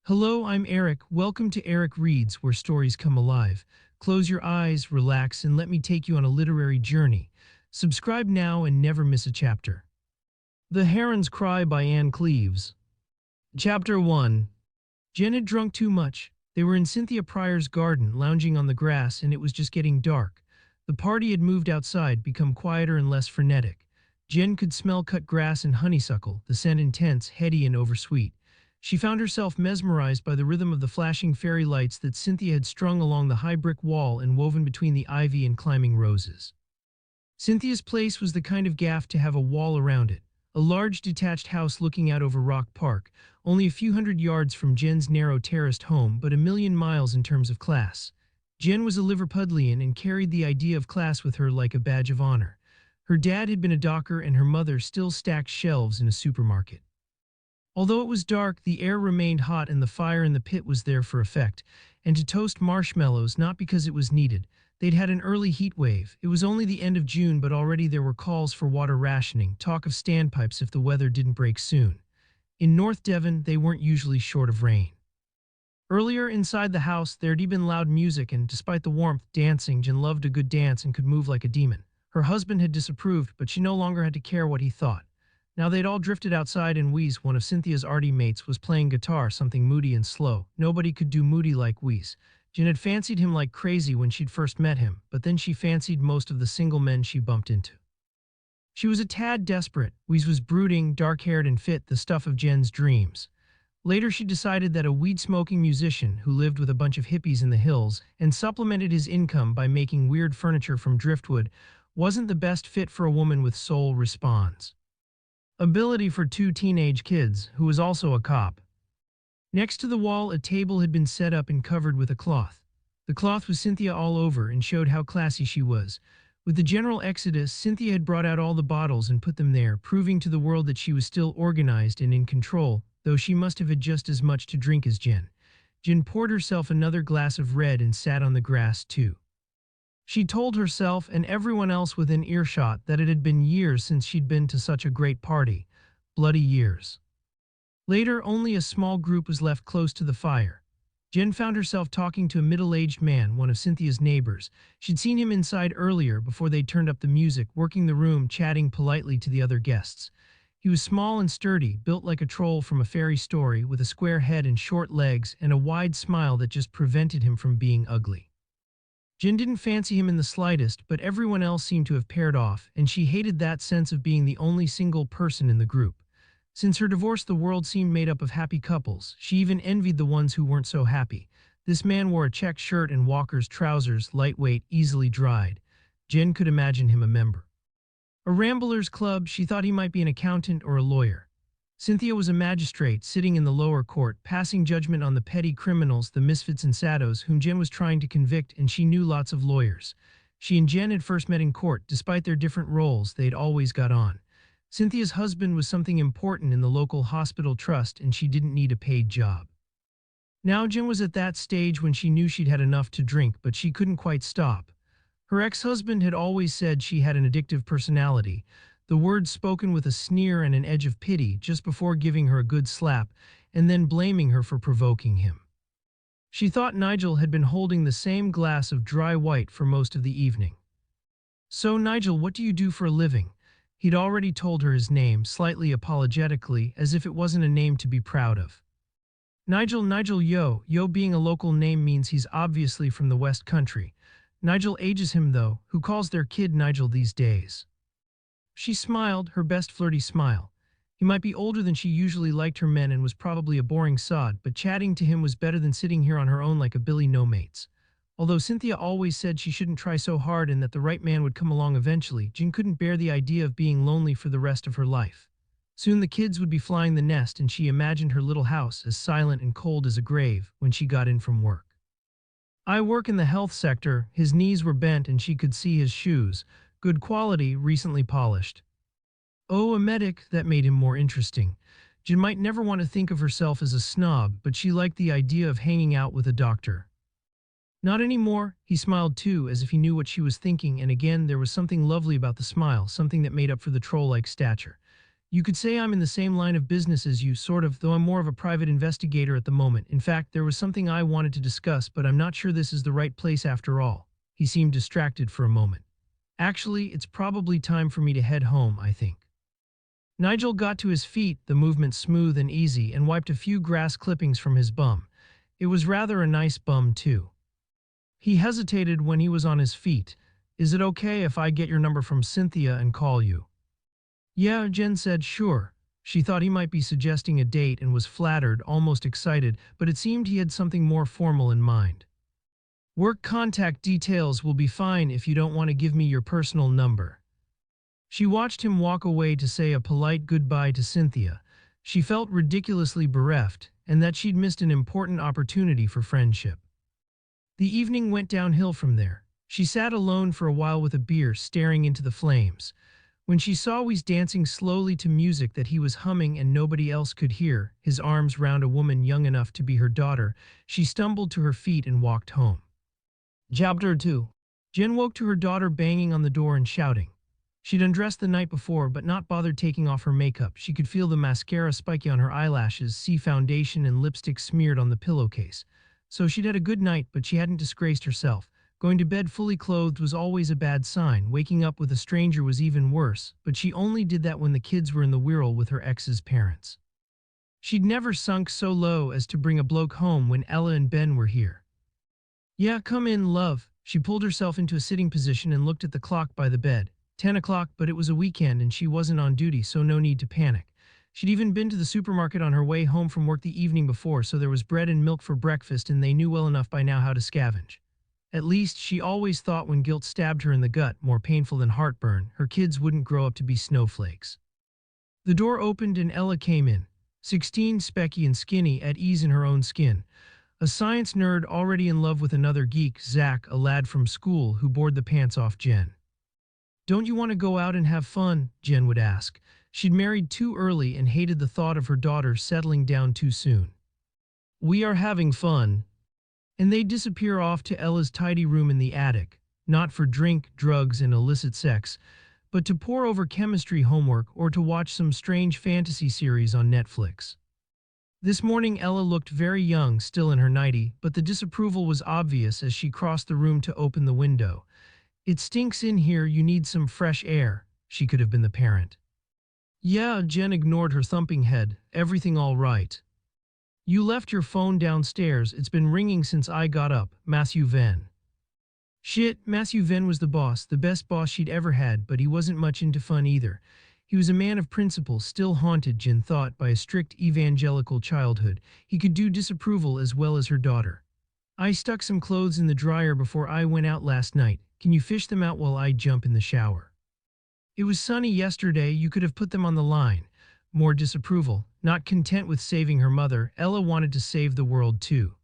Hello, I'm Eric. Welcome to Eric Reads, where stories come alive. Close your eyes, relax, and let me take you on a literary journey. Subscribe now and never miss a chapter. The Heron's Cry by Ann Cleeves. Chapter 1. Jen had drunk too much. They were in Cynthia Pryor's garden, lounging on the grass, and it was just getting dark. The party had moved outside, become quieter and less frenetic. Jen could smell cut grass and honeysuckle, the scent intense, heady, and oversweet. She found herself mesmerized by the rhythm of the flashing fairy lights that Cynthia had strung along the high brick wall and woven between the ivy and climbing roses. Cynthia's place was the kind of gaff to have a wall around it, a large detached house looking out over Rock Park, only a few hundred yards from Jen's narrow terraced home, but a million miles in terms of class. Jen was a Liverpudlian and carried the idea of class with her like a badge of honor. Her dad had been a docker and her mother still stacked shelves in a supermarket. Although it was dark, the air remained hot and the fire in the pit was there for effect, and to toast marshmallows not because it was needed. They'd had an early heat wave. It was only the end of June, but already there were calls for water rationing, talk of standpipes if the weather didn't break soon. In North Devon, they weren't usually short of rain. Earlier inside the house, there'd been loud music and, despite the warmth, dancing. Jen loved a good dance and could move like a demon. Her husband had disapproved, but she no longer had to care what he thought. Now they'd all drifted outside and Louise, one of Cynthia's arty mates, was playing guitar, something moody and slow. Nobody could do moody like Louise. Jen had fancied him like crazy when she'd first met him, but then she fancied most of the single men she bumped into. She was a tad desperate. Louise was brooding, dark-haired and fit, the stuff of Jen's dreams. Later she decided that a weed-smoking musician who lived with a bunch of hippies in the hills and supplemented his income by making weird furniture from driftwood wasn't the best fit for a woman with soul response. Ability for two teenage kids, who was also a cop. Next to the wall, a table had been set up and covered with a cloth. The cloth was Cynthia all over and showed how classy she was. With the general exodus, Cynthia had brought out all the bottles and put them there, proving to the world that she was still organized and in control, though she must have had just as much to drink as Jen. Jen poured herself another glass of red and sat on the grass too. She told herself and everyone else within earshot that it had been years since she'd been to such a great party. Bloody years. Later, only a small group was left close to the fire. Jen found herself talking to a middle-aged man, one of Cynthia's neighbors. She'd seen him inside earlier before they turned up the music, working the room, chatting politely to the other guests. He was small and sturdy, built like a troll from a fairy story, with a square head and short legs and a wide smile that just prevented him from being ugly. Jen didn't fancy him in the slightest, but everyone else seemed to have paired off, and she hated that sense of being the only single person in the group. Since her divorce, the world seemed made up of happy couples. She even envied the ones who weren't so happy. This man wore a check shirt and walker's trousers, lightweight, easily dried. Jen could imagine him a member. A Ramblers Club. She thought he might be an accountant or a lawyer. Cynthia was a magistrate, sitting in the lower court, passing judgment on the petty criminals, the misfits and saddos, whom Jen was trying to convict, and she knew lots of lawyers. She and Jen had first met in court. Despite their different roles, they'd always got on. Cynthia's husband was something important in the local hospital trust, and she didn't need a paid job. Now Jen was at that stage when she knew she'd had enough to drink, but she couldn't quite stop. Her ex-husband had always said she had an addictive personality, the words spoken with a sneer and an edge of pity just before giving her a good slap and then blaming her for provoking him. She thought Nigel had been holding the same glass of dry white for most of the evening. "So, Nigel, what do you do for a living?" He'd already told her his name, slightly apologetically, as if it wasn't a name to be proud of. Nigel Yeo. Yeo being a local name means he's obviously from the West Country. Nigel ages him, though. Who calls their kid Nigel these days? She smiled, her best flirty smile. He might be older than she usually liked her men and was probably a boring sod, but chatting to him was better than sitting here on her own like a Billy no-mates. Although Cynthia always said she shouldn't try so hard and that the right man would come along eventually, Jen couldn't bear the idea of being lonely for the rest of her life. Soon the kids would be flying the nest, and she imagined her little house as silent and cold as a grave when she got in from work. "I work in the health sector." His knees were bent and she could see his shoes. Good quality, recently polished. "Oh, a medic." That made him more interesting. Jen might never want to think of herself as a snob, but she liked the idea of hanging out with a doctor. "Not anymore." He smiled too, as if he knew what she was thinking, and again there was something lovely about the smile, something that made up for the troll-like stature. You could say I'm in the same line of business as you, sort of, though I'm more of a private investigator at the moment. In fact, there was something I wanted to discuss, but I'm not sure this is the right place after all." He seemed distracted for a moment. "Actually, it's probably time for me to head home, I think." Nigel got to his feet, the movement smooth and easy, and wiped a few grass clippings from his bum. It was rather a nice bum, too. He hesitated when he was on his feet. "Is it okay if I get your number from Cynthia and call you?" "Yeah," Jen said, "sure." She thought he might be suggesting a date and was flattered, almost excited, but it seemed he had something more formal in mind. "Work contact details will be fine if you don't want to give me your personal number." She watched him walk away to say a polite goodbye to Cynthia. She felt ridiculously bereft, and that she'd missed an important opportunity for friendship. The evening went downhill from there. She sat alone for a while with a beer, staring into the flames. When she saw Wes dancing slowly to music that he was humming and nobody else could hear, his arms round a woman young enough to be her daughter, she stumbled to her feet and walked home. Chapter 2. Jen woke to her daughter banging on the door and shouting. She'd undressed the night before but not bothered taking off her makeup. She could feel the mascara spiky on her eyelashes, see foundation and lipstick smeared on the pillowcase. So she'd had a good night, but she hadn't disgraced herself. Going to bed fully clothed was always a bad sign. Waking up with a stranger was even worse, but she only did that when the kids were in the Wirral with her ex's parents. She'd never sunk so low as to bring a bloke home when Ella and Ben were here. "Yeah, come in, love." She pulled herself into a sitting position and looked at the clock by the bed. 10 o'clock, but it was a weekend and she wasn't on duty, so no need to panic. She'd even been to the supermarket on her way home from work the evening before, so there was bread and milk for breakfast, and they knew well enough by now how to scavenge. At least, she always thought when guilt stabbed her in the gut, more painful than heartburn, her kids wouldn't grow up to be snowflakes. The door opened and Ella came in. 16, specky and skinny, at ease in her own skin. A science nerd already in love with another geek, Zach, a lad from school who bored the pants off Jen. "Don't you want to go out and have fun?" Jen would ask. She'd married too early and hated the thought of her daughter settling down too soon. "We are having fun." And they'd disappear off to Ella's tidy room in the attic, not for drink, drugs, and illicit sex, but to pore over chemistry homework or to watch some strange fantasy series on Netflix. This morning Ella looked very young, still in her nightie, but the disapproval was obvious as she crossed the room to open the window. "It stinks in here, you need some fresh air." She could have been the parent. "Yeah," Jen ignored her thumping head. "Everything all right?" "You left your phone downstairs. It's been ringing since I got up." Matthew Venn. Shit, Matthew Venn was the boss, the best boss she'd ever had, but he wasn't much into fun either. He was a man of principle, still haunted, Jen thought, by a strict evangelical childhood. He could do disapproval as well as her daughter. "I stuck some clothes in the dryer before I went out last night. Can you fish them out while I jump in the shower?" "It was sunny yesterday, you could have put them on the line." More disapproval. Not content with saving her mother, Ella wanted to save the world too.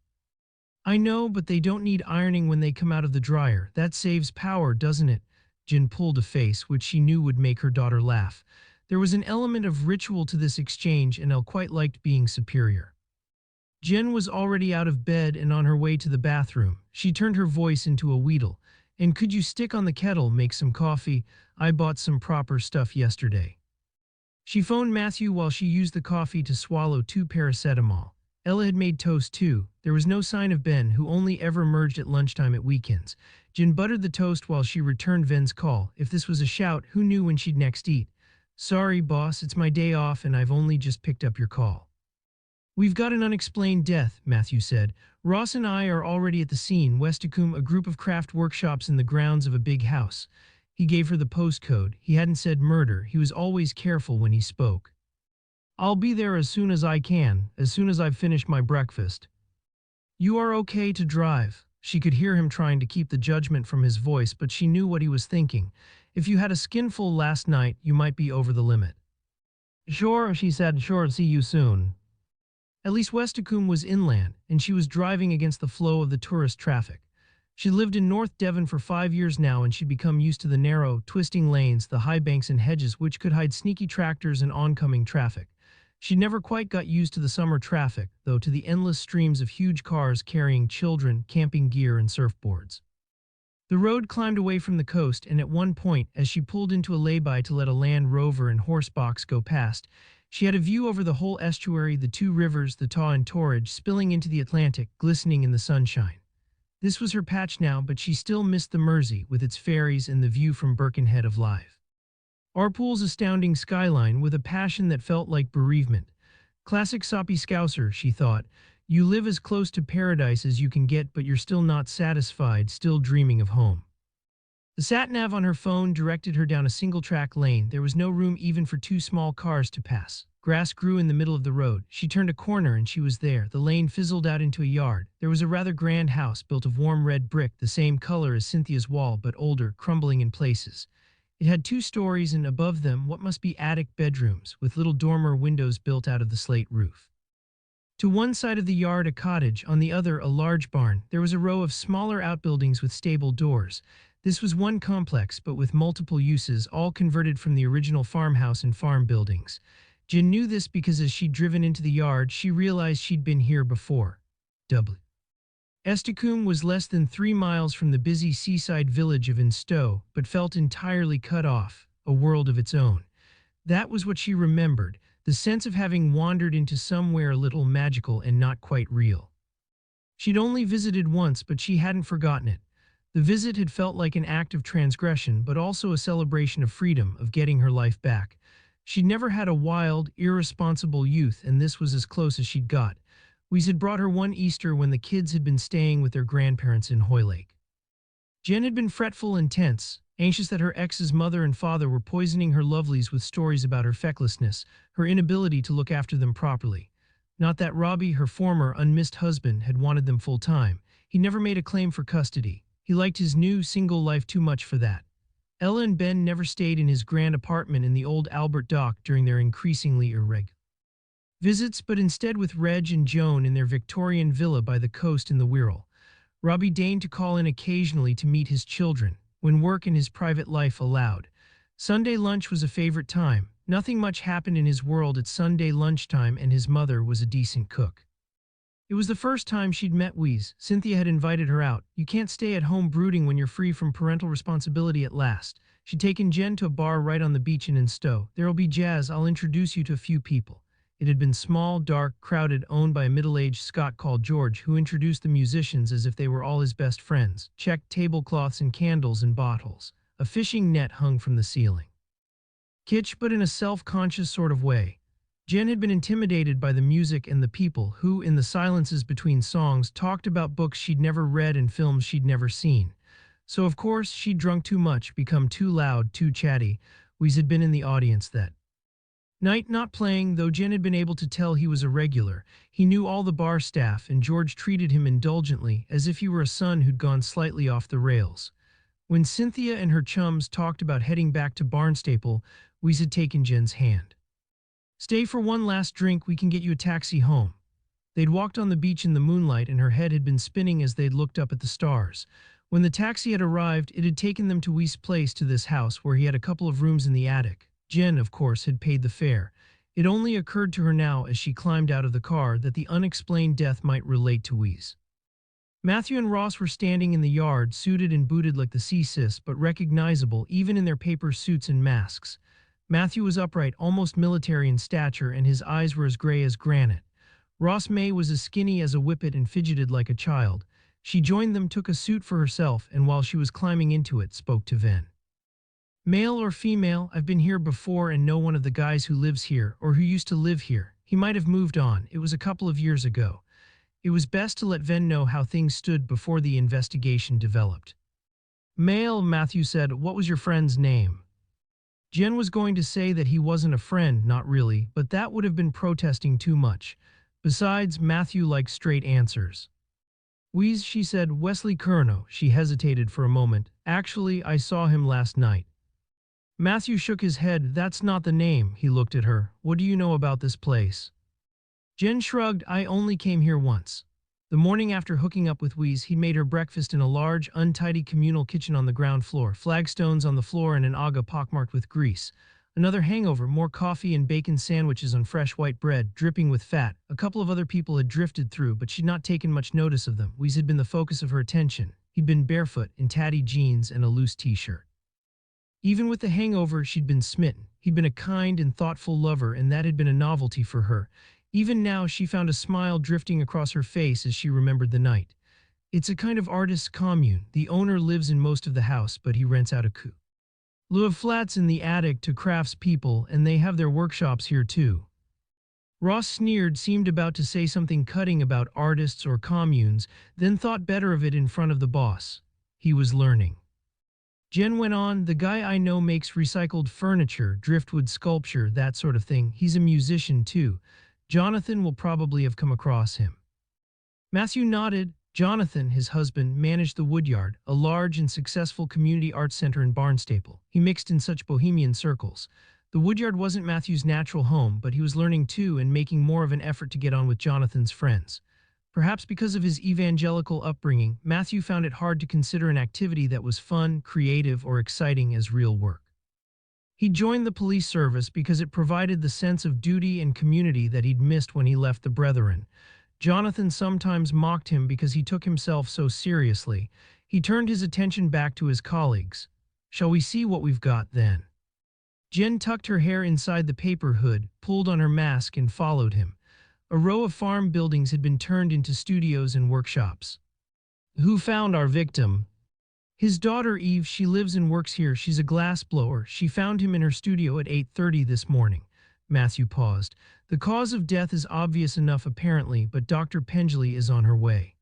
"I know, but they don't need ironing when they come out of the dryer. That saves power, doesn't it?" Jen pulled a face which she knew would make her daughter laugh. There was an element of ritual to this exchange, and Elle quite liked being superior. Jen was already out of bed and on her way to the bathroom. She turned her voice into a wheedle. "And could you stick on the kettle, make some coffee? I bought some proper stuff yesterday." She phoned Matthew while she used the coffee to swallow 2 paracetamol. Ella had made toast too. There was no sign of Ben, who only ever emerged at lunchtime at weekends. Jen buttered the toast while she returned Ven's call. If this was a shout, who knew when she'd next eat? "Sorry, boss, it's my day off and I've only just picked up your call." "We've got an unexplained death," Matthew said. "Ross and I are already at the scene. Westicombe, a group of craft workshops in the grounds of a big house." He gave her the postcode. He hadn't said murder. He was always careful when he spoke. "I'll be there as soon as I can, as soon as I've finished my breakfast." "You are okay to drive." She could hear him trying to keep the judgment from his voice, but she knew what he was thinking. "If you had a skinful last night, you might be over the limit." "Sure," she said. "Sure, see you soon." At least Westicombe was inland, and she was driving against the flow of the tourist traffic. She lived in North Devon for 5 years now, and she'd become used to the narrow, twisting lanes, the high banks and hedges which could hide sneaky tractors and oncoming traffic. She never quite got used to the summer traffic, though, to the endless streams of huge cars carrying children, camping gear, and surfboards. The road climbed away from the coast, and at one point, as she pulled into a lay-by to let a Land Rover and horse box go past, she had a view over the whole estuary, the two rivers, the Taw and Torridge, spilling into the Atlantic, glistening in the sunshine. This was her patch now, but she still missed the Mersey, with its ferries and the view from Birkenhead of Live. Arpool's astounding skyline, with a passion that felt like bereavement. Classic soppy Scouser, she thought. You live as close to paradise as you can get, but you're still not satisfied, still dreaming of home. The sat-nav on her phone directed her down a single-track lane. There was no room even for two small cars to pass. Grass grew in the middle of the road. She turned a corner and she was there. The lane fizzled out into a yard. There was a rather grand house built of warm red brick, the same color as Cynthia's wall, but older, crumbling in places. It had 2 stories and above them what must be attic bedrooms, with little dormer windows built out of the slate roof. To one side of the yard a cottage, on the other a large barn. There was a row of smaller outbuildings with stable doors. This was one complex, but with multiple uses, all converted from the original farmhouse and farm buildings. Jen knew this because as she'd driven into the yard, she realized she'd been here before. W. Esticum was less than 3 miles from the busy seaside village of Instow, but felt entirely cut off, a world of its own. That was what she remembered, the sense of having wandered into somewhere a little magical and not quite real. She'd only visited once, but she hadn't forgotten it. The visit had felt like an act of transgression, but also a celebration of freedom, of getting her life back. She'd never had a wild, irresponsible youth, and this was as close as she'd got. Louise had brought her one Easter when the kids had been staying with their grandparents in Hoylake. Jen had been fretful and tense, anxious that her ex's mother and father were poisoning her lovelies with stories about her fecklessness, her inability to look after them properly. Not that Robbie, her former unmissed husband, had wanted them full-time. He never made a claim for custody. He liked his new, single life too much for that. Ella and Ben never stayed in his grand apartment in the old Albert Dock during their increasingly irregular visits, but instead with Reg and Joan in their Victorian villa by the coast in the Wirral. Robbie deigned to call in occasionally to meet his children, when work and his private life allowed. Sunday lunch was a favorite time. Nothing much happened in his world at Sunday lunchtime, and his mother was a decent cook. It was the first time she'd met Louise. Cynthia had invited her out. You can't stay at home brooding when you're free from parental responsibility at last. She'd taken Jen to a bar right on the beach in Instow. There'll be jazz. I'll introduce you to a few people. It had been small, dark, crowded, owned by a middle-aged Scot called George, who introduced the musicians as if they were all his best friends. Checked tablecloths and candles and bottles. A fishing net hung from the ceiling. Kitsch, but in a self-conscious sort of way. Jen had been intimidated by the music and the people who, in the silences between songs, talked about books she'd never read and films she'd never seen. So of course she'd drunk too much, become too loud, too chatty. Louise had been in the audience that night, not playing, though Jen had been able to tell he was a regular. He knew all the bar staff, and George treated him indulgently, as if he were a son who'd gone slightly off the rails. When Cynthia and her chums talked about heading back to Barnstaple, Louise had taken Jen's hand. Stay for one last drink, we can get you a taxi home. They'd walked on the beach in the moonlight, and her head had been spinning as they'd looked up at the stars. When the taxi had arrived, it had taken them to Louise's place, to this house where he had a couple of rooms in the attic. Jen, of course, had paid the fare. It only occurred to her now as she climbed out of the car that the unexplained death might relate to Louise. Matthew and Ross were standing in the yard, suited and booted like the sea-sis, but recognizable even in their paper suits and masks. Matthew was upright, almost military in stature, and his eyes were as gray as granite. Ross May was as skinny as a whippet and fidgeted like a child. She joined them, took a suit for herself, and while she was climbing into it, spoke to Venn. Male or female, I've been here before and know one of the guys who lives here, or who used to live here. He might have moved on. It was a couple of years ago. It was best to let Venn know how things stood before the investigation developed. Male, Matthew said. What was your friend's name? Jen was going to say that he wasn't a friend, not really, but that would have been protesting too much. Besides, Matthew liked straight answers. Louise, she said. Wesley Curnow. She hesitated for a moment. Actually, I saw him last night. Matthew shook his head. That's not the name. He looked at her. What do you know about this place? Jen shrugged. I only came here once. The morning after hooking up with Louise, he made her breakfast in a large, untidy communal kitchen on the ground floor, flagstones on the floor and an aga pockmarked with grease. Another hangover, more coffee and bacon sandwiches on fresh white bread, dripping with fat. A couple of other people had drifted through, but she'd not taken much notice of them. Louise had been the focus of her attention. He'd been barefoot, in tatty jeans and a loose t-shirt. Even with the hangover, she'd been smitten. He'd been a kind and thoughtful lover, and that had been a novelty for her. Even now, she found a smile drifting across her face as she remembered the night. It's a kind of artist's commune. The owner lives in most of the house, but he rents out a lieu of flats in the attic to craftspeople, and they have their workshops here too. Ross sneered, seemed about to say something cutting about artists or communes, then thought better of it in front of the boss. He was learning. Jen went on, the guy I know makes recycled furniture, driftwood sculpture, that sort of thing. He's a musician too. Jonathan will probably have come across him. Matthew nodded. Jonathan, his husband, managed the Woodyard, a large and successful community arts center in Barnstaple. He mixed in such bohemian circles. The Woodyard wasn't Matthew's natural home, but he was learning too and making more of an effort to get on with Jonathan's friends. Perhaps because of his evangelical upbringing, Matthew found it hard to consider an activity that was fun, creative, or exciting as real work. He joined the police service because it provided the sense of duty and community that he'd missed when he left the Brethren. Jonathan sometimes mocked him because he took himself so seriously. He turned his attention back to his colleagues. Shall we see what we've got then? Jen tucked her hair inside the paper hood, pulled on her mask, and followed him. A row of farm buildings had been turned into studios and workshops. Who found our victim? His daughter Eve. She lives and works here. She's a glassblower. She found him in her studio at 8:30 this morning. Matthew paused. The cause of death is obvious enough apparently, but Dr. Pendley is on her way.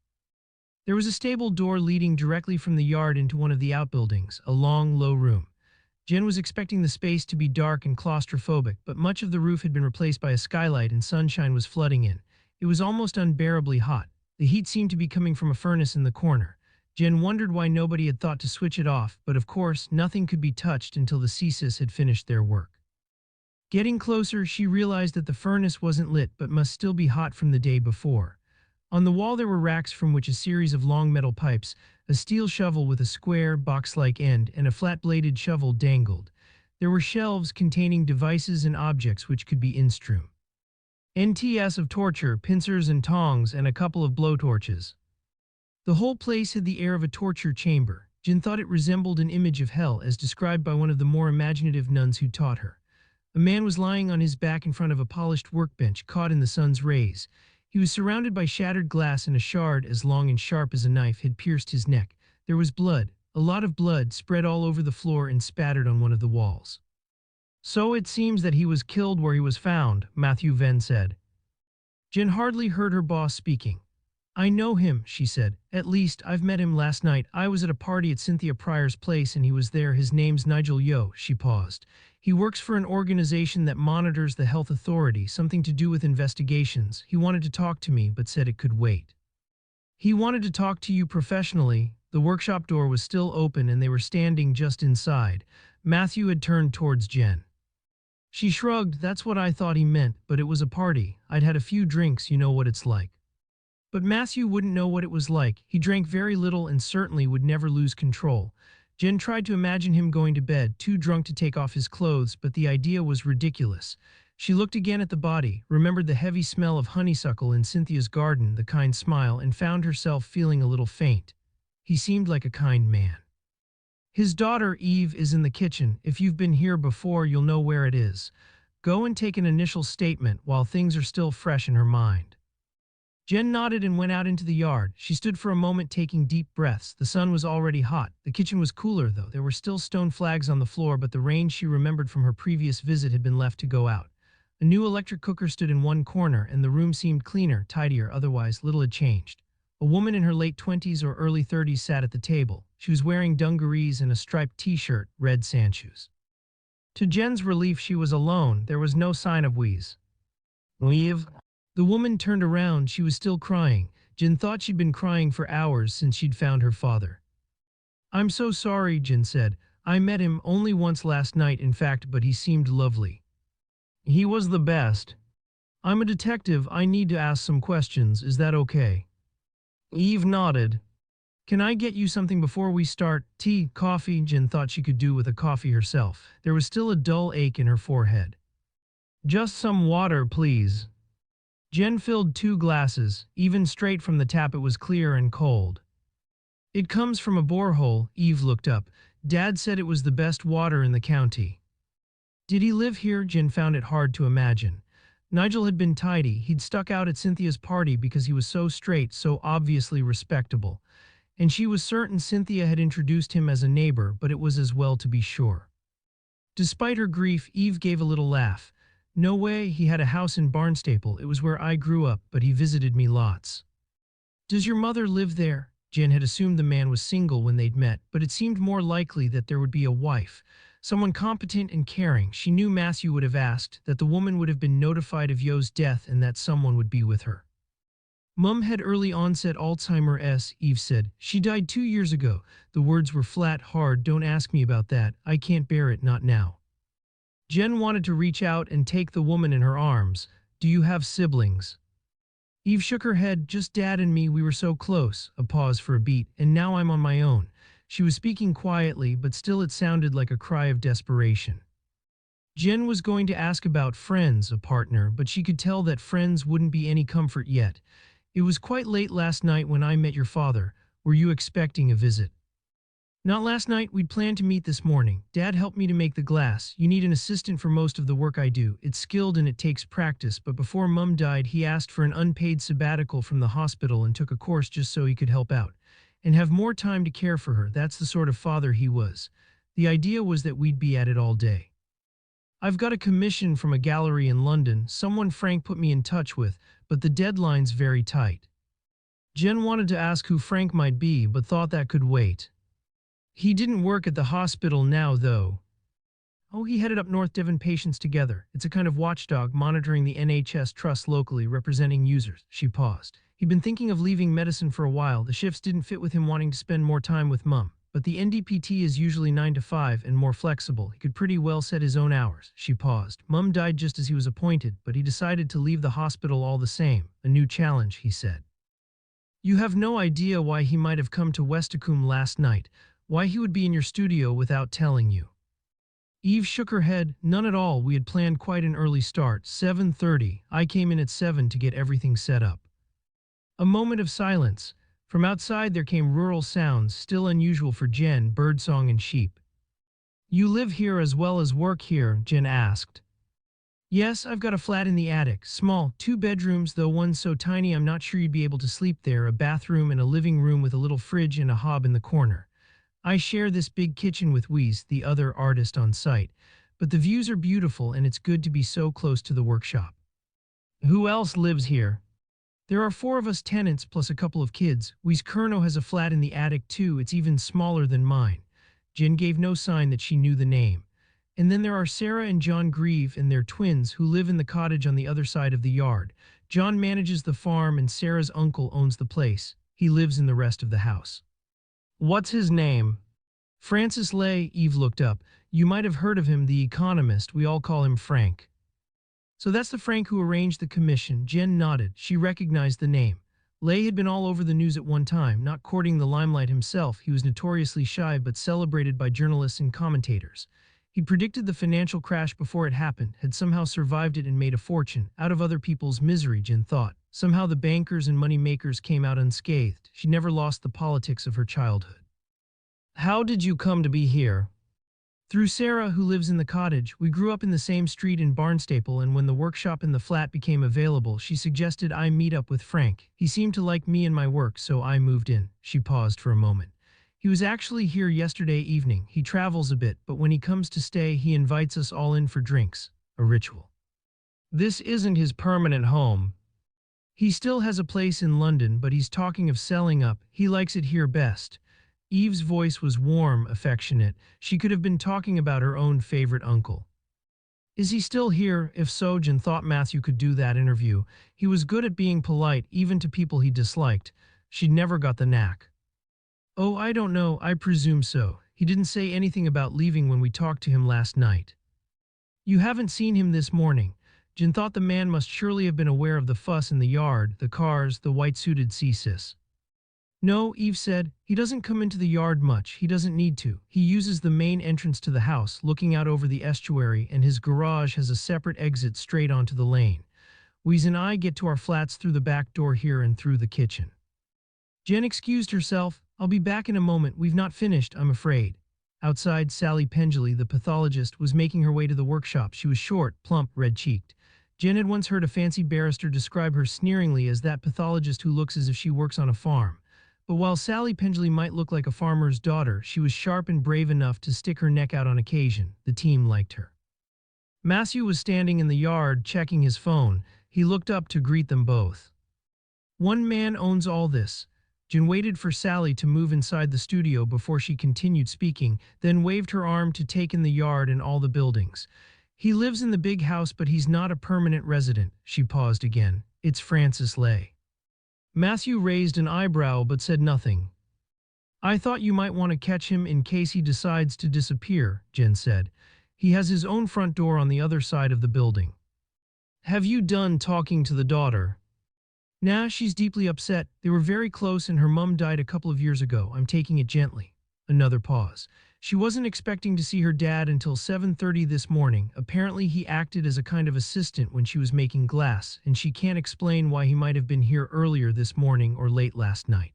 There was a stable door leading directly from the yard into one of the outbuildings, a long, low room. Jen was expecting the space to be dark and claustrophobic, but much of the roof had been replaced by a skylight and sunshine was flooding in. It was almost unbearably hot. The heat seemed to be coming from a furnace in the corner. Jen wondered why nobody had thought to switch it off, but of course, nothing could be touched until the CSIS had finished their work. Getting closer, she realized that the furnace wasn't lit but must still be hot from the day before. On the wall there were racks from which a series of long metal pipes, a steel shovel with a square, box-like end, and a flat-bladed shovel dangled. There were shelves containing devices and objects which could be NTS of torture, pincers and tongs, and a couple of blowtorches. The whole place had the air of a torture chamber. Jen thought it resembled an image of hell as described by one of the more imaginative nuns who taught her. A man was lying on his back in front of a polished workbench, caught in the sun's rays. He was surrounded by shattered glass, and a shard as long and sharp as a knife had pierced his neck. There was blood, a lot of blood, spread all over the floor and spattered on one of the walls. So it seems that he was killed where he was found, Matthew Venn said. Jen hardly heard her boss speaking. I know him, she said. At least, I've met him last night. I was at a party at Cynthia Pryor's place and he was there. His name's Nigel Yeo. She paused. He works for an organization that monitors the health authority, something to do with investigations. He wanted to talk to me, but said it could wait. He wanted to talk to you professionally. The workshop door was still open and they were standing just inside. Matthew had turned towards Jen. She shrugged. That's what I thought he meant, but it was a party. I'd had a few drinks, you know what it's like. But Matthew wouldn't know what it was like. He drank very little and certainly would never lose control. Jen tried to imagine him going to bed, too drunk to take off his clothes, but the idea was ridiculous. She looked again at the body, remembered the heavy smell of honeysuckle in Cynthia's garden, the kind smile, and found herself feeling a little faint. He seemed like a kind man. His daughter, Eve, is in the kitchen. If you've been here before, you'll know where it is. Go and take an initial statement while things are still fresh in her mind. Jen nodded and went out into the yard. She stood for a moment taking deep breaths. The sun was already hot. The kitchen was cooler, though. There were still stone flags on the floor, but the range she remembered from her previous visit had been left to go out. A new electric cooker stood in one corner, and the room seemed cleaner, tidier. Otherwise, little had changed. A woman in her late 20s or early 30s sat at the table. She was wearing dungarees and a striped t-shirt, red sandshoes. To Jen's relief, she was alone. There was no sign of Louise. Leave? The woman turned around. She was still crying. Jen thought she'd been crying for hours since she'd found her father. I'm so sorry, Jen said. I met him only once last night, in fact, but he seemed lovely. He was the best. I'm a detective. I need to ask some questions. Is that okay? Eve nodded. Can I get you something before we start? Tea, coffee? Jen thought she could do with a coffee herself. There was still a dull ache in her forehead. Just some water, please. Jen filled 2 glasses. Even straight from the tap it was clear and cold. It comes from a borehole, Eve looked up. Dad said it was the best water in the county. Did he live here? Jen found it hard to imagine. Nigel had been tidy. He'd stuck out at Cynthia's party because he was so straight, so obviously respectable. And she was certain Cynthia had introduced him as a neighbor, but it was as well to be sure. Despite her grief, Eve gave a little laugh. No way, he had a house in Barnstaple. It was where I grew up, but he visited me lots. Does your mother live there? Jen had assumed the man was single when they'd met, but it seemed more likely that there would be a wife. Someone competent and caring. She knew Matthew would have asked, that the woman would have been notified of Yeo's death and that someone would be with her. Mum had early onset Alzheimer's, Eve said. She died 2 years ago. The words were flat, hard. Don't ask me about that. I can't bear it, not now. Jen wanted to reach out and take the woman in her arms. Do you have siblings? Eve shook her head. Just Dad and me, we were so close. A pause for a beat, and now I'm on my own. She was speaking quietly, but still it sounded like a cry of desperation. Jen was going to ask about friends, a partner, but she could tell that friends wouldn't be any comfort yet. It was quite late last night when I met your father. Were you expecting a visit? Not last night. We'd planned to meet this morning. Dad helped me to make the glass. You need an assistant for most of the work I do. It's skilled and it takes practice, but before Mum died, he asked for an unpaid sabbatical from the hospital and took a course just so he could help out and have more time to care for her. That's the sort of father he was. The idea was that we'd be at it all day. I've got a commission from a gallery in London, someone Frank put me in touch with, but the deadline's very tight. Jen wanted to ask who Frank might be, but thought that could wait. He didn't work at the hospital now, though. Oh, he headed up North Devon Patients Together. It's a kind of watchdog monitoring the NHS trusts locally, representing users. She paused. He'd been thinking of leaving medicine for a while. The shifts didn't fit with him wanting to spend more time with Mum. But the NDPT is usually 9 to 5 and more flexible. He could pretty well set his own hours. She paused. Mum died just as he was appointed, but he decided to leave the hospital all the same. A new challenge, he said. You have no idea why he might have come to Westacombe last night, why he would be in your studio without telling you. Eve shook her head. None at all. We had planned quite an early start, 7:30. I came in at 7 to get everything set up. A moment of silence. From outside there came rural sounds, still unusual for Jen, birdsong and sheep. You live here as well as work here? Jen asked. Yes, I've got a flat in the attic. Small, 2 bedrooms, though one's so tiny I'm not sure you'd be able to sleep there. A bathroom and a living room with a little fridge and a hob in the corner. I share this big kitchen with Louise, the other artist on site. But the views are beautiful and it's good to be so close to the workshop. Who else lives here? There are 4 of us tenants plus a couple of kids. Louise Kerno has a flat in the attic too. It's even smaller than mine. Jen gave no sign that she knew the name. And then there are Sarah and John Grieve and their twins who live in the cottage on the other side of the yard. John manages the farm and Sarah's uncle owns the place. He lives in the rest of the house. What's his name? Francis Lay. Eve looked up. You might have heard of him, the economist. We all call him Frank. So that's the Frank who arranged the commission. Jen nodded. She recognized the name. Lay had been all over the news at one time, not courting the limelight himself. He was notoriously shy but celebrated by journalists and commentators. He predicted the financial crash before it happened, had somehow survived it and made a fortune, out of other people's misery, Jen thought. Somehow the bankers and money makers came out unscathed. She never lost the politics of her childhood. How did you come to be here? Through Sarah, who lives in the cottage. We grew up in the same street in Barnstaple, and when the workshop in the flat became available, she suggested I meet up with Frank. He seemed to like me and my work, so I moved in. She paused for a moment. He was actually here yesterday evening. He travels a bit, but when he comes to stay, he invites us all in for drinks. A ritual. This isn't his permanent home. He still has a place in London, but he's talking of selling up. He likes it here best. Eve's voice was warm, affectionate. She could have been talking about her own favorite uncle. Is he still here? If so, Jen thought Matthew could do that interview. He was good at being polite, even to people he disliked. She'd never got the knack. Oh, I don't know. I presume so. He didn't say anything about leaving when we talked to him last night. You haven't seen him this morning. Jen thought the man must surely have been aware of the fuss in the yard, the cars, the white-suited CSIS. No, Eve said. He doesn't come into the yard much. He doesn't need to. He uses the main entrance to the house, looking out over the estuary, and his garage has a separate exit straight onto the lane. Louise and I get to our flats through the back door here and through the kitchen. Jen excused herself. I'll be back in a moment. We've not finished, I'm afraid. Outside, Sally Pendley, the pathologist, was making her way to the workshop. She was short, plump, red-cheeked. Jen had once heard a fancy barrister describe her sneeringly as that pathologist who looks as if she works on a farm. But while Sally Pendley might look like a farmer's daughter, she was sharp and brave enough to stick her neck out on occasion. The team liked her. Matthew was standing in the yard, checking his phone. He looked up to greet them both. One man owns all this. Jen waited for Sally to move inside the studio before she continued speaking, then waved her arm to take in the yard and all the buildings. He lives in the big house, but he's not a permanent resident. She paused again. It's Francis Lay. Matthew raised an eyebrow but said nothing. I thought you might want to catch him in case he decides to disappear, Jen said. He has his own front door on the other side of the building. Have you done talking to the daughter? Nah, she's deeply upset. They were very close and her mum died a couple of years ago. I'm taking it gently. Another pause. She wasn't expecting to see her dad until 7:30 this morning. Apparently he acted as a kind of assistant when she was making glass, and she can't explain why he might have been here earlier this morning or late last night.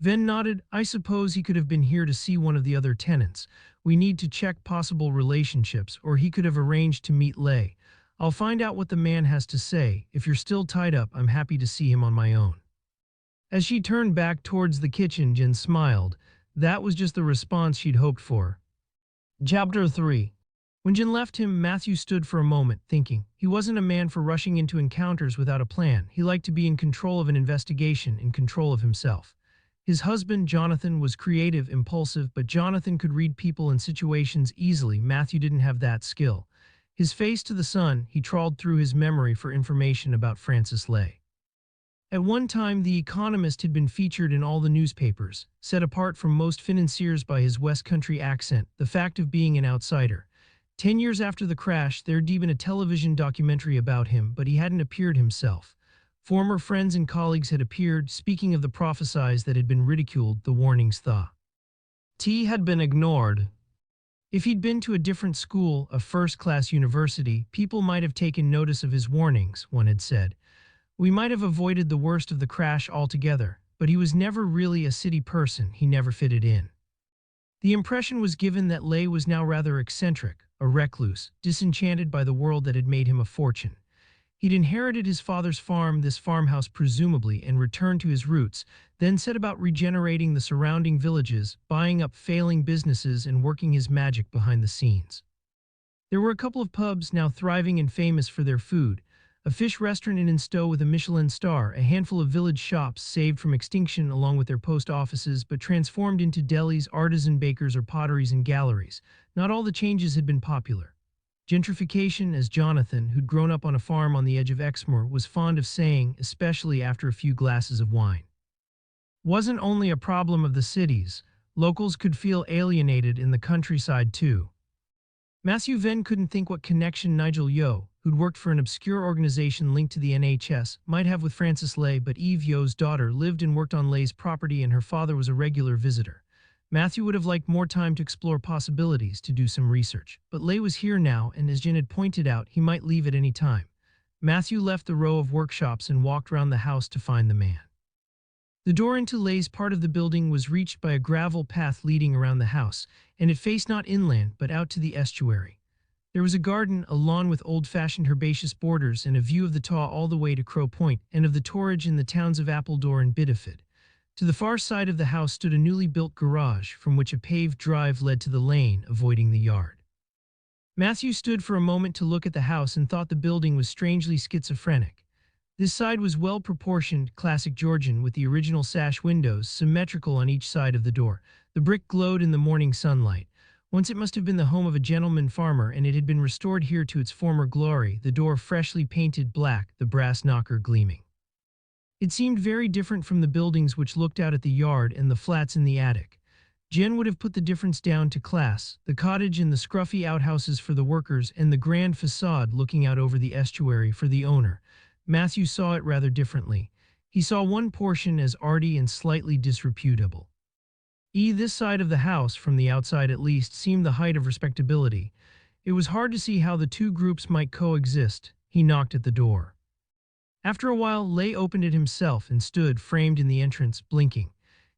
Venn nodded. I suppose he could have been here to see one of the other tenants. We need to check possible relationships, or he could have arranged to meet Lay. I'll find out what the man has to say. If you're still tied up, I'm happy to see him on my own. As she turned back towards the kitchen, Jen smiled. That was just the response she'd hoped for. Chapter 3. When Jen left him, Matthew stood for a moment, thinking. He wasn't a man for rushing into encounters without a plan. He liked to be in control of an investigation, in control of himself. His husband, Jonathan, was creative, impulsive, but Jonathan could read people and situations easily. Matthew didn't have that skill. His face to the sun, he trawled through his memory for information about Francis Lay. At one time, The Economist had been featured in all the newspapers, set apart from most financiers by his West Country accent, the fact of being an outsider. 10 years after the crash, there'd been a television documentary about him, but he hadn't appeared himself. Former friends and colleagues had appeared, speaking of the prophecies that had been ridiculed, the warnings had been ignored. If he'd been to a different school, a first-class university, people might have taken notice of his warnings, one had said. We might have avoided the worst of the crash altogether, but he was never really a city person. He never fitted in. The impression was given that Lay was now rather eccentric, a recluse, disenchanted by the world that had made him a fortune. He'd inherited his father's farm, this farmhouse presumably, and returned to his roots, then set about regenerating the surrounding villages, buying up failing businesses and working his magic behind the scenes. There were a couple of pubs now thriving and famous for their food, a fish restaurant in Stowe with a Michelin star, a handful of village shops saved from extinction along with their post offices but transformed into delis, artisan bakers or potteries and galleries. Not all the changes had been popular. Gentrification, as Jonathan, who'd grown up on a farm on the edge of Exmoor, was fond of saying, especially after a few glasses of wine, wasn't only a problem of the cities. Locals could feel alienated in the countryside too. Matthew Venn couldn't think what connection Nigel Yeo, who'd worked for an obscure organization linked to the NHS, might have with Francis Lay, but Eve Yeo's daughter lived and worked on Lay's property and her father was a regular visitor. Matthew would have liked more time to explore possibilities, to do some research. But Lay was here now, and as Jen had pointed out, he might leave at any time. Matthew left the row of workshops and walked round the house to find the man. The door into Lay's part of the building was reached by a gravel path leading around the house, and it faced not inland, but out to the estuary. There was a garden, a lawn with old-fashioned herbaceous borders, and a view of the Taw all the way to Crow Point, and of the Torridge in the towns of Appledore and Bideford. To the far side of the house stood a newly built garage, from which a paved drive led to the lane, avoiding the yard. Matthew stood for a moment to look at the house and thought the building was strangely schizophrenic. This side was well-proportioned, classic Georgian, with the original sash windows, symmetrical on each side of the door. The brick glowed in the morning sunlight. Once it must have been the home of a gentleman farmer, and it had been restored here to its former glory, the door freshly painted black, the brass knocker gleaming. It seemed very different from the buildings which looked out at the yard and the flats in the attic. Jen would have put the difference down to class, the cottage and the scruffy outhouses for the workers and the grand facade looking out over the estuary for the owner. Matthew saw it rather differently. He saw one portion as arty and slightly disreputable. This side of the house, from the outside at least, seemed the height of respectability. It was hard to see how the two groups might coexist. He knocked at the door. After a while, Lay opened it himself and stood framed in the entrance, blinking.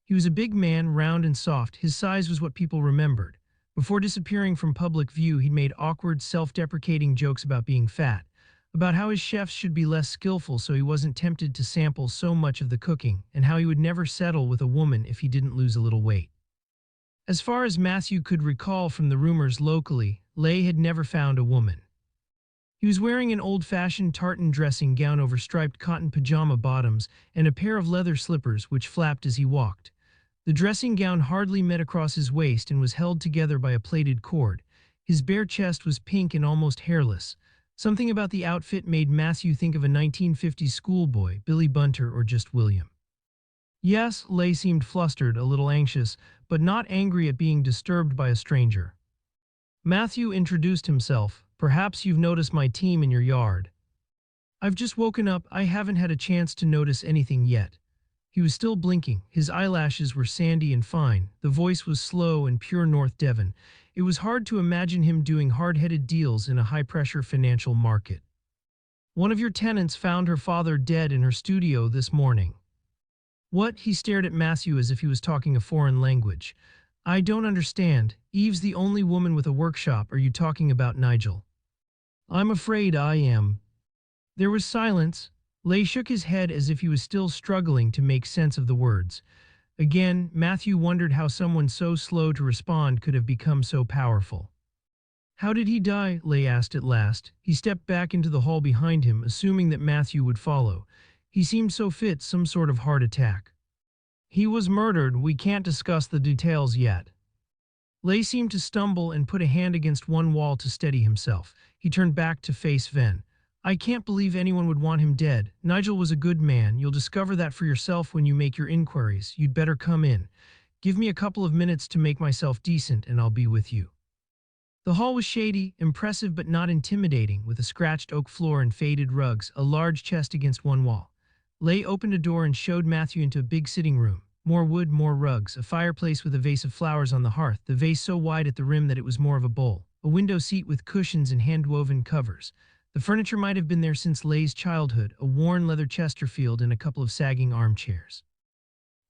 He was a big man, round and soft. His size was what people remembered. Before disappearing from public view, he'd made awkward, self-deprecating jokes about being fat, about how his chefs should be less skillful so he wasn't tempted to sample so much of the cooking, and how he would never settle with a woman if he didn't lose a little weight. As far as Matthew could recall from the rumors locally, Leigh had never found a woman. He was wearing an old-fashioned tartan dressing gown over striped cotton pajama bottoms and a pair of leather slippers which flapped as he walked. The dressing gown hardly met across his waist and was held together by a plaited cord. His bare chest was pink and almost hairless. Something about the outfit made Matthew think of a 1950s schoolboy, Billy Bunter or just William. Yes, Leigh seemed flustered, a little anxious, but not angry at being disturbed by a stranger. Matthew introduced himself. Perhaps you've noticed my team in your yard. I've just woken up. I haven't had a chance to notice anything yet. He was still blinking. His eyelashes were sandy and fine. The voice was slow and pure North Devon. It was hard to imagine him doing hard-headed deals in a high-pressure financial market. One of your tenants found her father dead in her studio this morning. What? He stared at Matthew as if he was talking a foreign language. I don't understand. Eve's the only woman with a workshop. Are you talking about Nigel? I'm afraid I am. There was silence. Leigh shook his head as if he was still struggling to make sense of the words. Again, Matthew wondered how someone so slow to respond could have become so powerful. How did he die? Leigh asked at last. He stepped back into the hall behind him, assuming that Matthew would follow. He seemed so fit, some sort of heart attack. He was murdered. We can't discuss the details yet. Leigh seemed to stumble and put a hand against one wall to steady himself. He turned back to face Venn. I can't believe anyone would want him dead. Nigel was a good man. You'll discover that for yourself when you make your inquiries. You'd better come in. Give me a couple of minutes to make myself decent and I'll be with you. The hall was shady, impressive but not intimidating, with a scratched oak floor and faded rugs, a large chest against one wall. Leigh opened a door and showed Matthew into a big sitting room. More wood, more rugs, a fireplace with a vase of flowers on the hearth, the vase so wide at the rim that it was more of a bowl, a window seat with cushions and hand-woven covers. The furniture might have been there since Leigh's childhood, a worn leather Chesterfield and a couple of sagging armchairs.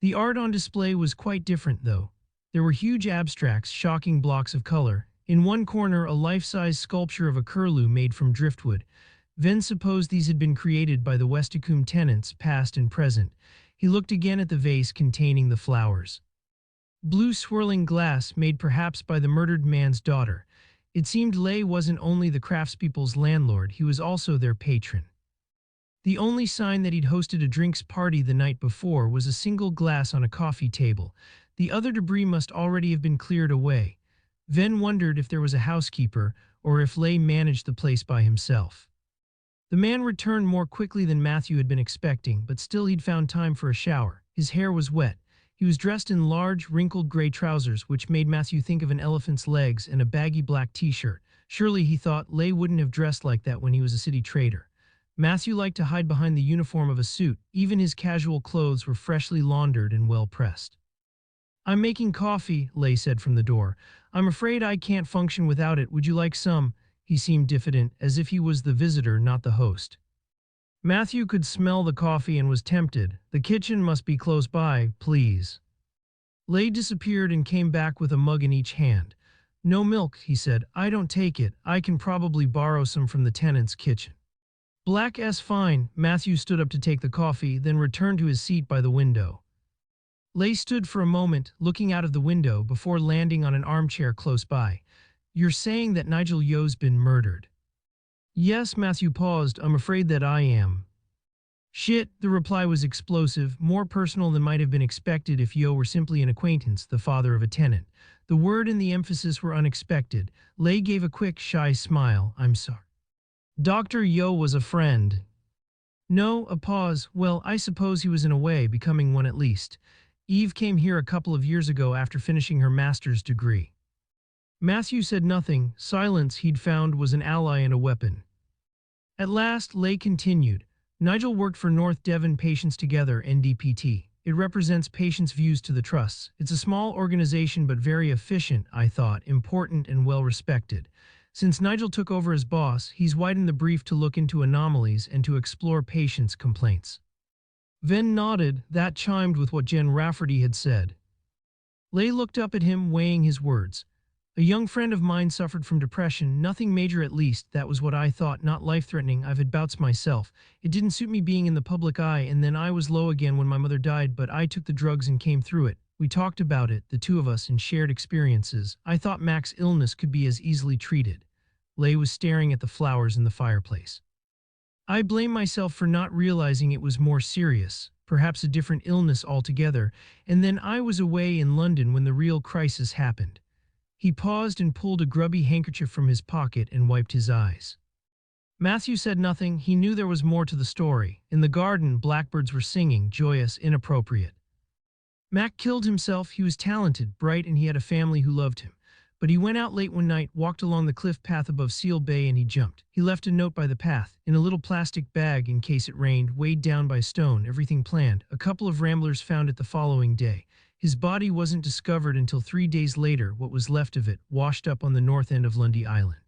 The art on display was quite different, though. There were huge abstracts, shocking blocks of color. In one corner, a life-size sculpture of a curlew made from driftwood. Venn supposed these had been created by the Westicombe tenants, past and present. He looked again at the vase containing the flowers. Blue swirling glass, made perhaps by the murdered man's daughter. It seemed Leigh wasn't only the craftspeople's landlord, he was also their patron. The only sign that he'd hosted a drinks party the night before was a single glass on a coffee table. The other debris must already have been cleared away. Venn wondered if there was a housekeeper, or if Leigh managed the place by himself. The man returned more quickly than Matthew had been expecting, but still he'd found time for a shower. His hair was wet. He was dressed in large, wrinkled gray trousers, which made Matthew think of an elephant's legs, and a baggy black t-shirt. Surely, he thought, Leigh wouldn't have dressed like that when he was a city trader. Matthew liked to hide behind the uniform of a suit. Even his casual clothes were freshly laundered and well-pressed. I'm making coffee, Leigh said from the door. I'm afraid I can't function without it. Would you like some? He seemed diffident, as if he was the visitor, not the host. Matthew could smell the coffee and was tempted. The kitchen must be close by, please. Leigh disappeared and came back with a mug in each hand. No milk, he said. I don't take it. I can probably borrow some from the tenant's kitchen. Black fine. Matthew stood up to take the coffee, then returned to his seat by the window. Leigh stood for a moment, looking out of the window, before landing on an armchair close by. You're saying that Nigel Yeo's been murdered? Yes, Matthew paused. I'm afraid that I am. Shit, the reply was explosive, more personal than might have been expected if Yeo were simply an acquaintance, the father of a tenant. The word and the emphasis were unexpected. Leigh gave a quick, shy smile. I'm sorry. Dr. Yeo was a friend. No, a pause. Well, I suppose he was in a way, becoming one at least. Eve came here a couple of years ago after finishing her master's degree. Matthew said nothing. Silence, he'd found, was an ally and a weapon. At last, Leigh continued. Nigel worked for North Devon Patients Together, NDPT. It represents patients' views to the trusts. It's a small organization but very efficient, I thought, important and well-respected. Since Nigel took over as boss, he's widened the brief to look into anomalies and to explore patients' complaints. Venn nodded. That chimed with what Jen Rafferty had said. Leigh looked up at him, weighing his words. A young friend of mine suffered from depression, nothing major at least, that was what I thought, not life-threatening. I've had bouts myself. It didn't suit me being in the public eye, and then I was low again when my mother died, but I took the drugs and came through it. We talked about it, the two of us, and shared experiences. I thought Mac's illness could be as easily treated. Leigh was staring at the flowers in the fireplace. I blame myself for not realizing it was more serious, perhaps a different illness altogether, and then I was away in London when the real crisis happened. He paused and pulled a grubby handkerchief from his pocket and wiped his eyes. Matthew said nothing. He knew there was more to the story. In the garden, blackbirds were singing, joyous, inappropriate. Mac killed himself. He was talented, bright, and he had a family who loved him. But he went out late one night, walked along the cliff path above Seal Bay, and he jumped. He left a note by the path, in a little plastic bag in case it rained, weighed down by stone, everything planned. A couple of ramblers found it the following day. His body wasn't discovered until 3 days later, what was left of it, washed up on the north end of Lundy Island.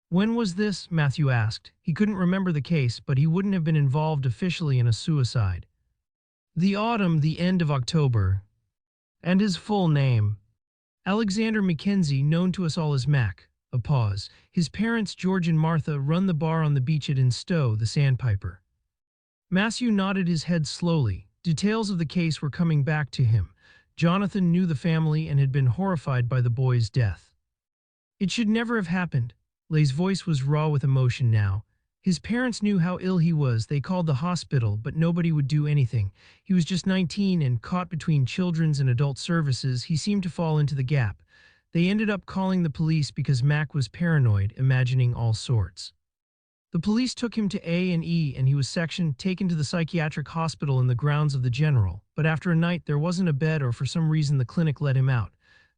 When was this? Matthew asked. He couldn't remember the case, but he wouldn't have been involved officially in a suicide. The autumn, the end of October. And his full name? Alexander Mackenzie, known to us all as Mac. A pause. His parents, George and Martha, run the bar on the beach at In Stowe, the Sandpiper. Matthew nodded his head slowly. Details of the case were coming back to him. Jonathan knew the family and had been horrified by the boy's death. It should never have happened. Leigh's voice was raw with emotion now. His parents knew how ill he was. They called the hospital, but nobody would do anything. He was just 19 and caught between children's and adult services. He seemed to fall into the gap. They ended up calling the police because Mac was paranoid, imagining all sorts. The police took him to A&E and he was sectioned, taken to the psychiatric hospital in the grounds of the General. But after a night there wasn't a bed, or for some reason the clinic let him out.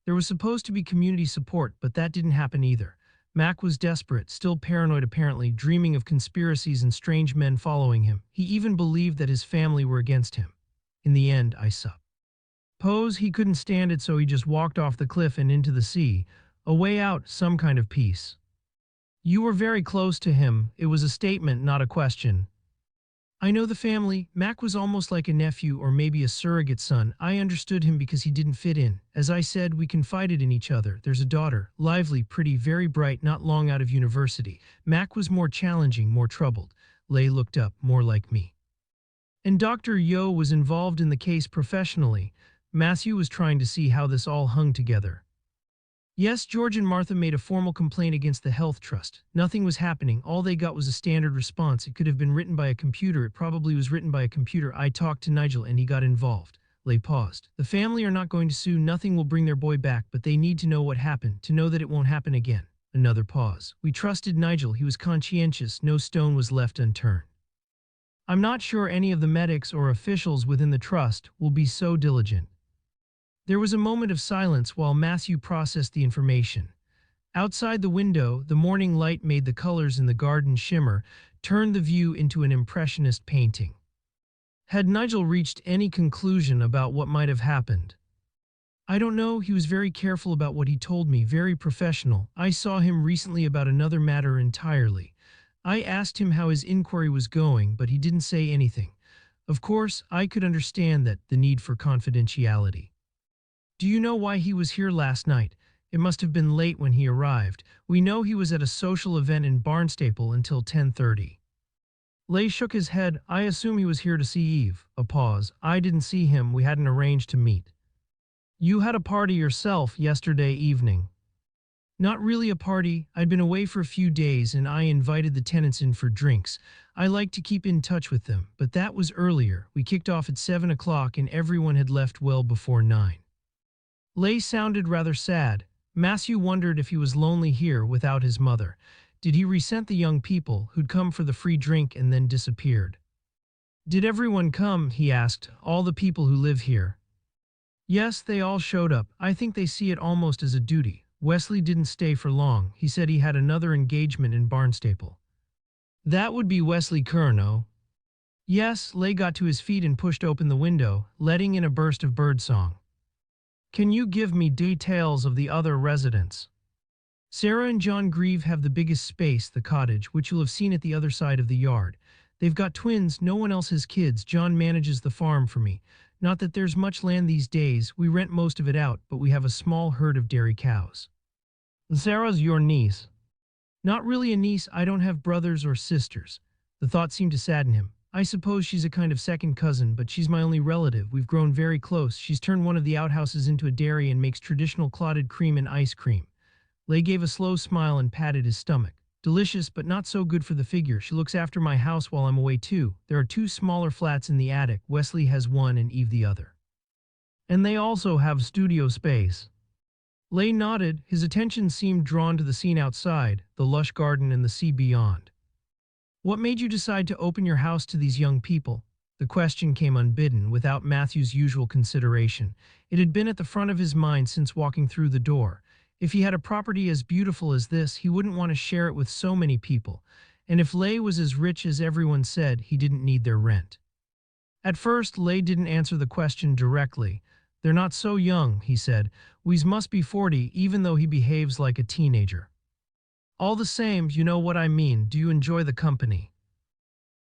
There was supposed to be community support, but that didn't happen either. Mac was desperate, still paranoid apparently, dreaming of conspiracies and strange men following him. He even believed that his family were against him. In the end, I suppose he couldn't stand it, so he just walked off the cliff and into the sea. A way out, some kind of peace. You were very close to him. It was a statement, not a question. I know the family. Mac was almost like a nephew or maybe a surrogate son. I understood him because he didn't fit in. As I said, we confided in each other. There's a daughter, lively, pretty, very bright, not long out of university. Mac was more challenging, more troubled. Leigh looked up, more like me. And Dr. Yeo was involved in the case professionally. Matthew was trying to see how this all hung together. Yes, George and Martha made a formal complaint against the health trust. Nothing was happening. All they got was a standard response. It could have been written by a computer. It probably was written by a computer. I talked to Nigel and he got involved. Leigh paused. The family are not going to sue. Nothing will bring their boy back, but they need to know what happened, to know that it won't happen again. Another pause. We trusted Nigel. He was conscientious. No stone was left unturned. I'm not sure any of the medics or officials within the trust will be so diligent. There was a moment of silence while Matthew processed the information. Outside the window, the morning light made the colors in the garden shimmer, turned the view into an impressionist painting. Had Nigel reached any conclusion about what might have happened? I don't know. He was very careful about what he told me, very professional. I saw him recently about another matter entirely. I asked him how his inquiry was going, but he didn't say anything. Of course, I could understand that, the need for confidentiality. Do you know why he was here last night? It must have been late when he arrived. We know he was at a social event in Barnstaple until 10:30. Leigh shook his head. I assume he was here to see Eve. A pause. I didn't see him. We hadn't arranged to meet. You had a party yourself yesterday evening. Not really a party. I'd been away for a few days and I invited the tenants in for drinks. I like to keep in touch with them, but that was earlier. We kicked off at 7 o'clock and everyone had left well before 9. Leigh sounded rather sad. Matthew wondered if he was lonely here without his mother. Did he resent the young people who'd come for the free drink and then disappeared? Did everyone come, he asked, all the people who live here? Yes, they all showed up. I think they see it almost as a duty. Wesley didn't stay for long. He said he had another engagement in Barnstaple. That would be Wesley Curnow. Yes, Leigh got to his feet and pushed open the window, letting in a burst of birdsong. Can you give me details of the other residents? Sarah and John Grieve have the biggest space, the cottage, which you'll have seen at the other side of the yard. They've got twins, no one else has kids. John manages the farm for me. Not that there's much land these days, we rent most of it out, but we have a small herd of dairy cows. Sarah's your niece. Not really a niece, I don't have brothers or sisters. The thought seemed to sadden him. I suppose she's a kind of second cousin, but she's my only relative. We've grown very close. She's turned one of the outhouses into a dairy and makes traditional clotted cream and ice cream. Lay gave a slow smile and patted his stomach. Delicious, but not so good for the figure. She looks after my house while I'm away too. There are 2 smaller flats in the attic. Wesley has one and Eve the other. And they also have studio space. Lay nodded. His attention seemed drawn to the scene outside, the lush garden and the sea beyond. What made you decide to open your house to these young people? The question came unbidden, without Matthew's usual consideration. It had been at the front of his mind since walking through the door. If he had a property as beautiful as this, he wouldn't want to share it with so many people. And if Lay was as rich as everyone said, he didn't need their rent. At first, Lay didn't answer the question directly. They're not so young, he said. We must be 40, even though he behaves like a teenager. All the same, you know what I mean. Do you enjoy the company?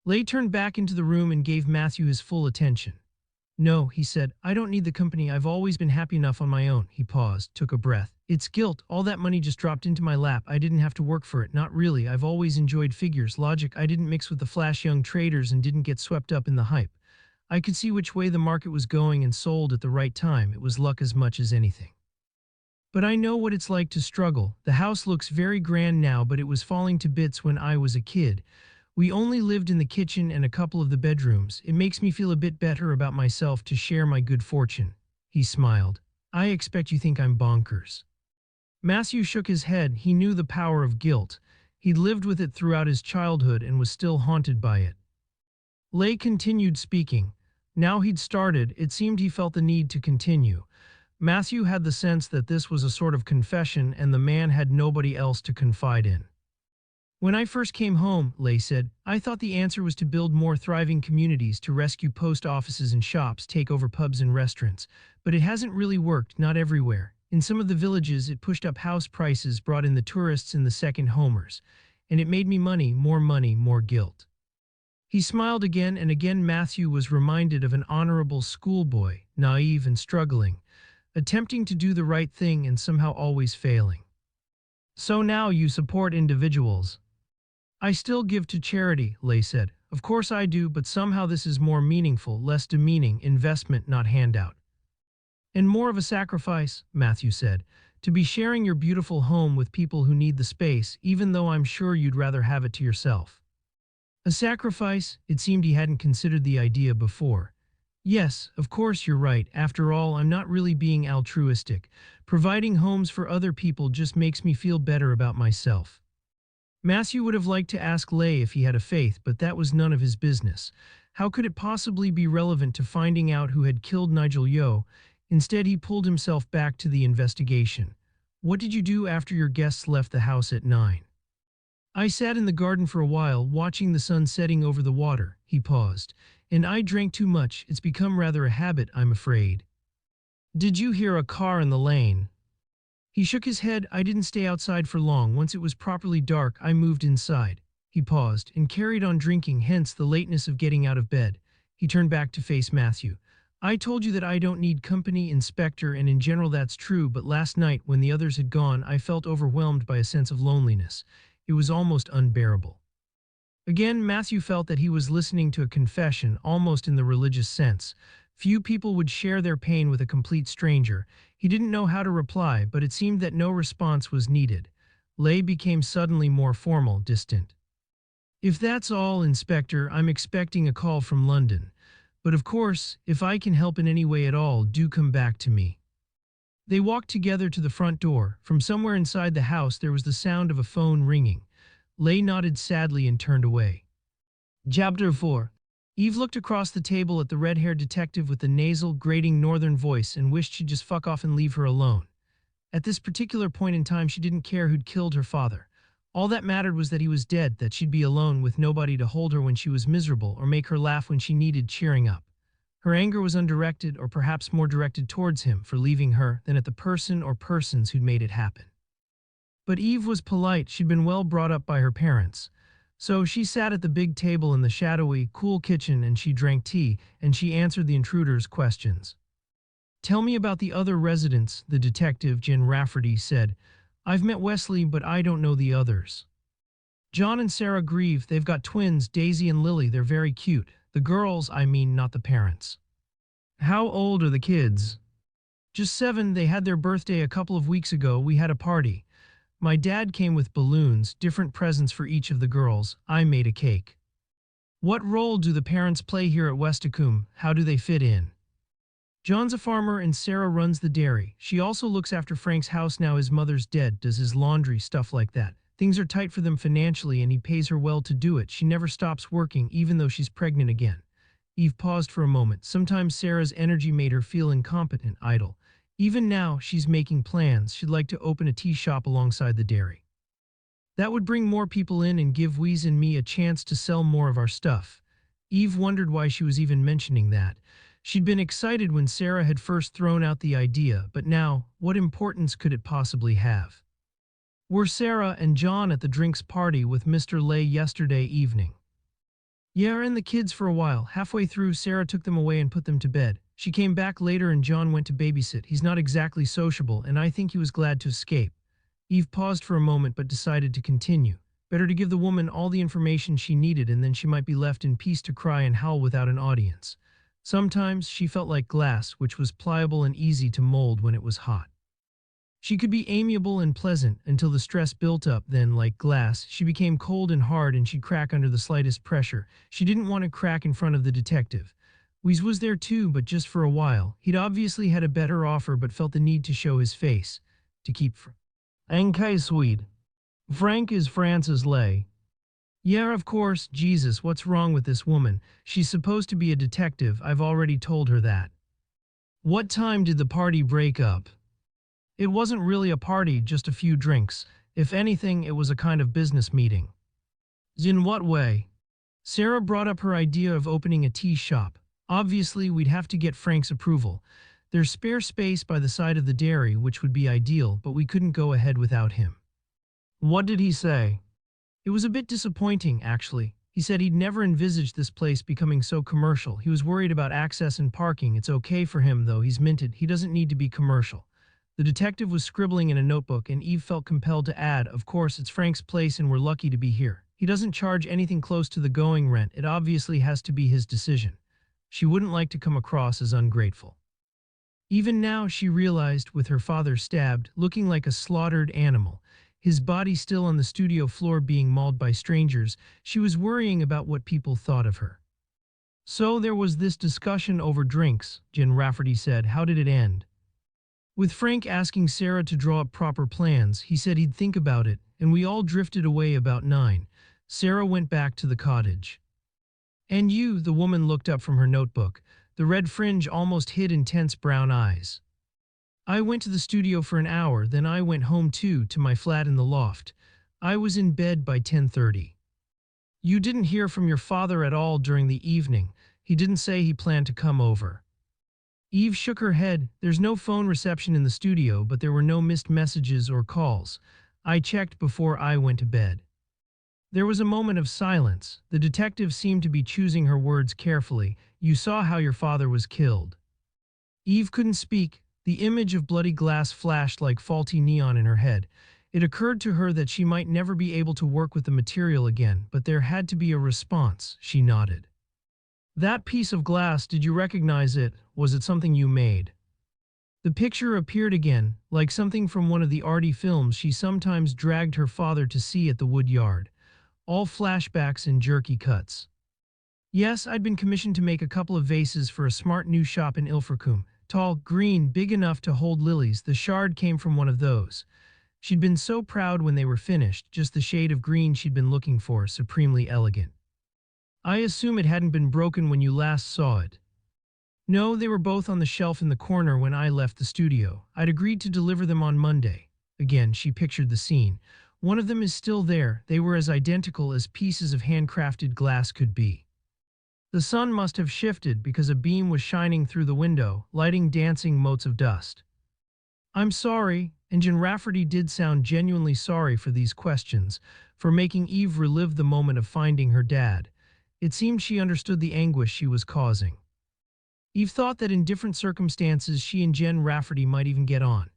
Lay turned back into the room and gave Matthew his full attention. No, he said, I don't need the company. I've always been happy enough on my own. He paused, took a breath. It's guilt. All that money just dropped into my lap. I didn't have to work for it. Not really. I've always enjoyed figures, logic. I didn't mix with the flash young traders and didn't get swept up in the hype. I could see which way the market was going and sold at the right time. It was luck as much as anything. But I know what it's like to struggle. The house looks very grand now, but it was falling to bits when I was a kid. We only lived in the kitchen and a couple of the bedrooms. It makes me feel a bit better about myself to share my good fortune. He smiled. I expect you think I'm bonkers. Matthew shook his head. He knew the power of guilt. He'd lived with it throughout his childhood and was still haunted by it. Lay continued speaking. Now he'd started, it seemed he felt the need to continue. Matthew had the sense that this was a sort of confession and the man had nobody else to confide in. When I first came home, Lay said, I thought the answer was to build more thriving communities, to rescue post offices and shops, take over pubs and restaurants. But it hasn't really worked, not everywhere. In some of the villages, it pushed up house prices, brought in the tourists and the second homers. And it made me money, more guilt. He smiled again, and again Matthew was reminded of an honorable schoolboy, naive and struggling, attempting to do the right thing and somehow always failing. So now you support individuals. I still give to charity, Lay said. Of course I do, but somehow this is more meaningful, less demeaning, investment, not handout. And more of a sacrifice, Matthew said, to be sharing your beautiful home with people who need the space, even though I'm sure you'd rather have it to yourself. A sacrifice? It seemed he hadn't considered the idea before. Yes, of course you're right. After all, I'm not really being altruistic. Providing homes for other people just makes me feel better about myself. Matthew would have liked to ask Lay if he had a faith, but that was none of his business. How could it possibly be relevant to finding out who had killed Nigel Yeo? Instead, he pulled himself back to the investigation. What did you do after your guests left the house at 9? I sat in the garden for a while, watching the sun setting over the water. He paused. And I drank too much. It's become rather a habit, I'm afraid. Did you hear a car in the lane? He shook his head. I didn't stay outside for long. Once it was properly dark, I moved inside. He paused and carried on drinking, hence the lateness of getting out of bed. He turned back to face Matthew. I told you that I don't need company, Inspector, and in general that's true, but last night, when the others had gone, I felt overwhelmed by a sense of loneliness. It was almost unbearable. Again, Matthew felt that he was listening to a confession, almost in the religious sense. Few people would share their pain with a complete stranger. He didn't know how to reply, but it seemed that no response was needed. Lay became suddenly more formal, distant. If that's all, Inspector, I'm expecting a call from London. But of course, if I can help in any way at all, do come back to me. They walked together to the front door. From somewhere inside the house there was the sound of a phone ringing. Lay nodded sadly and turned away. Chapter 4. Eve looked across the table at the red-haired detective with the nasal, grating northern voice and wished she'd just fuck off and leave her alone. At this particular point in time she didn't care who'd killed her father. All that mattered was that he was dead, that she'd be alone with nobody to hold her when she was miserable or make her laugh when she needed cheering up. Her anger was undirected, or perhaps more directed towards him for leaving her than at the person or persons who'd made it happen. But Eve was polite. She'd been well brought up by her parents. So she sat at the big table in the shadowy, cool kitchen and she drank tea, and she answered the intruder's questions. "Tell me about the other residents," the detective, Jen Rafferty, said. "I've met Wesley, but I don't know the others." "John and Sarah Grieve, they've got twins, Daisy and Lily, they're very cute. The girls, I mean, not the parents." "How old are the kids?" "Just 7, they had their birthday a couple of weeks ago, we had a party. My dad came with balloons, different presents for each of the girls, I made a cake." "What role do the parents play here at Westacombe? How do they fit in?" "John's a farmer and Sarah runs the dairy. She also looks after Frank's house now his mother's dead, does his laundry, stuff like that. Things are tight for them financially and he pays her well to do it. She never stops working, even though she's pregnant again." Eve paused for a moment. Sometimes Sarah's energy made her feel incompetent, idle. Even now, she's making plans. She'd like to open a tea shop alongside the dairy. That would bring more people in and give Louise and me a chance to sell more of our stuff. Eve wondered why she was even mentioning that. She'd been excited when Sarah had first thrown out the idea, but now, what importance could it possibly have? "Were Sarah and John at the drinks party with Mr. Lay yesterday evening?" "Yeah, and the kids for a while. Halfway through, Sarah took them away and put them to bed. She came back later and John went to babysit. He's not exactly sociable, and I think he was glad to escape." Eve paused for a moment but decided to continue. Better to give the woman all the information she needed, and then she might be left in peace to cry and howl without an audience. Sometimes she felt like glass, which was pliable and easy to mold when it was hot. She could be amiable and pleasant until the stress built up, then, like glass, she became cold and hard and she'd crack under the slightest pressure. She didn't want to crack in front of the detective. Louise was there too, but just for a while. He'd obviously had a better offer but felt the need to show his face. To keep Ann Cleeves. "Frank is Francis Lay." "Yeah, of course. Jesus, what's wrong with this woman? She's supposed to be a detective, I've already told her that." "What time did the party break up?" "It wasn't really a party, just a few drinks. If anything, it was a kind of business meeting." "In what way?" "Sarah brought up her idea of opening a tea shop. Obviously, we'd have to get Frank's approval. There's spare space by the side of the dairy, which would be ideal, but we couldn't go ahead without him." "What did he say?" "It was a bit disappointing, actually. He said he'd never envisaged this place becoming so commercial. He was worried about access and parking. It's okay for him, though. He's minted. He doesn't need to be commercial." The detective was scribbling in a notebook, and Eve felt compelled to add, "Of course, it's Frank's place and we're lucky to be here. He doesn't charge anything close to the going rent. It obviously has to be his decision." She wouldn't like to come across as ungrateful. Even now, she realized, with her father stabbed, looking like a slaughtered animal, his body still on the studio floor being mauled by strangers, she was worrying about what people thought of her. "So there was this discussion over drinks," Jen Rafferty said. "How did it end?" "With Frank asking Sarah to draw up proper plans. He said he'd think about it, and we all drifted away about 9. Sarah went back to the cottage." "And you?" The woman looked up from her notebook. The red fringe almost hid intense brown eyes. "I went to the studio for an hour, then I went home too, to my flat in the loft. I was in bed by 10:30. "You didn't hear from your father at all during the evening? He didn't say he planned to come over?" Eve shook her head. "There's no phone reception in the studio, but there were no missed messages or calls. I checked before I went to bed." There was a moment of silence. The detective seemed to be choosing her words carefully. "You saw how your father was killed?" Eve couldn't speak. The image of bloody glass flashed like faulty neon in her head. It occurred to her that she might never be able to work with the material again, but there had to be a response. She nodded. "That piece of glass, did you recognize it? Was it something you made?" The picture appeared again, like something from one of the arty films she sometimes dragged her father to see at the wood yard. All flashbacks and jerky cuts. "Yes, I'd been commissioned to make a couple of vases for a smart new shop in Ilfracombe. Tall, green, big enough to hold lilies. The shard came from one of those." She'd been so proud when they were finished, just the shade of green she'd been looking for, supremely elegant. "I assume it hadn't been broken when you last saw it." "No, they were both on the shelf in the corner when I left the studio. I'd agreed to deliver them on Monday." Again, she pictured the scene. "One of them is still there. They were as identical as pieces of handcrafted glass could be." The sun must have shifted because a beam was shining through the window, lighting dancing motes of dust. "I'm sorry," and Jen Rafferty did sound genuinely sorry for these questions, for making Eve relive the moment of finding her dad. It seemed she understood the anguish she was causing. Eve thought that in different circumstances she and Jen Rafferty might even get on.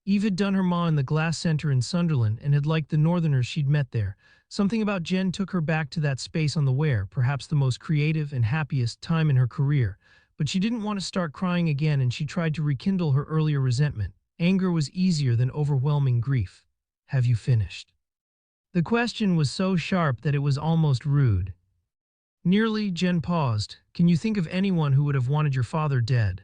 Eve had done her ma in the Glass Centre in Sunderland and had liked the Northerners she'd met there. Something about Jen took her back to that space on the Wear, perhaps the most creative and happiest time in her career. But she didn't want to start crying again, and she tried to rekindle her earlier resentment. Anger was easier than overwhelming grief. "Have you finished?" The question was so sharp that it was almost rude. Nearly, Jen paused. "Can you think of anyone who would have wanted your father dead?"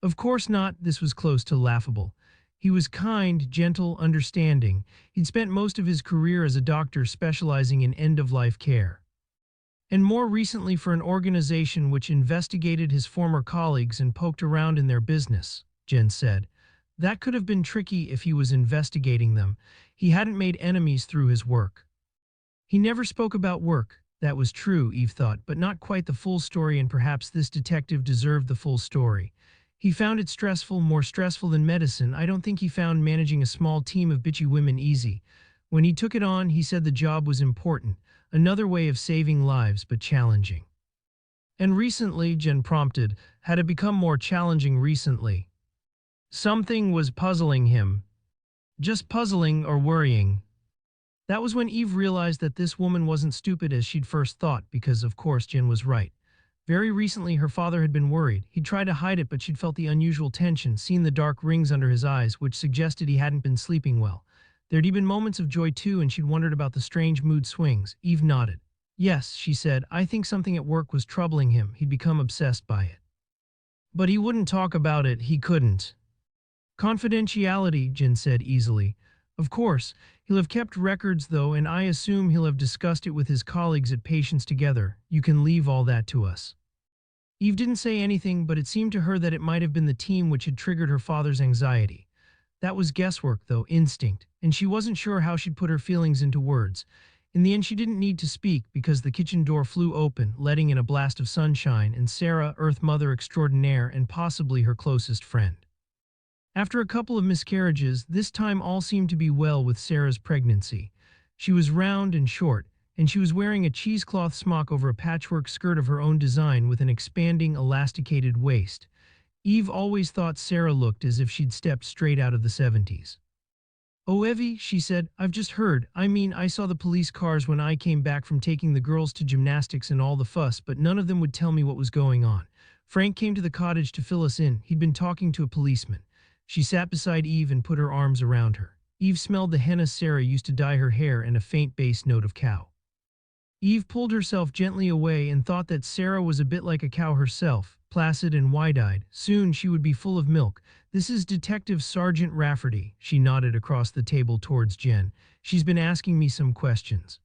Of course not. This was close to laughable. He was kind, gentle, understanding. He'd spent most of his career as a doctor specializing in end-of-life care. And more recently for an organization which investigated his former colleagues and poked around in their business, Jen said. That could have been tricky if he was investigating them. He hadn't made enemies through his work. He never spoke about work. That was true, Eve thought, but not quite the full story, and perhaps this detective deserved the full story. He found it stressful, more stressful than medicine. I don't think he found managing a small team of bitchy women easy. When he took it on, he said the job was important, another way of saving lives, but challenging. And recently, Jen prompted, had it become more challenging recently? Something was puzzling him. Just puzzling or worrying. That was when Eve realized that this woman wasn't stupid as she'd first thought, because of course Jen was right. Very recently her father had been worried. He'd tried to hide it, but she'd felt the unusual tension, seen the dark rings under his eyes, which suggested he hadn't been sleeping well. There'd even moments of joy too, and she'd wondered about the strange mood swings. Eve nodded. "Yes," she said, "I think something at work was troubling him. He'd become obsessed by it. But he wouldn't talk about it. He couldn't." "Confidentiality," Jen said easily. "Of course. He'll have kept records though, and I assume he'll have discussed it with his colleagues at Patients Together. You can leave all that to us." Eve didn't say anything, but it seemed to her that it might have been the team which had triggered her father's anxiety. That was guesswork though, instinct, and she wasn't sure how she'd put her feelings into words. In the end she didn't need to speak, because the kitchen door flew open, letting in a blast of sunshine, and Sarah, Earth Mother extraordinaire and possibly her closest friend. After a couple of miscarriages, this time all seemed to be well with Sarah's pregnancy. She was round and short, and she was wearing a cheesecloth smock over a patchwork skirt of her own design with an expanding, elasticated waist. Eve always thought Sarah looked as if she'd stepped straight out of the 70s. "Oh, Evie," she said, "I've just heard. I saw the police cars when I came back from taking the girls to gymnastics and all the fuss, but none of them would tell me what was going on. Frank came to the cottage to fill us in. He'd been talking to a policeman." She sat beside Eve and put her arms around her. Eve smelled the henna Sarah used to dye her hair and a faint bass note of cow. Eve pulled herself gently away and thought that Sarah was a bit like a cow herself, placid and wide-eyed. Soon she would be full of milk. "This is Detective Sergeant Rafferty," she nodded across the table towards Jen. "She's been asking me some questions."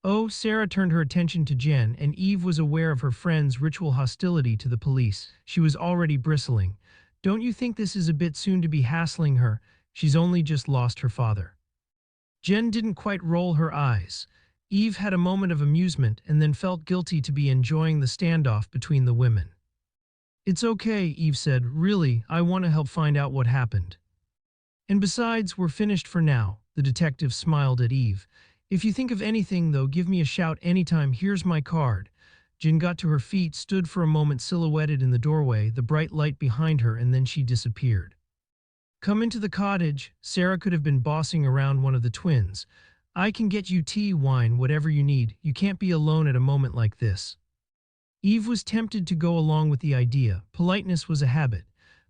Oh, Sarah turned her attention to Jen, and Eve was aware of her friend's ritual hostility to the police. She was already bristling. "Don't you think this is a bit soon to be hassling her? She's only just lost her father." Jen didn't quite roll her eyes. Eve had a moment of amusement and then felt guilty to be enjoying the standoff between the women. "It's okay," Eve said. "Really, I want to help find out what happened. And besides, we're finished for now." The detective smiled at Eve. "If you think of anything, though, give me a shout anytime. Here's my card." Jen got to her feet, stood for a moment silhouetted in the doorway, the bright light behind her, and then she disappeared. "Come into the cottage." Sarah could have been bossing around one of the twins. "I can get you tea, wine, whatever you need. You can't be alone at a moment like this." Eve was tempted to go along with the idea. Politeness was a habit.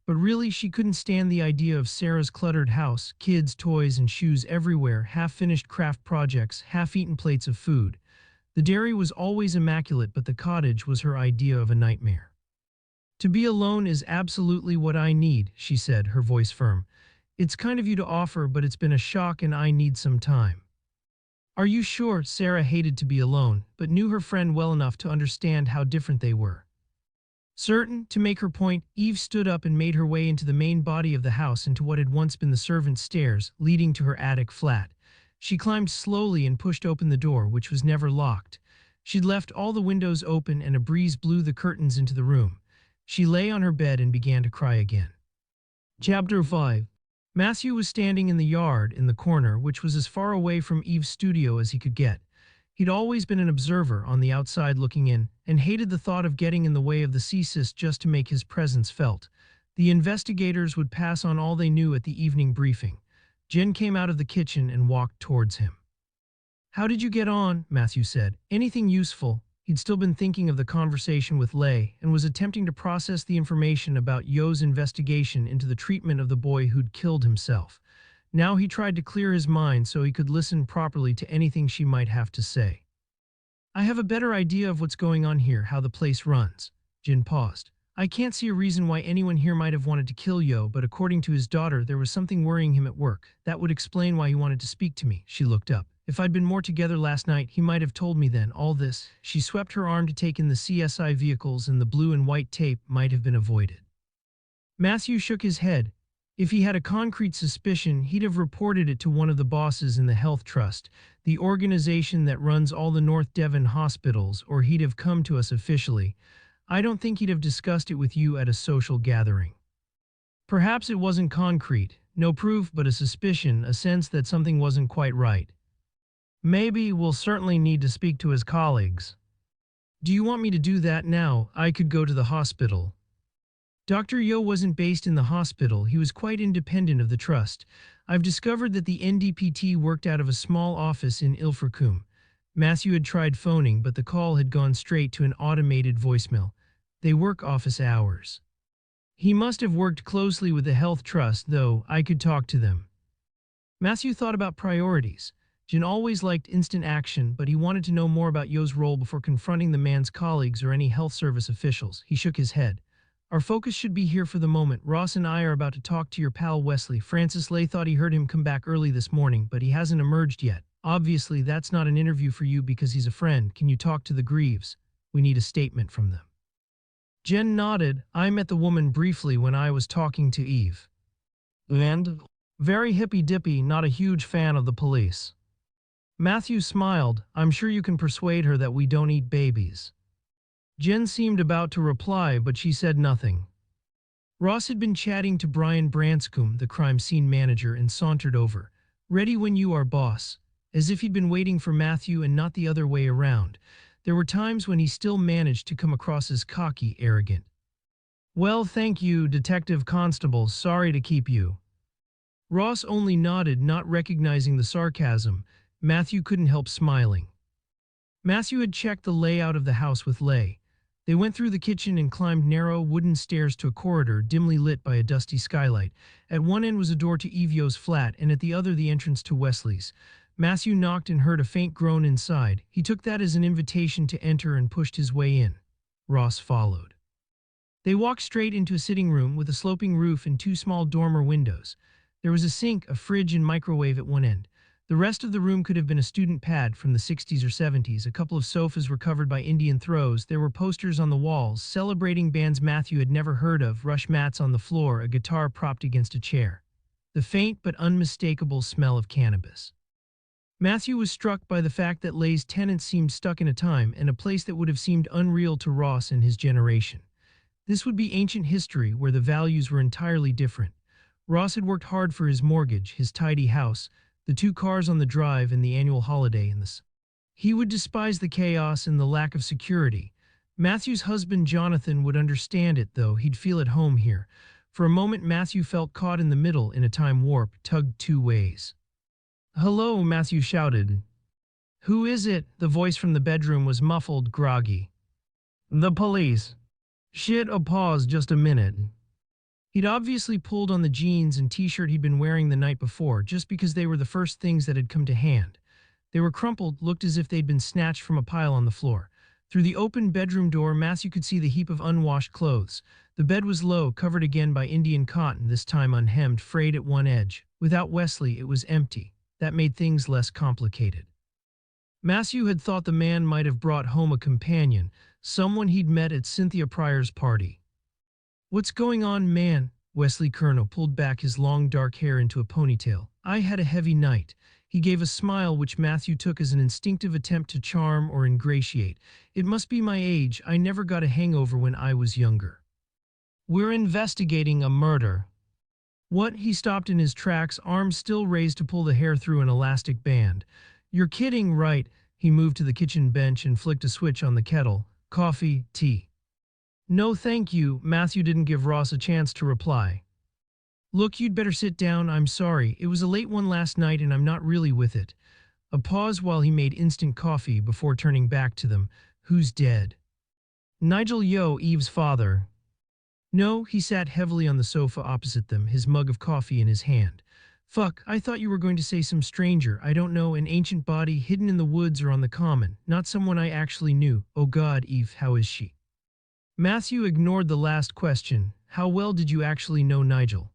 But really she couldn't stand the idea of Sarah's cluttered house, kids, toys, and shoes everywhere, half-finished craft projects, half-eaten plates of food. The dairy was always immaculate, but the cottage was her idea of a nightmare. "To be alone is absolutely what I need," she said, her voice firm. "It's kind of you to offer, but it's been a shock and I need some time." "Are you sure?" Sarah hated to be alone, but knew her friend well enough to understand how different they were. Certain, to make her point, Eve stood up and made her way into the main body of the house, into what had once been the servants' stairs, leading to her attic flat. She climbed slowly and pushed open the door, which was never locked. She'd left all the windows open and a breeze blew the curtains into the room. She lay on her bed and began to cry again. Chapter 5. Matthew was standing in the yard in the corner, which was as far away from Eve's studio as he could get. He'd always been an observer on the outside looking in, and hated the thought of getting in the way of the thesis just to make his presence felt. The investigators would pass on all they knew at the evening briefing. Jen came out of the kitchen and walked towards him. "How did you get on?" Matthew said. "Anything useful?" He'd still been thinking of the conversation with Leigh and was attempting to process the information about Yeo's investigation into the treatment of the boy who'd killed himself. Now he tried to clear his mind so he could listen properly to anything she might have to say. "I have a better idea of what's going on here, how the place runs." Jen paused. "I can't see a reason why anyone here might have wanted to kill Yeo, but according to his daughter, there was something worrying him at work. That would explain why he wanted to speak to me." She looked up. "If I'd been more together last night, he might have told me then. All this," she swept her arm to take in the CSI vehicles, and the blue and white tape, "might have been avoided." Matthew shook his head. If he had a concrete suspicion, he'd have reported it to one of the bosses in the Health Trust, the organization that runs all the North Devon hospitals, or he'd have come to us officially. I don't think he'd have discussed it with you at a social gathering. Perhaps it wasn't concrete, no proof, but a suspicion, a sense that something wasn't quite right. Maybe we'll certainly need to speak to his colleagues. Do you want me to do that now? I could go to the hospital. Dr. Yeo wasn't based in the hospital, he was quite independent of the trust. I've discovered that the NDPT worked out of a small office in Ilfracombe. Matthew had tried phoning, but the call had gone straight to an automated voicemail. They work office hours. He must have worked closely with the Health Trust, though. I could talk to them. Matthew thought about priorities. Jen always liked instant action, but he wanted to know more about Yeo's role before confronting the man's colleagues or any health service officials. He shook his head. Our focus should be here for the moment. Ross and I are about to talk to your pal Wesley. Francis Leigh thought he heard him come back early this morning, but he hasn't emerged yet. Obviously, that's not an interview for you because he's a friend. Can you talk to the Greaves? We need a statement from them. Jen nodded. I met the woman briefly when I was talking to Eve. And? Very hippy-dippy, not a huge fan of the police. Matthew smiled. I'm sure you can persuade her that we don't eat babies. Jen seemed about to reply, but she said nothing. Ross had been chatting to Brian Branscombe, the crime scene manager, and sauntered over. Ready when you are, boss. As if he'd been waiting for Matthew and not the other way around. There were times when he still managed to come across as cocky, arrogant. Well, thank you, Detective Constable. Sorry to keep you. Ross only nodded, not recognizing the sarcasm. Matthew couldn't help smiling. Matthew had checked the layout of the house with Leigh. They went through the kitchen and climbed narrow wooden stairs to a corridor dimly lit by a dusty skylight. At one end was a door to Evio's flat, and at the other the entrance to Wesley's. Matthew knocked and heard a faint groan inside. He took that as an invitation to enter and pushed his way in. Ross followed. They walked straight into a sitting room with a sloping roof and two small dormer windows. There was a sink, a fridge, and microwave at one end. The rest of the room could have been a student pad from the 60s or 70s. A couple of sofas were covered by Indian throws. There were posters on the walls, celebrating bands Matthew had never heard of, rush mats on the floor, a guitar propped against a chair. The faint but unmistakable smell of cannabis. Matthew was struck by the fact that Leigh's tenants seemed stuck in a time and a place that would have seemed unreal to Ross and his generation. This would be ancient history where the values were entirely different. Ross had worked hard for his mortgage, his tidy house, the 2 cars on the drive, and the annual holiday in this. He would despise the chaos and the lack of security. Matthew's husband Jonathan would understand it, though. He'd feel at home here. For a moment Matthew felt caught in the middle in a time warp, tugged 2 ways. Hello, Matthew shouted. Who is it? The voice from the bedroom was muffled, groggy. The police. Shit, a pause, just a minute. He'd obviously pulled on the jeans and t-shirt he'd been wearing the night before, just because they were the first things that had come to hand. They were crumpled, looked as if they'd been snatched from a pile on the floor. Through the open bedroom door, Matthew could see the heap of unwashed clothes. The bed was low, covered again by Indian cotton, this time unhemmed, frayed at one edge. Without Wesley, it was empty. That made things less complicated. Matthew had thought the man might have brought home a companion, someone he'd met at Cynthia Pryor's party. What's going on, man? Wesley Colonel pulled back his long dark hair into a ponytail. I had a heavy night. He gave a smile which Matthew took as an instinctive attempt to charm or ingratiate. It must be my age. I never got a hangover when I was younger. We're investigating a murder. What? He stopped in his tracks, arms still raised to pull the hair through an elastic band. You're kidding, right? He moved to the kitchen bench and flicked a switch on the kettle. Coffee, tea. No thank you. Matthew didn't give Ross a chance to reply. Look, you'd better sit down. I'm sorry. It was a late one last night and I'm not really with it. A pause while he made instant coffee before turning back to them. Who's dead? Nigel Yeo, Eve's father. No, he sat heavily on the sofa opposite them, his mug of coffee in his hand. Fuck, I thought you were going to say some stranger, I don't know, an ancient body hidden in the woods or on the common, not someone I actually knew. Oh God, Eve, how is she? Matthew ignored the last question. How well did you actually know Nigel?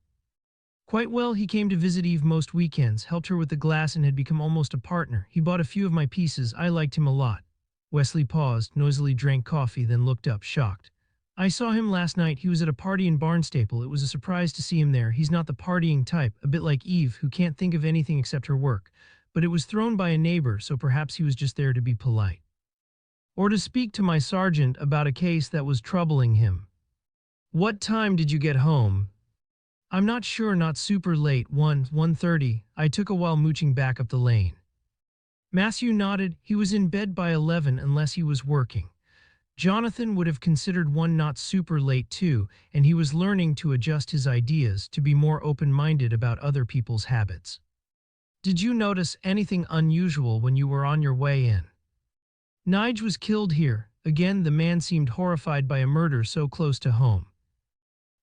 Quite well. He came to visit Eve most weekends, helped her with the glass and had become almost a partner. He bought a few of my pieces. I liked him a lot. Wesley paused, noisily drank coffee, then looked up, shocked. I saw him last night. He was at a party in Barnstaple. It was a surprise to see him there. He's not the partying type, a bit like Eve, who can't think of anything except her work. But it was thrown by a neighbor, so perhaps he was just there to be polite. Or to speak to my sergeant about a case that was troubling him. What time did you get home? I'm not sure, not super late, 1:30. I took a while mooching back up the lane. Matthew nodded. He was in bed by 11 unless he was working. Jonathan would have considered one not super late too, and he was learning to adjust his ideas to be more open-minded about other people's habits. Did you notice anything unusual when you were on your way in? Nige was killed here. Again, the man seemed horrified by a murder so close to home.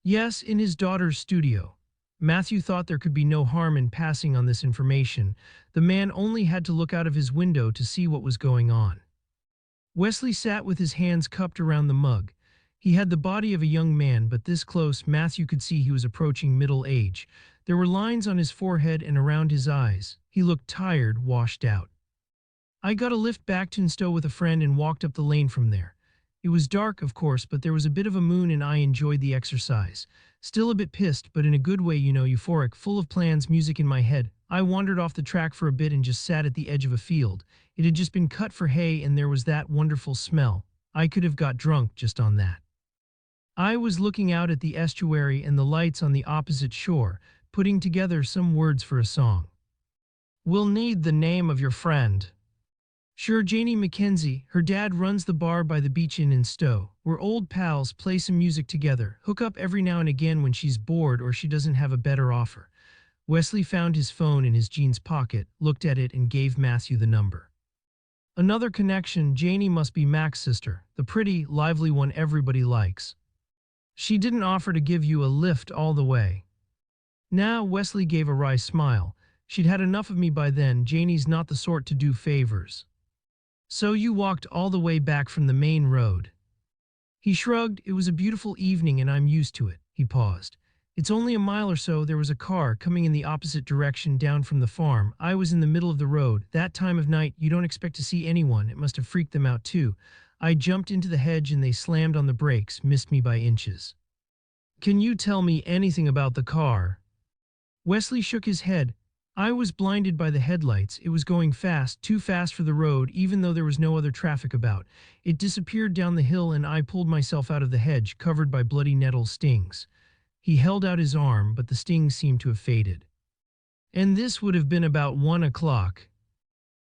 Yes, in his daughter's studio. Matthew thought there could be no harm in passing on this information. The man only had to look out of his window to see what was going on. Wesley sat with his hands cupped around the mug. He had the body of a young man, but this close, Matthew could see he was approaching middle age. There were lines on his forehead and around his eyes. He looked tired, washed out. I got a lift back to Stowe with a friend and walked up the lane from there. It was dark, of course, but there was a bit of a moon and I enjoyed the exercise. Still a bit pissed, but in a good way, euphoric, full of plans, music in my head. I wandered off the track for a bit and just sat at the edge of a field. It had just been cut for hay and there was that wonderful smell. I could have got drunk just on that. I was looking out at the estuary and the lights on the opposite shore, putting together some words for a song. We'll need the name of your friend. Sure, Janie Mackenzie. Her dad runs the bar by the beach inn in Stowe. We're old pals, play some music together, hook up every now and again when she's bored or she doesn't have a better offer. Wesley found his phone in his jeans pocket, looked at it and gave Matthew the number. Another connection. Janie must be Mac's sister, the pretty, lively one everybody likes. She didn't offer to give you a lift all the way. Nah, Wesley gave a wry smile. She'd had enough of me by then. Janie's not the sort to do favors. So you walked all the way back from the main road. He shrugged. It was a beautiful evening and I'm used to it. He paused. It's only a mile or so. There was a car coming in the opposite direction down from the farm. I was in the middle of the road. That time of night, you don't expect to see anyone. It must have freaked them out too. I jumped into the hedge and they slammed on the brakes, missed me by inches. Can you tell me anything about the car? Wesley shook his head. I was blinded by the headlights. It was going fast, too fast for the road, even though there was no other traffic about. It disappeared down the hill and I pulled myself out of the hedge, covered by bloody nettle stings. He held out his arm, but the stings seemed to have faded. And this would have been about 1 o'clock.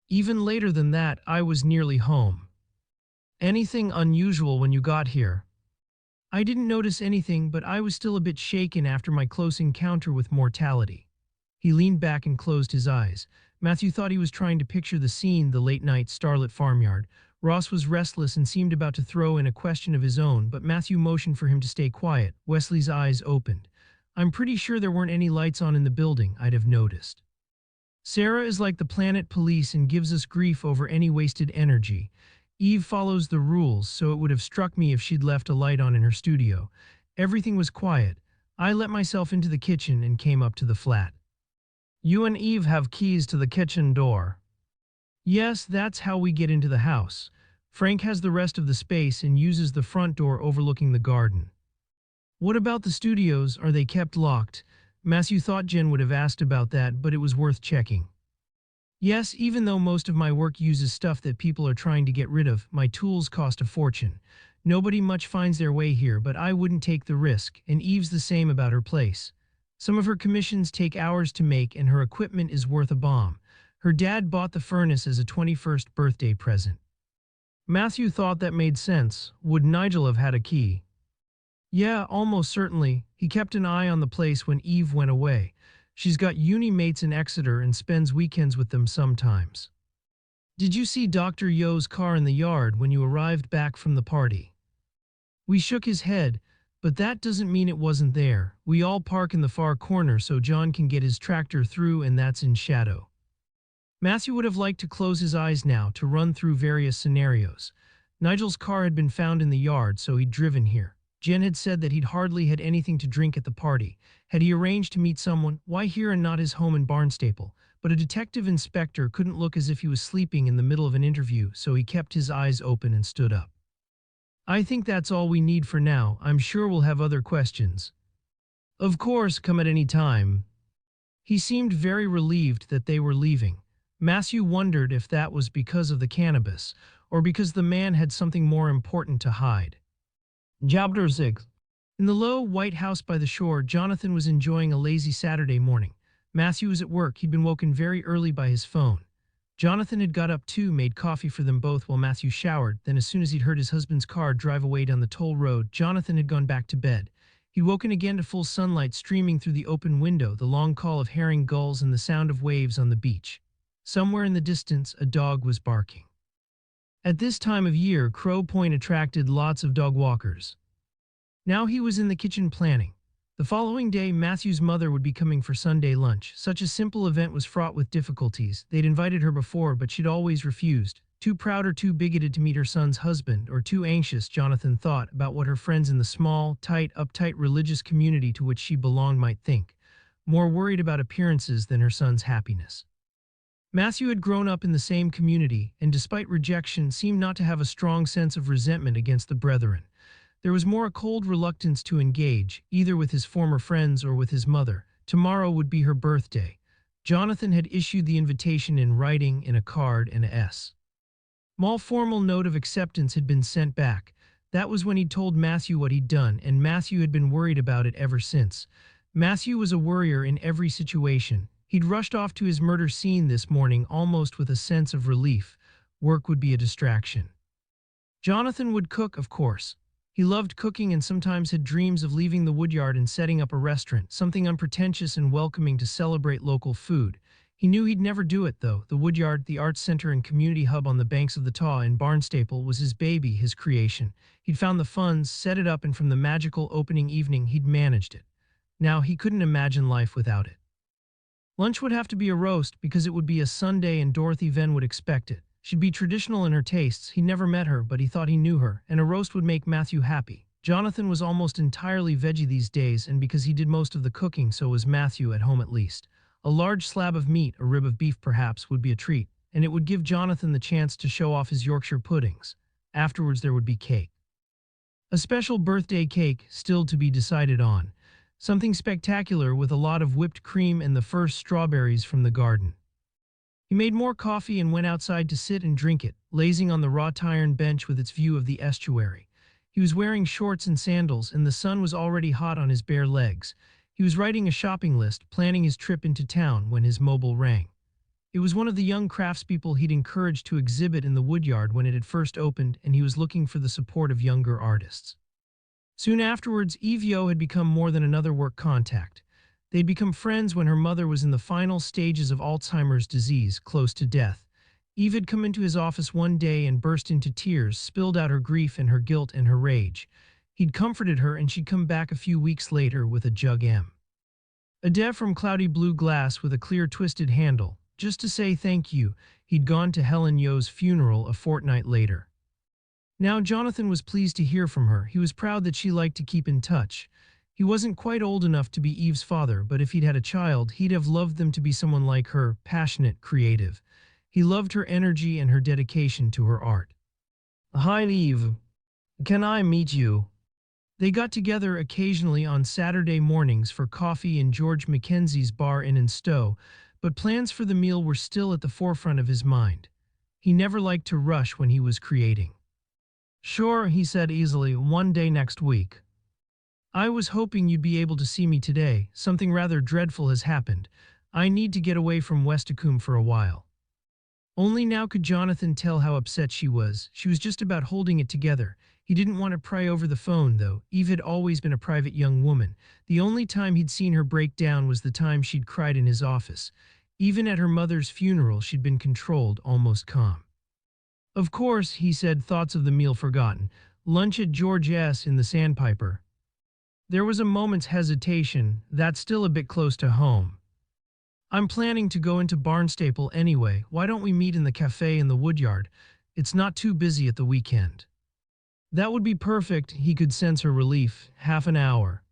Even later than that, I was nearly home. Anything unusual when you got here? I didn't notice anything, but I was still a bit shaken after my close encounter with mortality. He leaned back and closed his eyes. Matthew thought he was trying to picture the scene, the late-night starlit farmyard. Ross was restless and seemed about to throw in a question of his own, but Matthew motioned for him to stay quiet. Wesley's eyes opened. I'm pretty sure there weren't any lights on in the building. I'd have noticed. Sarah is like the planet police and gives us grief over any wasted energy. Eve follows the rules, so it would have struck me if she'd left a light on in her studio. Everything was quiet. I let myself into the kitchen and came up to the flat. You and Eve have keys to the kitchen door. Yes, that's how we get into the house. Frank has the rest of the space and uses the front door overlooking the garden. What about the studios? Are they kept locked? Matthew thought Jen would have asked about that, but it was worth checking. Yes, even though most of my work uses stuff that people are trying to get rid of, my tools cost a fortune. Nobody much finds their way here, but I wouldn't take the risk, and Eve's the same about her place. Some of her commissions take hours to make and her equipment is worth a bomb. Her dad bought the furnace as a 21st birthday present. Matthew thought that made sense. Would Nigel have had a key? Yeah, almost certainly. He kept an eye on the place when Eve went away. She's got uni mates in Exeter and spends weekends with them sometimes. Did you see Dr. Yeo's car in the yard when you arrived back from the party? We shook his head, but that doesn't mean it wasn't there. We all park in the far corner so John can get his tractor through and that's in shadow. Matthew would have liked to close his eyes now to run through various scenarios. Nigel's car had been found in the yard, so he'd driven here. Jen had said that he'd hardly had anything to drink at the party. Had he arranged to meet someone? Why here and not his home in Barnstaple? But a detective inspector couldn't look as if he was sleeping in the middle of an interview, so he kept his eyes open and stood up. I think that's all we need for now. I'm sure we'll have other questions. Of course, come at any time. He seemed very relieved that they were leaving. Matthew wondered if that was because of the cannabis, or because the man had something more important to hide. Chapter 6. In the low, white house by the shore, Jonathan was enjoying a lazy Saturday morning. Matthew was at work. He'd been woken very early by his phone. Jonathan had got up too, made coffee for them both while Matthew showered. Then as soon as he'd heard his husband's car drive away down the toll road, Jonathan had gone back to bed. He'd woken again to full sunlight streaming through the open window, the long call of herring gulls and the sound of waves on the beach. Somewhere in the distance, a dog was barking. At this time of year, Crow Point attracted lots of dog walkers. Now he was in the kitchen planning. The following day, Matthew's mother would be coming for Sunday lunch. Such a simple event was fraught with difficulties. They'd invited her before, but she'd always refused. Too proud or too bigoted to meet her son's husband, or too anxious, Jonathan thought, about what her friends in the small, tight, uptight religious community to which she belonged might think. More worried about appearances than her son's happiness. Matthew had grown up in the same community, and despite rejection, seemed not to have a strong sense of resentment against the brethren. There was more a cold reluctance to engage, either with his former friends or with his mother. Tomorrow would be her birthday. Jonathan had issued the invitation in writing, in a card, and a small formal note of acceptance had been sent back. That was when he'd told Matthew what he'd done, and Matthew had been worried about it ever since. Matthew was a worrier in every situation. He'd rushed off to his murder scene this morning almost with a sense of relief. Work would be a distraction. Jonathan would cook, of course. He loved cooking and sometimes had dreams of leaving the woodyard and setting up a restaurant, something unpretentious and welcoming to celebrate local food. He knew he'd never do it, though. The woodyard, the arts center and community hub on the banks of the Taw in Barnstaple, was his baby, his creation. He'd found the funds, set it up, and from the magical opening evening, he'd managed it. Now he couldn't imagine life without it. Lunch would have to be a roast because it would be a Sunday and Dorothy Venn would expect it. She'd be traditional in her tastes. He never met her, but he thought he knew her, and a roast would make Matthew happy. Jonathan was almost entirely veggie these days, and because he did most of the cooking, so was Matthew, at home at least. A large slab of meat, a rib of beef perhaps, would be a treat, and it would give Jonathan the chance to show off his Yorkshire puddings. Afterwards there would be cake. A special birthday cake, still to be decided on. Something spectacular with a lot of whipped cream and the first strawberries from the garden. He made more coffee and went outside to sit and drink it, lazing on the wrought iron bench with its view of the estuary. He was wearing shorts and sandals, and the sun was already hot on his bare legs. He was writing a shopping list, planning his trip into town, when his mobile rang. It was one of the young craftspeople he'd encouraged to exhibit in the woodyard when it had first opened, and he was looking for the support of younger artists. Soon afterwards, Eve Yeo had become more than another work contact. They'd become friends when her mother was in the final stages of Alzheimer's disease, close to death. Eve had come into his office one day and burst into tears, spilled out her grief and her guilt and her rage. He'd comforted her and she'd come back a few weeks later with a jug a Dev from cloudy blue glass with a clear twisted handle, just to say thank you. He'd gone to Helen Yeo's funeral a fortnight later. Now Jonathan was pleased to hear from her. He was proud that she liked to keep in touch. He wasn't quite old enough to be Eve's father, but if he'd had a child, he'd have loved them to be someone like her, passionate, creative. He loved her energy and her dedication to her art. Hi Eve. Can I meet you? They got together occasionally on Saturday mornings for coffee in George Mackenzie's bar in Stowe, but plans for the meal were still at the forefront of his mind. He never liked to rush when he was creating. Sure, he said easily, one day next week. I was hoping you'd be able to see me today. Something rather dreadful has happened. I need to get away from Westicombe for a while." Only now could Jonathan tell how upset she was. She was just about holding it together. He didn't want to pry over the phone, though. Eve had always been a private young woman. The only time he'd seen her break down was the time she'd cried in his office. Even at her mother's funeral, she'd been controlled, almost calm. "Of course," he said, thoughts of the meal forgotten. "Lunch at George S. in the Sandpiper." There was a moment's hesitation. "That's still a bit close to home." "I'm planning to go into Barnstaple anyway. Why don't we meet in the cafe in the Woodyard? It's not too busy at the weekend." That would be perfect. He could sense her relief. Half an hour.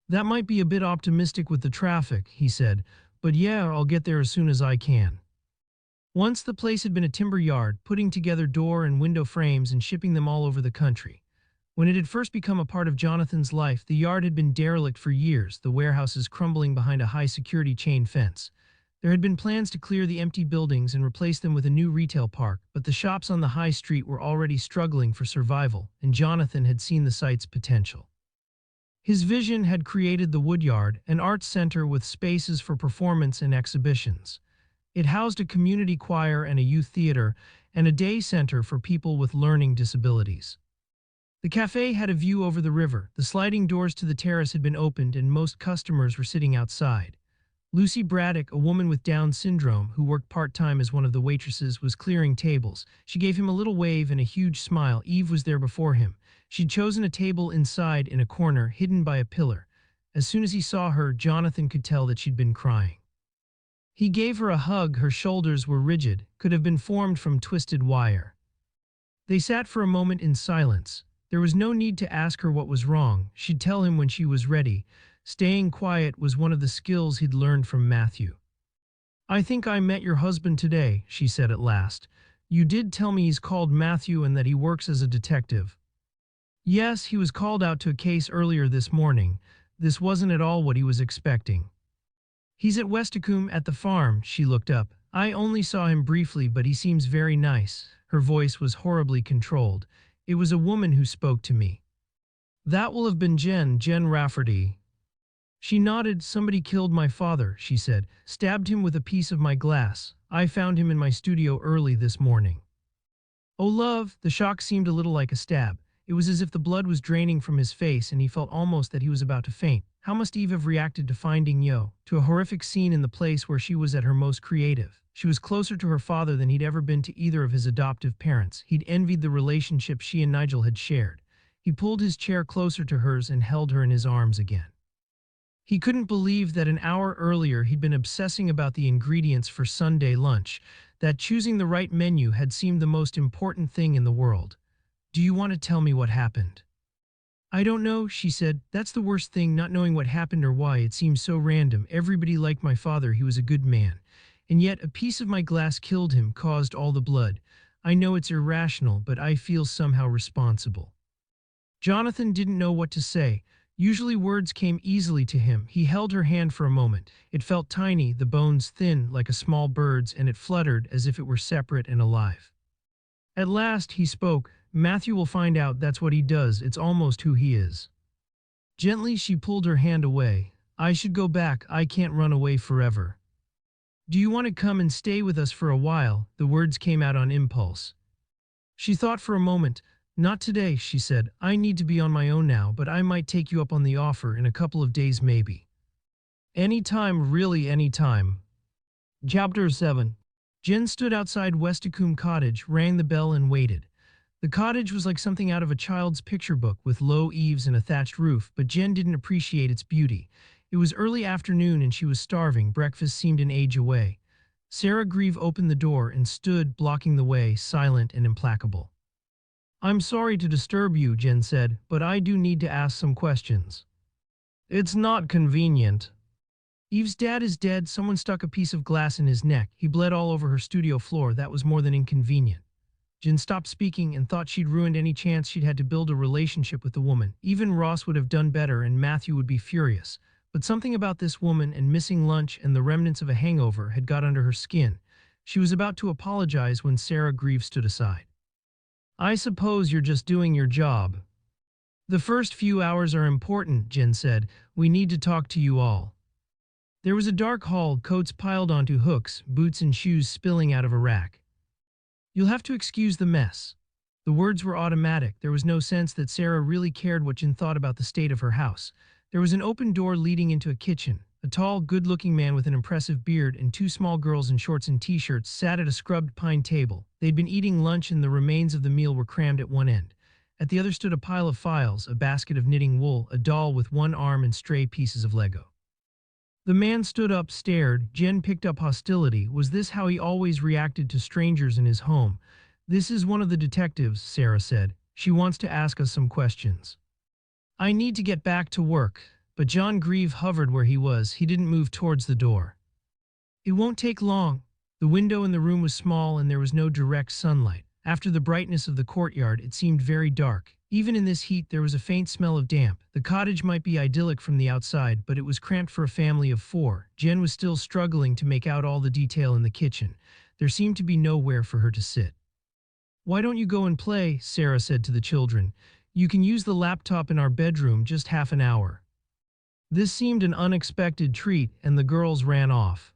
"That might be a bit optimistic with the traffic," he said, "but yeah, I'll get there as soon as I can." Once the place had been a timber yard, putting together door and window frames and shipping them all over the country. When it had first become a part of Jonathan's life, the yard had been derelict for years, the warehouses crumbling behind a high-security chain fence. There had been plans to clear the empty buildings and replace them with a new retail park, but the shops on the high street were already struggling for survival, and Jonathan had seen the site's potential. His vision had created the Woodyard, an arts center with spaces for performance and exhibitions. It housed a community choir and a youth theater, and a day center for people with learning disabilities. The cafe had a view over the river. The sliding doors to the terrace had been opened and most customers were sitting outside. Lucy Braddock, a woman with Down syndrome who worked part-time as one of the waitresses, was clearing tables. She gave him a little wave and a huge smile. Eve was there before him. She'd chosen a table inside in a corner, hidden by a pillar. As soon as he saw her, Jonathan could tell that she'd been crying. He gave her a hug. Her shoulders were rigid, could have been formed from twisted wire. They sat for a moment in silence. There was no need to ask her what was wrong. She'd tell him when she was ready. Staying quiet was one of the skills he'd learned from Matthew. "I think I met your husband today," she said at last. "You did tell me he's called Matthew and that he works as a detective." "Yes, he was called out to a case earlier this morning. This wasn't at all what he was expecting." "He's at Westicombe at the farm." She looked up. "I only saw him briefly, but he seems very nice." Her voice was horribly controlled. "It was a woman who spoke to me." "That will have been Jen Rafferty." She nodded. "Somebody killed my father," she said. "Stabbed him with a piece of my glass. I found him in my studio early this morning." "Oh, love." The shock seemed a little like a stab. It was as if the blood was draining from his face and he felt almost that he was about to faint. How must Eve have reacted to finding Yeo, to a horrific scene in the place where she was at her most creative? She was closer to her father than he'd ever been to either of his adoptive parents. He'd envied the relationship she and Nigel had shared. He pulled his chair closer to hers and held her in his arms again. He couldn't believe that an hour earlier he'd been obsessing about the ingredients for Sunday lunch, that choosing the right menu had seemed the most important thing in the world. "Do you want to tell me what happened?" "I don't know," she said. "That's the worst thing, not knowing what happened or why. It seems so random. Everybody liked my father. He was a good man. And yet a piece of my glass killed him, caused all the blood. I know it's irrational, but I feel somehow responsible." Jonathan didn't know what to say. Usually words came easily to him. He held her hand for a moment. It felt tiny, the bones thin, like a small bird's, and it fluttered as if it were separate and alive. At last he spoke. "Matthew will find out. That's what he does. It's almost who he is." Gently she pulled her hand away. "I should go back. I can't run away forever." "Do you want to come and stay with us for a while?" The words came out on impulse. She thought for a moment. "Not today," she said. "I need to be on my own now, but I might take you up on the offer in a couple of days maybe." "Any time, really any time." Chapter 7. Jen stood outside Westicombe Cottage, rang the bell and waited. The cottage was like something out of a child's picture book, with low eaves and a thatched roof, but Jen didn't appreciate its beauty. It was early afternoon and she was starving. Breakfast seemed an age away. Sarah Grieve opened the door and stood blocking the way, silent and implacable. "I'm sorry to disturb you," Jen said, "but I do need to ask some questions." "It's not convenient." "Eve's dad is dead. Someone stuck a piece of glass in his neck. He bled all over her studio floor. That was more than inconvenient." Jen stopped speaking and thought she'd ruined any chance she'd had to build a relationship with the woman. Even Ross would have done better and Matthew would be furious. But something about this woman and missing lunch and the remnants of a hangover had got under her skin. She was about to apologize when Sarah Grieve stood aside. "I suppose you're just doing your job." The first few hours are important, Jen said. We need to talk to you all. There was a dark hall, coats piled onto hooks, boots and shoes spilling out of a rack. You'll have to excuse the mess. The words were automatic. There was no sense that Sarah really cared what Jen thought about the state of her house. There was an open door leading into a kitchen. A tall, good-looking man with an impressive beard and two small girls in shorts and t-shirts sat at a scrubbed pine table. They'd been eating lunch and the remains of the meal were crammed at one end. At the other stood a pile of files, a basket of knitting wool, a doll with one arm and stray pieces of Lego. The man stood up, stared. Jen picked up hostility. Was this how he always reacted to strangers in his home? This is one of the detectives, Sarah said. She wants to ask us some questions. I need to get back to work. But John Grieve hovered where he was. He didn't move towards the door. It won't take long. The window in the room was small and there was no direct sunlight. After the brightness of the courtyard, it seemed very dark. Even in this heat, there was a faint smell of damp. The cottage might be idyllic from the outside, but it was cramped for a family of 4. Jen was still struggling to make out all the detail in the kitchen. There seemed to be nowhere for her to sit. Why don't you go and play? Sarah said to the children. You can use the laptop in our bedroom, just half an hour. This seemed an unexpected treat, and the girls ran off.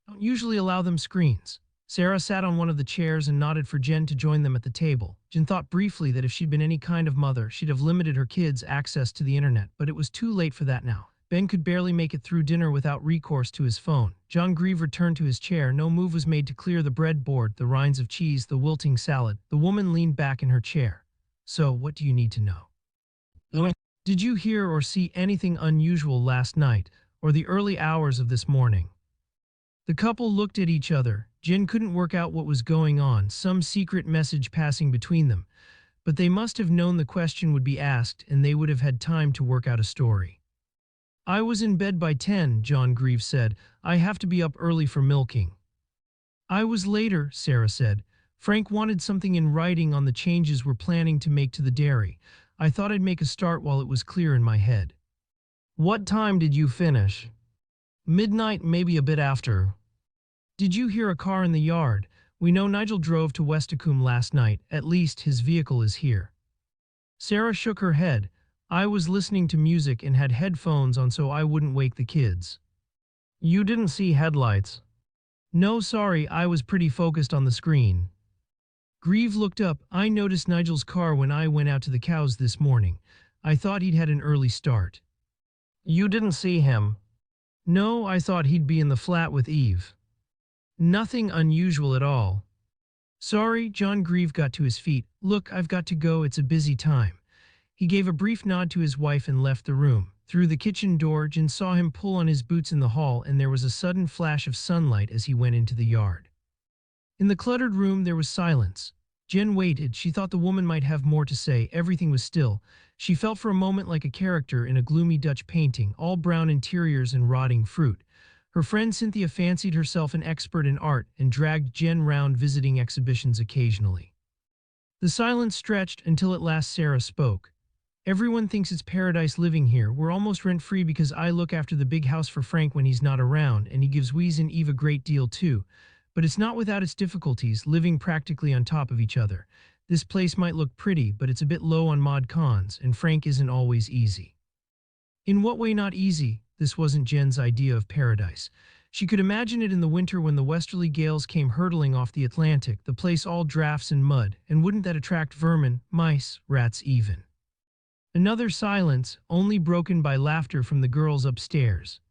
Don't usually allow them screens. Sarah sat on one of the chairs and nodded for Jen to join them at the table. Jen thought briefly that if she'd been any kind of mother, she'd have limited her kids' access to the internet, but it was too late for that now. Ben could barely make it through dinner without recourse to his phone. John Grieve returned to his chair. No move was made to clear the breadboard, the rinds of cheese, the wilting salad. The woman leaned back in her chair. So, what do you need to know? Did you hear or see anything unusual last night, or the early hours of this morning? The couple looked at each other. Jen couldn't work out what was going on, some secret message passing between them. But they must have known the question would be asked, and they would have had time to work out a story. I was in bed by 10, John Grieve said. I have to be up early for milking. I was later, Sarah said. Frank wanted something in writing on the changes we're planning to make to the dairy. I thought I'd make a start while it was clear in my head. What time did you finish? Midnight, maybe a bit after. Did you hear a car in the yard? We know Nigel drove to Westicombe last night. At least his vehicle is here. Sarah shook her head. I was listening to music and had headphones on so I wouldn't wake the kids. You didn't see headlights? No, sorry, I was pretty focused on the screen. Grieve looked up. I noticed Nigel's car when I went out to the cows this morning. I thought he'd had an early start. You didn't see him? No, I thought he'd be in the flat with Eve. Nothing unusual at all. Sorry, John Grieve got to his feet. Look, I've got to go, it's a busy time. He gave a brief nod to his wife and left the room. Through the kitchen door, Jen saw him pull on his boots in the hall, and there was a sudden flash of sunlight as he went into the yard. In the cluttered room, there was silence. Jen waited. She thought the woman might have more to say. Everything was still. She felt for a moment like a character in a gloomy Dutch painting, all brown interiors and rotting fruit. Her friend Cynthia fancied herself an expert in art and dragged Jen round visiting exhibitions occasionally. The silence stretched until at last Sarah spoke. Everyone thinks it's paradise living here. We're almost rent-free because I look after the big house for Frank when he's not around, and he gives Louise and Eve a great deal too. But it's not without its difficulties, living practically on top of each other. This place might look pretty, but it's a bit low on mod cons, and Frank isn't always easy. In what way not easy? This wasn't Jen's idea of paradise. She could imagine it in the winter when the westerly gales came hurtling off the Atlantic, the place all drafts and mud, and wouldn't that attract vermin, mice, rats even? Another silence, only broken by laughter from the girls upstairs.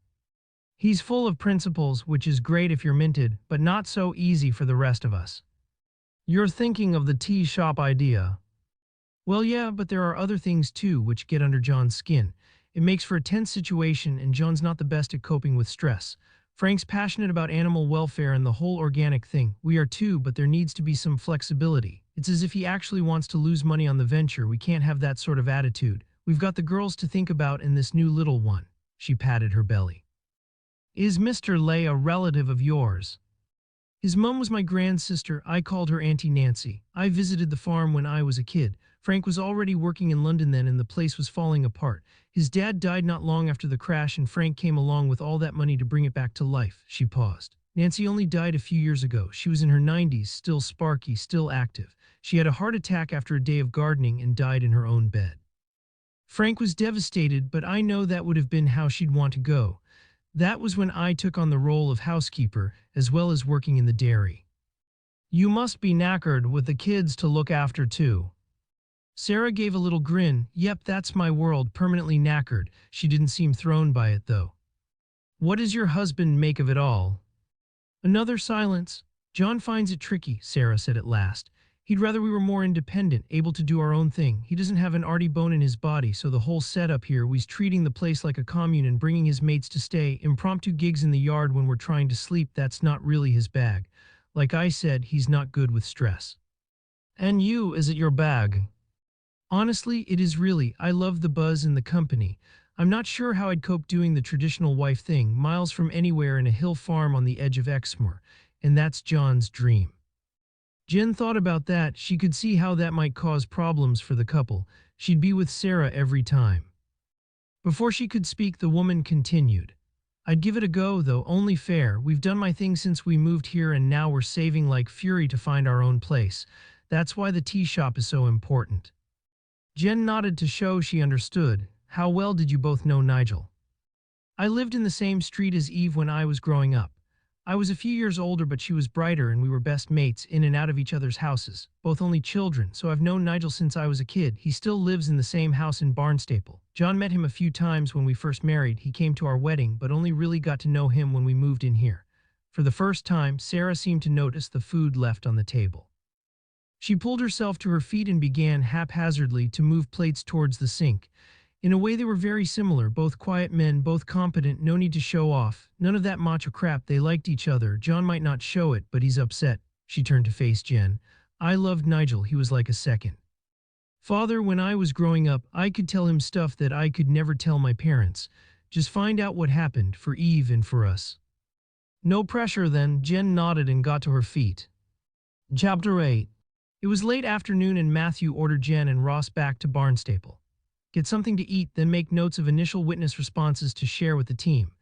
He's full of principles, which is great if you're minted, but not so easy for the rest of us. You're thinking of the tea shop idea. Well, yeah, but there are other things too which get under John's skin. It makes for a tense situation, and John's not the best at coping with stress. Frank's passionate about animal welfare and the whole organic thing. We are too, but there needs to be some flexibility. It's as if he actually wants to lose money on the venture. We can't have that sort of attitude. We've got the girls to think about and this new little one. She patted her belly. Is Mr. Lay a relative of yours? His mum was my grandsister. I called her Auntie Nancy. I visited the farm when I was a kid. Frank was already working in London then and the place was falling apart. His dad died not long after the crash and Frank came along with all that money to bring it back to life. She paused. Nancy only died a few years ago. She was in her 90s, still sparky, still active. She had a heart attack after a day of gardening and died in her own bed. Frank was devastated, but I know that would have been how she'd want to go. That was when I took on the role of housekeeper, as well as working in the dairy. You must be knackered with the kids to look after too. Sarah gave a little grin. Yep, that's my world, permanently knackered. She didn't seem thrown by it, though. What does your husband make of it all? Another silence. John finds it tricky, Sarah said at last. He'd rather we were more independent, able to do our own thing. He doesn't have an arty bone in his body, so the whole setup here, we's treating the place like a commune and bringing his mates to stay, impromptu gigs in the yard when we're trying to sleep, that's not really his bag. Like I said, he's not good with stress. And you, is it your bag? Honestly, it is really. I love the buzz and the company. I'm not sure how I'd cope doing the traditional wife thing, miles from anywhere in a hill farm on the edge of Exmoor, and that's John's dream. Jen thought about that. She could see how that might cause problems for the couple. She'd be with Sarah every time. Before she could speak, the woman continued. I'd give it a go, though, only fair. We've done my thing since we moved here, and now we're saving like fury to find our own place. That's why the tea shop is so important. Jen nodded to show she understood. How well did you both know Nigel? I lived in the same street as Eve when I was growing up. I was a few years older, but she was brighter, and we were best mates, in and out of each other's houses, both only children, so I've known Nigel since I was a kid. He still lives in the same house in Barnstaple. John met him a few times when we first married. He came to our wedding, but only really got to know him when we moved in here. For the first time, Sarah seemed to notice the food left on the table. She pulled herself to her feet and began haphazardly to move plates towards the sink. In a way, they were very similar, both quiet men, both competent, no need to show off, none of that macho crap. They liked each other. John might not show it, but he's upset. She turned to face Jen. I loved Nigel. He was like a second father when I was growing up. I could tell him stuff that I could never tell my parents. Just find out what happened, for Eve and for us. No pressure then. Jen nodded and got to her feet. Chapter 8. It was late afternoon and Matthew ordered Jen and Ross back to Barnstaple. Get something to eat, then make notes of initial witness responses to share with the team.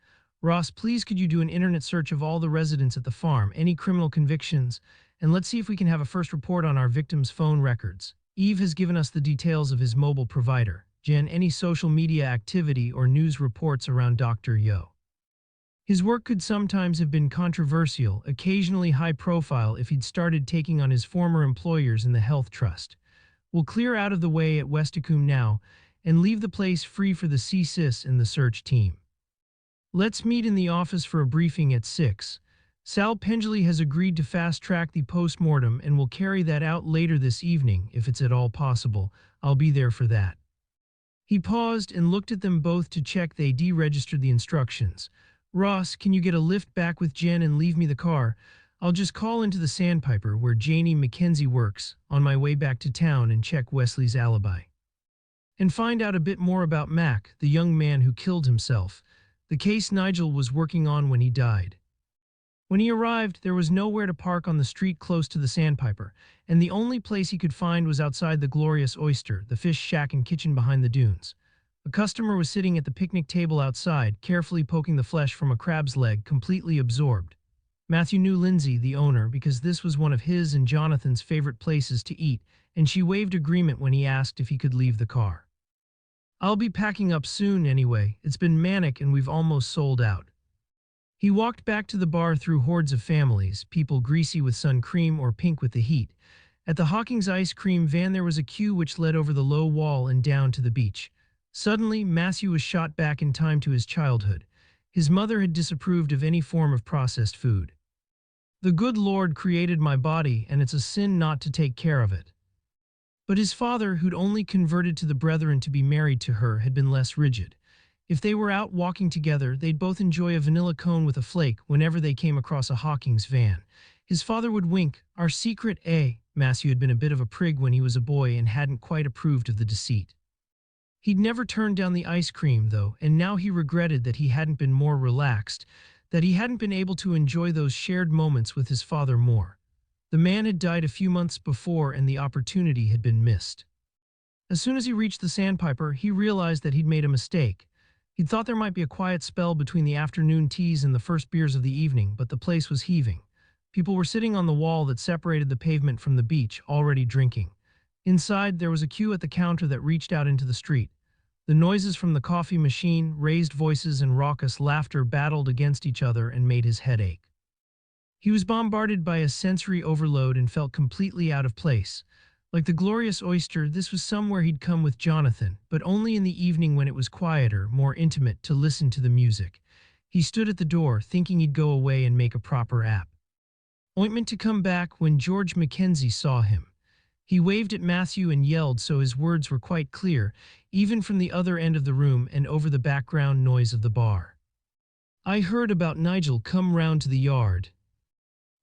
Ross, please could you do an internet search of all the residents at the farm, any criminal convictions, and let's see if we can have a first report on our victim's phone records. Eve has given us the details of his mobile provider. Jen, any social media activity or news reports around Dr. Yeo. His work could sometimes have been controversial, occasionally high profile if he'd started taking on his former employers in the health trust. We'll clear out of the way at Westicombe now and leave the place free for the CSIS and the search team. Let's meet in the office for a briefing at 6. Sal Pendley has agreed to fast-track the post-mortem and will carry that out later this evening, if it's at all possible. I'll be there for that. He paused and looked at them both to check they deregistered the instructions. Ross, can you get a lift back with Jen and leave me the car? I'll just call into the Sandpiper where Janie Mackenzie works on my way back to town and check Wesley's alibi. And find out a bit more about Mac, the young man who killed himself, the case Nigel was working on when he died. When he arrived, there was nowhere to park on the street close to the Sandpiper, and the only place he could find was outside the Glorious Oyster, the fish shack and kitchen behind the dunes. A customer was sitting at the picnic table outside, carefully poking the flesh from a crab's leg, completely absorbed. Matthew knew Lindsay, the owner, because this was one of his and Jonathan's favorite places to eat, and she waved agreement when he asked if he could leave the car. I'll be packing up soon anyway. It's been manic and we've almost sold out. He walked back to the bar through hordes of families, people greasy with sun cream or pink with the heat. At the Hawkins ice cream van there was a queue which led over the low wall and down to the beach. Suddenly, Matthew was shot back in time to his childhood. His mother had disapproved of any form of processed food. The good Lord created my body, and it's a sin not to take care of it. But his father, who'd only converted to the brethren to be married to her, had been less rigid. If they were out walking together, they'd both enjoy a vanilla cone with a flake whenever they came across a Hawkins van. His father would wink, our secret, Matthew had been a bit of a prig when he was a boy and hadn't quite approved of the deceit. He'd never turned down the ice cream, though, and now he regretted that he hadn't been more relaxed, that he hadn't been able to enjoy those shared moments with his father more. The man had died a few months before and the opportunity had been missed. As soon as he reached the Sandpiper, he realized that he'd made a mistake. He'd thought there might be a quiet spell between the afternoon teas and the first beers of the evening, but the place was heaving. People were sitting on the wall that separated the pavement from the beach, already drinking. Inside, there was a queue at the counter that reached out into the street. The noises from the coffee machine, raised voices and raucous laughter battled against each other and made his head ache. He was bombarded by a sensory overload and felt completely out of place. Like the glorious oyster, this was somewhere he'd come with Jonathan, but only in the evening when it was quieter, more intimate, to listen to the music. He stood at the door, thinking he'd go away and make a proper appointment to come back when George Mackenzie saw him. He waved at Matthew and yelled so his words were quite clear, even from the other end of the room and over the background noise of the bar. "I heard about Nigel. Come round to the yard."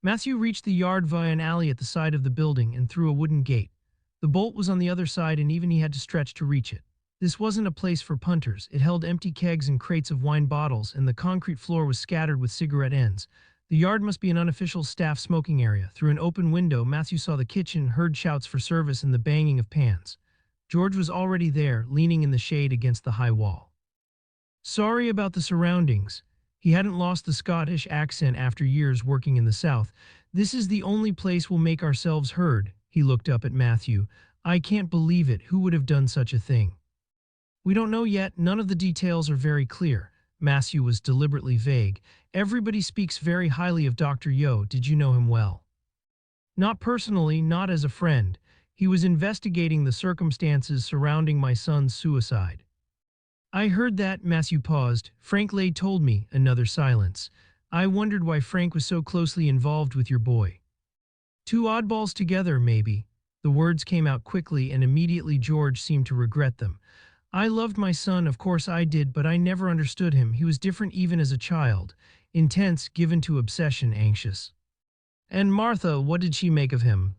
Matthew reached the yard via an alley at the side of the building and through a wooden gate. The bolt was on the other side and even he had to stretch to reach it. This wasn't a place for punters. It held empty kegs and crates of wine bottles, and the concrete floor was scattered with cigarette ends. The yard must be an unofficial staff smoking area. Through an open window, Matthew saw the kitchen, heard shouts for service and the banging of pans. George was already there, leaning in the shade against the high wall. Sorry about the surroundings. He hadn't lost the Scottish accent after years working in the South. This is the only place we'll make ourselves heard. He looked up at Matthew. I can't believe it. Who would have done such a thing? We don't know yet. None of the details are very clear. Matthew was deliberately vague. Everybody speaks very highly of Dr. Yeo. Did you know him well? Not personally, not as a friend. He was investigating the circumstances surrounding my son's suicide. I heard that. Matthew paused. Frank Lay told me. Another silence. I wondered why Frank was so closely involved with your boy. Two oddballs together, maybe. The words came out quickly and immediately George seemed to regret them. I loved my son, of course I did, but I never understood him. He was different even as a child. Intense, given to obsession, anxious. And Martha, what did she make of him?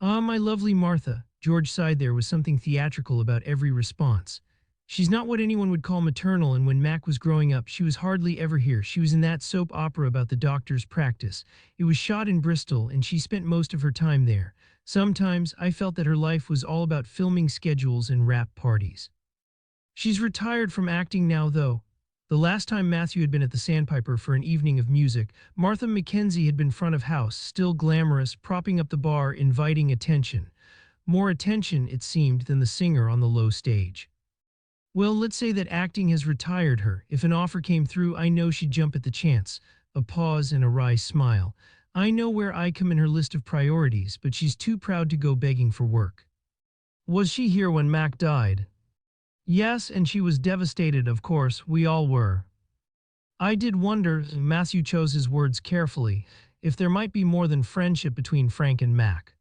Ah, my lovely Martha. George sighed. There was something theatrical about every response. She's not what anyone would call maternal, and when Mac was growing up, she was hardly ever here. She was in that soap opera about the doctor's practice. It was shot in Bristol, and she spent most of her time there. Sometimes I felt that her life was all about filming schedules and wrap parties. She's retired from acting now, though. The last time Matthew had been at the Sandpiper for an evening of music, Martha Mackenzie had been front of house, still glamorous, propping up the bar, inviting attention. More attention, it seemed, than the singer on the low stage. Well, let's say that acting has retired her. If an offer came through, I know she'd jump at the chance. A pause and a wry smile. I know where I come in her list of priorities, but she's too proud to go begging for work. Was she here when Mac died? Yes, and she was devastated, of course. We all were. I did wonder, Matthew chose his words carefully, if there might be more than friendship between Frank and Mac.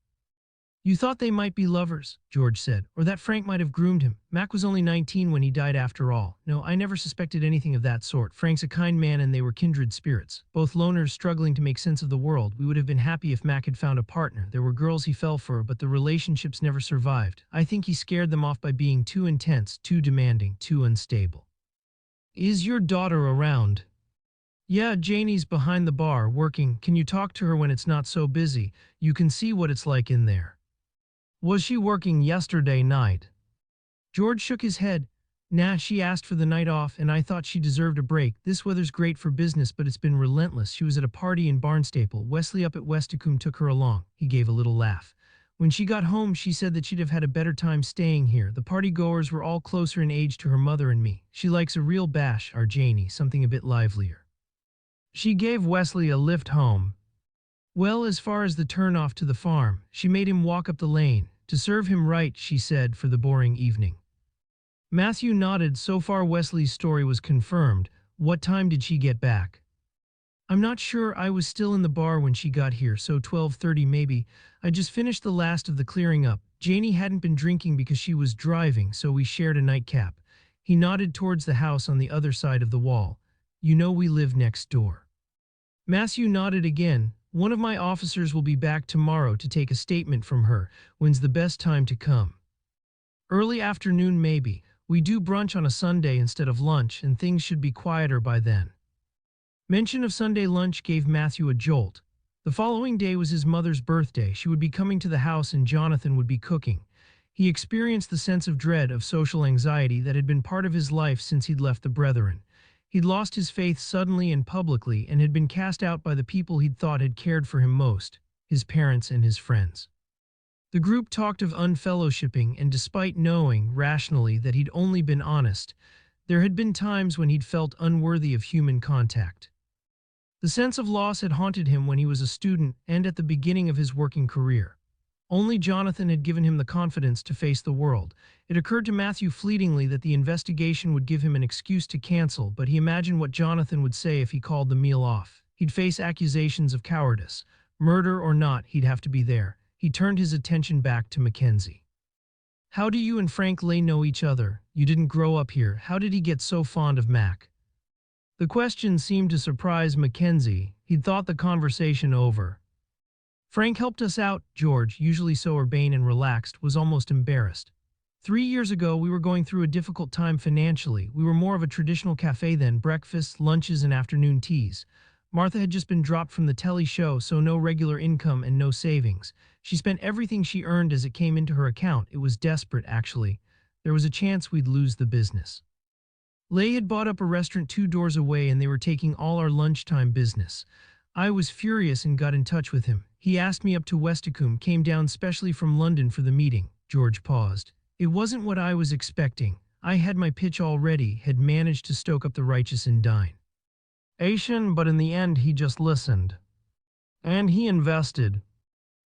You thought they might be lovers, George said, or that Frank might have groomed him. Mac was only 19 when he died after all. No, I never suspected anything of that sort. Frank's a kind man and they were kindred spirits. Both loners struggling to make sense of the world. We would have been happy if Mac had found a partner. There were girls he fell for, but the relationships never survived. I think he scared them off by being too intense, too demanding, too unstable. Is your daughter around? Yeah, Janie's behind the bar, working. Can you talk to her when it's not so busy? You can see what it's like in there. Was she working yesterday night? George shook his head. Nah, she asked for the night off and I thought she deserved a break. This weather's great for business, but it's been relentless. She was at a party in Barnstaple. Wesley up at Westicombe took her along. He gave a little laugh. When she got home, she said that she'd have had a better time staying here. The party-goers were all closer in age to her mother and me. She likes a real bash, our Janie, something a bit livelier. She gave Wesley a lift home. Well, as far as the turn-off to the farm, she made him walk up the lane. To serve him right, she said, for the boring evening. Matthew nodded. So far Wesley's story was confirmed. What time did she get back? I'm not sure. I was still in the bar when she got here, so 12:30 maybe. I just finished the last of the clearing up. Janie hadn't been drinking because she was driving, so we shared a nightcap. He nodded towards the house on the other side of the wall. You know we live next door. Matthew nodded again. One of my officers will be back tomorrow to take a statement from her. When's the best time to come? Early afternoon maybe. We do brunch on a Sunday instead of lunch, and things should be quieter by then. Mention of Sunday lunch gave Matthew a jolt. The following day was his mother's birthday. She would be coming to the house and Jonathan would be cooking. He experienced the sense of dread, of social anxiety that had been part of his life since he'd left the Brethren. He'd lost his faith suddenly and publicly and had been cast out by the people he'd thought had cared for him most, his parents and his friends. The group talked of unfellowshipping, and despite knowing, rationally, that he'd only been honest, there had been times when he'd felt unworthy of human contact. The sense of loss had haunted him when he was a student and at the beginning of his working career. Only Jonathan had given him the confidence to face the world. It occurred to Matthew fleetingly that the investigation would give him an excuse to cancel, but he imagined what Jonathan would say if he called the meal off. He'd face accusations of cowardice. Murder or not, he'd have to be there. He turned his attention back to Mackenzie. "How do you and Frank Lay know each other? You didn't grow up here. How did he get so fond of Mac?" The question seemed to surprise Mackenzie. He'd thought the conversation over. "Frank helped us out," George, usually so urbane and relaxed, was almost embarrassed. 3 years ago, we were going through a difficult time financially. We were more of a traditional cafe then, breakfasts, lunches, and afternoon teas. Martha had just been dropped from the telly show, so no regular income and no savings. She spent everything she earned as it came into her account. It was desperate, actually. There was a chance we'd lose the business. Lay had bought up a restaurant 2 doors away, and they were taking all our lunchtime business. I was furious and got in touch with him. He asked me up to Westicombe, came down specially from London for the meeting. George paused. It wasn't what I was expecting. I had my pitch already, had managed to stoke up the righteous indignation. But in the end, he just listened. And he invested.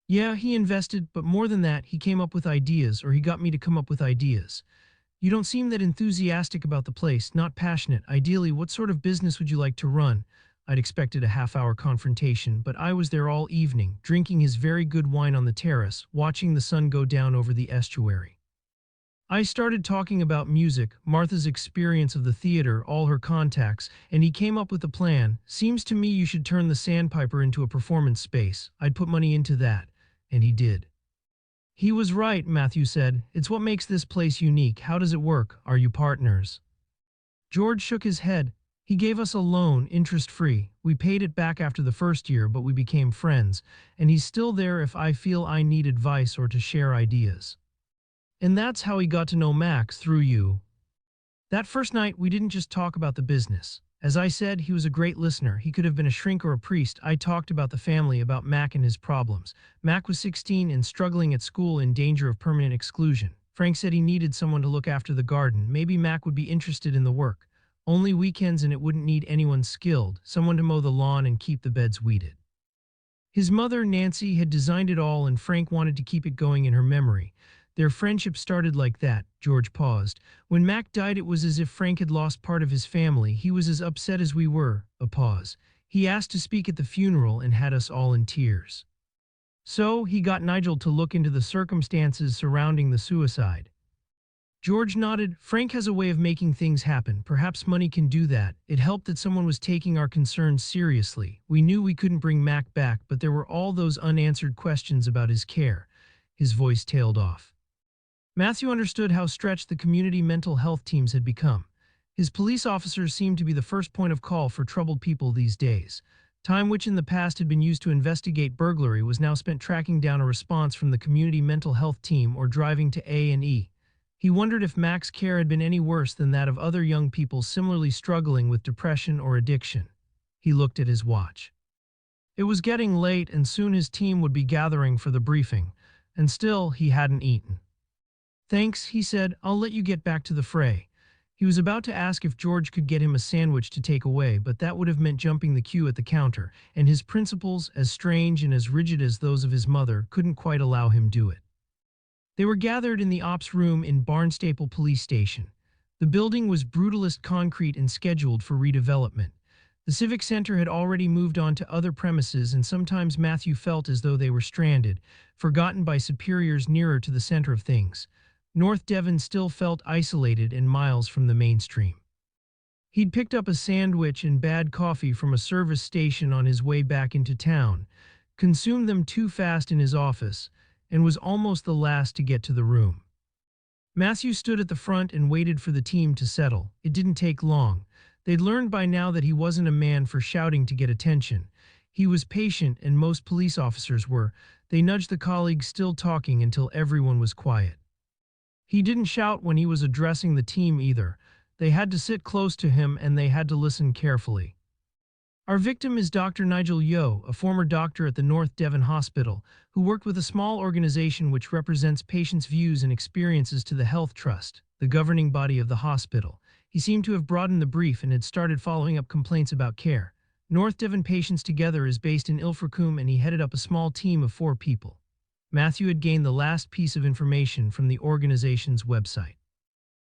Yeah, he invested, but more than that, he came up with ideas, or he got me to come up with ideas. You don't seem that enthusiastic about the place, not passionate. Ideally, what sort of business would you like to run? I'd expected a half-hour confrontation, but I was there all evening, drinking his very good wine on the terrace, watching the sun go down over the estuary. I started talking about music, Martha's experience of the theater, all her contacts, and he came up with a plan. Seems to me you should turn the Sandpiper into a performance space. I'd put money into that. And he did. He was right, Matthew said. It's what makes this place unique. How does it work? Are you partners? George shook his head. He gave us a loan, interest-free. We paid it back after the first year, but we became friends, and he's still there if I feel I need advice or to share ideas. And that's how he got to know Max, through you. That first night, we didn't just talk about the business. As I said, he was a great listener. He could have been a shrink or a priest. I talked about the family, about Mac and his problems. Mac was 16 and struggling at school, in danger of permanent exclusion. Frank said he needed someone to look after the garden. Maybe Mac would be interested in the work. Only weekends, and it wouldn't need anyone skilled, someone to mow the lawn and keep the beds weeded. His mother, Nancy, had designed it all, and Frank wanted to keep it going in her memory. Their friendship started like that. George paused. When Mac died, it was as if Frank had lost part of his family. He was as upset as we were. A pause. He asked to speak at the funeral and had us all in tears. So, he got Nigel to look into the circumstances surrounding the suicide. George nodded. Frank has a way of making things happen. Perhaps money can do that. It helped that someone was taking our concerns seriously. We knew we couldn't bring Mac back, but there were all those unanswered questions about his care. His voice tailed off. Matthew understood how stretched the community mental health teams had become. His police officers seemed to be the first point of call for troubled people these days. Time which in the past had been used to investigate burglary was now spent tracking down a response from the community mental health team or driving to A&E. He wondered if Mac's care had been any worse than that of other young people similarly struggling with depression or addiction. He looked at his watch. It was getting late, and soon his team would be gathering for the briefing. And still, he hadn't eaten. "Thanks," he said. "I'll let you get back to the fray." He was about to ask if George could get him a sandwich to take away, but that would have meant jumping the queue at the counter, and his principles, as strange and as rigid as those of his mother, couldn't quite allow him do it. They were gathered in the ops room in Barnstaple Police Station. The building was brutalist concrete and scheduled for redevelopment. The Civic Center had already moved on to other premises, and sometimes Matthew felt as though they were stranded, forgotten by superiors nearer to the center of things. North Devon still felt isolated and miles from the mainstream. He'd picked up a sandwich and bad coffee from a service station on his way back into town, consumed them too fast in his office, and was almost the last to get to the room. Matthew stood at the front and waited for the team to settle. It didn't take long. They'd learned by now that he wasn't a man for shouting to get attention. He was patient, and most police officers were. They nudged the colleagues still talking until everyone was quiet. He didn't shout when he was addressing the team either. They had to sit close to him, and they had to listen carefully. Our victim is Dr. Nigel Yeo, a former doctor at the North Devon Hospital, who worked with a small organization which represents patients' views and experiences to the Health Trust, the governing body of the hospital. He seemed to have broadened the brief and had started following up complaints about care. North Devon Patients Together is based in Ilfracombe, and he headed up a small team of 4 people. Matthew had gained the last piece of information from the organization's website.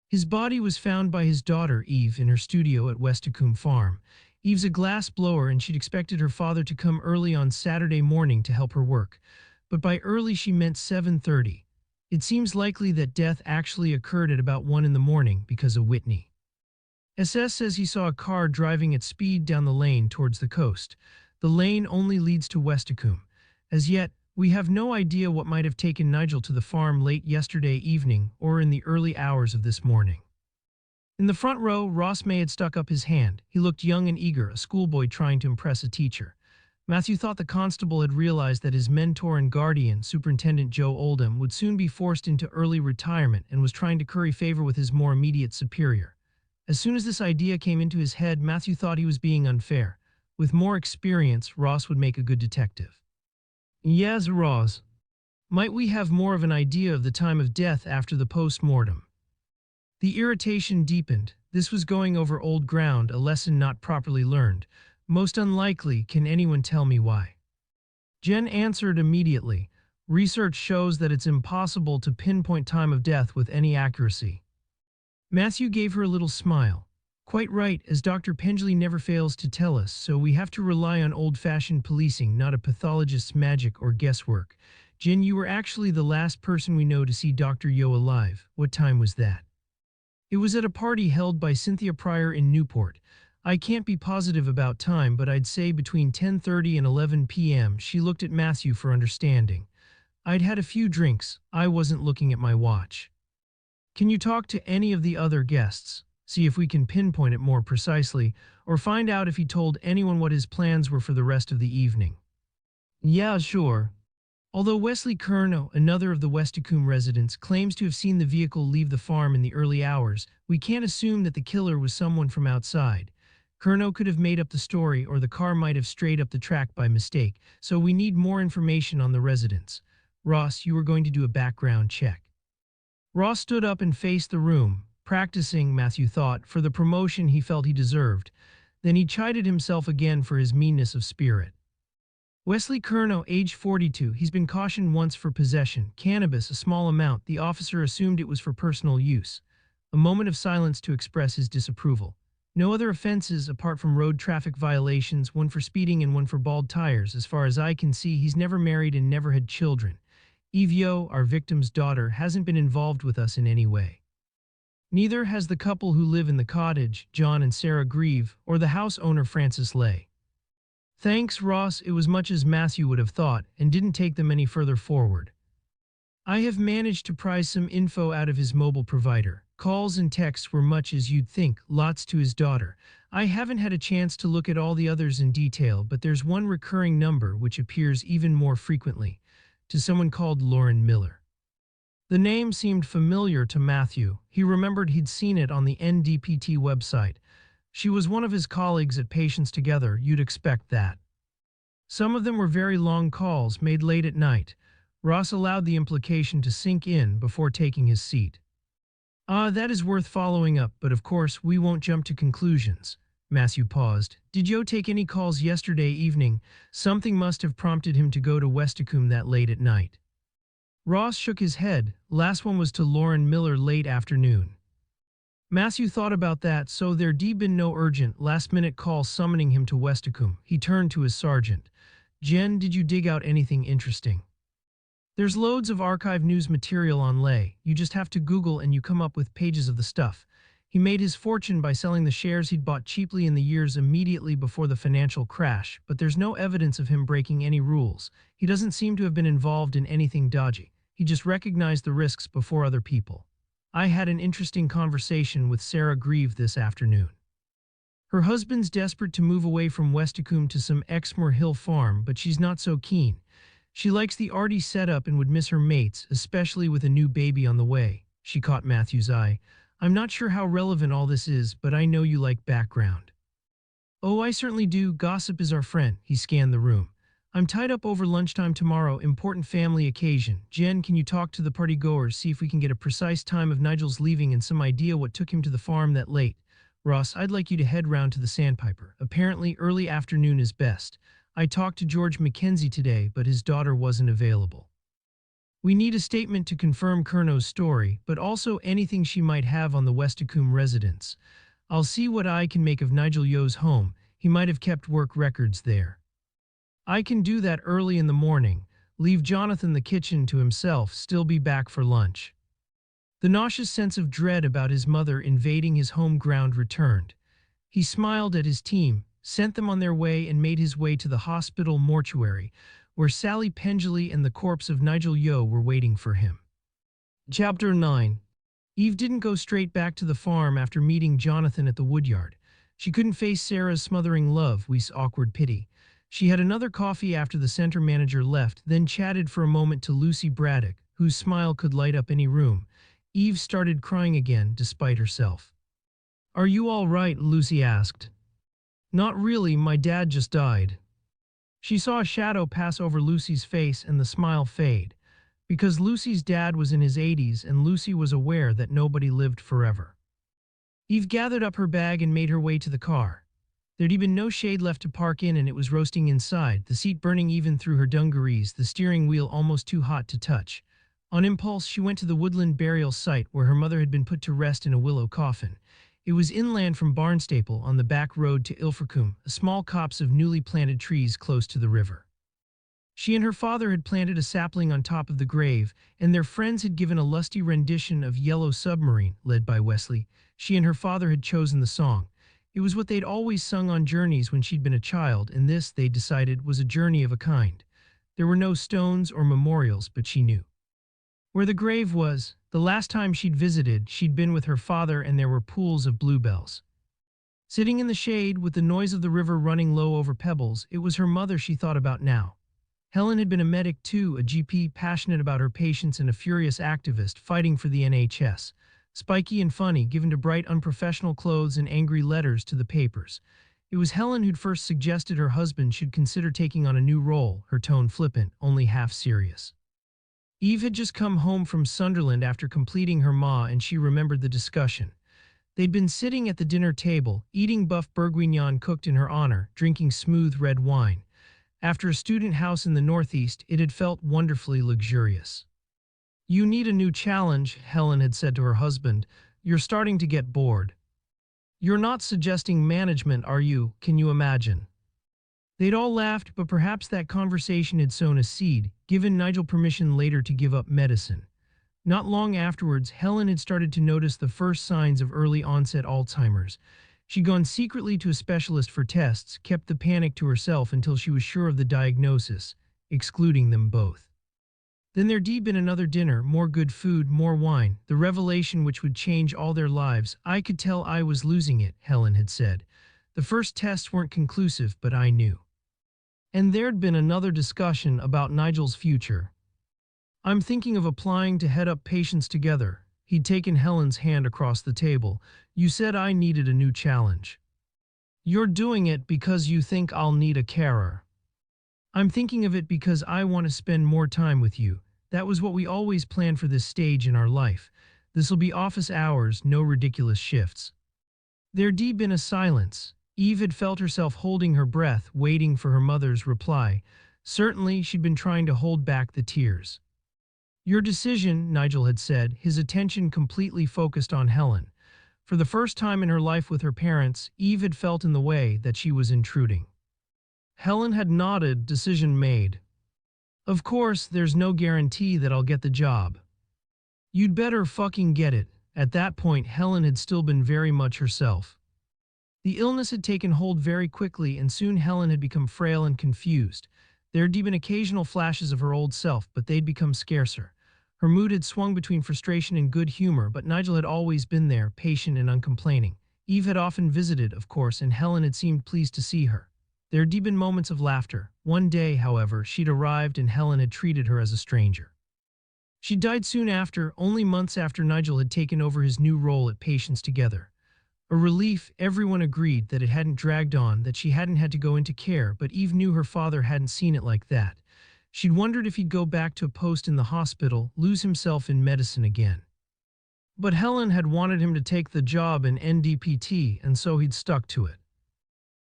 His body was found by his daughter, Eve, in her studio at Westacombe Farm. Eve's a glass blower, and she'd expected her father to come early on Saturday morning to help her work. But by early she meant 7:30. It seems likely that death actually occurred at about 1 in the morning because of Whitney. SS says he saw a car driving at speed down the lane towards the coast. The lane only leads to Westacombe. As yet, we have no idea what might have taken Nigel to the farm late yesterday evening or in the early hours of this morning. In the front row, Ross May had stuck up his hand. He looked young and eager, a schoolboy trying to impress a teacher. Matthew thought the constable had realized that his mentor and guardian, Superintendent Joe Oldham, would soon be forced into early retirement and was trying to curry favor with his more immediate superior. As soon as this idea came into his head, Matthew thought he was being unfair. With more experience, Ross would make a good detective. Yes, Ross. Might we have more of an idea of the time of death after the post-mortem? The irritation deepened. This was going over old ground, a lesson not properly learned. Most unlikely. Can anyone tell me why? Jen answered immediately. Research shows that it's impossible to pinpoint time of death with any accuracy. Matthew gave her a little smile. Quite right, as Dr. Pendley never fails to tell us, so we have to rely on old-fashioned policing, not a pathologist's magic or guesswork. Jen, you were actually the last person we know to see Dr. Yeo alive. What time was that? It was at a party held by Cynthia Pryor in Newport. I can't be positive about time, but I'd say between 10:30 and 11 p.m. She looked at Matthew for understanding. I'd had a few drinks. I wasn't looking at my watch. Can you talk to any of the other guests? See if we can pinpoint it more precisely, or find out if he told anyone what his plans were for the rest of the evening. Yeah, sure. Although Wesley Curnow, another of the Westacombe residents, claims to have seen the vehicle leave the farm in the early hours, we can't assume that the killer was someone from outside. Curnow could have made up the story, or the car might have strayed up the track by mistake, so we need more information on the residents. Ross, you were going to do a background check. Ross stood up and faced the room, practicing, Matthew thought, for the promotion he felt he deserved. Then he chided himself again for his meanness of spirit. Wesley Curnow, age 42, he's been cautioned once for possession. Cannabis, a small amount. The officer assumed it was for personal use. A moment of silence to express his disapproval. No other offenses apart from road traffic violations, one for speeding and one for bald tires. As far as I can see, he's never married and never had children. Eve Yeo, our victim's daughter, hasn't been involved with us in any way. Neither has the couple who live in the cottage, John and Sarah Grieve, or the house owner Francis Lay. Thanks, Ross. It was much as Matthew would have thought, and didn't take them any further forward. I have managed to prise some info out of his mobile provider. Calls and texts were much as you'd think, lots to his daughter. I haven't had a chance to look at all the others in detail, but there's one recurring number which appears even more frequently, to someone called Lauren Miller. The name seemed familiar to Matthew. He remembered he'd seen it on the NDPT website. She was one of his colleagues at Patients Together. You'd expect that. Some of them were very long calls made late at night. Ross allowed the implication to sink in before taking his seat. That is worth following up, but of course we won't jump to conclusions. Matthew paused. Did Joe take any calls yesterday evening? Something must have prompted him to go to Westacombe that late at night. Ross shook his head. Last one was to Lauren Miller late afternoon. Matthew thought about that, so there'd been no urgent, last-minute call summoning him to Westacombe. He turned to his sergeant. Jen, did you dig out anything interesting? There's loads of archive news material on Lay. You just have to Google and you come up with pages of the stuff. He made his fortune by selling the shares he'd bought cheaply in the years immediately before the financial crash, but there's no evidence of him breaking any rules. He doesn't seem to have been involved in anything dodgy. He just recognized the risks before other people. I had an interesting conversation with Sarah Grieve this afternoon. Her husband's desperate to move away from Westacombe to some Exmoor Hill farm, but she's not so keen. She likes the arty setup and would miss her mates, especially with a new baby on the way. She caught Matthew's eye. I'm not sure how relevant all this is, but I know you like background. Oh, I certainly do. Gossip is our friend. He scanned the room. I'm tied up over lunchtime tomorrow. Important family occasion. Jen, can you talk to the partygoers, see if we can get a precise time of Nigel's leaving and some idea what took him to the farm that late? Ross, I'd like you to head round to the Sandpiper. Apparently, early afternoon is best. I talked to George Mackenzie today, but his daughter wasn't available. We need a statement to confirm Kerno's story, but also anything she might have on the Westacombe residence. I'll see what I can make of Nigel Yeo's home. He might have kept work records there. I can do that early in the morning. Leave Jonathan the kitchen to himself, still be back for lunch. The nauseous sense of dread about his mother invading his home ground returned. He smiled at his team, sent them on their way and made his way to the hospital mortuary, where Sally Pendley and the corpse of Nigel Yeo were waiting for him. Chapter 9. Eve didn't go straight back to the farm after meeting Jonathan at the woodyard. She couldn't face Sarah's smothering love, with awkward pity. She had another coffee after the center manager left, then chatted for a moment to Lucy Braddock, whose smile could light up any room. Eve started crying again, despite herself. "Are you all right?" Lucy asked. "Not really, my dad just died." She saw a shadow pass over Lucy's face and the smile fade, because Lucy's dad was in his 80s and Lucy was aware that nobody lived forever. Eve gathered up her bag and made her way to the car. There'd been no shade left to park in and it was roasting inside, the seat burning even through her dungarees, the steering wheel almost too hot to touch. On impulse, she went to the woodland burial site where her mother had been put to rest in a willow coffin. It was inland from Barnstaple on the back road to Ilfracombe, a small copse of newly planted trees close to the river. She and her father had planted a sapling on top of the grave, and their friends had given a lusty rendition of Yellow Submarine, led by Wesley. She and her father had chosen the song. It was what they'd always sung on journeys when she'd been a child, and this, they decided, was a journey of a kind. There were no stones or memorials, but she knew where the grave was. The last time she'd visited, she'd been with her father and there were pools of bluebells. Sitting in the shade, with the noise of the river running low over pebbles, it was her mother she thought about now. Helen had been a medic too, a GP passionate about her patients and a furious activist fighting for the NHS. Spiky and funny, given to bright unprofessional clothes and angry letters to the papers. It was Helen who'd first suggested her husband should consider taking on a new role, her tone flippant, only half serious. Eve had just come home from Sunderland after completing her MA and she remembered the discussion. They'd been sitting at the dinner table, eating buff bourguignon cooked in her honor, drinking smooth red wine. After a student house in the northeast, it had felt wonderfully luxurious. "You need a new challenge," Helen had said to her husband. "You're starting to get bored." "You're not suggesting management, are you? Can you imagine?" They'd all laughed, but perhaps that conversation had sown a seed, given Nigel permission later to give up medicine. Not long afterwards, Helen had started to notice the first signs of early-onset Alzheimer's. She'd gone secretly to a specialist for tests, kept the panic to herself until she was sure of the diagnosis, excluding them both. Then there'd been another dinner, more good food, more wine, the revelation which would change all their lives. "I could tell I was losing it," Helen had said. "The first tests weren't conclusive, but I knew." And there'd been another discussion about Nigel's future. "I'm thinking of applying to head up Patients Together." He'd taken Helen's hand across the table. "You said I needed a new challenge." "You're doing it because you think I'll need a carer." "I'm thinking of it because I want to spend more time with you. That was what we always planned for this stage in our life. This'll be office hours, no ridiculous shifts." There'd been a silence. Eve had felt herself holding her breath, waiting for her mother's reply. Certainly, she'd been trying to hold back the tears. "Your decision," Nigel had said, his attention completely focused on Helen. For the first time in her life with her parents, Eve had felt in the way that she was intruding. Helen had nodded, decision made. "Of course, there's no guarantee that I'll get the job." "You'd better fucking get it." At that point, Helen had still been very much herself. The illness had taken hold very quickly and soon Helen had become frail and confused. There'd been occasional flashes of her old self, but they'd become scarcer. Her mood had swung between frustration and good humor, but Nigel had always been there, patient and uncomplaining. Eve had often visited, of course, and Helen had seemed pleased to see her. There'd been moments of laughter. One day, however, she'd arrived and Helen had treated her as a stranger. She died soon after, only months after Nigel had taken over his new role at Patients Together. A relief, everyone agreed that it hadn't dragged on, that she hadn't had to go into care, but Eve knew her father hadn't seen it like that. She'd wondered if he'd go back to a post in the hospital, lose himself in medicine again. But Helen had wanted him to take the job in NDPT, and so he'd stuck to it.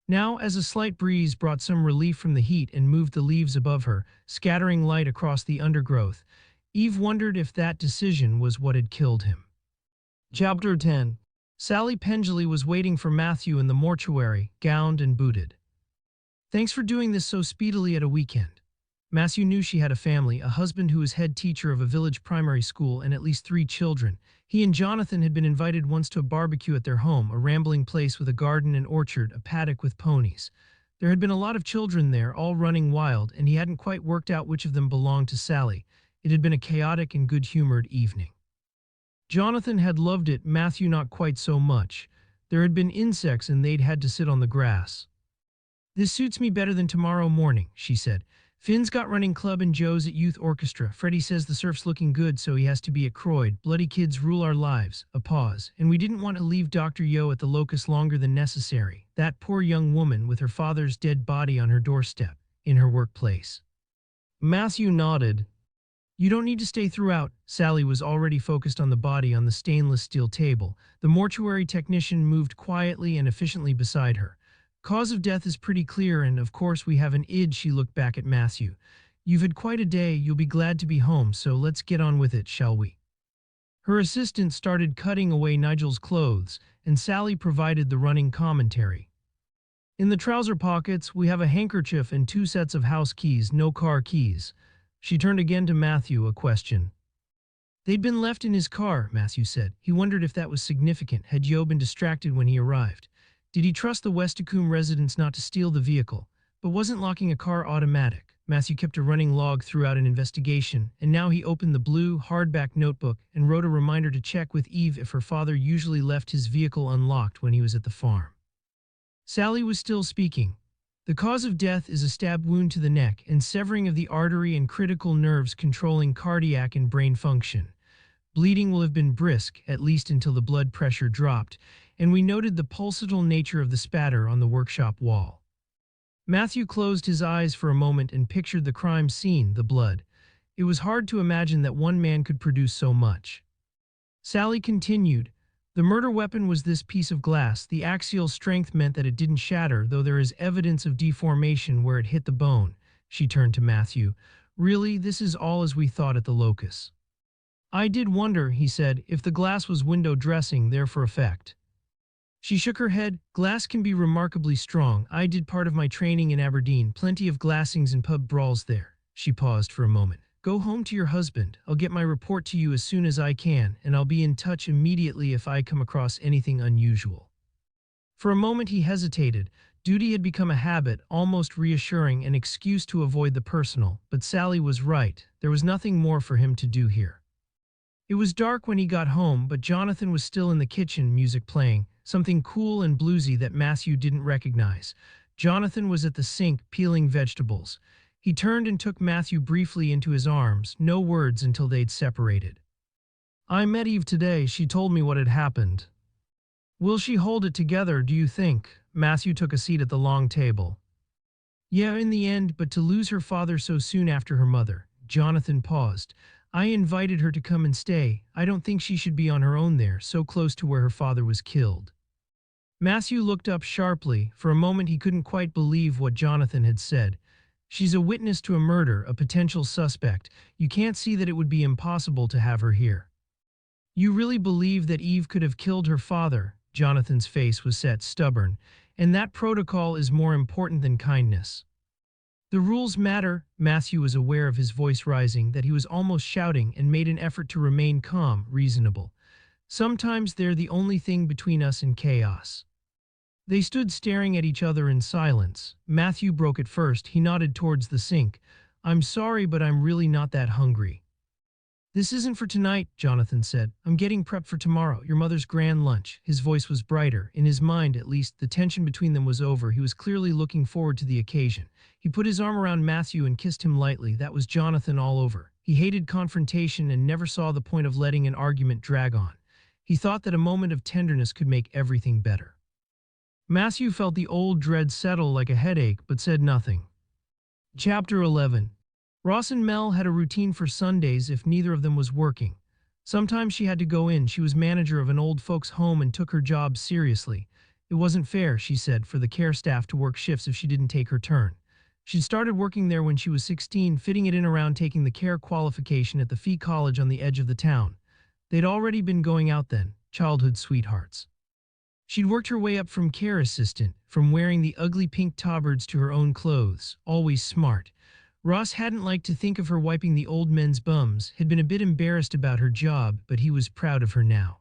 Now, as a slight breeze brought some relief from the heat and moved the leaves above her, scattering light across the undergrowth, Eve wondered if that decision was what had killed him. Chapter 10. Sally Pendley was waiting for Matthew in the mortuary, gowned and booted. "Thanks for doing this so speedily at a weekend." Matthew knew she had a family, a husband who was head teacher of a village primary school, and at least 3 children. He and Jonathan had been invited once to a barbecue at their home, a rambling place with a garden and orchard, a paddock with ponies. There had been a lot of children there, all running wild, and he hadn't quite worked out which of them belonged to Sally. It had been a chaotic and good-humored evening. Jonathan had loved it, Matthew not quite so much. There had been insects and they'd had to sit on the grass. "This suits me better than tomorrow morning," she said. "Finn's got running club and Joe's at youth orchestra. Freddie says the surf's looking good, so he has to be at Croyd. Bloody kids rule our lives." A pause. "And we didn't want to leave Dr. Yeo at the locus longer than necessary. That poor young woman with her father's dead body on her doorstep, in her workplace." Matthew nodded. "You don't need to stay throughout." Sally was already focused on the body on the stainless steel table. The mortuary technician moved quietly and efficiently beside her. "Cause of death is pretty clear, and of course we have an id." She looked back at Matthew. "You've had quite a day, you'll be glad to be home, so let's get on with it, shall we?" Her assistant started cutting away Nigel's clothes, and Sally provided the running commentary. "In the trouser pockets, we have a handkerchief and 2 sets of house keys, no car keys." She turned again to Matthew, a question. "They'd been left in his car," Matthew said. He wondered if that was significant. Had Yeo been distracted when he arrived? Did he trust the Westacombe residents not to steal the vehicle? But wasn't locking a car automatic? Matthew kept a running log throughout an investigation, and now he opened the blue, hardback notebook and wrote a reminder to check with Eve if her father usually left his vehicle unlocked when he was at the farm. Sally was still speaking. "The cause of death is a stab wound to the neck and severing of the artery and critical nerves controlling cardiac and brain function. Bleeding will have been brisk, at least until the blood pressure dropped, and we noted the pulsatile nature of the spatter on the workshop wall." Matthew closed his eyes for a moment and pictured the crime scene, the blood. It was hard to imagine that one man could produce so much. Sally continued. "The murder weapon was this piece of glass. The axial strength meant that it didn't shatter, though there is evidence of deformation where it hit the bone." She turned to Matthew. "Really, this is all as we thought at the locus." "I did wonder," he said, "if the glass was window dressing there for effect." She shook her head. "Glass can be remarkably strong. I did part of my training in Aberdeen, plenty of glassings and pub brawls there." She paused for a moment. "Go home to your husband. I'll get my report to you as soon as I can, and I'll be in touch immediately if I come across anything unusual." For a moment he hesitated. Duty had become a habit, almost reassuring, an excuse to avoid the personal, but Sally was right. There was nothing more for him to do here. It was dark when he got home, but Jonathan was still in the kitchen, music playing, something cool and bluesy that Matthew didn't recognize. Jonathan was at the sink, peeling vegetables. He turned and took Matthew briefly into his arms, no words until they'd separated. "I met Eve today. She told me what had happened. Will she hold it together, do you think?" Matthew took a seat at the long table. "Yeah, in the end, but to lose her father so soon after her mother." Jonathan paused. "I invited her to come and stay. I don't think she should be on her own there, so close to where her father was killed." Matthew looked up sharply. For a moment he couldn't quite believe what Jonathan had said. "She's a witness to a murder, a potential suspect. You can't see that it would be impossible to have her here." "You really believe that Eve could have killed her father?" Jonathan's face was set, stubborn. "And that protocol is more important than kindness." "The rules matter." Matthew was aware of his voice rising, that he was almost shouting, and made an effort to remain calm, reasonable. "Sometimes they're the only thing between us and chaos." They stood staring at each other in silence. Matthew broke it first. He nodded towards the sink. "I'm sorry, but I'm really not that hungry." "This isn't for tonight," Jonathan said. "I'm getting prepped for tomorrow, your mother's grand lunch." His voice was brighter. In his mind, at least, the tension between them was over. He was clearly looking forward to the occasion. He put his arm around Matthew and kissed him lightly. That was Jonathan all over. He hated confrontation and never saw the point of letting an argument drag on. He thought that a moment of tenderness could make everything better. Matthew felt the old dread settle like a headache, but said nothing. Chapter 11. Ross and Mel had a routine for Sundays if neither of them was working. Sometimes she had to go in. She was manager of an old folks' home and took her job seriously. It wasn't fair, she said, for the care staff to work shifts if she didn't take her turn. She'd started working there when she was 16, fitting it in around taking the care qualification at the Fee College on the edge of the town. They'd already been going out then, childhood sweethearts. She'd worked her way up from care assistant, from wearing the ugly pink tauberts to her own clothes, always smart. Ross hadn't liked to think of her wiping the old men's bums, had been a bit embarrassed about her job, but he was proud of her now.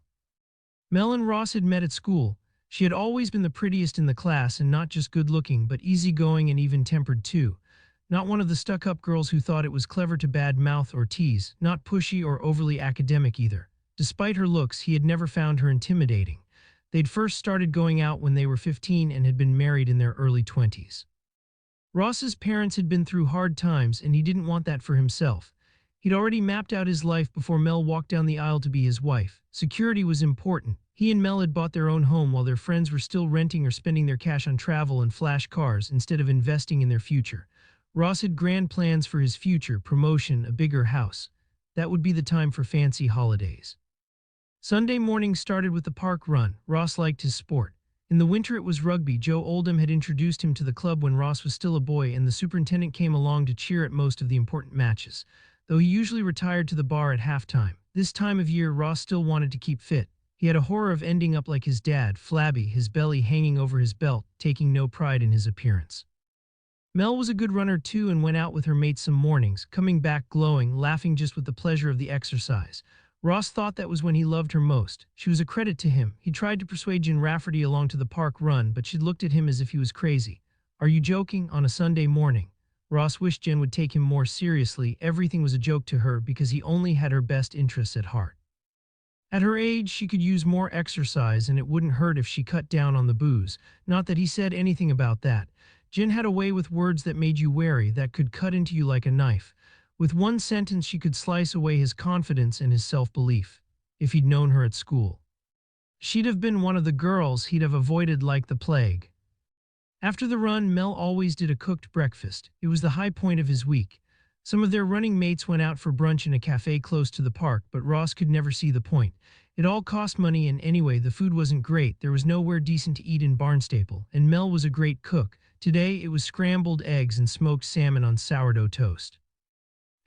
Mel and Ross had met at school. She had always been the prettiest in the class, and not just good-looking, but easygoing and even-tempered too. Not one of the stuck-up girls who thought it was clever to bad-mouth or tease, not pushy or overly academic either. Despite her looks, he had never found her intimidating. They'd first started going out when they were 15 and had been married in their early 20s. Ross's parents had been through hard times, and he didn't want that for himself. He'd already mapped out his life before Mel walked down the aisle to be his wife. Security was important. He and Mel had bought their own home while their friends were still renting or spending their cash on travel and flash cars instead of investing in their future. Ross had grand plans for his future, promotion, a bigger house. That would be the time for fancy holidays. Sunday morning started with the park run. Ross liked his sport. In the winter it was rugby. Joe Oldham had introduced him to the club when Ross was still a boy, and the superintendent came along to cheer at most of the important matches, though he usually retired to the bar at halftime. This time of year Ross still wanted to keep fit. He had a horror of ending up like his dad, flabby, his belly hanging over his belt, taking no pride in his appearance. Mel was a good runner too and went out with her mates some mornings, coming back glowing, laughing just with the pleasure of the exercise. Ross thought that was when he loved her most. She was a credit to him. He tried to persuade Jen Rafferty along to the park run, but she looked at him as if he was crazy. "Are you joking? On a Sunday morning?" Ross wished Jen would take him more seriously. Everything was a joke to her because he only had her best interests at heart. At her age, she could use more exercise, and it wouldn't hurt if she cut down on the booze. Not that he said anything about that. Jen had a way with words that made you wary, that could cut into you like a knife. With one sentence she could slice away his confidence and his self-belief. If he'd known her at school, she'd have been one of the girls he'd have avoided like the plague. After the run, Mel always did a cooked breakfast. It was the high point of his week. Some of their running mates went out for brunch in a cafe close to the park, but Ross could never see the point. It all cost money, and anyway, the food wasn't great. There was nowhere decent to eat in Barnstaple, and Mel was a great cook. Today it was scrambled eggs and smoked salmon on sourdough toast.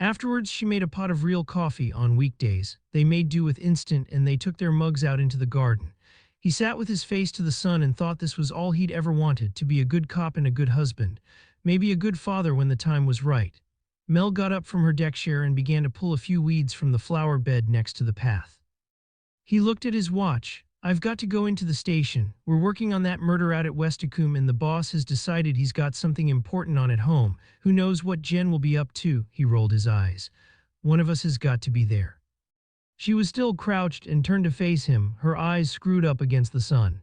Afterwards, she made a pot of real coffee. On weekdays, they made do with instant, and they took their mugs out into the garden. He sat with his face to the sun and thought this was all he'd ever wanted, to be a good cop and a good husband, maybe a good father when the time was right. Mel got up from her deck chair and began to pull a few weeds from the flower bed next to the path. He looked at his watch. "I've got to go into the station. We're working on that murder out at Westicombe, and the boss has decided he's got something important on at home. Who knows what Jen will be up to?" He rolled his eyes. "One of us has got to be there." She was still crouched and turned to face him, her eyes screwed up against the sun.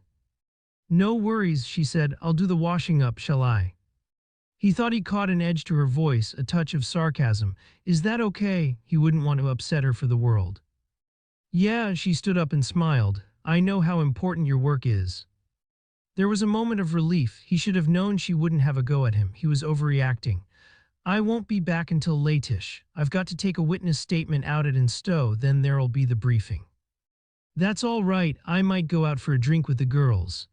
"No worries," she said. "I'll do the washing up, shall I?" He thought he caught an edge to her voice, a touch of sarcasm. "Is that okay?" He wouldn't want to upset her for the world. "Yeah," she stood up and smiled. "I know how important your work is." There was a moment of relief. He should have known she wouldn't have a go at him. He was overreacting. "I won't be back until late-ish. I've got to take a witness statement out at Stowe, then there'll be the briefing." "That's all right. I might go out for a drink with the girls."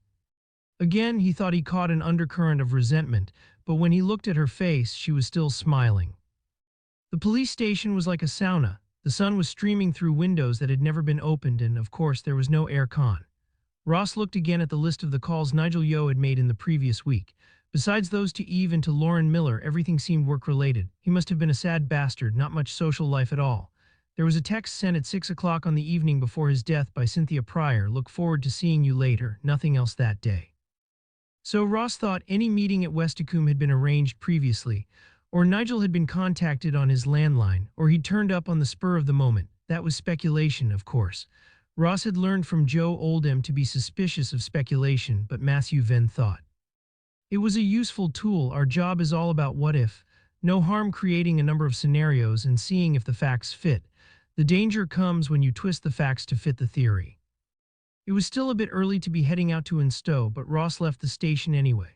Again, he thought he caught an undercurrent of resentment, but when he looked at her face, she was still smiling. The police station was like a sauna. The sun was streaming through windows that had never been opened, and of course there was no air con. Ross looked again at the list of the calls Nigel Yeo had made in the previous week. Besides those to Eve and to Lauren Miller, everything seemed work-related. He must have been a sad bastard, not much social life at all. There was a text sent at 6 o'clock on the evening before his death by Cynthia Pryor. "Look forward to seeing you later." Nothing else that day. So Ross thought any meeting at Westicombe had been arranged previously, or Nigel had been contacted on his landline, or he'd turned up on the spur of the moment. That was speculation, of course. Ross had learned from Joe Oldham to be suspicious of speculation, but Matthew Venn thought it was a useful tool. Our job is all about what if. No harm creating a number of scenarios and seeing if the facts fit. The danger comes when you twist the facts to fit the theory. It was still a bit early to be heading out to Instow, but Ross left the station anyway.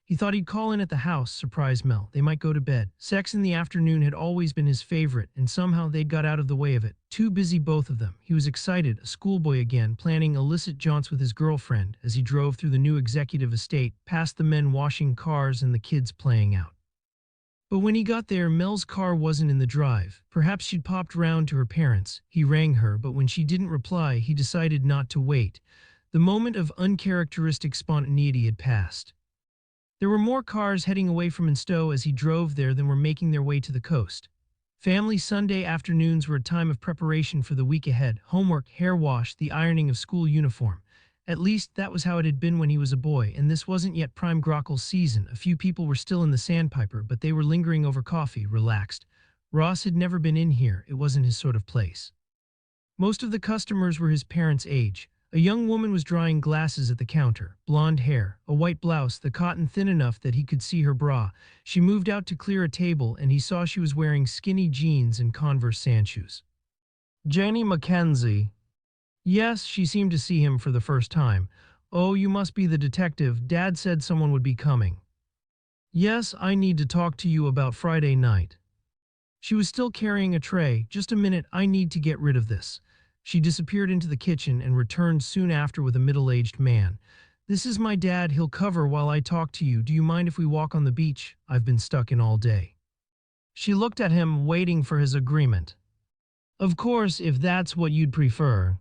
He thought he'd call in at the house, surprise Mel. They might go to bed. Sex in the afternoon had always been his favorite, and somehow they'd got out of the way of it. Too busy, both of them. He was excited, a schoolboy again, planning illicit jaunts with his girlfriend as he drove through the new executive estate, past the men washing cars and the kids playing out. But when he got there, Mel's car wasn't in the drive. Perhaps she'd popped round to her parents'. He rang her, but when she didn't reply, he decided not to wait. The moment of uncharacteristic spontaneity had passed. There were more cars heading away from Instow as he drove there than were making their way to the coast. Family Sunday afternoons were a time of preparation for the week ahead. Homework, hair wash, the ironing of school uniform. At least that was how it had been when he was a boy, and this wasn't yet prime grockle season. A few people were still in the Sandpiper, but they were lingering over coffee, relaxed. Ross had never been in here. It wasn't his sort of place. Most of the customers were his parents' age. A young woman was drying glasses at the counter, blonde hair, a white blouse, the cotton thin enough that he could see her bra. She moved out to clear a table, and he saw she was wearing skinny jeans and Converse sandshoes. Janie Mackenzie. Yes, she seemed to see him for the first time. Oh, you must be the detective. Dad said someone would be coming. Yes, I need to talk to you about Friday night. She was still carrying a tray. Just a minute, I need to get rid of this. She disappeared into the kitchen and returned soon after with a middle-aged man. This is my dad. He'll cover while I talk to you. Do you mind if we walk on the beach? I've been stuck in all day. She looked at him, waiting for his agreement. Of course, if that's what you'd prefer.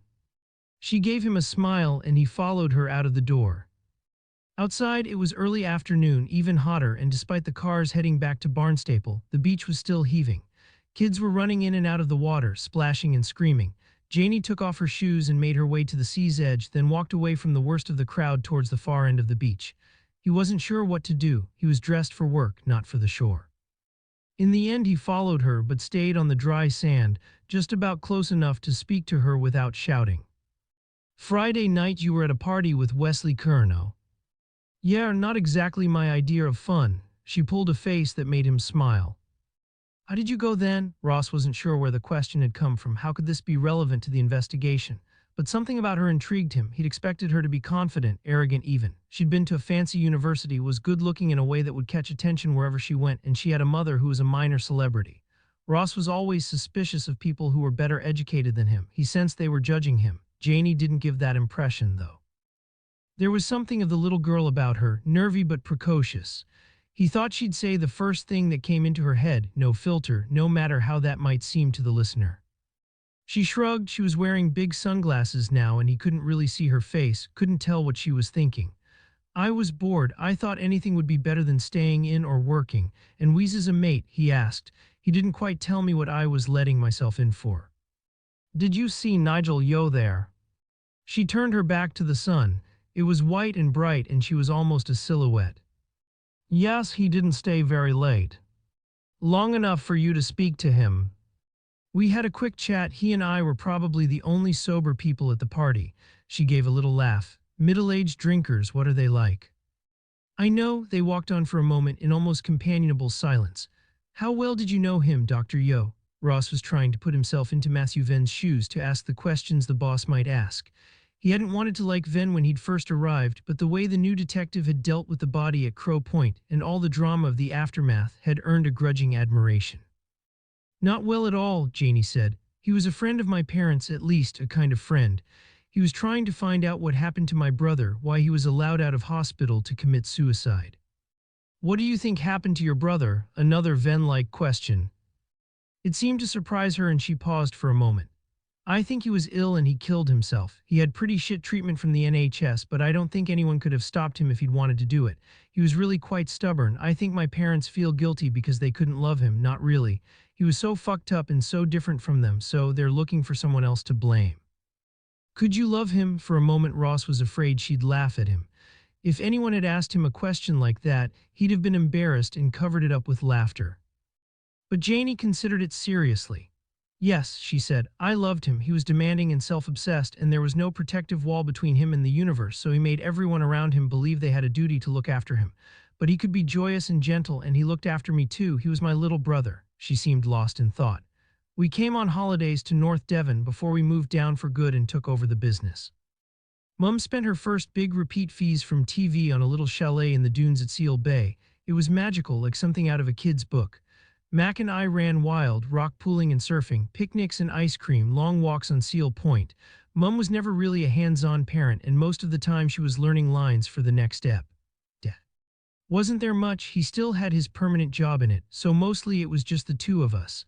She gave him a smile and he followed her out of the door. Outside, it was early afternoon, even hotter, and despite the cars heading back to Barnstaple, the beach was still heaving. Kids were running in and out of the water, splashing and screaming. Janie took off her shoes and made her way to the sea's edge, then walked away from the worst of the crowd towards the far end of the beach. He wasn't sure what to do. He was dressed for work, not for the shore. In the end, he followed her, but stayed on the dry sand, just about close enough to speak to her without shouting. Friday night you were at a party with Wesley Curnow. Yeah, not exactly my idea of fun. She pulled a face that made him smile. How did you go then? Ross wasn't sure where the question had come from. How could this be relevant to the investigation? But something about her intrigued him. He'd expected her to be confident, arrogant even. She'd been to a fancy university, was good-looking in a way that would catch attention wherever she went, and she had a mother who was a minor celebrity. Ross was always suspicious of people who were better educated than him. He sensed they were judging him. Janie didn't give that impression, though. There was something of the little girl about her, nervy but precocious. He thought she'd say the first thing that came into her head, no filter, no matter how that might seem to the listener. She shrugged. She was wearing big sunglasses now, and he couldn't really see her face, couldn't tell what she was thinking. I was bored. I thought anything would be better than staying in or working. And Weeze's a mate, he asked. He didn't quite tell me what I was letting myself in for. Did you see Nigel Yeo there? She turned her back to the sun. It was white and bright, and she was almost a silhouette. Yes, he didn't stay very late. Long enough for you to speak to him. We had a quick chat. He and I were probably the only sober people at the party. She gave a little laugh. Middle-aged drinkers, what are they like? I know. They walked on for a moment in almost companionable silence. How well did you know him, Dr. Yeo? Ross was trying to put himself into Matthew Venn's shoes to ask the questions the boss might ask. He hadn't wanted to like Venn when he'd first arrived, but the way the new detective had dealt with the body at Crow Point and all the drama of the aftermath had earned a grudging admiration. Not well at all, Janie said. He was a friend of my parents, at least a kind of friend. He was trying to find out what happened to my brother, why he was allowed out of hospital to commit suicide. What do you think happened to your brother? Another Venn-like question. It seemed to surprise her, and she paused for a moment. I think he was ill and he killed himself. He had pretty shit treatment from the NHS, but I don't think anyone could have stopped him if he'd wanted to do it. He was really quite stubborn. I think my parents feel guilty because they couldn't love him. Not really. He was so fucked up and so different from them, so they're looking for someone else to blame. Could you love him? For a moment Ross was afraid she'd laugh at him. If anyone had asked him a question like that, he'd have been embarrassed and covered it up with laughter. But Janie considered it seriously. Yes, she said, I loved him. He was demanding and self-obsessed, and there was no protective wall between him and the universe, so he made everyone around him believe they had a duty to look after him. But he could be joyous and gentle, and he looked after me too. He was my little brother. She seemed lost in thought. We came on holidays to North Devon before we moved down for good and took over the business. Mum spent her first big repeat fees from TV on a little chalet in the dunes at Seal Bay. It was magical, like something out of a kid's book. Mac and I ran wild, rock pooling and surfing, picnics and ice cream, long walks on Seal Point. Mum was never really a hands-on parent, and most of the time she was learning lines for the next step. Dad wasn't there much. He still had his permanent job in it, so mostly it was just the two of us.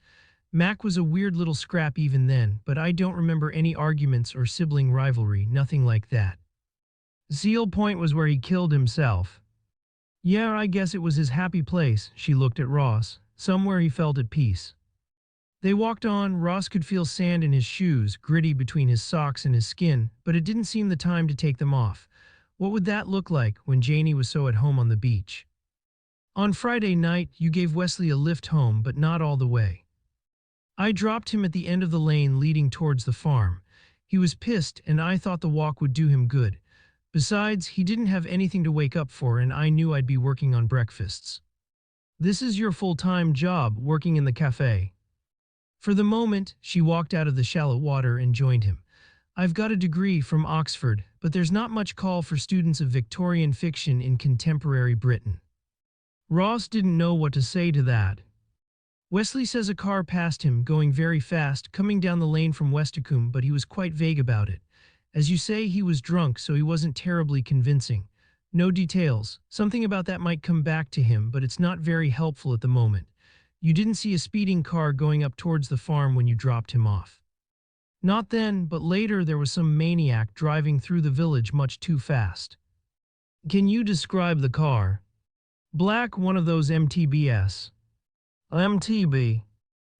Mac was a weird little scrap even then, but I don't remember any arguments or sibling rivalry, nothing like that. Seal Point was where he killed himself. Yeah, I guess it was his happy place. She looked at Ross. Somewhere he felt at peace. They walked on. Ross could feel sand in his shoes, gritty between his socks and his skin, but it didn't seem the time to take them off. What would that look like when Janie was so at home on the beach? On Friday night, you gave Wesley a lift home, but not all the way. I dropped him at the end of the lane leading towards the farm. He was pissed, and I thought the walk would do him good. Besides, he didn't have anything to wake up for, and I knew I'd be working on breakfasts. This is your full-time job, working in the cafe. For the moment, she walked out of the shallow water and joined him. I've got a degree from Oxford, but there's not much call for students of Victorian fiction in contemporary Britain. Ross didn't know what to say to that. Wesley says a car passed him, going very fast, coming down the lane from Westacombe, but he was quite vague about it. As you say, he was drunk, so he wasn't terribly convincing. No details. Something about that might come back to him, but it's not very helpful at the moment. You didn't see a speeding car going up towards the farm when you dropped him off. Not then, but later there was some maniac driving through the village much too fast. Can you describe the car? Black, one of those MTBs. MTB.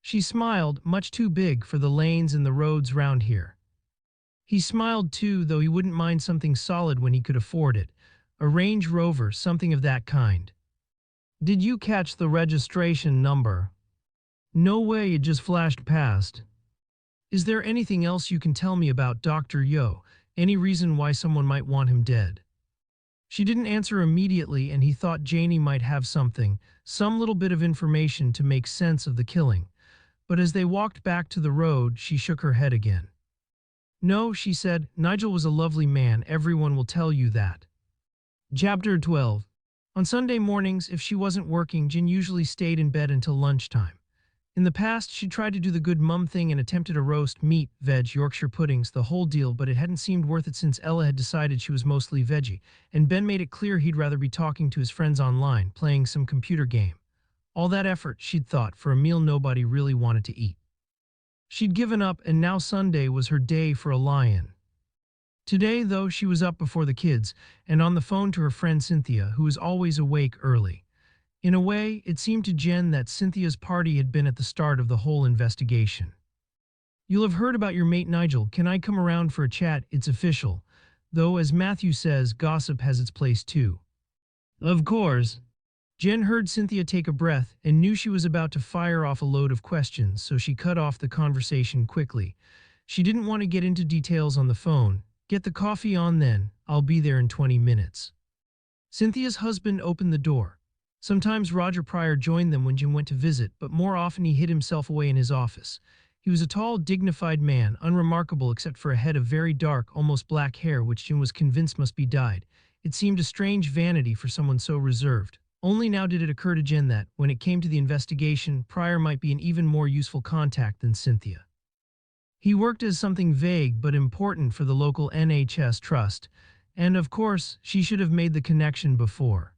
She smiled, much too big for the lanes and the roads round here. He smiled too, though he wouldn't mind something solid when he could afford it. A Range Rover, something of that kind. Did you catch the registration number? No way, it just flashed past. Is there anything else you can tell me about Dr. Yeo? Any reason why someone might want him dead? She didn't answer immediately, and he thought Janie might have something, some little bit of information to make sense of the killing. But as they walked back to the road, she shook her head again. No, she said, Nigel was a lovely man, everyone will tell you that. Chapter 12. On Sunday mornings, if she wasn't working, Jen usually stayed in bed until lunchtime. In the past, she tried to do the good mum thing and attempted a roast, meat, veg, Yorkshire puddings, the whole deal, but it hadn't seemed worth it since Ella had decided she was mostly veggie, and Ben made it clear he'd rather be talking to his friends online, playing some computer game. All that effort, she'd thought, for a meal nobody really wanted to eat. She'd given up, and now Sunday was her day for a lie-in. Today, though, she was up before the kids, and on the phone to her friend Cynthia, who was always awake early. In a way, it seemed to Jen that Cynthia's party had been at the start of the whole investigation. You'll have heard about your mate Nigel. Can I come around for a chat? It's official. Though, as Matthew says, gossip has its place too. Of course. Jen heard Cynthia take a breath and knew she was about to fire off a load of questions, so she cut off the conversation quickly. She didn't want to get into details on the phone. Get the coffee on then. I'll be there in 20 minutes. Cynthia's husband opened the door. Sometimes Roger Pryor joined them when Jim went to visit, but more often he hid himself away in his office. He was a tall, dignified man, unremarkable except for a head of very dark, almost black hair which Jim was convinced must be dyed. It seemed a strange vanity for someone so reserved. Only now did it occur to Jen that, when it came to the investigation, Pryor might be an even more useful contact than Cynthia. He worked as something vague but important for the local NHS trust, and of course, she should have made the connection before.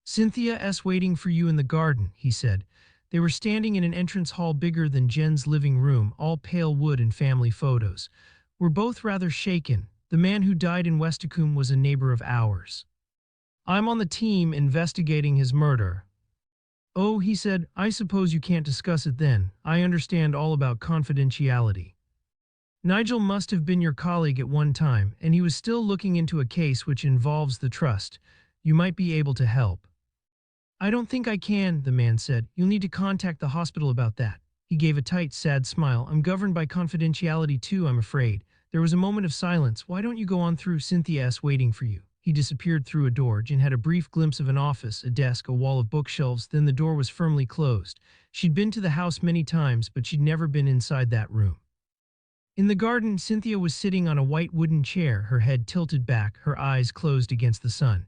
Cynthia's waiting for you in the garden, he said. They were standing in an entrance hall bigger than Jen's living room, all pale wood and family photos. We're both rather shaken. The man who died in Westacombe was a neighbor of ours. I'm on the team investigating his murder. Oh, he said, I suppose you can't discuss it then. I understand all about confidentiality. Nigel must have been your colleague at one time, and he was still looking into a case which involves the trust. You might be able to help. I don't think I can, the man said. You'll need to contact the hospital about that. He gave a tight, sad smile. I'm governed by confidentiality too, I'm afraid. There was a moment of silence. Why don't you go on through? Cynthia's waiting for you. He disappeared through a door. Jen had a brief glimpse of an office, a desk, a wall of bookshelves, then the door was firmly closed. She'd been to the house many times, but she'd never been inside that room. In the garden, Cynthia was sitting on a white wooden chair, her head tilted back, her eyes closed against the sun.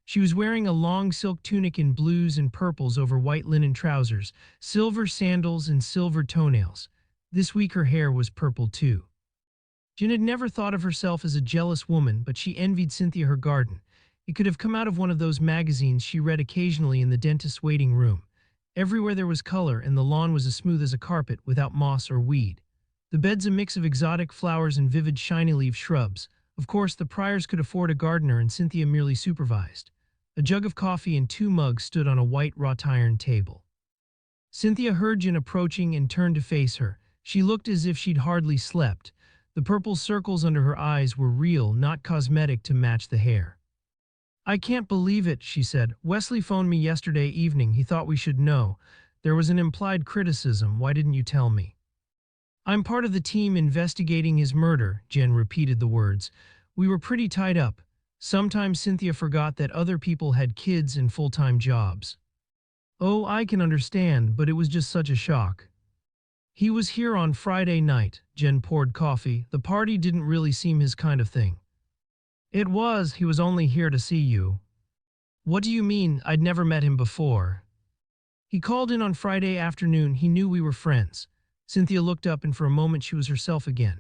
She was wearing a long silk tunic in blues and purples over white linen trousers, silver sandals and silver toenails. This week her hair was purple too. Jen had never thought of herself as a jealous woman, but she envied Cynthia her garden. It could have come out of one of those magazines she read occasionally in the dentist's waiting room. Everywhere there was color, and the lawn was as smooth as a carpet, without moss or weed. The bed's a mix of exotic flowers and vivid shiny-leaf shrubs. Of course, the Pryors could afford a gardener, and Cynthia merely supervised. A jug of coffee and 2 mugs stood on a white wrought-iron table. Cynthia heard Jen approaching and turned to face her. She looked as if she'd hardly slept. The purple circles under her eyes were real, not cosmetic to match the hair. "I can't believe it," she said. "Wesley phoned me yesterday evening. He thought we should know. There was an implied criticism. Why didn't you tell me?" "I'm part of the team investigating his murder," Jen repeated the words. "We were pretty tied up." Sometimes Cynthia forgot that other people had kids and full-time jobs. "Oh, I can understand, but it was just such a shock." "He was here on Friday night." Jen poured coffee. "The party didn't really seem his kind of thing." "It was. He was only here to see you." "What do you mean? I'd never met him before." "He called in on Friday afternoon. He knew we were friends." Cynthia looked up, and for a moment she was herself again.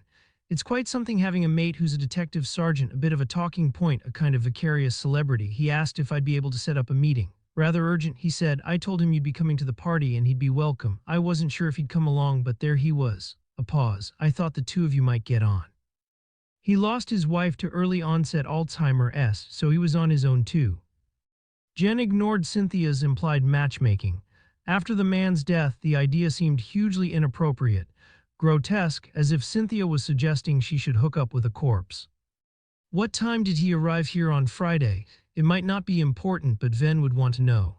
"It's quite something having a mate who's a detective sergeant, a bit of a talking point, a kind of vicarious celebrity." He asked if I'd be able to set up a meeting. "Rather urgent," he said. "I told him you'd be coming to the party and he'd be welcome. I wasn't sure if he'd come along, but there he was." A pause. "I thought the two of you might get on." "He lost his wife to early onset Alzheimer's, so he was on his own too." Jen ignored Cynthia's implied matchmaking. After the man's death, the idea seemed hugely inappropriate, grotesque, as if Cynthia was suggesting she should hook up with a corpse. "What time did he arrive here on Friday? It might not be important, but Venn would want to know."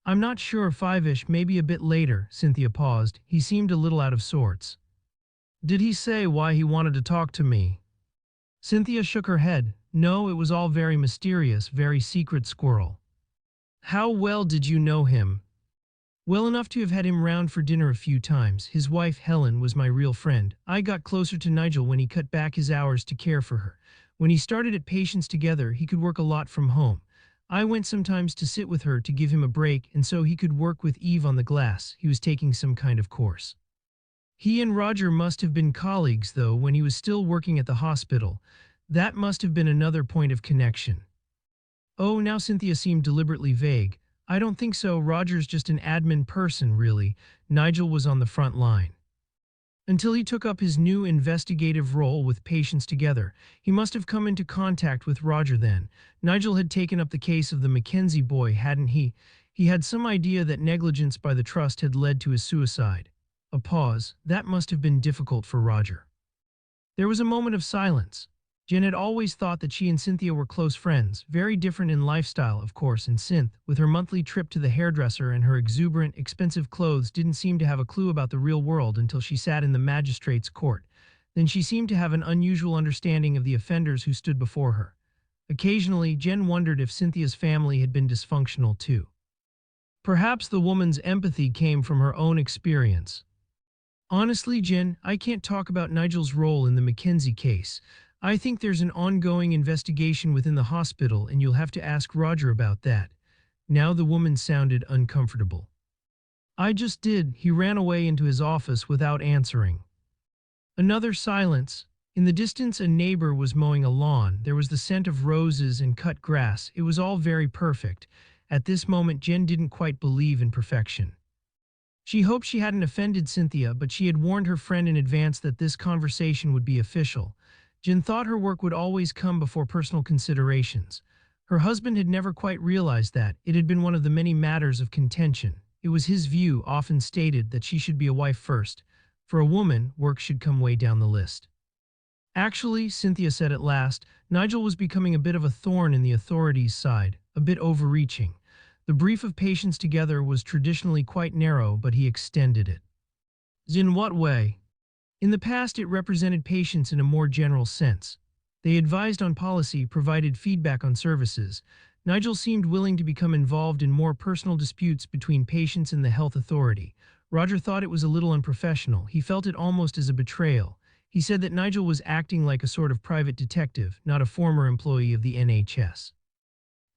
"I'm not sure, 5-ish, maybe a bit later." Cynthia paused. "He seemed a little out of sorts." "Did he say why he wanted to talk to me?" Cynthia shook her head. "No, it was all very mysterious, very secret, squirrel." "How well did you know him?" "Well enough to have had him round for dinner a few times. His wife, Helen, was my real friend. I got closer to Nigel when he cut back his hours to care for her. When he started at Patients Together, he could work a lot from home. I went sometimes to sit with her to give him a break, and so he could work with Eve on the glass. He was taking some kind of course. He and Roger must have been colleagues, though, when he was still working at the hospital. That must have been another point of connection." "Oh," now Cynthia seemed deliberately vague. "I don't think so. Roger's just an admin person, really. Nigel was on the front line. Until he took up his new investigative role with Patients Together. He must have come into contact with Roger then. Nigel had taken up the case of the Mackenzie boy, hadn't he? He had some idea that negligence by the trust had led to his suicide." A pause. "That must have been difficult for Roger." There was a moment of silence. Jen had always thought that she and Cynthia were close friends, very different in lifestyle, of course, and Cynth, with her monthly trip to the hairdresser and her exuberant, expensive clothes, didn't seem to have a clue about the real world until she sat in the magistrate's court. Then she seemed to have an unusual understanding of the offenders who stood before her. Occasionally, Jen wondered if Cynthia's family had been dysfunctional too. Perhaps the woman's empathy came from her own experience. "Honestly, Jen, I can't talk about Nigel's role in the Mackenzie case. I think there's an ongoing investigation within the hospital, and you'll have to ask Roger about that." Now the woman sounded uncomfortable. "I just did. He ran away into his office without answering." Another silence. In the distance, a neighbor was mowing a lawn. There was the scent of roses and cut grass. It was all very perfect. At this moment, Jen didn't quite believe in perfection. She hoped she hadn't offended Cynthia, but she had warned her friend in advance that this conversation would be official. Jen thought her work would always come before personal considerations. Her husband had never quite realized that. It had been one of the many matters of contention. It was his view, often stated, that she should be a wife first. For a woman, work should come way down the list. "Actually," Cynthia said at last, "Nigel was becoming a bit of a thorn in the authorities' side, a bit overreaching. The brief of Patients Together was traditionally quite narrow, but he extended it." "In what way?" "In the past, it represented patients in a more general sense. They advised on policy, provided feedback on services. Nigel seemed willing to become involved in more personal disputes between patients and the health authority. Roger thought it was a little unprofessional. He felt it almost as a betrayal. He said that Nigel was acting like a sort of private detective, not a former employee of the NHS.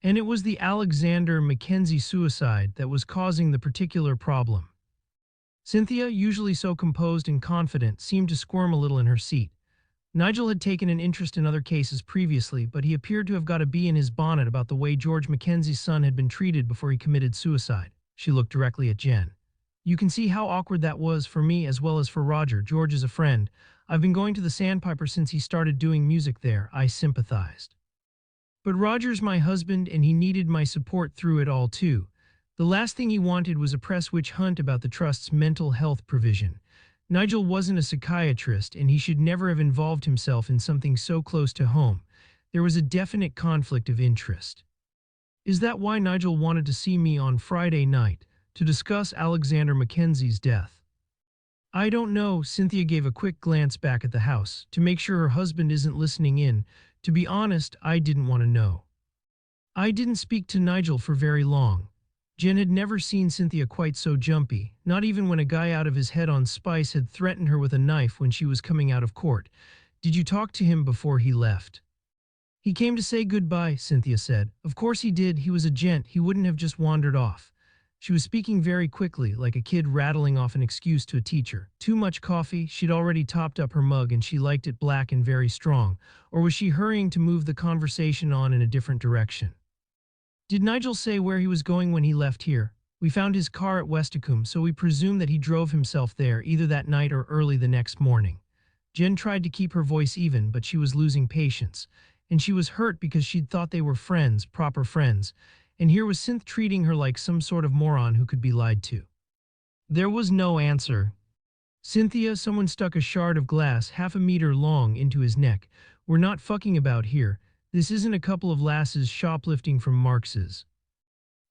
And it was the Alexander Mackenzie suicide that was causing the particular problem. Cynthia, usually so composed and confident, seemed to squirm a little in her seat. Nigel had taken an interest in other cases previously, but he appeared to have got a bee in his bonnet about the way George Mackenzie's son had been treated before he committed suicide. She looked directly at Jen. You can see how awkward that was for me as well as for Roger. George is a friend. I've been going to the Sandpiper since he started doing music there. I sympathized. But Roger's my husband and he needed my support through it all too. The last thing he wanted was a press witch hunt about the trust's mental health provision. Nigel wasn't a psychiatrist and he should never have involved himself in something so close to home. There was a definite conflict of interest. Is that why Nigel wanted to see me on Friday night, to discuss Alexander Mackenzie's death? I don't know. Cynthia gave a quick glance back at the house, to make sure her husband isn't listening in. To be honest, I didn't want to know. I didn't speak to Nigel for very long. Jen had never seen Cynthia quite so jumpy, not even when a guy out of his head on spice had threatened her with a knife when she was coming out of court. Did you talk to him before he left? He came to say goodbye, Cynthia said. Of course he did. He was a gent. He wouldn't have just wandered off. She was speaking very quickly, like a kid rattling off an excuse to a teacher. Too much coffee? She'd already topped up her mug and she liked it black and very strong. Or was she hurrying to move the conversation on in a different direction? Did Nigel say where he was going when he left here? We found his car at Westicombe, so we presume that he drove himself there either that night or early the next morning. Jen tried to keep her voice even, but she was losing patience. And she was hurt because she'd thought they were friends, proper friends. And here was Synth treating her like some sort of moron who could be lied to. There was no answer. Cynthia, someone stuck a shard of glass 1/2 meter long into his neck. We're not fucking about here. This isn't a couple of lasses shoplifting from Marx's.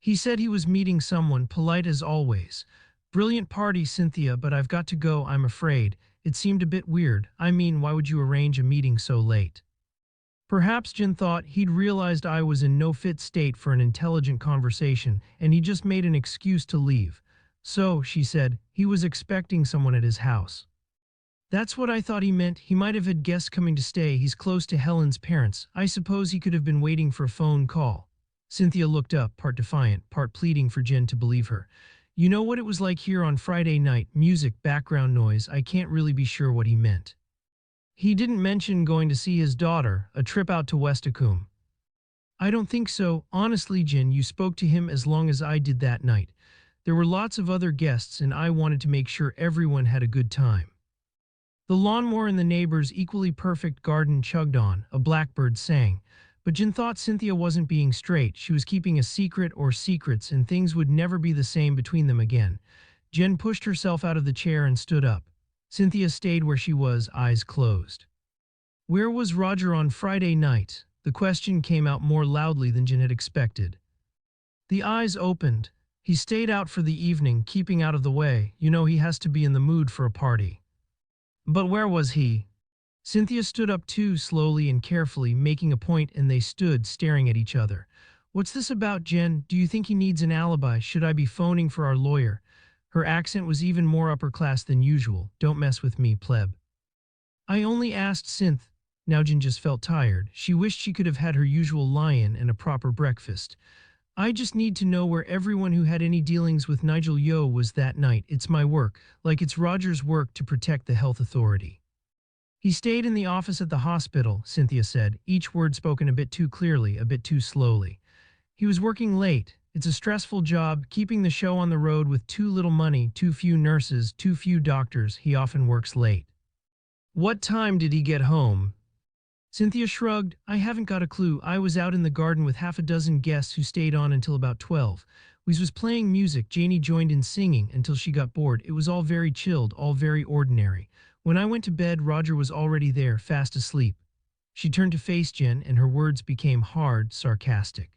He said he was meeting someone, polite as always. Brilliant party, Cynthia, but I've got to go, I'm afraid. It seemed a bit weird. I mean, why would you arrange a meeting so late? Perhaps Jen thought he'd realized I was in no fit state for an intelligent conversation, and he just made an excuse to leave. So, she said, he was expecting someone at his house. That's what I thought he meant. He might have had guests coming to stay. He's close to Helen's parents. I suppose he could have been waiting for a phone call. Cynthia looked up, part defiant, part pleading for Jen to believe her. You know what it was like here on Friday night, music, background noise. I can't really be sure what he meant. He didn't mention going to see his daughter, a trip out to Westicombe. I don't think so. Honestly, Jen, you spoke to him as long as I did that night. There were lots of other guests and I wanted to make sure everyone had a good time. The lawnmower in the neighbor's equally perfect garden chugged on, a blackbird sang. But Jen thought Cynthia wasn't being straight. She was keeping a secret or secrets and things would never be the same between them again. Jen pushed herself out of the chair and stood up. Cynthia stayed where she was, eyes closed. Where was Roger on Friday night? The question came out more loudly than Jen had expected. The eyes opened. He stayed out for the evening, keeping out of the way. You know he has to be in the mood for a party. But where was he? Cynthia stood up too, slowly and carefully, making a point, and they stood staring at each other. What's this about, Jen? Do you think he needs an alibi? Should I be phoning for our lawyer? Her accent was even more upper class than usual. Don't mess with me, pleb. I only asked Synth. Now Jen just felt tired. She wished she could have had her usual lie-in and a proper breakfast. I just need to know where everyone who had any dealings with Nigel Yeo was that night. It's my work, like it's Roger's work to protect the health authority. He stayed in the office at the hospital, Cynthia said, each word spoken a bit too clearly, a bit too slowly. He was working late. It's a stressful job, keeping the show on the road with too little money, too few nurses, too few doctors. He often works late. What time did he get home? Cynthia shrugged. I haven't got a clue. I was out in the garden with 6 guests who stayed on until about 12. We was playing music. Janie joined in singing until she got bored. It was all very chilled, all very ordinary. When I went to bed, Roger was already there, fast asleep. She turned to face Jen, and her words became hard, sarcastic.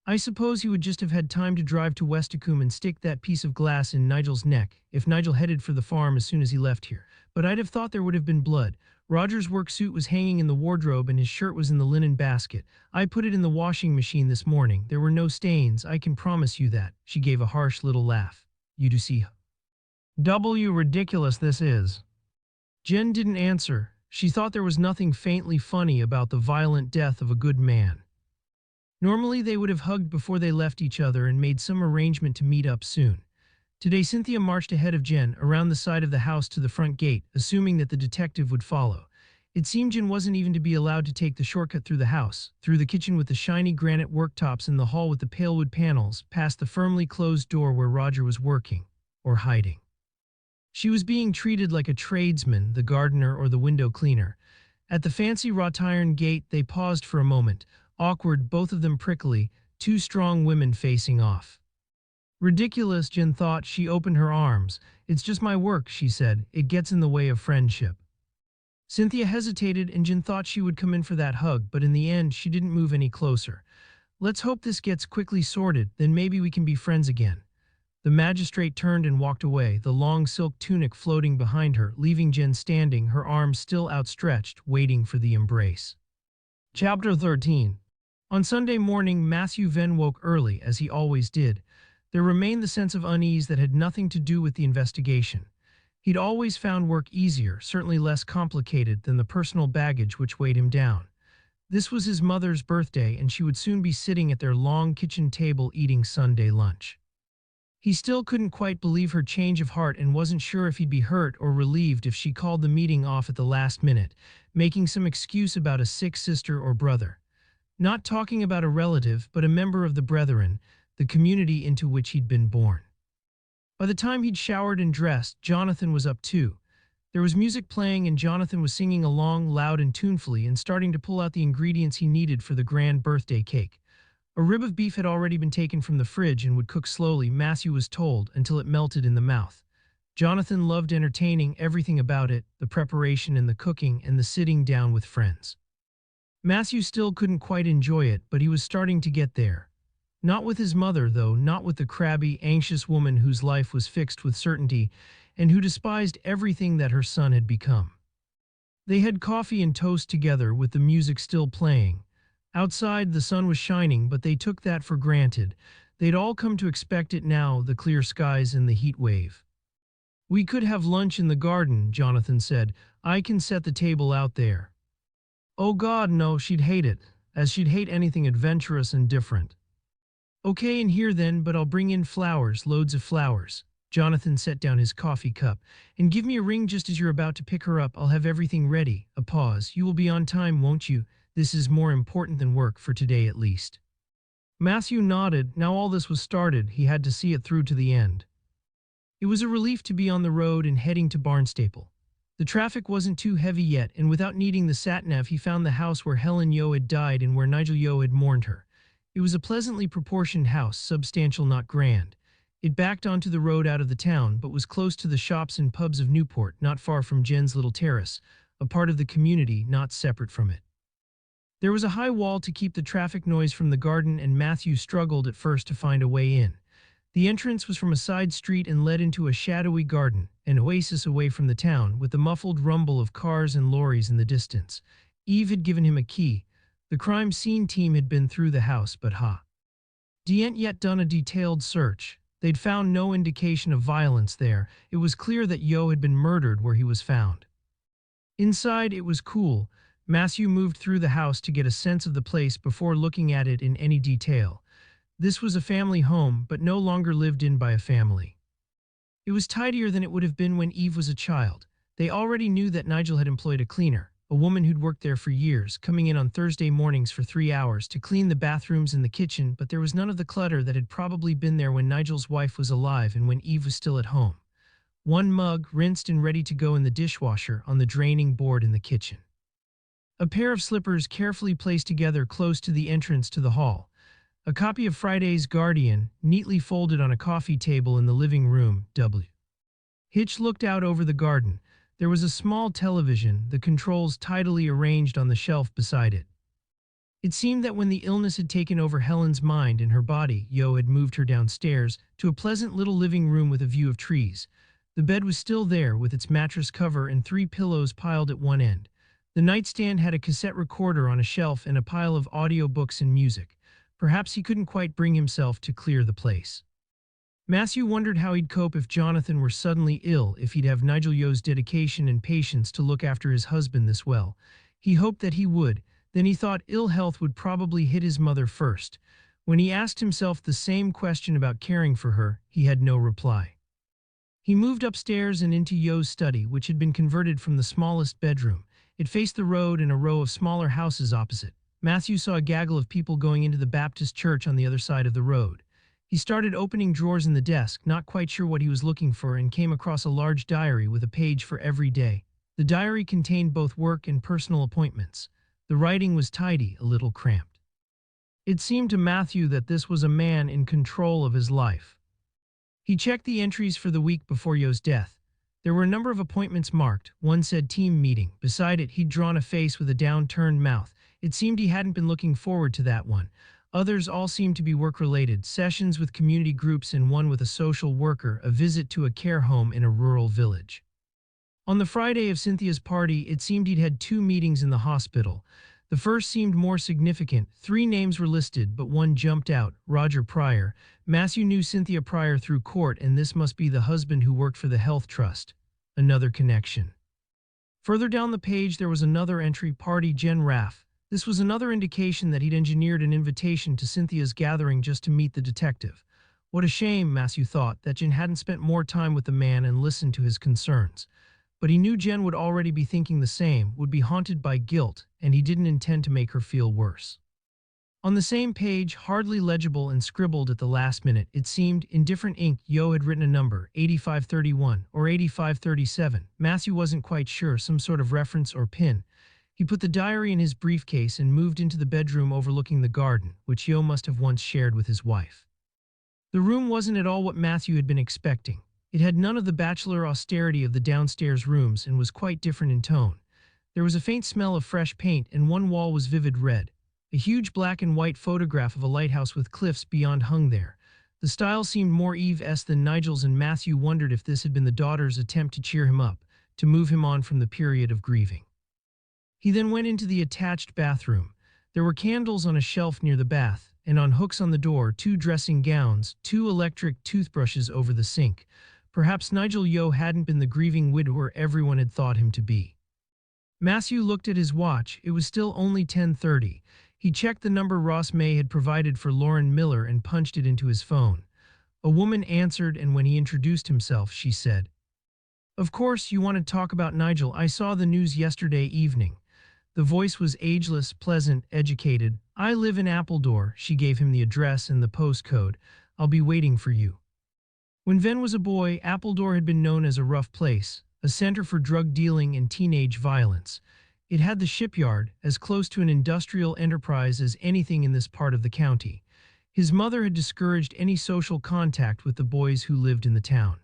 I suppose he would just have had time to drive to Westicombe and stick that piece of glass in Nigel's neck, if Nigel headed for the farm as soon as he left here. But I'd have thought there would have been blood. Roger's work suit was hanging in the wardrobe and his shirt was in the linen basket. I put it in the washing machine this morning. There were no stains, I can promise you that. She gave a harsh little laugh. You do see. W ridiculous this is. Jen didn't answer. She thought there was nothing faintly funny about the violent death of a good man. Normally they would have hugged before they left each other and made some arrangement to meet up soon. Today Cynthia marched ahead of Jen around the side of the house to the front gate, assuming that the detective would follow. It seemed Jen wasn't even to be allowed to take the shortcut through the house, through the kitchen with the shiny granite worktops and the hall with the pale wood panels, past the firmly closed door where Roger was working, or hiding. She was being treated like a tradesman, the gardener or the window cleaner. At the fancy wrought iron gate they paused for a moment, awkward, both of them prickly, two strong women facing off. Ridiculous, Jen thought. She opened her arms. It's just my work, she said. It gets in the way of friendship. Cynthia hesitated and Jen thought she would come in for that hug, but in the end she didn't move any closer. Let's hope this gets quickly sorted, then maybe we can be friends again. The magistrate turned and walked away, the long silk tunic floating behind her, leaving Jen standing, her arms still outstretched, waiting for the embrace. Chapter 13. On Sunday morning, Matthew Venn woke early, as he always did. There remained the sense of unease that had nothing to do with the investigation. He'd always found work easier, certainly less complicated than the personal baggage which weighed him down. This was his mother's birthday, and she would soon be sitting at their long kitchen table eating Sunday lunch. He still couldn't quite believe her change of heart and wasn't sure if he'd be hurt or relieved if she called the meeting off at the last minute, making some excuse about a sick sister or brother. Not talking about a relative, but a member of the Brethren, the community into which he'd been born. By the time he'd showered and dressed, Jonathan was up too. There was music playing and Jonathan was singing along loud and tunefully and starting to pull out the ingredients he needed for the grand birthday cake. A rib of beef had already been taken from the fridge and would cook slowly, Matthew was told, until it melted in the mouth. Jonathan loved entertaining, everything about it, the preparation and the cooking and the sitting down with friends. Matthew still couldn't quite enjoy it, but he was starting to get there. Not with his mother, though, not with the crabby, anxious woman whose life was fixed with certainty and who despised everything that her son had become. They had coffee and toast together with the music still playing. Outside, the sun was shining, but they took that for granted. They'd all come to expect it now, the clear skies and the heat wave. We could have lunch in the garden, Jonathan said. I can set the table out there. Oh God, no, she'd hate it, as she'd hate anything adventurous and different. Okay, in here then, but I'll bring in flowers, loads of flowers. Jonathan set down his coffee cup. And give me a ring just as you're about to pick her up. I'll have everything ready. A pause. You will be on time, won't you? This is more important than work, for today at least. Matthew nodded. Now all this was started, he had to see it through to the end. It was a relief to be on the road and heading to Barnstaple. The traffic wasn't too heavy yet, and without needing the sat-nav he found the house where Helen Yeo had died and where Nigel Yeo had mourned her. It was a pleasantly proportioned house, substantial not grand. It backed onto the road out of the town, but was close to the shops and pubs of Newport, not far from Jen's little terrace, a part of the community, not separate from it. There was a high wall to keep the traffic noise from the garden, and Matthew struggled at first to find a way in. The entrance was from a side street and led into a shadowy garden, an oasis away from the town, with the muffled rumble of cars and lorries in the distance. Eve had given him a key. The crime scene team had been through the house, but hadn't yet done a detailed search. They'd found no indication of violence there. It was clear that Yeo had been murdered where he was found. Inside, it was cool. Matthew moved through the house to get a sense of the place before looking at it in any detail. This was a family home, but no longer lived in by a family. It was tidier than it would have been when Eve was a child. They already knew that Nigel had employed a cleaner, a woman who'd worked there for years, coming in on Thursday mornings for 3 hours to clean the bathrooms and the kitchen, but there was none of the clutter that had probably been there when Nigel's wife was alive and when Eve was still at home. One mug, rinsed and ready to go in the dishwasher, on the draining board in the kitchen. A pair of slippers carefully placed together close to the entrance to the hall. A copy of Friday's Guardian, neatly folded on a coffee table in the living room. Hitch looked out over the garden. There was a small television, the controls tidily arranged on the shelf beside it. It seemed that when the illness had taken over Helen's mind and her body, Yeo had moved her downstairs to a pleasant little living room with a view of trees. The bed was still there, with its mattress cover and 3 pillows piled at one end. The nightstand had a cassette recorder on a shelf and a pile of audiobooks and music. Perhaps he couldn't quite bring himself to clear the place. Matthew wondered how he'd cope if Jonathan were suddenly ill, if he'd have Nigel Yeo's dedication and patience to look after his husband this well. He hoped that he would, then he thought ill health would probably hit his mother first. When he asked himself the same question about caring for her, he had no reply. He moved upstairs and into Yeo's study, which had been converted from the smallest bedroom. It faced the road and a row of smaller houses opposite. Matthew saw a gaggle of people going into the Baptist church on the other side of the road. He started opening drawers in the desk, not quite sure what he was looking for, and came across a large diary with a page for every day. The diary contained both work and personal appointments. The writing was tidy, a little cramped. It seemed to Matthew that this was a man in control of his life. He checked the entries for the week before Yeo's death. There were a number of appointments marked. One said team meeting. Beside it, he'd drawn a face with a downturned mouth. It seemed he hadn't been looking forward to that one. Others all seemed to be work-related, sessions with community groups and one with a social worker, a visit to a care home in a rural village. On the Friday of Cynthia's party, it seemed he'd had 2 meetings in the hospital. The first seemed more significant. 3 names were listed, but one jumped out, Roger Pryor. Matthew knew Cynthia Pryor through court, and this must be the husband who worked for the health trust. Another connection. Further down the page there was another entry, party Jen Raff. This was another indication that he'd engineered an invitation to Cynthia's gathering just to meet the detective. What a shame, Matthew thought, that Jen hadn't spent more time with the man and listened to his concerns. But he knew Jen would already be thinking the same, would be haunted by guilt, and he didn't intend to make her feel worse. On the same page, hardly legible and scribbled at the last minute, it seemed, in different ink, Yeo had written a number, 8531 or 8537. Matthew wasn't quite sure, some sort of reference or pin. He put the diary in his briefcase and moved into the bedroom overlooking the garden, which Yeo must have once shared with his wife. The room wasn't at all what Matthew had been expecting. It had none of the bachelor austerity of the downstairs rooms and was quite different in tone. There was a faint smell of fresh paint, and one wall was vivid red. A huge black and white photograph of a lighthouse with cliffs beyond hung there. The style seemed more Eve-esque than Nigel's, and Matthew wondered if this had been the daughter's attempt to cheer him up, to move him on from the period of grieving. He then went into the attached bathroom. There were candles on a shelf near the bath, and on hooks on the door, 2 dressing gowns, 2 electric toothbrushes over the sink. Perhaps Nigel Yeo hadn't been the grieving widower everyone had thought him to be. Matthew looked at his watch. It was still only 10:30. He checked the number Ross May had provided for Lauren Miller and punched it into his phone. A woman answered, and when he introduced himself, she said, "Of course, you want to talk about Nigel. I saw the news yesterday evening." The voice was ageless, pleasant, educated. "I live in Appledore." She gave him the address and the postcode. "I'll be waiting for you." When Venn was a boy, Appledore had been known as a rough place, a center for drug dealing and teenage violence. It had the shipyard, as close to an industrial enterprise as anything in this part of the county. His mother had discouraged any social contact with the boys who lived in the town.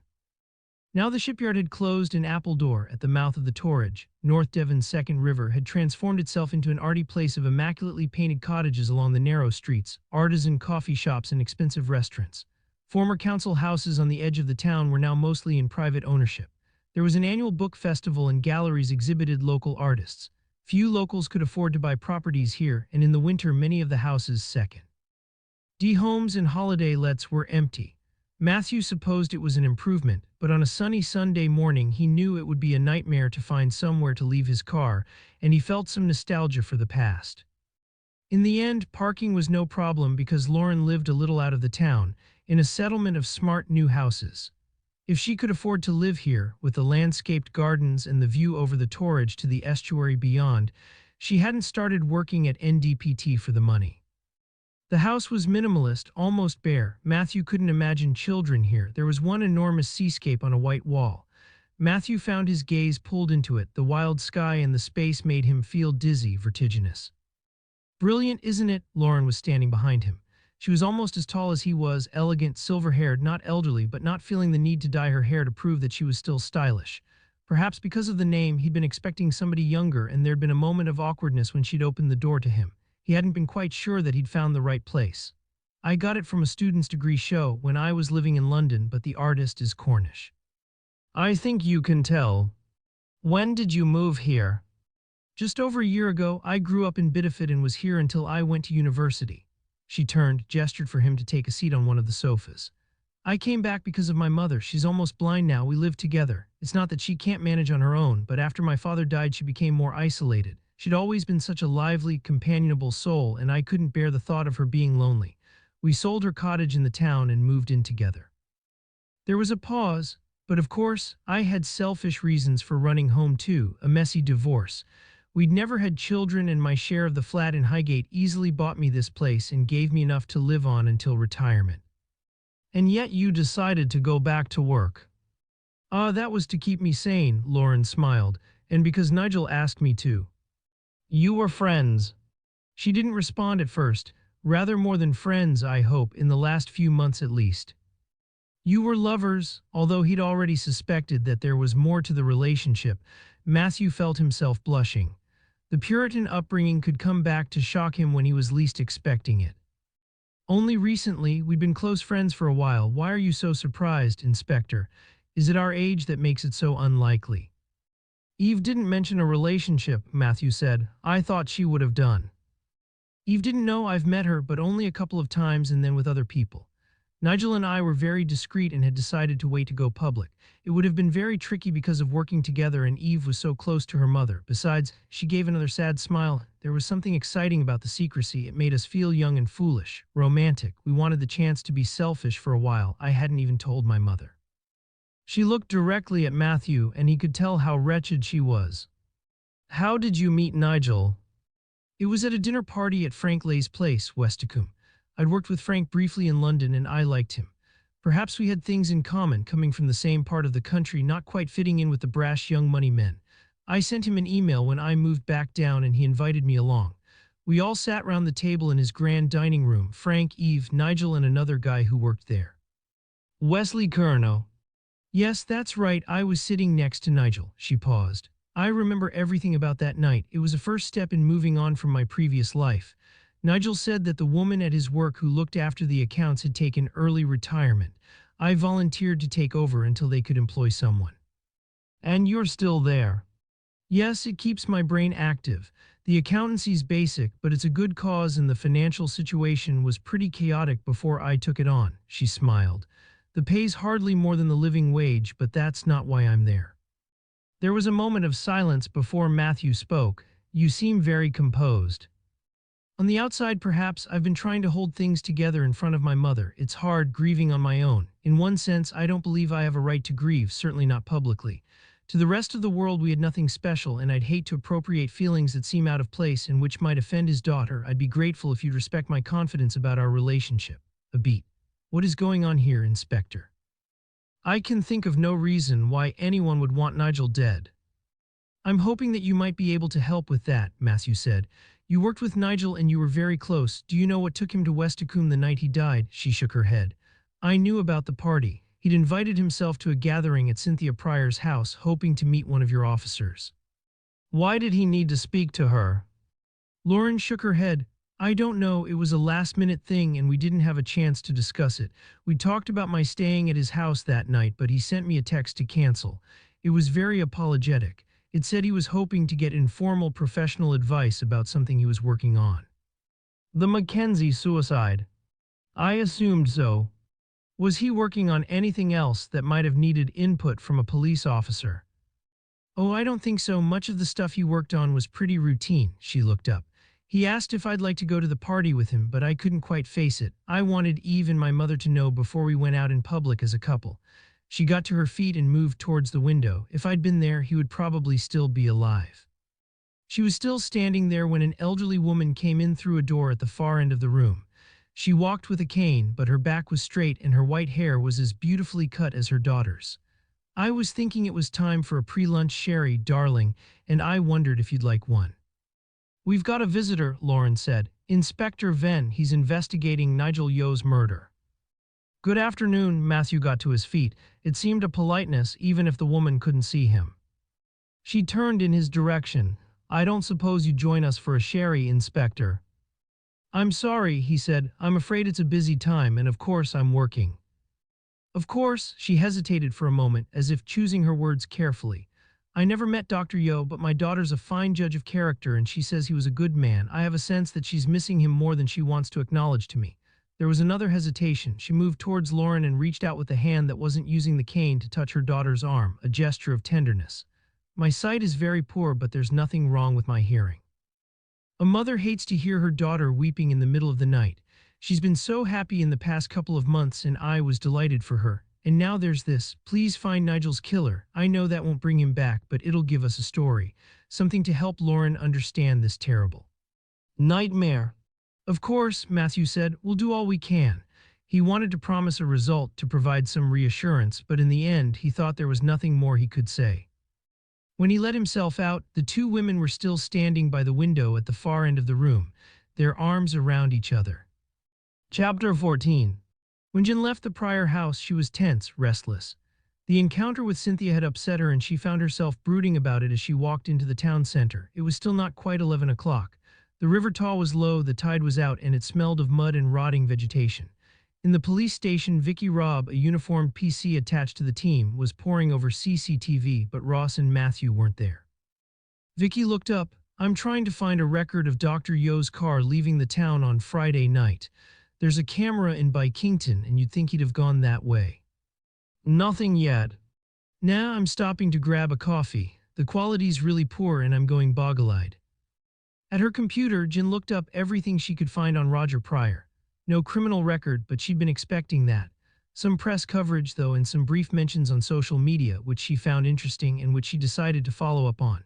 Now the shipyard had closed, and Appledore, at the mouth of the Torridge, North Devon's second river, had transformed itself into an arty place of immaculately painted cottages along the narrow streets, artisan coffee shops and expensive restaurants. Former council houses on the edge of the town were now mostly in private ownership. There was an annual book festival and galleries exhibited local artists. Few locals could afford to buy properties here, and in the winter many of the houses' second-hand homes and holiday lets were empty. Matthew supposed it was an improvement, but on a sunny Sunday morning he knew it would be a nightmare to find somewhere to leave his car, and he felt some nostalgia for the past. In the end, parking was no problem because Lauren lived a little out of the town, in a settlement of smart new houses. If she could afford to live here, with the landscaped gardens and the view over the Torridge to the estuary beyond, she hadn't started working at NDPT for the money. The house was minimalist, almost bare. Matthew couldn't imagine children here. There was one enormous seascape on a white wall. Matthew found his gaze pulled into it. The wild sky and the space made him feel dizzy, vertiginous. "Brilliant, isn't it?" Lauren was standing behind him. She was almost as tall as he was, elegant, silver-haired, not elderly, but not feeling the need to dye her hair to prove that she was still stylish. Perhaps because of the name, he'd been expecting somebody younger, and there'd been a moment of awkwardness when she'd opened the door to him. He hadn't been quite sure that he'd found the right place. "I got it from a student's degree show when I was living in London, but the artist is Cornish." "I think you can tell. When did you move here?" "Just over a year ago. I grew up in Bideford and was here until I went to university." She turned, gestured for him to take a seat on one of the sofas. I came back because of my mother. She's almost blind now. We live together. It's not that she can't manage on her own, but after my father died, she became more isolated. She'd always been such a lively, companionable soul, and I couldn't bear the thought of her being lonely. We sold her cottage in the town and moved in together. There was a pause, but of course, I had selfish reasons for running home too, a messy divorce. We'd never had children, and my share of the flat in Highgate easily bought me this place and gave me enough to live on until retirement. And yet you decided to go back to work. Ah, that was to keep me sane, Lauren smiled, and because Nigel asked me to. You were friends. She didn't respond at first, rather more than friends, I hope, in the last few months at least. You were lovers, although he'd already suspected that there was more to the relationship. Matthew felt himself blushing. The Puritan upbringing could come back to shock him when he was least expecting it. Only recently, we'd been close friends for a while. Why are you so surprised, Inspector? Is it our age that makes it so unlikely? Eve didn't mention a relationship, Matthew said. I thought she would have done. Eve didn't know I've met her, but only a couple of times and then with other people. Nigel and I were very discreet and had decided to wait to go public. It would have been very tricky because of working together, and Eve was so close to her mother. Besides, she gave another sad smile. There was something exciting about the secrecy. It made us feel young and foolish, romantic. We wanted the chance to be selfish for a while. I hadn't even told my mother. She looked directly at Matthew, and he could tell how wretched she was. How did you meet Nigel? It was at a dinner party at Frank Lay's place, Westicombe. I'd worked with Frank briefly in London and I liked him. Perhaps we had things in common, coming from the same part of the country, not quite fitting in with the brash young money men. I sent him an email when I moved back down and he invited me along. We all sat round the table in his grand dining room, Frank, Eve, Nigel and another guy who worked there. Wesley Curnow. Yes, that's right, I was sitting next to Nigel. She paused. I remember everything about that night. It was a first step in moving on from my previous life. Nigel said that the woman at his work who looked after the accounts had taken early retirement. I volunteered to take over until they could employ someone. And you're still there? Yes, it keeps my brain active. The accountancy's basic, but it's a good cause and the financial situation was pretty chaotic before I took it on, she smiled. The pay's hardly more than the living wage, but that's not why I'm there. There was a moment of silence before Matthew spoke. You seem very composed. On the outside, perhaps, I've been trying to hold things together in front of my mother. It's hard grieving on my own. In one sense, I don't believe I have a right to grieve, certainly not publicly. To the rest of the world, we had nothing special, and I'd hate to appropriate feelings that seem out of place and which might offend his daughter. I'd be grateful if you'd respect my confidence about our relationship. A beat. What is going on here, Inspector? I can think of no reason why anyone would want Nigel dead. I'm hoping that you might be able to help with that, Matthew said. You worked with Nigel and you were very close. Do you know what took him to Westicombe the night he died? She shook her head. I knew about the party. He'd invited himself to a gathering at Cynthia Pryor's house, hoping to meet one of your officers. Why did he need to speak to her? Lauren shook her head. I don't know, it was a last-minute thing and we didn't have a chance to discuss it. We talked about my staying at his house that night, but he sent me a text to cancel. It was very apologetic. It said he was hoping to get informal professional advice about something he was working on. The Mackenzie suicide. I assumed so. Was he working on anything else that might have needed input from a police officer? Oh, I don't think so. Much of the stuff he worked on was pretty routine. She looked up. He asked if I'd like to go to the party with him, but I couldn't quite face it. I wanted Eve and my mother to know before we went out in public as a couple. She got to her feet and moved towards the window. If I'd been there, he would probably still be alive. She was still standing there when an elderly woman came in through a door at the far end of the room. She walked with a cane, but her back was straight and her white hair was as beautifully cut as her daughter's. I was thinking it was time for a pre-lunch sherry, darling, and I wondered if you'd like one. We've got a visitor, Lauren said. Inspector Venn, he's investigating Nigel Yeo's murder. Good afternoon, Matthew got to his feet. It seemed a politeness, even if the woman couldn't see him. She turned in his direction. I don't suppose you'd join us for a sherry, Inspector. I'm sorry, he said. I'm afraid it's a busy time, and of course I'm working. Of course, she hesitated for a moment, as if choosing her words carefully. I never met Dr. Yeo, but my daughter's a fine judge of character, and she says he was a good man. I have a sense that she's missing him more than she wants to acknowledge to me. There was another hesitation. She moved towards Lauren and reached out with the hand that wasn't using the cane to touch her daughter's arm, a gesture of tenderness. My sight is very poor, but there's nothing wrong with my hearing. A mother hates to hear her daughter weeping in the middle of the night. She's been so happy in the past couple of months and I was delighted for her. And now there's this. Please find Nigel's killer. I know that won't bring him back, but it'll give us a story. Something to help Lauren understand this terrible nightmare. Of course, Matthew said, we'll do all we can. He wanted to promise a result to provide some reassurance, but in the end, he thought there was nothing more he could say. When he let himself out, the two women were still standing by the window at the far end of the room, their arms around each other. Chapter 14. When Jen left the Pryor house, she was tense, restless. The encounter with Cynthia had upset her and she found herself brooding about it as she walked into the town center. It was still not quite 11 o'clock. The river taw was low, the tide was out, and it smelled of mud and rotting vegetation. In the police station, Vicky Robb, a uniformed PC attached to the team, was poring over CCTV, but Ross and Matthew weren't there. Vicky looked up. I'm trying to find a record of Dr. Yeo's car leaving the town on Friday night. There's a camera in Bikington, and you'd think he'd have gone that way. Nothing yet. Nah, I'm stopping to grab a coffee. The quality's really poor and I'm going boggle-eyed. At her computer, Jen looked up everything she could find on Roger Pryor. No criminal record, but she'd been expecting that. Some press coverage, though, and some brief mentions on social media, which she found interesting and which she decided to follow up on.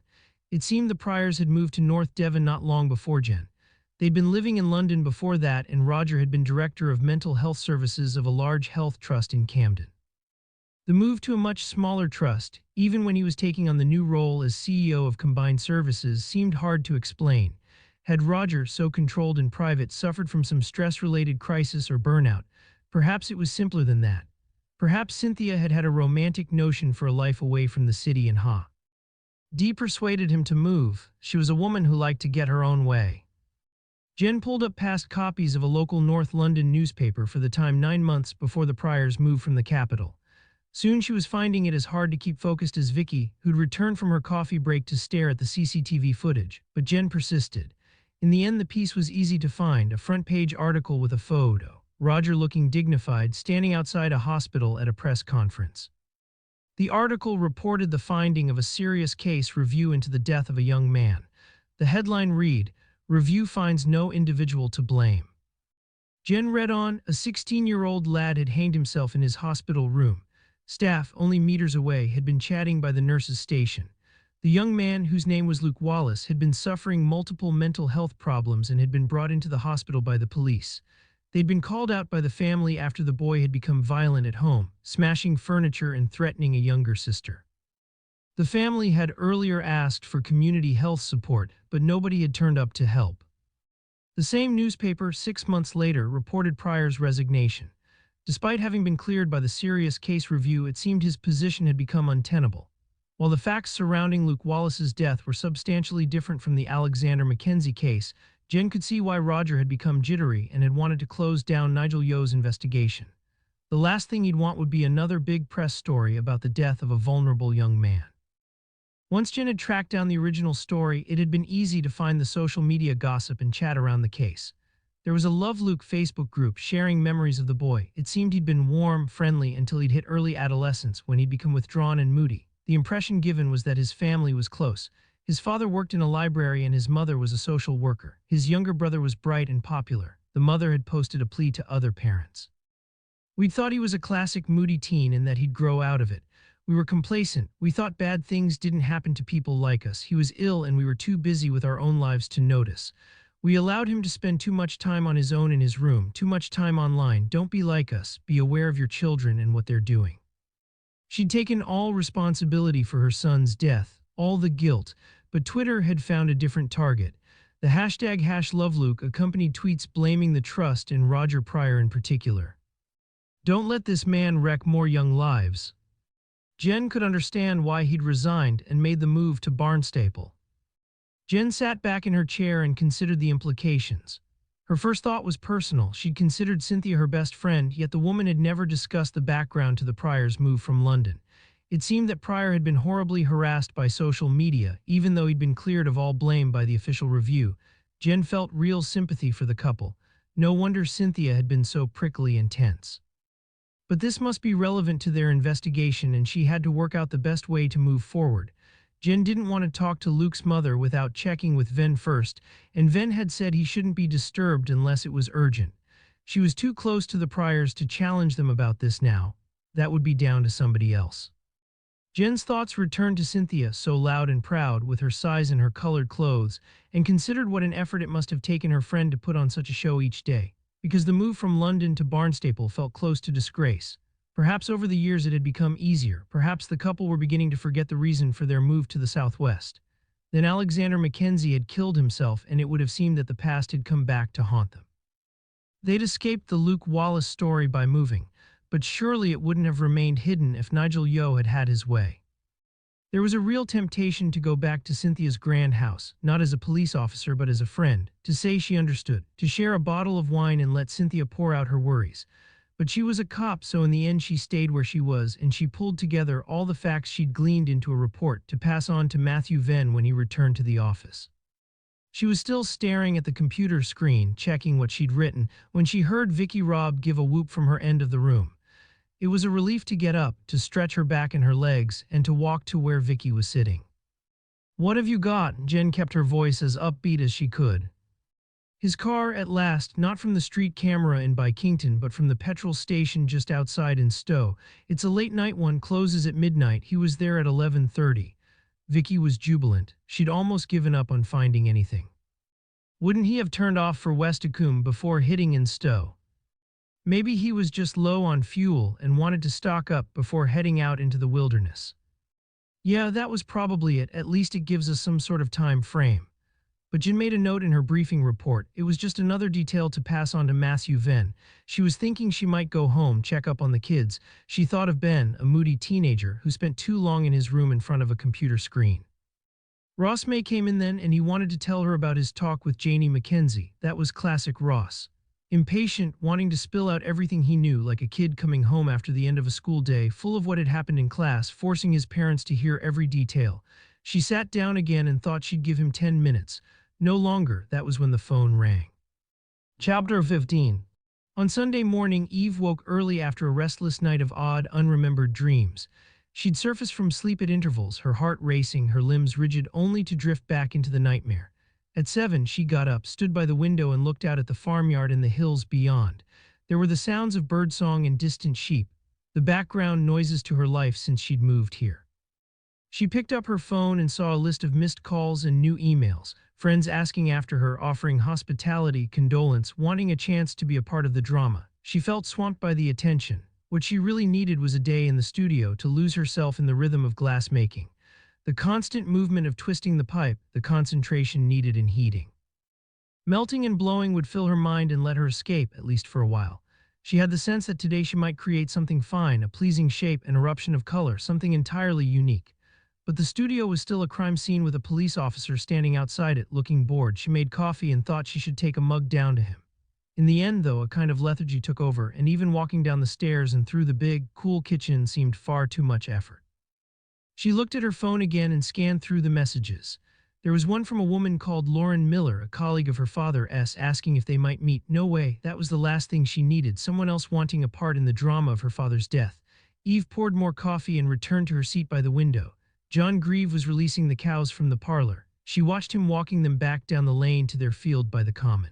It seemed the Pryors had moved to North Devon not long before Jen. They'd been living in London before that, and Roger had been director of mental health services of a large health trust in Camden. The move to a much smaller trust, even when he was taking on the new role as CEO of Combined Services, seemed hard to explain. Had Roger, so controlled in private, suffered from some stress-related crisis or burnout? Perhaps it was simpler than that. Perhaps Cynthia had had a romantic notion for a life away from the city and Dee persuaded him to move. She was a woman who liked to get her own way. Jen pulled up past copies of a local North London newspaper for the time 9 months before the Pryors moved from the capital. Soon she was finding it as hard to keep focused as Vicky, who'd returned from her coffee break to stare at the CCTV footage, but Jen persisted. In the end, the piece was easy to find, a front-page article with a photo. Roger looking dignified, standing outside a hospital at a press conference. The article reported the finding of a serious case review into the death of a young man. The headline read, "Review finds no individual to blame." Jen read on. A 16-year-old lad had hanged himself in his hospital room. Staff, only meters away, had been chatting by the nurse's station. The young man, whose name was Luke Wallace, had been suffering multiple mental health problems and had been brought into the hospital by the police. They'd been called out by the family after the boy had become violent at home, smashing furniture and threatening a younger sister. The family had earlier asked for community health support, but nobody had turned up to help. The same newspaper, 6 months later, reported Pryor's resignation. Despite having been cleared by the serious case review, it seemed his position had become untenable. While the facts surrounding Luke Wallace's death were substantially different from the Alexander Mackenzie case, Jen could see why Roger had become jittery and had wanted to close down Nigel Yeo's investigation. The last thing he'd want would be another big press story about the death of a vulnerable young man. Once Jen had tracked down the original story, it had been easy to find the social media gossip and chat around the case. There was a Love Luke Facebook group sharing memories of the boy. It seemed he'd been warm, friendly, until he'd hit early adolescence, when he'd become withdrawn and moody. The impression given was that his family was close. His father worked in a library and his mother was a social worker. His younger brother was bright and popular. The mother had posted a plea to other parents. We'd thought he was a classic moody teen and that he'd grow out of it. We were complacent. We thought bad things didn't happen to people like us. He was ill and we were too busy with our own lives to notice. We allowed him to spend too much time on his own in his room, too much time online. Don't be like us. Be aware of your children and what they're doing. She'd taken all responsibility for her son's death, all the guilt, but Twitter had found a different target. The hashtag #LoveLuke accompanied tweets blaming the trust and Roger Pryor in particular. Don't let this man wreck more young lives. Jen could understand why he'd resigned and made the move to Barnstaple. Jen sat back in her chair and considered the implications. Her first thought was personal. She'd considered Cynthia her best friend, yet the woman had never discussed the background to the Pryors' move from London. It seemed that Pryor had been horribly harassed by social media, even though he'd been cleared of all blame by the official review. Jen felt real sympathy for the couple. No wonder Cynthia had been so prickly and tense. But this must be relevant to their investigation, and she had to work out the best way to move forward. Jen didn't want to talk to Luke's mother without checking with Venn first, and Venn had said he shouldn't be disturbed unless it was urgent. She was too close to the Pryors to challenge them about this now. That would be down to somebody else. Jen's thoughts returned to Cynthia, so loud and proud, with her size and her colored clothes, and considered what an effort it must have taken her friend to put on such a show each day. Because the move from London to Barnstaple felt close to disgrace. Perhaps over the years it had become easier. Perhaps the couple were beginning to forget the reason for their move to the southwest. Then Alexander Mackenzie had killed himself, and it would have seemed that the past had come back to haunt them. They'd escaped the Luke Wallace story by moving, but surely it wouldn't have remained hidden if Nigel Yeo had had his way. There was a real temptation to go back to Cynthia's grand house, not as a police officer but as a friend, to say she understood, to share a bottle of wine and let Cynthia pour out her worries. But she was a cop, so in the end she stayed where she was, and she pulled together all the facts she'd gleaned into a report to pass on to Matthew Venn when he returned to the office. She was still staring at the computer screen, checking what she'd written, when she heard Vicky Robb give a whoop from her end of the room. It was a relief to get up, to stretch her back and her legs, and to walk to where Vicky was sitting. "What have you got?" Jen kept her voice as upbeat as she could. His car, at last, not from the street camera in Bykington, but from the petrol station just outside in Stowe. It's a late-night one, closes at midnight. He was there at 11:30. Vicky was jubilant. She'd almost given up on finding anything. Wouldn't he have turned off for Westacombe before hitting in Stowe? Maybe he was just low on fuel and wanted to stock up before heading out into the wilderness. Yeah, that was probably it. At least it gives us some sort of time frame. But Jen made a note in her briefing report. It was just another detail to pass on to Matthew Venn. She was thinking she might go home, check up on the kids. She thought of Ben, a moody teenager who spent too long in his room in front of a computer screen. Ross May came in then, and he wanted to tell her about his talk with Janie Mackenzie. That was classic Ross. Impatient, wanting to spill out everything he knew, like a kid coming home after the end of a school day, full of what had happened in class, forcing his parents to hear every detail. She sat down again and thought she'd give him 10 minutes. No longer. That was when the phone rang. Chapter 15. On Sunday morning, Eve woke early after a restless night of odd, unremembered dreams. She'd surfaced from sleep at intervals, her heart racing, her limbs rigid, only to drift back into the nightmare. At 7, she got up, stood by the window and looked out at the farmyard and the hills beyond. There were the sounds of birdsong and distant sheep, the background noises to her life since she'd moved here. She picked up her phone and saw a list of missed calls and new emails, friends asking after her, offering hospitality, condolence, wanting a chance to be a part of the drama. She felt swamped by the attention. What she really needed was a day in the studio to lose herself in the rhythm of glass making. The constant movement of twisting the pipe, the concentration needed in heating. Melting and blowing would fill her mind and let her escape, at least for a while. She had the sense that today she might create something fine, a pleasing shape, an eruption of color, something entirely unique. But the studio was still a crime scene with a police officer standing outside it, looking bored. She made coffee and thought she should take a mug down to him. In the end, though, a kind of lethargy took over, and even walking down the stairs and through the big, cool kitchen seemed far too much effort. She looked at her phone again and scanned through the messages. There was one from a woman called Lauren Miller, a colleague of her father's, asking if they might meet. No way, that was the last thing she needed, someone else wanting a part in the drama of her father's death. Eve poured more coffee and returned to her seat by the window. John Grieve was releasing the cows from the parlor. She watched him walking them back down the lane to their field by the common.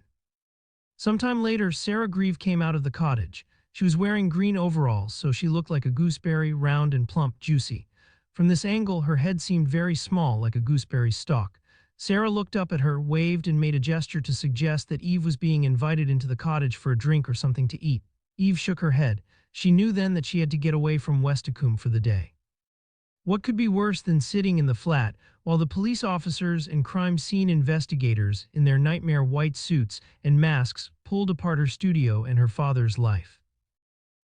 Sometime later, Sarah Grieve came out of the cottage. She was wearing green overalls, so she looked like a gooseberry, round and plump, juicy. From this angle, her head seemed very small, like a gooseberry stalk. Sarah looked up at her, waved, and made a gesture to suggest that Eve was being invited into the cottage for a drink or something to eat. Eve shook her head. She knew then that she had to get away from Westacombe for the day. What could be worse than sitting in the flat while the police officers and crime scene investigators, in their nightmare white suits and masks, pulled apart her studio and her father's life?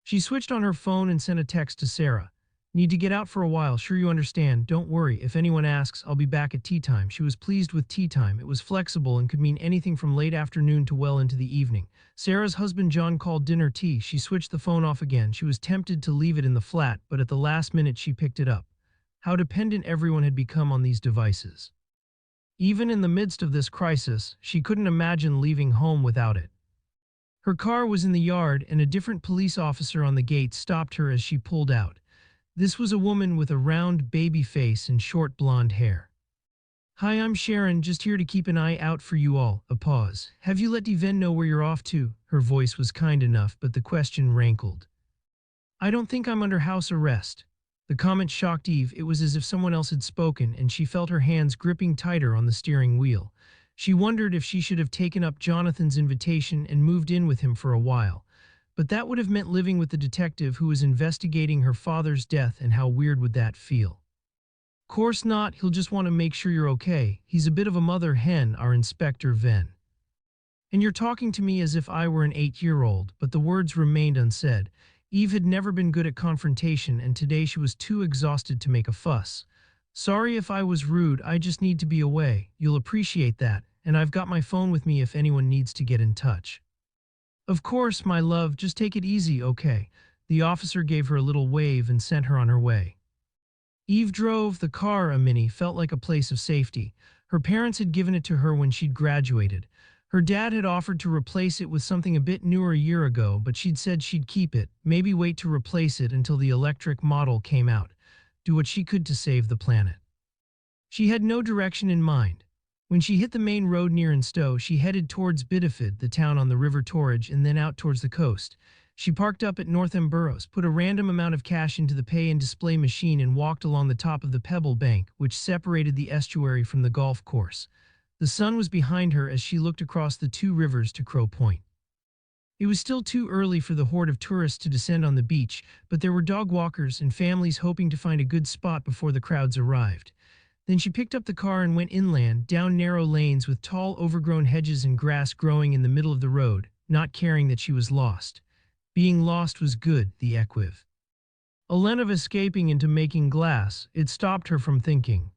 She switched on her phone and sent a text to Sarah. Need to get out for a while, sure you understand. Don't worry, if anyone asks, I'll be back at tea time. She was pleased with tea time. It was flexible and could mean anything from late afternoon to well into the evening. Sarah's husband John called dinner tea. She switched the phone off again. She was tempted to leave it in the flat, but at the last minute she picked it up. How dependent everyone had become on these devices. Even in the midst of this crisis, she couldn't imagine leaving home without it. Her car was in the yard and a different police officer on the gate stopped her as she pulled out. This was a woman with a round baby face and short blonde hair. "Hi, I'm Sharon, just here to keep an eye out for you all." A pause. "Have you let Devon know where you're off to?" Her voice was kind enough, but the question rankled. "I don't think I'm under house arrest." The comment shocked Eve. It was as if someone else had spoken, and she felt her hands gripping tighter on the steering wheel. She wondered if she should have taken up Jonathan's invitation and moved in with him for a while. But that would have meant living with the detective who was investigating her father's death, and how weird would that feel? "Course not, he'll just want to make sure you're okay. He's a bit of a mother hen, our Inspector Venn." "And you're talking to me as if I were an 8-year-old, but the words remained unsaid. Eve had never been good at confrontation, and today she was too exhausted to make a fuss. "Sorry if I was rude, I just need to be away. You'll appreciate that, and I've got my phone with me if anyone needs to get in touch." "Of course, my love, just take it easy, okay?" The officer gave her a little wave and sent her on her way. Eve drove the car. A Mini felt like a place of safety. Her parents had given it to her when she'd graduated. Her dad had offered to replace it with something a bit newer a year ago, but she'd said she'd keep it, maybe wait to replace it until the electric model came out. Do what she could to save the planet. She had no direction in mind. When she hit the main road near Instow, she headed towards Bideford, the town on the River Torridge, and then out towards the coast. She parked up at Northam Burrows, put a random amount of cash into the pay and display machine, and walked along the top of the pebble bank, which separated the estuary from the golf course. The sun was behind her as she looked across the two rivers to Crow Point. It was still too early for the horde of tourists to descend on the beach, but there were dog walkers and families hoping to find a good spot before the crowds arrived. Then she picked up the car and went inland, down narrow lanes with tall overgrown hedges and grass growing in the middle of the road, not caring that she was lost. Being lost was good, the equiv. A lent of escaping into making glass, it stopped her from thinking.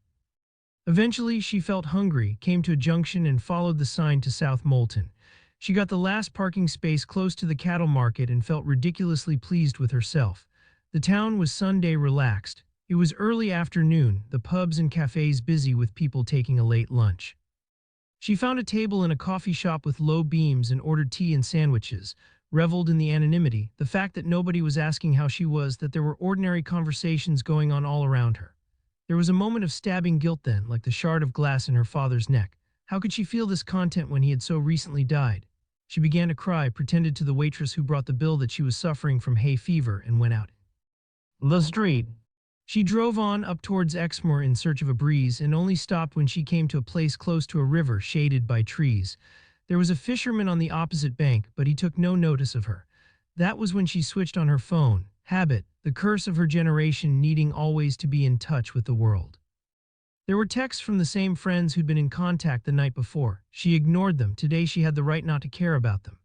Eventually, she felt hungry, came to a junction and followed the sign to South Moulton. She got the last parking space close to the cattle market and felt ridiculously pleased with herself. The town was Sunday relaxed. It was early afternoon, the pubs and cafes busy with people taking a late lunch. She found a table in a coffee shop with low beams and ordered tea and sandwiches, reveled in the anonymity, the fact that nobody was asking how she was, that there were ordinary conversations going on all around her. There was a moment of stabbing guilt then, like the shard of glass in her father's neck. How could she feel this content when he had so recently died? She began to cry, pretended to the waitress who brought the bill that she was suffering from hay fever, and went out. The street. She drove on up towards Exmoor in search of a breeze, and only stopped when she came to a place close to a river shaded by trees. There was a fisherman on the opposite bank, but he took no notice of her. That was when she switched on her phone. Habit, the curse of her generation, needing always to be in touch with the world. There were texts from the same friends who'd been in contact the night before. She ignored them. Today she had the right not to care about them.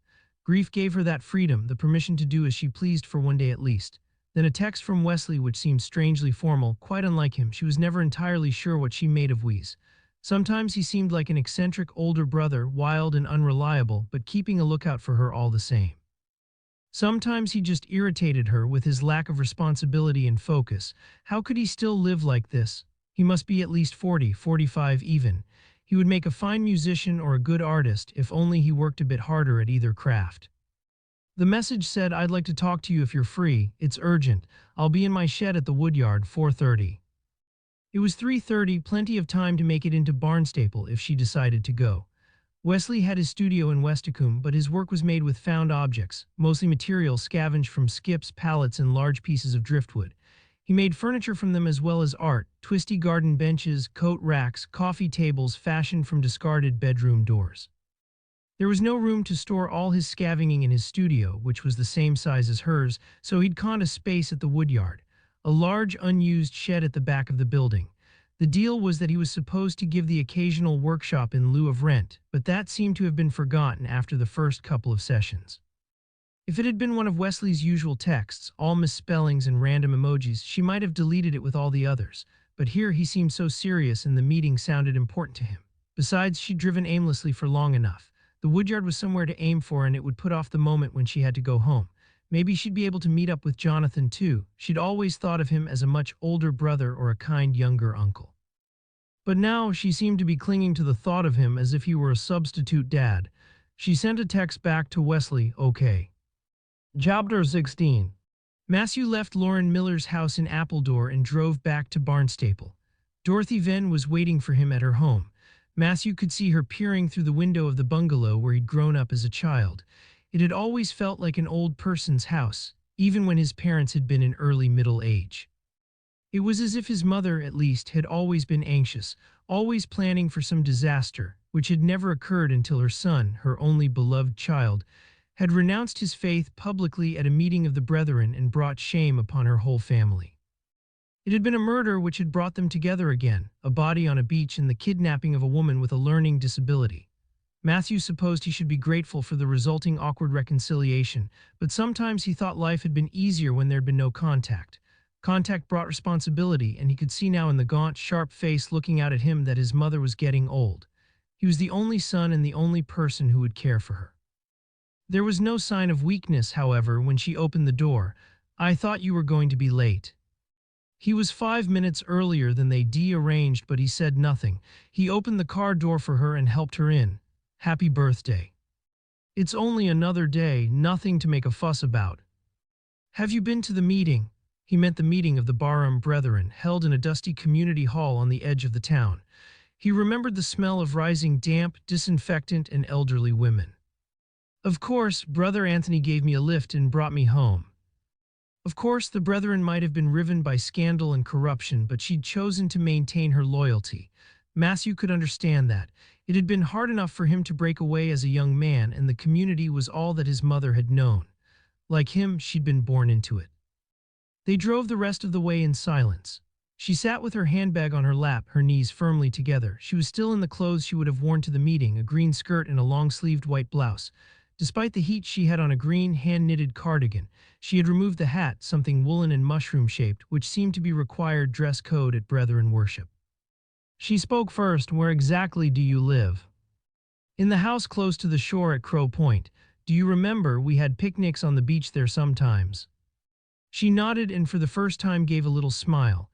Grief gave her that freedom, the permission to do as she pleased for one day at least. Then a text from Wesley which seemed strangely formal, quite unlike him. She was never entirely sure what she made of Wheeze. Sometimes he seemed like an eccentric older brother, wild and unreliable, but keeping a lookout for her all the same. Sometimes he just irritated her with his lack of responsibility and focus. How could he still live like this? He must be at least 40, 45 even. He would make a fine musician or a good artist if only he worked a bit harder at either craft. The message said, "I'd like to talk to you if you're free. It's urgent. I'll be in my shed at the woodyard, 4:30. It was 3:30, plenty of time to make it into Barnstaple if she decided to go. Wesley had his studio in Westicombe, but his work was made with found objects, mostly materials scavenged from skips, pallets, and large pieces of driftwood. He made furniture from them as well as art, twisty garden benches, coat racks, coffee tables fashioned from discarded bedroom doors. There was no room to store all his scavenging in his studio, which was the same size as hers, so he'd conned a space at the woodyard, a large unused shed at the back of the building. The deal was that he was supposed to give the occasional workshop in lieu of rent, but that seemed to have been forgotten after the first couple of sessions. If it had been one of Wesley's usual texts, all misspellings and random emojis, she might have deleted it with all the others, but here he seemed so serious and the meeting sounded important to him. Besides, she'd driven aimlessly for long enough. The woodyard was somewhere to aim for, and it would put off the moment when she had to go home. Maybe she'd be able to meet up with Jonathan too. She'd always thought of him as a much older brother or a kind younger uncle. But now she seemed to be clinging to the thought of him as if he were a substitute dad. She sent a text back to Wesley, okay. Chapter 16. Matthew left Lauren Miller's house in Appledore and drove back to Barnstaple. Dorothy Venn was waiting for him at her home. Matthew could see her peering through the window of the bungalow where he'd grown up as a child. It had always felt like an old person's house, even when his parents had been in early middle age. It was as if his mother, at least, had always been anxious, always planning for some disaster, which had never occurred until her son, her only beloved child, had renounced his faith publicly at a meeting of the Brethren and brought shame upon her whole family. It had been a murder which had brought them together again, a body on a beach and the kidnapping of a woman with a learning disability. Matthew supposed he should be grateful for the resulting awkward reconciliation, but sometimes he thought life had been easier when there had been no contact. Contact brought responsibility, and he could see now in the gaunt, sharp face looking out at him that his mother was getting old. He was the only son and the only person who would care for her. There was no sign of weakness, however, when she opened the door. "I thought you were going to be late." He was 5 minutes earlier than they arranged, but he said nothing. He opened the car door for her and helped her in. "Happy birthday." "It's only another day, nothing to make a fuss about." "Have you been to the meeting?" He meant the meeting of the Barham Brethren, held in a dusty community hall on the edge of the town. He remembered the smell of rising damp, disinfectant, and elderly women. "Of course, Brother Anthony gave me a lift and brought me home." Of course, the Brethren might have been riven by scandal and corruption, but she'd chosen to maintain her loyalty. Matthew could understand that. It had been hard enough for him to break away as a young man, and the community was all that his mother had known. Like him, she'd been born into it. They drove the rest of the way in silence. She sat with her handbag on her lap, her knees firmly together. She was still in the clothes she would have worn to the meeting, a green skirt and a long-sleeved white blouse. Despite the heat, she had on a green, hand-knitted cardigan. She had removed the hat, something woolen and mushroom-shaped, which seemed to be required dress code at Brethren worship. She spoke first. "Where exactly do you live?" "In the house close to the shore at Crow Point. Do you remember we had picnics on the beach there sometimes?" She nodded and for the first time gave a little smile.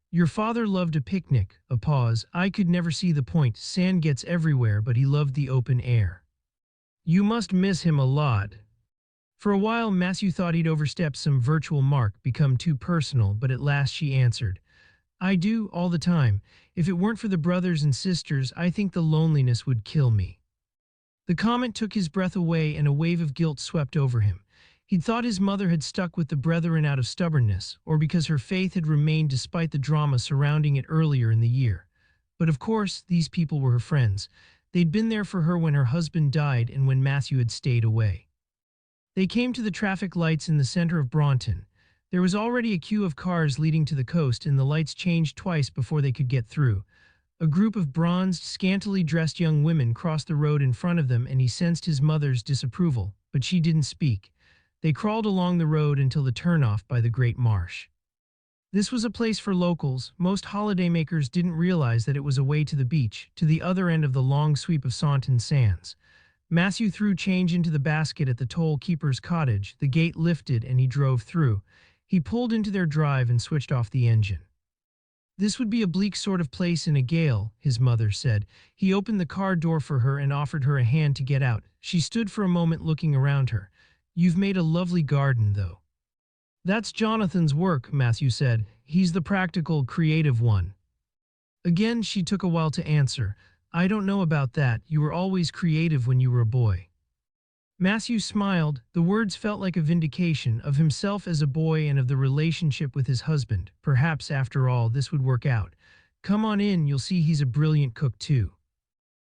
"Your father loved a picnic." A pause. "I could never see the point. Sand gets everywhere, but he loved the open air." "You must miss him a lot." For a while Matthew thought he'd overstepped some virtual mark, become too personal, but at last she answered, "I do, all the time. If it weren't for the brothers and sisters, I think the loneliness would kill me." The comment took his breath away and a wave of guilt swept over him. He'd thought his mother had stuck with the Brethren out of stubbornness, or because her faith had remained despite the drama surrounding it earlier in the year. But of course, these people were her friends. They'd been there for her when her husband died and when Matthew had stayed away. They came to the traffic lights in the center of Braunton. There was already a queue of cars leading to the coast, and the lights changed twice before they could get through. A group of bronzed, scantily dressed young women crossed the road in front of them, and he sensed his mother's disapproval, but she didn't speak. They crawled along the road until the turnoff by the Great Marsh. This was a place for locals. Most holidaymakers didn't realize that it was away to the beach, to the other end of the long sweep of Saunton Sands. Matthew threw change into the basket at the toll-keeper's cottage. The gate lifted and he drove through. He pulled into their drive and switched off the engine. "This would be a bleak sort of place in a gale," his mother said. He opened the car door for her and offered her a hand to get out. She stood for a moment looking around her. "You've made a lovely garden, though." "That's Jonathan's work," Matthew said. "He's the practical, creative one." Again, she took a while to answer. "I don't know about that. You were always creative when you were a boy." Matthew smiled. The words felt like a vindication of himself as a boy and of the relationship with his husband. Perhaps, after all, this would work out. "Come on in, you'll see he's a brilliant cook too."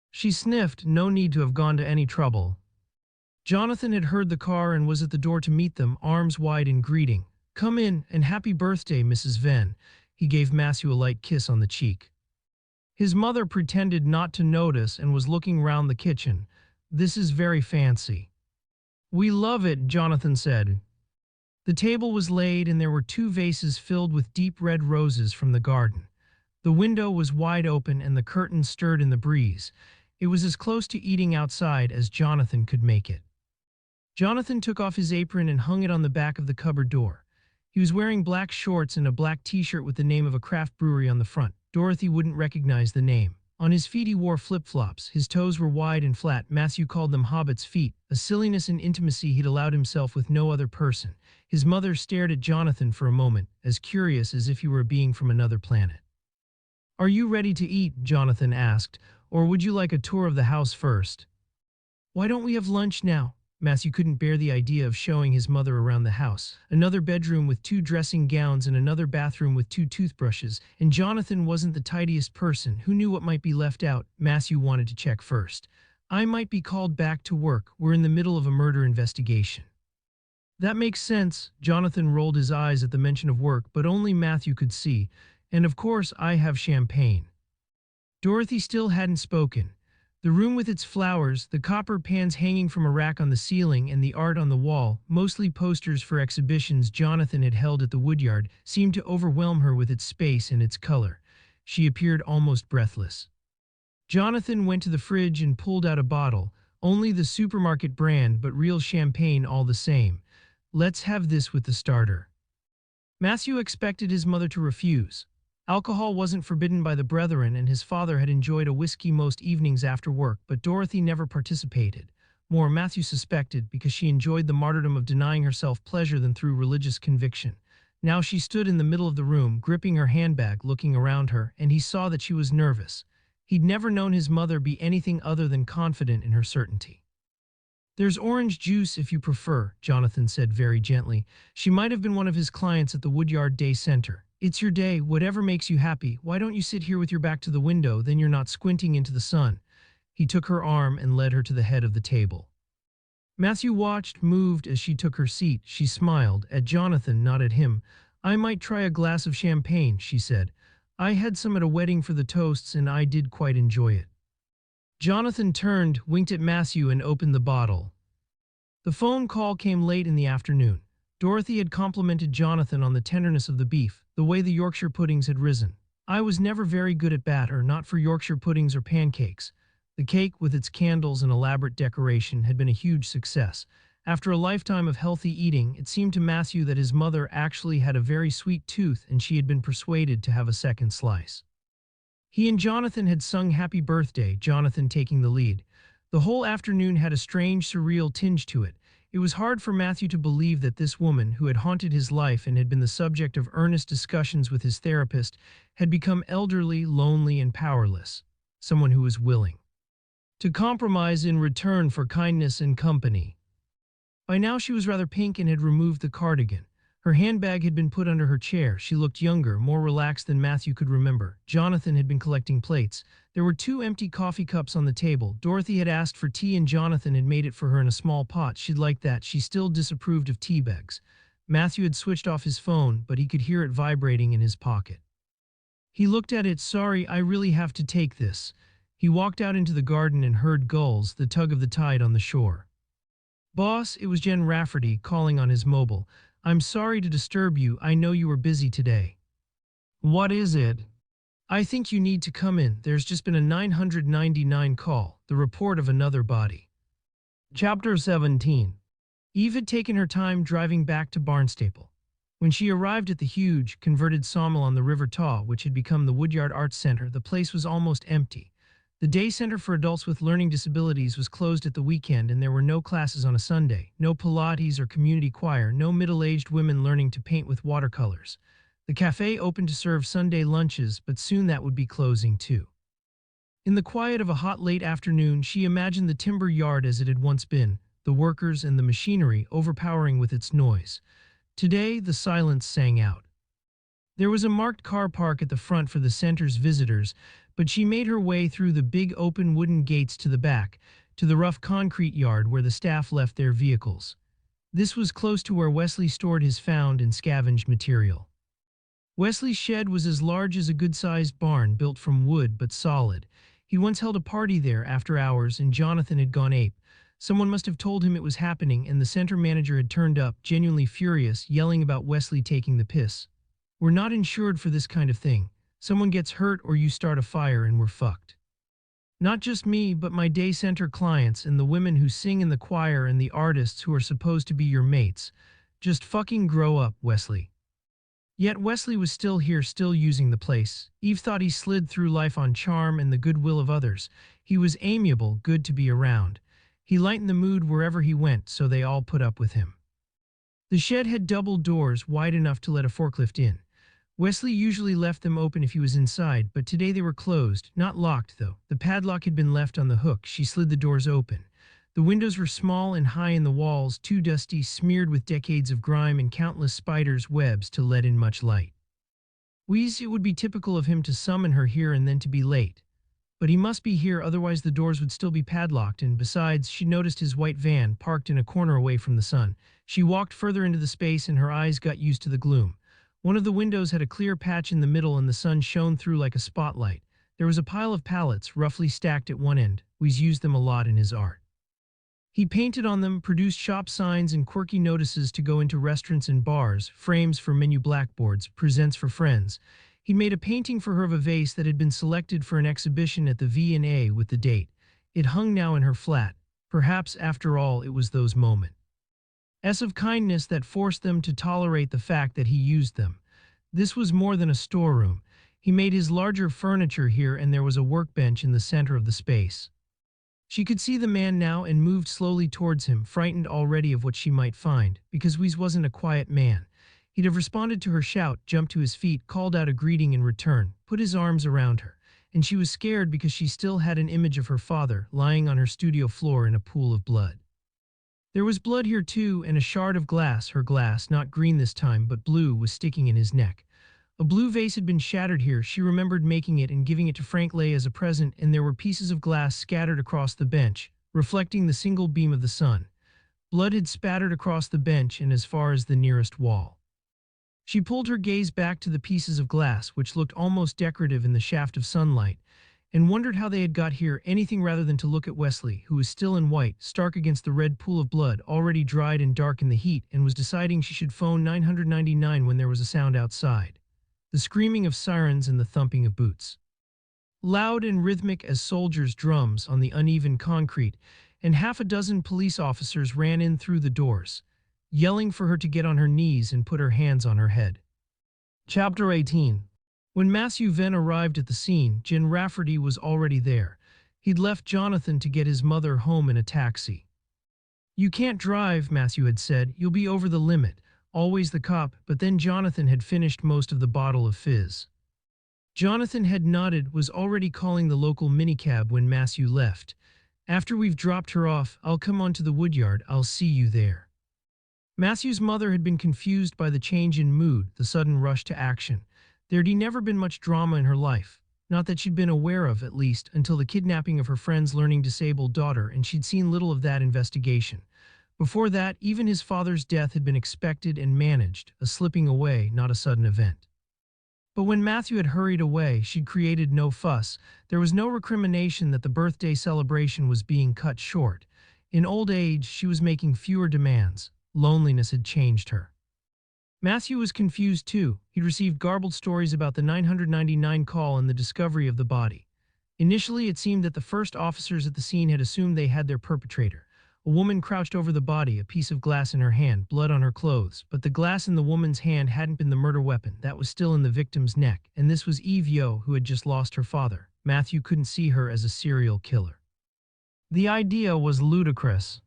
She sniffed. No need to have gone to any trouble. Jonathan had heard the car and was at the door to meet them, arms wide in greeting. "Come in, and happy birthday, Mrs. Venn." He gave Matthew a light kiss on the cheek. His mother pretended not to notice and was looking round the kitchen. "This is very fancy." "We love it," Jonathan said. The table was laid and there were 2 vases filled with deep red roses from the garden. The window was wide open and the curtains stirred in the breeze. It was as close to eating outside as Jonathan could make it. Jonathan took off his apron and hung it on the back of the cupboard door. He was wearing black shorts and a black t-shirt with the name of a craft brewery on the front. Dorothy wouldn't recognize the name. On his feet he wore flip-flops. His toes were wide and flat. Matthew called them hobbit's feet, a silliness and intimacy he'd allowed himself with no other person. His mother stared at Jonathan for a moment, as curious as if he were a being from another planet. "Are you ready to eat?" Jonathan asked, "or would you like a tour of the house first?" "Why don't we have lunch now?" Matthew couldn't bear the idea of showing his mother around the house. Another bedroom with 2 dressing gowns and another bathroom with 2 toothbrushes, and Jonathan wasn't the tidiest person. Who knew what might be left out? Matthew wanted to check first. "I might be called back to work. We're in the middle of a murder investigation." "That makes sense." Jonathan rolled his eyes at the mention of work, but only Matthew could see. "And of course I have champagne." Dorothy still hadn't spoken. The room with its flowers, the copper pans hanging from a rack on the ceiling, and the art on the wall, mostly posters for exhibitions Jonathan had held at the woodyard, seemed to overwhelm her with its space and its color. She appeared almost breathless. Jonathan went to the fridge and pulled out a bottle, only the supermarket brand but real champagne all the same. "Let's have this with the starter." Matthew expected his mother to refuse. Alcohol wasn't forbidden by the brethren, and his father had enjoyed a whiskey most evenings after work, but Dorothy never participated. More, Matthew suspected, because she enjoyed the martyrdom of denying herself pleasure than through religious conviction. Now she stood in the middle of the room, gripping her handbag, looking around her, and he saw that she was nervous. He'd never known his mother be anything other than confident in her certainty. "There's orange juice if you prefer," Jonathan said very gently. She might have been one of his clients at the Woodyard Day Center. "It's your day, whatever makes you happy. Why don't you sit here with your back to the window, then you're not squinting into the sun." He took her arm and led her to the head of the table. Matthew watched, moved as she took her seat. She smiled, at Jonathan, not at him. "I might try a glass of champagne," she said. "I had some at a wedding for the toasts and I did quite enjoy it." Jonathan turned, winked at Matthew and opened the bottle. The phone call came late in the afternoon. Dorothy had complimented Jonathan on the tenderness of the beef, the way the Yorkshire puddings had risen. "I was never very good at batter, not for Yorkshire puddings or pancakes." The cake, with its candles and elaborate decoration, had been a huge success. After a lifetime of healthy eating, it seemed to Matthew that his mother actually had a very sweet tooth, and she had been persuaded to have a second slice. He and Jonathan had sung Happy Birthday, Jonathan taking the lead. The whole afternoon had a strange, surreal tinge to it. It was hard for Matthew to believe that this woman, who had haunted his life and had been the subject of earnest discussions with his therapist, had become elderly, lonely, and powerless. Someone who was willing to compromise in return for kindness and company. By now she was rather pink and had removed the cardigan. Her handbag had been put under her chair. She looked younger, more relaxed than Matthew could remember. Jonathan had been collecting plates. There were 2 empty coffee cups on the table. Dorothy had asked for tea and Jonathan had made it for her in a small pot. She'd like that. She still disapproved of tea bags. Matthew had switched off his phone, but he could hear it vibrating in his pocket. He looked at it. "Sorry, I really have to take this." He walked out into the garden and heard gulls, the tug of the tide on the shore. "Boss," it was Jen Rafferty calling on his mobile. "I'm sorry to disturb you. I know you were busy today." "What is it?" "I think you need to come in. There's just been a 999 call, the report of another body." Chapter 17. Eve had taken her time driving back to Barnstaple. When she arrived at the huge, converted sawmill on the River Taw, which had become the Woodyard Arts Centre, the place was almost empty. The day center for adults with learning disabilities was closed at the weekend, and there were no classes on a Sunday, no Pilates or community choir, no middle-aged women learning to paint with watercolors. The cafe opened to serve Sunday lunches, but soon that would be closing too. In the quiet of a hot late afternoon, she imagined the timber yard as it had once been, the workers and the machinery overpowering with its noise. Today, the silence sang out. There was a marked car park at the front for the center's visitors, but she made her way through the big open wooden gates to the back, to the rough concrete yard where the staff left their vehicles. This was close to where Wesley stored his found and scavenged material. Wesley's shed was as large as a good-sized barn built from wood but solid. He once held a party there after hours and Jonathan had gone ape. Someone must have told him it was happening and the center manager had turned up, genuinely furious, yelling about Wesley taking the piss. "We're not insured for this kind of thing. Someone gets hurt or you start a fire and we're fucked. Not just me, but my day center clients and the women who sing in the choir and the artists who are supposed to be your mates. Just fucking grow up, Wesley." Yet Wesley was still here, still using the place. Eve thought he slid through life on charm and the goodwill of others. He was amiable, good to be around. He lightened the mood wherever he went, so they all put up with him. The shed had double doors wide enough to let a forklift in. Wesley usually left them open if he was inside, but today they were closed, not locked though. The padlock had been left on the hook. She slid the doors open. The windows were small and high in the walls, too dusty, smeared with decades of grime and countless spiders' webs to let in much light. It would be typical of him to summon her here and then to be late. But he must be here, otherwise the doors would still be padlocked, and besides, she noticed his white van parked in a corner away from the sun. She walked further into the space and her eyes got used to the gloom. One of the windows had a clear patch in the middle and the sun shone through like a spotlight. There was a pile of pallets, roughly stacked at one end. We's used them a lot in his art. He painted on them, produced shop signs and quirky notices to go into restaurants and bars, frames for menu blackboards, presents for friends. He'd made a painting for her of a vase that had been selected for an exhibition at the V&A with the date. It hung now in her flat. Perhaps, after all, it was those moments of kindness that forced them to tolerate the fact that he used them. This was more than a storeroom. He made his larger furniture here, and there was a workbench in the center of the space. She could see the man now and moved slowly towards him, frightened already of what she might find, because Wees wasn't a quiet man. He'd have responded to her shout, jumped to his feet, called out a greeting in return, put his arms around her, and she was scared because she still had an image of her father lying on her studio floor in a pool of blood. There was blood here too, and a shard of glass, her glass, not green this time but blue, was sticking in his neck. A blue vase had been shattered here. She remembered making it and giving it to Frank Lay as a present, and there were pieces of glass scattered across the bench, reflecting the single beam of the sun. Blood had spattered across the bench and as far as the nearest wall. She pulled her gaze back to the pieces of glass, which looked almost decorative in the shaft of sunlight, and wondered how they had got here, anything rather than to look at Wesley, who was still in white, stark against the red pool of blood, already dried and dark in the heat, and was deciding she should phone 999 when there was a sound outside. The screaming of sirens and the thumping of boots. Loud and rhythmic as soldiers' drums on the uneven concrete, and half a dozen police officers ran in through the doors, yelling for her to get on her knees and put her hands on her head. Chapter 18. When Matthew Venn arrived at the scene, Jen Rafferty was already there. He'd left Jonathan to get his mother home in a taxi. "You can't drive," Matthew had said. "You'll be over the limit." Always the cop, but then Jonathan had finished most of the bottle of fizz. Jonathan had nodded, was already calling the local minicab when Matthew left. "After we've dropped her off, I'll come on to the woodyard. I'll see you there." Matthew's mother had been confused by the change in mood, the sudden rush to action. There'd never been much drama in her life, not that she'd been aware of, at least, until the kidnapping of her friend's learning disabled daughter, and she'd seen little of that investigation. Before that, even his father's death had been expected and managed, a slipping away, not a sudden event. But when Matthew had hurried away, she'd created no fuss. There was no recrimination that the birthday celebration was being cut short. In old age, she was making fewer demands. Loneliness had changed her. Matthew was confused too. He'd received garbled stories about the 999 call and the discovery of the body. Initially, it seemed that the first officers at the scene had assumed they had their perpetrator. A woman crouched over the body, a piece of glass in her hand, blood on her clothes, but the glass in the woman's hand hadn't been the murder weapon. That was still in the victim's neck, and this was Eve Yeo, who had just lost her father. Matthew couldn't see her as a serial killer. The idea was ludicrous.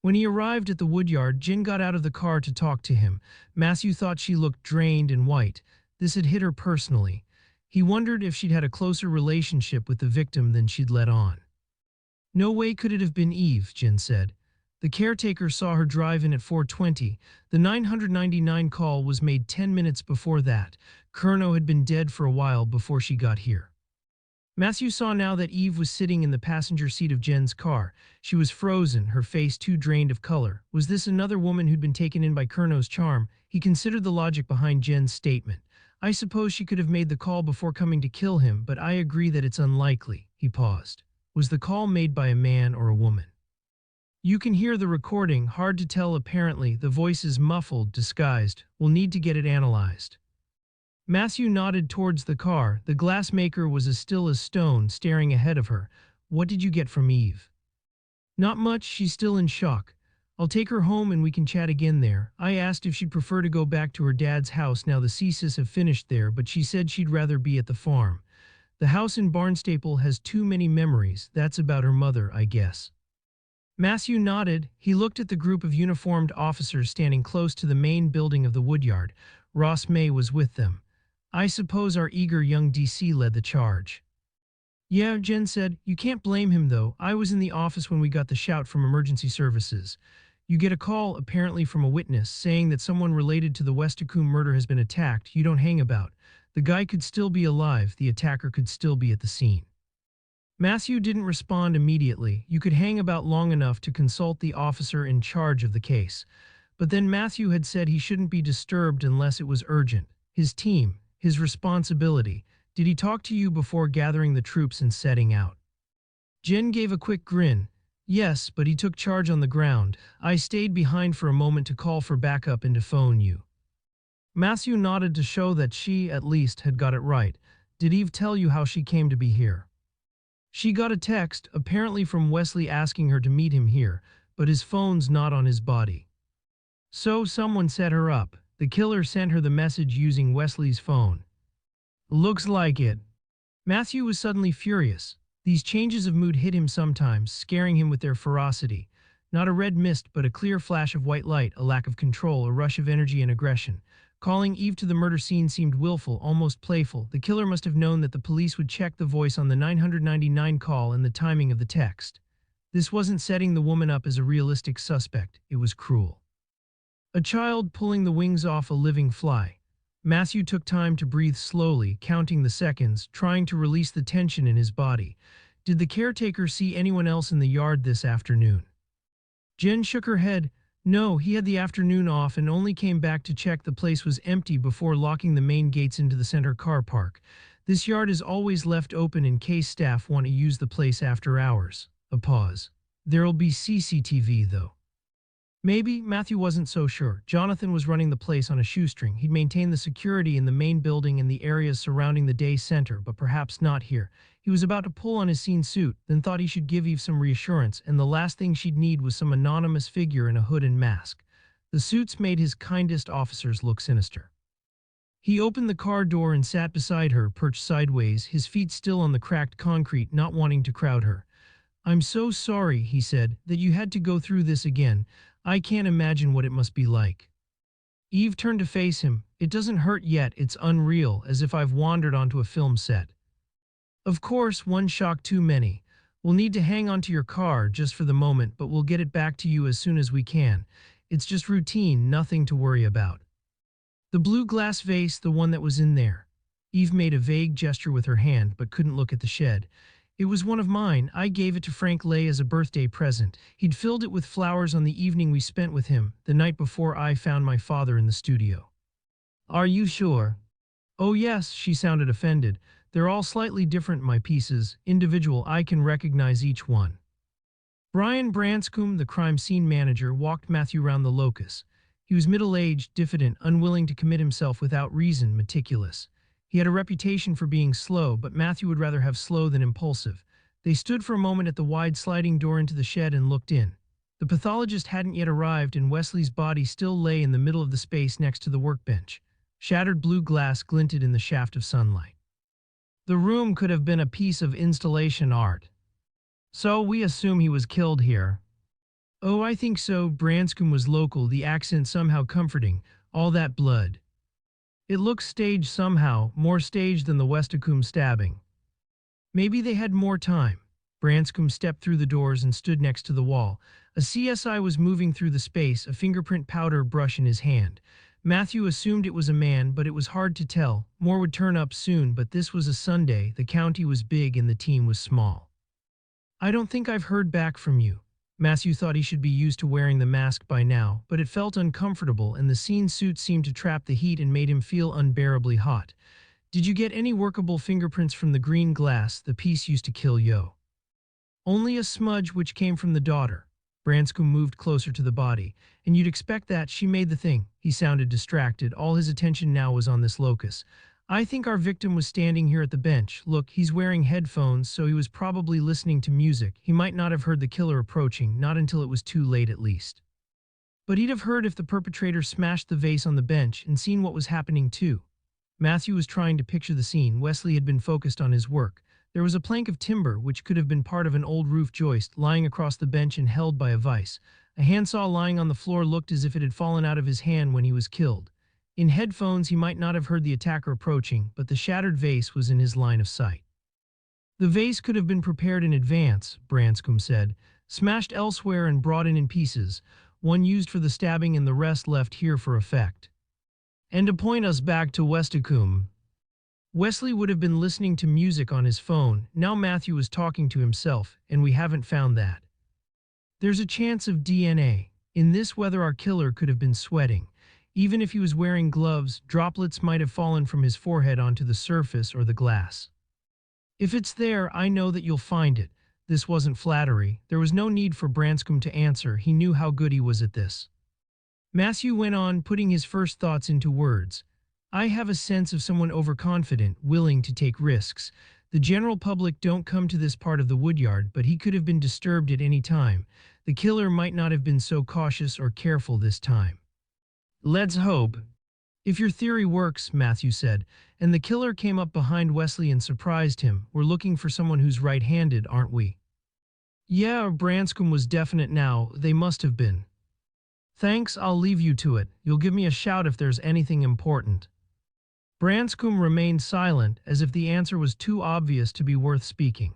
When he arrived at the woodyard, Jen got out of the car to talk to him. Matthew thought she looked drained and white. This had hit her personally. He wondered if she'd had a closer relationship with the victim than she'd let on. "No way could it have been Eve," Jen said. "The caretaker saw her drive in at 4:20. The 999 call was made 10 minutes before that. Kerno had been dead for a while before she got here." Matthew saw now that Eve was sitting in the passenger seat of Jen's car. She was frozen, her face too drained of color. Was this another woman who'd been taken in by Kerno's charm? He considered the logic behind Jen's statement. "I suppose she could have made the call before coming to kill him, but I agree that it's unlikely." He paused. Was the call made by a man or a woman? "You can hear the recording, hard to tell apparently. The voice is muffled, disguised. We'll need to get it analyzed." Matthew nodded towards the car. The glassmaker was as still as stone, staring ahead of her. "What did you get from Eve?" "Not much, she's still in shock. I'll take her home and we can chat again there. I asked if she'd prefer to go back to her dad's house now the CSIS have finished there, but she said she'd rather be at the farm. The house in Barnstaple has too many memories. That's about her mother, I guess. Matthew nodded. He looked at the group of uniformed officers standing close to the main building of the woodyard. Ross May was with them. I suppose our eager young DC led the charge. Yeah, Jen said. You can't blame him though. I was in the office when we got the shout from emergency services. You get a call, apparently from a witness, saying that someone related to the Westacombe murder has been attacked. You don't hang about. The guy could still be alive. The attacker could still be at the scene. Matthew didn't respond immediately. You could hang about long enough to consult the officer in charge of the case. But then Matthew had said he shouldn't be disturbed unless it was urgent. His team, his responsibility. Did he talk to you before gathering the troops and setting out? Jen gave a quick grin. Yes, but he took charge on the ground. I stayed behind for a moment to call for backup and to phone you. Matthew nodded to show that she, at least, had got it right. Did Eve tell you how she came to be here? She got a text, apparently from Wesley asking her to meet him here, but his phone's not on his body. So someone set her up. The killer sent her the message using Wesley's phone. Looks like it. Matthew was suddenly furious. These changes of mood hit him sometimes, scaring him with their ferocity. Not a red mist, but a clear flash of white light, a lack of control, a rush of energy and aggression. Calling Eve to the murder scene seemed willful, almost playful. The killer must have known that the police would check the voice on the 999 call and the timing of the text. This wasn't setting the woman up as a realistic suspect. It was cruel. A child pulling the wings off a living fly. Matthew took time to breathe slowly, counting the seconds, trying to release the tension in his body. Did the caretaker see anyone else in the yard this afternoon? Jen shook her head. No, he had the afternoon off and only came back to check the place was empty before locking the main gates into the center car park. This yard is always left open in case staff want to use the place after hours. A pause. There'll be CCTV though. Maybe. Matthew wasn't so sure. Jonathan was running the place on a shoestring. He'd maintain the security in the main building and the areas surrounding the day center, but perhaps not here. He was about to pull on his scene suit, then thought he should give Eve some reassurance, and the last thing she'd need was some anonymous figure in a hood and mask. The suits made his kindest officers look sinister. He opened the car door and sat beside her, perched sideways, his feet still on the cracked concrete, not wanting to crowd her. I'm so sorry, he said, that you had to go through this again. I can't imagine what it must be like. Eve turned to face him. It doesn't hurt yet, it's unreal, as if I've wandered onto a film set. Of course, one shock too many. We'll need to hang onto your car just for the moment, but we'll get it back to you as soon as we can. It's just routine, nothing to worry about. The blue glass vase, the one that was in there. Eve made a vague gesture with her hand, but couldn't look at the shed. It was one of mine. I gave it to Frank Lay as a birthday present. He'd filled it with flowers on the evening we spent with him, the night before I found my father in the studio. Are you sure? Oh yes, she sounded offended. They're all slightly different, my pieces. Individual, I can recognize each one. Brian Branscombe, the crime scene manager, walked Matthew round the locus. He was middle-aged, diffident, unwilling to commit himself without reason, meticulous. He had a reputation for being slow, but Matthew would rather have slow than impulsive. They stood for a moment at the wide sliding door into the shed and looked in. The pathologist hadn't yet arrived and Wesley's body still lay in the middle of the space next to the workbench. Shattered blue glass glinted in the shaft of sunlight. The room could have been a piece of installation art. So we assume he was killed here. Oh, I think so. Branscombe was local, the accent somehow comforting. All that blood. It looks staged somehow, more staged than the Westacombe stabbing. Maybe they had more time. Branscombe stepped through the doors and stood next to the wall. A CSI was moving through the space, a fingerprint powder brush in his hand. Matthew assumed it was a man, but it was hard to tell. More would turn up soon, but this was a Sunday, the county was big and the team was small. I don't think I've heard back from you. Matthew thought he should be used to wearing the mask by now, but it felt uncomfortable and the scene suit seemed to trap the heat and made him feel unbearably hot. Did you get any workable fingerprints from the green glass, the piece used to kill Yeo? Only a smudge which came from the daughter. Branscombe moved closer to the body. And you'd expect that, she made the thing. He sounded distracted. All his attention now was on this locus. I think our victim was standing here at the bench. Look, he's wearing headphones, so he was probably listening to music. He might not have heard the killer approaching, not until it was too late at least. But he'd have heard if the perpetrator smashed the vase on the bench and seen what was happening too. Matthew was trying to picture the scene. Wesley had been focused on his work. There was a plank of timber, which could have been part of an old roof joist, lying across the bench and held by a vise. A handsaw lying on the floor looked as if it had fallen out of his hand when he was killed. In headphones, he might not have heard the attacker approaching, but the shattered vase was in his line of sight. The vase could have been prepared in advance, Branscombe said, smashed elsewhere and brought in pieces, one used for the stabbing and the rest left here for effect. And to point us back to Westicombe. Wesley would have been listening to music on his phone. Now Matthew was talking to himself, and we haven't found that. There's a chance of DNA. In this weather, our killer could have been sweating. Even if he was wearing gloves, droplets might have fallen from his forehead onto the surface or the glass. If it's there, I know that you'll find it. This wasn't flattery. There was no need for Branscombe to answer. He knew how good he was at this. Matthew went on, putting his first thoughts into words. I have a sense of someone overconfident, willing to take risks. The general public don't come to this part of the woodyard, but he could have been disturbed at any time. The killer might not have been so cautious or careful this time. Let's hope. If your theory works, Matthew said, and the killer came up behind Wesley and surprised him, we're looking for someone who's right-handed, aren't we? Yeah, Branscombe was definite now. They must have been. Thanks, I'll leave you to it. You'll give me a shout if there's anything important. Branscombe remained silent, as if the answer was too obvious to be worth speaking.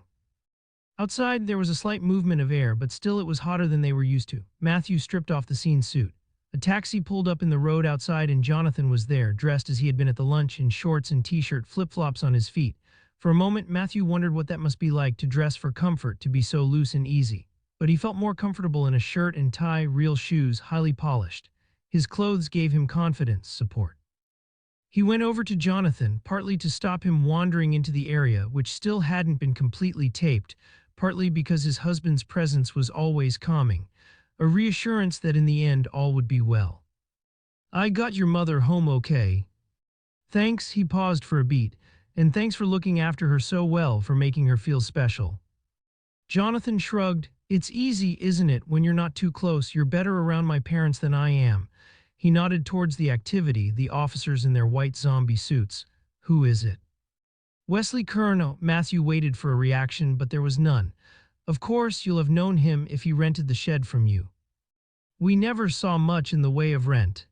Outside, there was a slight movement of air, but still it was hotter than they were used to. Matthew stripped off the scene suit. A taxi pulled up in the road outside and Jonathan was there, dressed as he had been at the lunch, in shorts and t-shirt, flip-flops on his feet. For a moment, Matthew wondered what that must be like to dress for comfort, to be so loose and easy. But he felt more comfortable in a shirt and tie, real shoes, highly polished. His clothes gave him confidence, support. He went over to Jonathan, partly to stop him wandering into the area, which still hadn't been completely taped, partly because his husband's presence was always calming. A reassurance that in the end all would be well. I got your mother home okay. Thanks, he paused for a beat, and thanks for looking after her so well, for making her feel special. Jonathan shrugged. It's easy, isn't it, when you're not too close? You're better around my parents than I am. He nodded towards the activity, the officers in their white zombie suits. Who is it? Wesley Colonel. Matthew waited for a reaction, but there was none. Of course, you'll have known him if he rented the shed from you. We never saw much in the way of rent.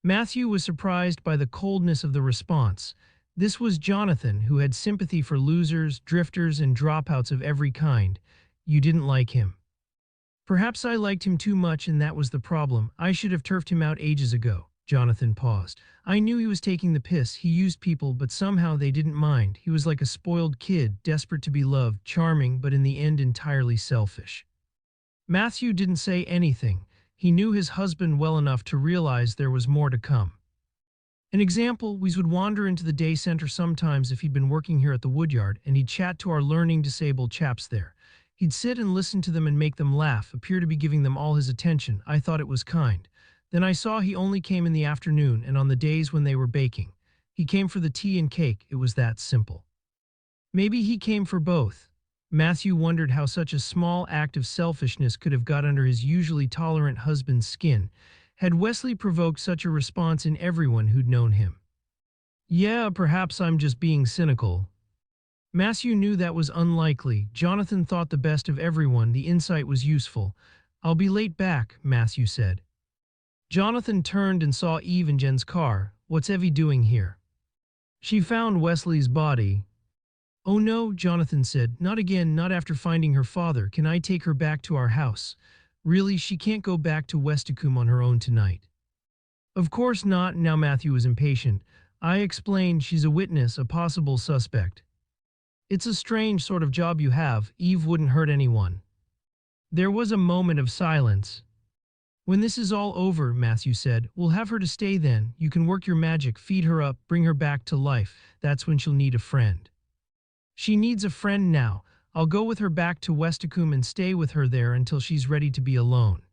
Matthew was surprised by the coldness of the response. This was Jonathan, who had sympathy for losers, drifters, and dropouts of every kind. You didn't like him. Perhaps I liked him too much, and that was the problem. I should have turfed him out ages ago. Jonathan paused. I knew he was taking the piss. He used people, but somehow they didn't mind. He was like a spoiled kid, desperate to be loved, charming, but in the end entirely selfish. Matthew didn't say anything. He knew his husband well enough to realize there was more to come. An example, we would wander into the day center sometimes if he'd been working here at the woodyard, and he'd chat to our learning disabled chaps there. He'd sit and listen to them and make them laugh, appear to be giving them all his attention. I thought it was kind. Then I saw he only came in the afternoon and on the days when they were baking. He came for the tea and cake. It was that simple. Maybe he came for both. Matthew wondered how such a small act of selfishness could have got under his usually tolerant husband's skin. Had Wesley provoked such a response in everyone who'd known him? Yeah, perhaps I'm just being cynical. Matthew knew that was unlikely. Jonathan thought the best of everyone. The insight was useful. I'll be late back, Matthew said. Jonathan turned and saw Eve in Jen's car. What's Evie doing here? She found Wesley's body. Oh no, Jonathan said. Not again, not after finding her father. Can I take her back to our house? Really, she can't go back to Westicombe on her own tonight. Of course not. Now Matthew was impatient. I explained, she's a witness, a possible suspect. It's a strange sort of job you have. Eve wouldn't hurt anyone. There was a moment of silence. When this is all over, Matthew said, we'll have her to stay then. You can work your magic, feed her up, bring her back to life. That's when she'll need a friend. She needs a friend now. I'll go with her back to Westicombe and stay with her there until she's ready to be alone.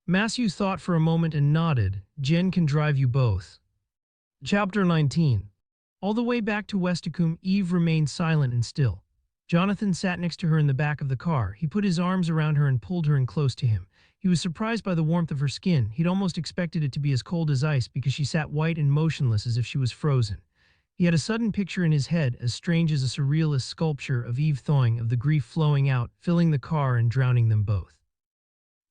Matthew thought for a moment and nodded. Jen can drive you both. Chapter 19. All the way back to Westicombe, Eve remained silent and still. Jonathan sat next to her in the back of the car. He put his arms around her and pulled her in close to him. He was surprised by the warmth of her skin. He'd almost expected it to be as cold as ice because she sat white and motionless as if she was frozen. He had a sudden picture in his head, as strange as a surrealist sculpture, of Eve thawing, of the grief flowing out, filling the car and drowning them both.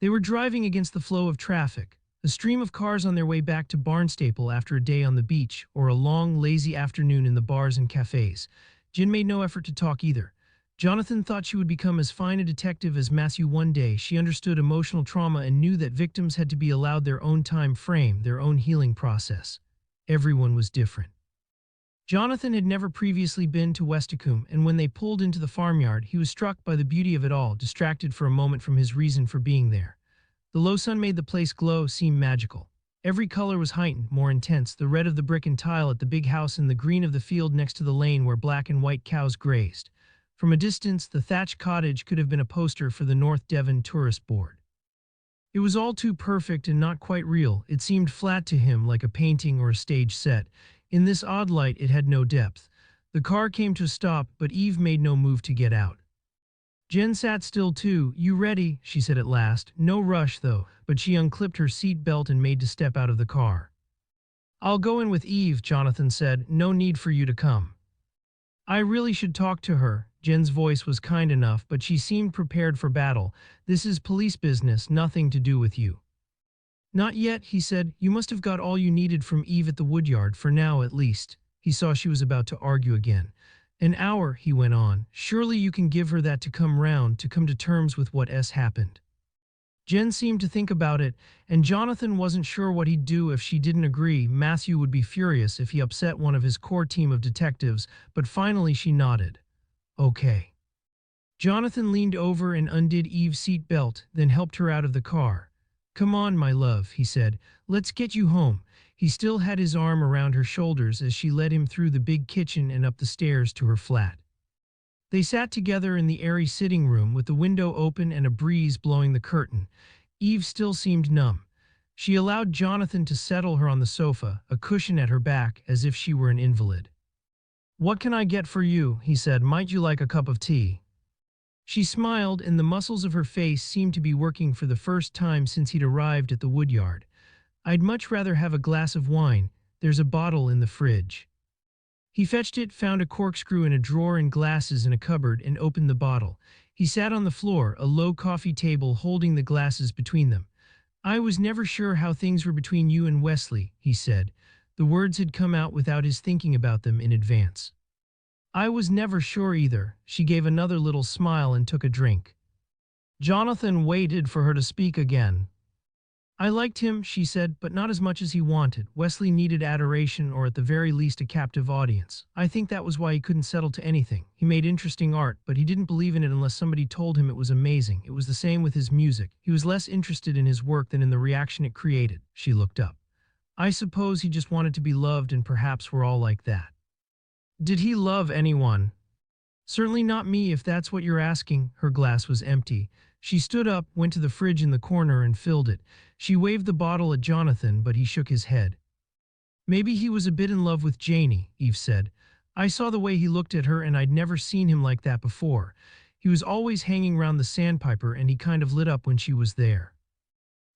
They were driving against the flow of traffic, a stream of cars on their way back to Barnstaple after a day on the beach or a long, lazy afternoon in the bars and cafes. Jen made no effort to talk either. Jonathan thought she would become as fine a detective as Matthew one day. She understood emotional trauma and knew that victims had to be allowed their own time frame, their own healing process. Everyone was different. Jonathan had never previously been to Westicombe, and when they pulled into the farmyard, he was struck by the beauty of it all, distracted for a moment from his reason for being there. The low sun made the place glow, seem magical. Every color was heightened, more intense, the red of the brick and tile at the big house and the green of the field next to the lane where black and white cows grazed. From a distance, the thatched cottage could have been a poster for the North Devon Tourist Board. It was all too perfect and not quite real. It seemed flat to him, like a painting or a stage set. In this odd light, it had no depth. The car came to a stop, but Eve made no move to get out. Jen sat still too. "You ready?" she said at last. No rush, though, but she unclipped her seat belt and made to step out of the car. "I'll go in with Eve," Jonathan said. "No need for you to come." "I really should talk to her." Jen's voice was kind enough, but she seemed prepared for battle. "This is police business, nothing to do with you." "Not yet," he said. "You must have got all you needed from Eve at the woodyard, for now at least." He saw she was about to argue again. "An hour," he went on. "Surely you can give her that to come round, to come to terms with what happened." Jen seemed to think about it, and Jonathan wasn't sure what he'd do if she didn't agree. Matthew would be furious if he upset one of his core team of detectives, but finally she nodded. "Okay." Jonathan leaned over and undid Eve's seat belt, then helped her out of the car. "Come on, my love," he said. "Let's get you home." He still had his arm around her shoulders as she led him through the big kitchen and up the stairs to her flat. They sat together in the airy sitting room with the window open and a breeze blowing the curtain. Eve still seemed numb. She allowed Jonathan to settle her on the sofa, a cushion at her back, as if she were an invalid. "What can I get for you?" he said. "Might you like a cup of tea?" She smiled, and the muscles of her face seemed to be working for the first time since he'd arrived at the woodyard. "I'd much rather have a glass of wine. There's a bottle in the fridge." He fetched it, found a corkscrew in a drawer and glasses in a cupboard, and opened the bottle. He sat on the floor, a low coffee table holding the glasses between them. "I was never sure how things were between you and Wesley," he said. The words had come out without his thinking about them in advance. "I was never sure either." She gave another little smile and took a drink. Jonathan waited for her to speak again. "I liked him," she said, "but not as much as he wanted. Wesley needed adoration, or at the very least a captive audience. I think that was why he couldn't settle to anything. He made interesting art, but he didn't believe in it unless somebody told him it was amazing. It was the same with his music. He was less interested in his work than in the reaction it created." She looked up. "I suppose he just wanted to be loved, and perhaps we're all like that." "Did he love anyone?" "Certainly not me, if that's what you're asking." Her glass was empty. She stood up, went to the fridge in the corner, and filled it. She waved the bottle at Jonathan, but he shook his head. "Maybe he was a bit in love with Janie," Eve said. "I saw the way he looked at her, and I'd never seen him like that before. He was always hanging round the sandpiper, and he kind of lit up when she was there."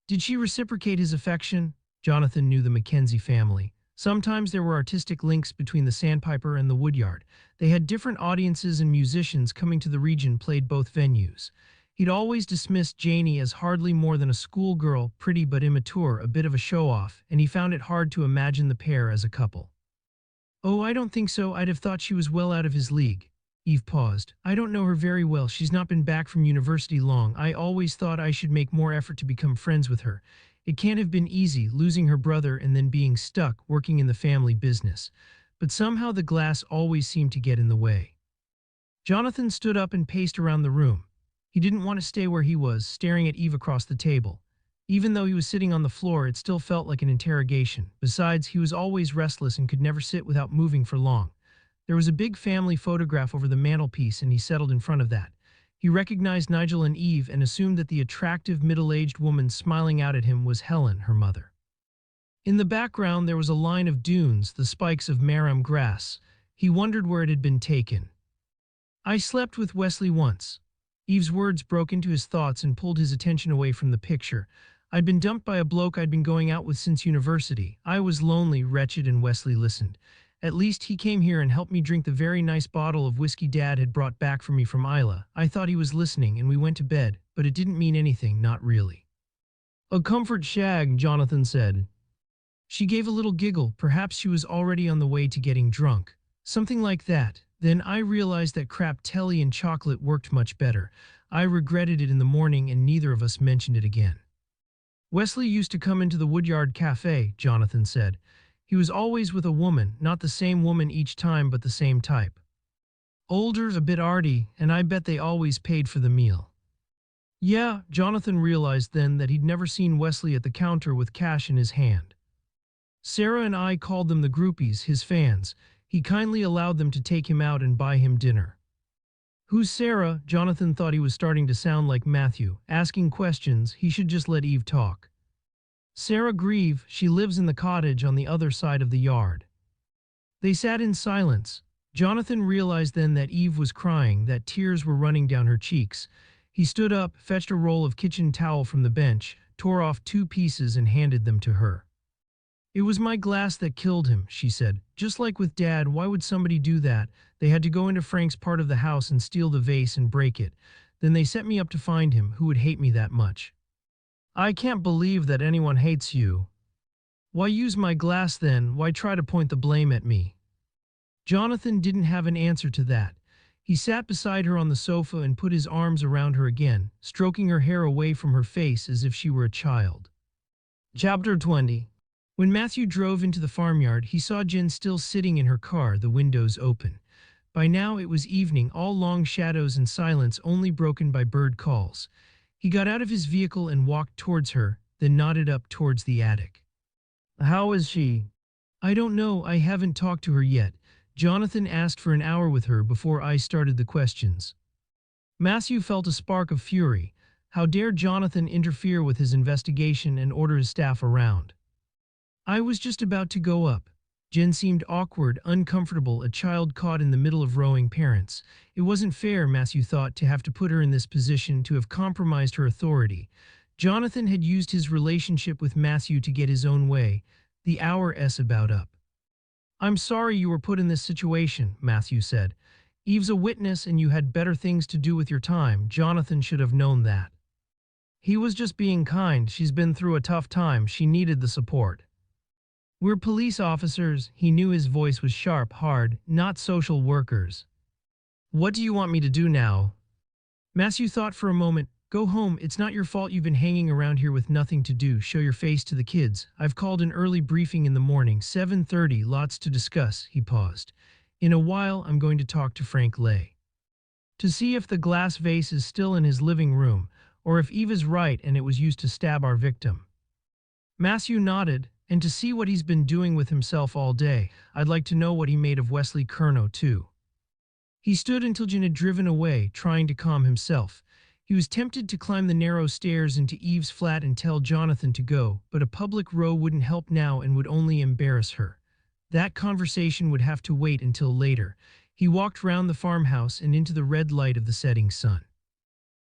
"Did she reciprocate his affection?" Jonathan knew the Mackenzie family. Sometimes there were artistic links between the sandpiper and the woodyard. They had different audiences, and musicians coming to the region played both venues. He'd always dismissed Janie as hardly more than a schoolgirl, pretty but immature, a bit of a show-off, and he found it hard to imagine the pair as a couple. "Oh, I don't think so. I'd have thought she was well out of his league." Eve paused. "I don't know her very well. She's not been back from university long. I always thought I should make more effort to become friends with her. It can't have been easy, losing her brother and then being stuck, working in the family business. But somehow the glass always seemed to get in the way." Jonathan stood up and paced around the room. He didn't want to stay where he was, staring at Eve across the table. Even though he was sitting on the floor, it still felt like an interrogation. Besides, he was always restless and could never sit without moving for long. There was a big family photograph over the mantelpiece, and he settled in front of that. He recognized Nigel and Eve and assumed that the attractive middle-aged woman smiling out at him was Helen, her mother. In the background there was a line of dunes, the spikes of marram grass. He wondered where it had been taken. "I slept with Wesley once." Eve's words broke into his thoughts and pulled his attention away from the picture. I'd been dumped by a bloke I'd been going out with since university. I was lonely, wretched, and Wesley listened. At least he came here and helped me drink the very nice bottle of whiskey Dad had brought back for me from Isla. I thought he was listening and we went to bed, but it didn't mean anything, not really. A comfort shag, Jonathan said. She gave a little giggle. Perhaps she was already on the way to getting drunk. Something like that. Then I realized that crap telly and chocolate worked much better. I regretted it in the morning and neither of us mentioned it again. Wesley used to come into the Woodyard Cafe, Jonathan said. He was always with a woman, not the same woman each time but the same type. Older, a bit arty, and I bet they always paid for the meal. Yeah, Jonathan realized then that he'd never seen Wesley at the counter with cash in his hand. Sarah and I called them the groupies, his fans. He kindly allowed them to take him out and buy him dinner. Who's Sarah? Jonathan thought he was starting to sound like Matthew, asking questions. He should just let Eve talk. Sarah Grieve, she lives in the cottage on the other side of the yard. They sat in silence. Jonathan realized then that Eve was crying, that tears were running down her cheeks. He stood up, fetched a roll of kitchen towel from the bench, tore off 2 pieces and handed them to her. It was my glass that killed him, she said. Just like with Dad, why would somebody do that? They had to go into Frank's part of the house and steal the vase and break it. Then they set me up to find him. Who would hate me that much? I can't believe that anyone hates you. Why use my glass then? Why try to point the blame at me? Jonathan didn't have an answer to that. He sat beside her on the sofa and put his arms around her again, stroking her hair away from her face as if she were a child. Chapter 20. When Matthew drove into the farmyard, he saw Jen still sitting in her car, the windows open. By now it was evening, all long shadows and silence only broken by bird calls. He got out of his vehicle and walked towards her, then nodded up towards the attic. How is she? I don't know, I haven't talked to her yet. Jonathan asked for an hour with her before I started the questions. Matthew felt a spark of fury. How dare Jonathan interfere with his investigation and order his staff around? I was just about to go up. Jen seemed awkward, uncomfortable, a child caught in the middle of rowing parents. It wasn't fair, Matthew thought, to have to put her in this position, to have compromised her authority. Jonathan had used his relationship with Matthew to get his own way. The hour's about up. I'm sorry you were put in this situation, Matthew said. Eve's a witness and you had better things to do with your time. Jonathan should have known that. He was just being kind. She's been through a tough time. She needed the support. We're police officers. He knew his voice was sharp, hard, not social workers. What do you want me to do now? Matthew thought for a moment. Go home. It's not your fault you've been hanging around here with nothing to do. Show your face to the kids. I've called an early briefing in the morning, 7:30, lots to discuss. He paused. In a while, I'm going to talk to Frank Lay. To see if the glass vase is still in his living room, or if Eve is right and it was used to stab our victim. Matthew nodded. And to see what he's been doing with himself all day. I'd like to know what he made of Wesley Curnow, too. He stood until Jen had driven away, trying to calm himself. He was tempted to climb the narrow stairs into Eve's flat and tell Jonathan to go, but a public row wouldn't help now and would only embarrass her. That conversation would have to wait until later. He walked round the farmhouse and into the red light of the setting sun.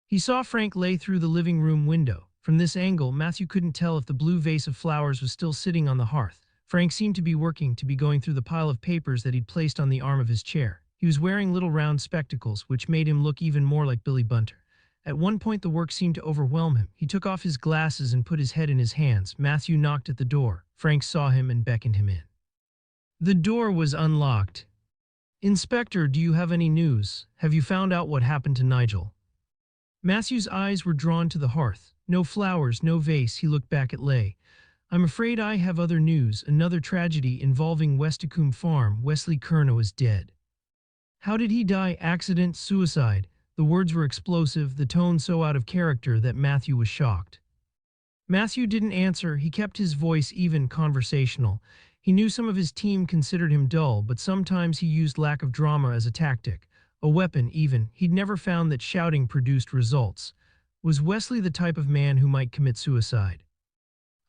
He saw Frank Lay through the living room window. From this angle, Matthew couldn't tell if the blue vase of flowers was still sitting on the hearth. Frank seemed to be working, to be going through the pile of papers that he'd placed on the arm of his chair. He was wearing little round spectacles, which made him look even more like Billy Bunter. At one point the work seemed to overwhelm him. He took off his glasses and put his head in his hands. Matthew knocked at the door. Frank saw him and beckoned him in. The door was unlocked. Inspector, do you have any news? Have you found out what happened to Nigel? Matthew's eyes were drawn to the hearth. No flowers, no vase. He looked back at Lay. I'm afraid I have other news. Another tragedy involving Westacombe Farm. Wesley Curnow is dead. How did he die? Accident? Suicide? The words were explosive, the tone so out of character that Matthew was shocked. Matthew didn't answer. He kept his voice even, conversational. He knew some of his team considered him dull, but sometimes he used lack of drama as a tactic. A weapon, even. He'd never found that shouting produced results. Was Wesley the type of man who might commit suicide?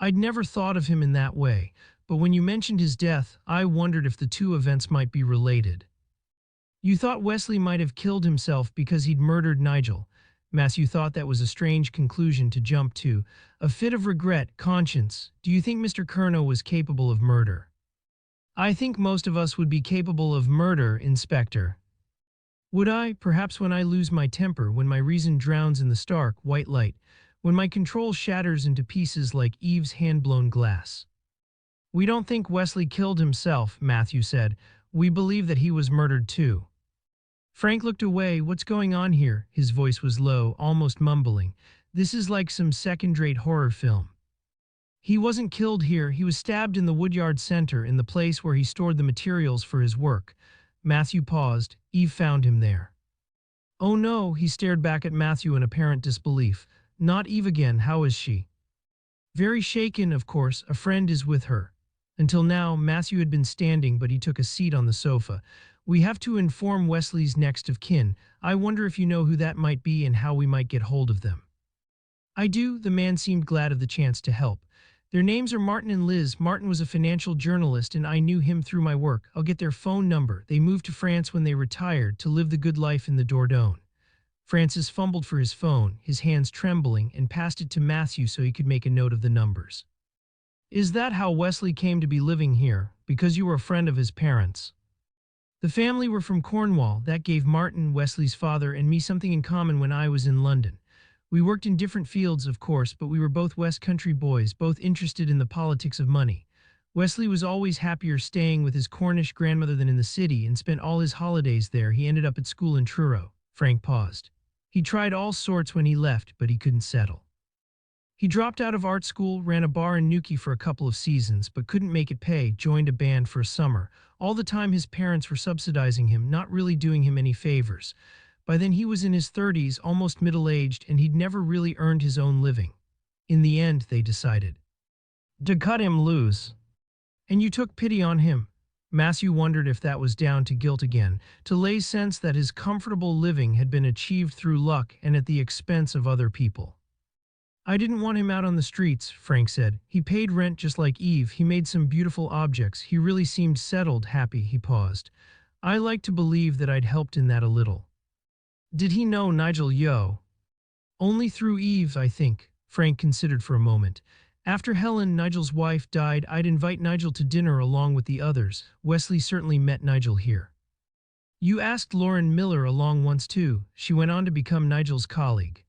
I'd never thought of him in that way, but when you mentioned his death, I wondered if the two events might be related. You thought Wesley might have killed himself because he'd murdered Nigel. Matthew thought that was a strange conclusion to jump to. A fit of regret, conscience. Do you think Mr. Curnow was capable of murder? I think most of us would be capable of murder, Inspector. Would I? Perhaps when I lose my temper, when my reason drowns in the stark, white light, when my control shatters into pieces like Eve's hand-blown glass. We don't think Wesley killed himself, Matthew said. We believe that he was murdered too. Frank looked away. What's going on here? His voice was low, almost mumbling. This is like some second-rate horror film. He wasn't killed here. He was stabbed in the woodyard center, in the place where he stored the materials for his work. Matthew paused. Eve found him there. Oh no, he stared back at Matthew in apparent disbelief. Not Eve again, how is she? Very shaken, of course, a friend is with her. Until now, Matthew had been standing, but he took a seat on the sofa. We have to inform Wesley's next of kin. I wonder if you know who that might be and how we might get hold of them. I do, the man seemed glad of the chance to help. Their names are Martin and Liz. Martin was a financial journalist and I knew him through my work. I'll get their phone number. They moved to France when they retired to live the good life in the Dordogne. Francis fumbled for his phone, his hands trembling, and passed it to Matthew so he could make a note of the numbers. Is that how Wesley came to be living here? Because you were a friend of his parents? The family were from Cornwall. That gave Martin, Wesley's father, and me something in common when I was in London. We worked in different fields, of course, but we were both West Country boys, both interested in the politics of money. Wesley was always happier staying with his Cornish grandmother than in the city and spent all his holidays there. He ended up at school in Truro. Frank paused. He tried all sorts when he left, but he couldn't settle. He dropped out of art school, ran a bar in Newquay for a couple of seasons, but couldn't make it pay, joined a band for a summer. All the time his parents were subsidizing him, not really doing him any favors. By then he was in his 30s, almost middle-aged, and he'd never really earned his own living. In the end, they decided to cut him loose. And you took pity on him. Matthew wondered if that was down to guilt again, to Lay's sense that his comfortable living had been achieved through luck and at the expense of other people. I didn't want him out on the streets, Frank said. He paid rent just like Eve. He made some beautiful objects. He really seemed settled, happy. He paused. I like to believe that I'd helped in that a little. Did he know Nigel Yeo? Only through Eve, I think. Frank considered for a moment. After Helen, Nigel's wife, died, I'd invite Nigel to dinner along with the others. Wesley certainly met Nigel here. You asked Lauren Miller along once too. She went on to become Nigel's colleague.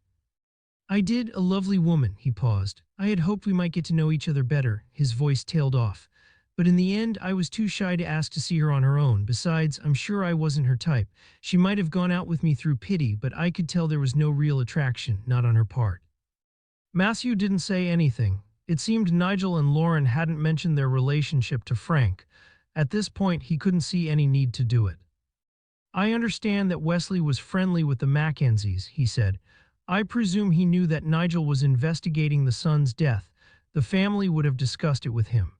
I did, a lovely woman. He paused. I had hoped we might get to know each other better. His voice tailed off. But in the end, I was too shy to ask to see her on her own. Besides, I'm sure I wasn't her type. She might have gone out with me through pity, but I could tell there was no real attraction, not on her part. Matthew didn't say anything. It seemed Nigel and Lauren hadn't mentioned their relationship to Frank. At this point, he couldn't see any need to do it. I understand that Wesley was friendly with the Mackenzies, he said. I presume he knew that Nigel was investigating the son's death. The family would have discussed it with him.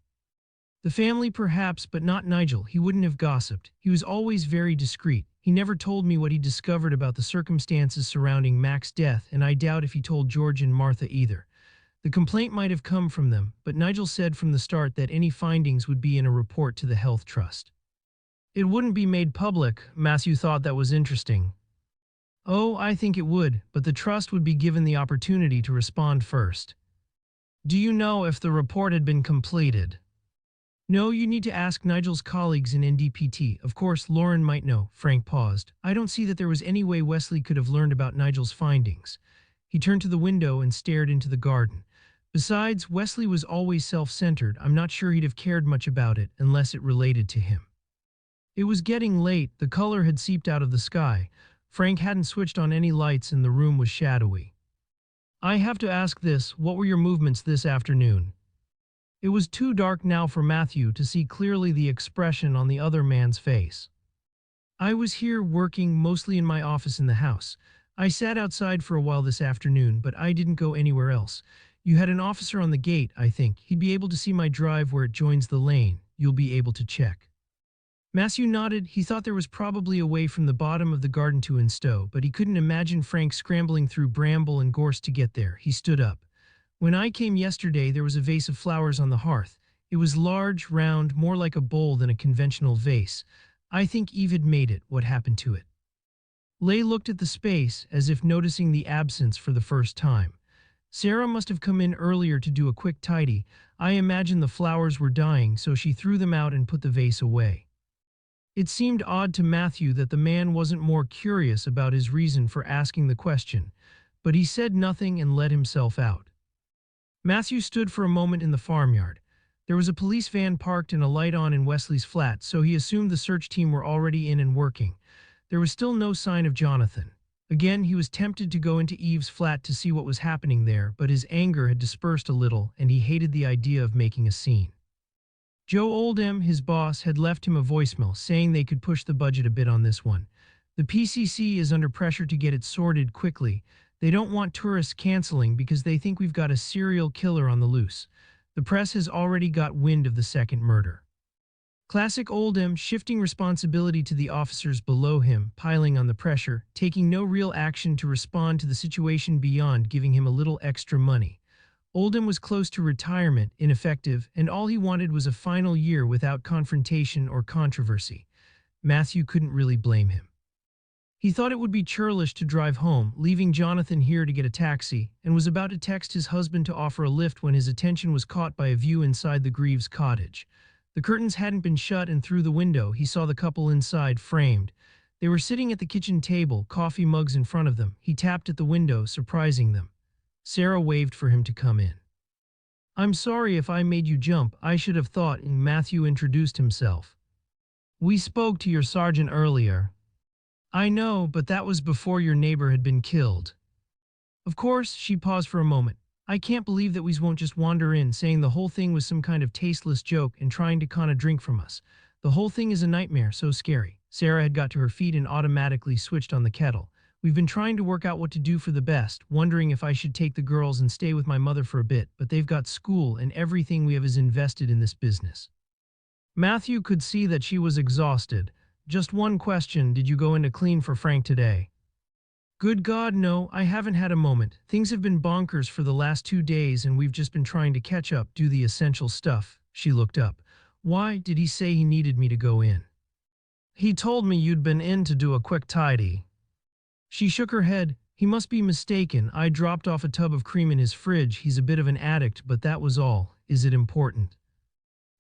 The family perhaps, but not Nigel. He wouldn't have gossiped. He was always very discreet. He never told me what he discovered about the circumstances surrounding Mac's death, and I doubt if he told George and Martha either. The complaint might have come from them, but Nigel said from the start that any findings would be in a report to the Health Trust. It wouldn't be made public. Matthew thought that was interesting. Oh, I think it would, but the trust would be given the opportunity to respond first. Do you know if the report had been completed? No, you need to ask Nigel's colleagues in NDPT. Of course, Lauren might know. Frank paused. I don't see that there was any way Wesley could have learned about Nigel's findings. He turned to the window and stared into the garden. Besides, Wesley was always self-centered. I'm not sure he'd have cared much about it unless it related to him. It was getting late. The color had seeped out of the sky. Frank hadn't switched on any lights and the room was shadowy. I have to ask this. What were your movements this afternoon? It was too dark now for Matthew to see clearly the expression on the other man's face. I was here working, mostly in my office in the house. I sat outside for a while this afternoon, but I didn't go anywhere else. You had an officer on the gate, I think. He'd be able to see my drive where it joins the lane. You'll be able to check. Matthew nodded. He thought there was probably a way from the bottom of the garden to Instow, but he couldn't imagine Frank scrambling through bramble and gorse to get there. He stood up. When I came yesterday, there was a vase of flowers on the hearth. It was large, round, more like a bowl than a conventional vase. I think Eve had made it. What happened to it? Lay looked at the space, as if noticing the absence for the first time. Sarah must have come in earlier to do a quick tidy. I imagine the flowers were dying, so she threw them out and put the vase away. It seemed odd to Matthew that the man wasn't more curious about his reason for asking the question, but he said nothing and let himself out. Matthew stood for a moment in the farmyard. There was a police van parked and a light on in Wesley's flat, so he assumed the search team were already in and working. There was still no sign of Jonathan. Again, he was tempted to go into Eve's flat to see what was happening there, but his anger had dispersed a little, and he hated the idea of making a scene. Joe Oldham, his boss, had left him a voicemail saying they could push the budget a bit on this one. The PCC is under pressure to get it sorted quickly. They don't want tourists canceling because they think we've got a serial killer on the loose. The press has already got wind of the second murder. Classic Oldham, shifting responsibility to the officers below him, piling on the pressure, taking no real action to respond to the situation beyond giving him a little extra money. Oldham was close to retirement, ineffective, and all he wanted was a final year without confrontation or controversy. Matthew couldn't really blame him. He thought it would be churlish to drive home, leaving Jonathan here to get a taxi, and was about to text his husband to offer a lift when his attention was caught by a view inside the Greaves cottage. The curtains hadn't been shut, and through the window he saw the couple inside, framed. They were sitting at the kitchen table, coffee mugs in front of them. He tapped at the window, surprising them. Sarah waved for him to come in. "I'm sorry if I made you jump. I should have thought," and Matthew introduced himself. "We spoke to your sergeant earlier." "I know, but that was before your neighbor had been killed." "Of course." She paused for a moment. "I can't believe that we won't just wander in, saying the whole thing was some kind of tasteless joke and trying to con a drink from us. The whole thing is a nightmare, so scary." Sarah had got to her feet and automatically switched on the kettle. "We've been trying to work out what to do for the best, wondering if I should take the girls and stay with my mother for a bit, but they've got school and everything we have is invested in this business." Matthew could see that she was exhausted. "Just one question, did you go in to clean for Frank today?" "Good God, no, I haven't had a moment. Things have been bonkers for the last 2 days and we've just been trying to catch up, do the essential stuff." She looked up. "Why, did he say he needed me to go in?" "He told me you'd been in to do a quick tidy." She shook her head. "He must be mistaken. I dropped off a tub of cream in his fridge. He's a bit of an addict, but that was all. Is it important?"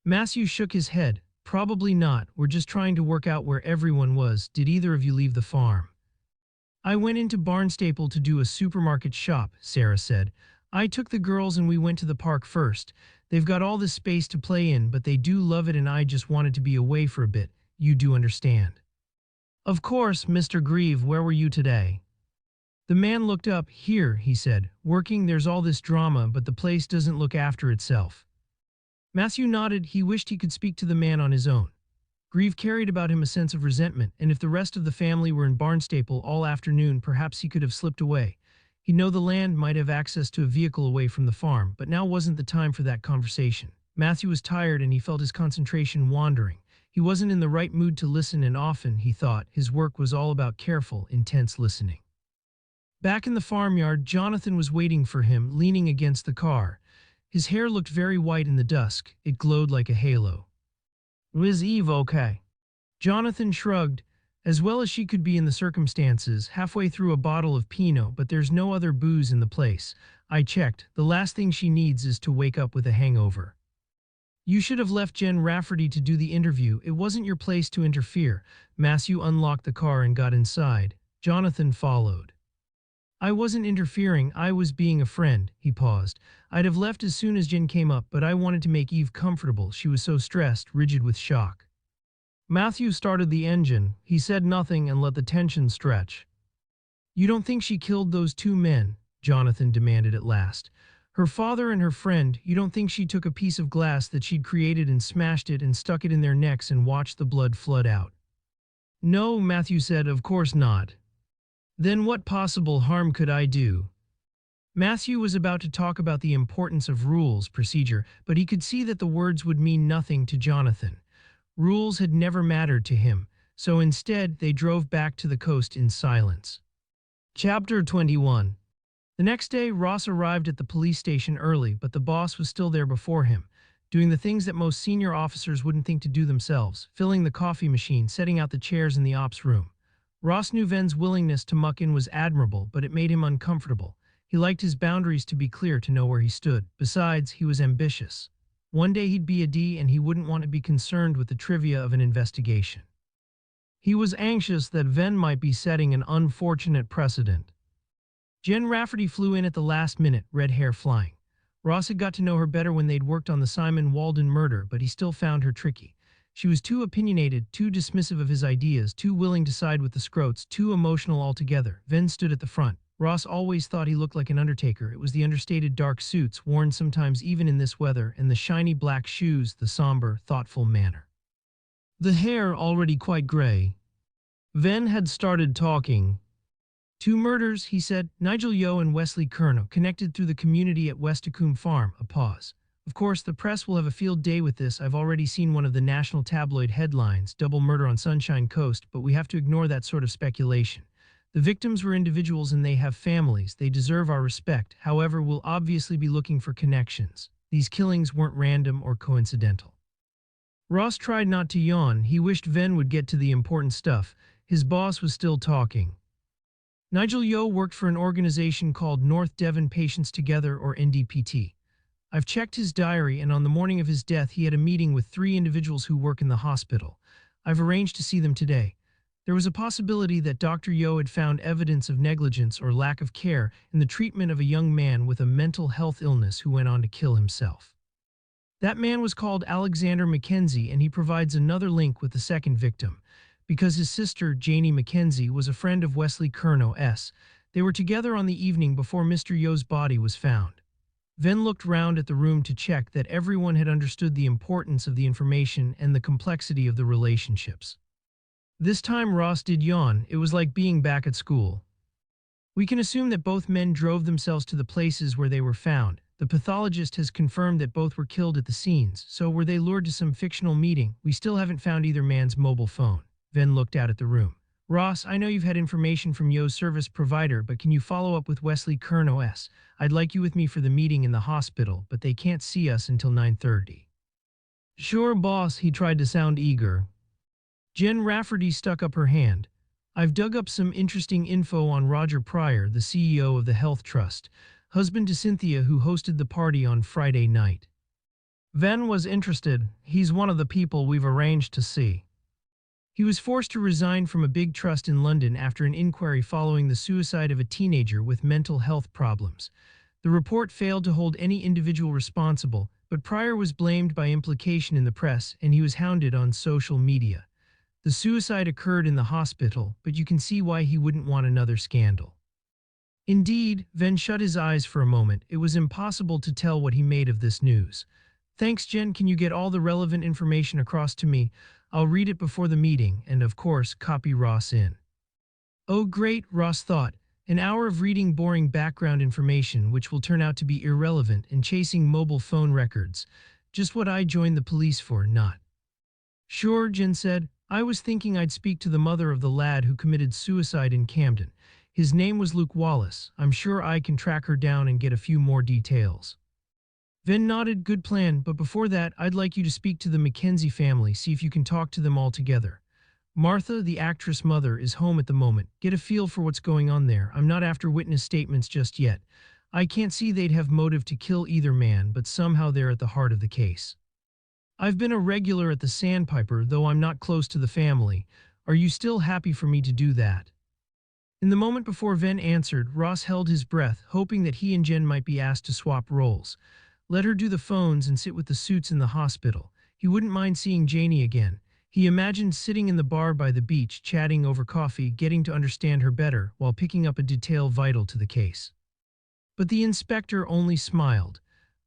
Matthew shook his head. "Probably not. We're just trying to work out where everyone was. Did either of you leave the farm?" "I went into Barnstaple to do a supermarket shop," Sarah said. "I took the girls and we went to the park first. They've got all this space to play in, but they do love it and I just wanted to be away for a bit. You do understand." "Of course, Mr. Grieve, where were you today?" The man looked up. "Here," he said. "Working. There's all this drama, but the place doesn't look after itself." Matthew nodded. He wished he could speak to the man on his own. Grieve carried about him a sense of resentment, and if the rest of the family were in Barnstaple all afternoon, perhaps he could have slipped away. He'd know the land, might have access to a vehicle away from the farm, but now wasn't the time for that conversation. Matthew was tired and he felt his concentration wandering. He wasn't in the right mood to listen, and often, he thought, his work was all about careful, intense listening. Back in the farmyard, Jonathan was waiting for him, leaning against the car. His hair looked very white in the dusk. It glowed like a halo. "Was Eve okay?" Jonathan shrugged. "As well as she could be in the circumstances, halfway through a bottle of Pinot, but there's no other booze in the place. I checked. The last thing she needs is to wake up with a hangover." "You should have left Jen Rafferty to do the interview. It wasn't your place to interfere." Matthew unlocked the car and got inside. Jonathan followed. "I wasn't interfering, I was being a friend." He paused. "I'd have left as soon as Jen came up, but I wanted to make Eve comfortable. She was so stressed, rigid with shock." Matthew started the engine. He said nothing and let the tension stretch. "You don't think she killed those 2 men?" Jonathan demanded at last. "Her father and her friend, you don't think she took a piece of glass that she'd created and smashed it and stuck it in their necks and watched the blood flood out?" "No," Matthew said, "of course not." "Then what possible harm could I do?" Matthew was about to talk about the importance of rules, procedure, but he could see that the words would mean nothing to Jonathan. Rules had never mattered to him, so instead they drove back to the coast in silence. Chapter 21. The next day, Ross arrived at the police station early, but the boss was still there before him, doing the things that most senior officers wouldn't think to do themselves, filling the coffee machine, setting out the chairs in the ops room. Ross knew Venn's willingness to muck in was admirable, but it made him uncomfortable. He liked his boundaries to be clear, to know where he stood. Besides, he was ambitious. One day he'd be a D and he wouldn't want to be concerned with the trivia of an investigation. He was anxious that Venn might be setting an unfortunate precedent. Jen Rafferty flew in at the last minute, red hair flying. Ross had got to know her better when they'd worked on the Simon Walden murder, but he still found her tricky. She was too opinionated, too dismissive of his ideas, too willing to side with the Scroats, too emotional altogether. Venn stood at the front. Ross always thought he looked like an undertaker. It was the understated dark suits, worn sometimes even in this weather, and the shiny black shoes, the somber, thoughtful manner. The hair already quite gray. Venn had started talking. Two murders, he said, Nigel Yeo and Wesley Curnow, connected through the community at Westacombe Farm. A pause. Of course, the press will have a field day with this. I've already seen one of the national tabloid headlines, double murder on Sunshine Coast, but we have to ignore that sort of speculation. The victims were individuals and they have families. They deserve our respect. However, we'll obviously be looking for connections. These killings weren't random or coincidental. Ross tried not to yawn. He wished Venn would get to the important stuff. His boss was still talking. Nigel Yeo worked for an organization called North Devon Patients Together, or NDPT. I've checked his diary, and on the morning of his death he had a meeting with 3 individuals who work in the hospital. I've arranged to see them today. There was a possibility that Dr. Yeo had found evidence of negligence or lack of care in the treatment of a young man with a mental health illness who went on to kill himself. That man was called Alexander Mackenzie, and he provides another link with the second victim. Because his sister, Janie Mackenzie, was a friend of Wesley Curnow. They were together on the evening before Mr. Yeo's body was found. Venn looked round at the room to check that everyone had understood the importance of the information and the complexity of the relationships. This time Ross did yawn. It was like being back at school. We can assume that both men drove themselves to the places where they were found. The pathologist has confirmed that both were killed at the scenes, so were they lured to some fictional meeting? We still haven't found either man's mobile phone. Venn looked out at the room. Ross, I know you've had information from Yeo's service provider, but can you follow up with Wesley Curnow? I'd like you with me for the meeting in the hospital, but they can't see us until 9:30. Sure, boss, he tried to sound eager. Jen Rafferty stuck up her hand. I've dug up some interesting info on Roger Pryor, the CEO of the Health Trust, husband to Cynthia, who hosted the party on Friday night. Venn was interested. He's one of the people we've arranged to see. He was forced to resign from a big trust in London after an inquiry following the suicide of a teenager with mental health problems. The report failed to hold any individual responsible, but Pryor was blamed by implication in the press, and he was hounded on social media. The suicide occurred in the hospital, but you can see why he wouldn't want another scandal. Indeed, Venn shut his eyes for a moment. It was impossible to tell what he made of this news. Thanks, Jen. Can you get all the relevant information across to me? I'll read it before the meeting, and of course, copy Ross in. Oh great, Ross thought. An hour of reading boring background information which will turn out to be irrelevant, and chasing mobile phone records. Just what I joined the police for, not. Sure, Jen said. I was thinking I'd speak to the mother of the lad who committed suicide in Camden. His name was Luke Wallace. I'm sure I can track her down and get a few more details. Venn nodded. Good plan, but before that, I'd like you to speak to the Mackenzie family, see if you can talk to them all together. Martha, the actress mother, is home at the moment. Get a feel for what's going on there. I'm not after witness statements just yet. I can't see they'd have motive to kill either man, but somehow they're at the heart of the case. I've been a regular at the Sandpiper, though I'm not close to the family. Are you still happy for me to do that? In the moment before Venn answered, Ross held his breath, hoping that he and Jen might be asked to swap roles. Let her do the phones and sit with the suits in the hospital. He wouldn't mind seeing Janie again. He imagined sitting in the bar by the beach, chatting over coffee, getting to understand her better, while picking up a detail vital to the case. But the inspector only smiled.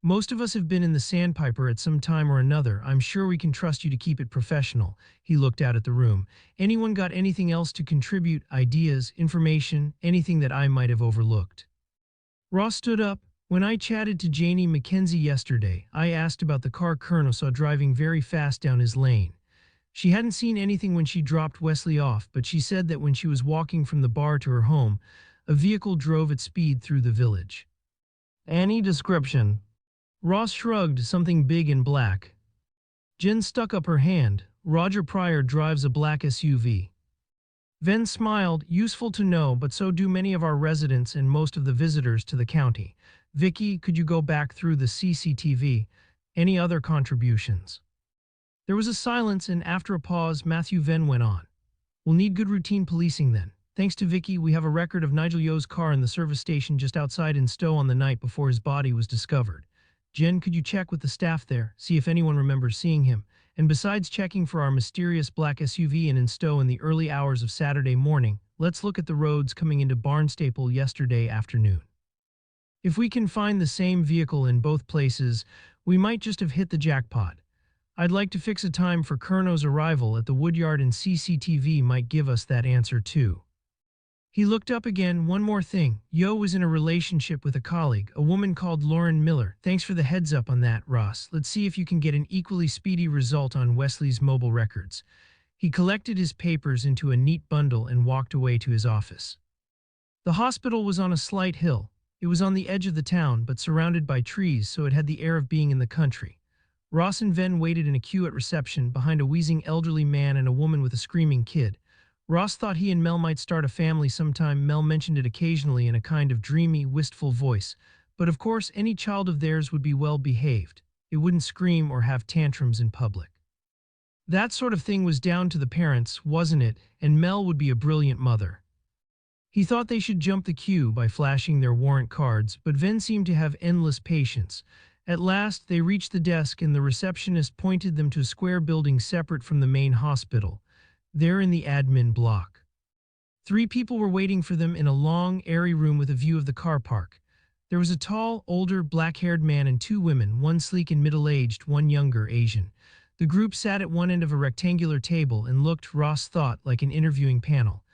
Most of us have been in the Sandpiper at some time or another. I'm sure we can trust you to keep it professional. He looked out at the room. Anyone got anything else to contribute? Ideas, information, anything that I might have overlooked? Ross stood up. When I chatted to Janie Mackenzie yesterday, I asked about the car Curnow saw driving very fast down his lane. She hadn't seen anything when she dropped Wesley off, but she said that when she was walking from the bar to her home, a vehicle drove at speed through the village. Any description? Ross shrugged. Something big and black. Jen stuck up her hand. Roger Pryor drives a black SUV. Venn smiled. Useful to know, but so do many of our residents and most of the visitors to the county. Vicky, could you go back through the CCTV? Any other contributions? There was a silence, and after a pause, Matthew Venn went on. We'll need good routine policing then. Thanks to Vicky, we have a record of Nigel Yeo's car in the service station just outside in Stowe on the night before his body was discovered. Jen, could you check with the staff there, see if anyone remembers seeing him? And besides checking for our mysterious black SUV in Stowe in the early hours of Saturday morning, let's look at the roads coming into Barnstaple yesterday afternoon. If we can find the same vehicle in both places, we might just have hit the jackpot. I'd like to fix a time for Kerno's arrival at the woodyard, and CCTV might give us that answer too. He looked up again. One more thing. Yeo was in a relationship with a colleague, a woman called Lauren Miller. Thanks for the heads up on that, Ross. Let's see if you can get an equally speedy result on Wesley's mobile records. He collected his papers into a neat bundle and walked away to his office. The hospital was on a slight hill. It was on the edge of the town, but surrounded by trees, so it had the air of being in the country. Ross and Venn waited in a queue at reception behind a wheezing elderly man and a woman with a screaming kid. Ross thought he and Mel might start a family sometime. Mel mentioned it occasionally in a kind of dreamy, wistful voice. But of course, any child of theirs would be well behaved. It wouldn't scream or have tantrums in public. That sort of thing was down to the parents, wasn't it? And Mel would be a brilliant mother. He thought they should jump the queue by flashing their warrant cards, but Venn seemed to have endless patience. At last, they reached the desk and the receptionist pointed them to a square building separate from the main hospital. There in the admin block. 3 people were waiting for them in a long, airy room with a view of the car park. There was a tall, older, black-haired man and 2 women, one sleek and middle-aged, one younger, Asian. The group sat at one end of a rectangular table and looked, Ross thought, like an interviewing panel.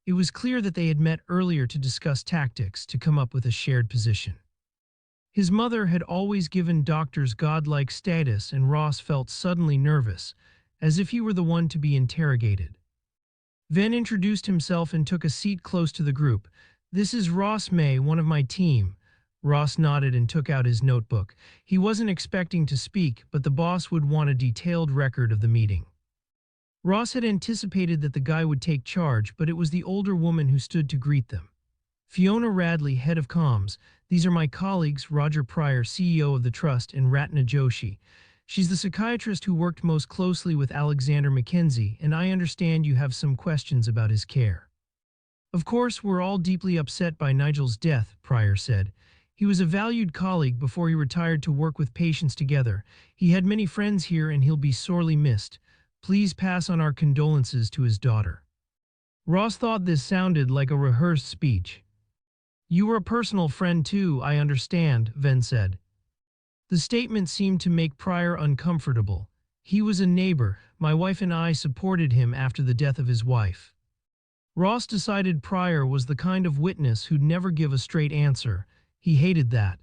It was clear that they had met earlier to discuss tactics, to come up with a shared position. His mother had always given doctors godlike status, and Ross felt suddenly nervous, as if he were the one to be interrogated. Venn introduced himself and took a seat close to the group. This is Ross May, one of my team. Ross nodded and took out his notebook. He wasn't expecting to speak, but the boss would want a detailed record of the meeting. Ross had anticipated that the guy would take charge, but it was the older woman who stood to greet them. Fiona Radley, head of comms. These are my colleagues, Roger Pryor, CEO of the trust, and Ratna Joshi. She's the psychiatrist who worked most closely with Alexander Mackenzie, and I understand you have some questions about his care. Of course, we're all deeply upset by Nigel's death, Pryor said. He was a valued colleague before he retired to work with patients together. He had many friends here and he'll be sorely missed. Please pass on our condolences to his daughter. Ross thought this sounded like a rehearsed speech. You were a personal friend too, I understand, Venn said. The statement seemed to make Pryor uncomfortable. He was a neighbor. My wife and I supported him after the death of his wife. Ross decided Pryor was the kind of witness who'd never give a straight answer. He hated that.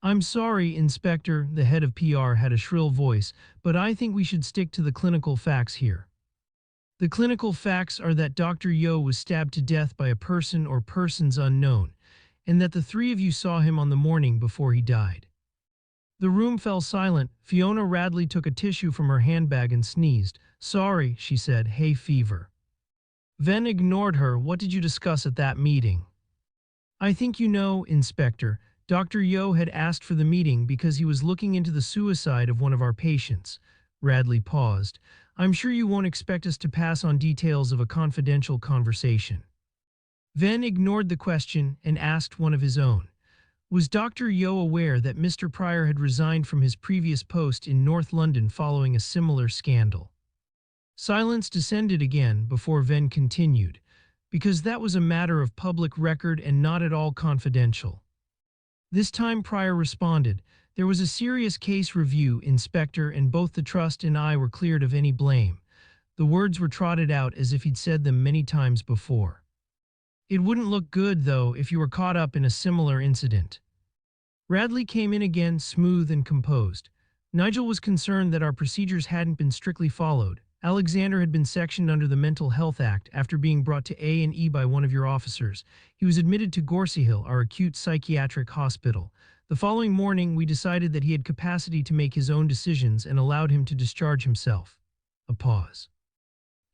I'm sorry, Inspector, the head of PR had a shrill voice, but I think we should stick to the clinical facts here. The clinical facts are that Dr. Yeo was stabbed to death by a person or persons unknown, and that the 3 of you saw him on the morning before he died. The room fell silent. Fiona Radley took a tissue from her handbag and sneezed. Sorry, she said, hay fever. Venn ignored her. What did you discuss at that meeting? I think you know, Inspector. Dr. Yeo had asked for the meeting because he was looking into the suicide of one of our patients. Radley paused. I'm sure you won't expect us to pass on details of a confidential conversation. Venn ignored the question and asked one of his own. Was Dr. Yeo aware that Mr. Pryor had resigned from his previous post in North London following a similar scandal? Silence descended again before Venn continued, because that was a matter of public record and not at all confidential. This time Pryor responded, there was a serious case review, Inspector, and both the trust and I were cleared of any blame. The words were trotted out as if he'd said them many times before. It wouldn't look good, though, if you were caught up in a similar incident. Radley came in again, smooth and composed. Nigel was concerned that our procedures hadn't been strictly followed. Alexander had been sectioned under the Mental Health Act after being brought to A&E by one of your officers. He was admitted to Gorsehill, our acute psychiatric hospital. The following morning, we decided that he had capacity to make his own decisions and allowed him to discharge himself. A pause.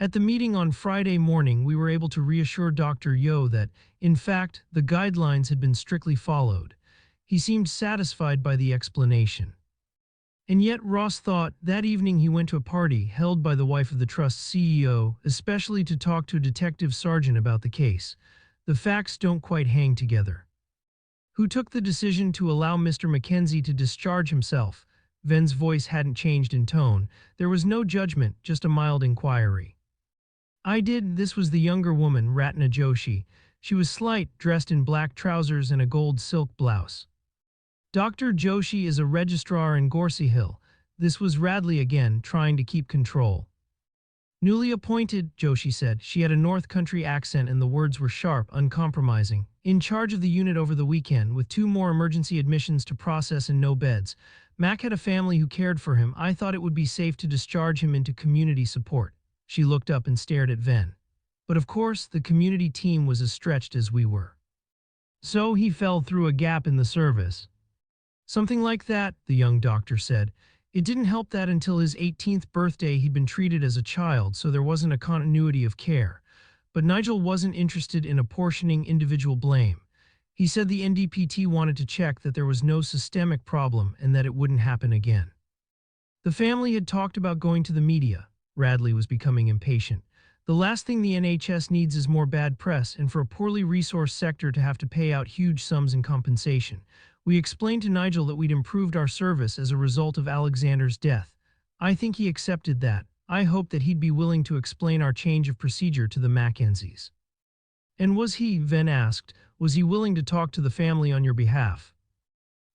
At the meeting on Friday morning, we were able to reassure Dr. Yeo that, in fact, the guidelines had been strictly followed. He seemed satisfied by the explanation. And yet Ross thought that evening he went to a party held by the wife of the trust's CEO, especially to talk to a detective sergeant about the case. The facts don't quite hang together. Who took the decision to allow Mr. Mackenzie to discharge himself? Venn's voice hadn't changed in tone. There was no judgment, just a mild inquiry. I did. This was the younger woman, Ratna Joshi. She was slight, dressed in black trousers and a gold silk blouse. Dr. Joshi is a registrar in Gorsey Hill. This was Radley again, trying to keep control. Newly appointed, Joshi said. She had a North Country accent and the words were sharp, uncompromising. In charge of the unit over the weekend, with 2 more emergency admissions to process and no beds. Mac had a family who cared for him. I thought it would be safe to discharge him into community support. She looked up and stared at Venn. But of course, the community team was as stretched as we were. So he fell through a gap in the service. Something like that, the young doctor said. It didn't help that until his 18th birthday he'd been treated as a child, so there wasn't a continuity of care. But Nigel wasn't interested in apportioning individual blame. He said the NDPT wanted to check that there was no systemic problem and that it wouldn't happen again. The family had talked about going to the media. Radley was becoming impatient. The last thing the NHS needs is more bad press and for a poorly resourced sector to have to pay out huge sums in compensation. We explained to Nigel that we'd improved our service as a result of Alexander's death. I think he accepted that. I hoped that he'd be willing to explain our change of procedure to the Mackenzies. And was he, Venn asked, was he willing to talk to the family on your behalf?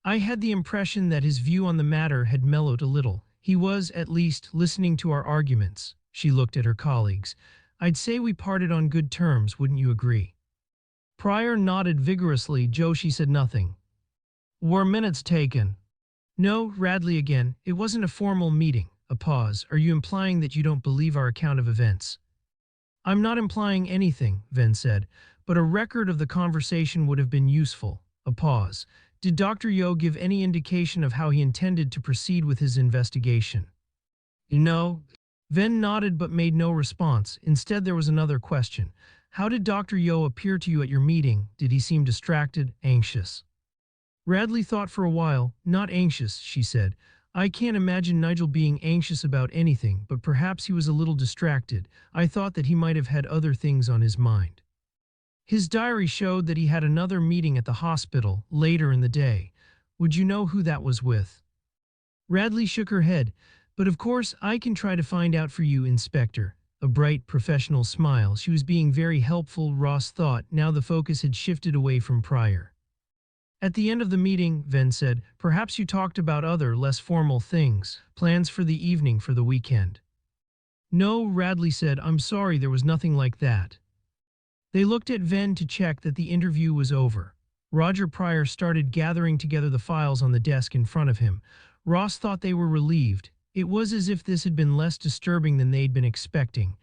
I had the impression that his view on the matter had mellowed a little. He was, at least, listening to our arguments. She looked at her colleagues. I'd say we parted on good terms, wouldn't you agree? Pryor nodded vigorously. Joshi said nothing. Were minutes taken? No, Radley again. It wasn't a formal meeting. A pause. Are you implying that you don't believe our account of events? I'm not implying anything, Venn said, but a record of the conversation would have been useful. A pause. Did Dr. Yeo give any indication of how he intended to proceed with his investigation? No. Venn nodded but made no response. Instead, there was another question. How did Dr. Yeo appear to you at your meeting? Did he seem distracted, anxious? Radley thought for a while. Not anxious, she said. I can't imagine Nigel being anxious about anything, but perhaps he was a little distracted. I thought that he might have had other things on his mind. His diary showed that he had another meeting at the hospital later in the day. Would you know who that was with? Radley shook her head. But of course, I can try to find out for you, Inspector. A bright, professional smile. She was being very helpful, Ross thought. Now the focus had shifted away from Pryor. At the end of the meeting, Venn said, perhaps you talked about other, less formal things, plans for the evening, for the weekend. No, Radley said, I'm sorry, there was nothing like that. They looked at Venn to check that the interview was over. Roger Pryor started gathering together the files on the desk in front of him. Ross thought they were relieved. It was as if this had been less disturbing than they'd been expecting.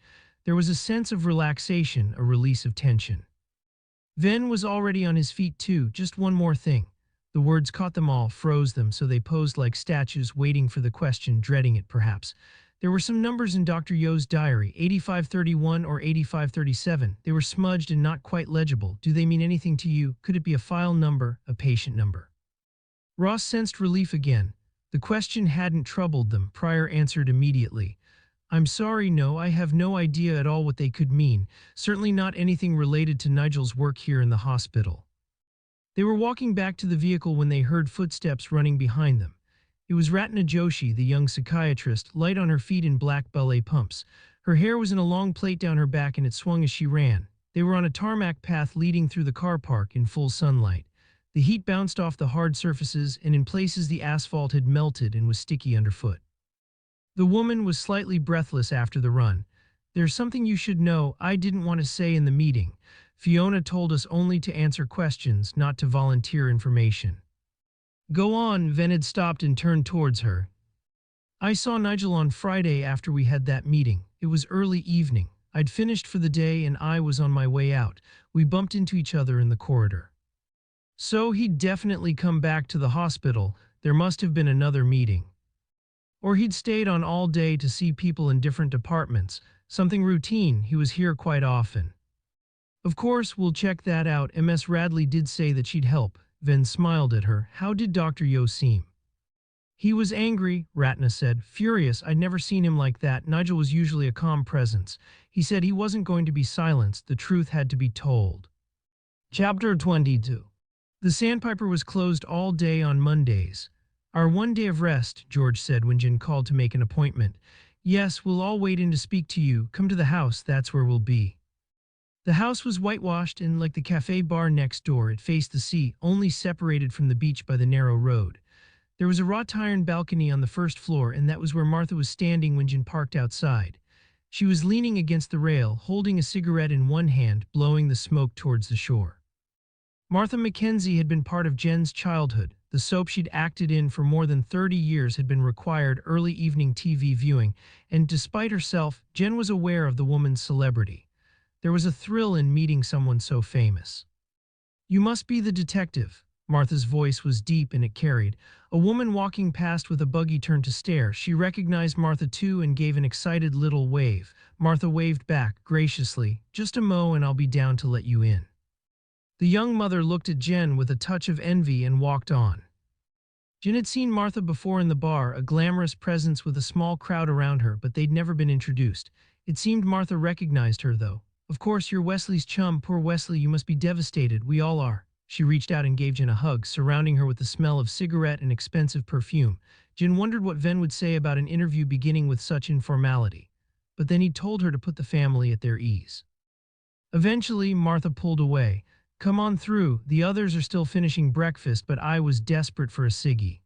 There was a sense of relaxation, a release of tension. Venn was already on his feet too. Just one more thing. The words caught them all, froze them, so they posed like statues, waiting for the question, dreading it perhaps. There were some numbers in Dr. Yeo's diary, 8531 or 8537. They were smudged and not quite legible. Do they mean anything to you? Could it be a file number, a patient number? Ross sensed relief again. The question hadn't troubled them. Pryor answered immediately. I'm sorry, no, I have no idea at all what they could mean. Certainly not anything related to Nigel's work here in the hospital. They were walking back to the vehicle when they heard footsteps running behind them. It was Ratna Joshi, the young psychiatrist, light on her feet in black ballet pumps. Her hair was in a long plait down her back and it swung as she ran. They were on a tarmac path leading through the car park in full sunlight. The heat bounced off the hard surfaces, and in places the asphalt had melted and was sticky underfoot. The woman was slightly breathless after the run. There's something you should know I didn't want to say in the meeting. Fiona told us only to answer questions, not to volunteer information. Go on, Venn had stopped and turned towards her. I saw Nigel on Friday after we had that meeting. It was early evening. I'd finished for the day and I was on my way out. We bumped into each other in the corridor. So he'd definitely come back to the hospital. There must have been another meeting. Or he'd stayed on all day to see people in different departments. Something routine, he was here quite often. Of course, we'll check that out. Ms. Radley did say that she'd help. Venn smiled at her. How did Dr. Yeo seem? He was angry, Ratna said, furious. I'd never seen him like that. Nigel was usually a calm presence. He said he wasn't going to be silenced. The truth had to be told. Chapter 22. The Sandpiper was closed all day on Mondays. Our one day of rest, George said when Jen called to make an appointment. Yes, we'll all wait in to speak to you. Come to the house, that's where we'll be. The house was whitewashed and, like the cafe bar next door, it faced the sea, only separated from the beach by the narrow road. There was a wrought iron balcony on the first floor, and that was where Martha was standing when Jen parked outside. She was leaning against the rail, holding a cigarette in one hand, blowing the smoke towards the shore. Martha Mackenzie had been part of Jen's childhood. The soap she'd acted in for more than 30 years had been required early evening TV viewing, and despite herself, Jen was aware of the woman's celebrity. There was a thrill in meeting someone so famous. You must be the detective. Martha's voice was deep and it carried. A woman walking past with a buggy turned to stare. She recognized Martha too and gave an excited little wave. Martha waved back, graciously. Just a mo and I'll be down to let you in. The young mother looked at Jen with a touch of envy and walked on. Jen had seen Martha before in the bar, a glamorous presence with a small crowd around her, but they'd never been introduced. It seemed Martha recognized her, though. Of course, you're Wesley's chum. Poor Wesley, you must be devastated. We all are. She reached out and gave Jen a hug, surrounding her with the smell of cigarette and expensive perfume. Jen wondered what Venn would say about an interview beginning with such informality. But then he told her to put the family at their ease. Eventually, Martha pulled away. Come on through. The others are still finishing breakfast, but I was desperate for a ciggy.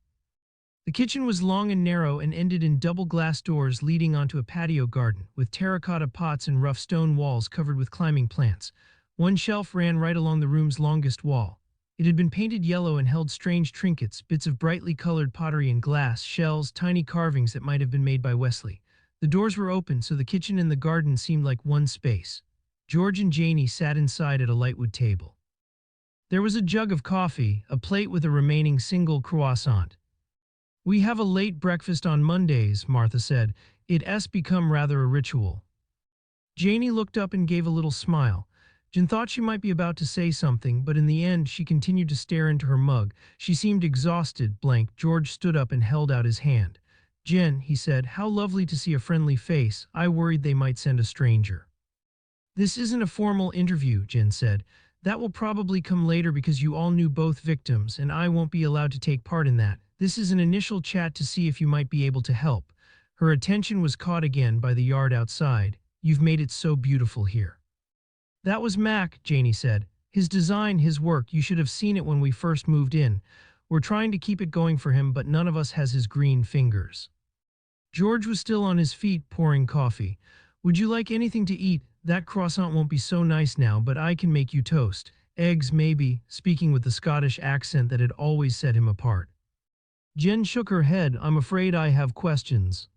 The kitchen was long and narrow and ended in double glass doors leading onto a patio garden, with terracotta pots and rough stone walls covered with climbing plants. One shelf ran right along the room's longest wall. It had been painted yellow and held strange trinkets, bits of brightly colored pottery and glass, shells, tiny carvings that might have been made by Wesley. The doors were open, so the kitchen and the garden seemed like one space. George and Janie sat inside at a lightwood table. There was a jug of coffee, a plate with a remaining single croissant. We have a late breakfast on Mondays, Martha said. It's become rather a ritual. Janie looked up and gave a little smile. Jen thought she might be about to say something, but in the end she continued to stare into her mug. She seemed exhausted, blank. George stood up and held out his hand. Jen, he said, how lovely to see a friendly face. I worried they might send a stranger. This isn't a formal interview, Jen said. That will probably come later because you all knew both victims, and I won't be allowed to take part in that. This is an initial chat to see if you might be able to help. Her attention was caught again by the yard outside. You've made it so beautiful here. That was Mac, Janie said. His design, his work, you should have seen it when we first moved in. We're trying to keep it going for him, but none of us has his green fingers. George was still on his feet, pouring coffee. Would you like anything to eat? That croissant won't be so nice now, but I can make you toast. Eggs, maybe, speaking with the Scottish accent that had always set him apart. Jen shook her head. I'm afraid I have questions.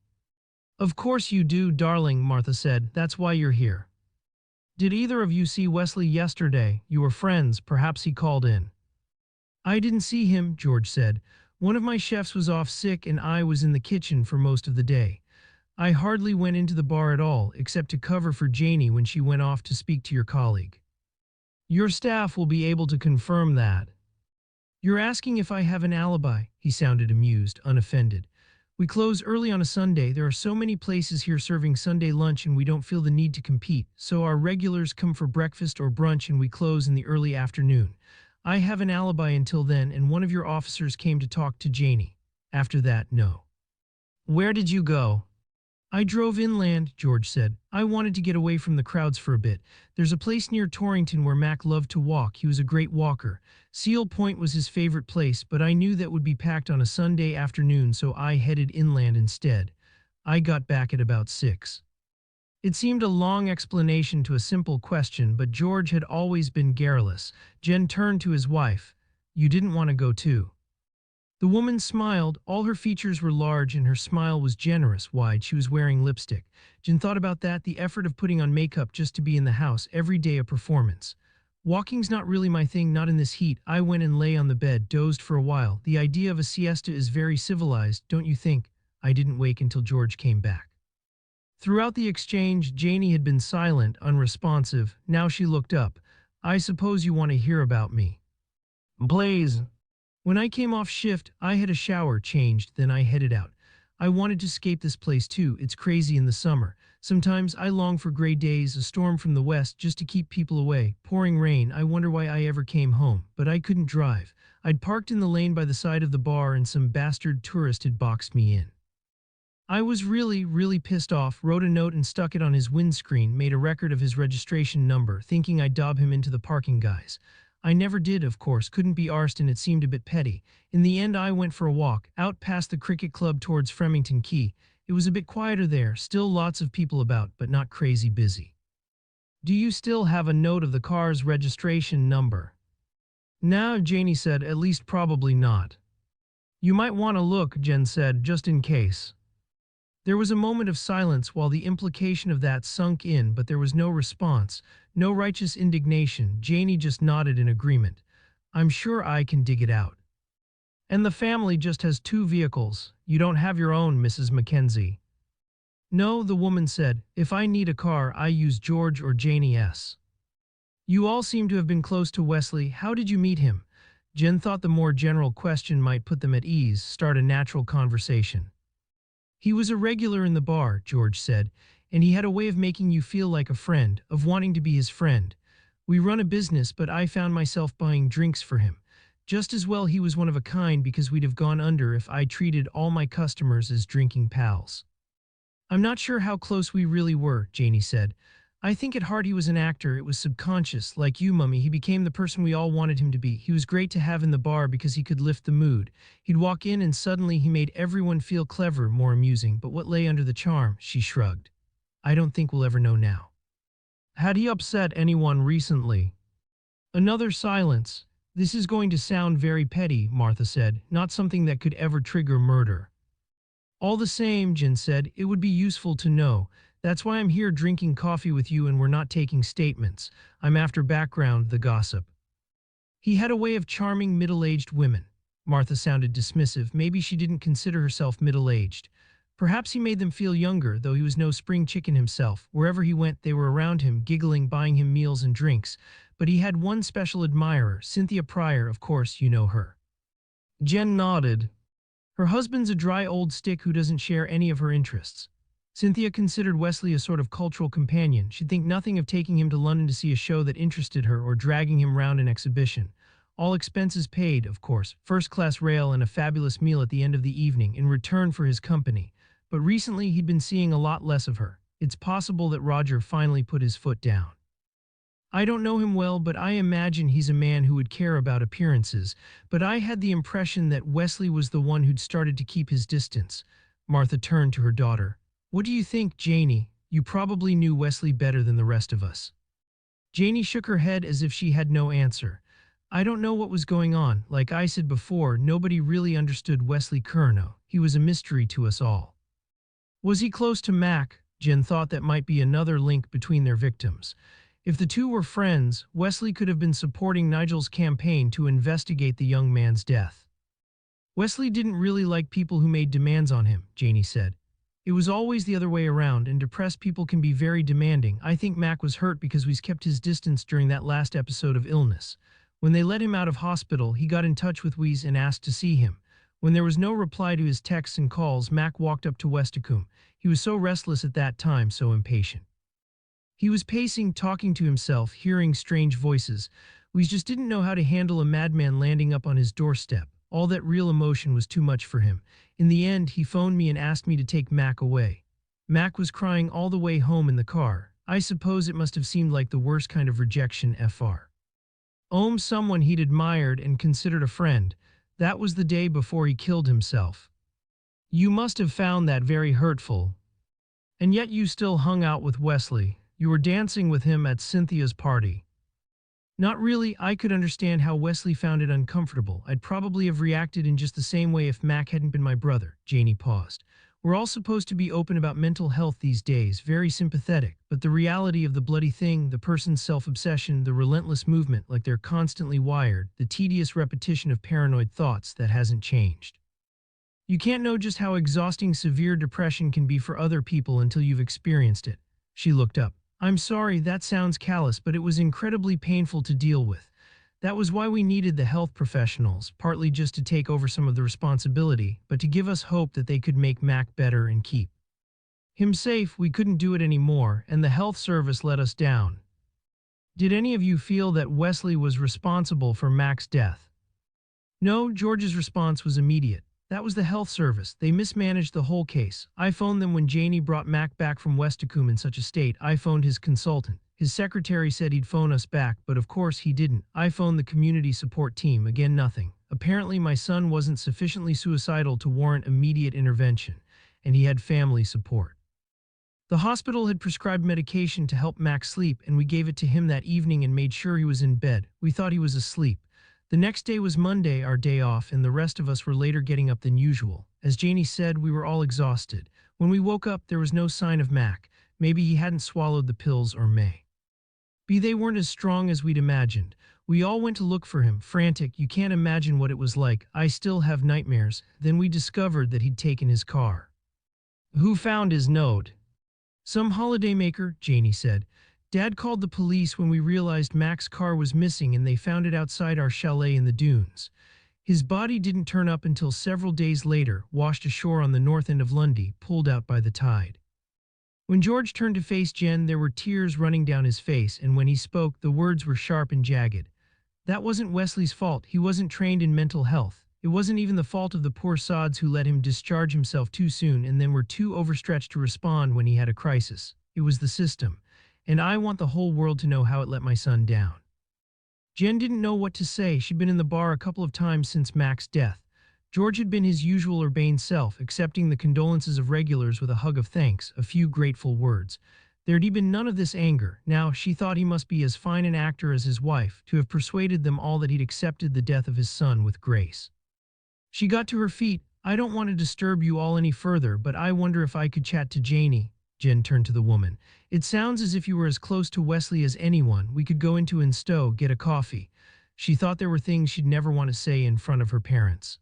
Of course you do, darling, Martha said. That's why you're here. Did either of you see Wesley yesterday? You were friends. Perhaps he called in. I didn't see him, George said. One of my chefs was off sick and I was in the kitchen for most of the day. I hardly went into the bar at all, except to cover for Janie when she went off to speak to your colleague. Your staff will be able to confirm that. You're asking if I have an alibi, he sounded amused, unoffended. We close early on a Sunday. There are so many places here serving Sunday lunch and we don't feel the need to compete, so our regulars come for breakfast or brunch and we close in the early afternoon. I have an alibi until then, and one of your officers came to talk to Janie. After that, no. Where did you go? I drove inland, George said. I wanted to get away from the crowds for a bit. There's a place near Torrington where Mac loved to walk. He was a great walker. Seal Point was his favorite place, but I knew that would be packed on a Sunday afternoon, so I headed inland instead. I got back at about 6. It seemed a long explanation to a simple question, but George had always been garrulous. Jen turned to his wife. You didn't want to go too. The woman smiled. All her features were large and her smile was generous, wide. She was wearing lipstick. Jen thought about that, the effort of putting on makeup just to be in the house, every day a performance. Walking's not really my thing, not in this heat. I went and lay on the bed, dozed for a while. The idea of a siesta is very civilized, don't you think? I didn't wake until George came back. Throughout the exchange, Janie had been silent, unresponsive. Now she looked up. I suppose you want to hear about me. Blaze. When I came off shift, I had a shower, changed, then I headed out. I wanted to escape this place too. It's crazy in the summer. Sometimes I long for gray days, a storm from the west just to keep people away. Pouring rain, I wonder why I ever came home. But I couldn't drive. I'd parked in the lane by the side of the bar and some bastard tourist had boxed me in. I was really pissed off, wrote a note and stuck it on his windscreen, made a record of his registration number, thinking I'd dob him into the parking guys. I never did, of course, couldn't be arsed and it seemed a bit petty. In the end I went for a walk, out past the cricket club towards Fremington Quay. It was a bit quieter there, still lots of people about, but not crazy busy. Do you still have a note of the car's registration number? No, Janie said, at least probably not. You might want to look, Jen said, just in case. There was a moment of silence while the implication of that sunk in, but there was no response, no righteous indignation. Janie just nodded in agreement. I'm sure I can dig it out. And the family just has 2 vehicles. You don't have your own, Mrs. Mackenzie. No, the woman said. If I need a car, I use George or Janie S. You all seem to have been close to Wesley. How did you meet him? Jen thought the more general question might put them at ease, start a natural conversation. He was a regular in the bar, George said, and he had a way of making you feel like a friend, of wanting to be his friend. We run a business, but I found myself buying drinks for him. Just as well he was one of a kind because we'd have gone under if I treated all my customers as drinking pals. I'm not sure how close we really were, Janie said. I think at heart he was an actor. It was subconscious. Like you, Mummy, he became the person we all wanted him to be. He was great to have in the bar because he could lift the mood. He'd walk in and suddenly he made everyone feel clever, more amusing. But what lay under the charm? She shrugged. I don't think we'll ever know now. Had he upset anyone recently? Another silence. This is going to sound very petty, Martha said, not something that could ever trigger murder. All the same, Jen said, it would be useful to know. That's why I'm here drinking coffee with you and we're not taking statements. I'm after background, the gossip. He had a way of charming middle-aged women. Martha sounded dismissive. Maybe she didn't consider herself middle-aged. Perhaps he made them feel younger, though he was no spring chicken himself. Wherever he went, they were around him, giggling, buying him meals and drinks. But he had one special admirer, Cynthia Pryor, of course you know her. Jen nodded. Her husband's a dry old stick who doesn't share any of her interests. Cynthia considered Wesley a sort of cultural companion. She'd think nothing of taking him to London to see a show that interested her or dragging him round an exhibition. All expenses paid, of course, first-class rail and a fabulous meal at the end of the evening in return for his company. But recently he'd been seeing a lot less of her. It's possible that Roger finally put his foot down. I don't know him well, but I imagine he's a man who would care about appearances. But I had the impression that Wesley was the one who'd started to keep his distance. Martha turned to her daughter. What do you think, Janie? You probably knew Wesley better than the rest of us. Janie shook her head as if she had no answer. I don't know what was going on. Like I said before, nobody really understood Wesley Curnow. He was a mystery to us all. Was he close to Mac? Jen thought that might be another link between their victims. If the two were friends, Wesley could have been supporting Nigel's campaign to investigate the young man's death. Wesley didn't really like people who made demands on him, Janie said. It was always the other way around, and depressed people can be very demanding. I think Mac was hurt because we kept his distance during that last episode of illness. When they let him out of hospital, he got in touch with Louise and asked to see him. When there was no reply to his texts and calls, Mac walked up to Westicombe. He was so restless at that time, so impatient. He was pacing, talking to himself, hearing strange voices. Louise just didn't know how to handle a madman landing up on his doorstep. All that real emotion was too much for him. In the end, he phoned me and asked me to take Mac away. Mac was crying all the way home in the car. I suppose it must have seemed like the worst kind of rejection fr. Someone he'd admired and considered a friend. That was the day before he killed himself. You must have found that very hurtful. And yet you still hung out with Wesley. You were dancing with him at Cynthia's party. Not really. I could understand how Wesley found it uncomfortable. I'd probably have reacted in just the same way if Mac hadn't been my brother. Janie paused. We're all supposed to be open about mental health these days, very sympathetic, but the reality of the bloody thing, the person's self-obsession, the relentless movement like they're constantly wired, the tedious repetition of paranoid thoughts, that hasn't changed. You can't know just how exhausting severe depression can be for other people until you've experienced it. She looked up. I'm sorry, that sounds callous, but it was incredibly painful to deal with. That was why we needed the health professionals, partly just to take over some of the responsibility, but to give us hope that they could make Mac better and keep him safe. We couldn't do it anymore, and the health service let us down. Did any of you feel that Wesley was responsible for Mac's death? No, George's response was immediate. That was the health service. They mismanaged the whole case. I phoned them when Janie brought Mac back from Westacombe in such a state. I phoned his consultant. His secretary said he'd phone us back, but of course he didn't. I phoned the community support team. Again, nothing. Apparently my son wasn't sufficiently suicidal to warrant immediate intervention, and he had family support. The hospital had prescribed medication to help Mac sleep, and we gave it to him that evening and made sure he was in bed. We thought he was asleep. The next day was Monday, our day off, and the rest of us were later getting up than usual. As Janie said, we were all exhausted. When we woke up, there was no sign of Mac. Maybe he hadn't swallowed the pills, or maybe they weren't as strong as we'd imagined. We all went to look for him, frantic. You can't imagine what it was like. I still have nightmares. Then we discovered that he'd taken his car. Who found his note? Some holidaymaker, Janie said. Dad called the police when we realized Mac's car was missing, and they found it outside our chalet in the dunes. His body didn't turn up until several days later, washed ashore on the north end of Lundy, pulled out by the tide. When George turned to face Jen, there were tears running down his face, and when he spoke, the words were sharp and jagged. That wasn't Wesley's fault. He wasn't trained in mental health. It wasn't even the fault of the poor sods who let him discharge himself too soon and then were too overstretched to respond when he had a crisis. It was the system. And I want the whole world to know how it let my son down. Jen didn't know what to say. She'd been in the bar a couple of times since Mac's death. George had been his usual urbane self, accepting the condolences of regulars with a hug of thanks, a few grateful words. There'd been none of this anger. Now, she thought he must be as fine an actor as his wife, to have persuaded them all that he'd accepted the death of his son with grace. She got to her feet. I don't want to disturb you all any further, but I wonder if I could chat to Janie. Jen turned to the woman. It sounds as if you were as close to Wesley as anyone. We could go into and stow, get a coffee. She thought there were things she'd never want to say in front of her parents.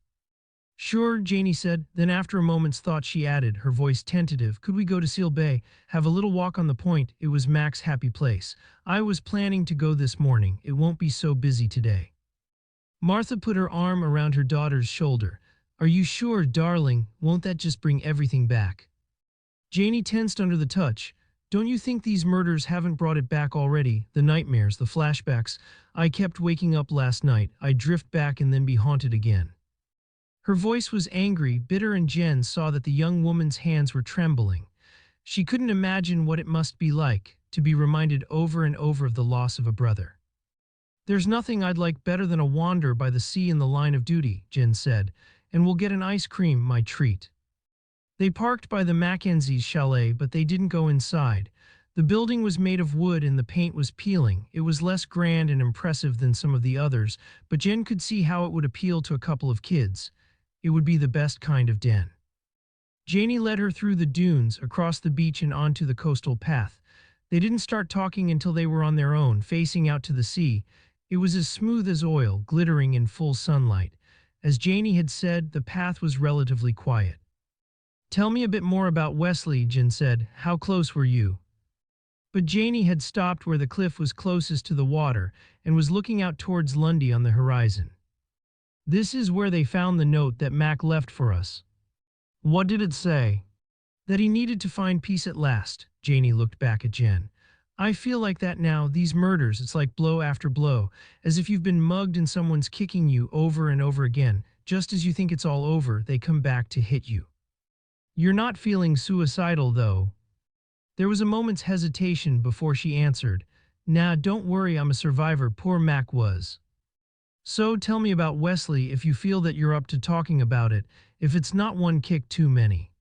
Sure, Janie said. Then after a moment's thought she added, her voice tentative, could we go to Seal Bay, have a little walk on the point? It was Mac's happy place. I was planning to go this morning. It won't be so busy today. Martha put her arm around her daughter's shoulder. Are you sure, darling? Won't that just bring everything back? Janie tensed under the touch. Don't you think these murders haven't brought it back already? The nightmares, the flashbacks. I kept waking up last night. I'd drift back and then be haunted again. Her voice was angry, bitter, and Jen saw that the young woman's hands were trembling. She couldn't imagine what it must be like to be reminded over and over of the loss of a brother. There's nothing I'd like better than a wander by the sea in the line of duty, Jen said, and we'll get an ice cream, my treat. They parked by the Mackenzie's chalet, but they didn't go inside. The building was made of wood and the paint was peeling. It was less grand and impressive than some of the others, but Jen could see how it would appeal to a couple of kids. It would be the best kind of den. Janie led her through the dunes, across the beach and onto the coastal path. They didn't start talking until they were on their own, facing out to the sea. It was as smooth as oil, glittering in full sunlight. As Janie had said, the path was relatively quiet. Tell me a bit more about Wesley, Jen said. How close were you? But Janie had stopped where the cliff was closest to the water and was looking out towards Lundy on the horizon. This is where they found the note that Mac left for us. What did it say? That he needed to find peace at last. Janie looked back at Jen. I feel like that now. These murders, it's like blow after blow, as if you've been mugged and someone's kicking you over and over again. Just as you think it's all over, they come back to hit you. You're not feeling suicidal, though. There was a moment's hesitation before she answered. Nah, don't worry, I'm a survivor. Poor Mac was. So tell me about Wesley if you feel that you're up to talking about it, if it's not one kick too many.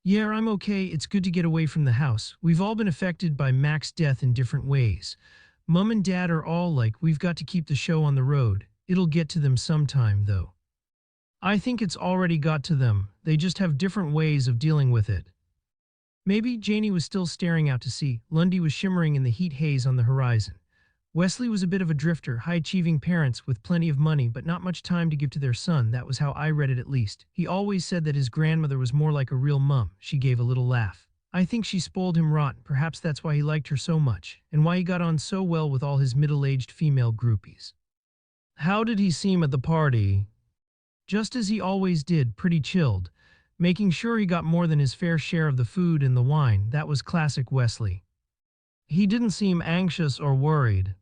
Yeah, I'm okay. It's good to get away from the house. We've all been affected by Mac's death in different ways. Mum and Dad are all like, we've got to keep the show on the road. It'll get to them sometime, though. I think it's already got to them. They just have different ways of dealing with it. Maybe. Janie was still staring out to sea. Lundy was shimmering in the heat haze on the horizon. Wesley was a bit of a drifter, high-achieving parents with plenty of money but not much time to give to their son. That was how I read it at least. He always said that his grandmother was more like a real mum. She gave a little laugh. I think she spoiled him rotten. Perhaps that's why he liked her so much, and why he got on so well with all his middle-aged female groupies. How did he seem at the party? Just as he always did, pretty chilled, making sure he got more than his fair share of the food and the wine. That was classic Wesley. He didn't seem anxious or worried.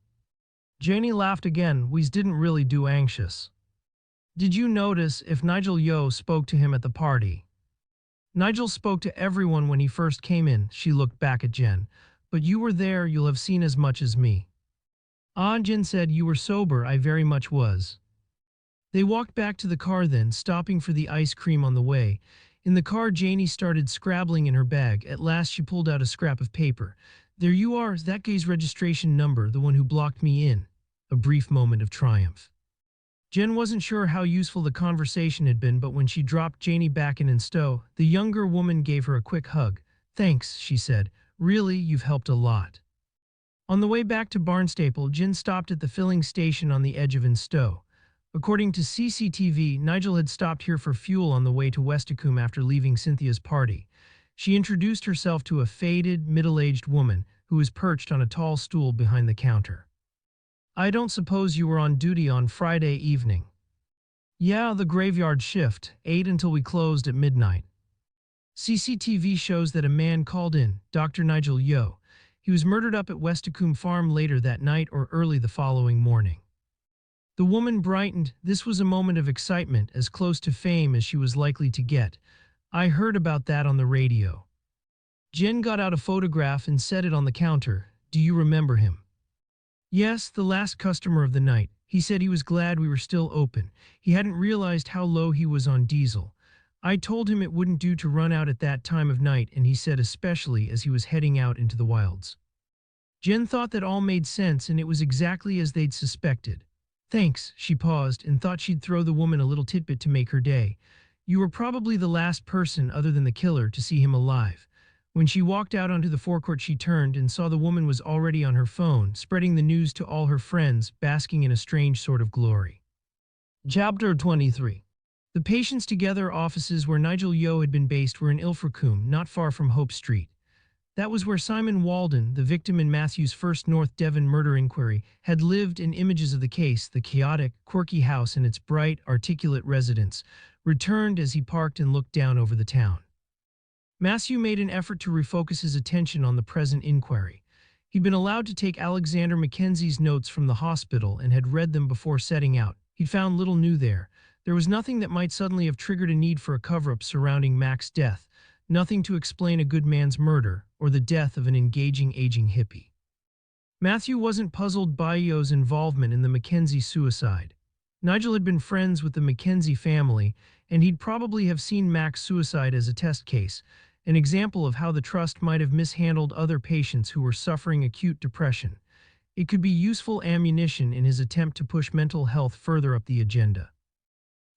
Janie laughed again. We didn't really do anxious. Did you notice if Nigel Yeo spoke to him at the party? Nigel spoke to everyone when he first came in. She looked back at Jen. But you were there, you'll have seen as much as me. Ah, Jen said, you were sober. I very much was. They walked back to the car then, stopping for the ice cream on the way. In the car, Janie started scrabbling in her bag. At last she pulled out a scrap of paper. There you are, that guy's registration number, the one who blocked me in. A brief moment of triumph. Jen wasn't sure how useful the conversation had been, but when she dropped Janie back in stow, the younger woman gave her a quick hug. Thanks, she said. Really, you've helped a lot. On the way back to Barnstaple, Jen stopped at the filling station on the edge of Stowe. According to CCTV, Nigel had stopped here for fuel on the way to Westacombe after leaving Cynthia's party. She introduced herself to a faded, middle-aged woman who was perched on a tall stool behind the counter. I don't suppose you were on duty on Friday evening. Yeah, the graveyard shift, 8 until we closed at midnight. CCTV shows that a man called in, Dr. Nigel Yeo. He was murdered up at Westacombe Farm later that night or early the following morning. The woman brightened. This was a moment of excitement, as close to fame as she was likely to get. I heard about that on the radio. Jen got out a photograph and set it on the counter. Do you remember him? Yes, the last customer of the night. He said he was glad we were still open. He hadn't realized how low he was on diesel. I told him it wouldn't do to run out at that time of night, and he said especially as he was heading out into the wilds. Jen thought that all made sense, and it was exactly as they'd suspected. Thanks, she paused and thought she'd throw the woman a little tidbit to make her day. You were probably the last person other than the killer to see him alive. When she walked out onto the forecourt, she turned and saw the woman was already on her phone, spreading the news to all her friends, basking in a strange sort of glory. Chapter 23. The Patients Together offices where Nigel Yeo had been based were in Ilfracombe, not far from Hope Street. That was where Simon Walden, the victim in Matthew's first North Devon murder inquiry, had lived, and images of the case, the chaotic, quirky house and its bright, articulate residents, returned as he parked and looked down over the town. Matthew made an effort to refocus his attention on the present inquiry. He'd been allowed to take Alexander Mackenzie's notes from the hospital and had read them before setting out. He'd found little new there. There was nothing that might suddenly have triggered a need for a cover-up surrounding Mac's death, nothing to explain a good man's murder or the death of an engaging aging hippie. Matthew wasn't puzzled by Yeo's involvement in the Mackenzie suicide. Nigel had been friends with the Mackenzie family, and he'd probably have seen Mac's suicide as a test case, an example of how the trust might have mishandled other patients who were suffering acute depression. It could be useful ammunition in his attempt to push mental health further up the agenda.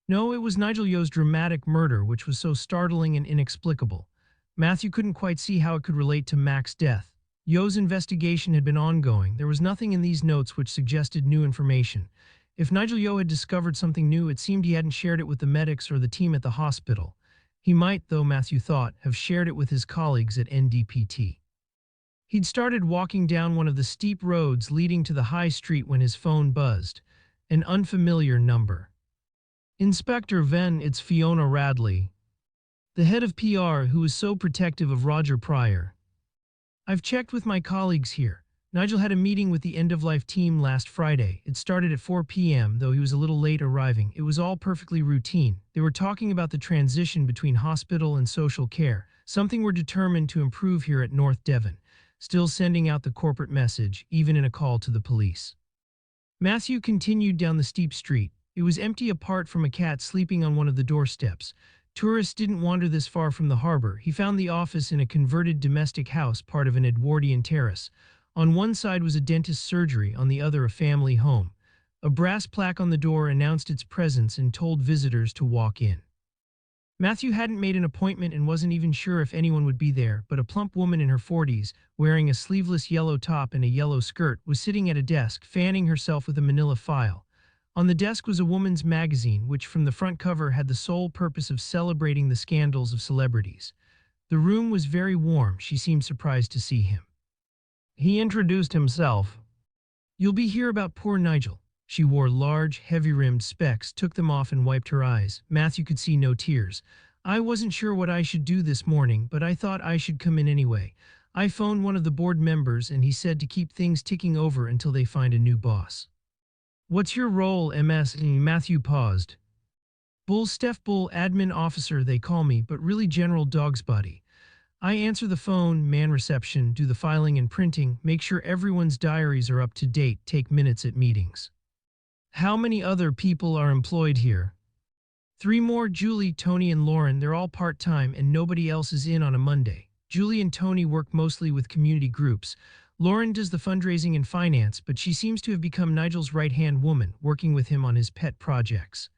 No, it was Nigel Yeo's dramatic murder which was so startling and inexplicable. Matthew couldn't quite see how it could relate to Mac's death. Yeo's investigation had been ongoing. There was nothing in these notes which suggested new information. If Nigel Yeo had discovered something new, it seemed he hadn't shared it with the medics or the team at the hospital. He might, though, Matthew thought, have shared it with his colleagues at NDPT. He'd started walking down one of the steep roads leading to the high street when his phone buzzed. An unfamiliar number. Inspector Venn, it's Fiona Radley, the head of PR who was so protective of Roger Pryor. I've checked with my colleagues here. Nigel had a meeting with the end-of-life team last Friday. It started at 4 p.m., though he was a little late arriving. It was all perfectly routine. They were talking about the transition between hospital and social care, something we're determined to improve here at North Devon, still sending out the corporate message, even in a call to the police. Matthew continued down the steep street. It was empty apart from a cat sleeping on one of the doorsteps. Tourists didn't wander this far from the harbor. He found the office in a converted domestic house, part of an Edwardian terrace. On one side was a dentist's surgery, on the other a family home. A brass plaque on the door announced its presence and told visitors to walk in. Matthew hadn't made an appointment and wasn't even sure if anyone would be there, but a plump woman in her 40s, wearing a sleeveless yellow top and a yellow skirt, was sitting at a desk, fanning herself with a manila file. On the desk was a woman's magazine, which from the front cover had the sole purpose of celebrating the scandals of celebrities. The room was very warm. She seemed surprised to see him. He introduced himself. "You'll be here about poor Nigel." She wore large, heavy-rimmed specs, took them off and wiped her eyes. Matthew could see no tears. "I wasn't sure what I should do this morning, but I thought I should come in anyway. I phoned one of the board members and he said to keep things ticking over until they find a new boss." "What's your role, MS?" Matthew paused. "Bull, Steph Bull, admin officer they call me, but really general dog's body. I answer the phone, man reception, do the filing and printing, make sure everyone's diaries are up to date, take minutes at meetings." "How many other people are employed here?" "3 more, Julie, Tony and Lauren. They're all part-time and nobody else is in on a Monday. Julie and Tony work mostly with community groups. Lauren does the fundraising and finance, but she seems to have become Nigel's right-hand woman, working with him on his pet projects."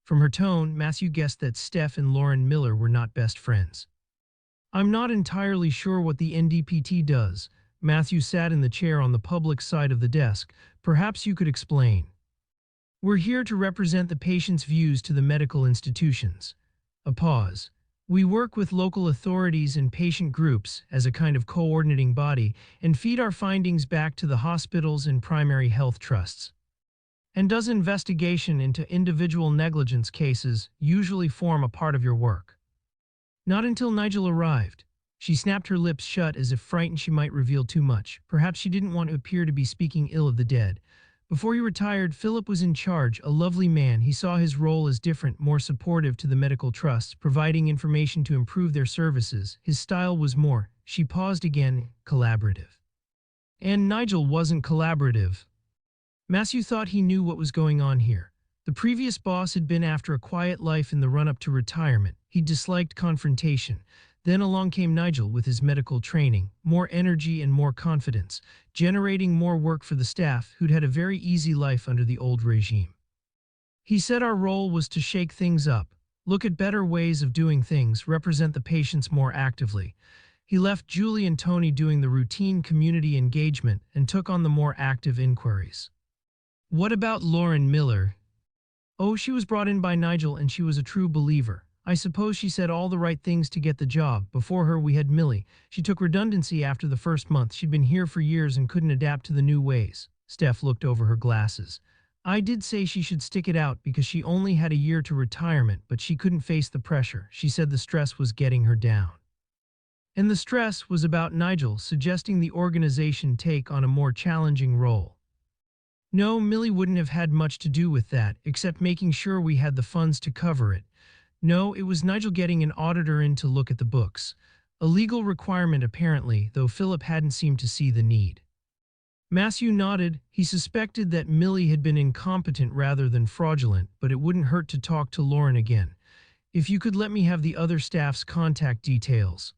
From her tone, Matthew guessed that Steph and Lauren Miller were not best friends. "I'm not entirely sure what the NDPT does." Matthew sat in the chair on the public side of the desk. "Perhaps you could explain." "We're here to represent the patient's views to the medical institutions." A pause. "We work with local authorities and patient groups as a kind of coordinating body and feed our findings back to the hospitals and primary health trusts." "And does investigation into individual negligence cases usually form a part of your work?" "Not until Nigel arrived." She snapped her lips shut as if frightened she might reveal too much. Perhaps she didn't want to appear to be speaking ill of the dead. "Before he retired, Philip was in charge, a lovely man. He saw his role as different, more supportive to the medical trusts, providing information to improve their services. His style was more," she paused again, "collaborative." "And Nigel wasn't collaborative." Matthew thought he knew what was going on here. The previous boss had been after a quiet life in the run-up to retirement. He disliked confrontation. Then along came Nigel with his medical training, more energy and more confidence, generating more work for the staff who'd had a very easy life under the old regime. He said our role was to shake things up, look at better ways of doing things, represent the patients more actively. He left Julie and Tony doing the routine community engagement and took on the more active inquiries. "What about Lauren Miller?" "Oh, she was brought in by Nigel and she was a true believer. I suppose she said all the right things to get the job. Before her we had Millie. She took redundancy after the first month. She'd been here for years and couldn't adapt to the new ways." Steph looked over her glasses. "I did say she should stick it out because she only had a year to retirement, but she couldn't face the pressure. She said the stress was getting her down." "And the stress was about Nigel, suggesting the organization take on a more challenging role." "No, Millie wouldn't have had much to do with that, except making sure we had the funds to cover it. No, it was Nigel getting an auditor in to look at the books. A legal requirement apparently, though Philip hadn't seemed to see the need." Matthew nodded. He suspected that Millie had been incompetent rather than fraudulent, but it wouldn't hurt to talk to Lauren again. "If you could let me have the other staff's contact details."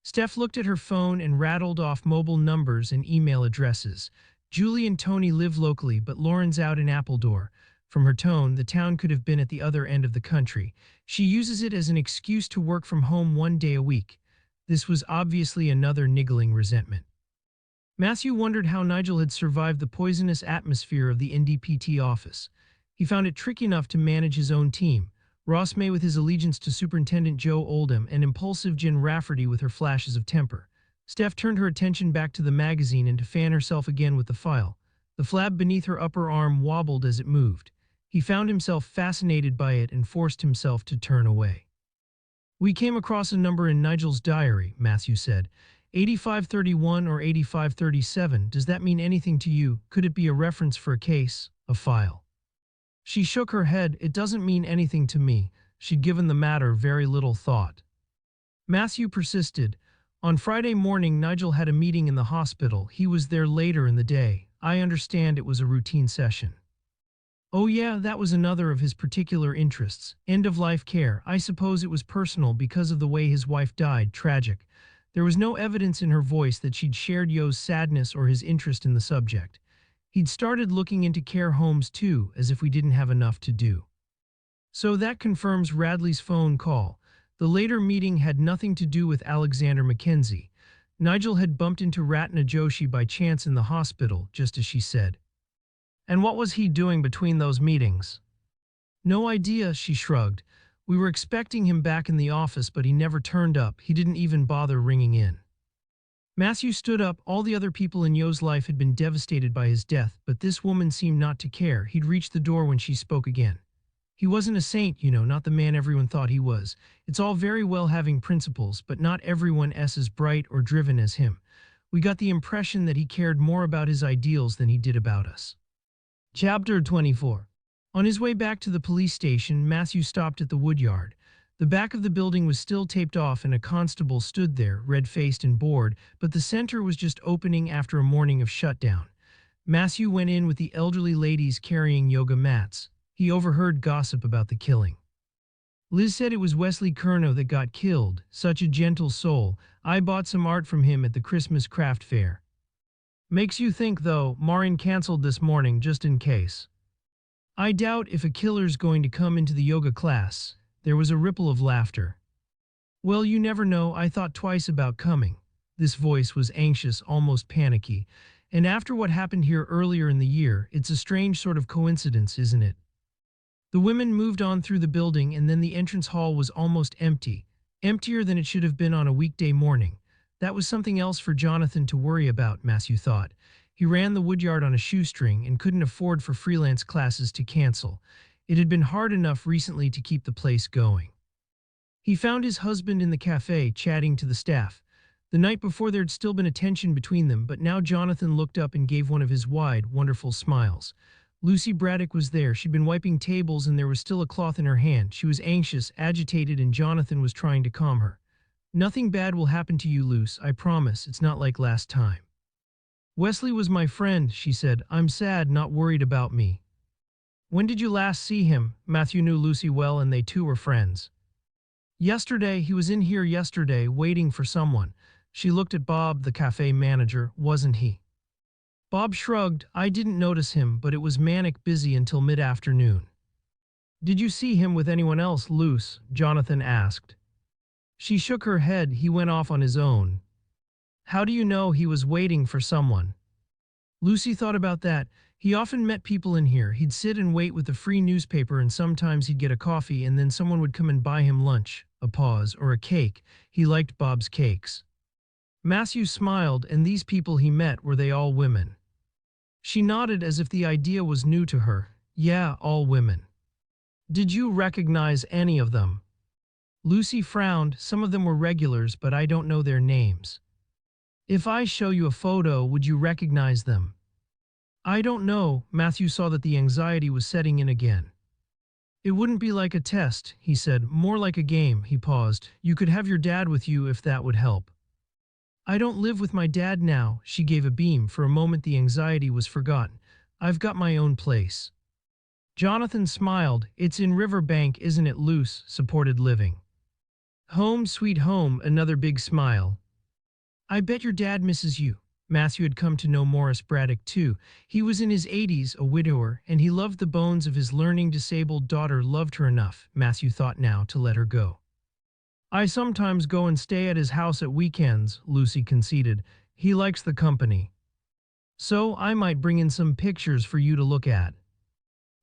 Steph looked at her phone and rattled off mobile numbers and email addresses. "Julie and Tony live locally, but Lauren's out in Appledore." From her tone, the town could have been at the other end of the country. "She uses it as an excuse to work from home 1 day a week." This was obviously another niggling resentment. Matthew wondered how Nigel had survived the poisonous atmosphere of the NDPT office. He found it tricky enough to manage his own team. Ross May with his allegiance to Superintendent Joe Oldham and impulsive Jen Rafferty with her flashes of temper. Steph turned her attention back to the magazine and to fan herself again with the file. The flap beneath her upper arm wobbled as it moved. He found himself fascinated by it and forced himself to turn away. "We came across a number in Nigel's diary," Matthew said. 8531 or 8537, does that mean anything to you? Could it be a reference for a case, a file?" She shook her head. "It doesn't mean anything to me." She'd given the matter very little thought. Matthew persisted. "On Friday morning, Nigel had a meeting in the hospital. He was there later in the day. I understand it was a routine session." "Oh yeah, that was another of his particular interests. End-of-life care. I suppose it was personal because of the way his wife died. Tragic." There was no evidence in her voice that she'd shared Yeo's sadness or his interest in the subject. "He'd started looking into care homes too, as if we didn't have enough to do." "So that confirms Radley's phone call." The later meeting had nothing to do with Alexander Mackenzie. Nigel had bumped into Ratna Joshi by chance in the hospital, just as she said. And what was he doing between those meetings? No idea, she shrugged. We were expecting him back in the office, but he never turned up. He didn't even bother ringing in. Matthew stood up. All the other people in Yeo's life had been devastated by his death, but this woman seemed not to care. He'd reached the door when she spoke again. He wasn't a saint, not the man everyone thought he was. It's all very well having principles, but not everyone is as bright or driven as him. We got the impression that he cared more about his ideals than he did about us. Chapter 24. On his way back to the police station, Matthew stopped at the woodyard. The back of the building was still taped off and a constable stood there, red-faced and bored, but the center was just opening after a morning of shutdown. Matthew went in with the elderly ladies carrying yoga mats. He overheard gossip about the killing. Liz said it was Wesley Curnow that got killed, such a gentle soul. I bought some art from him at the Christmas craft fair. Makes you think, though, Maureen canceled this morning just in case. I doubt if a killer's going to come into the yoga class. There was a ripple of laughter. Well, you never know. I thought twice about coming. This voice was anxious, almost panicky. And after what happened here earlier in the year, it's a strange sort of coincidence, isn't it? The women moved on through the building, and then the entrance hall was almost empty. Emptier than it should have been on a weekday morning. That was something else for Jonathan to worry about, Matthew thought. He ran the woodyard on a shoestring and couldn't afford for freelance classes to cancel. It had been hard enough recently to keep the place going. He found his husband in the cafe, chatting to the staff. The night before there'd still been a tension between them, but now Jonathan looked up and gave one of his wide, wonderful smiles. Lucy Braddock was there. She'd been wiping tables and there was still a cloth in her hand. She was anxious, agitated, and Jonathan was trying to calm her. Nothing bad will happen to you, Luce, I promise. It's not like last time. Wesley was my friend, she said. I'm sad, not worried about me. When did you last see him? Matthew knew Lucy well and they too were friends. Yesterday, he was in here yesterday, waiting for someone. She looked at Bob, the cafe manager. Wasn't he? Bob shrugged. I didn't notice him, but it was manic busy until mid-afternoon. Did you see him with anyone else, Luce? Jonathan asked. She shook her head. He went off on his own. How do you know he was waiting for someone? Lucy thought about that. He often met people in here. He'd sit and wait with a free newspaper, and sometimes he'd get a coffee and then someone would come and buy him lunch, a pause, or a cake. He liked Bob's cakes. Matthew smiled. And these people he met, were they all women? She nodded as if the idea was new to her. Yeah, all women. Did you recognize any of them? Lucy frowned. Some of them were regulars, but I don't know their names. If I show you a photo, would you recognize them? I don't know. Matthew saw that the anxiety was setting in again. It wouldn't be like a test, he said, more like a game. He paused. You could have your dad with you if that would help. I don't live with my dad now. She gave a beam. For a moment the anxiety was forgotten. I've got my own place. Jonathan smiled. It's in Riverbank, isn't it, Luce? Supported living. Home sweet home. Another big smile. I bet your dad misses you. Matthew had come to know Morris Braddock too. He was in his 80s, a widower, and he loved the bones of his learning disabled daughter. Loved her enough, Matthew thought now, to let her go. I sometimes go and stay at his house at weekends, Lucy conceded. He likes the company. So I might bring in some pictures for you to look at.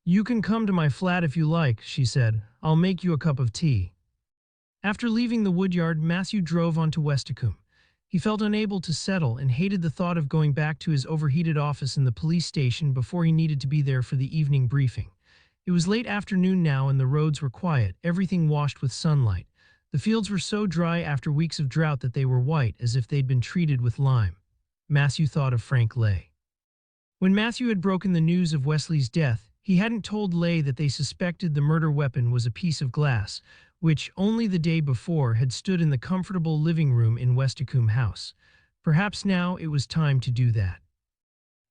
You can come to my flat if you like, she said. I'll make you a cup of tea. After leaving the woodyard, Matthew drove on to Westicombe. He felt unable to settle and hated the thought of going back to his overheated office in the police station before he needed to be there for the evening briefing. It was late afternoon now and the roads were quiet, everything washed with sunlight. The fields were so dry after weeks of drought that they were white, as if they'd been treated with lime. Matthew thought of Frank Lay. When Matthew had broken the news of Wesley's death, he hadn't told Lay that they suspected the murder weapon was a piece of glass, which, only the day before, had stood in the comfortable living room in Westicombe House. Perhaps now it was time to do that.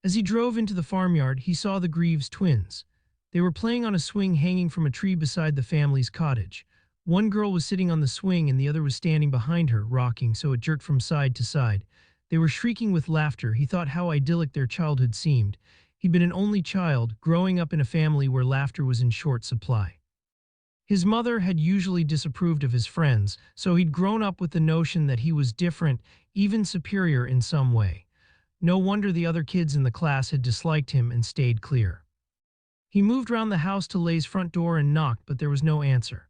As he drove into the farmyard, he saw the Greaves twins. They were playing on a swing hanging from a tree beside the family's cottage. One girl was sitting on the swing and the other was standing behind her, rocking so it jerked from side to side. They were shrieking with laughter. He thought how idyllic their childhood seemed. He'd been an only child, growing up in a family where laughter was in short supply. His mother had usually disapproved of his friends, so he'd grown up with the notion that he was different, even superior in some way. No wonder the other kids in the class had disliked him and stayed clear. He moved round the house to Leigh's front door and knocked, but there was no answer.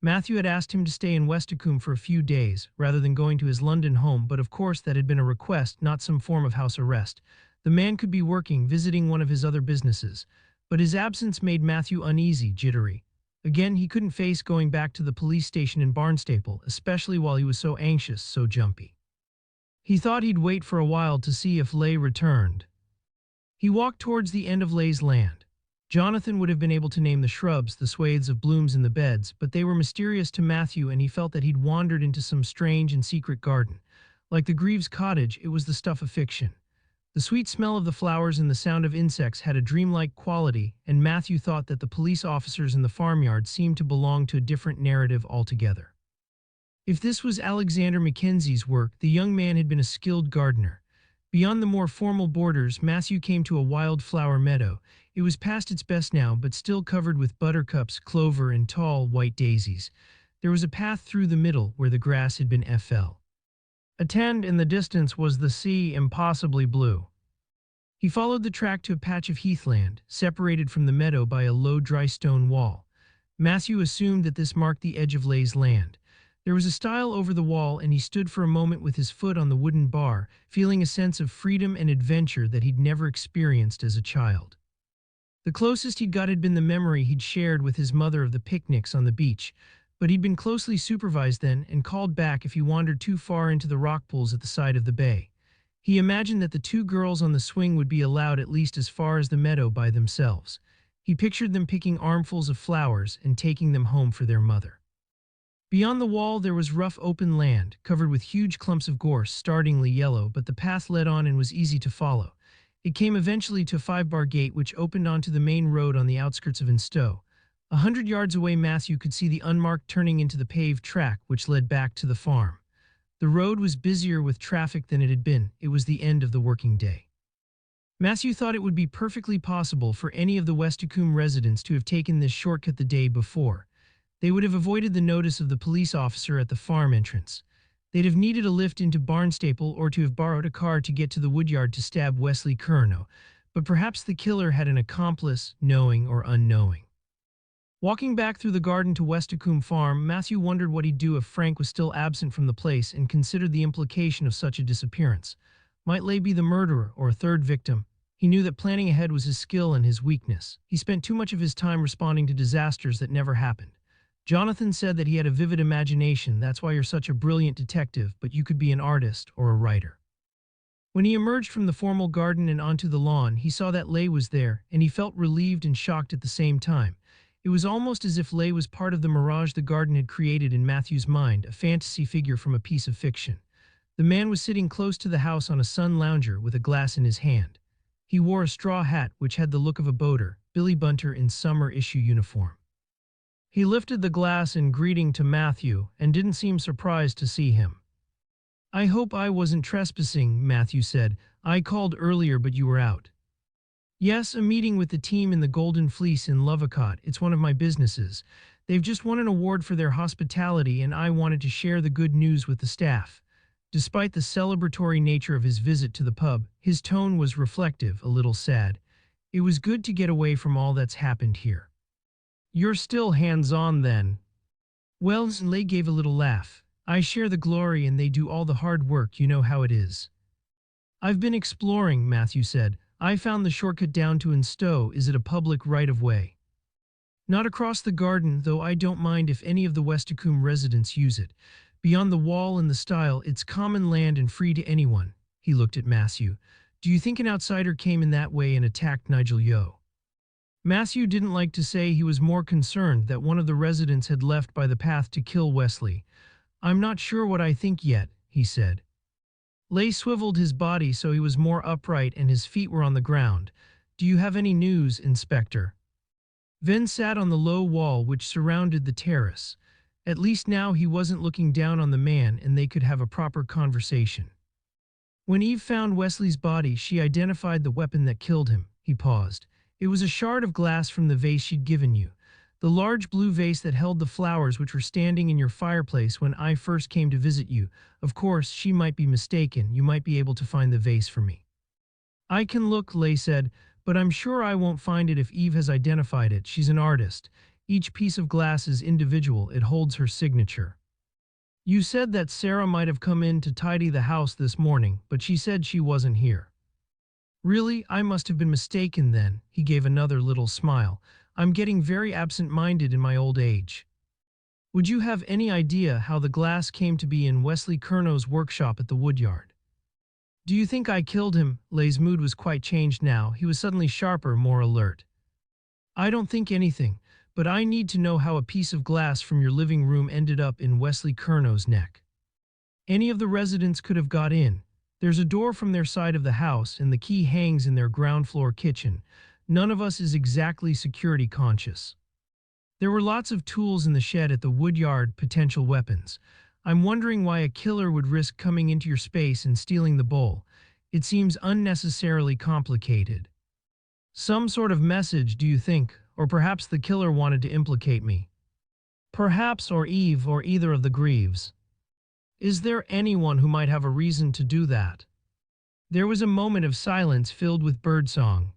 Matthew had asked him to stay in Westicombe for a few days, rather than going to his London home, but of course that had been a request, not some form of house arrest. The man could be working, visiting one of his other businesses, but his absence made Matthew uneasy, jittery. Again, he couldn't face going back to the police station in Barnstaple, especially while he was so anxious, so jumpy. He thought he'd wait for a while to see if Leigh returned. He walked towards the end of Leigh's land. Jonathan would have been able to name the shrubs, the swathes of blooms in the beds, but they were mysterious to Matthew, and he felt that he'd wandered into some strange and secret garden. Like the Greaves' cottage, it was the stuff of fiction. The sweet smell of the flowers and the sound of insects had a dreamlike quality, and Matthew thought that the police officers in the farmyard seemed to belong to a different narrative altogether. If this was Alexander Mackenzie's work, the young man had been a skilled gardener. Beyond the more formal borders, Matthew came to a wildflower meadow. It was past its best now, but still covered with buttercups, clover, and tall, white daisies. There was a path through the middle where the grass had been FL. Attend in the distance was the sea, impossibly blue. He followed the track to a patch of heathland, separated from the meadow by a low dry stone wall. Matthew assumed that this marked the edge of Leigh's land. There was a stile over the wall, and he stood for a moment with his foot on the wooden bar, feeling a sense of freedom and adventure that he'd never experienced as a child. The closest he'd got had been the memory he'd shared with his mother of the picnics on the beach, but he'd been closely supervised then and called back if he wandered too far into the rock pools at the side of the bay. He imagined that the two girls on the swing would be allowed at least as far as the meadow by themselves. He pictured them picking armfuls of flowers and taking them home for their mother. Beyond the wall there was rough open land, covered with huge clumps of gorse, startlingly yellow, but the path led on and was easy to follow. It came eventually to a 5-bar gate which opened onto the main road on the outskirts of Instow. 100 yards away Matthew could see the unmarked turning into the paved track which led back to the farm. The road was busier with traffic than it had been. It was the end of the working day. Matthew thought it would be perfectly possible for any of the Westicombe residents to have taken this shortcut the day before. They would have avoided the notice of the police officer at the farm entrance. They'd have needed a lift into Barnstaple or to have borrowed a car to get to the woodyard to stab Wesley Curnow, but perhaps the killer had an accomplice, knowing or unknowing. Walking back through the garden to Westicombe Farm, Matthew wondered what he'd do if Frank was still absent from the place and considered the implication of such a disappearance. Might Leigh be the murderer or a third victim? He knew that planning ahead was his skill and his weakness. He spent too much of his time responding to disasters that never happened. Jonathan said that he had a vivid imagination. That's why you're such a brilliant detective, but you could be an artist or a writer. When he emerged from the formal garden and onto the lawn, he saw that Leigh was there, and he felt relieved and shocked at the same time. It was almost as if Leigh was part of the mirage the garden had created in Matthew's mind, a fantasy figure from a piece of fiction. The man was sitting close to the house on a sun lounger with a glass in his hand. He wore a straw hat which had the look of a boater, Billy Bunter in summer issue uniform. He lifted the glass in greeting to Matthew and didn't seem surprised to see him. "I hope I wasn't trespassing," Matthew said. "I called earlier but you were out." "Yes, a meeting with the team in the Golden Fleece in Lovacott. It's one of my businesses. They've just won an award for their hospitality and I wanted to share the good news with the staff." Despite the celebratory nature of his visit to the pub, his tone was reflective, a little sad. It was good to get away from all that's happened here. "You're still hands-on then?" Wells and Leigh gave a little laugh. "I share the glory and they do all the hard work, you know how it is." "I've been exploring," Matthew said. "I found the shortcut down to Instow. Is it a public right-of-way?" "Not across the garden, though I don't mind if any of the Westicombe residents use it. Beyond the wall and the stile, it's common land and free to anyone." He looked at Matthew. "Do you think an outsider came in that way and attacked Nigel Yeo?" Matthew didn't like to say he was more concerned that one of the residents had left by the path to kill Wesley. "I'm not sure what I think yet," he said. Leigh swiveled his body so he was more upright and his feet were on the ground. "Do you have any news, Inspector?" Venn sat on the low wall which surrounded the terrace. At least now he wasn't looking down on the man and they could have a proper conversation. "When Eve found Wesley's body, she identified the weapon that killed him." He paused. "It was a shard of glass from the vase she'd given you. The large blue vase that held the flowers which were standing in your fireplace when I first came to visit you. Of course, she might be mistaken. You might be able to find the vase for me." "I can look," Lay said, "but I'm sure I won't find it if Eve has identified it. She's an artist. Each piece of glass is individual. It holds her signature." "You said that Sarah might have come in to tidy the house this morning, but she said she wasn't here." "Really? I must have been mistaken then." He gave another little smile. "I'm getting very absent-minded in my old age." "Would you have any idea how the glass came to be in Wesley Kernow's workshop at the woodyard?" "Do you think I killed him?" Lay's mood was quite changed now. He was suddenly sharper, more alert. "I don't think anything, but I need to know how a piece of glass from your living room ended up in Wesley Kernow's neck." "Any of the residents could have got in. There's a door from their side of the house, and the key hangs in their ground-floor kitchen. None of us is exactly security conscious. There were lots of tools in the shed at the woodyard, potential weapons. I'm wondering why a killer would risk coming into your space and stealing the bowl. It seems unnecessarily complicated." "Some sort of message, do you think? Or perhaps the killer wanted to implicate me." "Perhaps, or Eve, or either of the Greaves." "Is there anyone who might have a reason to do that?" There was a moment of silence filled with birdsong.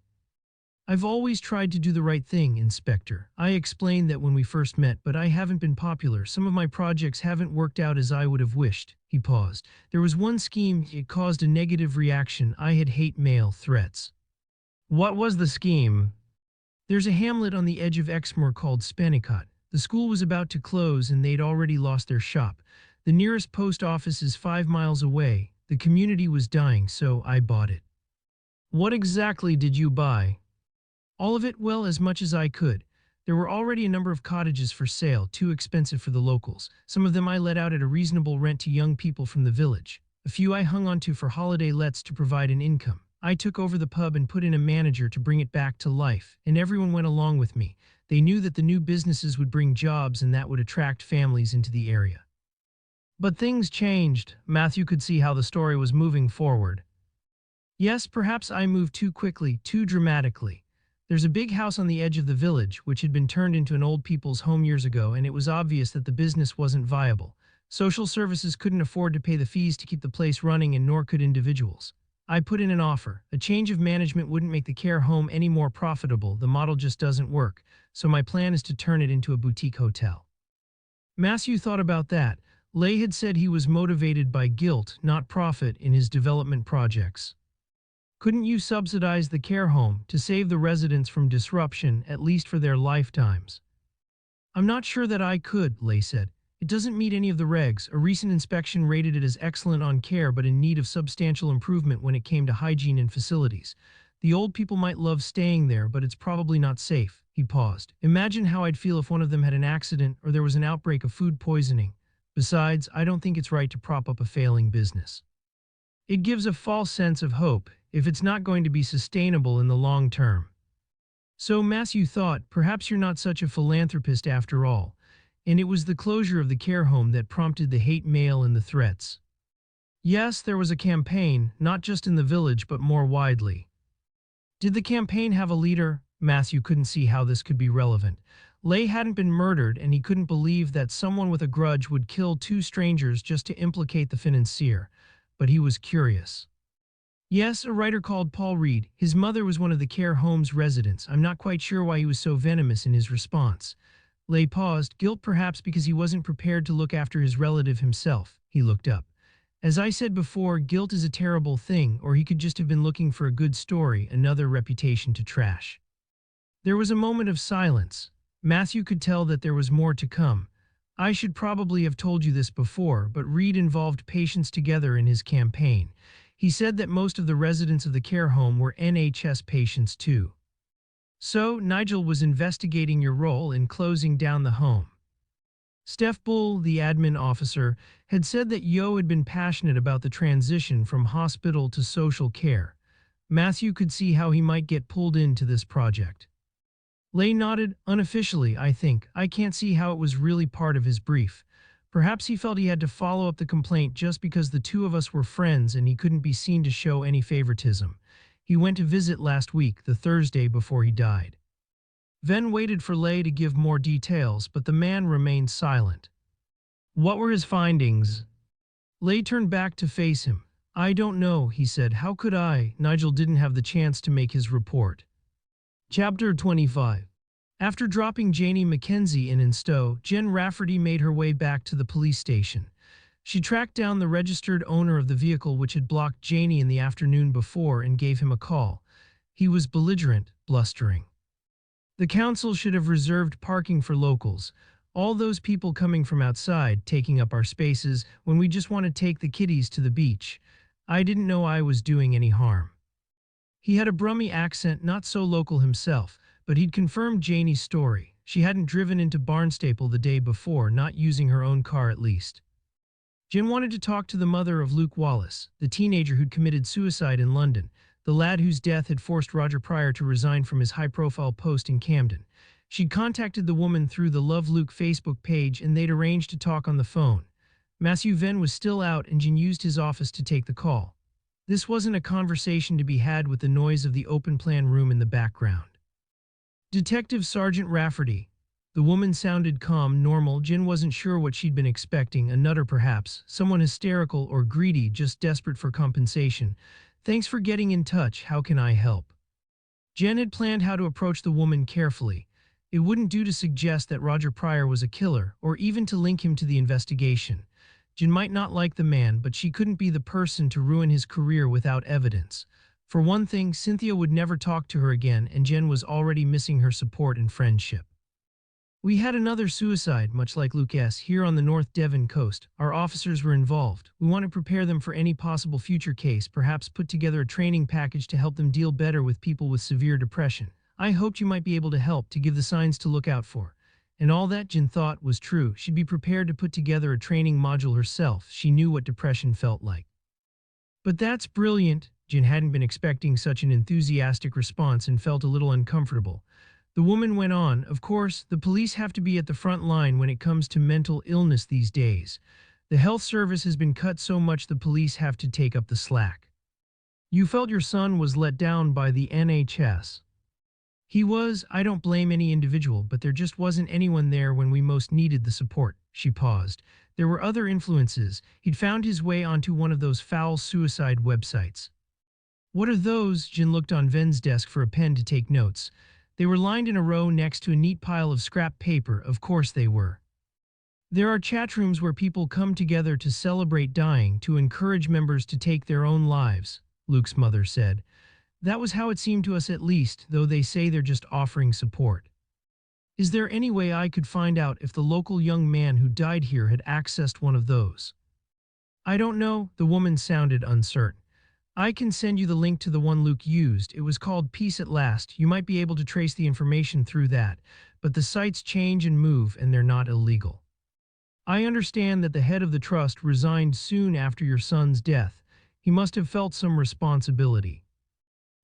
"I've always tried to do the right thing, Inspector. I explained that when we first met, but I haven't been popular. Some of my projects haven't worked out as I would have wished." He paused. "There was one scheme, it caused a negative reaction. I had hate mail threats." "What was the scheme?" "There's a hamlet on the edge of Exmoor called Spannicott. The school was about to close and they'd already lost their shop. The nearest post office is 5 miles away. The community was dying, so I bought it." "What exactly did you buy?" "All of it, well, as much as I could. There were already a number of cottages for sale, too expensive for the locals. Some of them I let out at a reasonable rent to young people from the village. A few I hung onto for holiday lets to provide an income. I took over the pub and put in a manager to bring it back to life, and everyone went along with me. They knew that the new businesses would bring jobs and that would attract families into the area." But things changed. Matthew could see how the story was moving forward. "Yes, perhaps I moved too quickly, too dramatically. There's a big house on the edge of the village, which had been turned into an old people's home years ago, and it was obvious that the business wasn't viable. Social services couldn't afford to pay the fees to keep the place running, and nor could individuals. I put in an offer. A change of management wouldn't make the care home any more profitable. The model just doesn't work, so my plan is to turn it into a boutique hotel." Matthew thought about that. Lay had said he was motivated by guilt, not profit, in his development projects. "Couldn't you subsidize the care home to save the residents from disruption, at least for their lifetimes?" "I'm not sure that I could," Lay said. "It doesn't meet any of the regs. A recent inspection rated it as excellent on care but in need of substantial improvement when it came to hygiene and facilities. The old people might love staying there, but it's probably not safe." He paused. "Imagine how I'd feel if one of them had an accident or there was an outbreak of food poisoning. Besides, I don't think it's right to prop up a failing business. It gives a false sense of hope if it's not going to be sustainable in the long term." So Matthew thought, perhaps you're not such a philanthropist after all, and it was the closure of the care home that prompted the hate mail and the threats. "Yes, there was a campaign, not just in the village but more widely." "Did the campaign have a leader?" Matthew couldn't see how this could be relevant. Lay hadn't been murdered, and he couldn't believe that someone with a grudge would kill 2 strangers just to implicate the financier, but he was curious. "Yes, a writer called Paul Reed. His mother was one of the care home's residents. I'm not quite sure why he was so venomous in his response." Lay paused, guilt perhaps because he wasn't prepared to look after his relative himself. He looked up. "As I said before, guilt is a terrible thing, or he could just have been looking for a good story, another reputation to trash." There was a moment of silence. Matthew could tell that there was more to come. "I should probably have told you this before, but Reed involved patients together in his campaign. He said that most of the residents of the care home were NHS patients too. So, Nigel was investigating your role in closing down the home." Steph Bull, the admin officer, had said that Yeo had been passionate about the transition from hospital to social care. Matthew could see how he might get pulled into this project. Lay nodded. "Unofficially, I think. I can't see how it was really part of his brief. Perhaps he felt he had to follow up the complaint just because the two of us were friends and he couldn't be seen to show any favoritism. He went to visit last week, the Thursday before he died." Venn waited for Lay to give more details, but the man remained silent. What were his findings? Lay turned back to face him. I don't know, he said. How could I? Nigel didn't have the chance to make his report. Chapter 25. After dropping Janie Mackenzie in Stowe, Jen Rafferty made her way back to the police station. She tracked down the registered owner of the vehicle which had blocked Janie in the afternoon before and gave him a call. He was belligerent, blustering. The council should have reserved parking for locals. All those people coming from outside, taking up our spaces, when we just want to take the kiddies to the beach. I didn't know I was doing any harm. He had a Brummie accent, not so local himself, but he'd confirmed Janie's story. She hadn't driven into Barnstaple the day before, not using her own car at least. Jen wanted to talk to the mother of Luke Wallace, the teenager who'd committed suicide in London, the lad whose death had forced Roger Pryor to resign from his high-profile post in Camden. She'd contacted the woman through the Love Luke Facebook page and they'd arranged to talk on the phone. Matthew Venn was still out and Jen used his office to take the call. This wasn't a conversation to be had with the noise of the open-plan room in the background. Detective Sergeant Rafferty. The woman sounded calm, normal. Jen wasn't sure what she'd been expecting, a nutter perhaps, someone hysterical or greedy, just desperate for compensation. Thanks for getting in touch, how can I help? Jen had planned how to approach the woman carefully. It wouldn't do to suggest that Roger Pryor was a killer, or even to link him to the investigation. Jen might not like the man, but she couldn't be the person to ruin his career without evidence. For one thing, Cynthia would never talk to her again, and Jen was already missing her support and friendship. We had another suicide, much like Luke S., here on the North Devon coast. Our officers were involved. We want to prepare them for any possible future case, perhaps put together a training package to help them deal better with people with severe depression. I hoped you might be able to help, to give the signs to look out for. And all that, Jen thought, was true. She'd be prepared to put together a training module herself. She knew what depression felt like. But that's brilliant. Jen hadn't been expecting such an enthusiastic response and felt a little uncomfortable. The woman went on, of course, the police have to be at the front line when it comes to mental illness these days. The health service has been cut so much the police have to take up the slack. You felt your son was let down by the NHS. He was. I don't blame any individual, but there just wasn't anyone there when we most needed the support. She paused. There were other influences. He'd found his way onto one of those foul suicide websites. What are those? Jen looked on Venn's desk for a pen to take notes. They were lined in a row next to a neat pile of scrap paper. Of course they were. There are chat rooms where people come together to celebrate dying, to encourage members to take their own lives, Luke's mother said. That was how it seemed to us at least, though they say they're just offering support. Is there any way I could find out if the local young man who died here had accessed one of those? I don't know, the woman sounded uncertain. I can send you the link to the one Luke used. It was called Peace at Last. You might be able to trace the information through that, but the sites change and move and they're not illegal. I understand that the head of the trust resigned soon after your son's death. He must have felt some responsibility.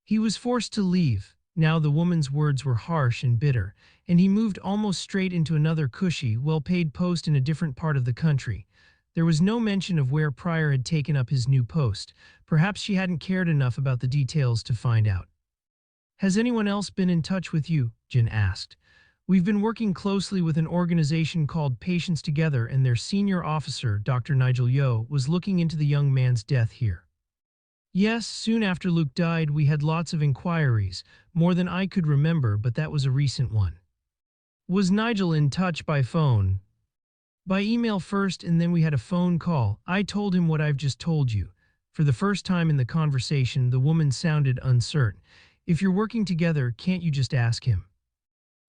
He was forced to leave. Now the woman's words were harsh and bitter, and he moved almost straight into another cushy, well-paid post in a different part of the country. There was no mention of where Pryor had taken up his new post. Perhaps she hadn't cared enough about the details to find out. Has anyone else been in touch with you? Jen asked. We've been working closely with an organization called Patients Together, and their senior officer, Dr. Nigel Yeo, was looking into the young man's death here. Yes, soon after Luke died, we had lots of inquiries, more than I could remember, but that was a recent one. Was Nigel in touch by phone? By email first, and then we had a phone call. I told him what I've just told you. For the first time in the conversation, the woman sounded uncertain. If you're working together, can't you just ask him?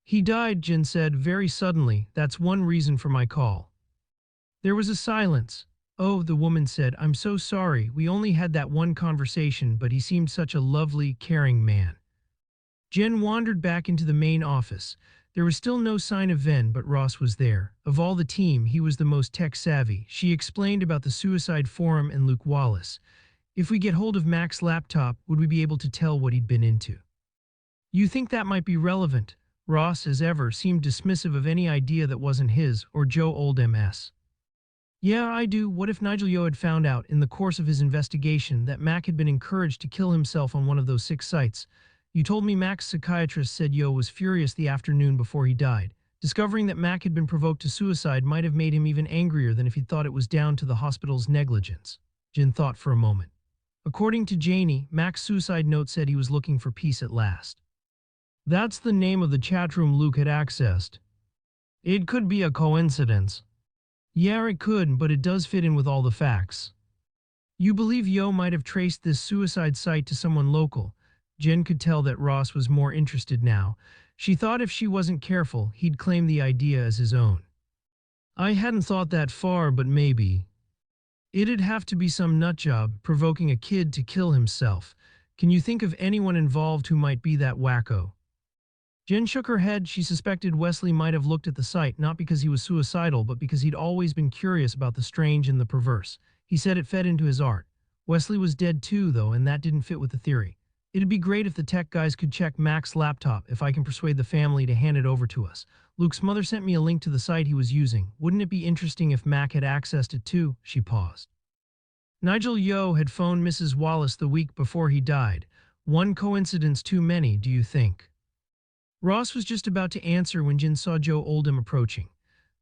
He died, Jen said, very suddenly. That's one reason for my call. There was a silence. Oh, the woman said, I'm so sorry. We only had that one conversation, but he seemed such a lovely, caring man. Jen wandered back into the main office. There was still no sign of Venn, but Ross was there. Of all the team, he was the most tech-savvy. She explained about the suicide forum and Luke Wallace. If we get hold of Mac's laptop, would we be able to tell what he'd been into? You think that might be relevant? Ross, as ever, seemed dismissive of any idea that wasn't his, or Joe Old MS. Yeah, I do. What if Nigel Yeo had found out, in the course of his investigation, that Mac had been encouraged to kill himself on one of those 6 sites? You told me Mac's psychiatrist said Yeo was furious the afternoon before he died. Discovering that Mac had been provoked to suicide might have made him even angrier than if he'd thought it was down to the hospital's negligence. Jin thought for a moment. According to Janie, Mac's suicide note said he was looking for peace at last. That's the name of the chat room Luke had accessed. It could be a coincidence. Yeah, it could, but it does fit in with all the facts. You believe Yeo might have traced this suicide site to someone local. Jen could tell that Ross was more interested now. She thought if she wasn't careful, he'd claim the idea as his own. I hadn't thought that far, but maybe. It'd have to be some nutjob provoking a kid to kill himself. Can you think of anyone involved who might be that wacko? Jen shook her head. She suspected Wesley might have looked at the site not because he was suicidal, but because he'd always been curious about the strange and the perverse. He said it fed into his art. Wesley was dead too, though, and that didn't fit with the theory. It'd be great if the tech guys could check Mac's laptop if I can persuade the family to hand it over to us. Luke's mother sent me a link to the site he was using. Wouldn't it be interesting if Mac had accessed it too? She paused. Nigel Yeo had phoned Mrs. Wallace the week before he died. One coincidence too many, do you think? Ross was just about to answer when Jin saw Joe Oldham approaching.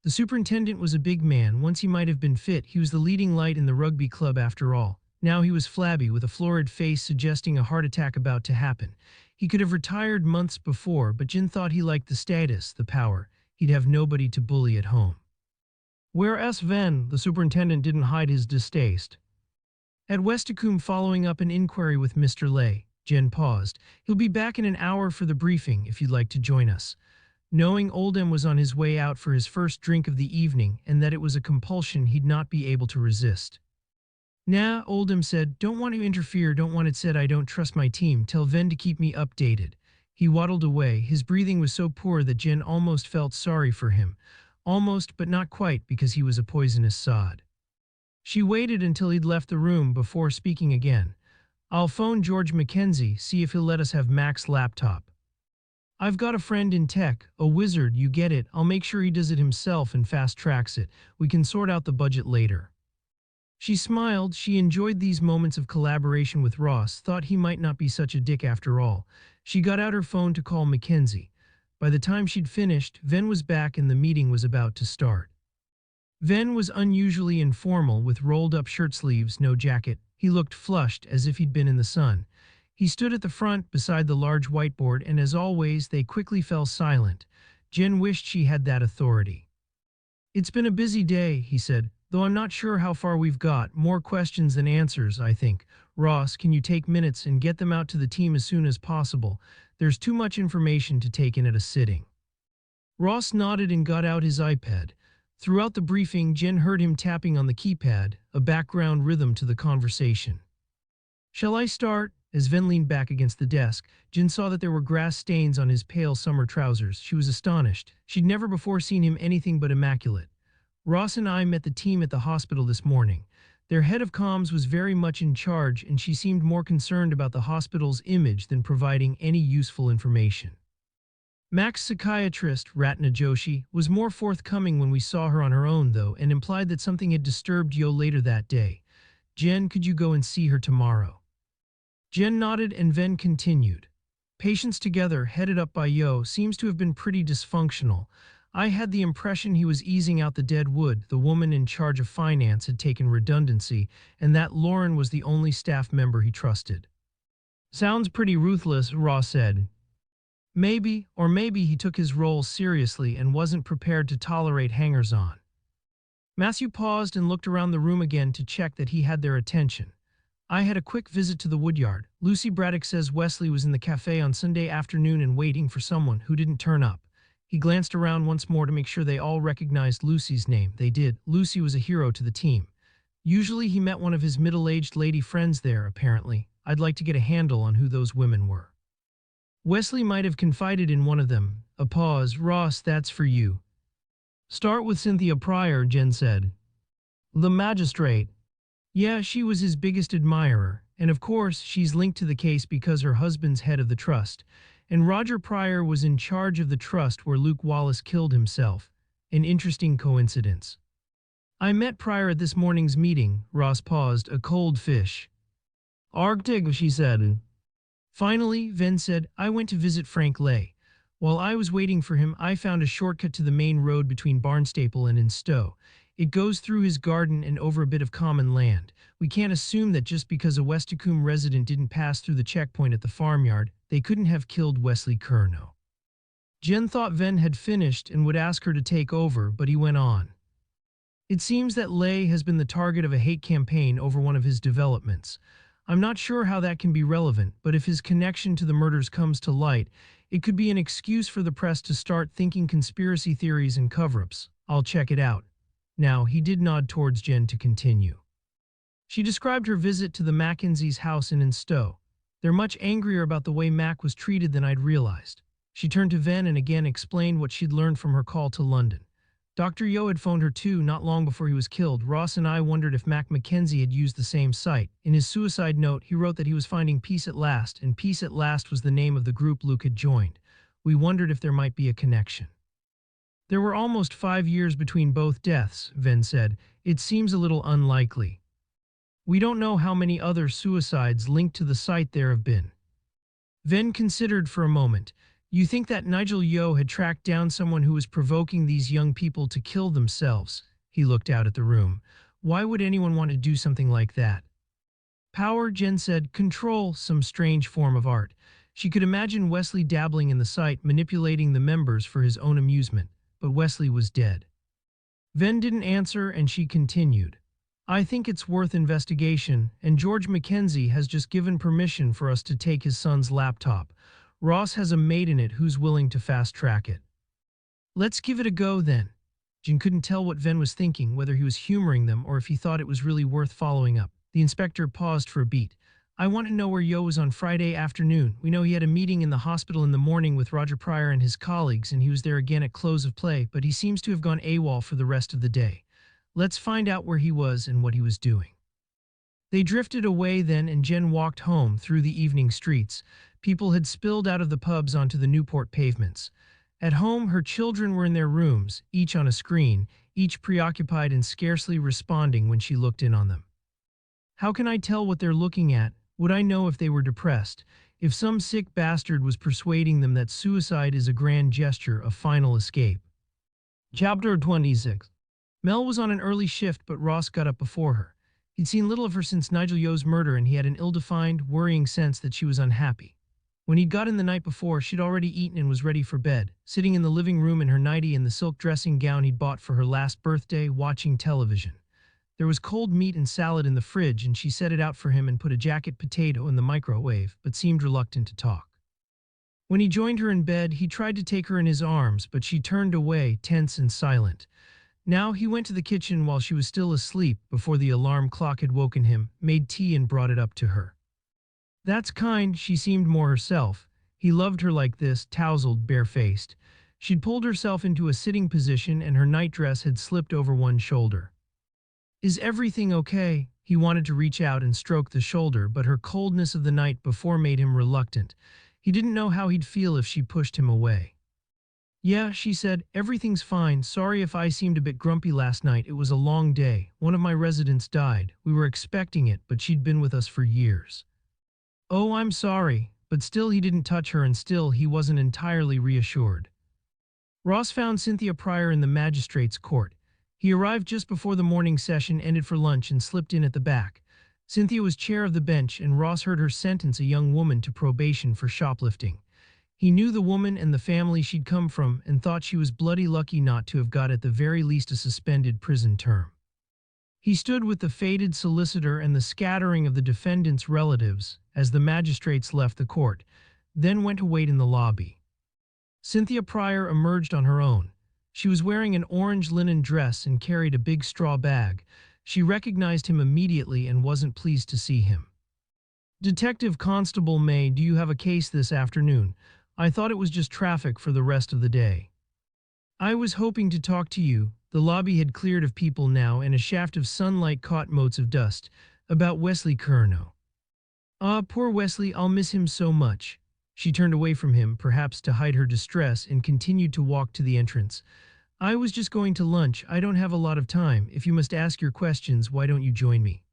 The superintendent was a big man. Once he might have been fit, he was the leading light in the rugby club after all. Now he was flabby, with a florid face suggesting a heart attack about to happen. He could have retired months before, but Jin thought he liked the status, the power. He'd have nobody to bully at home. Whereas Venn, the superintendent, didn't hide his distaste. At Westacombe, following up an inquiry with Mr. Lay, Jen paused. He'll be back in an hour for the briefing, if you'd like to join us. Knowing Oldham was on his way out for his first drink of the evening and that it was a compulsion he'd not be able to resist. Nah, Oldham said, don't want to interfere, don't want it said I don't trust my team, tell Venn to keep me updated. He waddled away. His breathing was so poor that Jen almost felt sorry for him. Almost, but not quite, because he was a poisonous sod. She waited until he'd left the room before speaking again. I'll phone George Mackenzie, see if he'll let us have Mac's laptop. I've got a friend in tech, a wizard, you get it. I'll make sure he does it himself and fast-tracks it. We can sort out the budget later. She smiled. She enjoyed these moments of collaboration with Ross, thought he might not be such a dick after all. She got out her phone to call Mackenzie. By the time she'd finished, Venn was back and the meeting was about to start. Venn was unusually informal, with rolled-up shirt sleeves, no jacket. He looked flushed, as if he'd been in the sun. He stood at the front, beside the large whiteboard, and as always, they quickly fell silent. Jen wished she had that authority. It's been a busy day, he said, though I'm not sure how far we've got. More questions than answers, I think. Ross, can you take minutes and get them out to the team as soon as possible? There's too much information to take in at a sitting. Ross nodded and got out his iPad. Throughout the briefing, Jen heard him tapping on the keypad, a background rhythm to the conversation. Shall I start? As Venn leaned back against the desk, Jen saw that there were grass stains on his pale summer trousers. She was astonished. She'd never before seen him anything but immaculate. Ross and I met the team at the hospital this morning. Their head of comms was very much in charge, and she seemed more concerned about the hospital's image than providing any useful information. Mac's psychiatrist, Ratna Joshi, was more forthcoming when we saw her on her own, though, and implied that something had disturbed Yeo later that day. Jen, could you go and see her tomorrow? Jen nodded and Venn continued. Patients together, headed up by Yeo, seems to have been pretty dysfunctional. I had the impression he was easing out the dead wood. The woman in charge of finance had taken redundancy, and that Lauren was the only staff member he trusted. Sounds pretty ruthless, Ross said. Maybe, or maybe he took his role seriously and wasn't prepared to tolerate hangers-on. Matthew paused and looked around the room again to check that he had their attention. I had a quick visit to the woodyard. Lucy Braddock says Wesley was in the cafe on Sunday afternoon and waiting for someone who didn't turn up. He glanced around once more to make sure they all recognized Lucy's name. They did. Lucy was a hero to the team. Usually he met one of his middle-aged lady friends there, apparently. I'd like to get a handle on who those women were. Wesley might have confided in one of them. A pause. Ross, that's for you. Start with Cynthia Pryor, Jen said. The magistrate. Yeah, she was his biggest admirer, and of course, she's linked to the case because her husband's head of the trust. And Roger Pryor was in charge of the trust where Luke Wallace killed himself. An interesting coincidence. I met Pryor at this morning's meeting. Ross paused. A cold fish. Arctic, she said. Finally, Venn said, I went to visit Frank Lay. While I was waiting for him, I found a shortcut to the main road between Barnstaple and Instow. It goes through his garden and over a bit of common land. We can't assume that just because a Westicombe resident didn't pass through the checkpoint at the farmyard, they couldn't have killed Wesley Curnow. Jen thought Venn had finished and would ask her to take over, but he went on. It seems that Lay has been the target of a hate campaign over one of his developments. I'm not sure how that can be relevant, but if his connection to the murders comes to light, it could be an excuse for the press to start thinking conspiracy theories and cover-ups. I'll check it out. Now, he did nod towards Jen to continue. She described her visit to the Mackenzies' house in Instow. They're much angrier about the way Mac was treated than I'd realized. She turned to Venn and again explained what she'd learned from her call to London. Dr. Yeo had phoned her too not long before he was killed. Ross and I wondered if Mac Mackenzie had used the same site. In his suicide note, he wrote that he was finding peace at last, and Peace at Last was the name of the group Luke had joined. We wondered if there might be a connection. There were almost 5 years between both deaths, Venn said. It seems a little unlikely. We don't know how many other suicides linked to the site there have been. Venn considered for a moment. You think that Nigel Yeo had tracked down someone who was provoking these young people to kill themselves? He looked out at the room. Why would anyone want to do something like that? Power, Jen said. Control, some strange form of art. She could imagine Wesley dabbling in the site, manipulating the members for his own amusement. But Wesley was dead. Venn didn't answer, and she continued. I think it's worth investigation, and George Mackenzie has just given permission for us to take his son's laptop. Ross has a mate in it who's willing to fast-track it. Let's give it a go, then. Jen couldn't tell what Venn was thinking, whether he was humoring them or if he thought it was really worth following up. The inspector paused for a beat. I want to know where Yeo was on Friday afternoon. We know he had a meeting in the hospital in the morning with Roger Pryor and his colleagues, and he was there again at close of play, but he seems to have gone AWOL for the rest of the day. Let's find out where he was and what he was doing. They drifted away then, and Jen walked home through the evening streets. People had spilled out of the pubs onto the Newport pavements. At home, her children were in their rooms, each on a screen, each preoccupied and scarcely responding when she looked in on them. How can I tell what they're looking at? Would I know if they were depressed? If some sick bastard was persuading them that suicide is a grand gesture, a final escape? Chapter 26. Mel was on an early shift, but Ross got up before her. He'd seen little of her since Nigel Yeo's murder, and he had an ill-defined, worrying sense that she was unhappy. When he'd got in the night before, she'd already eaten and was ready for bed, sitting in the living room in her nightie and the silk dressing gown he'd bought for her last birthday, watching television. There was cold meat and salad in the fridge, and she set it out for him and put a jacket potato in the microwave, but seemed reluctant to talk. When he joined her in bed, he tried to take her in his arms, but she turned away, tense and silent. Now he went to the kitchen while she was still asleep, before the alarm clock had woken him, made tea and brought it up to her. That's kind, she seemed more herself. He loved her like this, tousled, barefaced. She'd pulled herself into a sitting position and her nightdress had slipped over one shoulder. Is everything okay? He wanted to reach out and stroke the shoulder, but her coldness of the night before made him reluctant. He didn't know how he'd feel if she pushed him away. Yeah, she said, everything's fine. Sorry if I seemed a bit grumpy last night. It was a long day. One of my residents died. We were expecting it, but she'd been with us for years. Oh, I'm sorry. But still he didn't touch her, and still he wasn't entirely reassured. Ross found Cynthia Pryor in the magistrate's court. He arrived just before the morning session ended for lunch and slipped in at the back. Cynthia was chair of the bench, and Ross heard her sentence a young woman to probation for shoplifting. He knew the woman and the family she'd come from and thought she was bloody lucky not to have got at the very least a suspended prison term. He stood with the faded solicitor and the scattering of the defendant's relatives as the magistrates left the court, then went to wait in the lobby. Cynthia Pryor emerged on her own. She was wearing an orange linen dress and carried a big straw bag. She recognized him immediately and wasn't pleased to see him. Detective Constable May, do you have a case this afternoon? I thought it was just traffic for the rest of the day. I was hoping to talk to you. The lobby had cleared of people now, and a shaft of sunlight caught motes of dust. About Wesley Curnow. Ah, poor Wesley, I'll miss him so much. She turned away from him, perhaps to hide her distress, and continued to walk to the entrance. I was just going to lunch. I don't have a lot of time. If you must ask your questions, why don't you join me?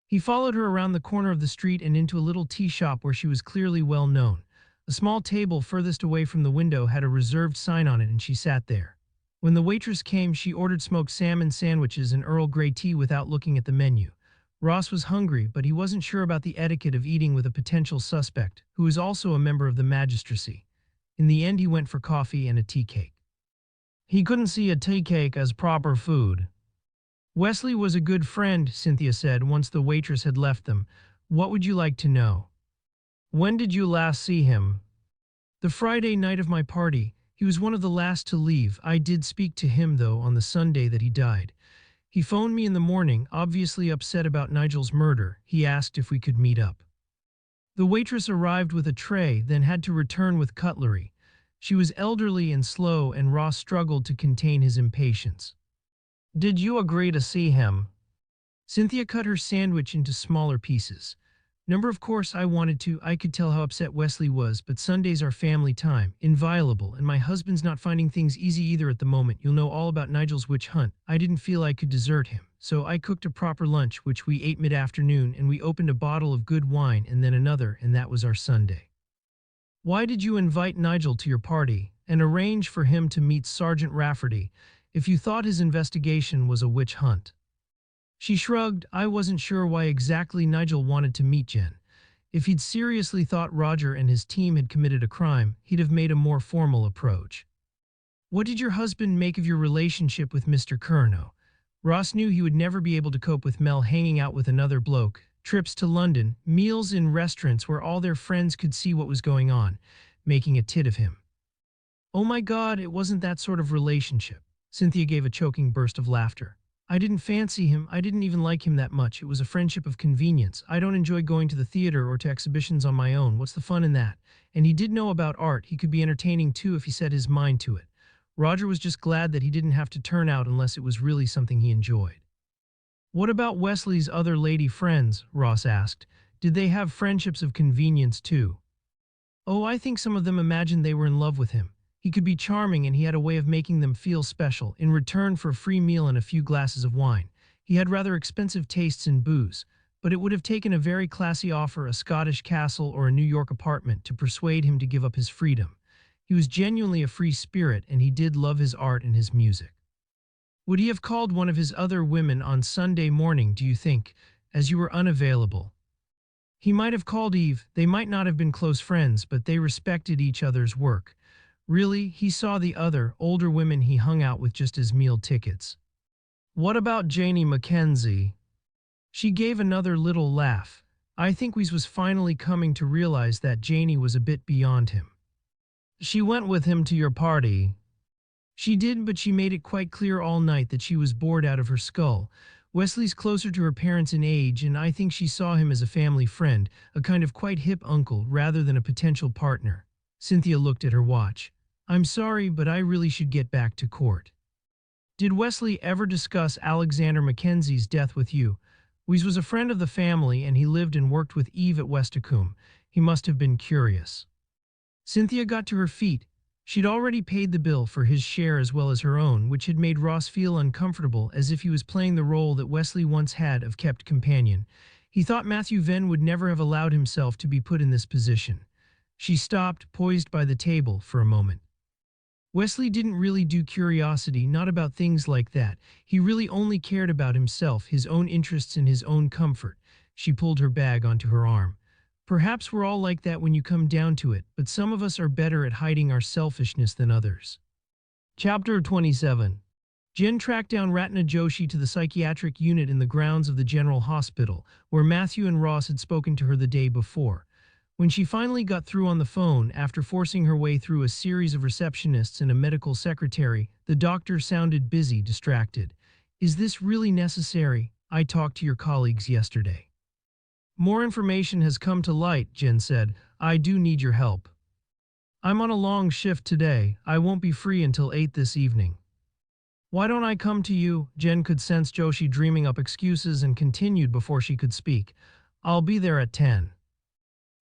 He followed her around the corner of the street and into a little tea shop where she was clearly well known. A small table furthest away from the window had a reserved sign on it, and she sat there. When the waitress came, she ordered smoked salmon sandwiches and Earl Grey tea without looking at the menu. Ross was hungry, but he wasn't sure about the etiquette of eating with a potential suspect, who was also a member of the magistracy. In the end, he went for coffee and a tea cake. He couldn't see a tea cake as proper food. Wesley was a good friend, Cynthia said once the waitress had left them. What would you like to know? When did you last see him? The Friday night of my party. He was one of the last to leave. I did speak to him, though, on the Sunday that he died. He phoned me in the morning, obviously upset about Nigel's murder. He asked if we could meet up. The waitress arrived with a tray, then had to return with cutlery. She was elderly and slow, and Ross struggled to contain his impatience. Did you agree to see him? Cynthia cut her sandwich into smaller pieces. Of course I wanted to. I could tell how upset Wesley was, but Sundays are family time, inviolable, and my husband's not finding things easy either at the moment. You'll know all about Nigel's witch hunt. I didn't feel I could desert him, so I cooked a proper lunch, which we ate mid-afternoon, and we opened a bottle of good wine and then another, and that was our Sunday. Why did you invite Nigel to your party and arrange for him to meet Sergeant Rafferty if you thought his investigation was a witch hunt? She shrugged. I wasn't sure why exactly Nigel wanted to meet Jen. If he'd seriously thought Roger and his team had committed a crime, he'd have made a more formal approach. What did your husband make of your relationship with Mr. Curnow? Ross knew he would never be able to cope with Mel hanging out with another bloke, trips to London, meals in restaurants where all their friends could see what was going on, making a tit of him. Oh my God, it wasn't that sort of relationship. Cynthia gave a choking burst of laughter. I didn't fancy him. I didn't even like him that much. It was a friendship of convenience. I don't enjoy going to the theater or to exhibitions on my own. What's the fun in that? And he did know about art. He could be entertaining too if he set his mind to it. Roger was just glad that he didn't have to turn out unless it was really something he enjoyed. What about Wesley's other lady friends? Ross asked. Did they have friendships of convenience too? Oh, I think some of them imagined they were in love with him. He could be charming, and he had a way of making them feel special in return for a free meal and a few glasses of wine. He had rather expensive tastes in booze, but it would have taken a very classy offer, a Scottish castle or a New York apartment, to persuade him to give up his freedom. He was genuinely a free spirit, and he did love his art and his music. Would he have called one of his other women on Sunday morning, do you think, as you were unavailable? He might have called Eve. They might not have been close friends, but they respected each other's work. Really, he saw the other, older women he hung out with just as meal tickets. What about Janie Mackenzie? She gave another little laugh. I think we was finally coming to realize that Janie was a bit beyond him. She went with him to your party. She did, but she made it quite clear all night that she was bored out of her skull. Wesley's closer to her parents in age, and I think she saw him as a family friend, a kind of quite hip uncle rather than a potential partner. Cynthia looked at her watch. I'm sorry, but I really should get back to court. Did Wesley ever discuss Alexander Mackenzie's death with you? We was a friend of the family, and he lived and worked with Eve at Westacombe. He must have been curious. Cynthia got to her feet. She'd already paid the bill for his share as well as her own, which had made Ross feel uncomfortable, as if he was playing the role that Wesley once had of kept companion. He thought Matthew Venn would never have allowed himself to be put in this position. She stopped, poised by the table, for a moment. Wesley didn't really do curiosity, not about things like that. He really only cared about himself, his own interests and his own comfort. She pulled her bag onto her arm. Perhaps we're all like that when you come down to it, but some of us are better at hiding our selfishness than others. Chapter 27. Jen tracked down Ratna Joshi to the psychiatric unit in the grounds of the General Hospital, where Matthew and Ross had spoken to her the day before. When she finally got through on the phone, after forcing her way through a series of receptionists and a medical secretary, the doctor sounded busy, distracted. Is this really necessary? I talked to your colleagues yesterday. More information has come to light, Jen said. I do need your help. I'm on a long shift today. I won't be free until 8 this evening. Why don't I come to you? Jen could sense Joshi dreaming up excuses and continued before she could speak. I'll be there at 10.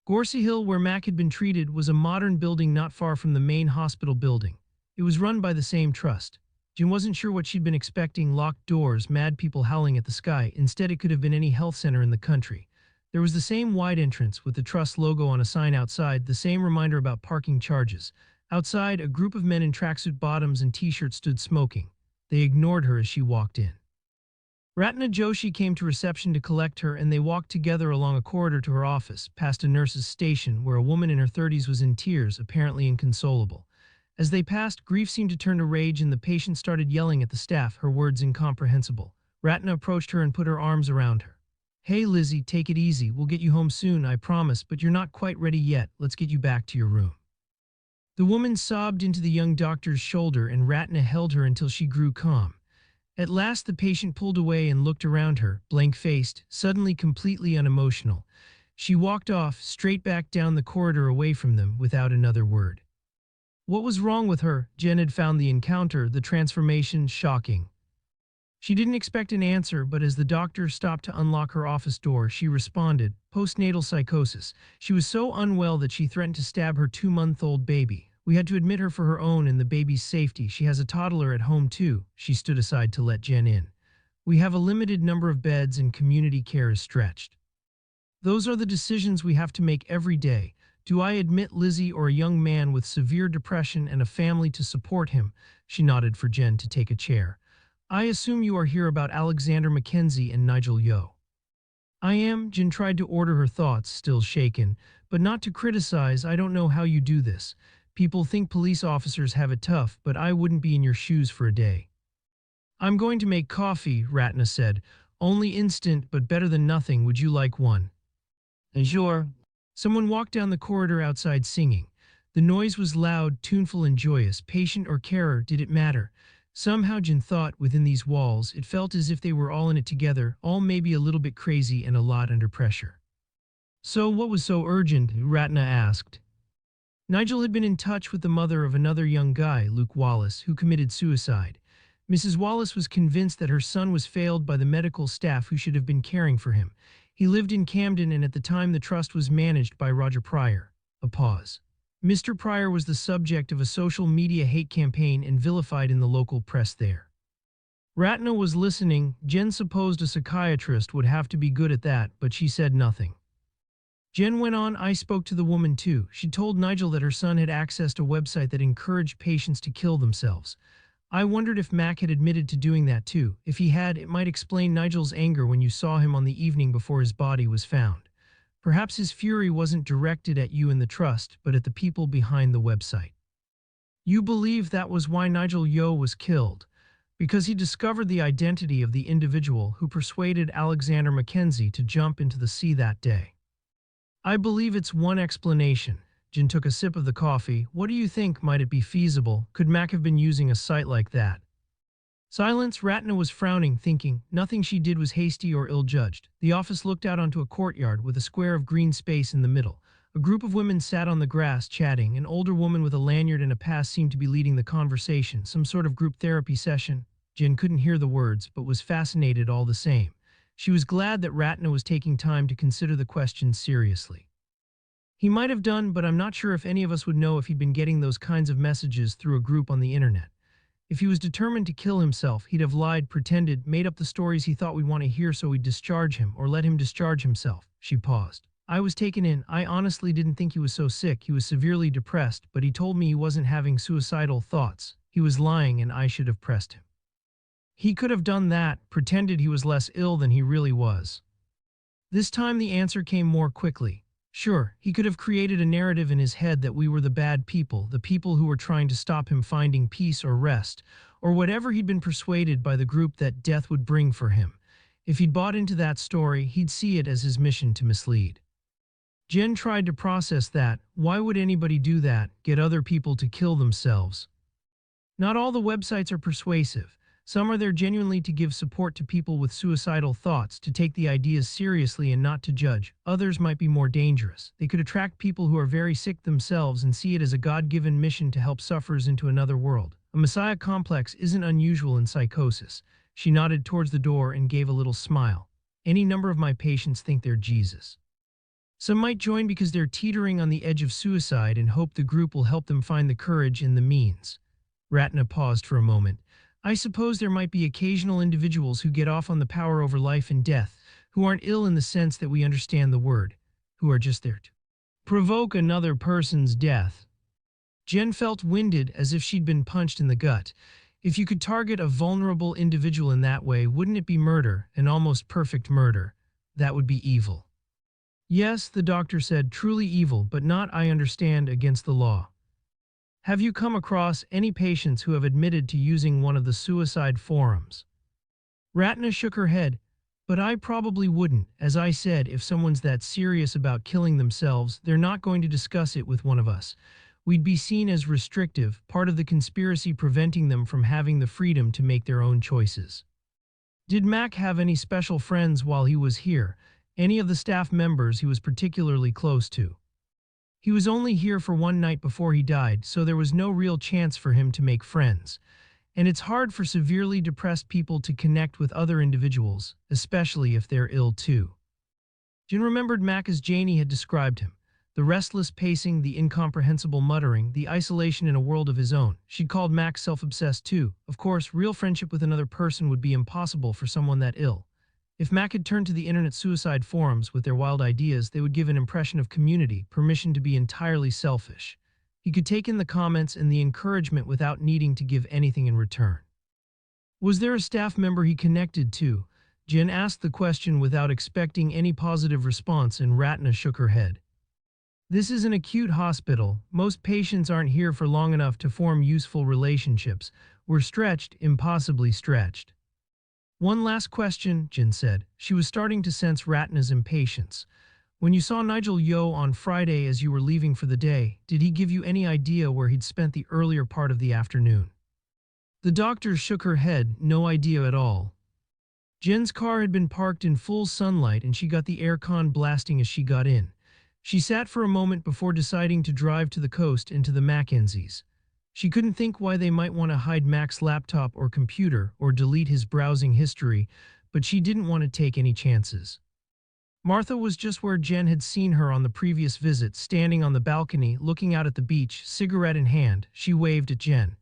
Gorsey Hill, where Mac had been treated, was a modern building not far from the main hospital building. It was run by the same trust. Jen wasn't sure what she'd been expecting: locked doors, mad people howling at the sky. Instead, it could have been any health center in the country. There was the same wide entrance with the Trust logo on a sign outside, the same reminder about parking charges. Outside, a group of men in tracksuit bottoms and t-shirts stood smoking. They ignored her as she walked in. Ratna Joshi came to reception to collect her, and they walked together along a corridor to her office, past a nurse's station where a woman in her 30s was in tears, apparently inconsolable. As they passed, grief seemed to turn to rage, and the patient started yelling at the staff, her words incomprehensible. Ratna approached her and put her arms around her. "Hey Lizzie, take it easy. We'll get you home soon, I promise, but you're not quite ready yet. Let's get you back to your room." The woman sobbed into the young doctor's shoulder, and Ratna held her until she grew calm. At last the patient pulled away and looked around her, blank-faced, suddenly completely unemotional. She walked off, straight back down the corridor away from them, without another word. What was wrong with her? Jen had found the encounter, the transformation, shocking. She didn't expect an answer, but as the doctor stopped to unlock her office door, she responded: postnatal psychosis. She was so unwell that she threatened to stab her 2-month-old baby. We had to admit her for her own and the baby's safety. She has a toddler at home too. She stood aside to let Jen in. We have a limited number of beds and community care is stretched. Those are the decisions we have to make every day. Do I admit Lizzie or a young man with severe depression and a family to support him? She nodded for Jen to take a chair. I assume you are here about Alexander Mackenzie and Nigel Yeo. I am. Jen tried to order her thoughts, still shaken, but not to criticize. I don't know how you do this. People think police officers have it tough, but I wouldn't be in your shoes for a day. I'm going to make coffee, Ratna said. Only instant, but better than nothing. Would you like one? Sure. Someone walked down the corridor outside singing. The noise was loud, tuneful, and joyous. Patient or carer, did it matter? Somehow Jen thought, within these walls, it felt as if they were all in it together, all maybe a little bit crazy and a lot under pressure. So what was so urgent? Ratna asked. Nigel had been in touch with the mother of another young guy, Luke Wallace, who committed suicide. Mrs. Wallace was convinced that her son was failed by the medical staff who should have been caring for him. He lived in Camden, and at the time the trust was managed by Roger Pryor. A pause. Mr. Pryor was the subject of a social media hate campaign and vilified in the local press there. Ratna was listening. Jen supposed a psychiatrist would have to be good at that, but she said nothing. Jen went on, I spoke to the woman too. She told Nigel that her son had accessed a website that encouraged patients to kill themselves. I wondered if Mac had admitted to doing that too. If he had, it might explain Nigel's anger when you saw him on the evening before his body was found. Perhaps his fury wasn't directed at you and the trust, but at the people behind the website. You believe that was why Nigel Yeo was killed? Because he discovered the identity of the individual who persuaded Alexander Mackenzie to jump into the sea that day. I believe it's one explanation. Jen took a sip of the coffee. What do you think? Might it be feasible? Could Mac have been using a site like that? Silence. Ratna was frowning, thinking. Nothing she did was hasty or ill-judged. The office looked out onto a courtyard with a square of green space in the middle. A group of women sat on the grass, chatting. An older woman with a lanyard and a pass seemed to be leading the conversation, some sort of group therapy session. Jen couldn't hear the words, but was fascinated all the same. She was glad that Ratna was taking time to consider the questions seriously. He might have done, but I'm not sure if any of us would know if he'd been getting those kinds of messages through a group on the internet. If he was determined to kill himself, he'd have lied, pretended, made up the stories he thought we'd want to hear so we'd discharge him, or let him discharge himself. She paused. I was taken in. I honestly didn't think he was so sick. He was severely depressed, but he told me he wasn't having suicidal thoughts. He was lying, and I should have pressed him. He could have done that, pretended he was less ill than he really was. This time the answer came more quickly. Sure, he could have created a narrative in his head that we were the bad people, the people who were trying to stop him finding peace or rest, or whatever he'd been persuaded by the group that death would bring for him. If he'd bought into that story, he'd see it as his mission to mislead. Jen tried to process that. Why would anybody do that, get other people to kill themselves? Not all the websites are persuasive. Some are there genuinely to give support to people with suicidal thoughts, to take the ideas seriously and not to judge. Others might be more dangerous. They could attract people who are very sick themselves and see it as a God-given mission to help sufferers into another world. A messiah complex isn't unusual in psychosis. She nodded towards the door and gave a little smile. Any number of my patients think they're Jesus. Some might join because they're teetering on the edge of suicide and hope the group will help them find the courage and the means. Ratna paused for a moment. I suppose there might be occasional individuals who get off on the power over life and death, who aren't ill in the sense that we understand the word, who are just there to provoke another person's death. Jen felt winded as if she'd been punched in the gut. If you could target a vulnerable individual in that way, wouldn't it be murder, an almost perfect murder? That would be evil. Yes, the doctor said, truly evil, but not, I understand, against the law. Have you come across any patients who have admitted to using one of the suicide forums? Ratna shook her head, but I probably wouldn't. As I said, if someone's that serious about killing themselves, they're not going to discuss it with one of us. We'd be seen as restrictive, part of the conspiracy preventing them from having the freedom to make their own choices. Did Mac have any special friends while he was here? Any of the staff members he was particularly close to? He was only here for one night before he died, so there was no real chance for him to make friends. And it's hard for severely depressed people to connect with other individuals, especially if they're ill too. Jen remembered Mac as Janie had described him. The restless pacing, the incomprehensible muttering, the isolation in a world of his own. She'd called Mac self-obsessed too. Of course, real friendship with another person would be impossible for someone that ill. If Mac had turned to the internet suicide forums with their wild ideas, they would give an impression of community, permission to be entirely selfish. He could take in the comments and the encouragement without needing to give anything in return. Was there a staff member he connected to? Jen asked the question without expecting any positive response, and Ratna shook her head. This is an acute hospital. Most patients aren't here for long enough to form useful relationships. We're stretched, impossibly stretched. One last question, Jen said. She was starting to sense Ratna's impatience. When you saw Nigel Yeo on Friday as you were leaving for the day, did he give you any idea where he'd spent the earlier part of the afternoon? The doctor shook her head, no idea at all. Jen's car had been parked in full sunlight and she got the aircon blasting as she got in. She sat for a moment before deciding to drive to the coast and to the Mackenzies. She couldn't think why they might want to hide Mac's laptop or computer or delete his browsing history, but she didn't want to take any chances. Martha was just where Jen had seen her on the previous visit, standing on the balcony, looking out at the beach, cigarette in hand. She waved at Jen.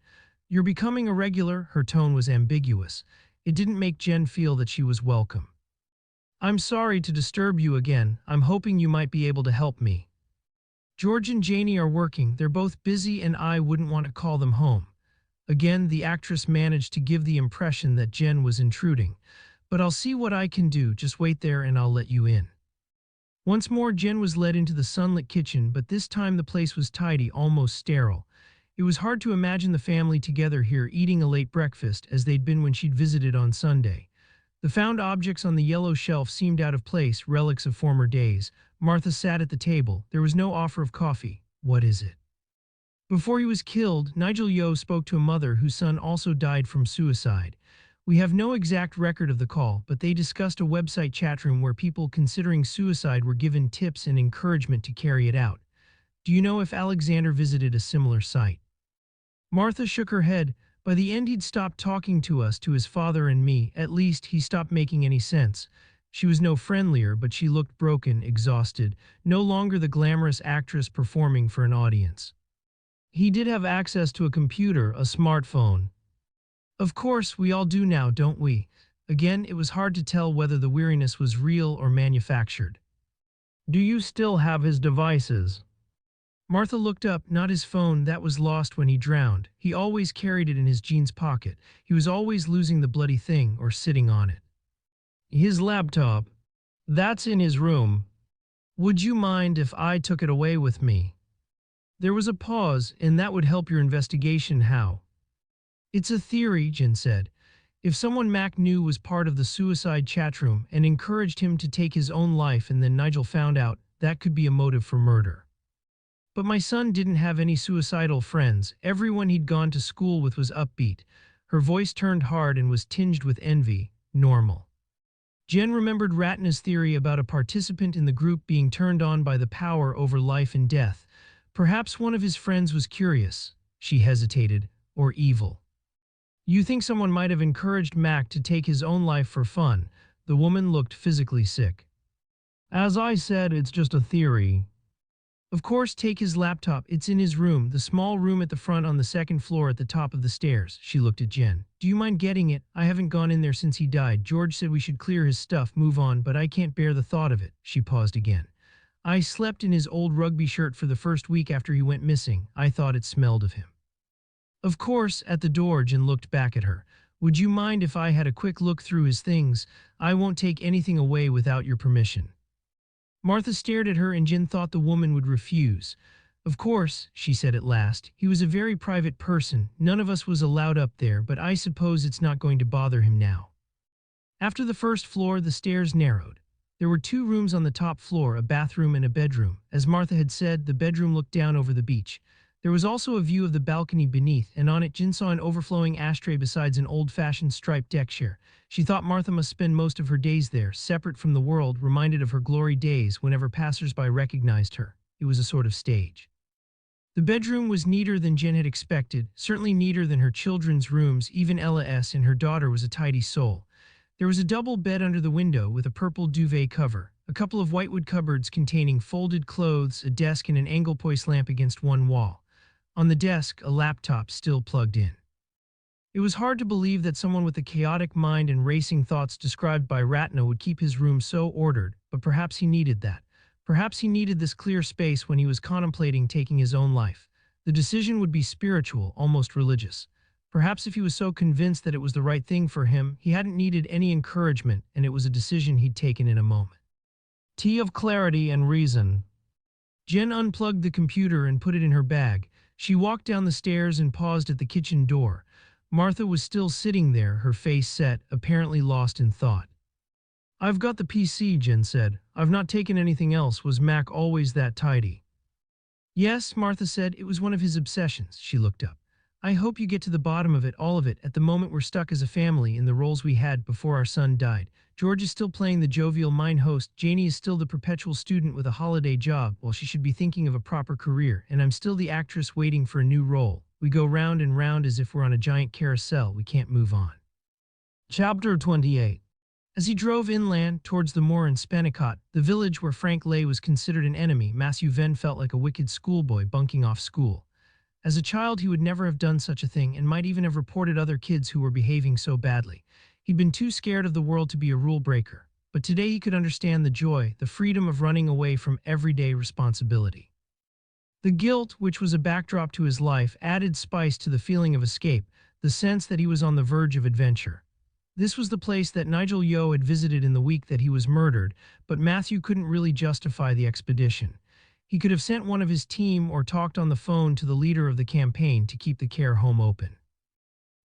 You're becoming a regular, her tone was ambiguous. It didn't make Jen feel that she was welcome. I'm sorry to disturb you again. I'm hoping you might be able to help me. George and Janie are working. They're both busy and I wouldn't want to call them home. Again, the actress managed to give the impression that Jen was intruding. But I'll see what I can do. Just wait there and I'll let you in. Once more, Jen was led into the sunlit kitchen, but this time the place was tidy, almost sterile. It was hard to imagine the family together here eating a late breakfast as they'd been when she'd visited on Sunday. The found objects on the yellow shelf seemed out of place, relics of former days. Martha sat at the table. There was no offer of coffee. What is it? Before he was killed, Nigel Yeo spoke to a mother whose son also died from suicide. We have no exact record of the call, but they discussed a website chatroom where people considering suicide were given tips and encouragement to carry it out. Do you know if Alexander visited a similar site? Martha shook her head. By the end he'd stopped talking to us, to his father and me. At least he stopped making any sense. She was no friendlier, but she looked broken, exhausted, no longer the glamorous actress performing for an audience. He did have access to a computer, a smartphone. Of course, we all do now, don't we? Again, it was hard to tell whether the weariness was real or manufactured. Do you still have his devices? Martha looked up. Not his phone, that was lost when he drowned. He always carried it in his jeans pocket. He was always losing the bloody thing or sitting on it. His laptop? That's in his room. Would you mind if I took it away with me? There was a pause, and that would help your investigation. How? It's a theory, Jen said. If someone Mac knew was part of the suicide chatroom and encouraged him to take his own life and then Nigel found out, that could be a motive for murder. But my son didn't have any suicidal friends. Everyone he'd gone to school with was upbeat. Her voice turned hard and was tinged with envy. Normal. Jen remembered Ratna's theory about a participant in the group being turned on by the power over life and death. Perhaps one of his friends was curious. She hesitated. Or evil. You think someone might have encouraged Mac to take his own life for fun? The woman looked physically sick. As I said, it's just a theory. Of course, take his laptop. It's in his room, the small room at the front on the second floor at the top of the stairs. She looked at Jen. Do you mind getting it? I haven't gone in there since he died. George said we should clear his stuff, move on, but I can't bear the thought of it. She paused again. I slept in his old rugby shirt for the first week after he went missing. I thought it smelled of him. Of course, at the door, Jen looked back at her. Would you mind if I had a quick look through his things? I won't take anything away without your permission. Martha stared at her and Jen thought the woman would refuse. Of course, she said at last, he was a very private person. None of us was allowed up there, but I suppose it's not going to bother him now. After the first floor, the stairs narrowed. There were 2 rooms on the top floor, a bathroom and a bedroom. As Martha had said, the bedroom looked down over the beach. There was also a view of the balcony beneath, and on it Jen saw an overflowing ashtray besides an old-fashioned striped deck chair. She thought Martha must spend most of her days there, separate from the world, reminded of her glory days whenever passers-by recognized her. It was a sort of stage. The bedroom was neater than Jen had expected, certainly neater than her children's rooms. Even Ella S. and her daughter was a tidy soul. There was a double bed under the window with a purple duvet cover, a couple of whitewood cupboards containing folded clothes, a desk and an Anglepoise lamp against one wall. On the desk, a laptop still plugged in. It was hard to believe that someone with the chaotic mind and racing thoughts described by Ratna would keep his room so ordered, but perhaps he needed that. Perhaps he needed this clear space when he was contemplating taking his own life. The decision would be spiritual, almost religious. Perhaps if he was so convinced that it was the right thing for him, he hadn't needed any encouragement, and it was a decision he'd taken in a moment. Tea of clarity and reason. Jen unplugged the computer and put it in her bag. She walked down the stairs and paused at the kitchen door. Martha was still sitting there, her face set, apparently lost in thought. I've got the PC, Jen said. I've not taken anything else. Was Mac always that tidy? Yes, Martha said. It was one of his obsessions. She looked up. I hope you get to the bottom of it, all of it. At the moment we're stuck as a family in the roles we had before our son died. George is still playing the jovial mine host, Janie is still the perpetual student with a holiday job while she should be thinking of a proper career, and I'm still the actress waiting for a new role. We go round and round as if we're on a giant carousel, we can't move on. Chapter 28. As he drove inland towards the moor in Spennicott, the village where Frank lay was considered an enemy, Matthew Venn felt like a wicked schoolboy bunking off school. As a child he would never have done such a thing and might even have reported other kids who were behaving so badly. He'd been too scared of the world to be a rule breaker, but today he could understand the joy, the freedom of running away from everyday responsibility. The guilt, which was a backdrop to his life, added spice to the feeling of escape, the sense that he was on the verge of adventure. This was the place that Nigel Yeo had visited in the week that he was murdered, but Matthew couldn't really justify the expedition. He could have sent one of his team or talked on the phone to the leader of the campaign to keep the care home open.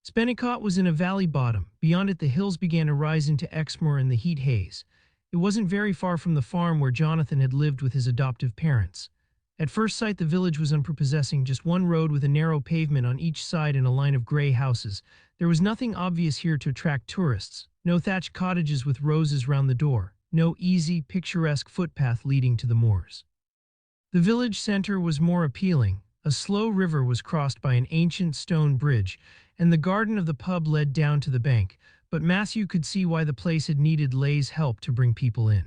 Spennicott was in a valley bottom. Beyond it the hills began to rise into Exmoor and the heat haze. It wasn't very far from the farm where Jonathan had lived with his adoptive parents. At first sight the village was unprepossessing, just one road with a narrow pavement on each side and a line of grey houses. There was nothing obvious here to attract tourists, no thatched cottages with roses round the door, no easy, picturesque footpath leading to the moors. The village centre was more appealing. A slow river was crossed by an ancient stone bridge, and the garden of the pub led down to the bank, but Matthew could see why the place had needed Lay's help to bring people in.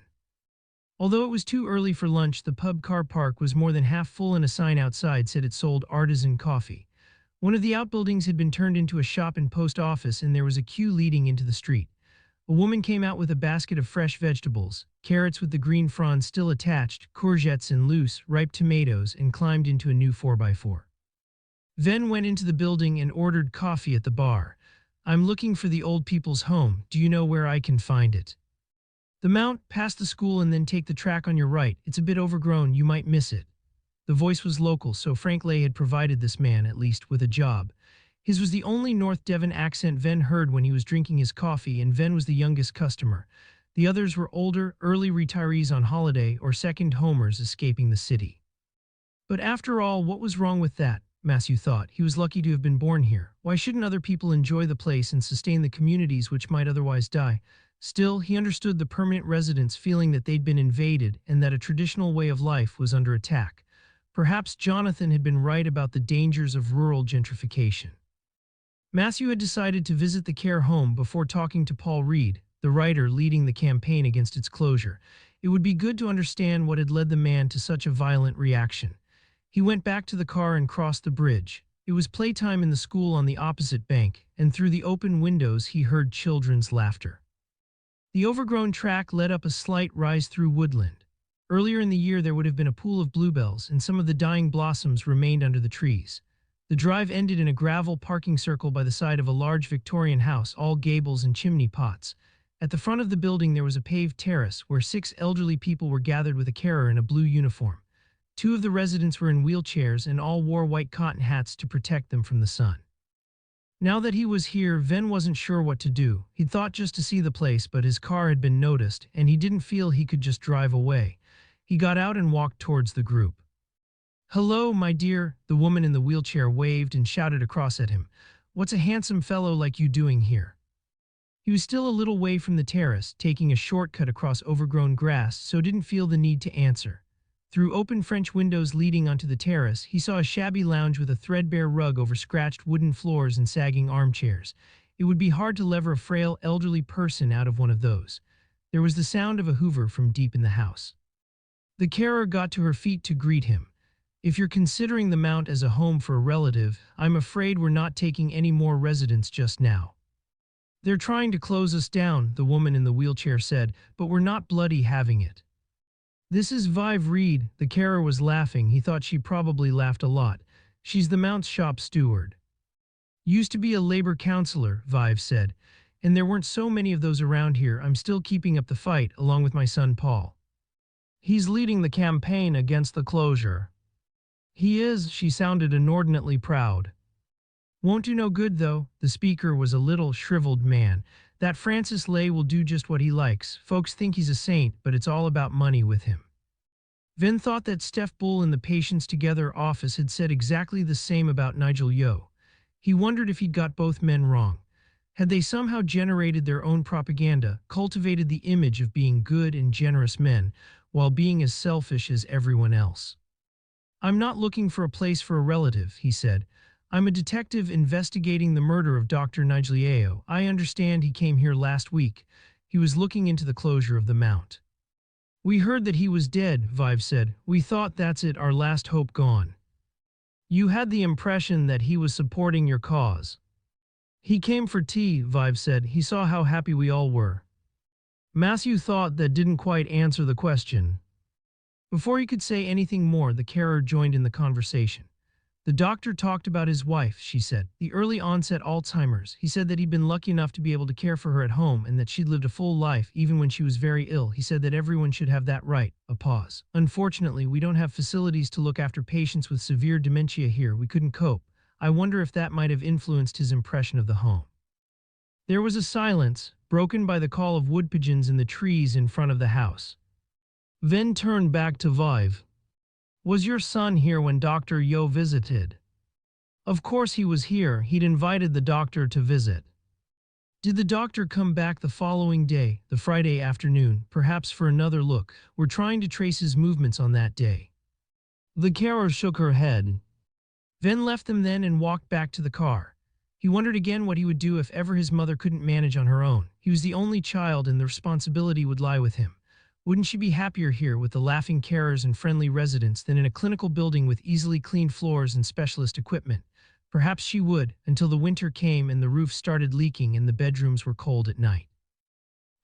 Although it was too early for lunch, the pub car park was more than half full and a sign outside said it sold artisan coffee. One of the outbuildings had been turned into a shop and post office, and there was a queue leading into the street. A woman came out with a basket of fresh vegetables, carrots with the green fronds still attached, courgettes and loose, ripe tomatoes, and climbed into a new 4x4. Venn went into the building and ordered coffee at the bar. I'm looking for the old people's home. Do you know where I can find it? The Mount, past the school and then take the track on your right. It's a bit overgrown, you might miss it. The voice was local, so Frank Lay had provided this man, at least, with a job. His was the only North Devon accent Venn heard when he was drinking his coffee, and Venn was the youngest customer. The others were older, early retirees on holiday or second homers escaping the city. But after all, what was wrong with that? Matthew thought. He was lucky to have been born here. Why shouldn't other people enjoy the place and sustain the communities which might otherwise die? Still, he understood the permanent residents feeling that they'd been invaded and that a traditional way of life was under attack. Perhaps Jonathan had been right about the dangers of rural gentrification. Matthew had decided to visit the care home before talking to Paul Reed, the writer leading the campaign against its closure. It would be good to understand what had led the man to such a violent reaction. He went back to the car and crossed the bridge. It was playtime in the school on the opposite bank, and through the open windows he heard children's laughter. The overgrown track led up a slight rise through woodland. Earlier in the year there would have been a pool of bluebells, and some of the dying blossoms remained under the trees. The drive ended in a gravel parking circle by the side of a large Victorian house, all gables and chimney pots. At the front of the building there was a paved terrace where 6 elderly people were gathered with a carer in a blue uniform. 2 of the residents were in wheelchairs and all wore white cotton hats to protect them from the sun. Now that he was here, Venn wasn't sure what to do. He'd thought just to see the place, but his car had been noticed, and he didn't feel he could just drive away. He got out and walked towards the group. "Hello, my dear," the woman in the wheelchair waved and shouted across at him. "What's a handsome fellow like you doing here?" He was still a little way from the terrace, taking a shortcut across overgrown grass, so didn't feel the need to answer. Through open French windows leading onto the terrace, he saw a shabby lounge with a threadbare rug over scratched wooden floors and sagging armchairs. It would be hard to lever a frail, elderly person out of one of those. There was the sound of a hoover from deep in the house. The carer got to her feet to greet him. "If you're considering the Mount as a home for a relative, I'm afraid we're not taking any more residents just now." "They're trying to close us down," the woman in the wheelchair said, "but we're not bloody having it." "This is Vive Reed," the carer was laughing. He thought she probably laughed a lot. "She's the Mount's shop steward." "Used to be a labor counselor," Vive said, "and there weren't so many of those around here. I'm still keeping up the fight, along with my son Paul. He's leading the campaign against the closure." "He is," she sounded inordinately proud. "Won't do no good, though." The speaker was a little, shriveled man. "That Francis Lay will do just what he likes. Folks think he's a saint, but it's all about money with him." Venn thought that Steph Bull in the Patients Together office had said exactly the same about Nigel Yeo. He wondered if he'd got both men wrong. Had they somehow generated their own propaganda, cultivated the image of being good and generous men, while being as selfish as everyone else? "I'm not looking for a place for a relative," he said. "I'm a detective investigating the murder of Dr. Nigel Yeo. I understand he came here last week. He was looking into the closure of the Mount." "We heard that he was dead," Vive said. "We thought that's it, our last hope gone." "You had the impression that he was supporting your cause." "He came for tea," Vive said. "He saw how happy we all were." Matthew thought that didn't quite answer the question. Before he could say anything more, the carer joined in the conversation. "The doctor talked about his wife," she said. "The early onset Alzheimer's. He said that he'd been lucky enough to be able to care for her at home and that she'd lived a full life even when she was very ill. He said that everyone should have that right." A pause. "Unfortunately, we don't have facilities to look after patients with severe dementia here. We couldn't cope. I wonder if that might have influenced his impression of the home." There was a silence, broken by the call of wood pigeons in the trees in front of the house. Venn turned back to Vive. "Was your son here when Dr. Yeo visited?" "Of course he was here. He'd invited the doctor to visit." "Did the doctor come back the following day, the Friday afternoon, perhaps for another look? We're trying to trace his movements on that day." The carer shook her head. Venn left them then and walked back to the car. He wondered again what he would do if ever his mother couldn't manage on her own. He was the only child and the responsibility would lie with him. Wouldn't she be happier here with the laughing carers and friendly residents than in a clinical building with easily cleaned floors and specialist equipment? Perhaps she would, until the winter came and the roof started leaking and the bedrooms were cold at night.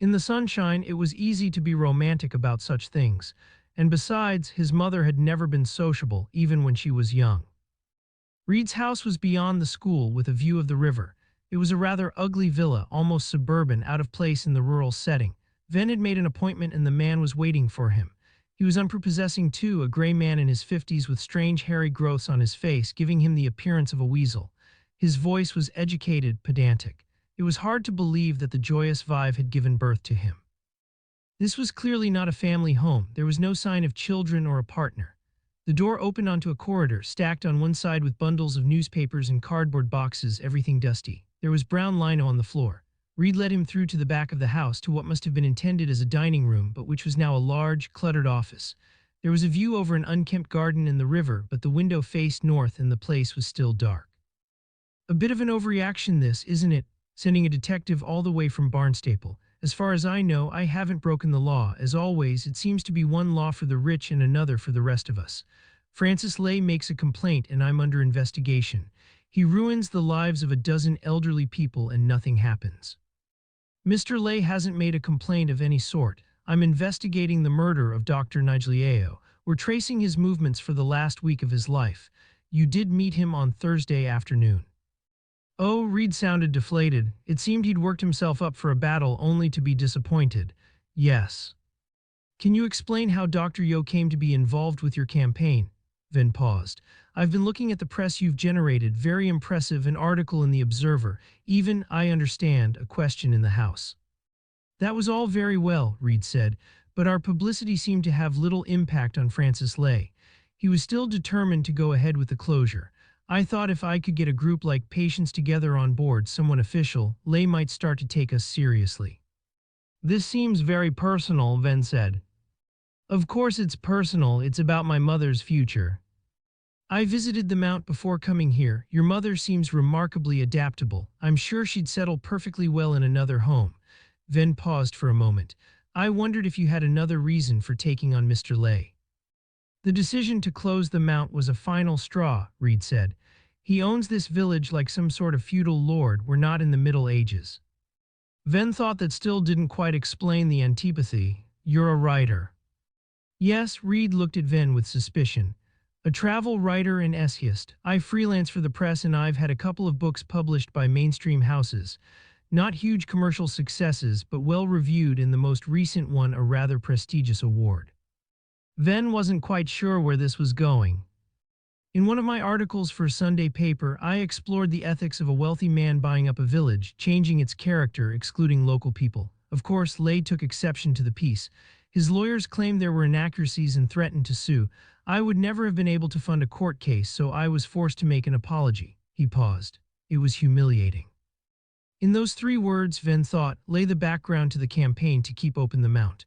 In the sunshine, it was easy to be romantic about such things, and besides, his mother had never been sociable, even when she was young. Reed's house was beyond the school with a view of the river. It was a rather ugly villa, almost suburban, out of place in the rural setting. Venn had made an appointment and the man was waiting for him. He was unprepossessing too, a gray man in his 50s with strange hairy growths on his face, giving him the appearance of a weasel. His voice was educated, pedantic. It was hard to believe that the joyous Vive had given birth to him. This was clearly not a family home. There was no sign of children or a partner. The door opened onto a corridor, stacked on one side with bundles of newspapers and cardboard boxes, everything dusty. There was brown lino on the floor. Reed led him through to the back of the house to what must have been intended as a dining room, but which was now a large, cluttered office. There was a view over an unkempt garden and the river, but the window faced north and the place was still dark. "A bit of an overreaction this, isn't it? Sending a detective all the way from Barnstaple. As far as I know, I haven't broken the law. As always, it seems to be one law for the rich and another for the rest of us. Francis Lay makes a complaint and I'm under investigation. He ruins the lives of a dozen elderly people and nothing happens. Mr. Lay hasn't made a complaint of any sort. I'm investigating the murder of Dr. Nigel Yeo. We're tracing his movements for the last week of his life. You did meet him on Thursday afternoon. Oh, Reed sounded deflated. It seemed he'd worked himself up for a battle only to be disappointed. Yes. Can you explain how Dr. Yeo came to be involved with your campaign? Venn paused. I've been looking at the press you've generated. Very impressive. An article in the Observer. Even, I understand, a question in the House. That was all very well, Reed said, but our publicity seemed to have little impact on Francis Lay. He was still determined to go ahead with the closure. I thought if I could get a group like Patients together on board, someone official, Lay might start to take us seriously. This seems very personal, Venn said. Of course it's personal, it's about my mother's future. I visited the Mount before coming here. Your mother seems remarkably adaptable. I'm sure she'd settle perfectly well in another home. Venn paused for a moment. I wondered if you had another reason for taking on Mr. Lay. The decision to close the Mount was a final straw, Reed said. He owns this village like some sort of feudal lord. We're not in the Middle Ages. Venn thought that still didn't quite explain the antipathy. You're a writer. Yes, Reed looked at Venn with suspicion. A travel writer and essayist. I freelance for the press and I've had a couple of books published by mainstream houses. Not huge commercial successes, but well reviewed, and the most recent one a rather prestigious award. Venn wasn't quite sure where this was going. In one of my articles for a Sunday paper, I explored the ethics of a wealthy man buying up a village, changing its character, excluding local people. Of course, Lay took exception to the piece. His lawyers claimed there were inaccuracies and threatened to sue. I would never have been able to fund a court case, so I was forced to make an apology. He paused. It was humiliating. In those 3 words, Venn thought, lay the background to the campaign to keep open the Mount.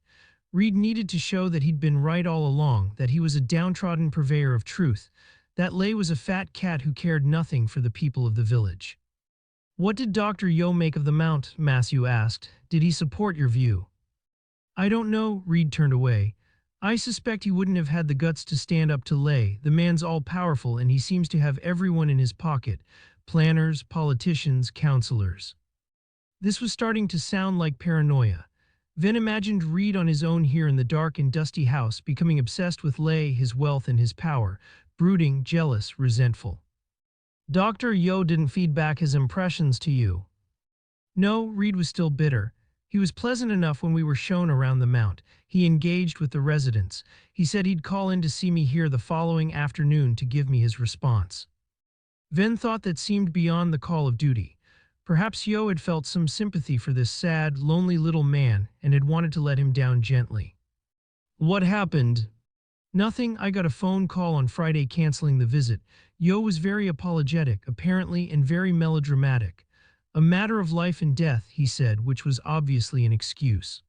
Reed needed to show that he'd been right all along, that he was a downtrodden purveyor of truth, that Lay was a fat cat who cared nothing for the people of the village. What did Dr. Yeo make of the Mount? Matthew asked. Did he support your view? I don't know, Reed turned away. I suspect he wouldn't have had the guts to stand up to Lay. The man's all-powerful and he seems to have everyone in his pocket. Planners, politicians, counselors. This was starting to sound like paranoia. Venn imagined Reed on his own here in the dark and dusty house, becoming obsessed with Lay, his wealth and his power, brooding, jealous, resentful. Dr. Yeo didn't feed back his impressions to you. No, Reed was still bitter. He was pleasant enough when we were shown around the Mount. He engaged with the residents. He said he'd call in to see me here the following afternoon to give me his response. Venn thought that seemed beyond the call of duty. Perhaps Yeo had felt some sympathy for this sad, lonely little man and had wanted to let him down gently. What happened? Nothing. I got a phone call on Friday canceling the visit. Yeo was very apologetic, apparently, and very melodramatic. A matter of life and death, he said, which was obviously an excuse.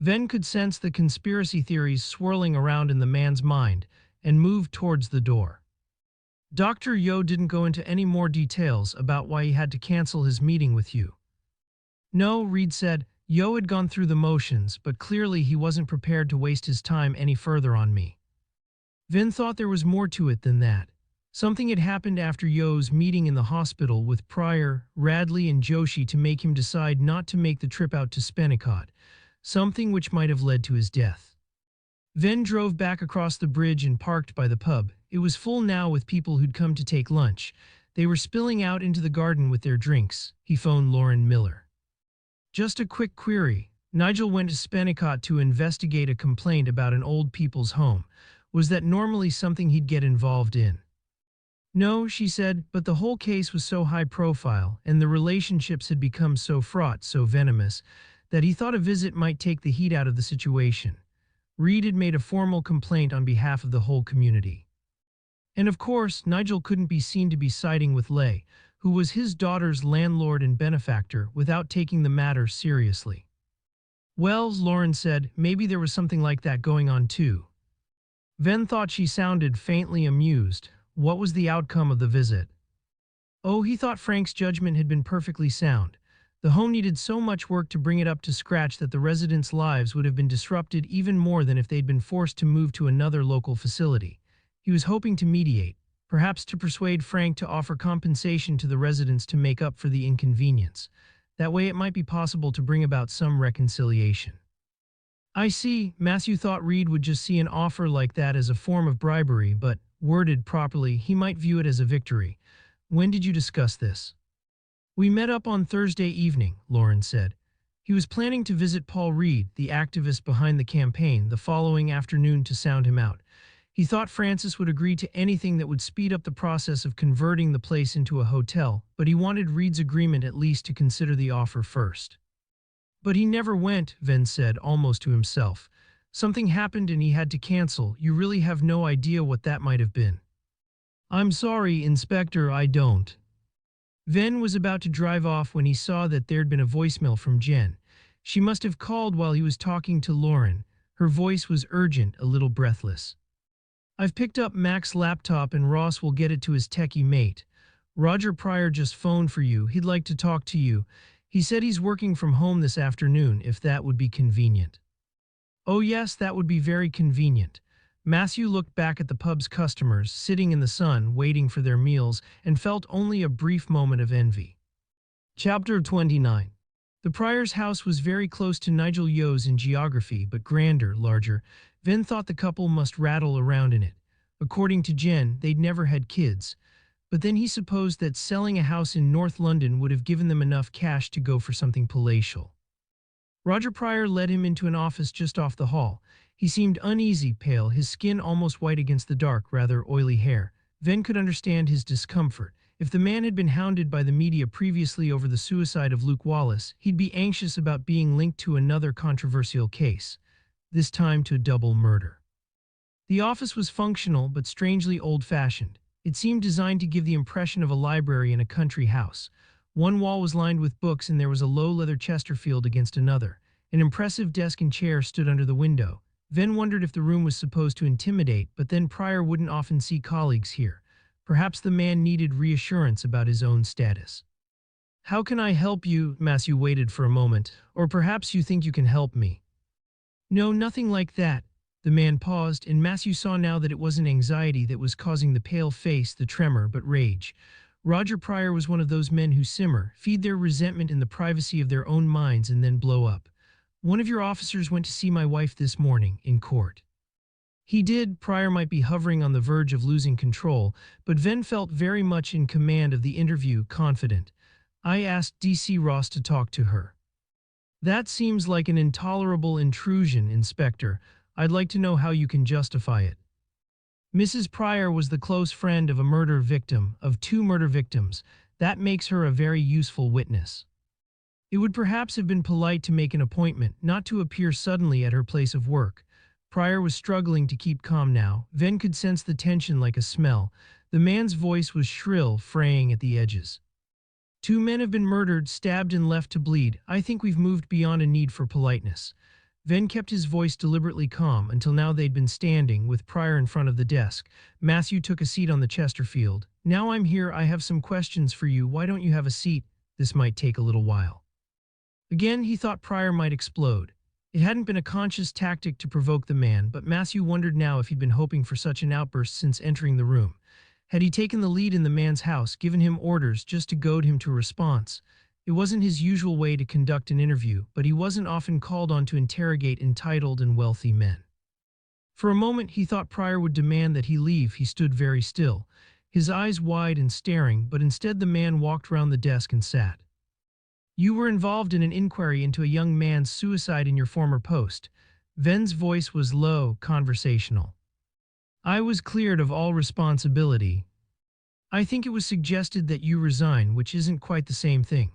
Venn could sense the conspiracy theories swirling around in the man's mind and moved towards the door. Dr. Yeo didn't go into any more details about why he had to cancel his meeting with you. No, Reed said. Yeo had gone through the motions, but clearly he wasn't prepared to waste his time any further on me. Venn thought there was more to it than that. Something had happened after Yeo's meeting in the hospital with Pryor, Radley, and Joshi to make him decide not to make the trip out to Spennicott, something which might have led to his death. Venn drove back across the bridge and parked by the pub. It was full now with people who'd come to take lunch. They were spilling out into the garden with their drinks. He phoned Lauren Miller. Just a quick query. Nigel went to Spennicott to investigate a complaint about an old people's home. Was that normally something he'd get involved in? No, she said, but the whole case was so high profile, and the relationships had become so fraught, so venomous, that he thought a visit might take the heat out of the situation. Reed had made a formal complaint on behalf of the whole community. And of course, Nigel couldn't be seen to be siding with Lay, who was his daughter's landlord and benefactor, without taking the matter seriously. Well, Lauren said, maybe there was something like that going on too. Venn thought she sounded faintly amused. What was the outcome of the visit? Oh, he thought Frank's judgment had been perfectly sound. The home needed so much work to bring it up to scratch that the residents' lives would have been disrupted even more than if they'd been forced to move to another local facility. He was hoping to mediate, perhaps to persuade Frank to offer compensation to the residents to make up for the inconvenience. That way it might be possible to bring about some reconciliation. I see. Matthew thought Reed would just see an offer like that as a form of bribery, but, worded properly, he might view it as a victory. When did you discuss this? We met up on Thursday evening, Lauren said. He was planning to visit Paul Reed, the activist behind the campaign, the following afternoon to sound him out. He thought Francis would agree to anything that would speed up the process of converting the place into a hotel, but he wanted Reed's agreement at least to consider the offer first. But he never went, Venn said, almost to himself. Something happened and he had to cancel. You really have no idea what that might have been. I'm sorry, Inspector, I don't. Venn was about to drive off when he saw that there'd been a voicemail from Jen. She must have called while he was talking to Lauren. Her voice was urgent, a little breathless. I've picked up Mac's laptop and Ross will get it to his techie mate. Roger Pryor just phoned for you. He'd like to talk to you. He said he's working from home this afternoon, if that would be convenient. Oh yes, that would be very convenient. Matthew looked back at the pub's customers, sitting in the sun, waiting for their meals, and felt only a brief moment of envy. Chapter 29. The Pryor's house was very close to Nigel Yeo's in geography, but grander, larger. Venn thought the couple must rattle around in it. According to Jen, they'd never had kids. But then he supposed that selling a house in North London would have given them enough cash to go for something palatial. Roger Pryor led him into an office just off the hall. He seemed uneasy, pale, his skin almost white against the dark, rather oily hair. Venn could understand his discomfort. If the man had been hounded by the media previously over the suicide of Luke Wallace, he'd be anxious about being linked to another controversial case, this time to double murder. The office was functional but strangely old-fashioned. It seemed designed to give the impression of a library in a country house. One wall was lined with books and there was a low leather Chesterfield against another. An impressive desk and chair stood under the window. Venn wondered if the room was supposed to intimidate, but then Pryor wouldn't often see colleagues here. Perhaps the man needed reassurance about his own status. How can I help you? Matthew waited for a moment. Or perhaps you think you can help me. No, nothing like that. The man paused, and Matthew saw now that it wasn't anxiety that was causing the pale face, the tremor, but rage. Roger Pryor was one of those men who simmer, feed their resentment in the privacy of their own minds, and then blow up. One of your officers went to see my wife this morning, in court. He did. Pryor might be hovering on the verge of losing control, but Venn felt very much in command of the interview, confident. I asked D.C. Ross to talk to her. That seems like an intolerable intrusion, Inspector. I'd like to know how you can justify it. Mrs. Pryor was the close friend of a murder victim, of two murder victims. That makes her a very useful witness. It would perhaps have been polite to make an appointment, not to appear suddenly at her place of work. Pryor was struggling to keep calm now. Venn could sense the tension like a smell. The man's voice was shrill, fraying at the edges. Two men have been murdered, stabbed and left to bleed. I think we've moved beyond a need for politeness. Venn kept his voice deliberately calm until now they'd been standing, with Pryor in front of the desk. Matthew took a seat on the Chesterfield. Now I'm here, I have some questions for you. Why don't you have a seat? This might take a little while. Again, he thought Pryor might explode. It hadn't been a conscious tactic to provoke the man, but Matthew wondered now if he'd been hoping for such an outburst since entering the room. Had he taken the lead in the man's house, given him orders just to goad him to a response? It wasn't his usual way to conduct an interview, but he wasn't often called on to interrogate entitled and wealthy men. For a moment he thought Pryor would demand that he leave. He stood very still, his eyes wide and staring, but instead the man walked round the desk and sat. You were involved in an inquiry into a young man's suicide in your former post. Venn's voice was low, conversational. I was cleared of all responsibility. I think it was suggested that you resign, which isn't quite the same thing.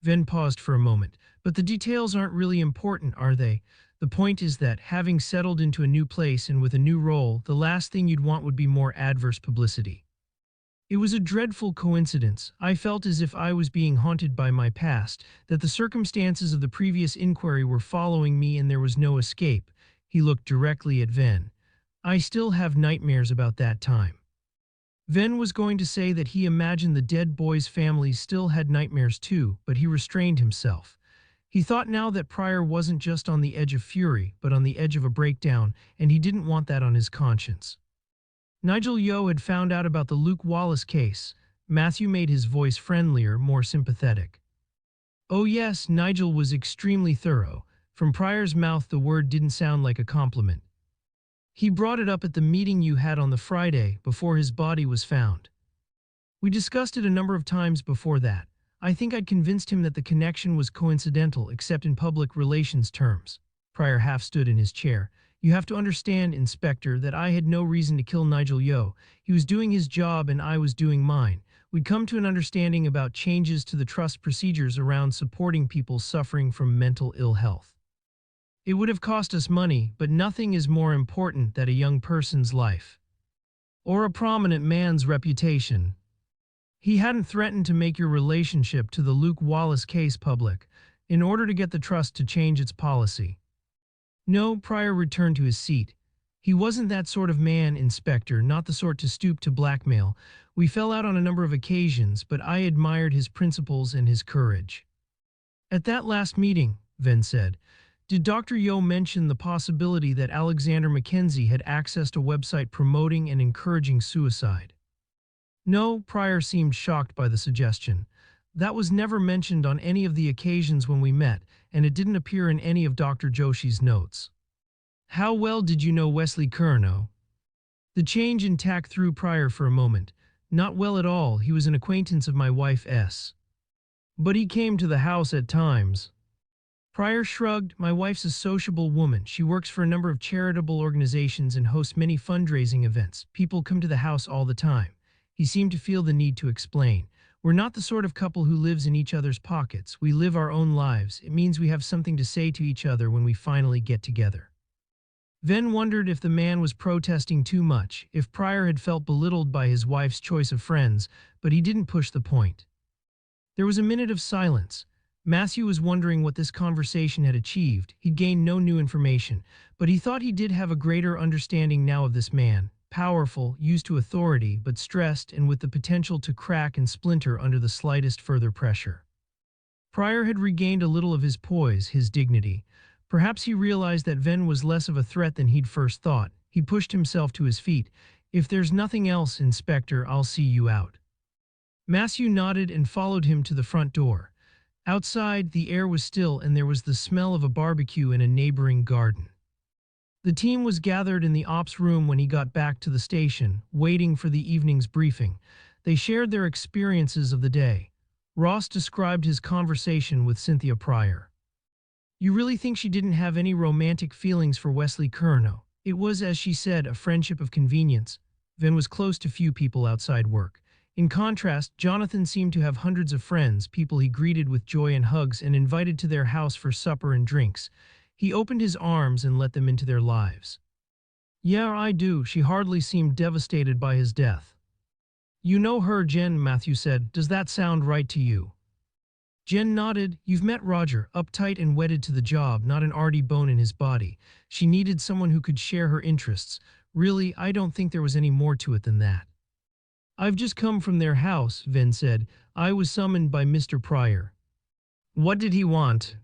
Venn paused for a moment. But the details aren't really important, are they? The point is that, having settled into a new place and with a new role, the last thing you'd want would be more adverse publicity. It was a dreadful coincidence. I felt as if I was being haunted by my past, that the circumstances of the previous inquiry were following me and there was no escape. He looked directly at Venn. I still have nightmares about that time. Venn was going to say that he imagined the dead boy's family still had nightmares too, but he restrained himself. He thought now that Pryor wasn't just on the edge of fury, but on the edge of a breakdown, and he didn't want that on his conscience. Nigel Yeo had found out about the Luke Wallace case. Matthew made his voice friendlier, more sympathetic. Oh yes, Nigel was extremely thorough. From Pryor's mouth the word didn't sound like a compliment. He brought it up at the meeting you had on the Friday, before his body was found. We discussed it a number of times before that. I think I'd convinced him that the connection was coincidental, except in public relations terms. Pryor half stood in his chair. You have to understand, Inspector, that I had no reason to kill Nigel Yeo. He was doing his job and I was doing mine. We'd come to an understanding about changes to the trust procedures around supporting people suffering from mental ill health. It would have cost us money, but nothing is more important than a young person's life. Or a prominent man's reputation. He hadn't threatened to make your relationship to the Luke Wallace case public, in order to get the trust to change its policy. No, Pryor returned to his seat. He wasn't that sort of man, Inspector, not the sort to stoop to blackmail. We fell out on a number of occasions, but I admired his principles and his courage. At that last meeting, Venn said, did Dr. Yeo mention the possibility that Alexander Mackenzie had accessed a website promoting and encouraging suicide? No, Pryor seemed shocked by the suggestion. That was never mentioned on any of the occasions when we met, and it didn't appear in any of Dr. Joshi's notes. How well did you know Wesley Curnow? The change in tack threw Pryor for a moment. Not well at all, he was an acquaintance of my wife S. But he came to the house at times. Pryor shrugged. My wife's a sociable woman. She works for a number of charitable organizations and hosts many fundraising events. People come to the house all the time. He seemed to feel the need to explain. We're not the sort of couple who lives in each other's pockets. We live our own lives. It means we have something to say to each other when we finally get together. Venn wondered if the man was protesting too much, if Pryor had felt belittled by his wife's choice of friends, but he didn't push the point. There was a minute of silence. Matthew was wondering what this conversation had achieved. He'd gained no new information, but he thought he did have a greater understanding now of this man. Powerful, used to authority, but stressed and with the potential to crack and splinter under the slightest further pressure. Pryor had regained a little of his poise, his dignity. Perhaps he realized that Venn was less of a threat than he'd first thought. He pushed himself to his feet. If there's nothing else, Inspector, I'll see you out. Matthew nodded and followed him to the front door. Outside, the air was still and there was the smell of a barbecue in a neighboring garden. The team was gathered in the ops room when he got back to the station, waiting for the evening's briefing. They shared their experiences of the day. Ross described his conversation with Cynthia Pryor. You really think she didn't have any romantic feelings for Wesley Curnow? It was, as she said, a friendship of convenience. Venn was close to few people outside work. In contrast, Jonathan seemed to have hundreds of friends, people he greeted with joy and hugs and invited to their house for supper and drinks. He opened his arms and let them into their lives. Yeah, I do. She hardly seemed devastated by his death. You know her, Jen, Matthew said. Does that sound right to you? Jen nodded. You've met Roger, uptight and wedded to the job, not an arty bone in his body. She needed someone who could share her interests. Really, I don't think there was any more to it than that. I've just come from their house, Venn said. I was summoned by Mr. Pryor. What did he want?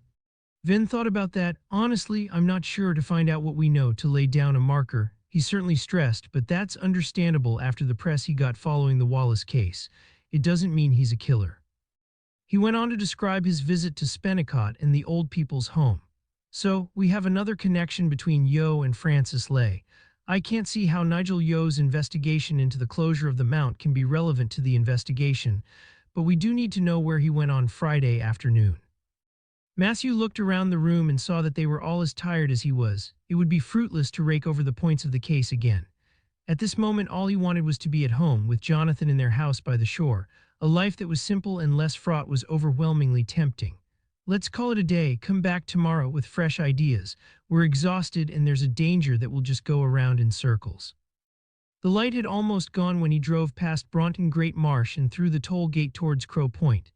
Venn thought about that. Honestly, I'm not sure to find out what we know to lay down a marker. He's certainly stressed, but that's understandable after the press he got following the Wallace case. It doesn't mean he's a killer. He went on to describe his visit to Spennicott and the old people's home. So, we have another connection between Yeo and Francis Lay. I can't see how Nigel Yeo's investigation into the closure of the Mount can be relevant to the investigation, but we do need to know where he went on Friday afternoon. Matthew looked around the room and saw that they were all as tired as he was. It would be fruitless to rake over the points of the case again. At this moment, all he wanted was to be at home, with Jonathan in their house by the shore. A life that was simple and less fraught was overwhelmingly tempting. Let's call it a day, come back tomorrow with fresh ideas. We're exhausted and there's a danger that we'll just go around in circles. The light had almost gone when he drove past Bronton Great Marsh and through the toll gate towards Crow Point.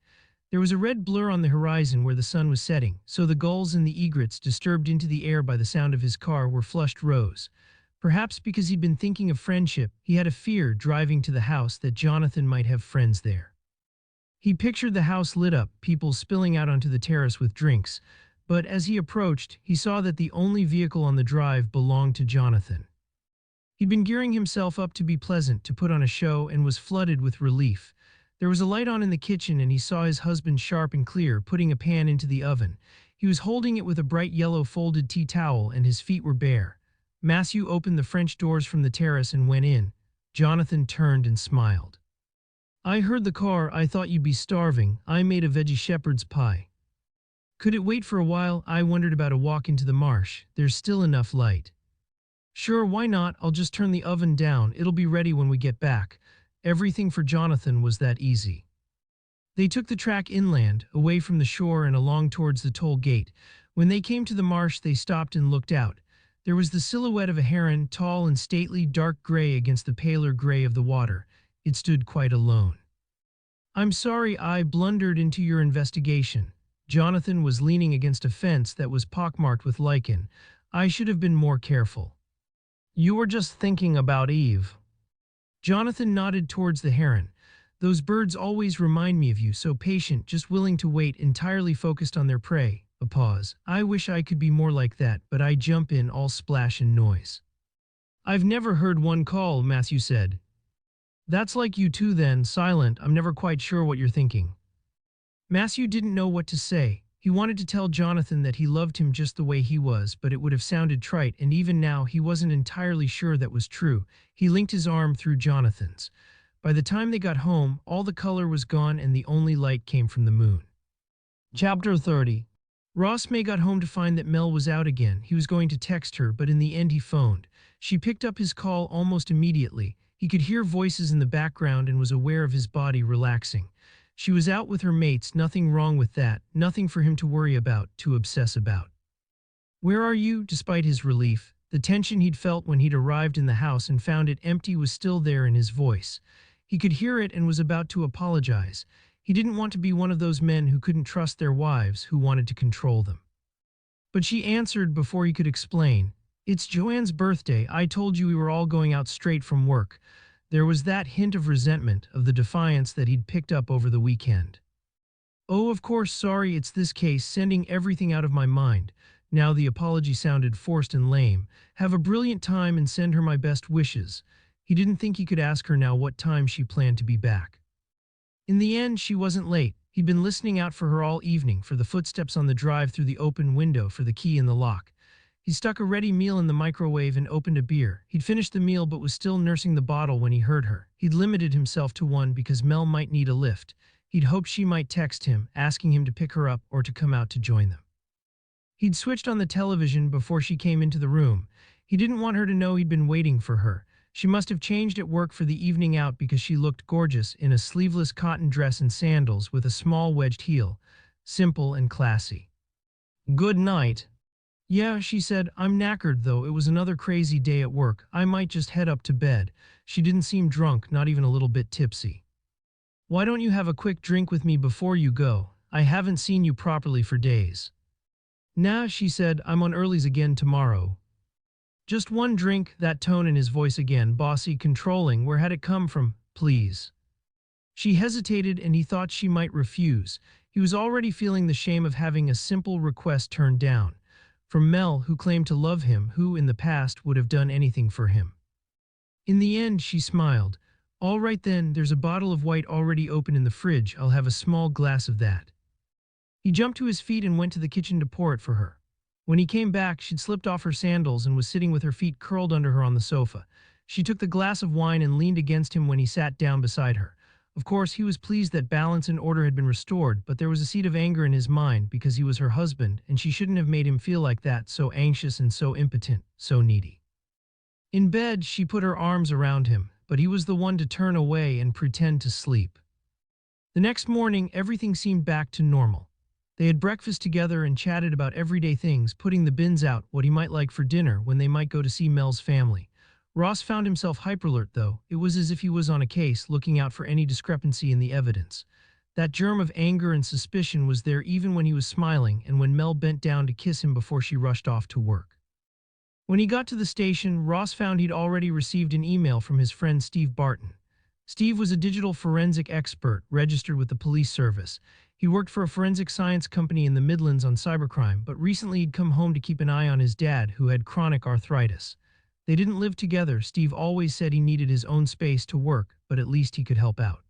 There was a red blur on the horizon where the sun was setting, so the gulls and the egrets, disturbed into the air by the sound of his car, were flushed rose. Perhaps because he'd been thinking of friendship, he had a fear driving to the house that Jonathan might have friends there. He pictured the house lit up, people spilling out onto the terrace with drinks, but as he approached, he saw that the only vehicle on the drive belonged to Jonathan. He'd been gearing himself up to be pleasant, to put on a show, and was flooded with relief. There was a light on in the kitchen and he saw his husband sharp and clear, putting a pan into the oven. He was holding it with a bright yellow folded tea towel and his feet were bare. Matthew opened the French doors from the terrace and went in. Jonathan turned and smiled. "I heard the car, I thought you'd be starving. I made a veggie shepherd's pie. Could it wait for a while? I wondered about a walk into the marsh. There's still enough light." "Sure, why not? I'll just turn the oven down. It'll be ready when we get back." Everything for Jonathan was that easy. They took the track inland, away from the shore and along towards the toll gate. When they came to the marsh, they stopped and looked out. There was the silhouette of a heron, tall and stately, dark gray against the paler gray of the water. It stood quite alone. "I'm sorry I blundered into your investigation." Jonathan was leaning against a fence that was pockmarked with lichen. "I should have been more careful." "You were just thinking about Eve." Jonathan nodded towards the heron. "Those birds always remind me of you, so patient, just willing to wait, entirely focused on their prey." A pause. "I wish I could be more like that, but I jump in all splash and noise." "I've never heard one call," Matthew said. "That's like you too then, silent. I'm never quite sure what you're thinking." Matthew didn't know what to say. He wanted to tell Jonathan that he loved him just the way he was, but it would have sounded trite, and even now he wasn't entirely sure that was true. He linked his arm through Jonathan's. By the time they got home, all the color was gone and the only light came from the moon. Chapter 30. Ross May got home to find that Mel was out again. He was going to text her, but in the end he phoned. She picked up his call almost immediately. He could hear voices in the background and was aware of his body relaxing. She was out with her mates, nothing wrong with that, nothing for him to worry about, to obsess about. "Where are you?" Despite his relief, the tension he'd felt when he'd arrived in the house and found it empty was still there in his voice. He could hear it and was about to apologize. He didn't want to be one of those men who couldn't trust their wives, who wanted to control them. But she answered before he could explain. "It's Joanne's birthday. I told you we were all going out straight from work." There was that hint of resentment, of the defiance that he'd picked up over the weekend. "Oh, of course, sorry, it's this case, sending everything out of my mind." Now the apology sounded forced and lame. "Have a brilliant time and send her my best wishes." He didn't think he could ask her now what time she planned to be back. In the end, she wasn't late. He'd been listening out for her all evening, for the footsteps on the drive through the open window, for the key in the lock. He stuck a ready meal in the microwave and opened a beer. He'd finished the meal but was still nursing the bottle when he heard her. He'd limited himself to one because Mel might need a lift. He'd hoped she might text him, asking him to pick her up or to come out to join them. He'd switched on the television before she came into the room. He didn't want her to know he'd been waiting for her. She must have changed at work for the evening out because she looked gorgeous in a sleeveless cotton dress and sandals with a small wedged heel. Simple and classy. "Good night." "Yeah," she said. "I'm knackered though. It was another crazy day at work. I might just head up to bed." She didn't seem drunk, not even a little bit tipsy. "Why don't you have a quick drink with me before you go? I haven't seen you properly for days." "Nah," she said. "I'm on earlies again tomorrow." "Just one drink," that tone in his voice again, bossy, controlling. Where had it come from? "Please." She hesitated and he thought she might refuse. He was already feeling the shame of having a simple request turned down. From Mel, who claimed to love him, who in the past would have done anything for him. In the end, she smiled. "All right then, there's a bottle of white already open in the fridge. I'll have a small glass of that." He jumped to his feet and went to the kitchen to pour it for her. When he came back, she'd slipped off her sandals and was sitting with her feet curled under her on the sofa. She took the glass of wine and leaned against him when he sat down beside her. Of course, he was pleased that balance and order had been restored, but there was a seed of anger in his mind because he was her husband, and she shouldn't have made him feel like that, so anxious and so impotent, so needy. In bed, she put her arms around him, but he was the one to turn away and pretend to sleep. The next morning, everything seemed back to normal. They had breakfast together and chatted about everyday things, putting the bins out, what he might like for dinner, when they might go to see Mel's family. Ross found himself hyperalert though. It was as if he was on a case, looking out for any discrepancy in the evidence. That germ of anger and suspicion was there even when he was smiling and when Mel bent down to kiss him before she rushed off to work. When he got to the station, Ross found he'd already received an email from his friend Steve Barton. Steve was a digital forensic expert registered with the police service. He worked for a forensic science company in the Midlands on cybercrime, but recently he'd come home to keep an eye on his dad, who had chronic arthritis. They didn't live together. Steve always said he needed his own space to work, but at least he could help out.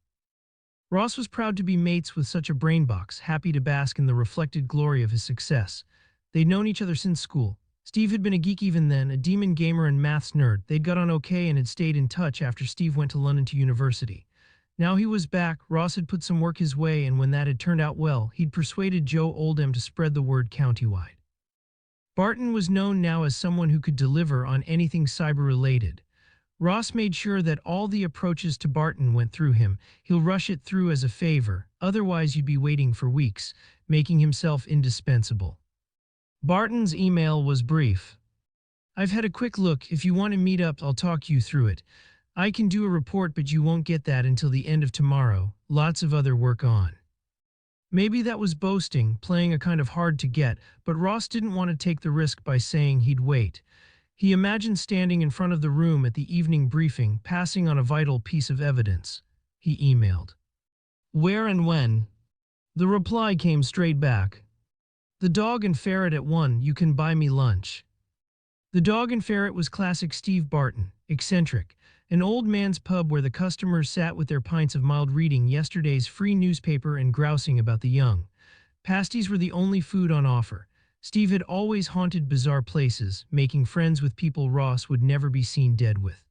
Ross was proud to be mates with such a brainbox, happy to bask in the reflected glory of his success. They'd known each other since school. Steve had been a geek even then, a demon gamer and maths nerd. They'd got on okay and had stayed in touch after Steve went to London to university. Now he was back. Ross had put some work his way, and when that had turned out well, he'd persuaded Joe Oldham to spread the word countywide. Barton was known now as someone who could deliver on anything cyber-related. Ross made sure that all the approaches to Barton went through him. He'll rush it through as a favor, otherwise you'd be waiting for weeks, making himself indispensable. Barton's email was brief. "I've had a quick look. If you want to meet up, I'll talk you through it. I can do a report, but you won't get that until the end of tomorrow. Lots of other work on." Maybe that was boasting, playing a kind of hard to get, but Ross didn't want to take the risk by saying he'd wait. He imagined standing in front of the room at the evening briefing, passing on a vital piece of evidence. He emailed. "Where and when?" The reply came straight back. "The dog and ferret at 1, you can buy me lunch." The dog and ferret was classic Steve Barton, eccentric, an old man's pub where the customers sat with their pints of mild reading yesterday's free newspaper and grousing about the young. Pasties were the only food on offer. Steve had always haunted bizarre places, making friends with people Ross would never be seen dead with.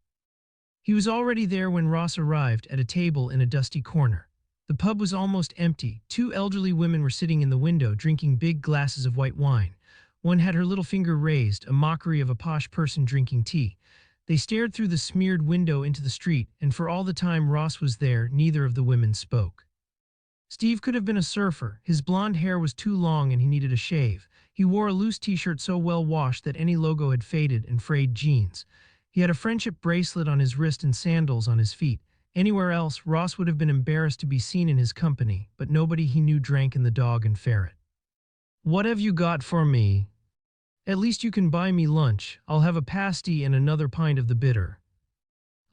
He was already there when Ross arrived, at a table in a dusty corner. The pub was almost empty. 2 elderly women were sitting in the window, drinking big glasses of white wine. One had her little finger raised, a mockery of a posh person drinking tea. They stared through the smeared window into the street, and for all the time Ross was there, neither of the women spoke. Steve could have been a surfer. His blonde hair was too long and he needed a shave. He wore a loose t-shirt so well washed that any logo had faded, and frayed jeans. He had a friendship bracelet on his wrist and sandals on his feet. Anywhere else, Ross would have been embarrassed to be seen in his company, but nobody he knew drank in the dog and ferret. "What have you got for me?" "At least you can buy me lunch. I'll have a pasty and another pint of the bitter."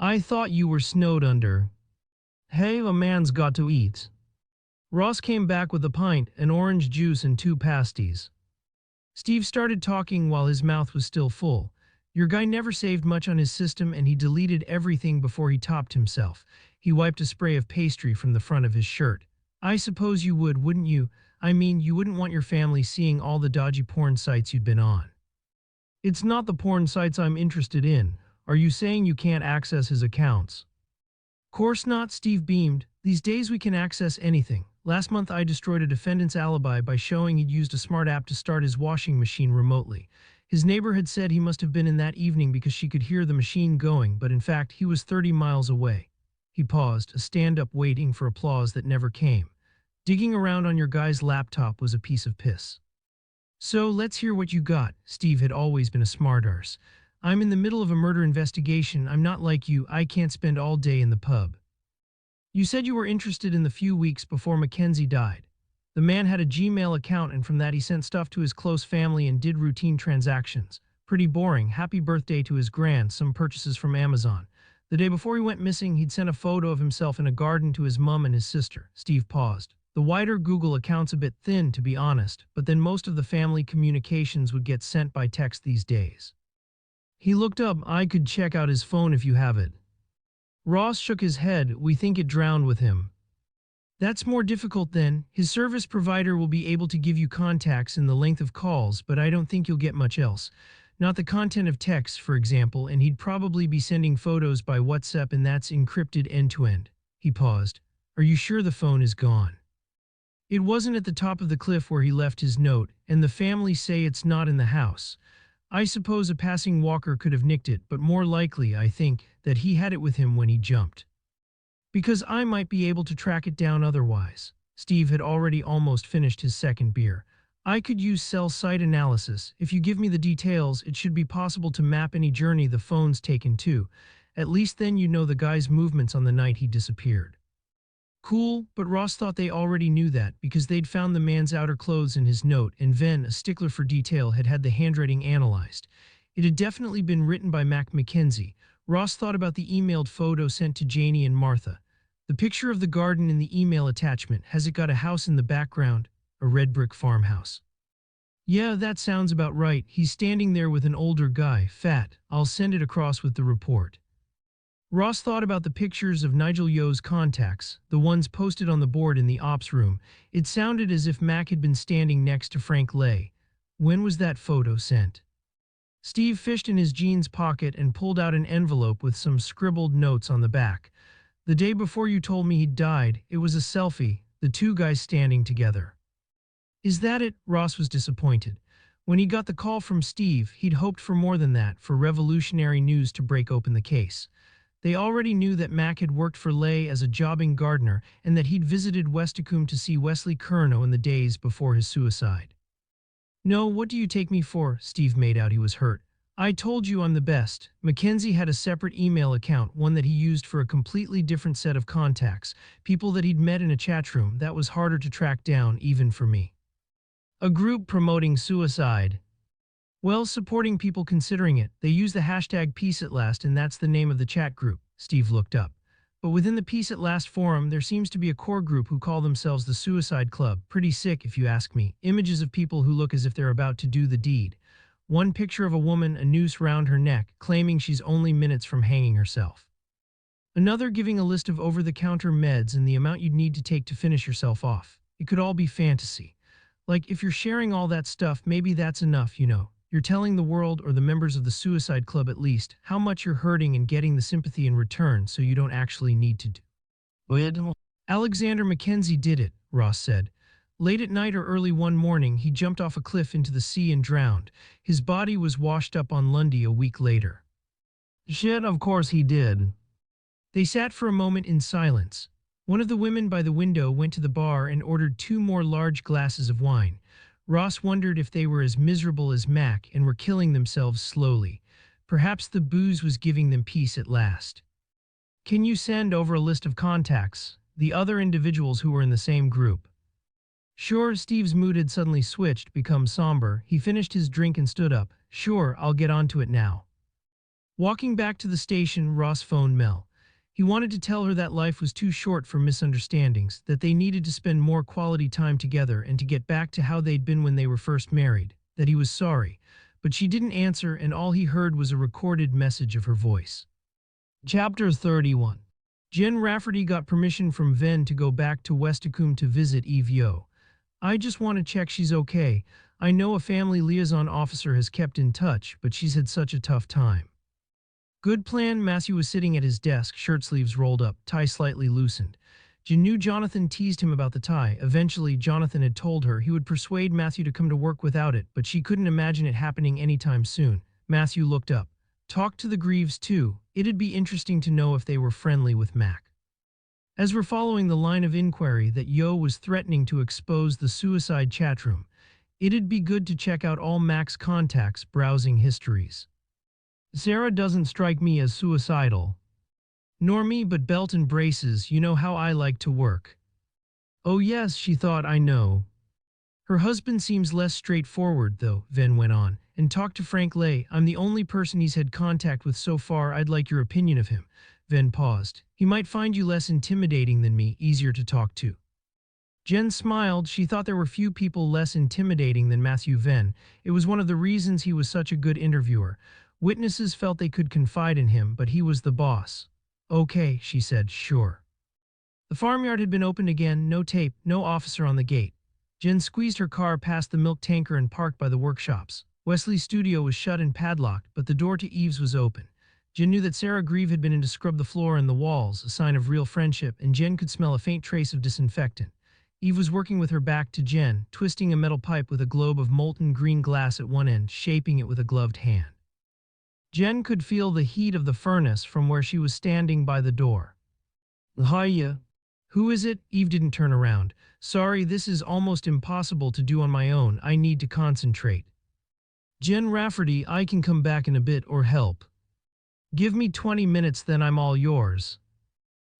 "I thought you were snowed under." "Hey, a man's got to eat." Ross came back with a pint, an orange juice and 2 pasties. Steve started talking while his mouth was still full. Your guy never saved much on his system, and he deleted everything before he topped himself. He wiped a spray of pastry from the front of his shirt. "I suppose you would, wouldn't you? I mean, you wouldn't want your family seeing all the dodgy porn sites you'd been on." "It's not the porn sites I'm interested in. Are you saying you can't access his accounts?" "Course not," Steve beamed. "These days we can access anything. Last month I destroyed a defendant's alibi by showing he'd used a smart app to start his washing machine remotely. His neighbor had said he must have been in that evening because she could hear the machine going, but in fact he was 30 miles away." He paused, a stand-up waiting for applause that never came. "Digging around on your guy's laptop was a piece of piss." "So let's hear what you got." Steve had always been a smartarse. "I'm in the middle of a murder investigation. I'm not like you. I can't spend all day in the pub." "You said you were interested in the few weeks before Mackenzie died." The man had a Gmail account, and from that he sent stuff to his close family and did routine transactions. Pretty boring. Happy birthday to his grand, some purchases from Amazon. The day before he went missing, he'd sent a photo of himself in a garden to his mum and his sister. Steve paused. The wider Google account's a bit thin, to be honest, but then most of the family communications would get sent by text these days. He looked up. "I could check out his phone if you have it." Ross shook his head. "We think it drowned with him." "That's more difficult then. His service provider will be able to give you contacts and the length of calls, but I don't think you'll get much else. Not the content of texts, for example, and he'd probably be sending photos by WhatsApp, and that's encrypted end-to-end." He paused. "Are you sure the phone is gone?" "It wasn't at the top of the cliff where he left his note, and the family say it's not in the house. I suppose a passing walker could have nicked it, but more likely, I think, that he had it with him when he jumped. Because I might be able to track it down otherwise." Steve had already almost finished his second beer. "I could use cell site analysis. If you give me the details, it should be possible to map any journey the phone's taken too. At least then you know the guy's movements on the night he disappeared." Cool, but Ross thought they already knew that because they'd found the man's outer clothes in his note, and Venn, a stickler for detail, had had the handwriting analyzed. It had definitely been written by Mac Mackenzie. Ross thought about the emailed photo sent to Janie and Martha. The picture of the garden in the email attachment, has it got a house in the background? A red brick farmhouse. Yeah, that sounds about right. He's standing there with an older guy, fat. I'll send it across with the report. Ross thought about the pictures of Nigel Yeo's contacts, the ones posted on the board in the ops room. It sounded as if Mac had been standing next to Frank Lay. When was that photo sent? Steve fished in his jeans pocket and pulled out an envelope with some scribbled notes on the back. The day before you told me he'd died, it was a selfie, the two guys standing together. Is that it? Ross was disappointed. When he got the call from Steve, he'd hoped for more than that, for revolutionary news to break open the case. They already knew that Mac had worked for Lay as a jobbing gardener and that he'd visited Westacombe to see Wesley Curnow in the days before his suicide. No, what do you take me for? Steve made out he was hurt. I told you I'm the best. Mackenzie had a separate email account, one that he used for a completely different set of contacts, people that he'd met in a chat room that was harder to track down even for me. A group promoting suicide. Well, supporting people considering it. They use the hashtag #PeaceAtLast and that's the name of the chat group. Steve looked up. But within the Peace at Last forum, there seems to be a core group who call themselves the Suicide Club. Pretty sick if you ask me. Images of people who look as if they're about to do the deed. One picture of a woman, a noose round her neck, claiming she's only minutes from hanging herself. Another giving a list of over-the-counter meds and the amount you'd need to take to finish yourself off. It could all be fantasy. Like, if you're sharing all that stuff, maybe that's enough, you know. You're telling the world, or the members of the Suicide Club at least, how much you're hurting and getting the sympathy in return so you don't actually need to do it. Alexander Mackenzie did it, Ross said. Late at night or early one morning, he jumped off a cliff into the sea and drowned. His body was washed up on Lundy a week later. Shit, of course he did. They sat for a moment in silence. One of the women by the window went to the bar and ordered 2 more large glasses of wine. Ross wondered if they were as miserable as Mac and were killing themselves slowly. Perhaps the booze was giving them peace at last. Can you send over a list of contacts, the other individuals who were in the same group? Sure. Steve's mood had suddenly switched, become somber. He finished his drink and stood up. Sure, I'll get onto it now. Walking back to the station, Ross phoned Mel. He wanted to tell her that life was too short for misunderstandings, that they needed to spend more quality time together and to get back to how they'd been when they were first married, that he was sorry. But she didn't answer, and all he heard was a recorded message of her voice. Chapter 31. Jen Rafferty got permission from Venn to go back to Westacombe to visit Eve Yeo. I just want to check she's okay. I know a family liaison officer has kept in touch, but she's had such a tough time. Good plan. Matthew was sitting at his desk, shirt sleeves rolled up, tie slightly loosened. Jen knew Jonathan teased him about the tie. Eventually, Jonathan had told her he would persuade Matthew to come to work without it, but she couldn't imagine it happening anytime soon. Matthew looked up. Talk to the Greaves too. It'd be interesting to know if they were friendly with Mac. As we're following the line of inquiry that Yeo was threatening to expose the suicide chatroom, it'd be good to check out all Mac's contacts' browsing histories. Sarah doesn't strike me as suicidal. Nor me, but belt and braces, you know how I like to work. Oh yes, she thought, I know. Her husband seems less straightforward though, Venn went on, and talk to Frank Lay. I'm the only person he's had contact with so far. I'd like your opinion of him. Venn paused. He might find you less intimidating than me, easier to talk to. Jen smiled. She thought there were few people less intimidating than Matthew Venn. It was one of the reasons he was such a good interviewer. Witnesses felt they could confide in him, but he was the boss. Okay, she said, sure. The farmyard had been opened again, no tape, no officer on the gate. Jen squeezed her car past the milk tanker and parked by the workshops. Wesley's studio was shut and padlocked, but the door to Eve's was open. Jen knew that Sarah Grieve had been in to scrub the floor and the walls, a sign of real friendship, and Jen could smell a faint trace of disinfectant. Eve was working with her back to Jen, twisting a metal pipe with a globe of molten green glass at one end, shaping it with a gloved hand. Jen could feel the heat of the furnace from where she was standing by the door. Hiya. Who is it? Eve didn't turn around. Sorry, this is almost impossible to do on my own. I need to concentrate. Jen Rafferty, I can come back in a bit or help. Give me 20 minutes, then I'm all yours.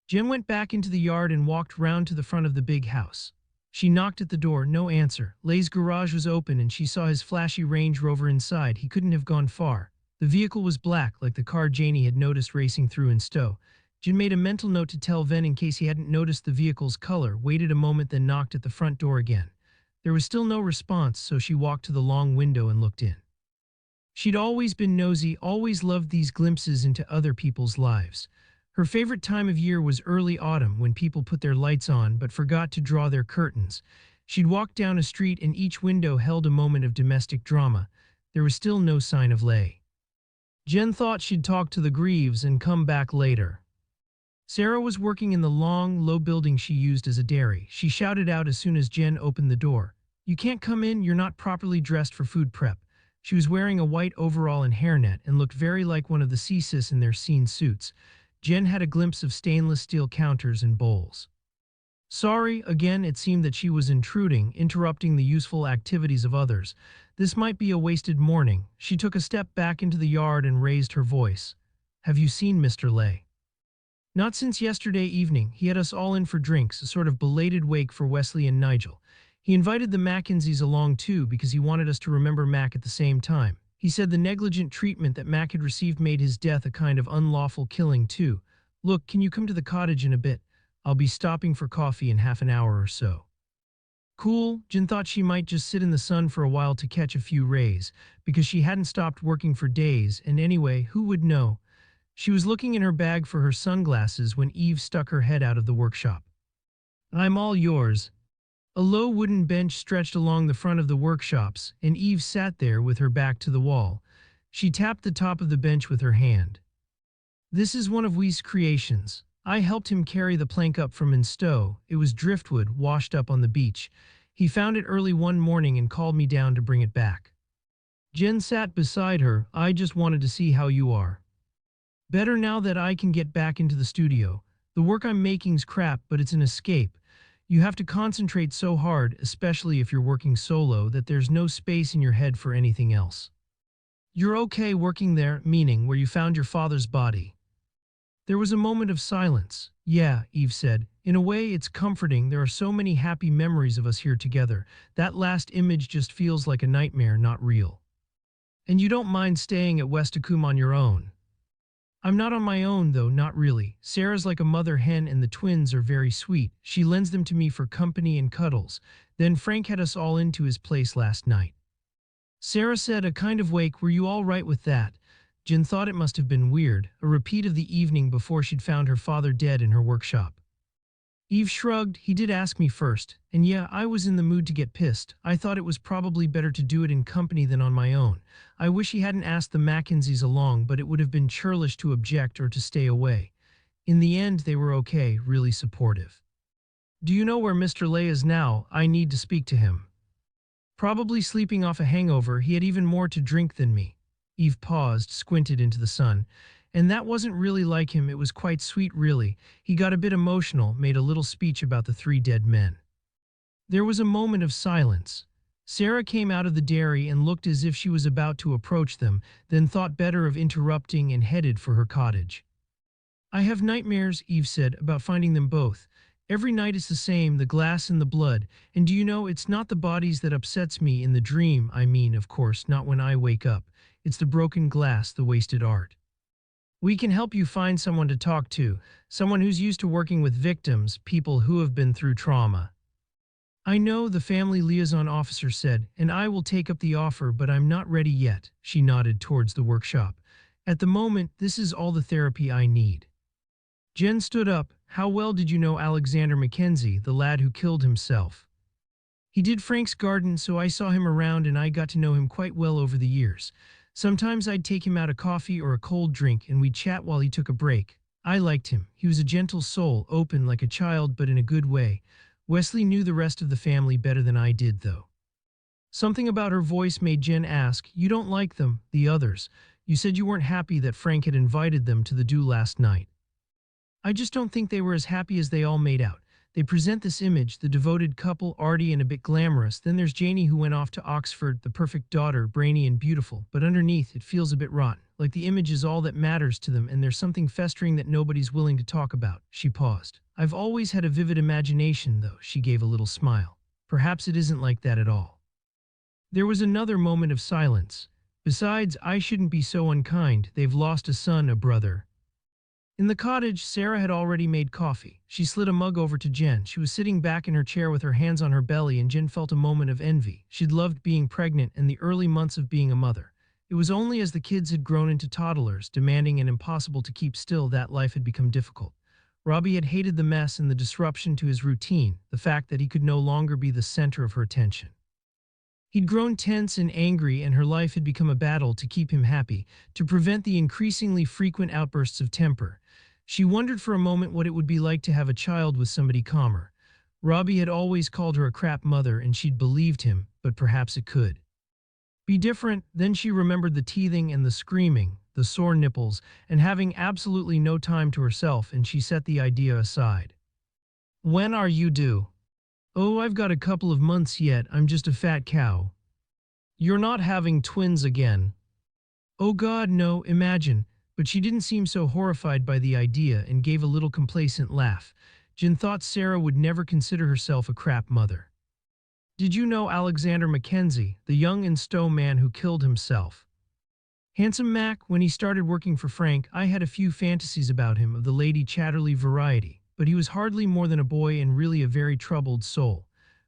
Jen went back into the yard and walked round to the front of the big house. She knocked at the door, no answer. Lay's garage was open and she saw his flashy Range Rover inside. He couldn't have gone far. The vehicle was black, like the car Janie had noticed racing through in Stowe. Jen made a mental note to tell Venn in case he hadn't noticed the vehicle's color, waited a moment, then knocked at the front door again. There was still no response, so she walked to the long window and looked in. She'd always been nosy, always loved these glimpses into other people's lives. Her favorite time of year was early autumn, when people put their lights on but forgot to draw their curtains. She'd walk down a street and each window held a moment of domestic drama. There was still no sign of Leigh. Jen thought she'd talk to the Cleeves and come back later. Sarah was working in the long, low building she used as a dairy. She shouted out as soon as Jen opened the door. "You can't come in, you're not properly dressed for food prep." She was wearing a white overall and hairnet and looked very like one of the CSIS in their scene suits. Jen had a glimpse of stainless steel counters and bowls. Sorry, again it seemed that she was intruding, interrupting the useful activities of others. This might be a wasted morning. She took a step back into the yard and raised her voice. "Have you seen Mr. Leigh?" "Not since yesterday evening. He had us all in for drinks, a sort of belated wake for Wesley and Nigel. He invited the Mackenzies along too because he wanted us to remember Mac at the same time. He said the negligent treatment that Mac had received made his death a kind of unlawful killing too. Look, can you come to the cottage in a bit? I'll be stopping for coffee in half an hour or so." Cool. Jen thought she might just sit in the sun for a while to catch a few rays, because she hadn't stopped working for days, and anyway, who would know? She was looking in her bag for her sunglasses when Eve stuck her head out of the workshop. "I'm all yours." A low wooden bench stretched along the front of the workshops, and Eve sat there with her back to the wall. She tapped the top of the bench with her hand. "This is one of Wee's creations. I helped him carry the plank up from in Stowe. It was driftwood, washed up on the beach. He found it early one morning and called me down to bring it back." Jen sat beside her. "I just wanted to see how you are." "Better now that I can get back into the studio. The work I'm making's crap, but it's an escape. You have to concentrate so hard, especially if you're working solo, that there's no space in your head for anything else." "You're okay working there, meaning where you found your father's body?" There was a moment of silence. "Yeah," Eve said. "In a way, it's comforting. There are so many happy memories of us here together. That last image just feels like a nightmare, not real." "And you don't mind staying at Westacombe on your own?" "I'm not on my own, though, not really. Sarah's like a mother hen and the twins are very sweet. She lends them to me for company and cuddles. Then Frank had us all into his place last night." Sarah said, "A kind of wake. Were you all right with that?" Jen thought it must have been weird, a repeat of the evening before she'd found her father dead in her workshop. Eve shrugged. "He did ask me first, and yeah, I was in the mood to get pissed. I thought it was probably better to do it in company than on my own. I wish he hadn't asked the Mackenzies along, but it would have been churlish to object or to stay away. In the end, they were okay, really supportive." "Do you know where Mr. Leigh is now? I need to speak to him." "Probably sleeping off a hangover. He had even more to drink than me." Eve paused, squinted into the sun. "And that wasn't really like him. It was quite sweet, really. He got a bit emotional, made a little speech about the 3 dead men." There was a moment of silence. Sarah came out of the dairy and looked as if she was about to approach them, then thought better of interrupting and headed for her cottage. "I have nightmares," Eve said, "about finding them both. Every night is the same, the glass and the blood. And do you know, it's not the bodies that upsets me in the dream, I mean, of course, not when I wake up. It's the broken glass, the wasted art." "We can help you find someone to talk to, someone who's used to working with victims, people who have been through trauma." "I know," the family liaison officer said, "and I will take up the offer, but I'm not ready yet." She nodded towards the workshop. "At the moment, this is all the therapy I need." Jen stood up. "How well did you know Alexander Mackenzie, the lad who killed himself?" "He did Frank's garden, so I saw him around and I got to know him quite well over the years. Sometimes I'd take him out a coffee or a cold drink and we'd chat while he took a break. I liked him. He was a gentle soul, open like a child but in a good way. Wesley knew the rest of the family better than I did, though." Something about her voice made Jen ask, "You don't like them, the others? You said you weren't happy that Frank had invited them to the do last night." "I just don't think they were as happy as they all made out. They present this image, the devoted couple, arty and a bit glamorous. Then there's Janie who went off to Oxford, the perfect daughter, brainy and beautiful. But underneath, it feels a bit rotten, like the image is all that matters to them and there's something festering that nobody's willing to talk about." She paused. "I've always had a vivid imagination, though." She gave a little smile. "Perhaps it isn't like that at all." There was another moment of silence. Besides, I shouldn't be so unkind. They've lost a son, a brother. In the cottage, Sarah had already made coffee. She slid a mug over to Jen. She was sitting back in her chair with her hands on her belly, and Jen felt a moment of envy. She'd loved being pregnant and the early months of being a mother. It was only as the kids had grown into toddlers, demanding and impossible to keep still, that life had become difficult. Robbie had hated the mess and the disruption to his routine, the fact that he could no longer be the center of her attention. He'd grown tense and angry, and her life had become a battle to keep him happy, to prevent the increasingly frequent outbursts of temper. She wondered for a moment what it would be like to have a child with somebody calmer. Robbie had always called her a crap mother, and she'd believed him, but perhaps it could be different. Then she remembered the teething and the screaming, the sore nipples, and having absolutely no time to herself, and she set the idea aside. "When are you due?" "Oh, I've got a couple of months yet. I'm just a fat cow." "You're not having twins again?" "Oh God, no, imagine." But she didn't seem so horrified by the idea and gave a little complacent laugh. Jen thought Sarah would never consider herself a crap mother. "Did you know Alexander Mackenzie, the young and stow man who killed himself?" "Handsome Mac. When he started working for Frank, I had a few fantasies about him, of the Lady Chatterley variety, but he was hardly more than a boy and really a very troubled soul.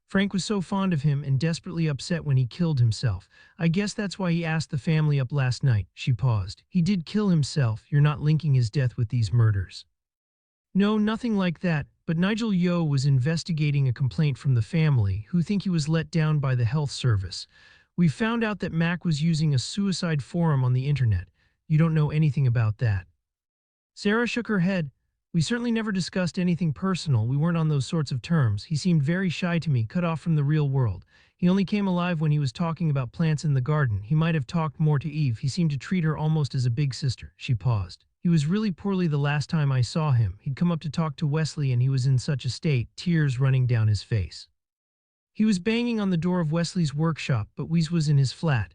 Frank was so fond of him and desperately upset when he killed himself. I guess that's why he asked the family up last night." She paused. "He did kill himself. You're not linking his death with these murders?" "No, nothing like that, but Nigel Yeo was investigating a complaint from the family, who think he was let down by the health service. We found out that Mac was using a suicide forum on the internet. You don't know anything about that?" Sarah shook her head. "We certainly never discussed anything personal. We weren't on those sorts of terms. He seemed very shy to me, cut off from the real world. He only came alive when he was talking about plants in the garden. He might have talked more to Eve. He seemed to treat her almost as a big sister." She paused. "He was really poorly the last time I saw him. He'd come up to talk to Wesley and he was in such a state, tears running down his face. He was banging on the door of Wesley's workshop, but Wes was in his flat.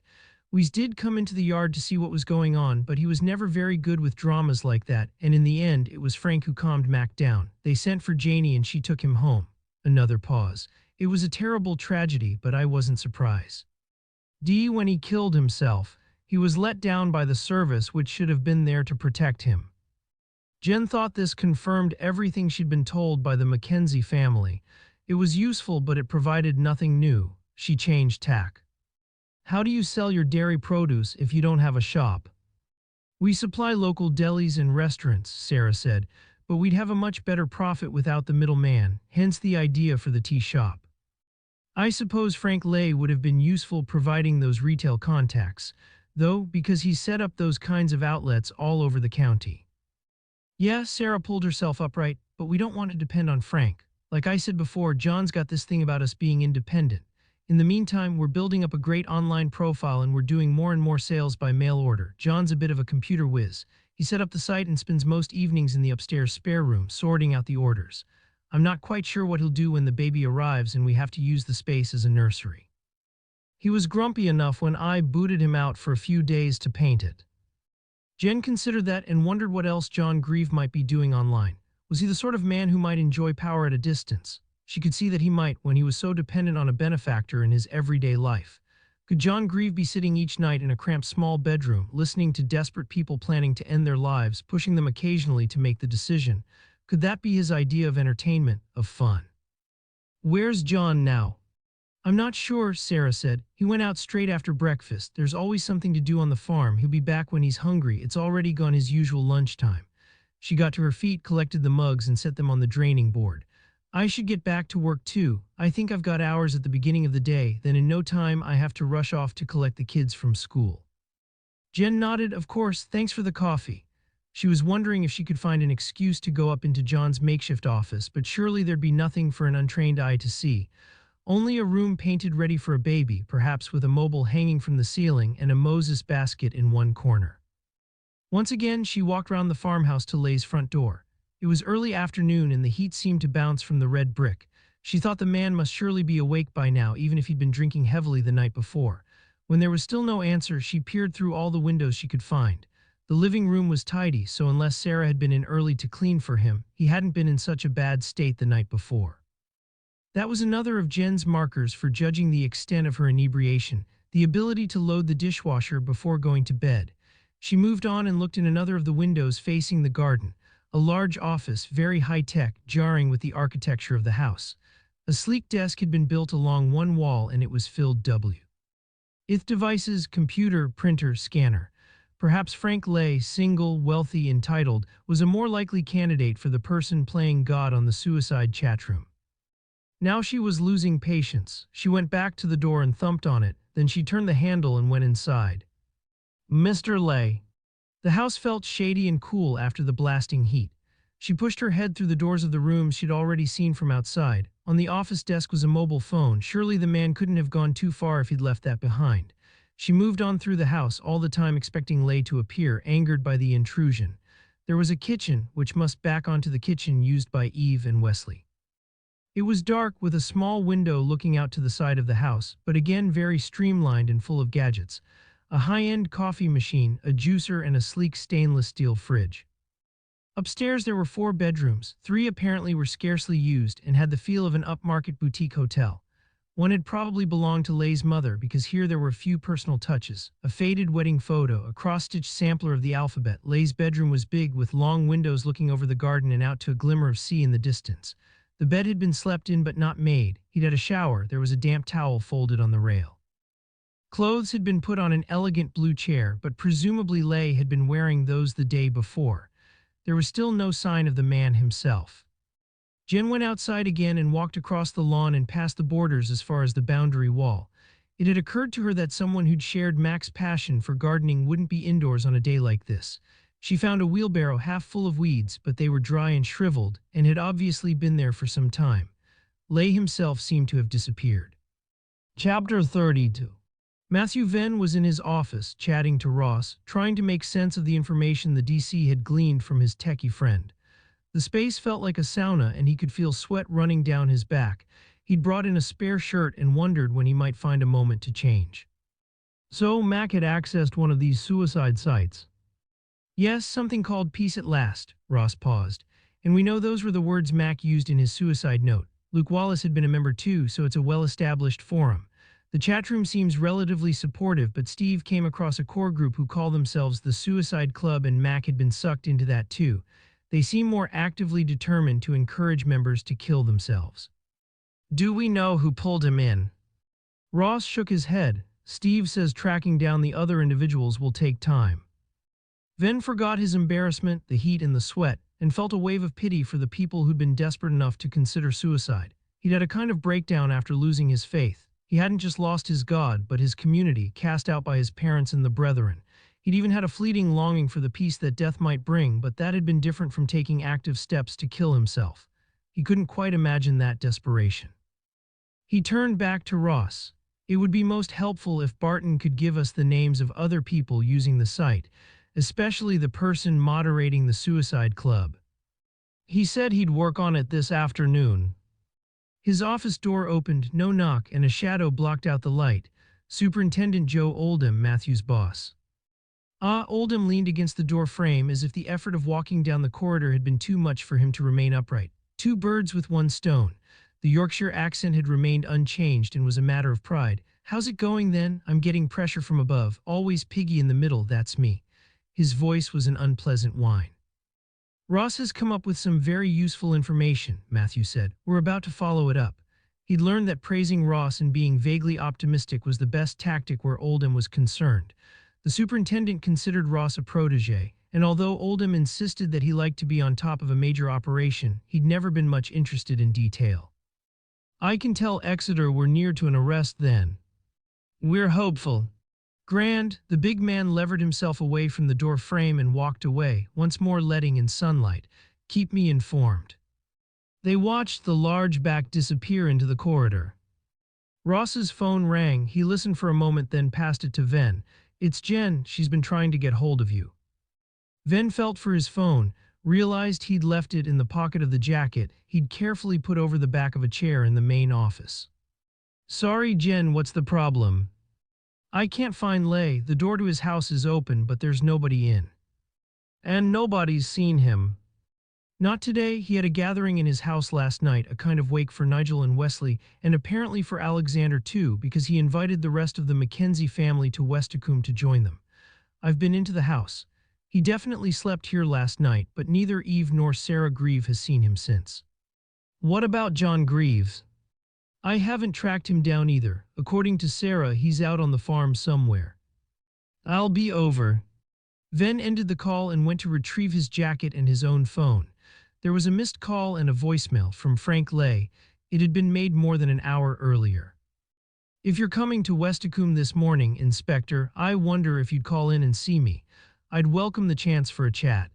Wes did come into the yard to see what was going on, but he was never very good with dramas like that, and in the end it was Frank who calmed Mac down. They sent for Janie and she took him home." Another pause. "It was a terrible tragedy, but I wasn't surprised. When he killed himself, he was let down by the service, which should have been there to protect him." Jen thought this confirmed everything she'd been told by the Mackenzie family. It was useful, but it provided nothing new. She changed tack. "How do you sell your dairy produce if you don't have a shop?" "We supply local delis and restaurants," Sarah said, "but we'd have a much better profit without the middleman, hence the idea for the tea shop. I suppose Frank Lay would have been useful providing those retail contacts, though, because he set up those kinds of outlets all over the county." "Yeah," Sarah pulled herself upright, "but we don't want to depend on Frank. Like I said before, John's got this thing about us being independent. In the meantime, we're building up a great online profile and we're doing more and more sales by mail order. John's a bit of a computer whiz. He set up the site and spends most evenings in the upstairs spare room sorting out the orders. I'm not quite sure what he'll do when the baby arrives and we have to use the space as a nursery. He was grumpy enough when I booted him out for a few days to paint it." Jen considered that and wondered what else John Grieve might be doing online. Was he the sort of man who might enjoy power at a distance? She could see that he might, when he was so dependent on a benefactor in his everyday life. Could John Grieve be sitting each night in a cramped small bedroom, listening to desperate people planning to end their lives, pushing them occasionally to make the decision? Could that be his idea of entertainment, of fun? "Where's John now?" "I'm not sure," Sarah said. "He went out straight after breakfast. There's always something to do on the farm. He'll be back when he's hungry. It's already gone his usual lunchtime." She got to her feet, collected the mugs, and set them on the draining board. "I should get back to work too. I think I've got hours at the beginning of the day, then in no time I have to rush off to collect the kids from school." Jen nodded. "Of course, thanks for the coffee." She was wondering if she could find an excuse to go up into John's makeshift office, but surely there'd be nothing for an untrained eye to see. Only a room painted ready for a baby, perhaps with a mobile hanging from the ceiling and a Moses basket in one corner. Once again, she walked round the farmhouse to Lay's front door. It was early afternoon and the heat seemed to bounce from the red brick. She thought the man must surely be awake by now, even if he'd been drinking heavily the night before. When there was still no answer, she peered through all the windows she could find. The living room was tidy, so unless Sarah had been in early to clean for him, he hadn't been in such a bad state the night before. That was another of Jen's markers for judging the extent of her inebriation. the ability to load the dishwasher before going to bed. She moved on and looked in another of the windows facing the garden, a large office, very high-tech, jarring with the architecture of the house. A sleek desk had been built along one wall and it was filled with devices, computer, printer, scanner. Perhaps Frank Lay, single, wealthy, entitled, was a more likely candidate for the person playing God on the suicide chatroom. Now she was losing patience. She went back to the door and thumped on it, then she turned the handle and went inside. Mr. Lay. The house felt shady and cool after the blasting heat. She pushed her head through the doors of the rooms she'd already seen from outside. On the office desk was a mobile phone. Surely the man couldn't have gone too far if he'd left that behind. She moved on through the house, all the time expecting Lay to appear, angered by the intrusion. There was a kitchen, which must back onto the kitchen used by Eve and Wesley. It was dark, with a small window looking out to the side of the house, but again very streamlined and full of gadgets. A high-end coffee machine, a juicer, and a sleek stainless steel fridge. Upstairs there were 4 bedrooms. 3 apparently were scarcely used and had the feel of an upmarket boutique hotel. One had probably belonged to Lay's mother because here there were few personal touches. A faded wedding photo, a cross-stitched sampler of the alphabet. Lay's bedroom was big, with long windows looking over the garden and out to a glimmer of sea in the distance. The bed had been slept in but not made. He'd had a shower. There was a damp towel folded on the rail. Clothes had been put on an elegant blue chair, but presumably Lay had been wearing those the day before. There was still no sign of the man himself. Jen went outside again and walked across the lawn and past the borders as far as the boundary wall. It had occurred to her that someone who'd shared Mac's passion for gardening wouldn't be indoors on a day like this. She found a wheelbarrow half full of weeds, but they were dry and shriveled, and had obviously been there for some time. Lay himself seemed to have disappeared. Chapter 32. Matthew Venn was in his office, chatting to Ross, trying to make sense of the information the DC had gleaned from his techie friend. The space felt like a sauna and he could feel sweat running down his back. He'd brought in a spare shirt and wondered when he might find a moment to change. So Mac had accessed one of these suicide sites. Yes, something called Peace at Last, Ross paused. And we know those were the words Mac used in his suicide note. Luke Wallace had been a member too, so it's a well-established forum. The chatroom seems relatively supportive, but Steve came across a core group who call themselves the Suicide Club, and Mac had been sucked into that too. They seem more actively determined to encourage members to kill themselves. Do we know who pulled him in? Ross shook his head. Steve says tracking down the other individuals will take time. Venn forgot his embarrassment, the heat and the sweat, and felt a wave of pity for the people who'd been desperate enough to consider suicide. He'd had a kind of breakdown after losing his faith. He hadn't just lost his God, but his community, cast out by his parents and the brethren. He'd even had a fleeting longing for the peace that death might bring, but that had been different from taking active steps to kill himself. He couldn't quite imagine that desperation. He turned back to Ross. It would be most helpful if Barton could give us the names of other people using the site, especially the person moderating the suicide club. He said he'd work on it this afternoon. His office door opened, no knock, and a shadow blocked out the light. Superintendent Joe Oldham, Matthew's boss. Oldham leaned against the door frame as if the effort of walking down the corridor had been too much for him to remain upright. 2 birds with 1 stone. The Yorkshire accent had remained unchanged and was a matter of pride. How's it going then? I'm getting pressure from above. Always Piggy in the middle, that's me. His voice was an unpleasant whine. Ross has come up with some very useful information, Matthew said. We're about to follow it up. He'd learned that praising Ross and being vaguely optimistic was the best tactic where Oldham was concerned. The superintendent considered Ross a protege, and although Oldham insisted that he liked to be on top of a major operation, he'd never been much interested in detail. I can tell Exeter were near to an arrest then. We're hopeful. Grand, the big man levered himself away from the door frame and walked away, once more letting in sunlight. Keep me informed. They watched the large back disappear into the corridor. Ross's phone rang. He listened for a moment, then passed it to Venn. It's Jen. She's been trying to get hold of you. Venn felt for his phone, realized he'd left it in the pocket of the jacket he'd carefully put over the back of a chair in the main office. Sorry, Jen, what's the problem? I can't find Lay. The door to his house is open, but there's nobody in. And nobody's seen him. Not today. He had a gathering in his house last night, a kind of wake for Nigel and Wesley, and apparently for Alexander too, because he invited the rest of the Mackenzie family to Westacombe to join them. I've been into the house. He definitely slept here last night, but neither Eve nor Sarah Grieve has seen him since. What about John Greaves? I haven't tracked him down either. According to Sarah, he's out on the farm somewhere. I'll be over. Venn ended the call and went to retrieve his jacket and his own phone. There was a missed call and a voicemail from Frank Lay. It had been made more than an hour earlier. If you're coming to Westacombe this morning, Inspector, I wonder if you'd call in and see me. I'd welcome the chance for a chat.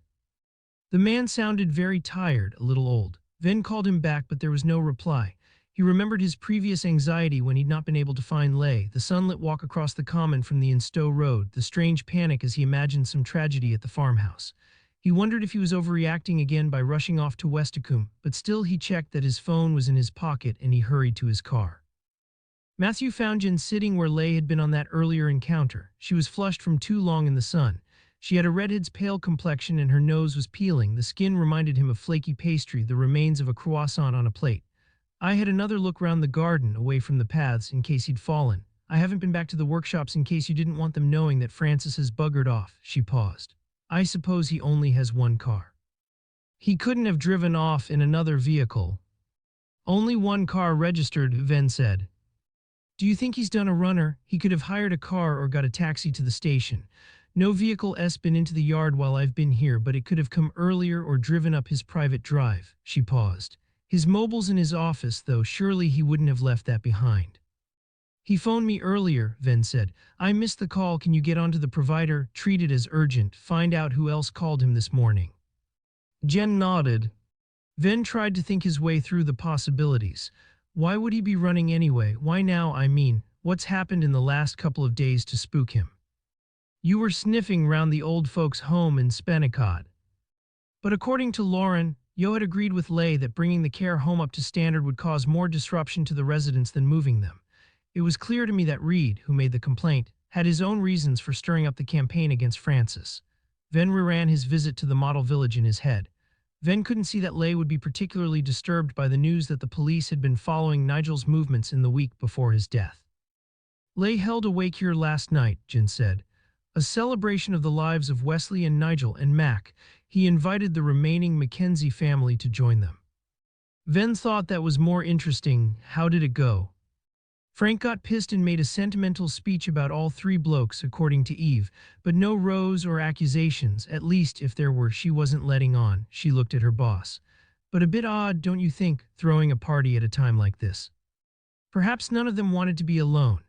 The man sounded very tired, a little old. Venn called him back, but there was no reply. He remembered his previous anxiety when he'd not been able to find Lay, the sunlit walk across the common from the Instow Road, the strange panic as he imagined some tragedy at the farmhouse. He wondered if he was overreacting again by rushing off to Westacombe, but still he checked that his phone was in his pocket and he hurried to his car. Matthew found Jen sitting where Lay had been on that earlier encounter. She was flushed from too long in the sun. She had a redhead's pale complexion and her nose was peeling. The skin reminded him of flaky pastry, the remains of a croissant on a plate. I had another look round the garden, away from the paths, in case he'd fallen. I haven't been back to the workshops in case you didn't want them knowing that Francis has buggered off. She paused. I suppose he only has one car. He couldn't have driven off in another vehicle. Only one car registered, Venn said. Do you think he's done a runner? He could have hired a car or got a taxi to the station. No vehicle has been into the yard while I've been here, but it could have come earlier or driven up his private drive. She paused. His mobile's in his office, though. Surely he wouldn't have left that behind. He phoned me earlier, Venn said. I missed the call. Can you get onto the provider? Treat it as urgent. Find out who else called him this morning. Jen nodded. Venn tried to think his way through the possibilities. Why would he be running anyway? Why now, I mean? What's happened in the last couple of days to spook him? You were sniffing round the old folks' home in Spennicott. But according to Lauren, Yeo had agreed with Lay that bringing the care home up to standard would cause more disruption to the residents than moving them. It was clear to me that Reed, who made the complaint, had his own reasons for stirring up the campaign against Francis. Venn reran his visit to the model village in his head. Venn couldn't see that Lay would be particularly disturbed by the news that the police had been following Nigel's movements in the week before his death. Lay held a wake here last night, Jen said. A celebration of the lives of Wesley and Nigel and Mac. He invited the remaining Mackenzie family to join them. Venn thought that was more interesting. How did it go? Frank got pissed and made a sentimental speech about all three blokes, according to Eve, but no rows or accusations. At least, if there were, she wasn't letting on. She looked at her boss. But a bit odd, don't you think, throwing a party at a time like this? Perhaps none of them wanted to be alone.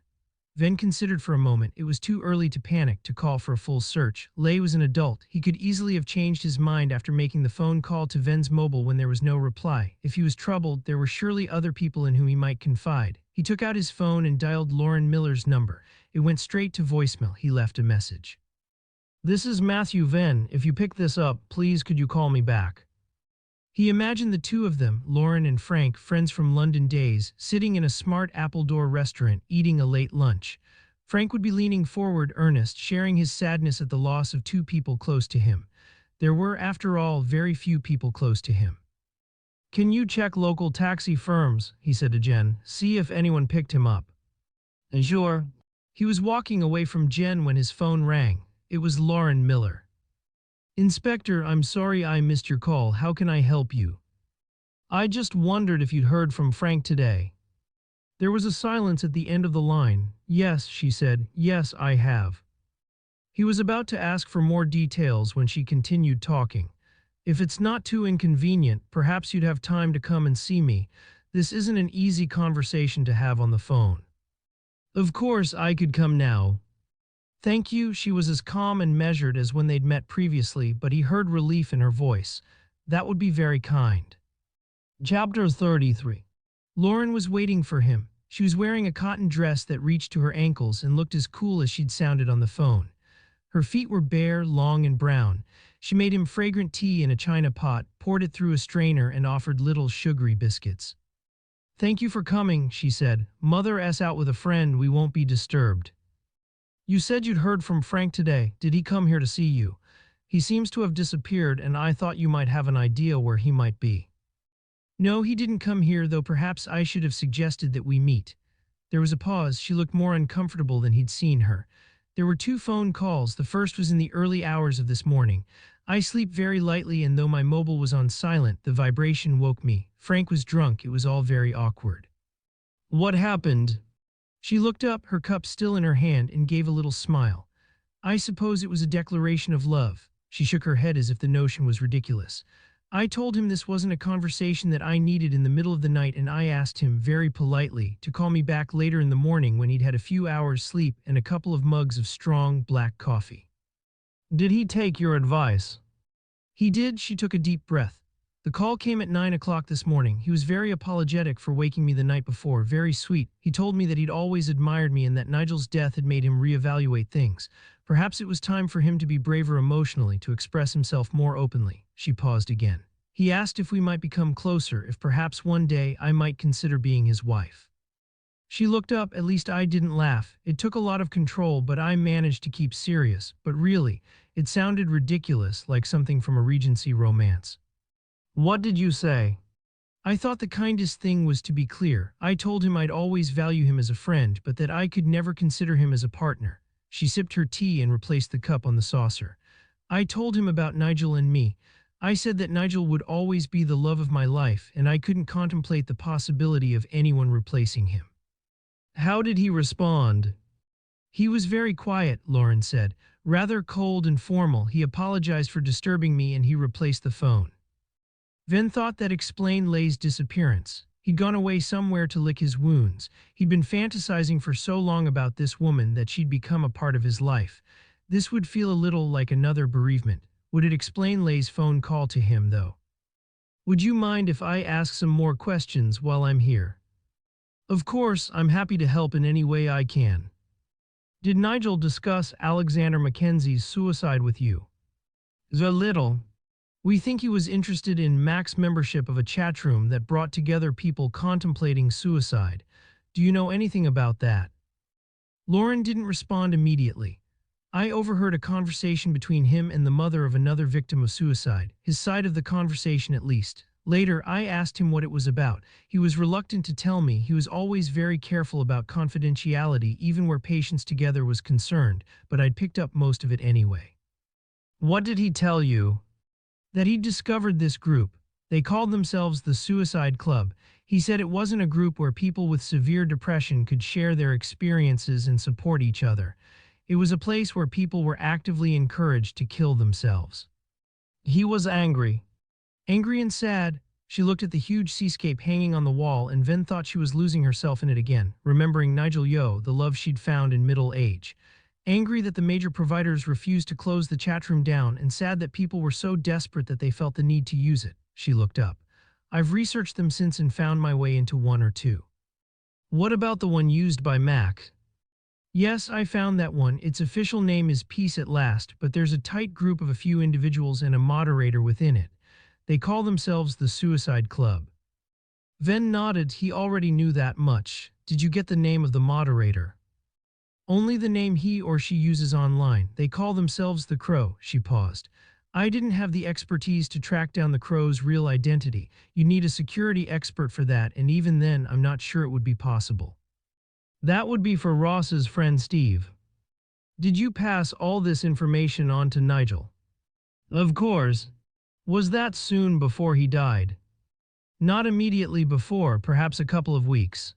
Venn considered for a moment. It was too early to panic, to call for a full search. Lay was an adult. He could easily have changed his mind after making the phone call to Venn's mobile when there was no reply. If he was troubled, there were surely other people in whom he might confide. He took out his phone and dialed Lauren Miller's number. It went straight to voicemail. He left a message. This is Matthew Venn. If you pick this up, please could you call me back? He imagined the two of them, Lauren and Frank, friends from London days, sitting in a smart Appledore restaurant, eating a late lunch. Frank would be leaning forward, earnest, sharing his sadness at the loss of two people close to him. There were, after all, very few people close to him. Can you check local taxi firms, he said to Jen, see if anyone picked him up. Sure. He was walking away from Jen when his phone rang. It was Lauren Miller. Inspector, I'm sorry I missed your call. How can I help you? I just wondered if you'd heard from Frank today. There was a silence at the end of the line. Yes, she said. Yes, I have. He was about to ask for more details when she continued talking. If it's not too inconvenient, perhaps you'd have time to come and see me. This isn't an easy conversation to have on the phone. Of course, I could come now. Thank you. She was as calm and measured as when they'd met previously, but he heard relief in her voice. That would be very kind. Chapter 33. Lauren was waiting for him. She was wearing a cotton dress that reached to her ankles and looked as cool as she'd sounded on the phone. Her feet were bare, long and brown. She made him fragrant tea in a china pot, poured it through a strainer, and offered little sugary biscuits. Thank you for coming, she said. Mother's out with a friend. We won't be disturbed. You said you'd heard from Frank today. Did he come here to see you? He seems to have disappeared, and I thought you might have an idea where he might be." "No, he didn't come here, though perhaps I should have suggested that we meet." There was a pause. She looked more uncomfortable than he'd seen her. "There were 2 phone calls. The first was in the early hours of this morning. I sleep very lightly, and though my mobile was on silent, the vibration woke me. Frank was drunk. It was all very awkward." "What happened?" She looked up, her cup still in her hand, and gave a little smile. "I suppose it was a declaration of love." She shook her head as if the notion was ridiculous. "I told him this wasn't a conversation that I needed in the middle of the night, and I asked him, very politely, to call me back later in the morning when he'd had a few hours' sleep and a couple of mugs of strong, black coffee." "Did he take your advice?" "He did." She took a deep breath. "The call came at 9 o'clock this morning. He was very apologetic for waking me the night before, very sweet. He told me that he'd always admired me and that Nigel's death had made him reevaluate things. Perhaps it was time for him to be braver emotionally, to express himself more openly." She paused again. "He asked if we might become closer, if perhaps one day I might consider being his wife." She looked up. "At least I didn't laugh. It took a lot of control, but I managed to keep serious. But really, it sounded ridiculous, like something from a Regency romance." "What did you say?" "I thought the kindest thing was to be clear. I told him I'd always value him as a friend, but that I could never consider him as a partner." She sipped her tea and replaced the cup on the saucer. "I told him about Nigel and me. I said that Nigel would always be the love of my life, and I couldn't contemplate the possibility of anyone replacing him." "How did he respond?" "He was very quiet," Lauren said. "Rather cold and formal. He apologized for disturbing me and he replaced the phone." Venn thought that explained Lay's disappearance. He'd gone away somewhere to lick his wounds. He'd been fantasizing for so long about this woman that she'd become a part of his life. This would feel a little like another bereavement. Would it explain Lay's phone call to him, though? "Would you mind if I ask some more questions while I'm here?" "Of course, I'm happy to help in any way I can." "Did Nigel discuss Alexander Mackenzie's suicide with you?" "A little. We think he was interested in Mac's membership of a chatroom that brought together people contemplating suicide. Do you know anything about that?" Lauren didn't respond immediately. "I overheard a conversation between him and the mother of another victim of suicide, his side of the conversation at least. Later, I asked him what it was about. He was reluctant to tell me. He was always very careful about confidentiality, even where patients together was concerned, but I'd picked up most of it anyway." "What did he tell you?" "That he'd discovered this group. They called themselves the Suicide Club. He said it wasn't a group where people with severe depression could share their experiences and support each other. It was a place where people were actively encouraged to kill themselves." "He was angry." "Angry and sad." She looked at the huge seascape hanging on the wall, and Venn thought she was losing herself in it again, remembering Nigel Yeo, the love she'd found in middle age. Angry that the major providers refused to close the chatroom down, and sad that people were so desperate that they felt the need to use it. She looked up. "I've researched them since and found my way into 1 or 2. "What about the one used by Mac?" "Yes, I found that one. Its official name is Peace at Last, but there's a tight group of a few individuals and a moderator within it. They call themselves the Suicide Club." Venn nodded. He already knew that much. "Did you get the name of the moderator?" "Only the name he or she uses online. They call themselves the Crow." She paused. "I didn't have the expertise to track down the Crow's real identity. You need a security expert for that, and even then, I'm not sure it would be possible." "That would be for Ross's friend Steve." "Did you pass all this information on to Nigel?" "Of course." "Was that soon before he died?" "Not immediately before, perhaps a couple of weeks."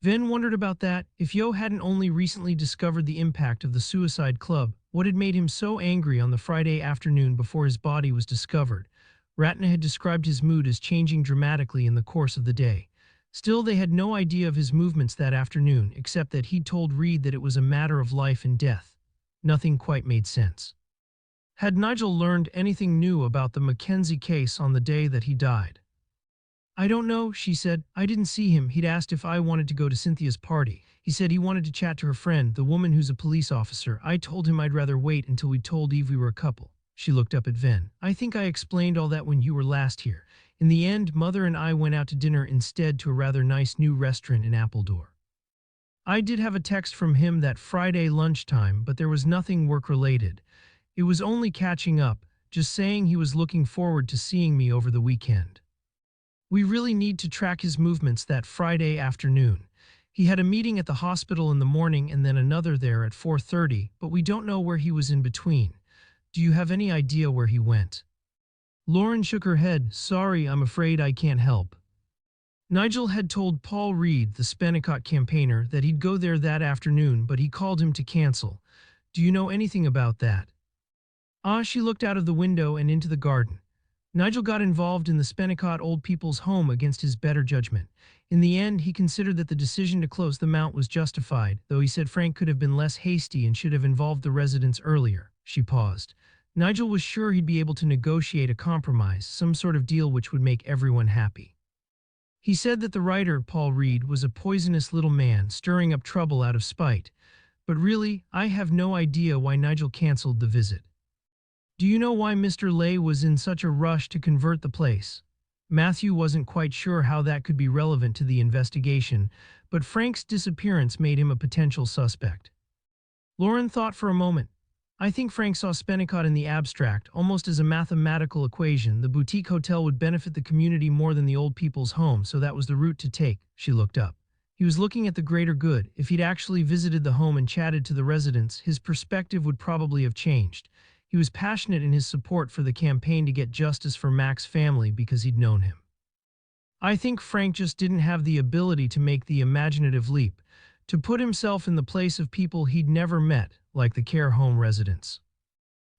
Venn wondered about that. If Yeo hadn't only recently discovered the impact of the Suicide Club, what had made him so angry on the Friday afternoon before his body was discovered? Ratna had described his mood as changing dramatically in the course of the day. Still, they had no idea of his movements that afternoon, except that he'd told Reed that it was a matter of life and death. Nothing quite made sense. Had Nigel learned anything new about the Mackenzie case on the day that he died? "I don't know," she said. "I didn't see him. He'd asked if I wanted to go to Cynthia's party. He said he wanted to chat to her friend, the woman who's a police officer. I told him I'd rather wait until we'd told Eve we were a couple." She looked up at Venn. "I think I explained all that when you were last here. In the end, Mother and I went out to dinner instead to a rather nice new restaurant in Appledore. I did have a text from him that Friday lunchtime, but there was nothing work-related. It was only catching up, just saying he was looking forward to seeing me over the weekend. We really need to track his movements that Friday afternoon. He had a meeting at the hospital in the morning and then another there at 4:30, but we don't know where he was in between. Do you have any idea where he went? Lauren shook her head. Sorry, I'm afraid I can't help. Nigel had told Paul Reed, the Spennicott campaigner, that he'd go there that afternoon, but he called him to cancel. Do you know anything about that? She looked out of the window and into the garden. Nigel got involved in the Spennicott old people's home against his better judgment. In the end, he considered that the decision to close the mount was justified, though he said Frank could have been less hasty and should have involved the residents earlier. She paused. Nigel was sure he'd be able to negotiate a compromise, some sort of deal which would make everyone happy. He said that the writer, Paul Reed, was a poisonous little man, stirring up trouble out of spite. But really, I have no idea why Nigel cancelled the visit. Do you know why Mr. Lay was in such a rush to convert the place? Matthew wasn't quite sure how that could be relevant to the investigation, but Frank's disappearance made him a potential suspect. Lauren thought for a moment. I think Frank saw Spennicott in the abstract, almost as a mathematical equation. The boutique hotel would benefit the community more than the old people's home, so that was the route to take. She looked up. He was looking at the greater good. If he'd actually visited the home and chatted to the residents, his perspective would probably have changed. He was passionate in his support for the campaign to get justice for Mac's family because he'd known him. I think Frank just didn't have the ability to make the imaginative leap, to put himself in the place of people he'd never met, like the care home residents.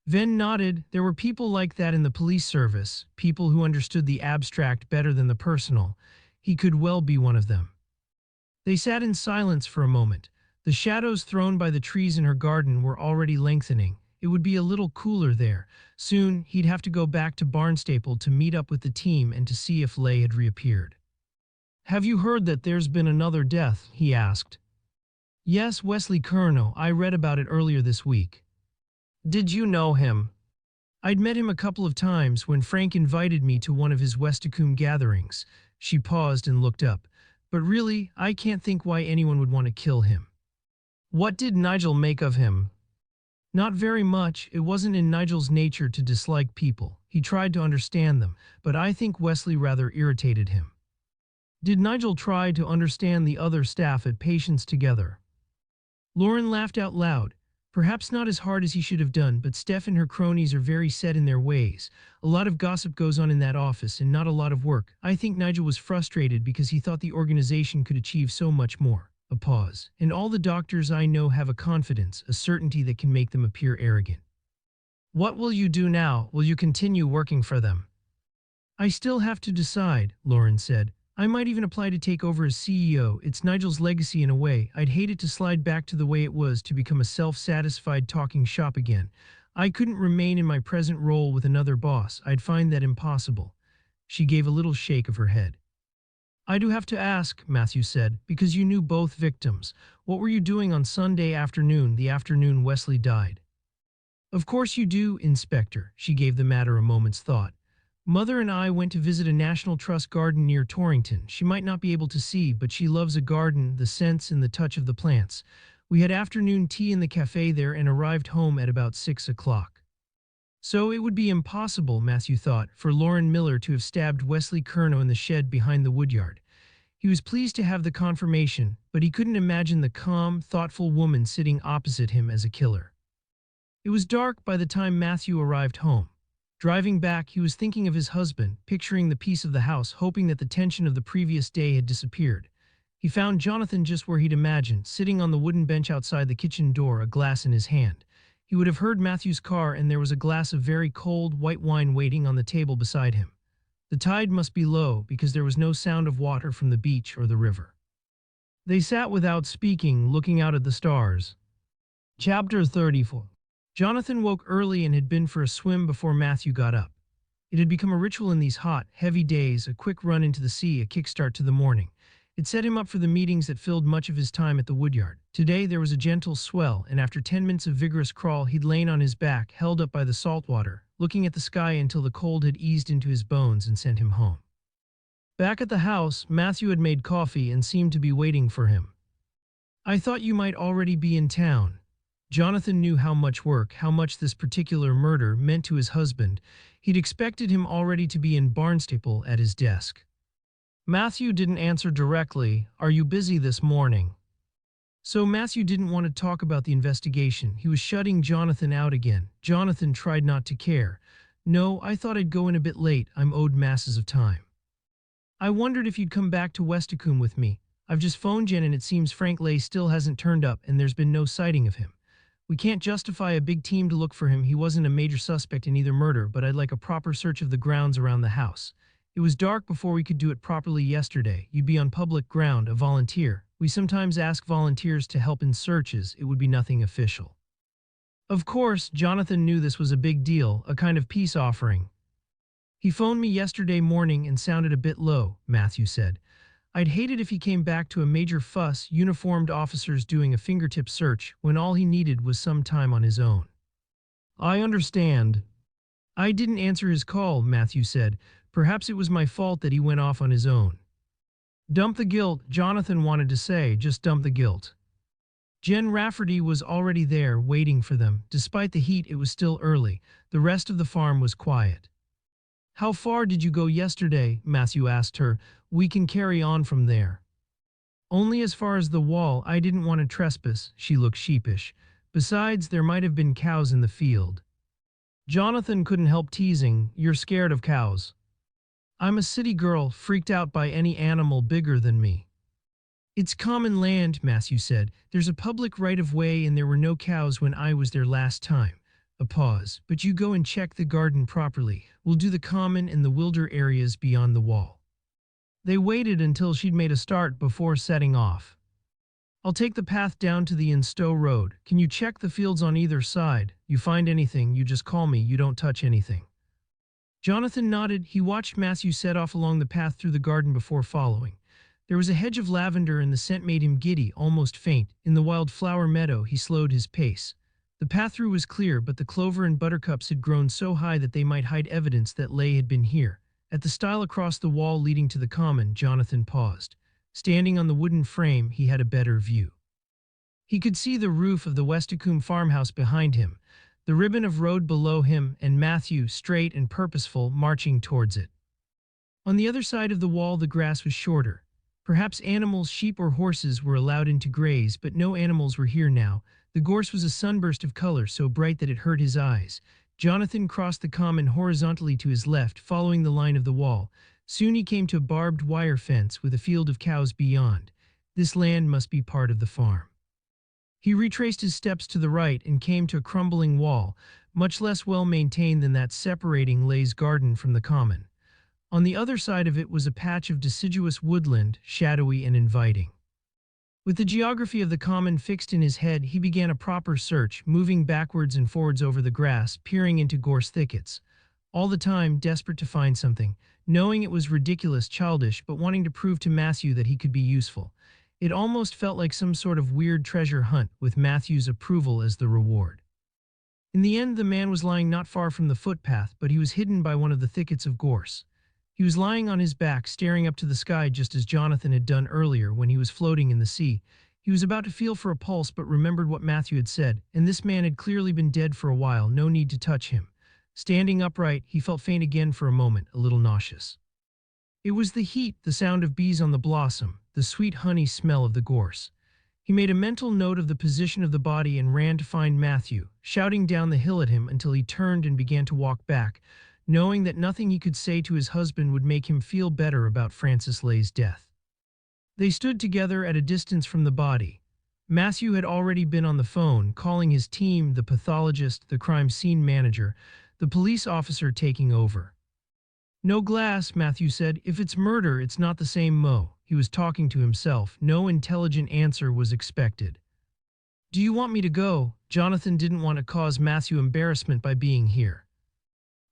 Venn nodded. There were people like that in the police service, people who understood the abstract better than the personal. He could well be one of them. They sat in silence for a moment. The shadows thrown by the trees in her garden were already lengthening. It would be a little cooler there. Soon, he'd have to go back to Barnstaple to meet up with the team and to see if Lay had reappeared. Have you heard that there's been another death? He asked. Yes, Wesley Curnow. I read about it earlier this week. Did you know him? I'd met him a couple of times when Frank invited me to one of his Westacombe gatherings. She paused and looked up. But really, I can't think why anyone would want to kill him. What did Nigel make of him? Not very much. It wasn't in Nigel's nature to dislike people. He tried to understand them, but I think Wesley rather irritated him. Did Nigel try to understand the other staff at Patience together? Lauren laughed out loud. Perhaps not as hard as he should have done, but Steph and her cronies are very set in their ways. A lot of gossip goes on in that office and not a lot of work. I think Nigel was frustrated because he thought the organization could achieve so much more. A pause. And all the doctors I know have a confidence, a certainty that can make them appear arrogant. What will you do now? Will you continue working for them? I still have to decide, Lauren said. I might even apply to take over as CEO. It's Nigel's legacy in a way. I'd hate it to slide back to the way it was, to become a self-satisfied talking shop again. I couldn't remain in my present role with another boss. I'd find that impossible. She gave a little shake of her head. I do have to ask, Matthew said, because you knew both victims. What were you doing on Sunday afternoon, the afternoon Wesley died? Of course you do, Inspector. She gave the matter a moment's thought. Mother and I went to visit a National Trust garden near Torrington. She might not be able to see, but she loves a garden, the scents and the touch of the plants. We had afternoon tea in the cafe there and arrived home at about 6 o'clock. So it would be impossible, Matthew thought, for Lauren Miller to have stabbed Wesley Curnow in the shed behind the woodyard. He was pleased to have the confirmation, but he couldn't imagine the calm, thoughtful woman sitting opposite him as a killer. It was dark by the time Matthew arrived home. Driving back, he was thinking of his husband, picturing the peace of the house, hoping that the tension of the previous day had disappeared. He found Jonathan just where he'd imagined, sitting on the wooden bench outside the kitchen door, a glass in his hand. He would have heard Matthew's car, and there was a glass of very cold white wine waiting on the table beside him. The tide must be low because there was no sound of water from the beach or the river. They sat without speaking, looking out at the stars. Chapter 34. Jonathan woke early and had been for a swim before Matthew got up. It had become a ritual in these hot, heavy days, a quick run into the sea, a kickstart to the morning. It set him up for the meetings that filled much of his time at the woodyard. Today there was a gentle swell, and after 10 minutes of vigorous crawl he'd lain on his back, held up by the salt water, looking at the sky until the cold had eased into his bones and sent him home. Back at the house, Matthew had made coffee and seemed to be waiting for him. I thought you might already be in town. Jonathan knew how much work, how much this particular murder meant to his husband. He'd expected him already to be in Barnstaple at his desk. Matthew didn't answer directly. "Are you busy this morning?" So Matthew didn't want to talk about the investigation. He was shutting Jonathan out again. Jonathan tried not to care. "No, I thought I'd go in a bit late. I'm owed masses of time. I wondered if you'd come back to Westacombe with me. I've just phoned Jen and it seems Frank Lay still hasn't turned up and there's been no sighting of him. We can't justify a big team to look for him. He wasn't a major suspect in either murder, but I'd like a proper search of the grounds around the house. It was dark before we could do it properly yesterday. You'd be on public ground, a volunteer. We sometimes ask volunteers to help in searches. It would be nothing official." Of course, Jonathan knew this was a big deal, a kind of peace offering. "He phoned me yesterday morning and sounded a bit low," Matthew said. "I'd hate it if he came back to a major fuss, uniformed officers doing a fingertip search, when all he needed was some time on his own." "I understand." "I didn't answer his call," Matthew said. "Perhaps it was my fault that he went off on his own." "Dump the guilt," Jonathan wanted to say, "just dump the guilt." Jen Rafferty was already there, waiting for them. Despite the heat, it was still early. The rest of the farm was quiet. "How far did you go yesterday?" Matthew asked her. "We can carry on from there." "Only as far as the wall. I didn't want to trespass." She looked sheepish. "Besides, there might have been cows in the field." Jonathan couldn't help teasing. "You're scared of cows." "I'm a city girl, freaked out by any animal bigger than me." "It's common land," Matthew said. "There's a public right-of-way and there were no cows when I was there last time." A pause. "But you go and check the garden properly. We'll do the common and the wilder areas beyond the wall." They waited until she'd made a start before setting off. "I'll take the path down to the Instow Road. Can you check the fields on either side? You find anything, you just call me. You don't touch anything." Jonathan nodded. He watched Matthew set off along the path through the garden before following. There was a hedge of lavender and the scent made him giddy, almost faint. In the wild flower meadow, he slowed his pace. The path through was clear, but the clover and buttercups had grown so high that they might hide evidence that Lay had been here. At the stile across the wall leading to the common, Jonathan paused. Standing on the wooden frame, he had a better view. He could see the roof of the Westacombe farmhouse behind him, the ribbon of road below him, and Matthew, straight and purposeful, marching towards it. On the other side of the wall the grass was shorter. Perhaps animals, sheep or horses, were allowed in to graze, but no animals were here now. The gorse was a sunburst of color so bright that it hurt his eyes. Jonathan crossed the common horizontally to his left, following the line of the wall. Soon he came to a barbed wire fence with a field of cows beyond. This land must be part of the farm. He retraced his steps to the right and came to a crumbling wall, much less well maintained than that separating Lay's garden from the common. On the other side of it was a patch of deciduous woodland, shadowy and inviting. With the geography of the common fixed in his head, he began a proper search, moving backwards and forwards over the grass, peering into gorse thickets. All the time, desperate to find something, knowing it was ridiculous, childish, but wanting to prove to Matthew that he could be useful. It almost felt like some sort of weird treasure hunt, with Matthew's approval as the reward. In the end, the man was lying not far from the footpath, but he was hidden by one of the thickets of gorse. He was lying on his back, staring up to the sky just as Jonathan had done earlier when he was floating in the sea. He was about to feel for a pulse but remembered what Matthew had said, and this man had clearly been dead for a while, no need to touch him. Standing upright, he felt faint again for a moment, a little nauseous. It was the heat, the sound of bees on the blossom, the sweet honey smell of the gorse. He made a mental note of the position of the body and ran to find Matthew, shouting down the hill at him until he turned and began to walk back, knowing that nothing he could say to his husband would make him feel better about Francis Lay's death. They stood together at a distance from the body. Matthew had already been on the phone, calling his team, the pathologist, the crime scene manager, the police officer taking over. "No glass," Matthew said. "If it's murder, it's not the same Mo." He was talking to himself. No intelligent answer was expected. "Do you want me to go?" Jonathan didn't want to cause Matthew embarrassment by being here.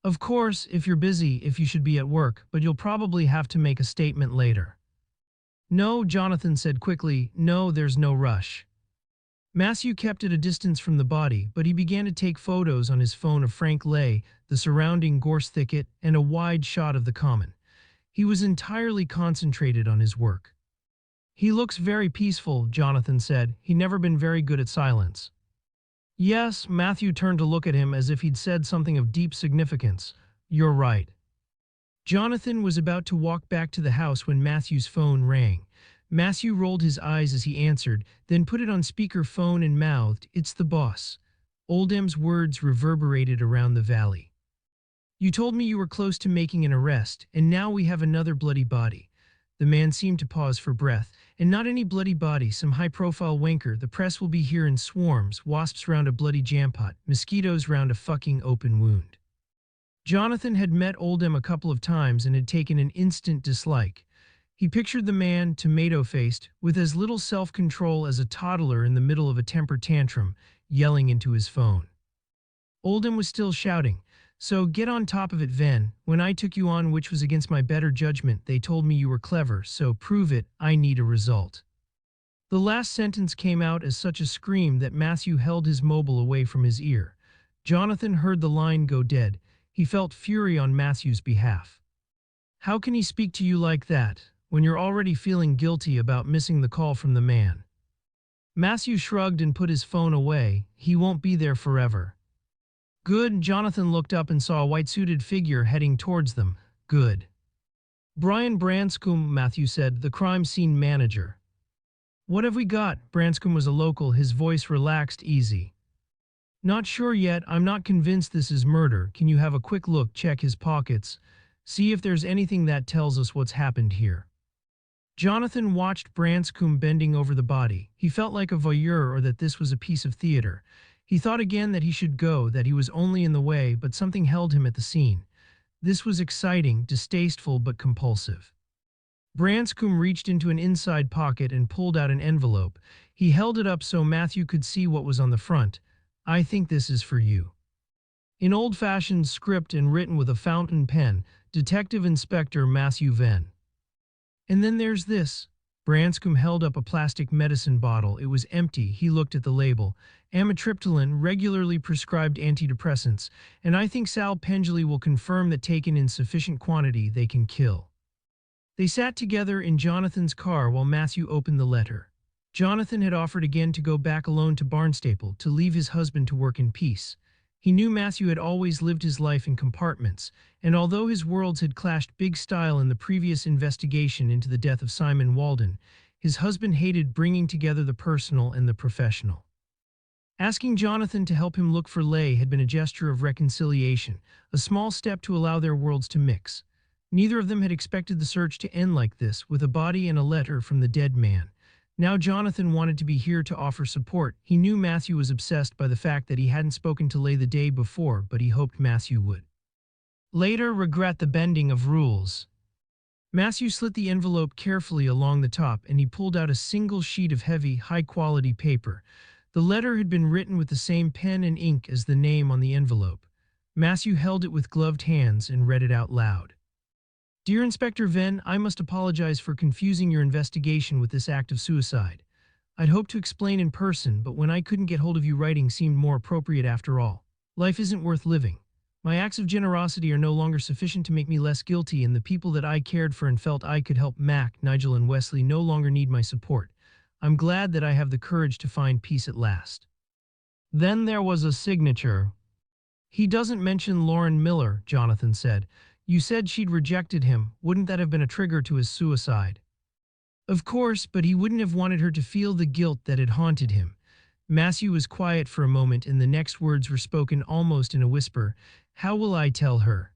"Of course, if you're busy, if you should be at work, but you'll probably have to make a statement later." "No," Jonathan said quickly. "No, there's no rush." Matthew kept at a distance from the body, but he began to take photos on his phone of Frank Lay, the surrounding gorse thicket, and a wide shot of the common. He was entirely concentrated on his work. "He looks very peaceful," Jonathan said. "He'd never been very good at silence." Yes, Matthew turned to look at him as if he'd said something of deep significance. You're right. Jonathan was about to walk back to the house when Matthew's phone rang. Matthew rolled his eyes as he answered, then put it on speakerphone and mouthed, "It's the boss." Oldham's words reverberated around the valley. "You told me you were close to making an arrest, and now we have another bloody body." The man seemed to pause for breath. "And not any bloody body, some high-profile wanker. The press will be here in swarms, wasps round a bloody jampot, mosquitoes round a fucking open wound." Jonathan had met Oldham a couple of times and had taken an instant dislike. He pictured the man, tomato-faced, with as little self-control as a toddler in the middle of a temper tantrum, yelling into his phone. Oldham was still shouting, "So get on top of it, Venn. When I took you on, which was against my better judgment, they told me you were clever, so prove it. I need a result." The last sentence came out as such a scream that Matthew held his mobile away from his ear. Jonathan heard the line go dead. He felt fury on Matthew's behalf. How can he speak to you like that, when you're already feeling guilty about missing the call from the man? Matthew shrugged and put his phone away. He won't be there forever. Good. Jonathan looked up and saw a white-suited figure heading towards them. Good. Brian Branscombe, Matthew said, the crime scene manager. What have we got? Branscombe was a local, his voice relaxed, easy. Not sure yet. I'm not convinced this is murder. Can you have a quick look, check his pockets, see if there's anything that tells us what's happened here? Jonathan watched Branscombe bending over the body. He felt like a voyeur, or that this was a piece of theater. He thought again that he should go, that he was only in the way, but something held him at the scene. This was exciting, distasteful, but compulsive. Branscombe reached into an inside pocket and pulled out an envelope. He held it up so Matthew could see what was on the front. "I think this is for you." In old-fashioned script and written with a fountain pen, Detective Inspector Matthew Venn. "And then there's this." Branscombe held up a plastic medicine bottle. It was empty. He looked at the label. "Amitriptyline, regularly prescribed antidepressants, and I think Sal Pendley will confirm that taken in sufficient quantity they can kill." They sat together in Jonathan's car while Matthew opened the letter. Jonathan had offered again to go back alone to Barnstaple, to leave his husband to work in peace. He knew Matthew had always lived his life in compartments, and although his worlds had clashed big style in the previous investigation into the death of Simon Walden, his husband hated bringing together the personal and the professional. Asking Jonathan to help him look for Leigh had been a gesture of reconciliation, a small step to allow their worlds to mix. Neither of them had expected the search to end like this, with a body and a letter from the dead man. Now Jonathan wanted to be here to offer support. He knew Matthew was obsessed by the fact that he hadn't spoken to Leigh the day before, but he hoped Matthew would later regret the bending of rules. Matthew slit the envelope carefully along the top, and he pulled out a single sheet of heavy, high-quality paper. The letter had been written with the same pen and ink as the name on the envelope. Matthew held it with gloved hands and read it out loud. "Dear Inspector Venn, I must apologize for confusing your investigation with this act of suicide. I'd hoped to explain in person, but when I couldn't get hold of you, writing seemed more appropriate after all. Life isn't worth living. My acts of generosity are no longer sufficient to make me less guilty, and the people that I cared for and felt I could help, Mac, Nigel and Wesley, no longer need my support. I'm glad that I have the courage to find peace at last." Then there was a signature. "He doesn't mention Lauren Miller," Jonathan said. "You said she'd rejected him. Wouldn't that have been a trigger to his suicide?" "Of course, but he wouldn't have wanted her to feel the guilt that had haunted him." Matthew was quiet for a moment, and the next words were spoken almost in a whisper. "How will I tell her?"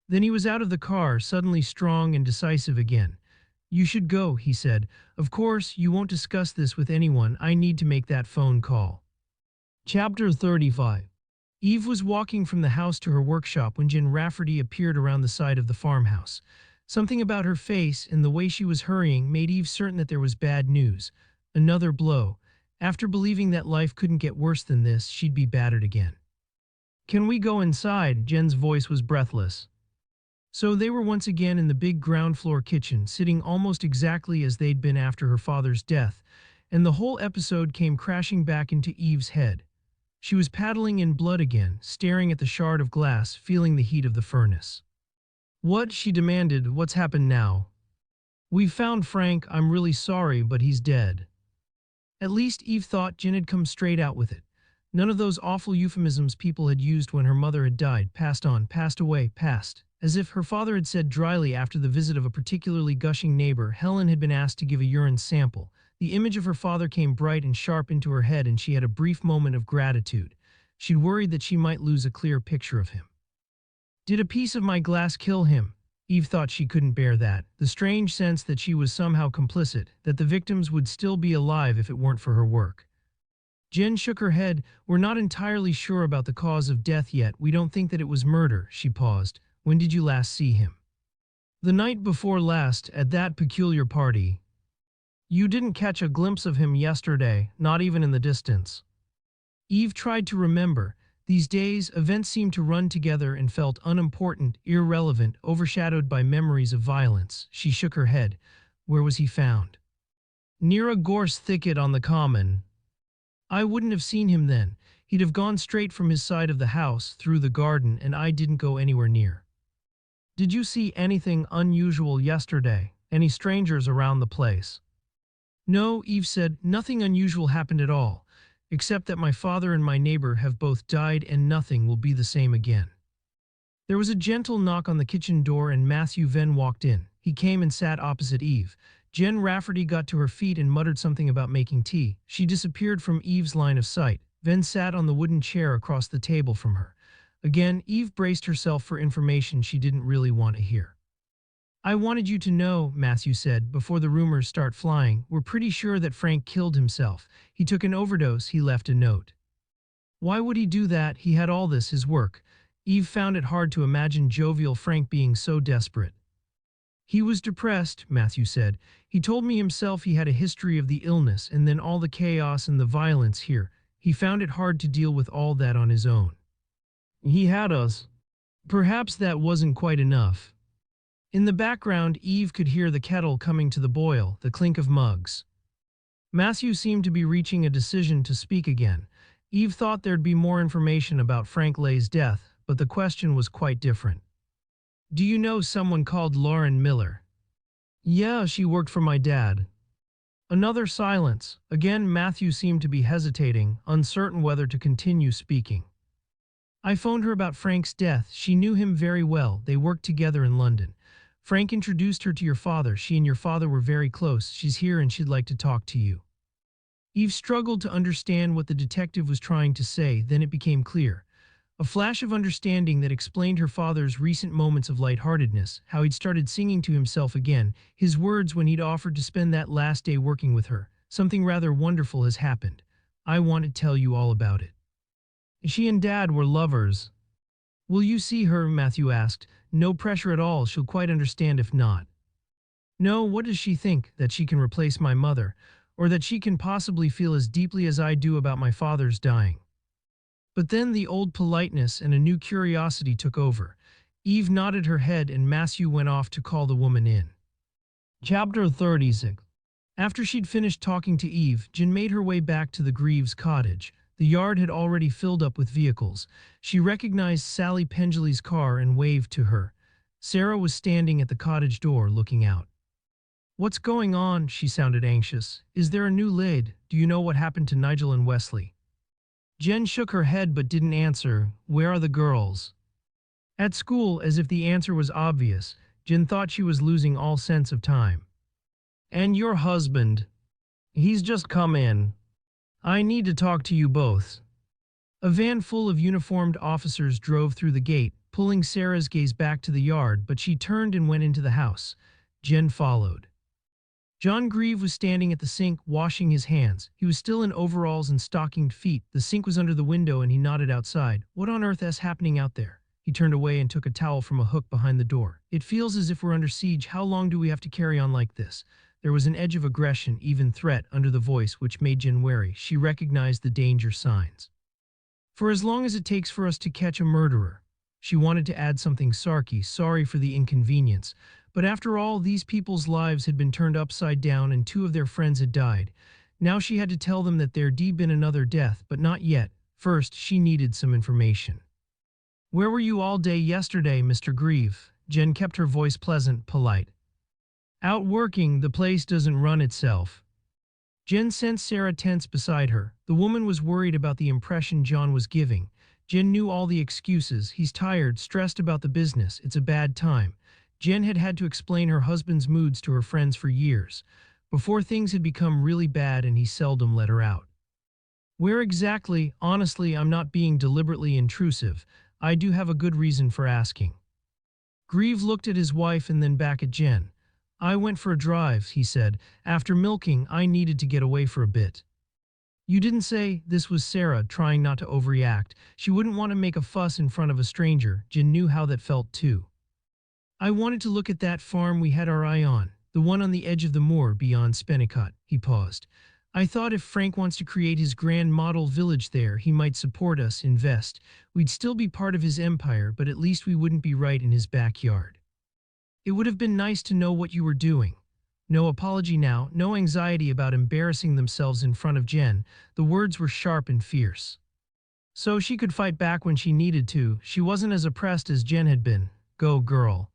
Then he was out of the car, suddenly strong and decisive again. "You should go," he said. "Of course, you won't discuss this with anyone. I need to make that phone call." Chapter 35. Eve was walking from the house to her workshop when Jen Rafferty appeared around the side of the farmhouse. Something about her face and the way she was hurrying made Eve certain that there was bad news. Another blow. After believing that life couldn't get worse than this, she'd be battered again. "Can we go inside?" Jen's voice was breathless. So they were once again in the big ground floor kitchen, sitting almost exactly as they'd been after her father's death, and the whole episode came crashing back into Eve's head. She was paddling in blood again, staring at the shard of glass, feeling the heat of the furnace. "What?" she demanded. "What's happened now?" "We've found Frank. I'm really sorry, but he's dead." At least Eve thought Jen had come straight out with it. None of those awful euphemisms people had used when her mother had died, passed on, passed away, passed. As if her father had said dryly after the visit of a particularly gushing neighbor, Helen had been asked to give a urine sample. The image of her father came bright and sharp into her head, and she had a brief moment of gratitude. She'd worried that she might lose a clear picture of him. Did a piece of my glass kill him? Eve thought she couldn't bear that, the strange sense that she was somehow complicit, that the victims would still be alive if it weren't for her work. Jen shook her head. We're not entirely sure about the cause of death yet. We don't think that it was murder. She paused. When did you last see him? The night before last, at that peculiar party. You didn't catch a glimpse of him yesterday, not even in the distance. Eve tried to remember. These days, events seemed to run together and felt unimportant, irrelevant, overshadowed by memories of violence. She shook her head. Where was he found? Near a gorse thicket on the common. I wouldn't have seen him then. He'd have gone straight from his side of the house, through the garden, and I didn't go anywhere near. Did you see anything unusual yesterday? Any strangers around the place? No, Eve said, nothing unusual happened at all, except that my father and my neighbor have both died and nothing will be the same again. There was a gentle knock on the kitchen door and Matthew Venn walked in. He came and sat opposite Eve. Jen Rafferty got to her feet and muttered something about making tea. She disappeared from Eve's line of sight. Venn sat on the wooden chair across the table from her. Again, Eve braced herself for information she didn't really want to hear. I wanted you to know, Matthew said, before the rumors start flying, we're pretty sure that Frank killed himself. He took an overdose, he left a note. Why would he do that? He had all this, his work. Eve found it hard to imagine jovial Frank being so desperate. He was depressed, Matthew said. He told me himself he had a history of the illness and then all the chaos and the violence here. He found it hard to deal with all that on his own. He had us. Perhaps that wasn't quite enough. In the background, Eve could hear the kettle coming to the boil, the clink of mugs. Matthew seemed to be reaching a decision to speak again. Eve thought there'd be more information about Frank Lay's death, but the question was quite different. Do you know someone called Lauren Miller? Yeah, she worked for my dad. Another silence. Again, Matthew seemed to be hesitating, uncertain whether to continue speaking. I phoned her about Frank's death. She knew him very well. They worked together in London. Frank introduced her to your father. She and your father were very close. She's here and she'd like to talk to you. Eve struggled to understand what the detective was trying to say, then it became clear. A flash of understanding that explained her father's recent moments of lightheartedness, how he'd started singing to himself again, his words when he'd offered to spend that last day working with her. Something rather wonderful has happened. I want to tell you all about it. She and Dad were lovers. Will you see her? Matthew asked. No pressure at all, she'll quite understand if not. No, what does she think? That she can replace my mother? Or that she can possibly feel as deeply as I do about my father's dying? But then the old politeness and a new curiosity took over. Eve nodded her head and Matthew went off to call the woman in. Chapter 36. After she'd finished talking to Eve, Jen made her way back to the Greaves cottage. The yard had already filled up with vehicles. She recognized Sally Pengelly's car and waved to her. Sarah was standing at the cottage door looking out. What's going on? She sounded anxious. Is there a new lid? Do you know what happened to Nigel and Wesley? Jen shook her head but didn't answer. Where are the girls? At school, as if the answer was obvious. Jen thought she was losing all sense of time. And your husband? He's just come in. I need to talk to you both. A van full of uniformed officers drove through the gate, pulling Sarah's gaze back to the yard, but she turned and went into the house. Jen followed. John Grieve was standing at the sink, washing his hands. He was still in overalls and stockinged feet. The sink was under the window and he nodded outside. What on earth is happening out there? He turned away and took a towel from a hook behind the door. It feels as if we're under siege. How long do we have to carry on like this? There was an edge of aggression, even threat, under the voice which made Jen wary. She recognized the danger signs. For as long as it takes for us to catch a murderer. She wanted to add something sarky, sorry for the inconvenience. But after all, these people's lives had been turned upside down and 2 of their friends had died. Now she had to tell them that there'd been another death, but not yet. First, she needed some information. Where were you all day yesterday, Mr. Grieve? Jen kept her voice pleasant, polite. Out working. The place doesn't run itself. Jen sensed Sarah tense beside her. The woman was worried about the impression John was giving. Jen knew all the excuses. He's tired, stressed about the business. It's a bad time. Jen had had to explain her husband's moods to her friends for years, before things had become really bad and he seldom let her out. Where exactly? Honestly, I'm not being deliberately intrusive. I do have a good reason for asking. Grieve looked at his wife and then back at Jen. I went for a drive, he said. After milking, I needed to get away for a bit. You didn't say. This was Sarah, trying not to overreact. She wouldn't want to make a fuss in front of a stranger. Jen knew how that felt too. I wanted to look at that farm we had our eye on, the one on the edge of the moor beyond Spennicott. He paused. I thought if Frank wants to create his grand model village there, he might support us, invest. We'd still be part of his empire, but at least we wouldn't be right in his backyard. It would have been nice to know what you were doing. No apology now, no anxiety about embarrassing themselves in front of Jen. The words were sharp and fierce. So she could fight back when she needed to. She wasn't as oppressed as Jen had been. Go, girl.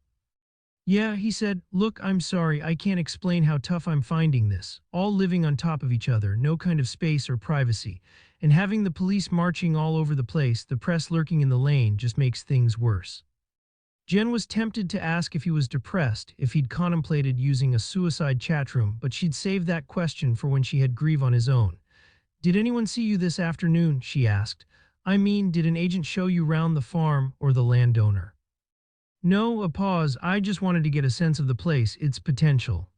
Yeah, he said. Look, I'm sorry, I can't explain how tough I'm finding this. All living on top of each other, no kind of space or privacy. And having the police marching all over the place, the press lurking in the lane, just makes things worse. Jen was tempted to ask if he was depressed, if he'd contemplated using a suicide chatroom, but she'd saved that question for when she had Grieve on his own. Did anyone see you this afternoon? She asked. I mean, did an agent show you round the farm or the landowner? No, a pause. I just wanted to get a sense of the place, its potential.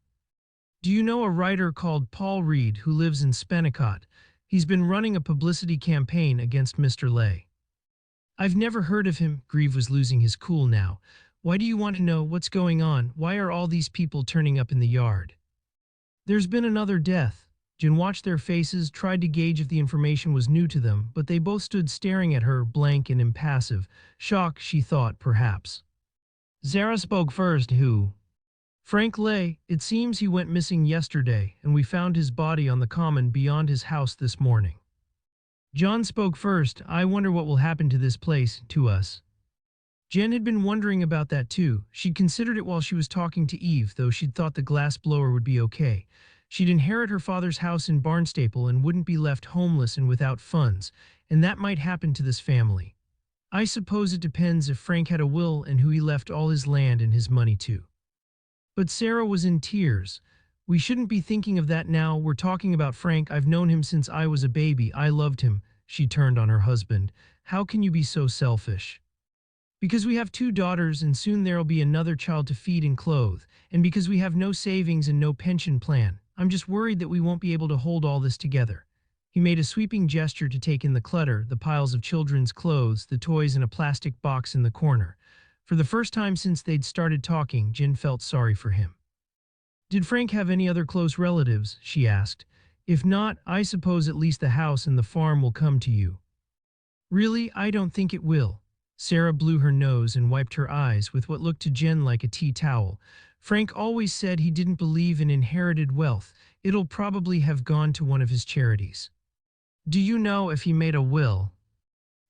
Do you know a writer called Paul Reed who lives in Spennicott? He's been running a publicity campaign against Mr. Lay. I've never heard of him. Grieve was losing his cool now. Why do you want to know? What's going on? Why are all these people turning up in the yard? There's been another death. Jen watched their faces, tried to gauge if the information was new to them, but they both stood staring at her, blank and impassive. Shock, she thought, perhaps. Zara spoke first. Who? Frank Lay. It seems he went missing yesterday, and we found his body on the common beyond his house this morning. John spoke first. I wonder what will happen to this place, to us. Jen had been wondering about that too. She'd considered it while she was talking to Eve, though she'd thought the glassblower would be okay. She'd inherit her father's house in Barnstaple and wouldn't be left homeless and without funds, and that might happen to this family. I suppose it depends if Frank had a will and who he left all his land and his money to. But Sarah was in tears. We shouldn't be thinking of that now. We're talking about Frank. I've known him since I was a baby. I loved him. She turned on her husband. How can you be so selfish? Because we have 2 daughters and soon there'll be another child to feed and clothe, and because we have no savings and no pension plan. I'm just worried that we won't be able to hold all this together. He made a sweeping gesture to take in the clutter, the piles of children's clothes, the toys in a plastic box in the corner. For the first time since they'd started talking, Jen felt sorry for him. Did Frank have any other close relatives? She asked. If not, I suppose at least the house and the farm will come to you. Really, I don't think it will. Sarah blew her nose and wiped her eyes with what looked to Jen like a tea towel. Frank always said he didn't believe in inherited wealth. It'll probably have gone to one of his charities. Do you know if he made a will?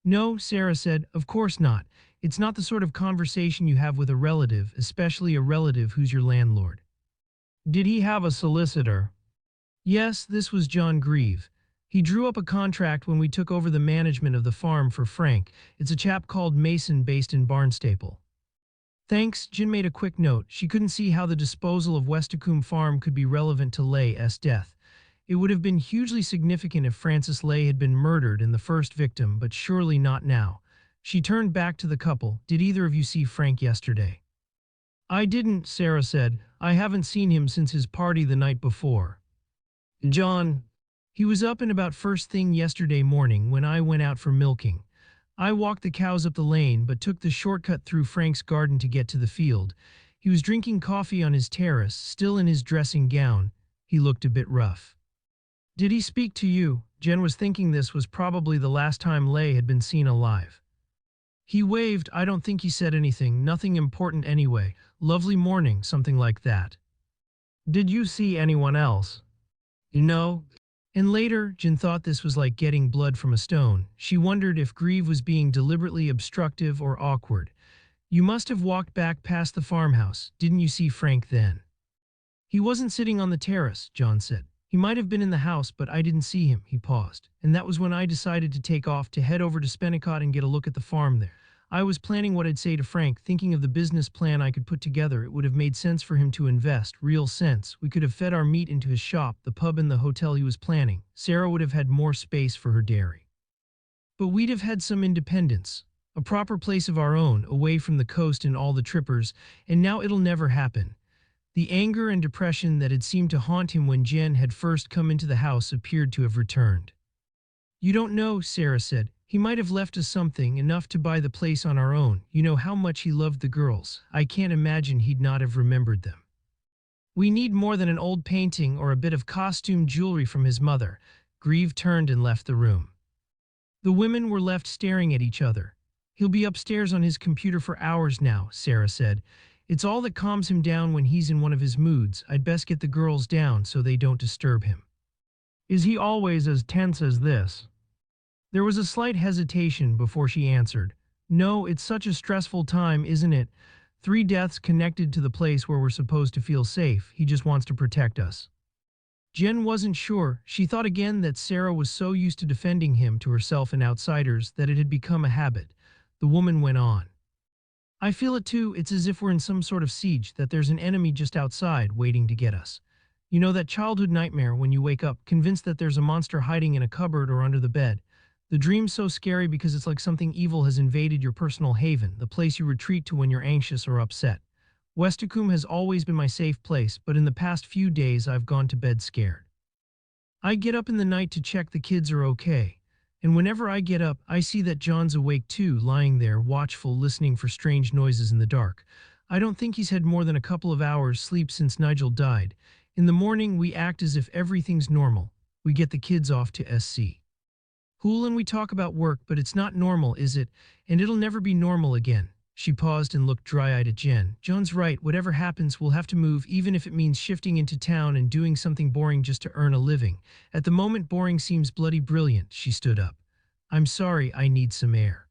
No, Sarah said, of course not. It's not the sort of conversation you have with a relative, especially a relative who's your landlord. Did he have a solicitor? Yes, this was John Grieve. He drew up a contract when we took over the management of the farm for Frank. It's a chap called Mason based in Barnstaple. Thanks, Jen made a quick note. She couldn't see how the disposal of Westacombe Farm could be relevant to Lay's death. It would have been hugely significant if Francis Lay had been murdered and the first victim, but surely not now. She turned back to the couple. Did either of you see Frank yesterday? I didn't, Sarah said. I haven't seen him since his party the night before. John. He was up and about first thing yesterday morning when I went out for milking. I walked the cows up the lane but took the shortcut through Frank's garden to get to the field. He was drinking coffee on his terrace, still in his dressing gown. He looked a bit rough. Did he speak to you? Jen was thinking this was probably the last time Lay had been seen alive. He waved. I don't think he said anything, nothing important anyway. Lovely morning, something like that. Did you see anyone else? No. And later, Jen thought this was like getting blood from a stone. She wondered if Grieve was being deliberately obstructive or awkward. You must have walked back past the farmhouse. Didn't you see Frank then? He wasn't sitting on the terrace, John said. He might have been in the house, but I didn't see him." He paused. "And that was when I decided to take off to head over to Spennicott and get a look at the farm there. I was planning what I'd say to Frank, thinking of the business plan I could put together. It would have made sense for him to invest, real sense. We could have fed our meat into his shop, the pub and the hotel he was planning. Sarah would have had more space for her dairy. But we'd have had some independence, a proper place of our own, away from the coast and all the trippers, and now it'll never happen." The anger and depression that had seemed to haunt him when Jen had first come into the house appeared to have returned. "You don't know," Sarah said. "He might have left us something, enough to buy the place on our own. You know how much he loved the girls. I can't imagine he'd not have remembered them. We need more than an old painting or a bit of costume jewelry from his mother." Grieve turned and left the room. The women were left staring at each other. "He'll be upstairs on his computer for hours now," Sarah said. "It's all that calms him down when he's in one of his moods. I'd best get the girls down so they don't disturb him." "Is he always as tense as this?" There was a slight hesitation before she answered. "No, it's such a stressful time, isn't it? 3 deaths connected to the place where we're supposed to feel safe. He just wants to protect us." Jen wasn't sure. She thought again that Sarah was so used to defending him to herself and outsiders that it had become a habit. The woman went on. "I feel it too. It's as if we're in some sort of siege, that there's an enemy just outside waiting to get us. You know that childhood nightmare when you wake up, convinced that there's a monster hiding in a cupboard or under the bed? The dream's so scary because it's like something evil has invaded your personal haven, the place you retreat to when you're anxious or upset. Westacombe has always been my safe place, but in the past few days I've gone to bed scared. I get up in the night to check the kids are okay. And whenever I get up, I see that John's awake too, lying there, watchful, listening for strange noises in the dark. I don't think he's had more than a couple of hours sleep since Nigel died. In the morning, we act as if everything's normal. We get the kids off to SC. Pool and we talk about work, but it's not normal, is it? And it'll never be normal again." She paused and looked dry-eyed at Jen. "John's right. Whatever happens, we'll have to move, even if it means shifting into town and doing something boring just to earn a living. At the moment, boring seems bloody brilliant." She stood up. "I'm sorry, I need some air."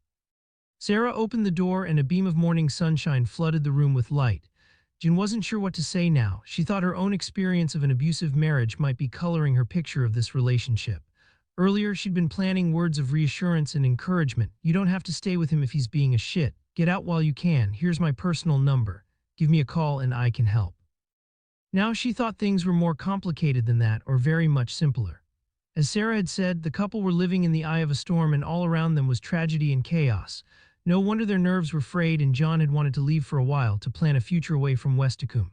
Sarah opened the door and a beam of morning sunshine flooded the room with light. Jen wasn't sure what to say now. She thought her own experience of an abusive marriage might be coloring her picture of this relationship. Earlier, she'd been planning words of reassurance and encouragement. "You don't have to stay with him if he's being a shit. Get out while you can. Here's my personal number. Give me a call and I can help." Now she thought things were more complicated than that, or very much simpler. As Sarah had said, the couple were living in the eye of a storm and all around them was tragedy and chaos. No wonder their nerves were frayed, and John had wanted to leave for a while to plan a future away from Westacombe.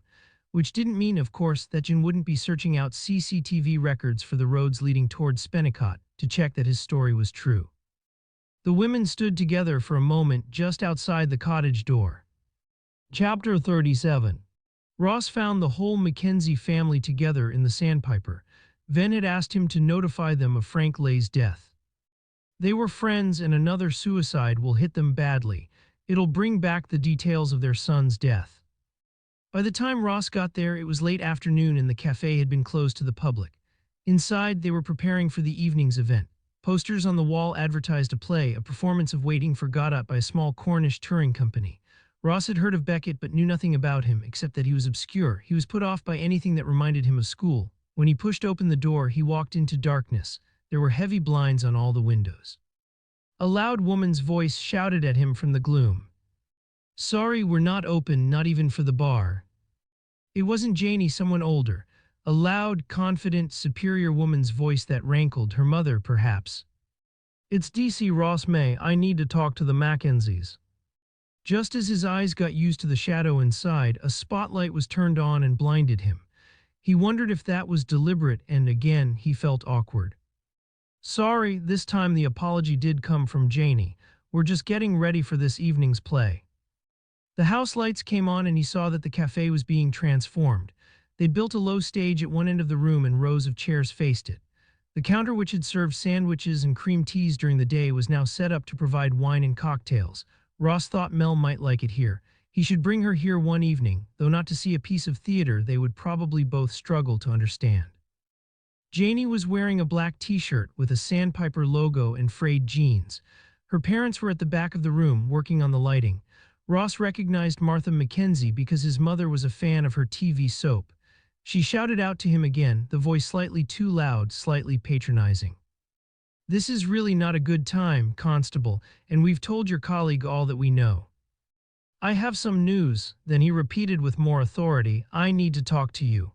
Which didn't mean, of course, that Jen wouldn't be searching out CCTV records for the roads leading towards Spennicott to check that his story was true. The women stood together for a moment just outside the cottage door. Chapter 37. Ross found the whole Mackenzie family together in the Sandpiper. Venn had asked him to notify them of Frank Lay's death. They were friends, and another suicide will hit them badly. It'll bring back the details of their son's death. By the time Ross got there, it was late afternoon and the cafe had been closed to the public. Inside, they were preparing for the evening's event. Posters on the wall advertised a play, a performance of Waiting for Godot by a small Cornish touring company. Ross had heard of Beckett but knew nothing about him except that he was obscure. He was put off by anything that reminded him of school. When he pushed open the door, he walked into darkness. There were heavy blinds on all the windows. A loud woman's voice shouted at him from the gloom. "Sorry, we're not open, not even for the bar." It wasn't Janie, someone older. A loud, confident, superior woman's voice that rankled, her mother, perhaps. "It's DC Ross May. I need to talk to the Mackenzies." Just as his eyes got used to the shadow inside, a spotlight was turned on and blinded him. He wondered if that was deliberate, and again he felt awkward. "Sorry," this time the apology did come from Janie. "We're just getting ready for this evening's play." The house lights came on and he saw that the cafe was being transformed. They'd built a low stage at one end of the room and rows of chairs faced it. The counter, which had served sandwiches and cream teas during the day, was now set up to provide wine and cocktails. Ross thought Mel might like it here. He should bring her here one evening, though not to see a piece of theater they would probably both struggle to understand. Janie was wearing a black t-shirt with a Sandpiper logo and frayed jeans. Her parents were at the back of the room, working on the lighting. Ross recognized Martha Mackenzie because his mother was a fan of her TV soap. She shouted out to him again, the voice slightly too loud, slightly patronizing. "This is really not a good time, Constable, and we've told your colleague all that we know." "I have some news," then he repeated with more authority. "I need to talk to you."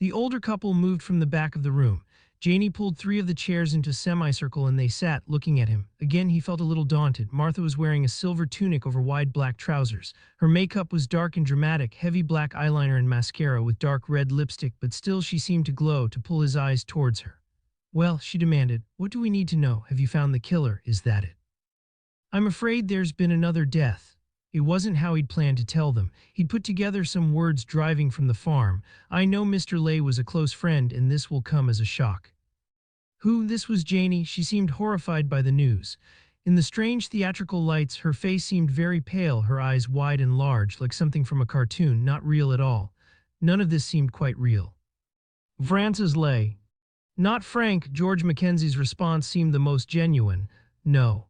The older couple moved from the back of the room. Janie pulled 3 of the chairs into a semicircle and they sat, looking at him. Again he felt a little daunted. Martha was wearing a silver tunic over wide black trousers. Her makeup was dark and dramatic, heavy black eyeliner and mascara with dark red lipstick, but still she seemed to glow, to pull his eyes towards her. "Well," she demanded, "what do we need to know? Have you found the killer? Is that it?" "I'm afraid there's been another death." It wasn't how he'd planned to tell them. He'd put together some words driving from the farm. "I know Mr. Lay was a close friend, and this will come as a shock." Who? This was Janie. She seemed horrified by the news. In the strange theatrical lights, her face seemed very pale, her eyes wide and large, like something from a cartoon, not real at all. None of this seemed quite real. "Francis Lay." "Not Frank." George Mackenzie's response seemed the most genuine. "No.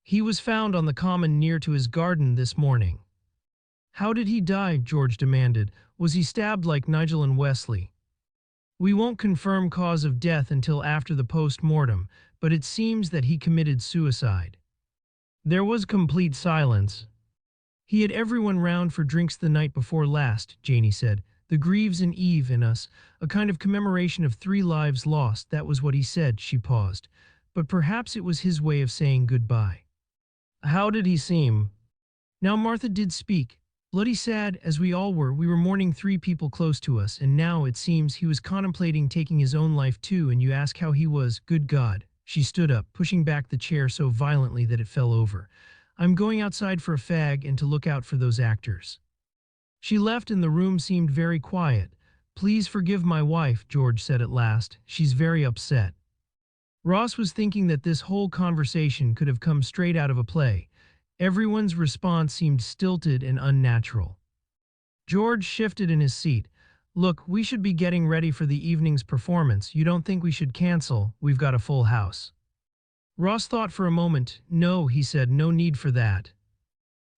He was found on the common near to his garden this morning." "How did he die?" George demanded. "Was he stabbed like Nigel and Wesley?" "We won't confirm cause of death until after the post-mortem, but it seems that he committed suicide." There was complete silence. "He had everyone round for drinks the night before last," Janie said. "The Greaves and Eve and us, a kind of commemoration of 3 lives lost, that was what he said." She paused. "But perhaps it was his way of saying goodbye." "How did he seem?" Now Martha did speak. "Bloody sad, as we all were. We were mourning 3 people close to us, and now, it seems, he was contemplating taking his own life too, and you ask how he was. Good God." She stood up, pushing back the chair so violently that it fell over. "I'm going outside for a fag and to look out for those actors." She left and the room seemed very quiet. "Please forgive my wife," George said at last. "She's very upset." Ross was thinking that this whole conversation could have come straight out of a play. Everyone's response seemed stilted and unnatural. George shifted in his seat. "Look, we should be getting ready for the evening's performance. You don't think we should cancel? We've got a full house." Ross thought for a moment. "No," he said, "no need for that."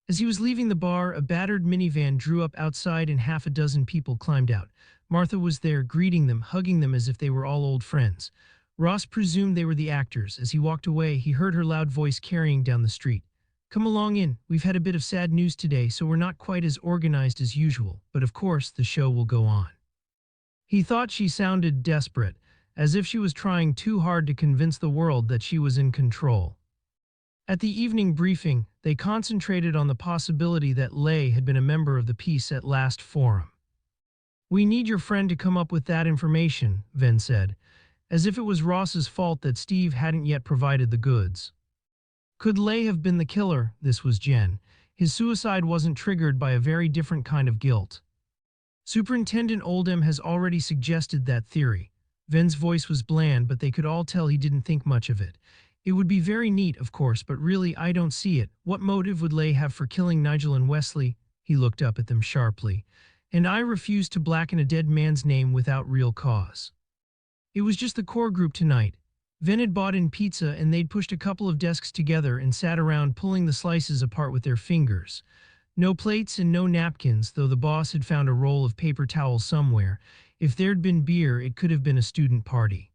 As he was leaving the bar, a battered minivan drew up outside and half a dozen people climbed out. Martha was there, greeting them, hugging them as if they were all old friends. Ross presumed they were the actors. As he walked away, he heard her loud voice carrying down the street. "Come along in. We've had a bit of sad news today, so we're not quite as organized as usual, but of course the show will go on." He thought she sounded desperate, as if she was trying too hard to convince the world that she was in control. At the evening briefing, they concentrated on the possibility that Lay had been a member of the Peace at Last Forum. "We need your friend to come up with that information," Venn said, as if it was Ross's fault that Steve hadn't yet provided the goods. Could Lay have been the killer? This was Jen. His suicide wasn't triggered by a very different kind of guilt. Superintendent Oldham has already suggested that theory. Venn's voice was bland, but they could all tell he didn't think much of it. "It would be very neat, of course, but really I don't see it. What motive would Lay have for killing Nigel and Wesley?" He looked up at them sharply. "And I refuse to blacken a dead man's name without real cause." It was just the core group tonight. Venn had bought in pizza and they'd pushed a couple of desks together and sat around pulling the slices apart with their fingers. No plates and no napkins, though the boss had found a roll of paper towels somewhere. If there'd been beer, it could have been a student party.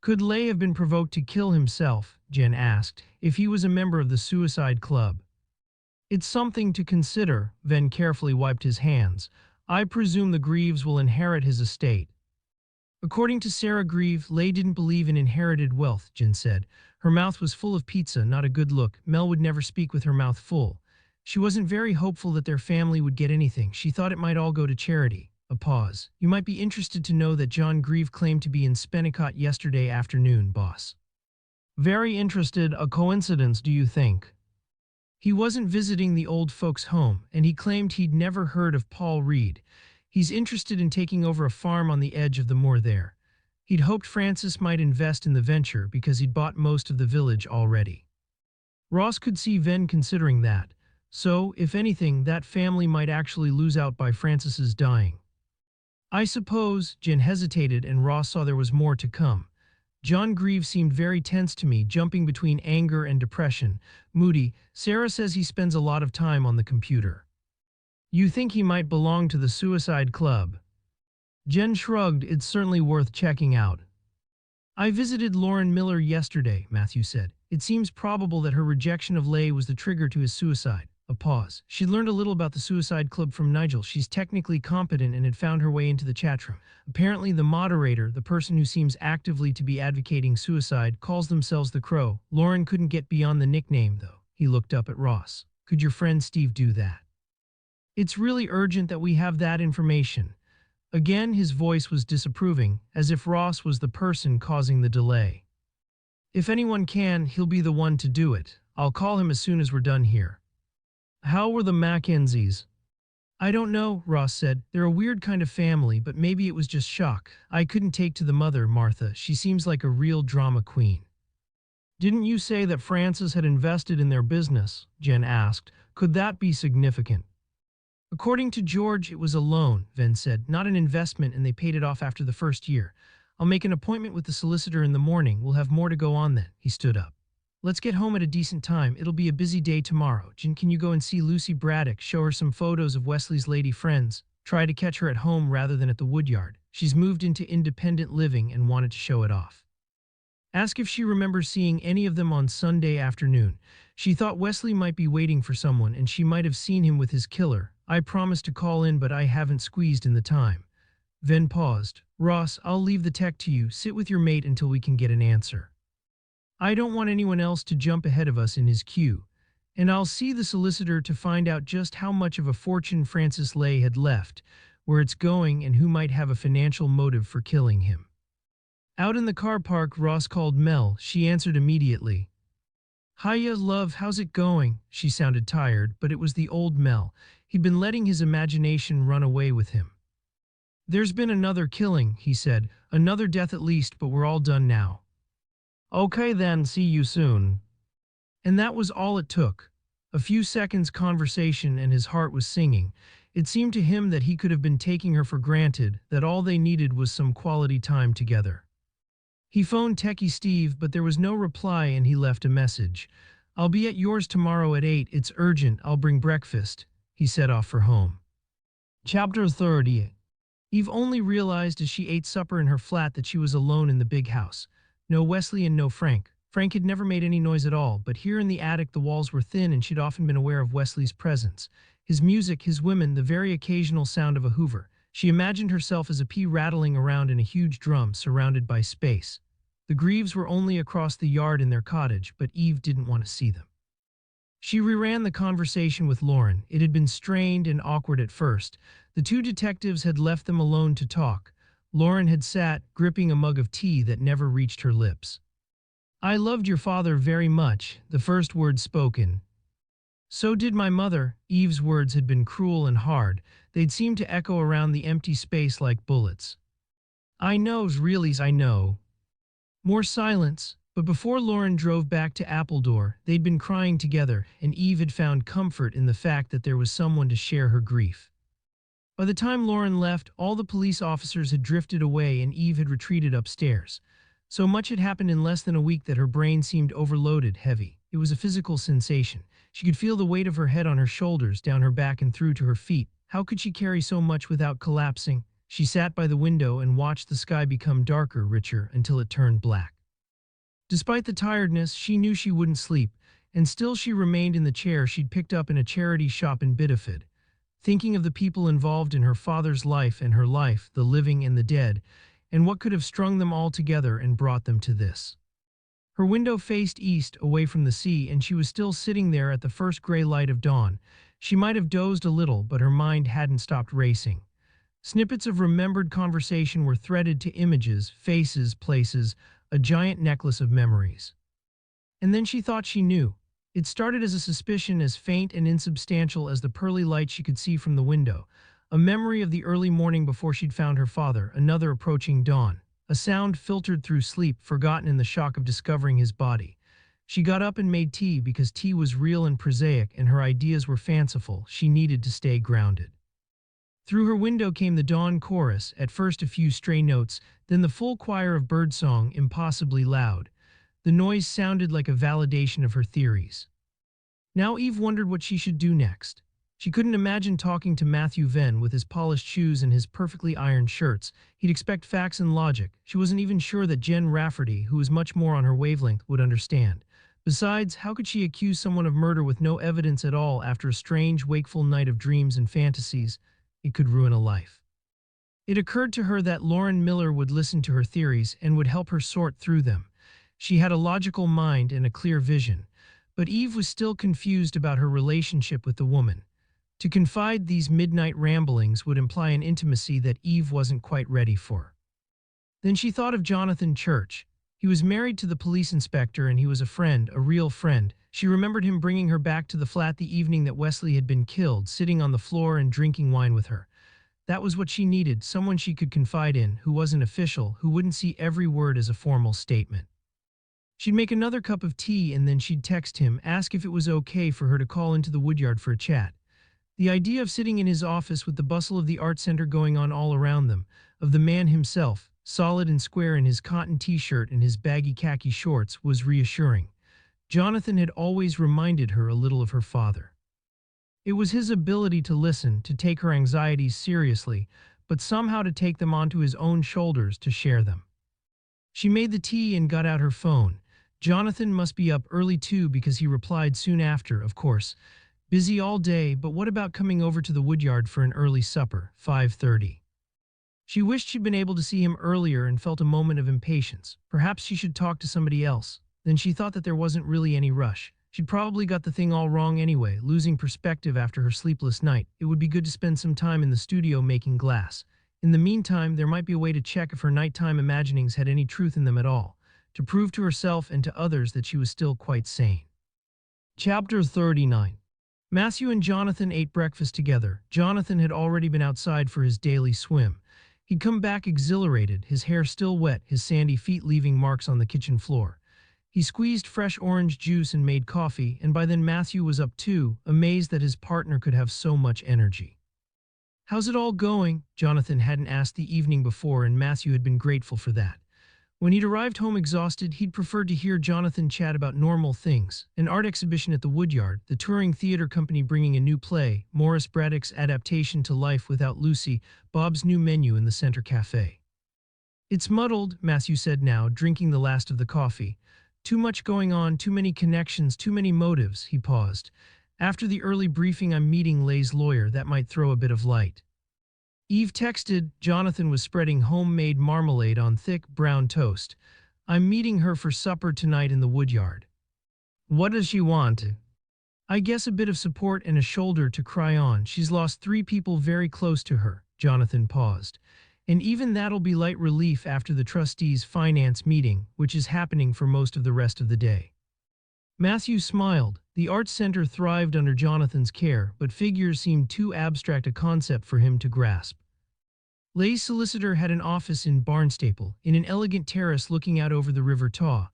"Could Lay have been provoked to kill himself?" Jen asked, "if he was a member of the suicide club." "It's something to consider." Venn carefully wiped his hands. "I presume the Greaves will inherit his estate." "According to Sarah Grieve, Lay didn't believe in inherited wealth," Jen said. Her mouth was full of pizza, not a good look. Mel would never speak with her mouth full. She wasn't very hopeful that their family would get anything. She thought it might all go to charity. A pause. "You might be interested to know that John Grieve claimed to be in Spennicott yesterday afternoon, boss." "Very interested. A coincidence, do you think?" "He wasn't visiting the old folks' home, and he claimed he'd never heard of Paul Reed. He's interested in taking over a farm on the edge of the moor there. He'd hoped Francis might invest in the venture because he'd bought most of the village already." Ross could see Venn considering that. So, if anything, that family might actually lose out by Francis's dying. "I suppose." Jen hesitated and Ross saw there was more to come. "John Grieve seemed very tense to me, jumping between anger and depression. Moody. Sarah says he spends a lot of time on the computer." "You think he might belong to the suicide club?" Jen shrugged. It's certainly worth checking out. I visited Lauren Miller yesterday, Matthew said. It seems probable that her rejection of Leigh was the trigger to his suicide. A pause. She learned a little about the suicide club from Nigel. She's technically competent and had found her way into the chat room. Apparently the moderator, the person who seems actively to be advocating suicide, calls themselves the Crow. Lauren couldn't get beyond the nickname, though. He looked up at Ross. Could your friend Steve do that? It's really urgent that we have that information. Again, his voice was disapproving, as if Ross was the person causing the delay. If anyone can, he'll be the one to do it. I'll call him as soon as we're done here. How were the Mackenzies? I don't know, Ross said. They're a weird kind of family, but maybe it was just shock. I couldn't take to the mother, Martha. She seems like a real drama queen. Didn't you say that Francis had invested in their business? Jen asked. Could that be significant? According to George, it was a loan, Venn said, not an investment, and they paid it off after the first year. I'll make an appointment with the solicitor in the morning. We'll have more to go on then. He stood up. Let's get home at a decent time. It'll be a busy day tomorrow. Jen, can you go and see Lucy Braddock? Show her some photos of Wesley's lady friends. Try to catch her at home rather than at the woodyard. She's moved into independent living and wanted to show it off. Ask if she remembers seeing any of them on Sunday afternoon. She thought Wesley might be waiting for someone and she might have seen him with his killer. I promised to call in, but I haven't squeezed in the time. Venn paused. Ross, I'll leave the tech to you. Sit with your mate until we can get an answer. I don't want anyone else to jump ahead of us in his queue. And I'll see the solicitor to find out just how much of a fortune Francis Leigh had left, where it's going, and who might have a financial motive for killing him. Out in the car park, Ross called Mel. She answered immediately. Hiya, love, how's it going? She sounded tired, but it was the old Mel. He'd been letting his imagination run away with him. There's been another killing, he said. Another death at least, but we're all done now. Okay then, see you soon. And that was all it took. A few seconds conversation and his heart was singing. It seemed to him that he could have been taking her for granted, that all they needed was some quality time together. He phoned Techie Steve, but there was no reply, and he left a message. I'll be at yours tomorrow at 8. It's urgent. I'll bring breakfast. He set off for home. Chapter 30. Eve only realized as she ate supper in her flat that she was alone in the big house. No Wesley and no Frank. Frank had never made any noise at all, but here in the attic the walls were thin and she'd often been aware of Wesley's presence. His music, his women, the very occasional sound of a hoover. She imagined herself as a pea rattling around in a huge drum surrounded by space. The Greaves were only across the yard in their cottage, but Eve didn't want to see them. She reran the conversation with Lauren. It had been strained and awkward at first. The two detectives had left them alone to talk. Lauren had sat, gripping a mug of tea that never reached her lips. I loved your father very much, the first word spoken. So did my mother. Eve's words had been cruel and hard. They'd seemed to echo around the empty space like bullets. I knows, reallys, I know. More silence, but before Lauren drove back to Appledore, they'd been crying together, and Eve had found comfort in the fact that there was someone to share her grief. By the time Lauren left, all the police officers had drifted away and Eve had retreated upstairs. So much had happened in less than a week that her brain seemed overloaded, heavy. It was a physical sensation. She could feel the weight of her head on her shoulders, down her back and through to her feet. How could she carry so much without collapsing? She sat by the window and watched the sky become darker, richer, until it turned black. Despite the tiredness, she knew she wouldn't sleep, and still she remained in the chair she'd picked up in a charity shop in Bideford, thinking of the people involved in her father's life and her life, the living and the dead, and what could have strung them all together and brought them to this. Her window faced east, away from the sea, and she was still sitting there at the first gray light of dawn. She might have dozed a little, but her mind hadn't stopped racing. Snippets of remembered conversation were threaded to images, faces, places, a giant necklace of memories. And then she thought she knew. It started as a suspicion as faint and insubstantial as the pearly light she could see from the window, a memory of the early morning before she'd found her father, another approaching dawn, a sound filtered through sleep, forgotten in the shock of discovering his body. She got up and made tea because tea was real and prosaic and her ideas were fanciful. She needed to stay grounded. Through her window came the dawn chorus, at first a few stray notes, then the full choir of birdsong, impossibly loud. The noise sounded like a validation of her theories. Now Eve wondered what she should do next. She couldn't imagine talking to Matthew Venn with his polished shoes and his perfectly ironed shirts. He'd expect facts and logic. She wasn't even sure that Jen Rafferty, who was much more on her wavelength, would understand. Besides, how could she accuse someone of murder with no evidence at all after a strange, wakeful night of dreams and fantasies? It could ruin a life. It occurred to her that Lauren Miller would listen to her theories and would help her sort through them. She had a logical mind and a clear vision, but Eve was still confused about her relationship with the woman. To confide these midnight ramblings would imply an intimacy that Eve wasn't quite ready for. Then she thought of Jonathan Church. He was married to the police inspector and he was a friend, a real friend. She remembered him bringing her back to the flat the evening that Wesley had been killed, sitting on the floor and drinking wine with her. That was what she needed, someone she could confide in, who wasn't official, who wouldn't see every word as a formal statement. She'd make another cup of tea and then she'd text him, ask if it was okay for her to call into the woodyard for a chat. The idea of sitting in his office with the bustle of the art center going on all around them, of the man himself, solid and square in his cotton t-shirt and his baggy khaki shorts, was reassuring. Jonathan had always reminded her a little of her father. It was his ability to listen, to take her anxieties seriously, but somehow to take them onto his own shoulders to share them. She made the tea and got out her phone. Jonathan must be up early too because he replied soon after, of course. Busy all day, but what about coming over to the woodyard for an early supper, 5:30? She wished she'd been able to see him earlier and felt a moment of impatience. Perhaps she should talk to somebody else. Then she thought that there wasn't really any rush. She'd probably got the thing all wrong anyway, losing perspective after her sleepless night. It would be good to spend some time in the studio making glass. In the meantime, there might be a way to check if her nighttime imaginings had any truth in them at all, to prove to herself and to others that she was still quite sane. Chapter 39. Matthew and Jonathan ate breakfast together. Jonathan had already been outside for his daily swim. He'd come back exhilarated, his hair still wet, his sandy feet leaving marks on the kitchen floor. He squeezed fresh orange juice and made coffee, and by then Matthew was up too, amazed that his partner could have so much energy. "How's it all going?" Jonathan hadn't asked the evening before, and Matthew had been grateful for that. When he'd arrived home exhausted, he'd preferred to hear Jonathan chat about normal things, an art exhibition at the Woodyard, the touring theater company bringing a new play, Morris Braddock's adaptation to Life Without Lucy, Bob's new menu in the Center Cafe. "It's muddled," Matthew said now, drinking the last of the coffee. "Too much going on, too many connections, too many motives." He paused. "After the early briefing, I'm meeting Lay's lawyer. That might throw a bit of light." Eve texted. Jonathan was spreading homemade marmalade on thick, brown toast. "I'm meeting her for supper tonight in the woodyard." "What does she want?" "I guess a bit of support and a shoulder to cry on. She's lost 3 people very close to her." Jonathan paused. "And even that'll be light relief after the trustees' finance meeting, which is happening for most of the rest of the day." Matthew smiled. The Arts Center thrived under Jonathan's care, but figures seemed too abstract a concept for him to grasp. Lay's solicitor had an office in Barnstaple, in an elegant terrace looking out over the River Tawe.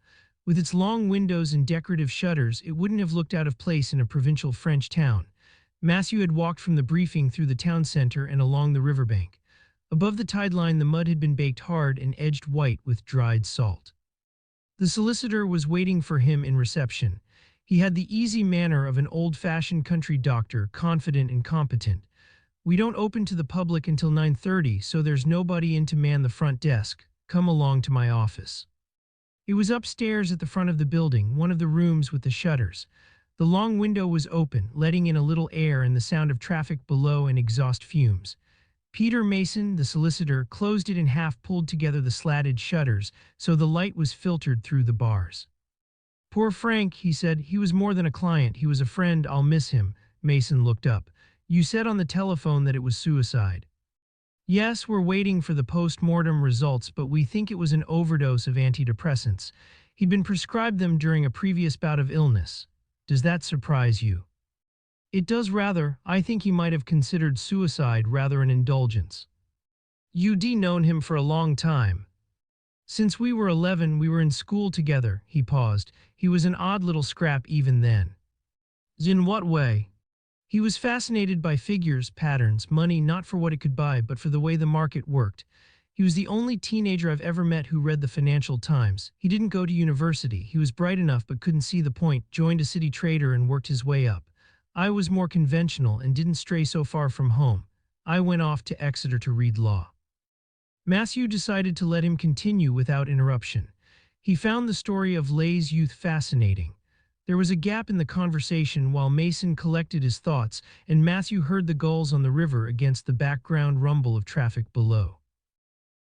With its long windows and decorative shutters, it wouldn't have looked out of place in a provincial French town. Matthew had walked from the briefing through the town center and along the riverbank. Above the tide line, the mud had been baked hard and edged white with dried salt. The solicitor was waiting for him in reception. He had the easy manner of an old-fashioned country doctor, confident and competent. "We don't open to the public until 9:30, so there's nobody in to man the front desk. Come along to my office." It was upstairs at the front of the building, one of the rooms with the shutters. The long window was open, letting in a little air and the sound of traffic below and exhaust fumes. Peter Mason, the solicitor, closed it in half, pulled together the slatted shutters, so the light was filtered through the bars. "Poor Frank," he said. "He was more than a client. He was a friend. I'll miss him." Mason looked up. "You said on the telephone that it was suicide." "Yes, we're waiting for the post-mortem results, but we think it was an overdose of antidepressants. He'd been prescribed them during a previous bout of illness." "Does that surprise you?" "It does rather. I think he might have considered suicide rather an indulgence." "You'd known him for a long time." "Since we were 11, we were in school together." He paused. "He was an odd little scrap even then." "In what way?" "He was fascinated by figures, patterns, money, not for what it could buy, but for the way the market worked. He was the only teenager I've ever met who read the Financial Times. He didn't go to university. He was bright enough but couldn't see the point, joined a city trader and worked his way up. I was more conventional and didn't stray so far from home. I went off to Exeter to read law. Matthew decided to let him continue without interruption. He found the story of Leigh's youth fascinating. There was a gap in the conversation while Mason collected his thoughts, and Matthew heard the gulls on the river against the background rumble of traffic below.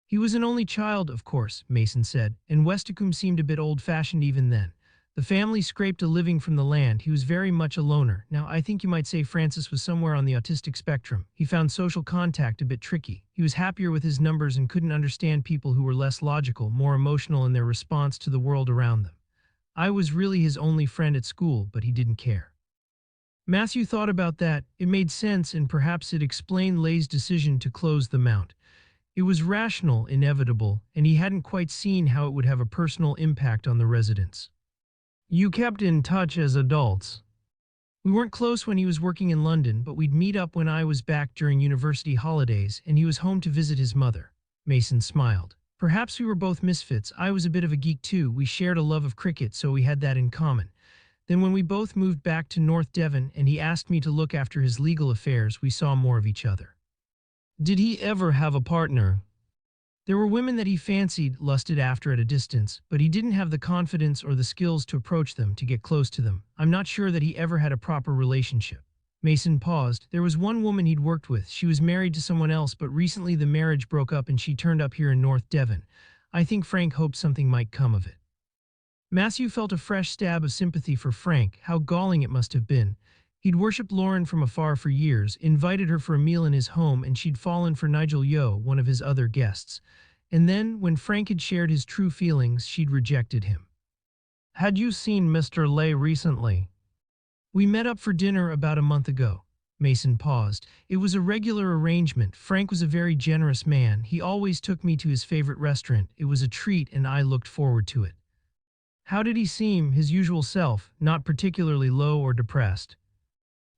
He was an only child, of course, Mason said, and Westicombe seemed a bit old-fashioned even then. The family scraped a living from the land. He was very much a loner. Now, I think you might say Francis was somewhere on the autistic spectrum. He found social contact a bit tricky. He was happier with his numbers and couldn't understand people who were less logical, more emotional in their response to the world around them. I was really his only friend at school, but he didn't care. Matthew thought about that. It made sense, and perhaps it explained Leigh's decision to close the mount. It was rational, inevitable, and he hadn't quite seen how it would have a personal impact on the residents. You kept in touch as adults. We weren't close when he was working in London, but we'd meet up when I was back during university holidays and he was home to visit his mother. Mason smiled. Perhaps we were both misfits. I was a bit of a geek too. We shared a love of cricket, so we had that in common. Then when we both moved back to North Devon and he asked me to look after his legal affairs, we saw more of each other. Did he ever have a partner? There were women that he fancied, lusted after at a distance, but he didn't have the confidence or the skills to approach them, to get close to them. I'm not sure that he ever had a proper relationship. Mason paused. There was one woman he'd worked with. She was married to someone else, but recently the marriage broke up and she turned up here in North Devon. I think Frank hoped something might come of it. Matthew felt a fresh stab of sympathy for Frank. How galling it must have been. He'd worshipped Lauren from afar for years, invited her for a meal in his home, and she'd fallen for Nigel Yeo, one of his other guests. And then, when Frank had shared his true feelings, she'd rejected him. Had you seen Mr. Leigh recently? We met up for dinner about a month ago. Mason paused. It was a regular arrangement. Frank was a very generous man. He always took me to his favorite restaurant. It was a treat and I looked forward to it. How did he seem? His usual self, not particularly low or depressed?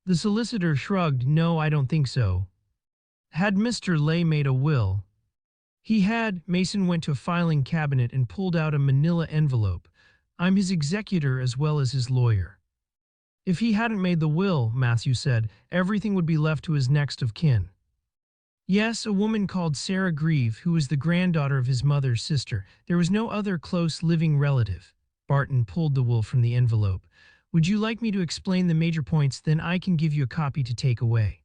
The solicitor shrugged. No, I don't think so. Had Mr. Leigh made a will? He had. Mason went to a filing cabinet and pulled out a manila envelope. I'm his executor as well as his lawyer. If he hadn't made the will, Matthew said, everything would be left to his next of kin. Yes, a woman called Sarah Grieve, who was the granddaughter of his mother's sister. There was no other close living relative. Barton pulled the will from the envelope. Would you like me to explain the major points? Then I can give you a copy to take away.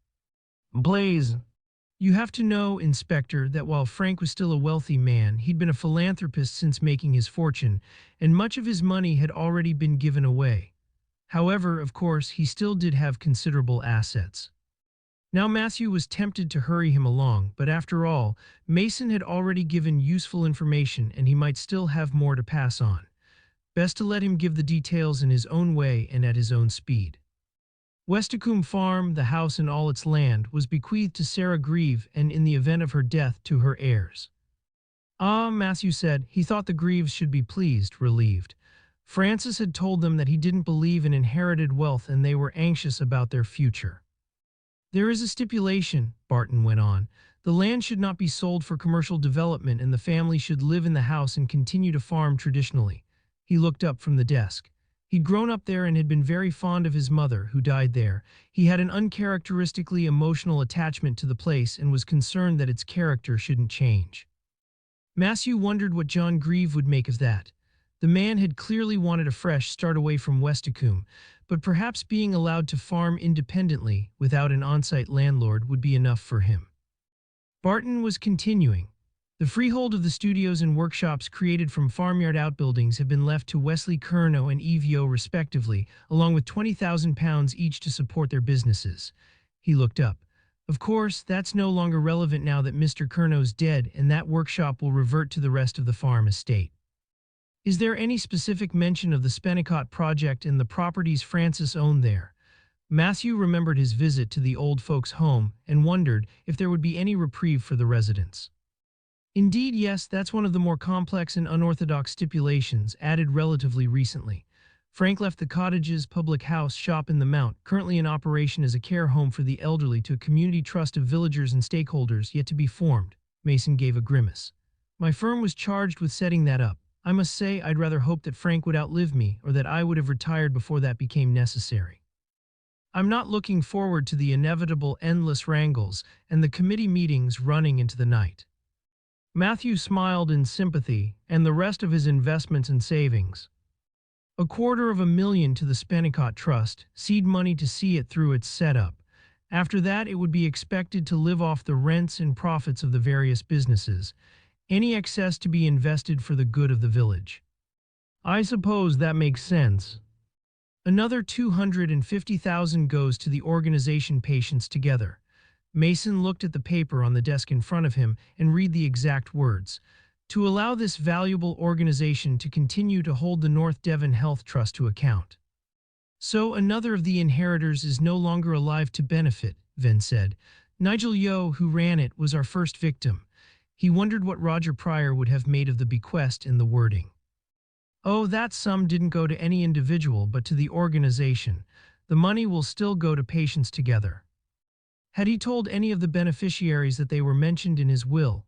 Please. You have to know, Inspector, that while Frank was still a wealthy man, he'd been a philanthropist since making his fortune, and much of his money had already been given away. However, of course, he still did have considerable assets. Now Matthew was tempted to hurry him along, but after all, Mason had already given useful information and he might still have more to pass on. Best to let him give the details in his own way and at his own speed. Westicombe Farm, the house and all its land, was bequeathed to Sarah Grieve and in the event of her death to her heirs. Ah, Matthew said. He thought the Grieves should be pleased, relieved. Francis had told them that he didn't believe in inherited wealth and they were anxious about their future. There is a stipulation, Barton went on. The land should not be sold for commercial development and the family should live in the house and continue to farm traditionally. He looked up from the desk. He'd grown up there and had been very fond of his mother, who died there. He had an uncharacteristically emotional attachment to the place and was concerned that its character shouldn't change. Matthew wondered what John Grieve would make of that. The man had clearly wanted a fresh start away from Westicombe, but perhaps being allowed to farm independently without an on-site landlord would be enough for him. Barton was continuing. The freehold of the studios and workshops created from farmyard outbuildings have been left to Wesley Curnow and Eve Yeo respectively, along with £20,000 each to support their businesses. He looked up. Of course, that's no longer relevant now that Mr. Curnow's dead and that workshop will revert to the rest of the farm estate. Is there any specific mention of the Spennicott project and the properties Francis owned there? Matthew remembered his visit to the old folks' home and wondered if there would be any reprieve for the residents. Indeed, yes, that's one of the more complex and unorthodox stipulations added relatively recently. Frank left the cottage's public house shop in the Mount, currently in operation as a care home for the elderly, to a community trust of villagers and stakeholders yet to be formed. Mason gave a grimace. My firm was charged with setting that up. I must say I'd rather hope that Frank would outlive me or that I would have retired before that became necessary. I'm not looking forward to the inevitable endless wrangles and the committee meetings running into the night. Matthew smiled in sympathy, and the rest of his investments and savings. $250,000 to the Spennicott Trust, seed money to see it through its setup. After that, it would be expected to live off the rents and profits of the various businesses, any excess to be invested for the good of the village. I suppose that makes sense. Another $250,000 goes to the organization Patients Together. Mason looked at the paper on the desk in front of him and read the exact words. To allow this valuable organization to continue to hold the North Devon Health Trust to account. So another of the inheritors is no longer alive to benefit, Venn said. Nigel Yeo, who ran it, was our first victim. He wondered what Roger Pryor would have made of the bequest in the wording. Oh, that sum didn't go to any individual but to the organization. The money will still go to Patients Together. Had he told any of the beneficiaries that they were mentioned in his will?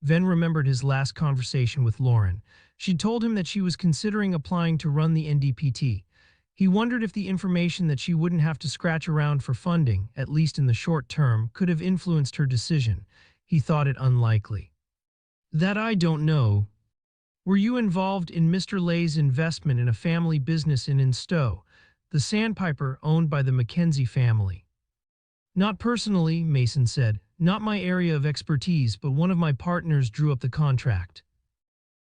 Venn remembered his last conversation with Lauren. She'd told him that she was considering applying to run the NDPT. He wondered if the information that she wouldn't have to scratch around for funding, at least in the short term, could have influenced her decision. He thought it unlikely. That I don't know. Were you involved in Mr. Lay's investment in a family business in Stowe, the sandpiper owned by the Mackenzie family? Not personally, Mason said. Not my area of expertise, but one of my partners drew up the contract.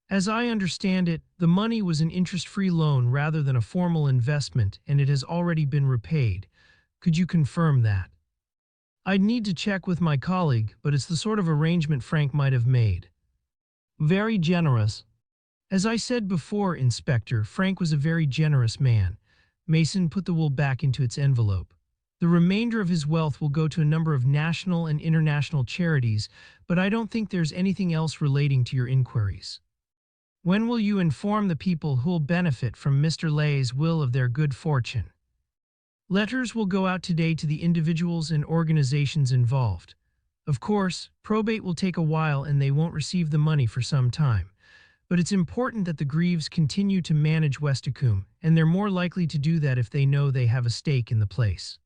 As I understand it, the money was an interest-free loan rather than a formal investment, and it has already been repaid. Could you confirm that? I'd need to check with my colleague, but it's the sort of arrangement Frank might have made. Very generous. As I said before, Inspector, Frank was a very generous man. Mason put the will back into its envelope. The remainder of his wealth will go to a number of national and international charities, but I don't think there's anything else relating to your inquiries. When will you inform the people who'll benefit from Mr. Lay's will of their good fortune? Letters will go out today to the individuals and organizations involved. Of course, probate will take a while and they won't receive the money for some time. But it's important that the Greaves continue to manage Westacombe, and they're more likely to do that if they know they have a stake in the place.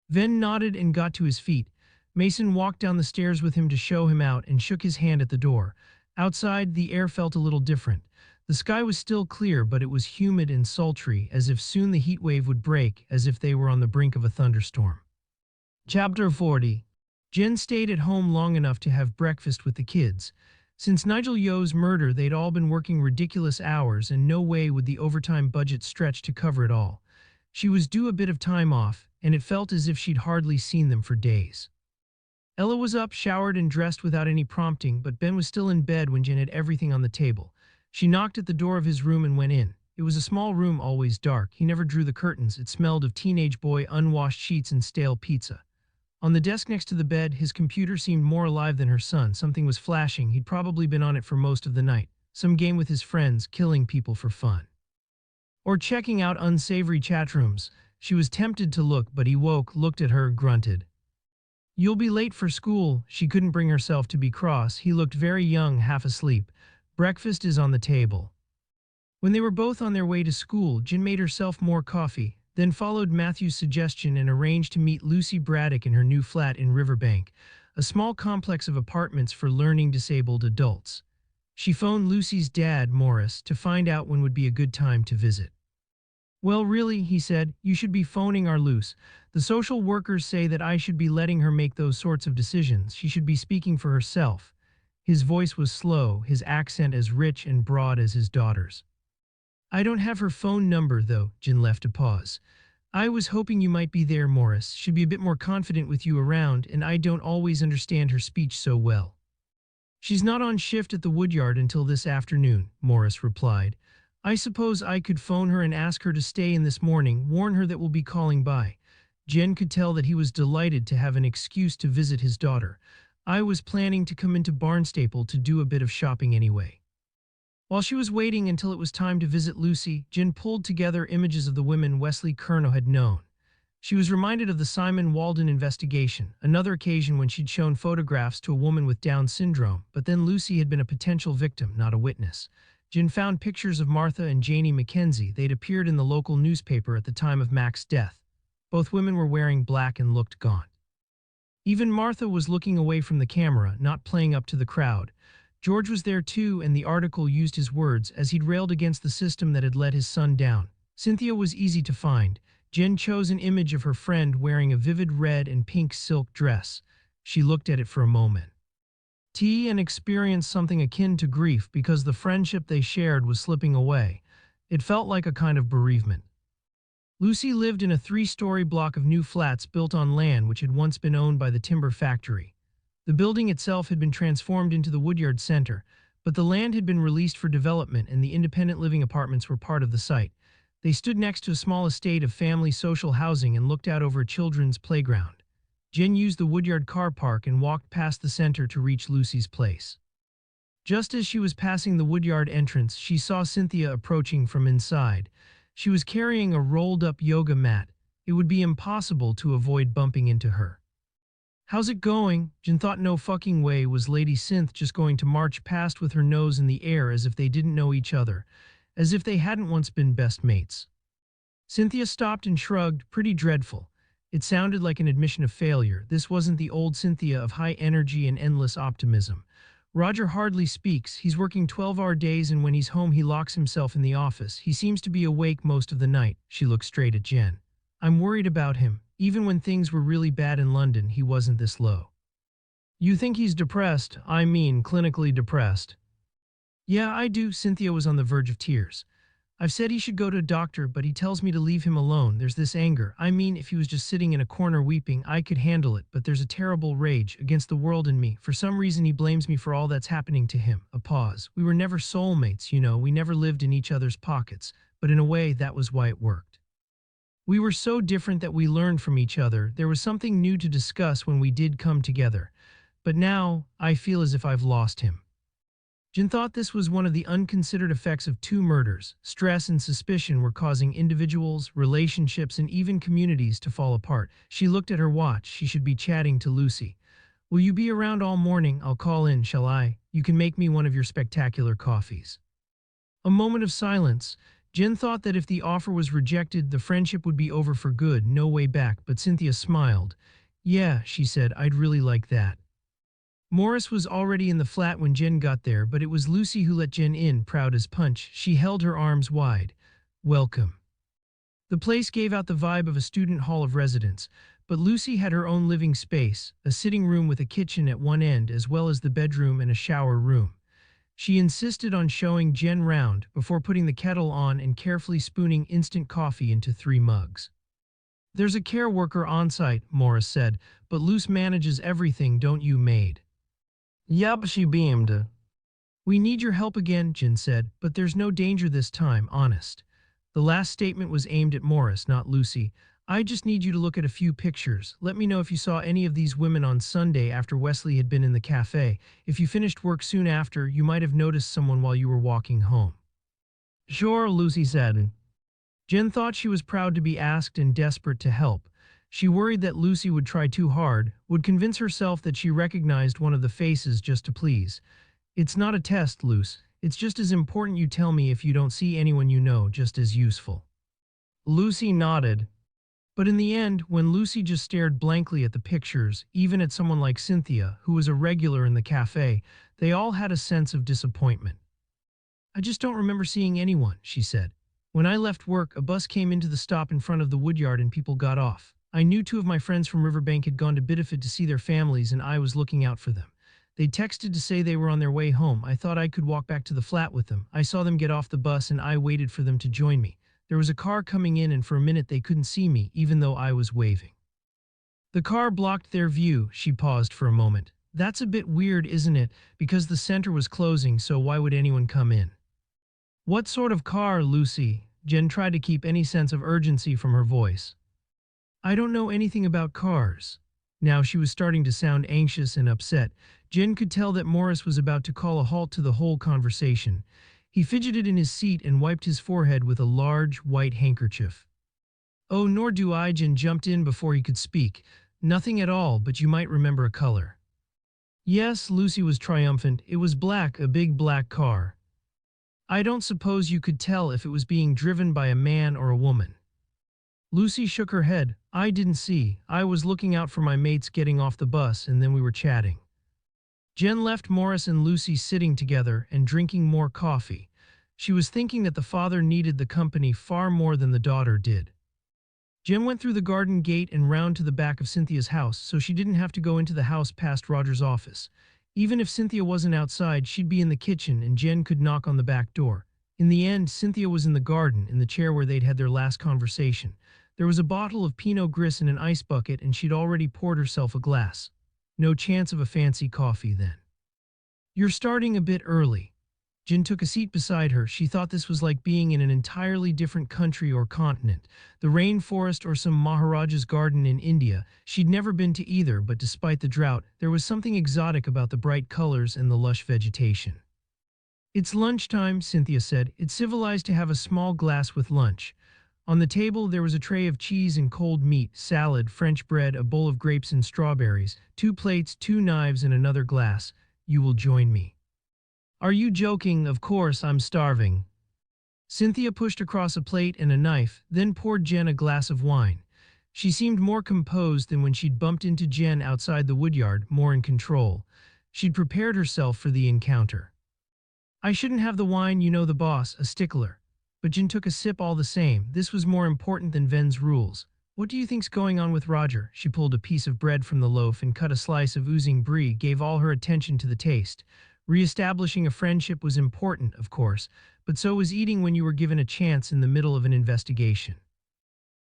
Venn nodded and got to his feet. Mason walked down the stairs with him to show him out and shook his hand at the door. Outside, the air felt a little different. The sky was still clear, but it was humid and sultry, as if soon the heat wave would break, as if they were on the brink of a thunderstorm. Chapter 40. Jen stayed at home long enough to have breakfast with the kids. Since Nigel Yeo's murder, they'd all been working ridiculous hours, and no way would the overtime budget stretch to cover it all. She was due a bit of time off, and it felt as if she'd hardly seen them for days. Ella was up, showered and dressed without any prompting, but Ben was still in bed when Jen had everything on the table. She knocked at the door of his room and went in. It was a small room, always dark. He never drew the curtains. It smelled of teenage boy, unwashed sheets, and stale pizza. On the desk next to the bed, his computer seemed more alive than her son. Something was flashing. He'd probably been on it for most of the night. Some game with his friends, killing people for fun. Or checking out unsavory chat rooms. She was tempted to look, but he woke, looked at her, grunted. You'll be late for school. She couldn't bring herself to be cross. He looked very young, half asleep. Breakfast is on the table. When they were both on their way to school, Jen made herself more coffee, then followed Matthew's suggestion and arranged to meet Lucy Braddock in her new flat in Riverbank, a small complex of apartments for learning disabled adults. She phoned Lucy's dad, Morris, to find out when would be a good time to visit. Well, really, he said, you should be phoning our Luce. The social workers say that I should be letting her make those sorts of decisions. She should be speaking for herself. His voice was slow, his accent as rich and broad as his daughter's. I don't have her phone number, though. Jen left a pause. I was hoping you might be there, Morris. She'd be a bit more confident with you around, and I don't always understand her speech so well. She's not on shift at the woodyard until this afternoon, Morris replied. I suppose I could phone her and ask her to stay in this morning, warn her that we'll be calling by. Jen could tell that he was delighted to have an excuse to visit his daughter. I was planning to come into Barnstaple to do a bit of shopping anyway. While she was waiting until it was time to visit Lucy, Jen pulled together images of the women Wesley Curnow had known. She was reminded of the Simon Walden investigation, another occasion when she'd shown photographs to a woman with Down syndrome, but then Lucy had been a potential victim, not a witness. Jen found pictures of Martha and Janie Mackenzie. They'd appeared in the local newspaper at the time of Mac's death. Both women were wearing black and looked gaunt. Even Martha was looking away from the camera, not playing up to the crowd. George was there too, and the article used his words as he'd railed against the system that had let his son down. Cynthia was easy to find. Jen chose an image of her friend wearing a vivid red and pink silk dress. She looked at it for a moment. And experienced something akin to grief because the friendship they shared was slipping away. It felt like a kind of bereavement. Lucy lived in a 3-story block of new flats built on land which had once been owned by the timber factory. The building itself had been transformed into the Woodyard Center, but the land had been released for development and the independent living apartments were part of the site. They stood next to a small estate of family social housing and looked out over a children's playground. Jen used the Woodyard car park and walked past the center to reach Lucy's place. Just as she was passing the Woodyard entrance, she saw Cynthia approaching from inside. She was carrying a rolled-up yoga mat. It would be impossible to avoid bumping into her. "How's it going?" Jen thought no fucking way was Lady Synth just going to march past with her nose in the air as if they didn't know each other, as if they hadn't once been best mates. Cynthia stopped and shrugged, pretty dreadful. It sounded like an admission of failure. This wasn't the old Cynthia of high energy and endless optimism. "Roger hardly speaks. He's working 12-hour days and when he's home he locks himself in the office. He seems to be awake most of the night." She looked straight at Jen. "I'm worried about him. Even when things were really bad in London, he wasn't this low." "You think he's depressed? I mean, clinically depressed." "Yeah, I do." Cynthia was on the verge of tears. "I've said he should go to a doctor, but he tells me to leave him alone. There's this anger. I mean, if he was just sitting in a corner weeping, I could handle it, but there's a terrible rage against the world in me. For some reason he blames me for all that's happening to him." A pause. "We were never soulmates, you know. We never lived in each other's pockets, but in a way that was why it worked. We were so different that we learned from each other. There was something new to discuss when we did come together. But now, I feel as if I've lost him." Jen thought this was one of the unconsidered effects of 2 murders. Stress and suspicion were causing individuals, relationships, and even communities to fall apart. She looked at her watch. She should be chatting to Lucy. "Will you be around all morning? I'll call in, shall I? You can make me one of your spectacular coffees." A moment of silence. Jen thought that if the offer was rejected, the friendship would be over for good, no way back, but Cynthia smiled. "Yeah," she said, "I'd really like that." Morris was already in the flat when Jen got there, but it was Lucy who let Jen in, proud as punch. She held her arms wide. "Welcome." The place gave out the vibe of a student hall of residence, but Lucy had her own living space, a sitting room with a kitchen at one end as well as the bedroom and a shower room. She insisted on showing Jen round before putting the kettle on and carefully spooning instant coffee into 3 mugs. "There's a care worker on site," Morris said, "but Luce manages everything, don't you, maid?" "Yup," she beamed. "We need your help again," Jen said, "but there's no danger this time, honest." The last statement was aimed at Morris, not Lucy. "I just need you to look at a few pictures. Let me know if you saw any of these women on Sunday after Wesley had been in the cafe. If you finished work soon after, you might have noticed someone while you were walking home." "Sure," Lucy said. Jen thought she was proud to be asked and desperate to help. She worried that Lucy would try too hard, would convince herself that she recognized one of the faces just to please. "It's not a test, Luce. It's just as important you tell me if you don't see anyone you know, just as useful." Lucy nodded. But in the end, when Lucy just stared blankly at the pictures, even at someone like Cynthia, who was a regular in the cafe, they all had a sense of disappointment. "I just don't remember seeing anyone," she said. "When I left work, a bus came into the stop in front of the Woodyard and people got off. I knew 2 of my friends from Riverbank had gone to Bideford to see their families and I was looking out for them. They texted to say they were on their way home. I thought I could walk back to the flat with them. I saw them get off the bus and I waited for them to join me. There was a car coming in and for a minute they couldn't see me, even though I was waving. The car blocked their view." She paused for a moment. "That's a bit weird, isn't it? Because the center was closing, so why would anyone come in?" "What sort of car, Lucy?" Jen tried to keep any sense of urgency from her voice. "I don't know anything about cars." Now she was starting to sound anxious and upset. Jen could tell that Morris was about to call a halt to the whole conversation. He fidgeted in his seat and wiped his forehead with a large, white handkerchief. "Oh, nor do I," Jen jumped in before he could speak. "Nothing at all, but you might remember a color." "Yes," Lucy was triumphant. "It was black, a big black car." "I don't suppose you could tell if it was being driven by a man or a woman." Lucy shook her head. I didn't see. I was looking out for my mates getting off the bus and then we were chatting. Jen left Morris and Lucy sitting together and drinking more coffee. She was thinking that the father needed the company far more than the daughter did. Jen went through the garden gate and round to the back of Cynthia's house, so she didn't have to go into the house past Roger's office. Even if Cynthia wasn't outside, she'd be in the kitchen and Jen could knock on the back door. In the end, Cynthia was in the garden, in the chair where they'd had their last conversation. There was a bottle of Pinot Gris in an ice bucket and she'd already poured herself a glass. No chance of a fancy coffee then. You're starting a bit early. Jen took a seat beside her. She thought this was like being in an entirely different country or continent, the rainforest or some Maharaja's garden in India. She'd never been to either, but despite the drought, there was something exotic about the bright colors and the lush vegetation. It's lunchtime, Cynthia said. It's civilized to have a small glass with lunch. On the table there was a tray of cheese and cold meat, salad, French bread, a bowl of grapes and strawberries, 2 plates, 2 knives and another glass. You will join me. Are you joking? Of course, I'm starving. Cynthia pushed across a plate and a knife, then poured Jen a glass of wine. She seemed more composed than when she'd bumped into Jen outside the woodyard, more in control. She'd prepared herself for the encounter. I shouldn't have the wine, you know the boss, a stickler. But Jen took a sip all the same. This was more important than Venn's rules. What do you think's going on with Roger? She pulled a piece of bread from the loaf and cut a slice of oozing brie, gave all her attention to the taste. Re-establishing a friendship was important, of course, but so was eating when you were given a chance in the middle of an investigation.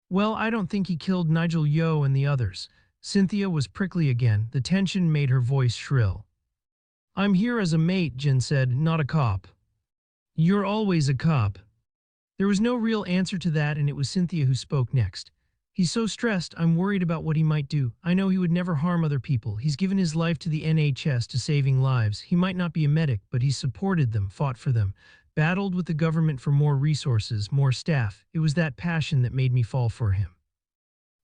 Well, I don't think he killed Nigel Yeo and the others. Cynthia was prickly again. The tension made her voice shrill. I'm here as a mate, Jen said, not a cop. You're always a cop. There was no real answer to that, and it was Cynthia who spoke next. He's so stressed, I'm worried about what he might do. I know he would never harm other people. He's given his life to the NHS, to saving lives. He might not be a medic, but he supported them, fought for them, battled with the government for more resources, more staff. It was that passion that made me fall for him.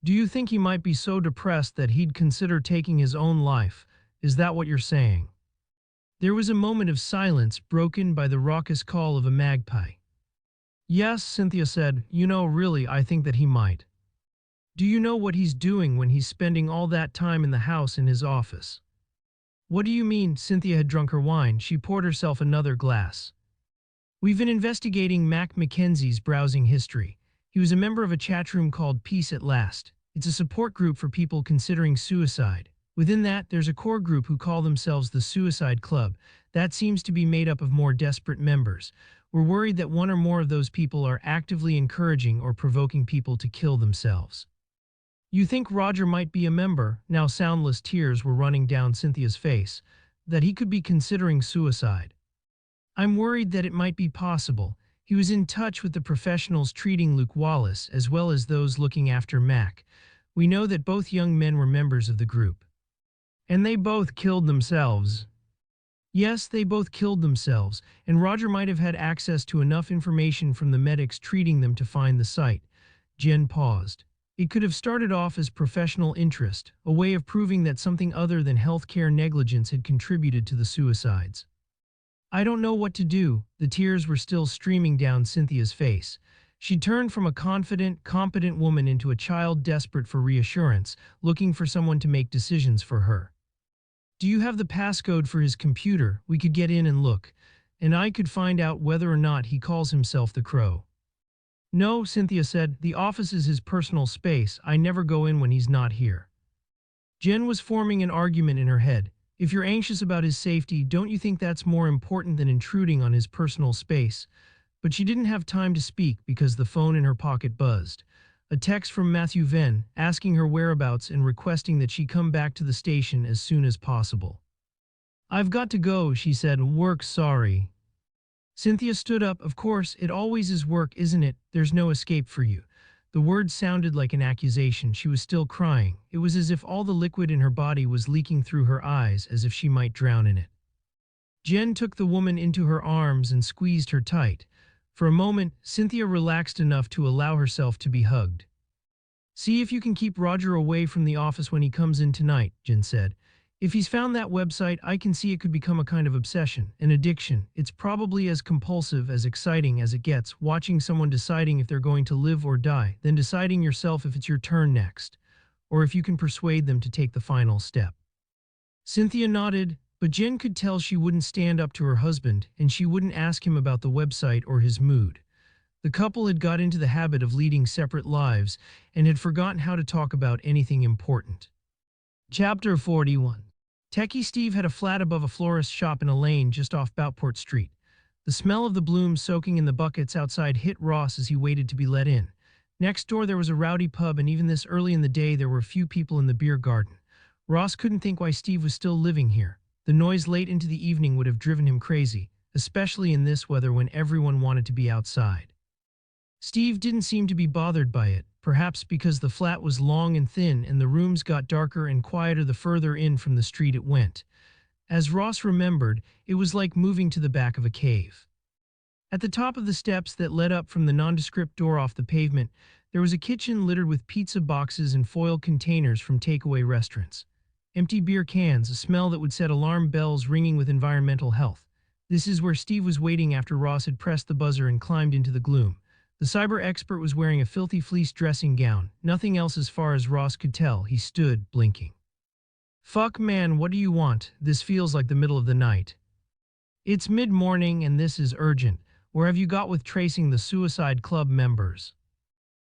Do you think he might be so depressed that he'd consider taking his own life? Is that what you're saying? There was a moment of silence, broken by the raucous call of a magpie. Yes, Cynthia said. You know, really, I think that he might. Do you know what he's doing when he's spending all that time in the house in his office? What do you mean? Cynthia had drunk her wine. She poured herself another glass. We've been investigating Mac Mackenzie's browsing history. He was a member of a chat room called Peace at Last. It's a support group for people considering suicide. Within that, there's a core group who call themselves the Suicide Club. That seems to be made up of more desperate members. We're worried that one or more of those people are actively encouraging or provoking people to kill themselves. You think Roger might be a member? Now soundless tears were running down Cynthia's face. That he could be considering suicide. I'm worried that it might be possible. He was in touch with the professionals treating Luke Wallace as well as those looking after Mac. We know that both young men were members of the group. And they both killed themselves. Yes, they both killed themselves, and Roger might have had access to enough information from the medics treating them to find the site. Jen paused. It could have started off as professional interest, a way of proving that something other than healthcare negligence had contributed to the suicides. I don't know what to do. The tears were still streaming down Cynthia's face. She turned from a confident, competent woman into a child desperate for reassurance, looking for someone to make decisions for her. Do you have the passcode for his computer? We could get in and look, and I could find out whether or not he calls himself the Crow. No, Cynthia said, the office is his personal space. I never go in when he's not here. Jen was forming an argument in her head. If you're anxious about his safety, don't you think that's more important than intruding on his personal space? But she didn't have time to speak because the phone in her pocket buzzed. A text from Matthew Venn, asking her whereabouts and requesting that she come back to the station as soon as possible. I've got to go, she said. Work, sorry. Cynthia stood up. Of course, it always is work, isn't it? There's no escape for you. The words sounded like an accusation. She was still crying. It was as if all the liquid in her body was leaking through her eyes, as if she might drown in it. Jen took the woman into her arms and squeezed her tight. For a moment, Cynthia relaxed enough to allow herself to be hugged. See if you can keep Roger away from the office when he comes in tonight, Jen said. If he's found that website, I can see it could become a kind of obsession, an addiction. It's probably as compulsive, as exciting as it gets, watching someone deciding if they're going to live or die, then deciding yourself if it's your turn next, or if you can persuade them to take the final step. Cynthia nodded, but Jen could tell she wouldn't stand up to her husband, and she wouldn't ask him about the website or his mood. The couple had got into the habit of leading separate lives and had forgotten how to talk about anything important. Chapter 41. Techie Steve had a flat above a florist's shop in a lane just off Boutport Street. The smell of the blooms soaking in the buckets outside hit Ross as he waited to be let in. Next door there was a rowdy pub, and even this early in the day there were few people in the beer garden. Ross couldn't think why Steve was still living here. The noise late into the evening would have driven him crazy, especially in this weather when everyone wanted to be outside. Steve didn't seem to be bothered by it, perhaps because the flat was long and thin and the rooms got darker and quieter the further in from the street it went. As Ross remembered, it was like moving to the back of a cave. At the top of the steps that led up from the nondescript door off the pavement, there was a kitchen littered with pizza boxes and foil containers from takeaway restaurants. Empty beer cans, a smell that would set alarm bells ringing with environmental health. This is where Steve was waiting after Ross had pressed the buzzer and climbed into the gloom. The cyber expert was wearing a filthy fleece dressing gown, nothing else as far as Ross could tell. He stood, blinking. "Fuck man, what do you want? This feels like the middle of the night." "It's mid-morning and this is urgent. Where have you got with tracing the Suicide Club members?"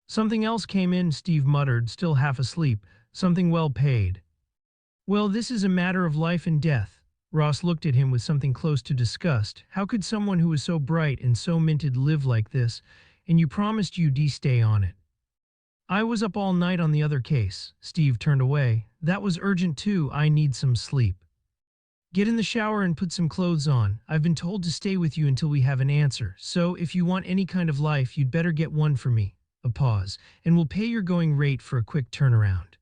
"Something else came in," Steve muttered, still half asleep. "Something well paid." "Well, this is a matter of life and death." Ross looked at him with something close to disgust. How could someone who was so bright and so minted live like this? "And you promised you'd stay on it." "I was up all night on the other case." Steve turned away. "That was urgent too. I need some sleep." "Get in the shower and put some clothes on. I've been told to stay with you until we have an answer, so if you want any kind of life you'd better get one for me." A pause. "And we'll pay your going rate for a quick turnaround."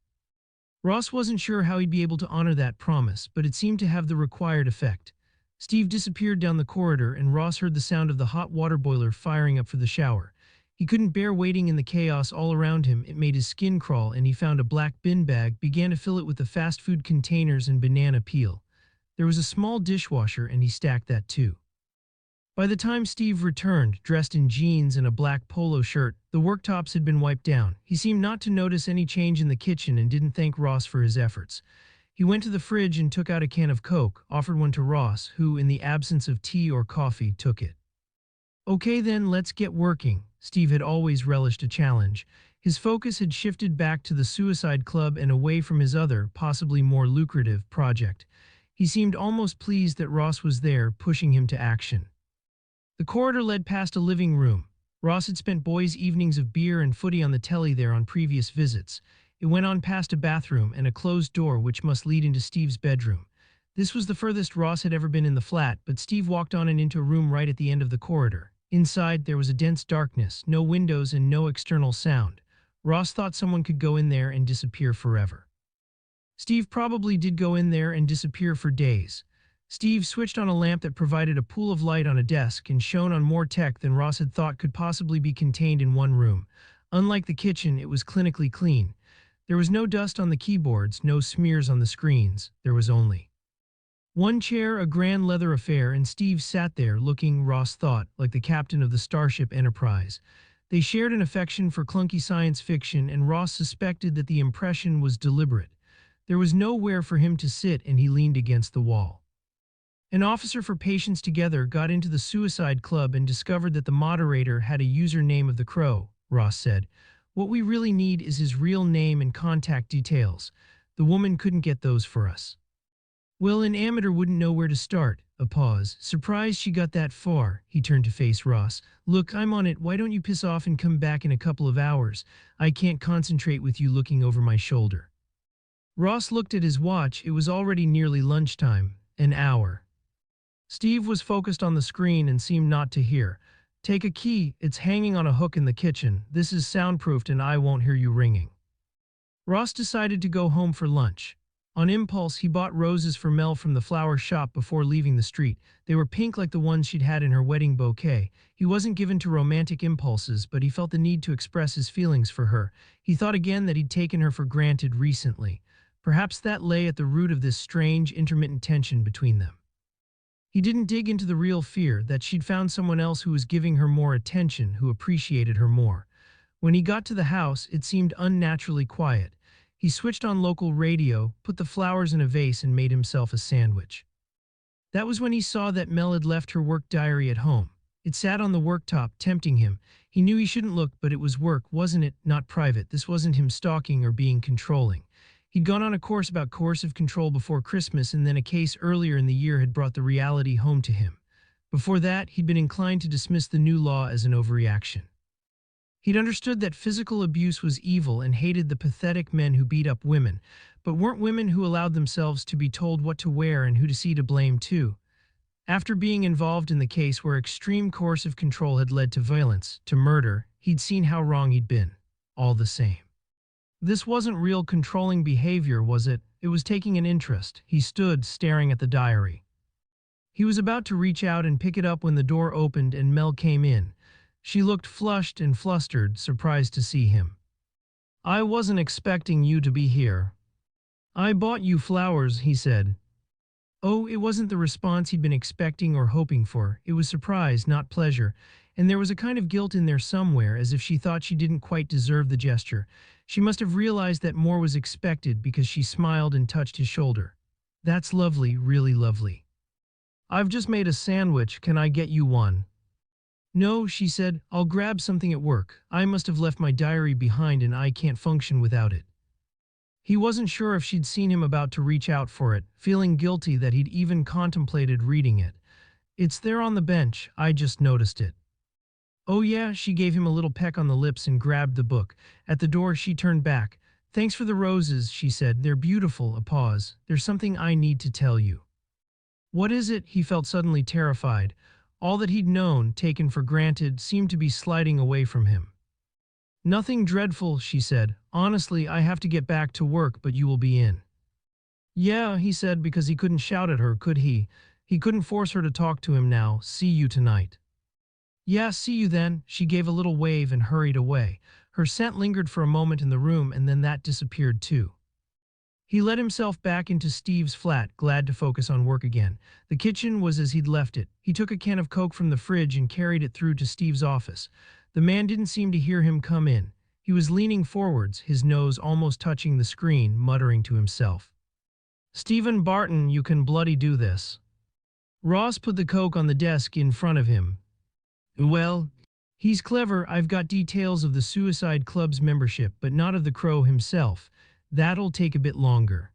Ross wasn't sure how he'd be able to honor that promise, but it seemed to have the required effect. Steve disappeared down the corridor, and Ross heard the sound of the hot water boiler firing up for the shower. He couldn't bear waiting in the chaos all around him. It made his skin crawl, and he found a black bin bag, began to fill it with the fast food containers and banana peel. There was a small dishwasher, and he stacked that too. By the time Steve returned, dressed in jeans and a black polo shirt, the worktops had been wiped down. He seemed not to notice any change in the kitchen and didn't thank Ross for his efforts. He went to the fridge and took out a can of Coke, offered one to Ross, who, in the absence of tea or coffee, took it. "Okay then, let's get working." Steve had always relished a challenge. His focus had shifted back to the Suicide Club and away from his other, possibly more lucrative, project. He seemed almost pleased that Ross was there, pushing him to action. The corridor led past a living room. Ross had spent boys' evenings of beer and footy on the telly there on previous visits. It went on past a bathroom and a closed door which must lead into Steve's bedroom. This was the furthest Ross had ever been in the flat, but Steve walked on and into a room right at the end of the corridor. Inside, there was a dense darkness, no windows and no external sound. Ross thought someone could go in there and disappear forever. Steve probably did go in there and disappear for days. Steve switched on a lamp that provided a pool of light on a desk and shone on more tech than Ross had thought could possibly be contained in one room. Unlike the kitchen, it was clinically clean. There was no dust on the keyboards, no smears on the screens. There was only one chair, a grand leather affair, and Steve sat there looking, Ross thought, like the captain of the Starship Enterprise. They shared an affection for clunky science fiction, and Ross suspected that the impression was deliberate. There was nowhere for him to sit, and he leaned against the wall. An officer for Patients Together got into the Suicide Club and discovered that the moderator had a username of the Crow, Ross said. "What we really need is his real name and contact details. The woman couldn't get those for us." "Well, an amateur wouldn't know where to start." A pause. "Surprised she got that far." He turned to face Ross. "Look, I'm on it. Why don't you piss off and come back in a couple of hours? I can't concentrate with you looking over my shoulder." Ross looked at his watch. It was already nearly lunchtime. An hour. Steve was focused on the screen and seemed not to hear. "Take a key. It's hanging on a hook in the kitchen. This is soundproofed and I won't hear you ringing." Ross decided to go home for lunch. On impulse, he bought roses for Mel from the flower shop before leaving the street. They were pink like the ones she'd had in her wedding bouquet. He wasn't given to romantic impulses, but he felt the need to express his feelings for her. He thought again that he'd taken her for granted recently. Perhaps that lay at the root of this strange, intermittent tension between them. He didn't dig into the real fear that she'd found someone else who was giving her more attention, who appreciated her more. When he got to the house, it seemed unnaturally quiet. He switched on local radio, put the flowers in a vase, and made himself a sandwich. That was when he saw that Mel had left her work diary at home. It sat on the worktop, tempting him. He knew he shouldn't look, but it was work, wasn't it? Not private. This wasn't him stalking or being controlling. He'd gone on a course about coercive control before Christmas, and then a case earlier in the year had brought the reality home to him. Before that, he'd been inclined to dismiss the new law as an overreaction. He'd understood that physical abuse was evil and hated the pathetic men who beat up women, but weren't women who allowed themselves to be told what to wear and who to see to blame too. After being involved in the case where extreme coercive control had led to violence, to murder, he'd seen how wrong he'd been. All the same. This wasn't real controlling behavior, was it? It was taking an interest. He stood, staring at the diary. He was about to reach out and pick it up when the door opened and Mel came in. She looked flushed and flustered, surprised to see him. "I wasn't expecting you to be here." "I bought you flowers," he said. Oh, it wasn't the response he'd been expecting or hoping for. It was surprise, not pleasure, and there was a kind of guilt in there somewhere, as if she thought she didn't quite deserve the gesture. She must have realized that more was expected because she smiled and touched his shoulder. "That's lovely, really lovely." "I've just made a sandwich. Can I get you one?" "No," she said. "I'll grab something at work. I must have left my diary behind and I can't function without it." He wasn't sure if she'd seen him about to reach out for it, feeling guilty that he'd even contemplated reading it. "It's there on the bench. I just noticed it." "Oh yeah," she gave him a little peck on the lips and grabbed the book. At the door she turned back. "Thanks for the roses," she said. "They're beautiful." A pause. "There's something I need to tell you." "What is it?" He felt suddenly terrified. All that he'd known, taken for granted, seemed to be sliding away from him. "Nothing dreadful," she said. "Honestly, I have to get back to work, but you will be in." "Yeah," he said, because he couldn't shout at her, could he? He couldn't force her to talk to him now. "See you tonight." "Yeah, see you then." She gave a little wave and hurried away. Her scent lingered for a moment in the room, and then that disappeared too. He let himself back into Steve's flat, glad to focus on work again. The kitchen was as he'd left it. He took a can of Coke from the fridge and carried it through to Steve's office. The man didn't seem to hear him come in. He was leaning forwards, his nose almost touching the screen, muttering to himself. "Stephen Barton, you can bloody do this." Ross put the Coke on the desk in front of him. "Well, he's clever. I've got details of the Suicide Club's membership, but not of the Crow himself. That'll take a bit longer."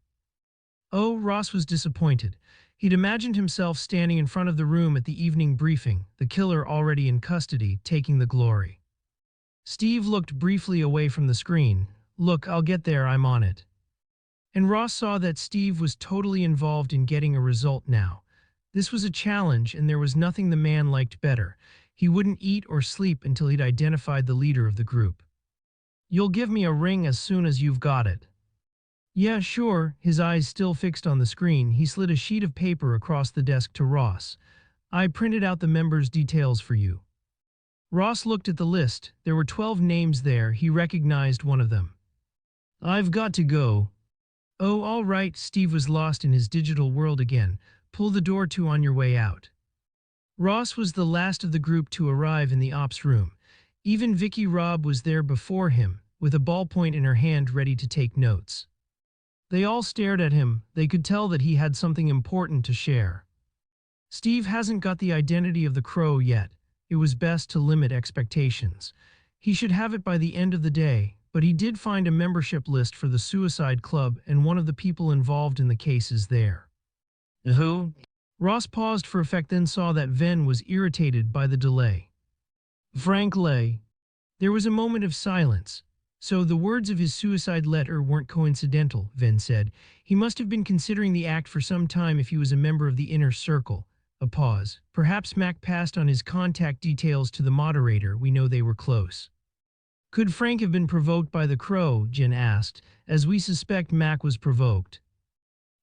Oh, Ross was disappointed. He'd imagined himself standing in front of the room at the evening briefing, the killer already in custody, taking the glory. Steve looked briefly away from the screen. "Look, I'll get there, I'm on it." And Ross saw that Steve was totally involved in getting a result now. This was a challenge, and there was nothing the man liked better. He wouldn't eat or sleep until he'd identified the leader of the group. "You'll give me a ring as soon as you've got it." "Yeah, sure." His eyes still fixed on the screen, he slid a sheet of paper across the desk to Ross. "I printed out the members' details for you." Ross looked at the list. There were 12 names there. He recognized one of them. "I've got to go." "Oh, all right." Steve was lost in his digital world again. "Pull the door to on your way out." Ross was the last of the group to arrive in the ops room. Even Vicky Robb was there before him, with a ballpoint in her hand ready to take notes. They all stared at him. They could tell that he had something important to share. "Steve hasn't got the identity of the Crow yet. It was best to limit expectations. He should have it by the end of the day, but he did find a membership list for the Suicide Club, and one of the people involved in the case is there." "Who?" Ross paused for effect, then saw that Venn was irritated by the delay. "Frank Lay." There was a moment of silence. So the words of his suicide letter weren't coincidental, Venn said. He must have been considering the act for some time if he was a member of the inner circle. A pause. Perhaps Mac passed on his contact details to the moderator. We know they were close. "Could Frank have been provoked by the Crow?" Jen asked. "As we suspect, Mac was provoked."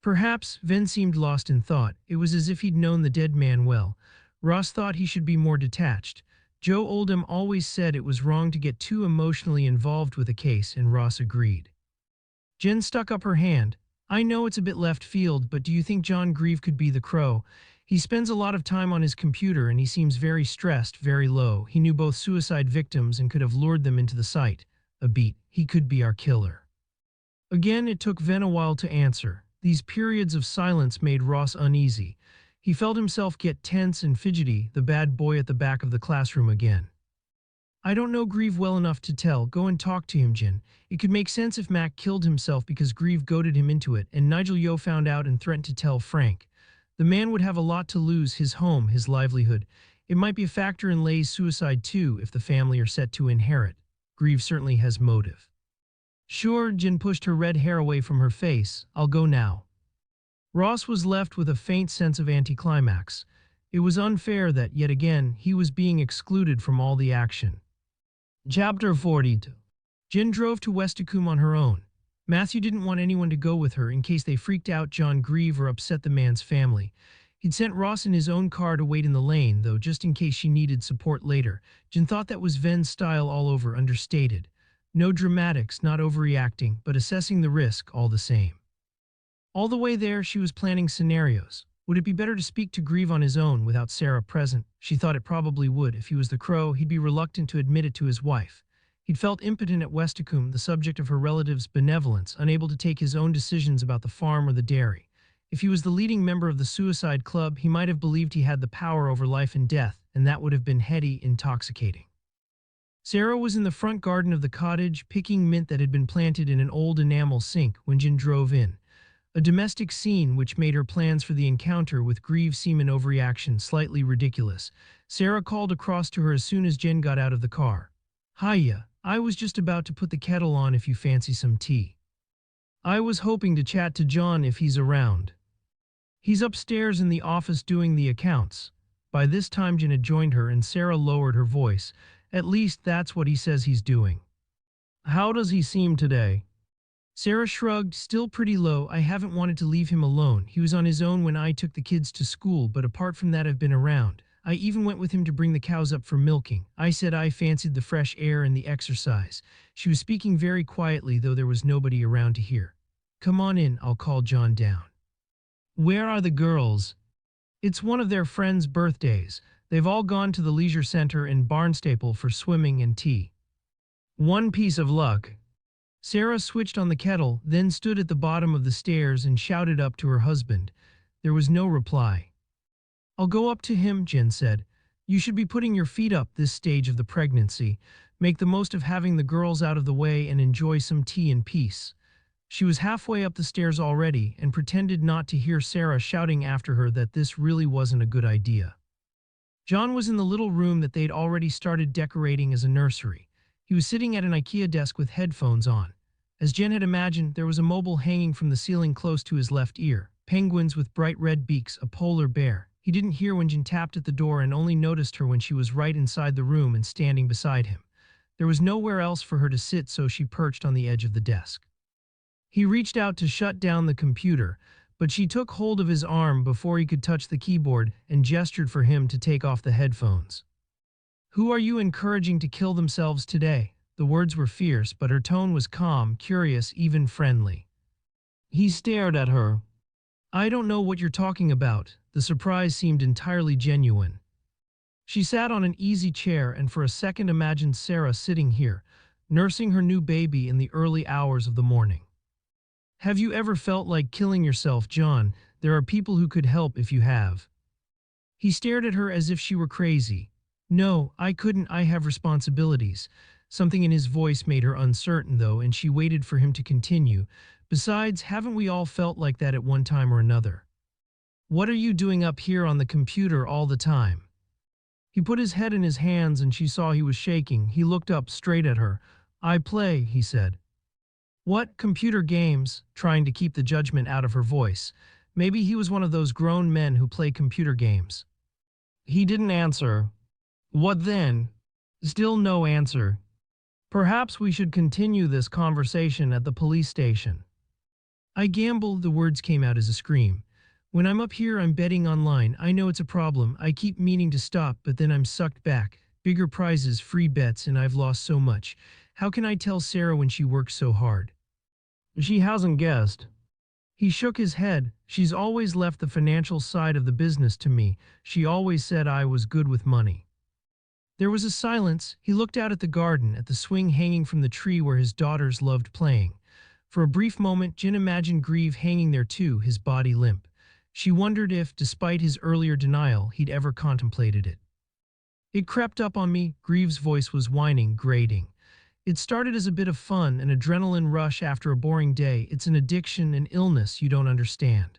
"Perhaps." Venn seemed lost in thought. It was as if he'd known the dead man well. Ross thought he should be more detached. Joe Oldham always said it was wrong to get too emotionally involved with a case, and Ross agreed. Jen stuck up her hand. I know it's a bit left field, but do you think John Grieve could be the Crow? He spends a lot of time on his computer and he seems very stressed, very low. He knew both suicide victims and could have lured them into the site. A beat. He could be our killer. Again, it took Venn a while to answer. These periods of silence made Ross uneasy. He felt himself get tense and fidgety, the bad boy at the back of the classroom again. I don't know Grieve well enough to tell. Go and talk to him, Jen. It could make sense if Mac killed himself because Grieve goaded him into it and Nigel Yeo found out and threatened to tell Frank. The man would have a lot to lose, his home, his livelihood. It might be a factor in Leigh's suicide too if the family are set to inherit. Grieve certainly has motive. Sure, Jen pushed her red hair away from her face. I'll go now. Ross was left with a faint sense of anticlimax. It was unfair that, yet again, he was being excluded from all the action. Chapter 42. Jen drove to Westicombe on her own. Matthew didn't want anyone to go with her in case they freaked out John Grieve or upset the man's family. He'd sent Ross in his own car to wait in the lane, though, just in case she needed support later. Jen thought that was Venn's style all over, understated. No dramatics, not overreacting, but assessing the risk all the same. All the way there, she was planning scenarios. Would it be better to speak to Grieve on his own without Sarah present? She thought it probably would. If he was the Crow, he'd be reluctant to admit it to his wife. He'd felt impotent at Westicombe, the subject of her relative's benevolence, unable to take his own decisions about the farm or the dairy. If he was the leading member of the suicide club, he might have believed he had the power over life and death, and that would have been heady, intoxicating. Sarah was in the front garden of the cottage, picking mint that had been planted in an old enamel sink when Jen drove in. A domestic scene which made her plans for the encounter with Grieve seem an overreaction, slightly ridiculous. Sarah called across to her as soon as Jen got out of the car. Hiya, I was just about to put the kettle on if you fancy some tea. I was hoping to chat to John if he's around. He's upstairs in the office doing the accounts. By this time Jen had joined her and Sarah lowered her voice. At least that's what he says he's doing. How does he seem today? Sarah shrugged, still pretty low. I haven't wanted to leave him alone. He was on his own when I took the kids to school, but apart from that I've been around. I even went with him to bring the cows up for milking. I said I fancied the fresh air and the exercise. She was speaking very quietly, though there was nobody around to hear. Come on in, I'll call John down. Where are the girls? It's one of their friends' birthdays. They've all gone to the leisure center in Barnstaple for swimming and tea. One piece of luck. Sarah switched on the kettle, then stood at the bottom of the stairs and shouted up to her husband. There was no reply. I'll go up to him, Jen said. You should be putting your feet up this stage of the pregnancy. Make the most of having the girls out of the way and enjoy some tea in peace. She was halfway up the stairs already and pretended not to hear Sarah shouting after her that this really wasn't a good idea. John was in the little room that they'd already started decorating as a nursery. He was sitting at an IKEA desk with headphones on. As Jen had imagined, there was a mobile hanging from the ceiling close to his left ear. Penguins with bright red beaks, a polar bear. He didn't hear when Jen tapped at the door and only noticed her when she was right inside the room and standing beside him. There was nowhere else for her to sit, so she perched on the edge of the desk. He reached out to shut down the computer, but she took hold of his arm before he could touch the keyboard and gestured for him to take off the headphones. Who are you encouraging to kill themselves today? The words were fierce, but her tone was calm, curious, even friendly. He stared at her. I don't know what you're talking about. The surprise seemed entirely genuine. She sat on an easy chair and for a second imagined Sarah sitting here, nursing her new baby in the early hours of the morning. Have you ever felt like killing yourself, John? There are people who could help if you have. He stared at her as if she were crazy. No, I couldn't. I have responsibilities. Something in his voice made her uncertain, though, and she waited for him to continue. Besides, haven't we all felt like that at one time or another? What are you doing up here on the computer all the time? He put his head in his hands and she saw he was shaking. He looked up straight at her. I play, he said. What, computer games? Trying to keep the judgment out of her voice. Maybe he was one of those grown men who play computer games. He didn't answer. What then? Still no answer. Perhaps we should continue this conversation at the police station. I gamble, the words came out as a scream. When I'm up here, I'm betting online. I know it's a problem. I keep meaning to stop, but then I'm sucked back. Bigger prizes, free bets, and I've lost so much. How can I tell Sarah when she works so hard? She hasn't guessed. He shook his head. She's always left the financial side of the business to me. She always said I was good with money. There was a silence. He looked out at the garden, at the swing hanging from the tree where his daughters loved playing. For a brief moment, Jen imagined Grieve hanging there too, his body limp. She wondered if, despite his earlier denial, he'd ever contemplated it. It crept up on me, Grieve's voice was whining, grating. It started as a bit of fun, an adrenaline rush after a boring day. It's an addiction, an illness you don't understand.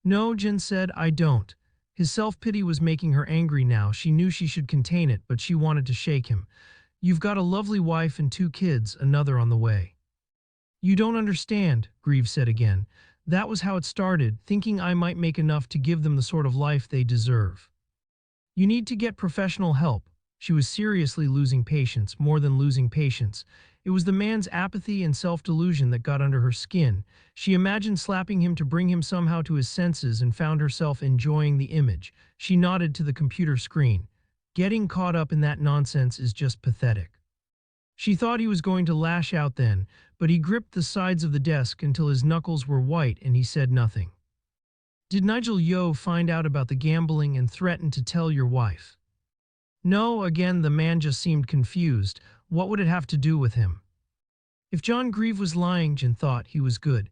No, Jen said, I don't. His self-pity was making her angry now. She knew she should contain it, but she wanted to shake him. You've got a lovely wife and 2 kids, another on the way. You don't understand, Grieve said again. That was how it started, thinking I might make enough to give them the sort of life they deserve. You need to get professional help. She was seriously losing patience, more than losing patience. It was the man's apathy and self-delusion that got under her skin. She imagined slapping him to bring him somehow to his senses and found herself enjoying the image. She nodded to the computer screen. Getting caught up in that nonsense is just pathetic. She thought he was going to lash out then, but he gripped the sides of the desk until his knuckles were white and he said nothing. Did Nigel Yeo find out about the gambling and threaten to tell your wife? No, again the man just seemed confused. What would it have to do with him? If John Grieve was lying, Jen thought, he was good.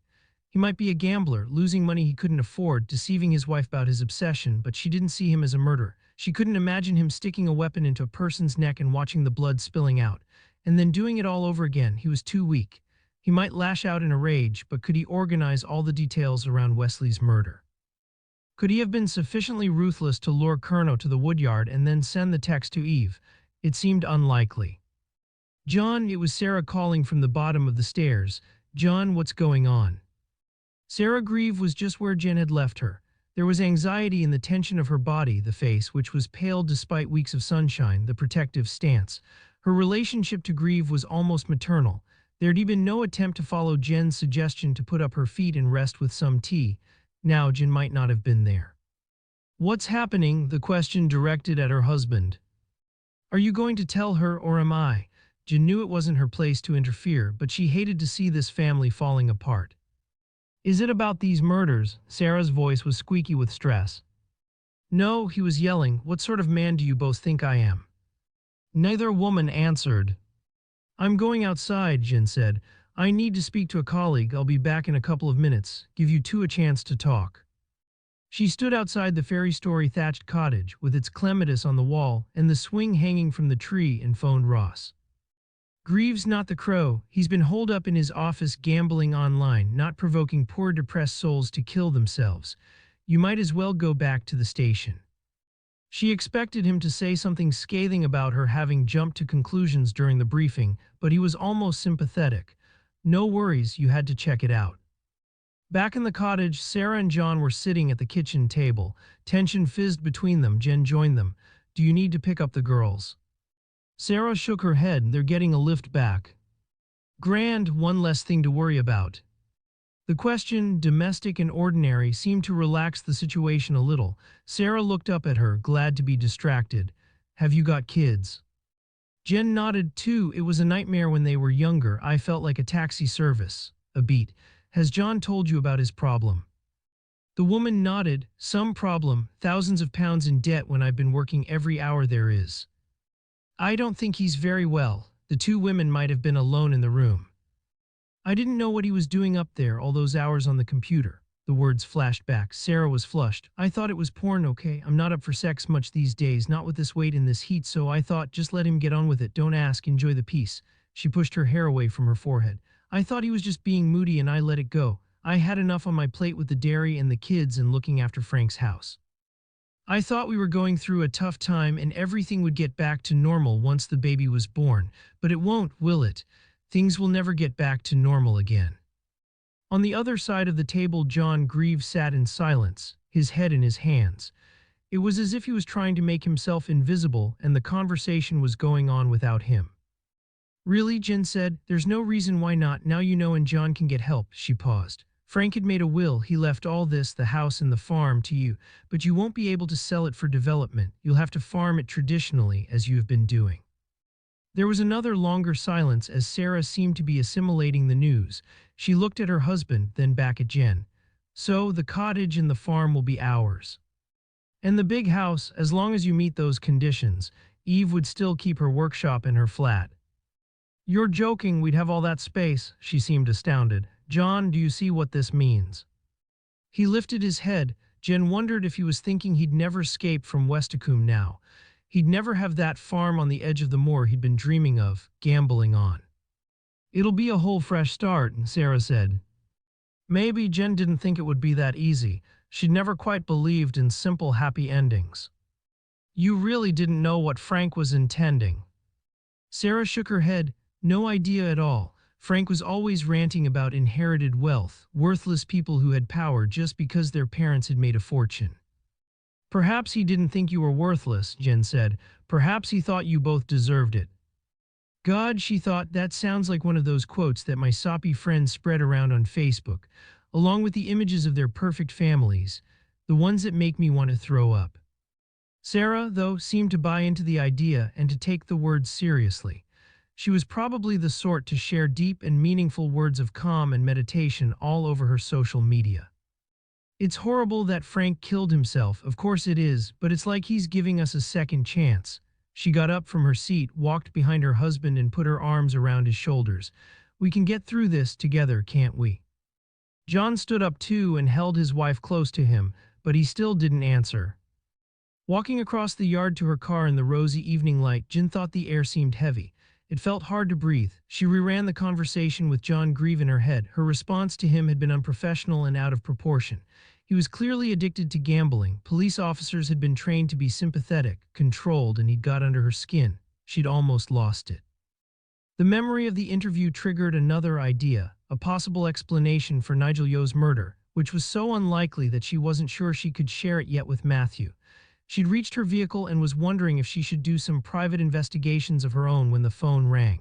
He might be a gambler, losing money he couldn't afford, deceiving his wife about his obsession, but she didn't see him as a murderer. She couldn't imagine him sticking a weapon into a person's neck and watching the blood spilling out, and then doing it all over again. He was too weak. He might lash out in a rage, but could he organize all the details around Wesley's murder? Could he have been sufficiently ruthless to lure Kerno to the woodyard and then send the text to Eve? It seemed unlikely. John, it was Sarah calling from the bottom of the stairs. John, what's going on? Sarah Grieve was just where Jen had left her. There was anxiety in the tension of her body, the face, which was pale despite weeks of sunshine, the protective stance. Her relationship to Grieve was almost maternal. There'd been no attempt to follow Jen's suggestion to put up her feet and rest with some tea. Now Jen might not have been there. What's happening? The question directed at her husband. Are you going to tell her or am I? Jen knew it wasn't her place to interfere, but she hated to see this family falling apart. Is it about these murders? Sarah's voice was squeaky with stress. No, he was yelling. What sort of man do you both think I am? Neither woman answered. I'm going outside, Jen said. I need to speak to a colleague. I'll be back in a couple of minutes. Give you 2 a chance to talk. She stood outside the fairy-story thatched cottage with its clematis on the wall and the swing hanging from the tree and phoned Ross. Grieve's not the crow. He's been holed up in his office gambling online, not provoking poor depressed souls to kill themselves. You might as well go back to the station. She expected him to say something scathing about her having jumped to conclusions during the briefing, but he was almost sympathetic. No worries, you had to check it out. Back in the cottage, Sarah and John were sitting at the kitchen table. Tension fizzed between them. Jen joined them. Do you need to pick up the girls? Sarah shook her head. They're getting a lift back. Grand, one less thing to worry about. The question, domestic and ordinary, seemed to relax the situation a little. Sarah looked up at her, glad to be distracted. Have you got kids? Jen nodded too. It was a nightmare when they were younger. I felt like a taxi service. A beat. Has John told you about his problem? The woman nodded. Some problem. Thousands of pounds in debt when I've been working every hour there is. I don't think he's very well. The 2 women might have been alone in the room. I didn't know what he was doing up there all those hours on the computer. The words flashed back. Sarah was flushed. I thought it was porn, okay? I'm not up for sex much these days, not with this weight and this heat, so I thought just let him get on with it. Don't ask, enjoy the peace. She pushed her hair away from her forehead. I thought he was just being moody and I let it go. I had enough on my plate with the dairy and the kids and looking after Frank's house. I thought we were going through a tough time and everything would get back to normal once the baby was born, but it won't, will it? Things will never get back to normal again. On the other side of the table, John Grieve sat in silence, his head in his hands. It was as if he was trying to make himself invisible and the conversation was going on without him. Really, Jen said, there's no reason why not. Now you know and John can get help. She paused. Frank had made a will. He left all this, the house and the farm, to you, but you won't be able to sell it for development. You'll have to farm it traditionally, as you have been doing. There was another longer silence as Sarah seemed to be assimilating the news. She looked at her husband, then back at Jen. So the cottage and the farm will be ours. And the big house, as long as you meet those conditions, Eve would still keep her workshop in her flat. You're joking, we'd have all that space, she seemed astounded. John, do you see what this means? He lifted his head. Jen wondered if he was thinking he'd never escape from Westicombe now. He'd never have that farm on the edge of the moor he'd been dreaming of, gambling on. It'll be a whole fresh start, Sarah said. Maybe Jen didn't think it would be that easy. She'd never quite believed in simple happy endings. You really didn't know what Frank was intending. Sarah shook her head. No idea at all. Frank was always ranting about inherited wealth, worthless people who had power just because their parents had made a fortune. Perhaps he didn't think you were worthless, Jen said. Perhaps he thought you both deserved it. God, she thought, that sounds like one of those quotes that my soppy friends spread around on Facebook, along with the images of their perfect families, the ones that make me want to throw up. Sarah, though, seemed to buy into the idea and to take the words seriously. She was probably the sort to share deep and meaningful words of calm and meditation all over her social media. It's horrible that Frank killed himself, of course it is, but it's like he's giving us a second chance. She got up from her seat, walked behind her husband and put her arms around his shoulders. We can get through this together, can't we? John stood up too and held his wife close to him, but he still didn't answer. Walking across the yard to her car in the rosy evening light, Jen thought the air seemed heavy. It felt hard to breathe. She reran the conversation with John Grieve in her head. Her response to him had been unprofessional and out of proportion. He was clearly addicted to gambling. Police officers had been trained to be sympathetic, controlled, and he'd got under her skin. She'd almost lost it. The memory of the interview triggered another idea, a possible explanation for Nigel Yeo's murder, which was so unlikely that she wasn't sure she could share it yet with Matthew. She'd reached her vehicle and was wondering if she should do some private investigations of her own when the phone rang.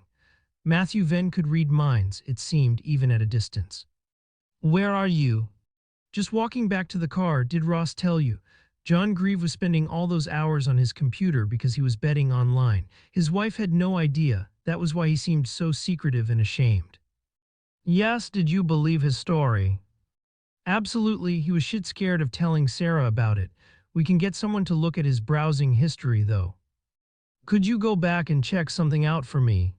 Matthew Venn could read minds, it seemed, even at a distance. Where are you? Just walking back to the car. Did Ross tell you? John Grieve was spending all those hours on his computer because he was betting online. His wife had no idea. That was why he seemed so secretive and ashamed. Yes, did you believe his story? Absolutely, he was shit scared of telling Sarah about it. We can get someone to look at his browsing history, though. Could you go back and check something out for me?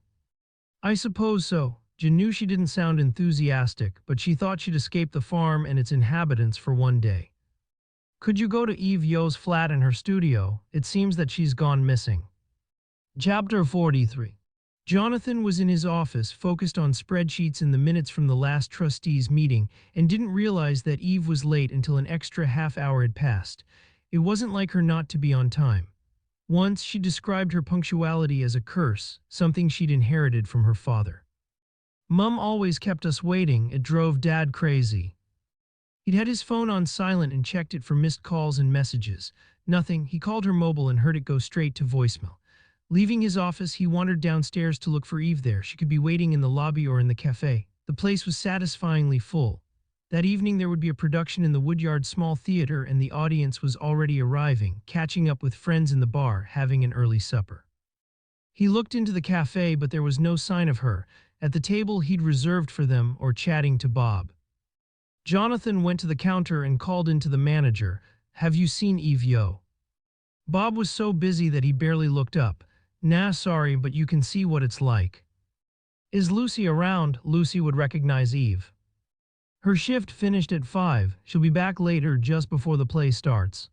I suppose so. Jen knew she didn't sound enthusiastic, but she thought she'd escape the farm and its inhabitants for one day. Could you go to Eve Yeo's flat in her studio? It seems that she's gone missing. Chapter 43. Jonathan was in his office, focused on spreadsheets and the minutes from the last trustees' meeting, and didn't realize that Eve was late until an extra half-hour had passed. It wasn't like her not to be on time. Once, she described her punctuality as a curse, something she'd inherited from her father. Mum always kept us waiting. It drove Dad crazy. He'd had his phone on silent and checked it for missed calls and messages. Nothing. He called her mobile and heard it go straight to voicemail. Leaving his office, he wandered downstairs to look for Eve there. She could be waiting in the lobby or in the cafe. The place was satisfyingly full. That evening there would be a production in the Woodyard Small Theater, and the audience was already arriving, catching up with friends in the bar, having an early supper. He looked into the cafe, but there was no sign of her, at the table he'd reserved for them, or chatting to Bob. Jonathan went to the counter and called into the manager. Have you seen Eve Yeo? Bob was so busy that he barely looked up. Nah, sorry, but you can see what it's like. Is Lucy around? Lucy would recognize Eve. Her shift finished at 5. She'll be back later, just before the play starts.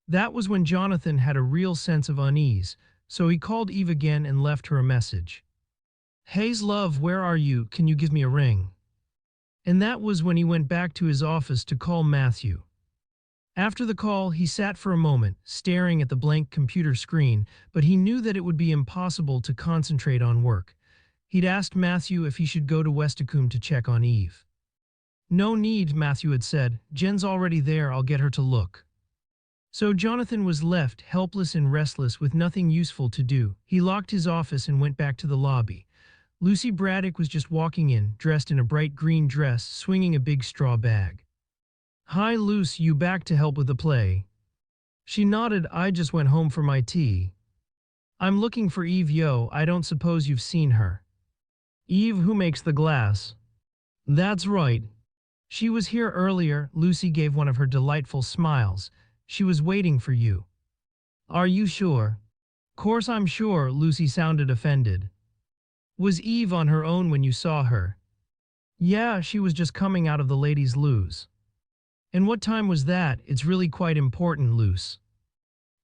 That was when Jonathan had a real sense of unease, so he called Eve again and left her a message. Hayes, love, where are you? Can you give me a ring? And that was when he went back to his office to call Matthew. After the call, he sat for a moment, staring at the blank computer screen, but he knew that it would be impossible to concentrate on work. He'd asked Matthew if he should go to Westicombe to check on Eve. No need, Matthew had said. Jen's already there, I'll get her to look. So Jonathan was left, helpless and restless, with nothing useful to do. He locked his office and went back to the lobby. Lucy Braddock was just walking in, dressed in a bright green dress, swinging a big straw bag. Hi, Luce, you back to help with the play? She nodded. I just went home for my tea. I'm looking for Eve Yeo. I don't suppose you've seen her. Eve who makes the glass? That's right. She was here earlier. Lucy gave one of her delightful smiles. She was waiting for you. Are you sure? Course I'm sure, Lucy sounded offended. Was Eve on her own when you saw her? Yeah, she was just coming out of the ladies' loos. And what time was that? It's really quite important, Luce.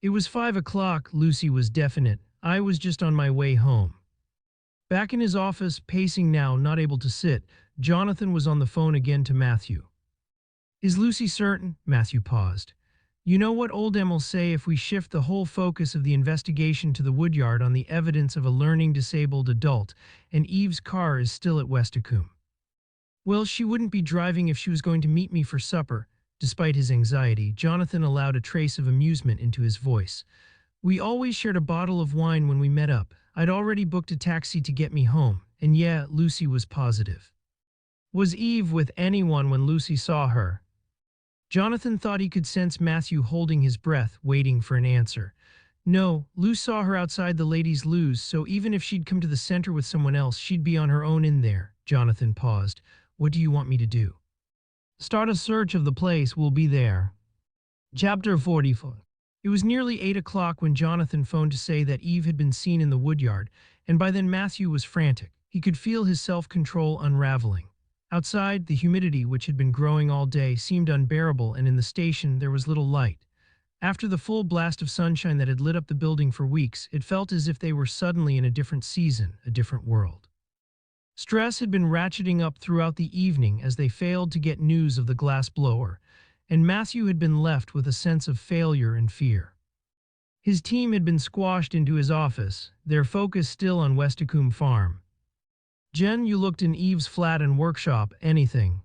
It was 5 o'clock, Lucy was definite. I was just on my way home. Back in his office, pacing now, not able to sit, Jonathan was on the phone again to Matthew. Is Lucy certain? Matthew paused. You know what old Em'll say if we shift the whole focus of the investigation to the woodyard on the evidence of a learning disabled adult, and Eve's car is still at Westacombe. Well, she wouldn't be driving if she was going to meet me for supper. Despite his anxiety, Jonathan allowed a trace of amusement into his voice. We always shared a bottle of wine when we met up. I'd already booked a taxi to get me home, and yeah, Lucy was positive. Was Eve with anyone when Lucy saw her? Jonathan thought he could sense Matthew holding his breath, waiting for an answer. No, Luce saw her outside the ladies' loos, so even if she'd come to the center with someone else, she'd be on her own in there. Jonathan paused. What do you want me to do? Start a search of the place, we'll be there. Chapter 44. It was nearly 8 o'clock when Jonathan phoned to say that Eve had been seen in the woodyard, and by then Matthew was frantic. He could feel his self-control unraveling. Outside, the humidity, which had been growing all day, seemed unbearable, and in the station there was little light. After the full blast of sunshine that had lit up the building for weeks, it felt as if they were suddenly in a different season, a different world. Stress had been ratcheting up throughout the evening as they failed to get news of the glassblower, and Matthew had been left with a sense of failure and fear. His team had been squashed into his office, their focus still on Westacombe Farm. Jen, you looked in Eve's flat and workshop, anything?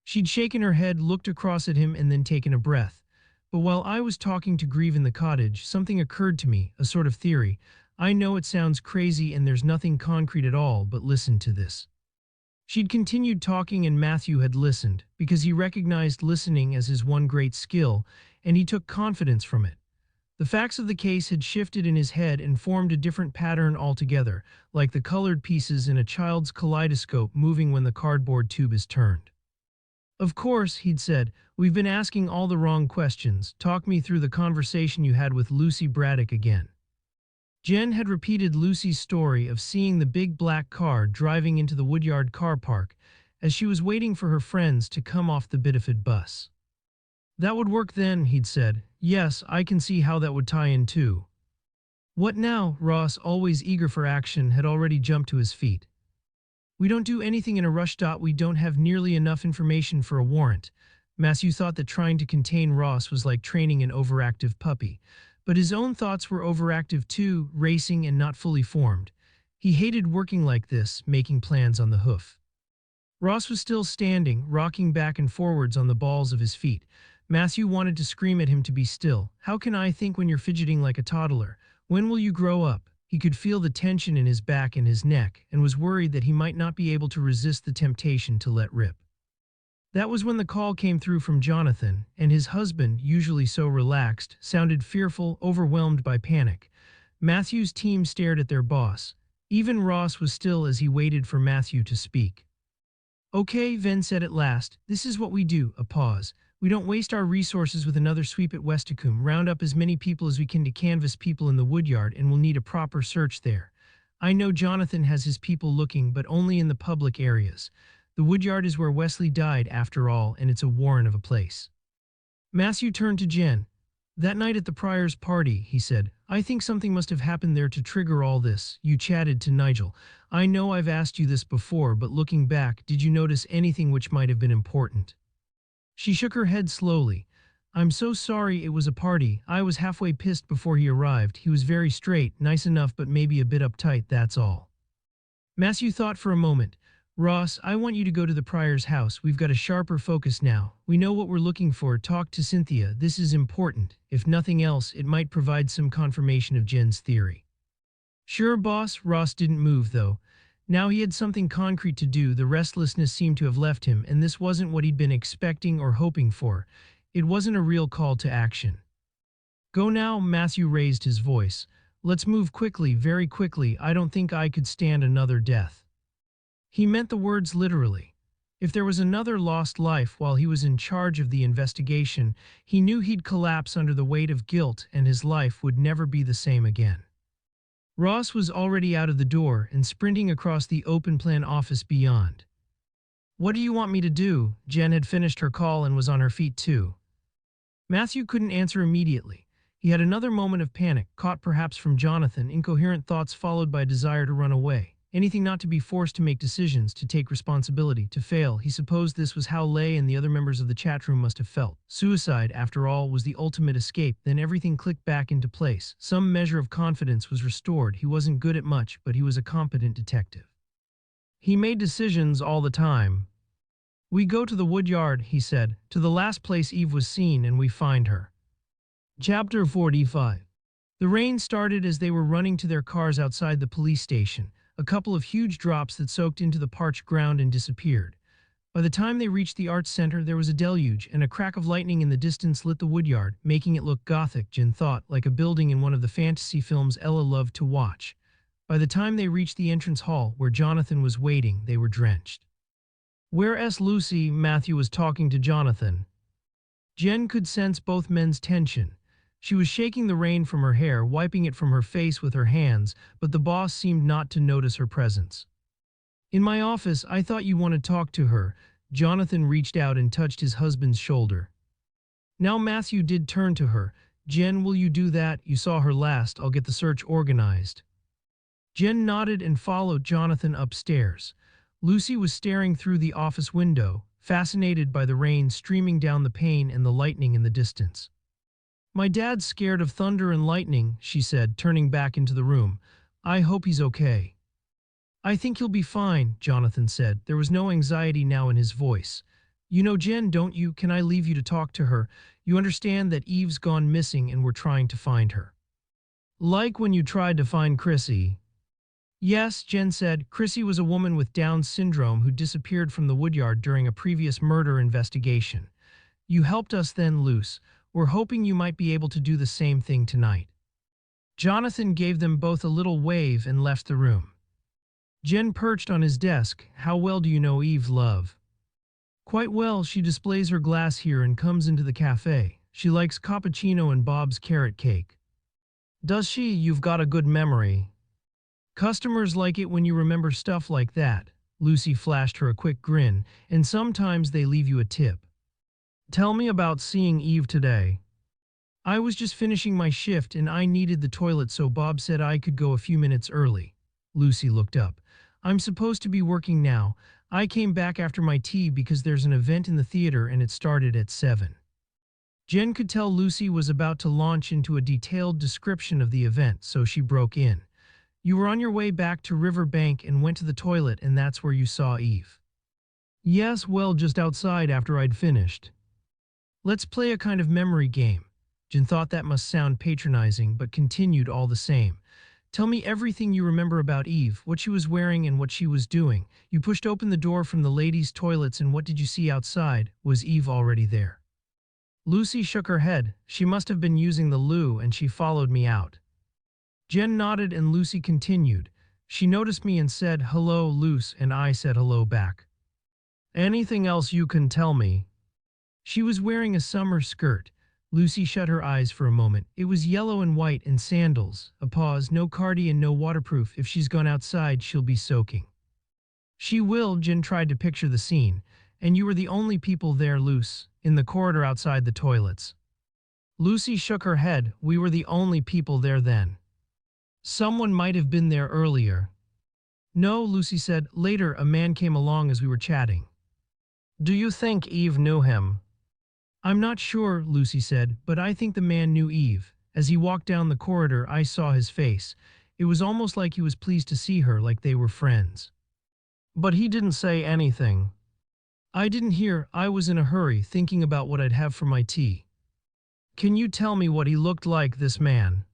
She'd shaken her head, looked across at him, and then taken a breath. But while I was talking to Grieve in the cottage, something occurred to me, a sort of theory. I know it sounds crazy and there's nothing concrete at all, but listen to this. She'd continued talking and Matthew had listened, because he recognized listening as his one great skill, and he took confidence from it. The facts of the case had shifted in his head and formed a different pattern altogether, like the colored pieces in a child's kaleidoscope moving when the cardboard tube is turned. Of course, he'd said, we've been asking all the wrong questions. Talk me through the conversation you had with Lucy Braddock again. Jen had repeated Lucy's story of seeing the big black car driving into the Woodyard car park as she was waiting for her friends to come off the Bideford bus. That would work then, he'd said. Yes, I can see how that would tie in too. What now? Ross, always eager for action, had already jumped to his feet. We don't do anything in a rush. We don't have nearly enough information for a warrant. Matthew thought that trying to contain Ross was like training an overactive puppy. But his own thoughts were overactive too, racing and not fully formed. He hated working like this, making plans on the hoof. Ross was still standing, rocking back and forwards on the balls of his feet. Matthew wanted to scream at him to be still. How can I think when you're fidgeting like a toddler? When will you grow up? He could feel the tension in his back and his neck, and was worried that he might not be able to resist the temptation to let rip. That was when the call came through from Jonathan, and his husband, usually so relaxed, sounded fearful, overwhelmed by panic. Matthew's team stared at their boss. Even Ross was still as he waited for Matthew to speak. Okay, Venn said at last, this is what we do. A pause. We don't waste our resources with another sweep at Westacombe. Round up as many people as we can to canvass people in the woodyard, and we'll need a proper search there. I know Jonathan has his people looking, but only in the public areas. The woodyard is where Wesley died, after all, and it's a warren of a place. Matthew turned to Jen. That night at the Prior's party, he said, I think something must have happened there to trigger all this. You chatted to Nigel. I know I've asked you this before, but looking back, did you notice anything which might have been important? She shook her head slowly. I'm so sorry, it was a party. I was halfway pissed before he arrived. He was very straight, nice enough, but maybe a bit uptight, that's all. Matthew thought for a moment. Ross, I want you to go to the Prior's house. We've got a sharper focus now. We know what we're looking for. Talk to Cynthia. This is important. If nothing else, it might provide some confirmation of Jen's theory. Sure, boss. Ross didn't move, though. Now he had something concrete to do. The restlessness seemed to have left him, and this wasn't what he'd been expecting or hoping for. It wasn't a real call to action. Go now, Matthew raised his voice. Let's move quickly, very quickly. I don't think I could stand another death. He meant the words literally. If there was another lost life while he was in charge of the investigation, he knew he'd collapse under the weight of guilt and his life would never be the same again. Ross was already out of the door and sprinting across the open-plan office beyond. "What do you want me to do?" Jen had finished her call and was on her feet too. Matthew couldn't answer immediately. He had another moment of panic, caught perhaps from Jonathan, incoherent thoughts followed by a desire to run away. Anything not to be forced to make decisions, to take responsibility, to fail. He supposed this was how Leigh and the other members of the chat room must have felt. Suicide, after all, was the ultimate escape. Then everything clicked back into place. Some measure of confidence was restored. He wasn't good at much, but he was a competent detective. He made decisions all the time. "We go to the woodyard," he said, "to the last place Eve was seen, and we find her." Chapter 45. The rain started as they were running to their cars outside the police station, a couple of huge drops that soaked into the parched ground and disappeared. By the time they reached the arts center, there was a deluge, and a crack of lightning in the distance lit the woodyard, making it look gothic, Jen thought, like a building in one of the fantasy films Ella loved to watch. By the time they reached the entrance hall, where Jonathan was waiting, they were drenched. "Where's Lucy?" Matthew was talking to Jonathan. Jen could sense both men's tension. She was shaking the rain from her hair, wiping it from her face with her hands, but the boss seemed not to notice her presence. "In my office. I thought you wanted to talk to her." Jonathan reached out and touched his husband's shoulder. Now Matthew did turn to her. "Jen, will you do that? You saw her last. I'll get the search organized." Jen nodded and followed Jonathan upstairs. Lucy was staring through the office window, fascinated by the rain streaming down the pane and the lightning in the distance. "My dad's scared of thunder and lightning," she said, turning back into the room. "I hope he's okay." "I think he'll be fine," Jonathan said. There was no anxiety now in his voice. "You know Jen, don't you? Can I leave you to talk to her? You understand that Eve's gone missing and we're trying to find her." "Like when you tried to find Chrissy." "Yes," Jen said. "Chrissy was a woman with Down syndrome who disappeared from the woodyard during a previous murder investigation. You helped us then, Luce. We're hoping you might be able to do the same thing tonight." Jonathan gave them both a little wave and left the room. Jen perched on his desk. "How well do you know Eve, love?" "Quite well. She displays her glass here and comes into the cafe. She likes cappuccino and Bob's carrot cake." "Does she? You've got a good memory." "Customers like it when you remember stuff like that." Lucy flashed her a quick grin. "And sometimes they leave you a tip." "Tell me about seeing Eve today." "I was just finishing my shift and I needed the toilet, so Bob said I could go a few minutes early." Lucy looked up. "I'm supposed to be working now. I came back after my tea because there's an event in the theater and it started at 7. Jen could tell Lucy was about to launch into a detailed description of the event, so she broke in. "You were on your way back to Riverbank and went to the toilet, and that's where you saw Eve." "Yes, well, just outside after I'd finished." "Let's play a kind of memory game." Jen thought that must sound patronizing, but continued all the same. "Tell me everything you remember about Eve, what she was wearing and what she was doing. You pushed open the door from the ladies' toilets, and what did you see outside? Was Eve already there?" Lucy shook her head. "She must have been using the loo and she followed me out." Jen nodded and Lucy continued. "She noticed me and said, 'Hello, Luce,' and I said hello back." "Anything else you can tell me?" "She was wearing a summer skirt." Lucy shut her eyes for a moment. "It was yellow and white and sandals." A pause. "No cardigan, no waterproof. If she's gone outside, she'll be soaking." "She will." Jen tried to picture the scene. "And you were the only people there, Luce, in the corridor outside the toilets." Lucy shook her head. "We were the only people there then. Someone might have been there earlier." "No," Lucy said. "Later, a man came along as we were chatting." "Do you think Eve knew him?" "I'm not sure," Lucy said, "but I think the man knew Eve. As he walked down the corridor, I saw his face. It was almost like he was pleased to see her, like they were friends." "But he didn't say anything." "I didn't hear. I was in a hurry, thinking about what I'd have for my tea." "Can you tell me what he looked like, this man?"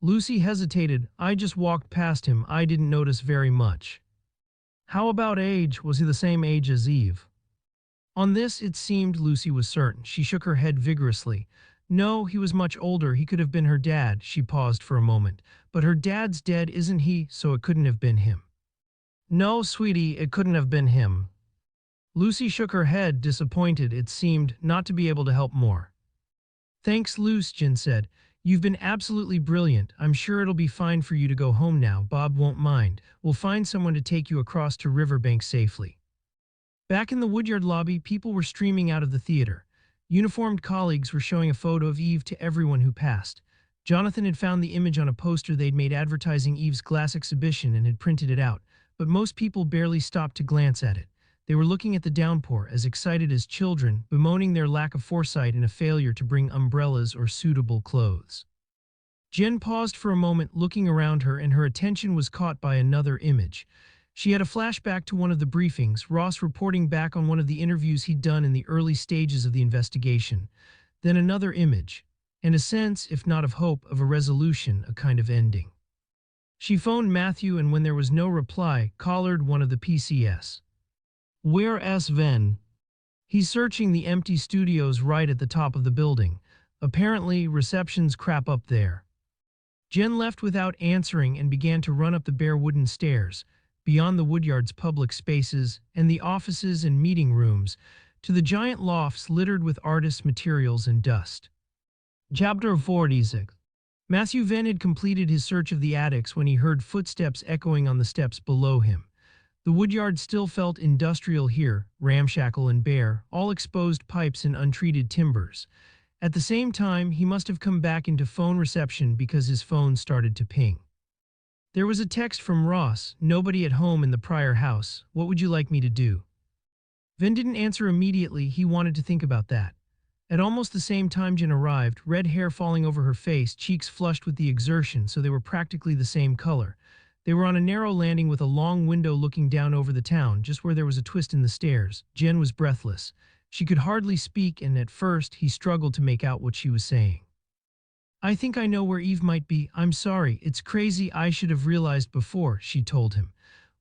Lucy hesitated. "I just walked past him. I didn't notice very much." "How about age? Was he the same age as Eve?" On this, it seemed Lucy was certain. She shook her head vigorously. "No, he was much older. He could have been her dad." She paused for a moment. "But her dad's dead, isn't he? So it couldn't have been him." "No, sweetie, it couldn't have been him." Lucy shook her head, disappointed, it seemed, not to be able to help more. Thanks, Luce, Jen said. You've been absolutely brilliant. I'm sure it'll be fine for you to go home now. Bob won't mind. We'll find someone to take you across to Riverbank safely. Back in the Woodyard lobby, people were streaming out of the theater. Uniformed colleagues were showing a photo of Eve to everyone who passed. Jonathan had found the image on a poster they'd made advertising Eve's glass exhibition and had printed it out, but most people barely stopped to glance at it. They were looking at the downpour, as excited as children, bemoaning their lack of foresight and a failure to bring umbrellas or suitable clothes. Jen paused for a moment, looking around her, and her attention was caught by another image. She had a flashback to one of the briefings, Ross reporting back on one of the interviews he'd done in the early stages of the investigation. Then another image, and a sense, if not of hope, of a resolution, a kind of ending. She phoned Matthew, and when there was no reply, collared one of the PCS. Where's Venn? He's searching the empty studios right at the top of the building. Apparently, reception's crap up there. Jen left without answering and began to run up the bare wooden stairs, beyond the Woodyard's public spaces and the offices and meeting rooms, to the giant lofts littered with artists' materials and dust. Chapter 46. Matthew Venn had completed his search of the attics when he heard footsteps echoing on the steps below him. The Woodyard still felt industrial here, ramshackle and bare, all exposed pipes and untreated timbers. At the same time, he must have come back into phone reception because his phone started to ping. There was a text from Ross, nobody at home in the prior house. What would you like me to do? Venn didn't answer immediately. He wanted to think about that. At almost the same time Jen arrived, red hair falling over her face, cheeks flushed with the exertion so they were practically the same color. They were on a narrow landing with a long window looking down over the town, just where there was a twist in the stairs. Jen was breathless. She could hardly speak, and at first he struggled to make out what she was saying. I think I know where Eve might be. I'm sorry. It's crazy. I should have realized before, she told him.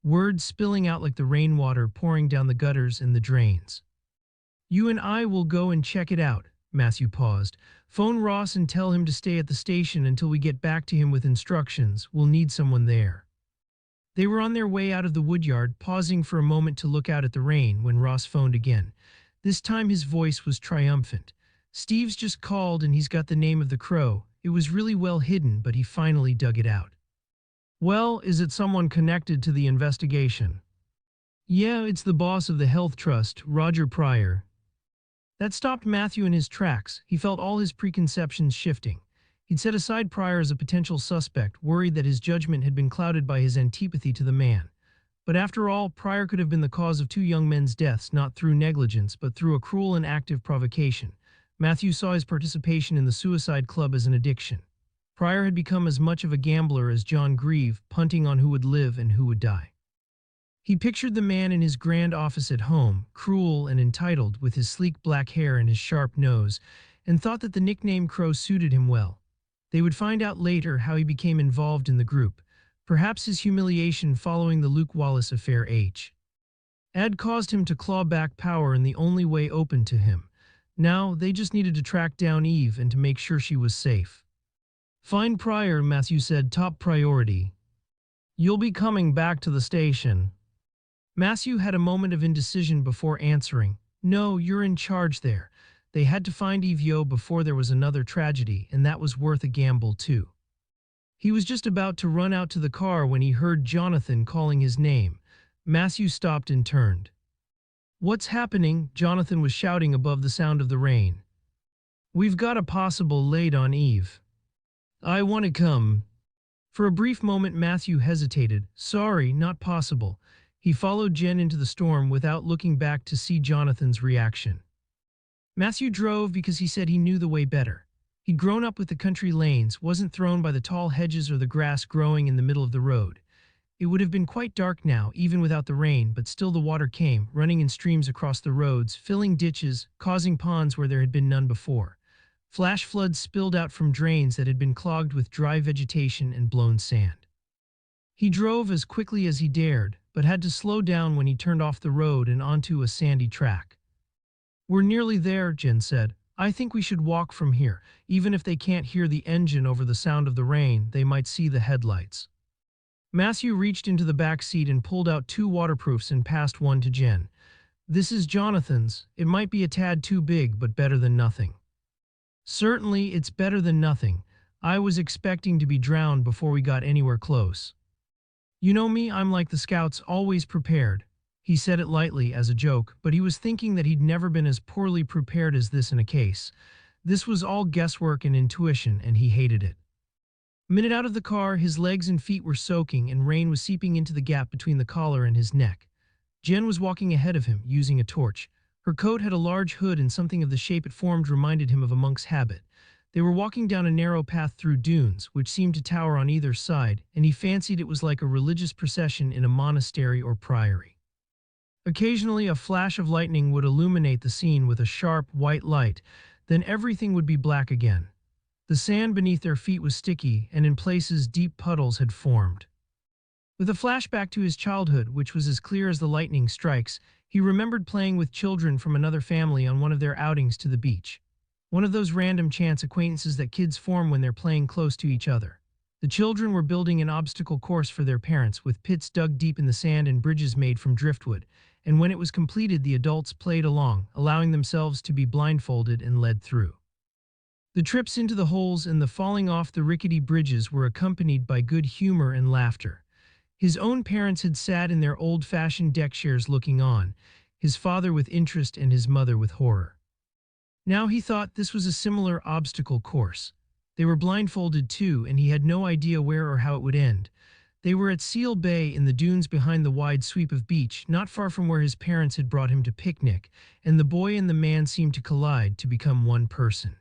Words spilling out like the rainwater pouring down the gutters and the drains. You and I will go and check it out. Matthew paused. Phone Ross and tell him to stay at the station until we get back to him with instructions. We'll need someone there. They were on their way out of the Woodyard, pausing for a moment to look out at the rain when Ross phoned again. This time his voice was triumphant. Steve's just called and he's got the name of the crow. It was really well hidden, but he finally dug it out. Well, is it someone connected to the investigation? Yeah, it's the boss of the health trust, Roger Pryor. That stopped Matthew in his tracks. He felt all his preconceptions shifting. He'd set aside Pryor as a potential suspect, worried that his judgment had been clouded by his antipathy to the man. But after all, Pryor could have been the cause of two young men's deaths, not through negligence, but through a cruel and active provocation. Matthew saw his participation in the suicide club as an addiction. Pryor had become as much of a gambler as John Grieve, punting on who would live and who would die. He pictured the man in his grand office at home, cruel and entitled, with his sleek black hair and his sharp nose, and thought that the nickname Crow suited him well. They would find out later how he became involved in the group. Perhaps his humiliation following the Luke Wallace affair had caused him to claw back power in the only way open to him. Now, they just needed to track down Eve and to make sure she was safe. Find Pryor, Matthew said, top priority. You'll be coming back to the station. Matthew had a moment of indecision before answering. No, you're in charge there. They had to find Eve Yeo before there was another tragedy, and that was worth a gamble too. He was just about to run out to the car when he heard Jonathan calling his name. Matthew stopped and turned. What's happening? Jonathan was shouting above the sound of the rain. We've got a possible lead on Eve. I want to come. For a brief moment Matthew hesitated. Sorry, not possible. He followed Jen into the storm without looking back to see Jonathan's reaction. Matthew drove because he said he knew the way better. He'd grown up with the country lanes, wasn't thrown by the tall hedges or the grass growing in the middle of the road. It would have been quite dark now, even without the rain, but still the water came, running in streams across the roads, filling ditches, causing ponds where there had been none before. Flash floods spilled out from drains that had been clogged with dry vegetation and blown sand. He drove as quickly as he dared, but had to slow down when he turned off the road and onto a sandy track. We're nearly there, Jen said. I think we should walk from here. Even if they can't hear the engine over the sound of the rain, they might see the headlights. Matthew reached into the back seat and pulled out 2 waterproofs and passed one to Jen. This is Jonathan's. It might be a tad too big, but better than nothing. Certainly, it's better than nothing. I was expecting to be drowned before we got anywhere close. You know me, I'm like the scouts, always prepared. He said it lightly as a joke, but he was thinking that he'd never been as poorly prepared as this in a case. This was all guesswork and intuition, and he hated it. A minute out of the car, his legs and feet were soaking, and rain was seeping into the gap between the collar and his neck. Jen was walking ahead of him, using a torch. Her coat had a large hood, and something of the shape it formed reminded him of a monk's habit. They were walking down a narrow path through dunes, which seemed to tower on either side, and he fancied it was like a religious procession in a monastery or priory. Occasionally, a flash of lightning would illuminate the scene with a sharp, white light, then everything would be black again. The sand beneath their feet was sticky, and in places deep puddles had formed. With a flashback to his childhood, which was as clear as the lightning strikes, he remembered playing with children from another family on one of their outings to the beach. One of those random chance acquaintances that kids form when they're playing close to each other. The children were building an obstacle course for their parents, with pits dug deep in the sand and bridges made from driftwood, and when it was completed, the adults played along, allowing themselves to be blindfolded and led through. The trips into the holes and the falling off the rickety bridges were accompanied by good humor and laughter. His own parents had sat in their old-fashioned deck chairs looking on, his father with interest and his mother with horror. Now he thought this was a similar obstacle course. They were blindfolded too, and he had no idea where or how it would end. They were at Seal Bay in the dunes behind the wide sweep of beach, not far from where his parents had brought him to picnic, and the boy and the man seemed to collide to become one person.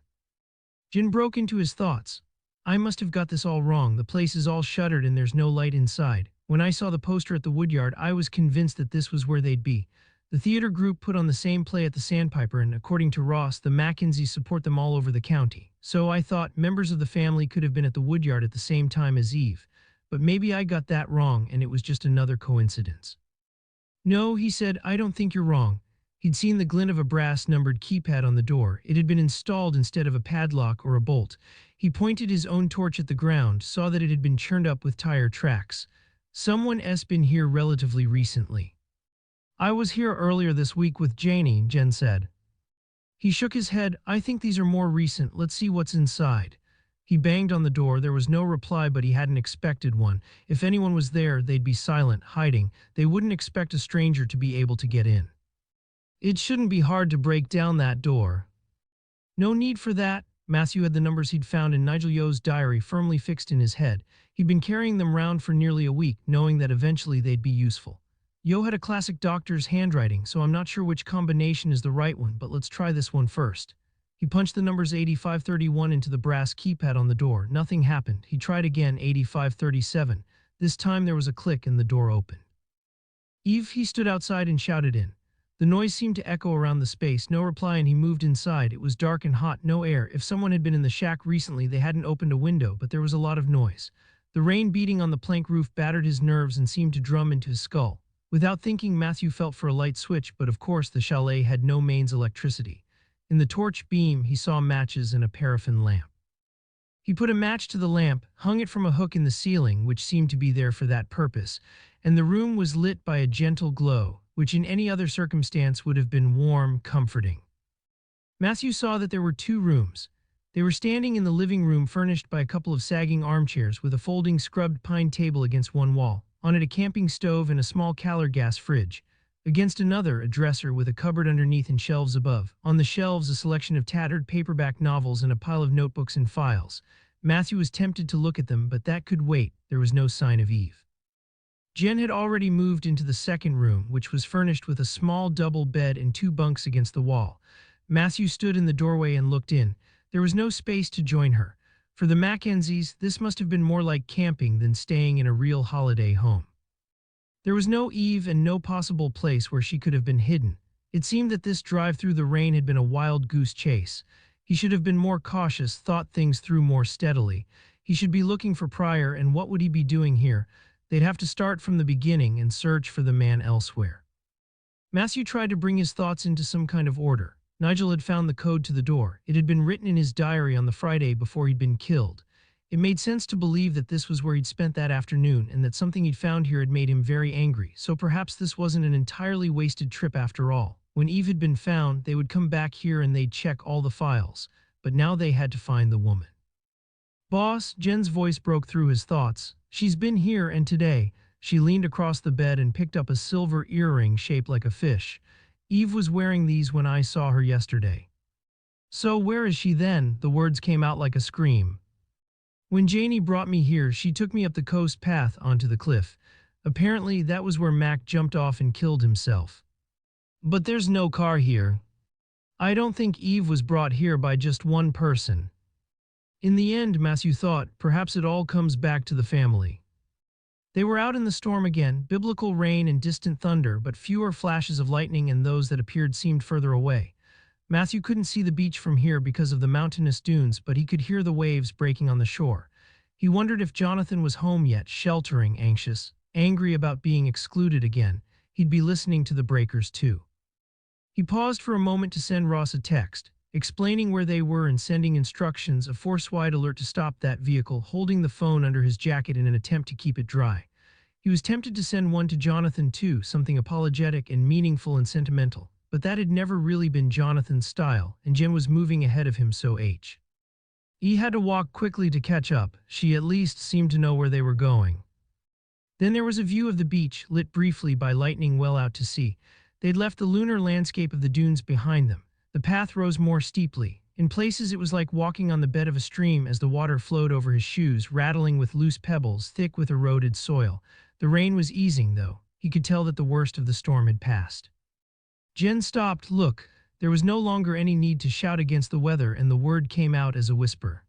Jin broke into his thoughts. I must have got this all wrong. The place is all shuttered and there's no light inside. When I saw the poster at the woodyard, I was convinced that this was where they'd be. The theater group put on the same play at the Sandpiper, and according to Ross, the Mackenzies support them all over the county. So I thought members of the family could have been at the woodyard at the same time as Eve. But maybe I got that wrong and it was just another coincidence. No, he said, I don't think you're wrong. He'd seen the glint of a brass-numbered keypad on the door. It had been installed instead of a padlock or a bolt. He pointed his own torch at the ground, saw that it had been churned up with tire tracks. Someone's been here relatively recently. I was here earlier this week with Janie, Jen said. He shook his head. I think these are more recent. Let's see what's inside. He banged on the door. There was no reply, but he hadn't expected one. If anyone was there, they'd be silent, hiding. They wouldn't expect a stranger to be able to get in. It shouldn't be hard to break down that door. No need for that. Matthew had the numbers he'd found in Nigel Yeo's diary firmly fixed in his head. He'd been carrying them round for nearly a week, knowing that eventually they'd be useful. Yeo had a classic doctor's handwriting, so I'm not sure which combination is the right one, but let's try this one first. He punched the numbers 8531 into the brass keypad on the door. Nothing happened. He tried again, 8537. This time there was a click and the door opened. Eve, he stood outside and shouted in. The noise seemed to echo around the space. No reply, and he moved inside. It was dark and hot, no air. If someone had been in the shack recently, they hadn't opened a window, but there was a lot of noise. The rain beating on the plank roof battered his nerves and seemed to drum into his skull. Without thinking, Matthew felt for a light switch, but of course the chalet had no mains electricity. In the torch beam, he saw matches and a paraffin lamp. He put a match to the lamp, hung it from a hook in the ceiling, which seemed to be there for that purpose, and the room was lit by a gentle glow, which in any other circumstance would have been warm, comforting. Matthew saw that there were two rooms. They were standing in the living room, furnished by a couple of sagging armchairs with a folding scrubbed pine table against one wall. On it, a camping stove and a small Calor gas fridge. Against another, a dresser with a cupboard underneath and shelves above. On the shelves, a selection of tattered paperback novels and a pile of notebooks and files. Matthew was tempted to look at them, but that could wait. There was no sign of Eve. Jen had already moved into the second room, which was furnished with a small double bed and two bunks against the wall. Matthew stood in the doorway and looked in. There was no space to join her. For the Mackenzies, this must have been more like camping than staying in a real holiday home. There was no Eve and no possible place where she could have been hidden. It seemed that this drive through the rain had been a wild goose chase. He should have been more cautious, thought things through more steadily. He should be looking for Pryor, and what would he be doing here? They'd have to start from the beginning and search for the man elsewhere. Matthew tried to bring his thoughts into some kind of order. Nigel had found the code to the door. It had been written in his diary on the Friday before he'd been killed. It made sense to believe that this was where he'd spent that afternoon and that something he'd found here had made him very angry, so perhaps this wasn't an entirely wasted trip after all. When Eve had been found, they would come back here and they'd check all the files, but now they had to find the woman. Boss, Jen's voice broke through his thoughts. She's been here and today. She leaned across the bed and picked up a silver earring shaped like a fish. Eve was wearing these when I saw her yesterday. So where is she then? The words came out like a scream. When Janie brought me here, she took me up the coast path onto the cliff. Apparently, that was where Mac jumped off and killed himself. But there's no car here. I don't think Eve was brought here by just one person. In the end, Matthew thought, perhaps it all comes back to the family. They were out in the storm again, biblical rain and distant thunder, but fewer flashes of lightning, and those that appeared seemed further away. Matthew couldn't see the beach from here because of the mountainous dunes, but he could hear the waves breaking on the shore. He wondered if Jonathan was home yet, sheltering, anxious, angry about being excluded again. He'd be listening to the breakers too. He paused for a moment to send Ross a text, explaining where they were and sending instructions, a force-wide alert to stop that vehicle, holding the phone under his jacket in an attempt to keep it dry. He was tempted to send one to Jonathan too, something apologetic and meaningful and sentimental, but that had never really been Jonathan's style, and Jen was moving ahead of him, so he had to walk quickly to catch up. She at least seemed to know where they were going. Then there was a view of the beach, lit briefly by lightning well out to sea. They'd left the lunar landscape of the dunes behind them. The path rose more steeply. In places it was like walking on the bed of a stream as the water flowed over his shoes, rattling with loose pebbles, thick with eroded soil. The rain was easing, though. He could tell that the worst of the storm had passed. Jen stopped. Look, there was no longer any need to shout against the weather, and the word came out as a whisper.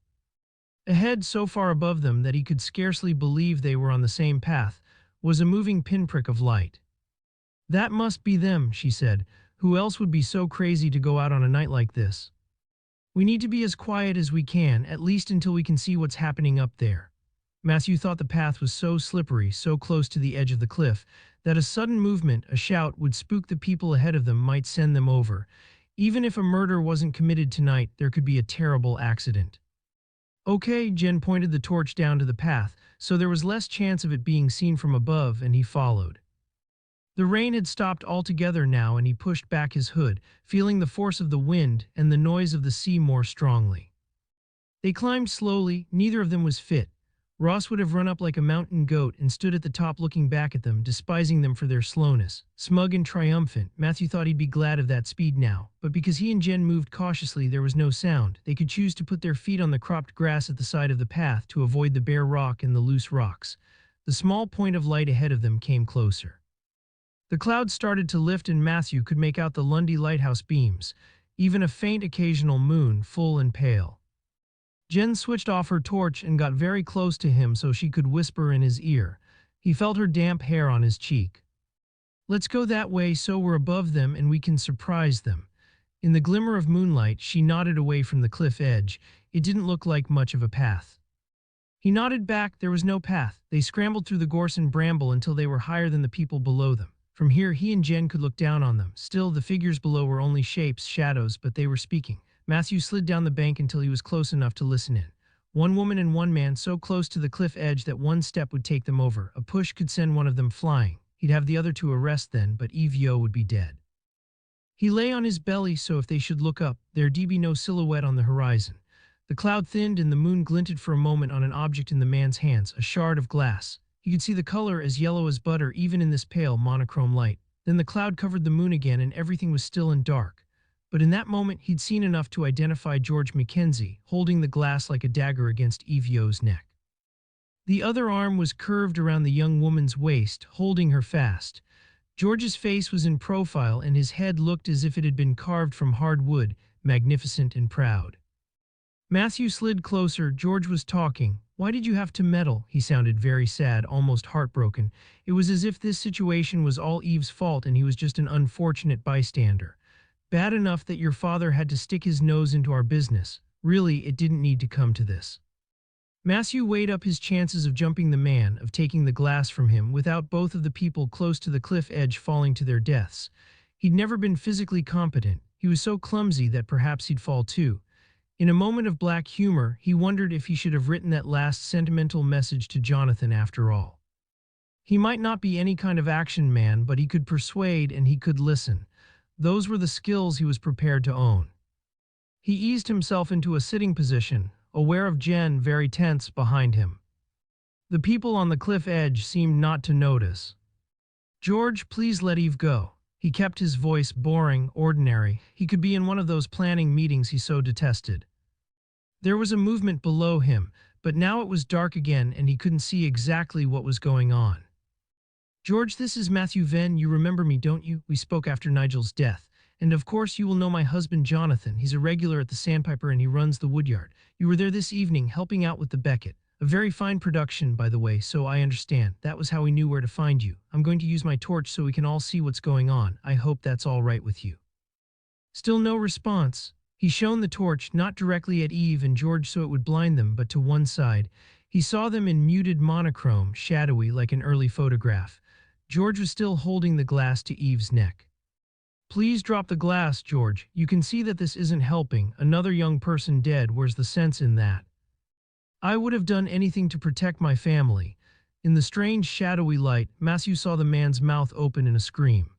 Ahead, so far above them that he could scarcely believe they were on the same path, was a moving pinprick of light. That must be them, she said. Who else would be so crazy to go out on a night like this? We need to be as quiet as we can, at least until we can see what's happening up there. Matthew thought the path was so slippery, so close to the edge of the cliff, that a sudden movement, a shout, would spook the people ahead of them, might send them over. Even if a murder wasn't committed tonight, there could be a terrible accident. Okay, Jen pointed the torch down to the path, so there was less chance of it being seen from above, and he followed. The rain had stopped altogether now, and he pushed back his hood, feeling the force of the wind and the noise of the sea more strongly. They climbed slowly. Neither of them was fit. Ross would have run up like a mountain goat and stood at the top looking back at them, despising them for their slowness. Smug and triumphant, Matthew thought he'd be glad of that speed now, but because he and Jen moved cautiously, there was no sound. They could choose to put their feet on the cropped grass at the side of the path to avoid the bare rock and the loose rocks. The small point of light ahead of them came closer. The clouds started to lift, and Matthew could make out the Lundy lighthouse beams, even a faint occasional moon, full and pale. Jen switched off her torch and got very close to him so she could whisper in his ear. He felt her damp hair on his cheek. Let's go that way so we're above them and we can surprise them. In the glimmer of moonlight, she nodded away from the cliff edge. It didn't look like much of a path. He nodded back. There was no path. They scrambled through the gorse and bramble until they were higher than the people below them. From here, he and Jen could look down on them. Still, the figures below were only shapes, shadows, but they were speaking. Matthew slid down the bank until he was close enough to listen in. One woman and one man, so close to the cliff edge that one step would take them over. A push could send one of them flying. He'd have the other to arrest then, but Eve Yeo would be dead. He lay on his belly, so if they should look up, there'd be no silhouette on the horizon. The cloud thinned and the moon glinted for a moment on an object in the man's hands, a shard of glass. He could see the color as yellow as butter even in this pale monochrome light. Then the cloud covered the moon again and everything was still and dark. But in that moment he'd seen enough to identify George Mackenzie, holding the glass like a dagger against Eve Yeo's neck. The other arm was curved around the young woman's waist, holding her fast. George's face was in profile and his head looked as if it had been carved from hard wood, magnificent and proud. Matthew slid closer. George was talking. Why did you have to meddle? He sounded very sad, almost heartbroken. It was as if this situation was all Eve's fault and he was just an unfortunate bystander. Bad enough that your father had to stick his nose into our business. Really, it didn't need to come to this. Matthew weighed up his chances of jumping the man, of taking the glass from him, without both of the people close to the cliff edge falling to their deaths. He'd never been physically competent. He was so clumsy that perhaps he'd fall too. In a moment of black humor, he wondered if he should have written that last sentimental message to Jonathan after all. He might not be any kind of action man, but he could persuade and he could listen. Those were the skills he was prepared to own. He eased himself into a sitting position, aware of Jen very tense behind him. The people on the cliff edge seemed not to notice. "George, please let Eve go." He kept his voice boring, ordinary. He could be in one of those planning meetings he so detested. There was a movement below him, but now it was dark again and he couldn't see exactly what was going on. "George, this is Matthew Venn. You remember me, don't you? We spoke after Nigel's death. And of course you will know my husband Jonathan. He's a regular at the Sandpiper and he runs the woodyard. You were there this evening helping out with the Beckett. A very fine production, by the way, so I understand. That was how we knew where to find you. I'm going to use my torch so we can all see what's going on. I hope that's all right with you." Still no response. He shone the torch not directly at Eve and George so it would blind them, but to one side. He saw them in muted monochrome, shadowy like an early photograph. George was still holding the glass to Eve's neck. "Please drop the glass, George. You can see that this isn't helping. Another young person dead. Where's the sense in that? I would have done anything to protect my family." In the strange shadowy light, Matthew saw the man's mouth open in a scream.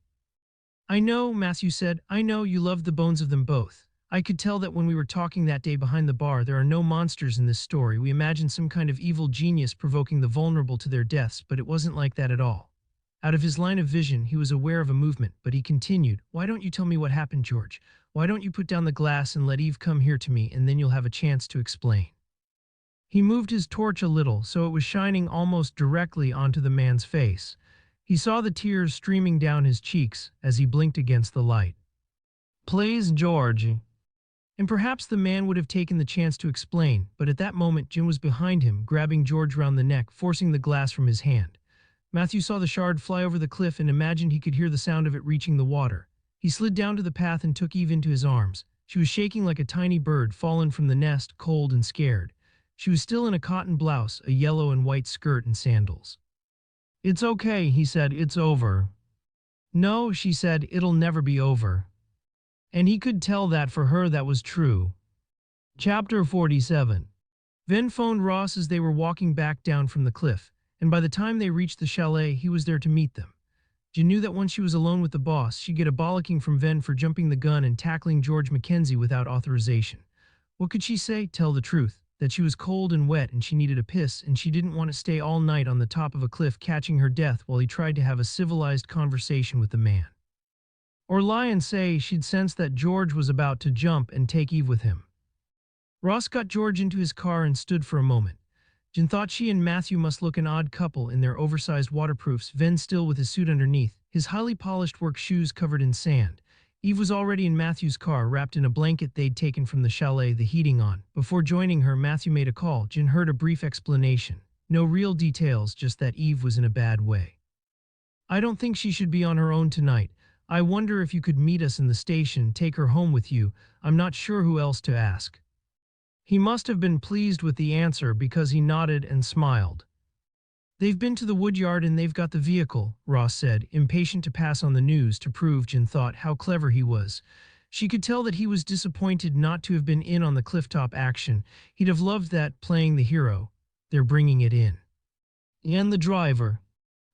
"I know," Matthew said. "I know you loved the bones of them both. I could tell that when we were talking that day behind the bar. There are no monsters in this story. We imagined some kind of evil genius provoking the vulnerable to their deaths, but it wasn't like that at all." Out of his line of vision, he was aware of a movement, but he continued, "Why don't you tell me what happened, George? Why don't you put down the glass and let Eve come here to me, and then you'll have a chance to explain." He moved his torch a little, so it was shining almost directly onto the man's face. He saw the tears streaming down his cheeks as he blinked against the light. "Please, George." And perhaps the man would have taken the chance to explain, but at that moment Jim was behind him, grabbing George round the neck, forcing the glass from his hand. Matthew saw the shard fly over the cliff and imagined he could hear the sound of it reaching the water. He slid down to the path and took Eve into his arms. She was shaking like a tiny bird fallen from the nest, cold and scared. She was still in a cotton blouse, a yellow and white skirt and sandals. "It's okay," he said. "It's over." "No," she said, "it'll never be over." And he could tell that for her that was true. Chapter 47. Venn phoned Ross as they were walking back down from the cliff, and by the time they reached the chalet, he was there to meet them. Jen knew that once she was alone with the boss, she'd get a bollocking from Venn for jumping the gun and tackling George Mackenzie without authorization. What could she say? Tell the truth. That she was cold and wet and she needed a piss and she didn't want to stay all night on the top of a cliff catching her death while he tried to have a civilized conversation with the man. Or lie and say she'd sensed that George was about to jump and take Eve with him. Ross got George into his car and stood for a moment. Jen thought she and Matthew must look an odd couple in their oversized waterproofs, Venn still with his suit underneath, his highly polished work shoes covered in sand. Eve was already in Matthew's car, wrapped in a blanket they'd taken from the chalet, the heating on. Before joining her, Matthew made a call. Jen heard a brief explanation. No real details, just that Eve was in a bad way. "I don't think she should be on her own tonight. I wonder if you could meet us in the station, take her home with you. I'm not sure who else to ask." He must have been pleased with the answer because he nodded and smiled. "They've been to the woodyard and they've got the vehicle," Ross said, impatient to pass on the news to prove, Jen thought, how clever he was. She could tell that he was disappointed not to have been in on the clifftop action. He'd have loved that, playing the hero. They're bringing it in. "And the driver."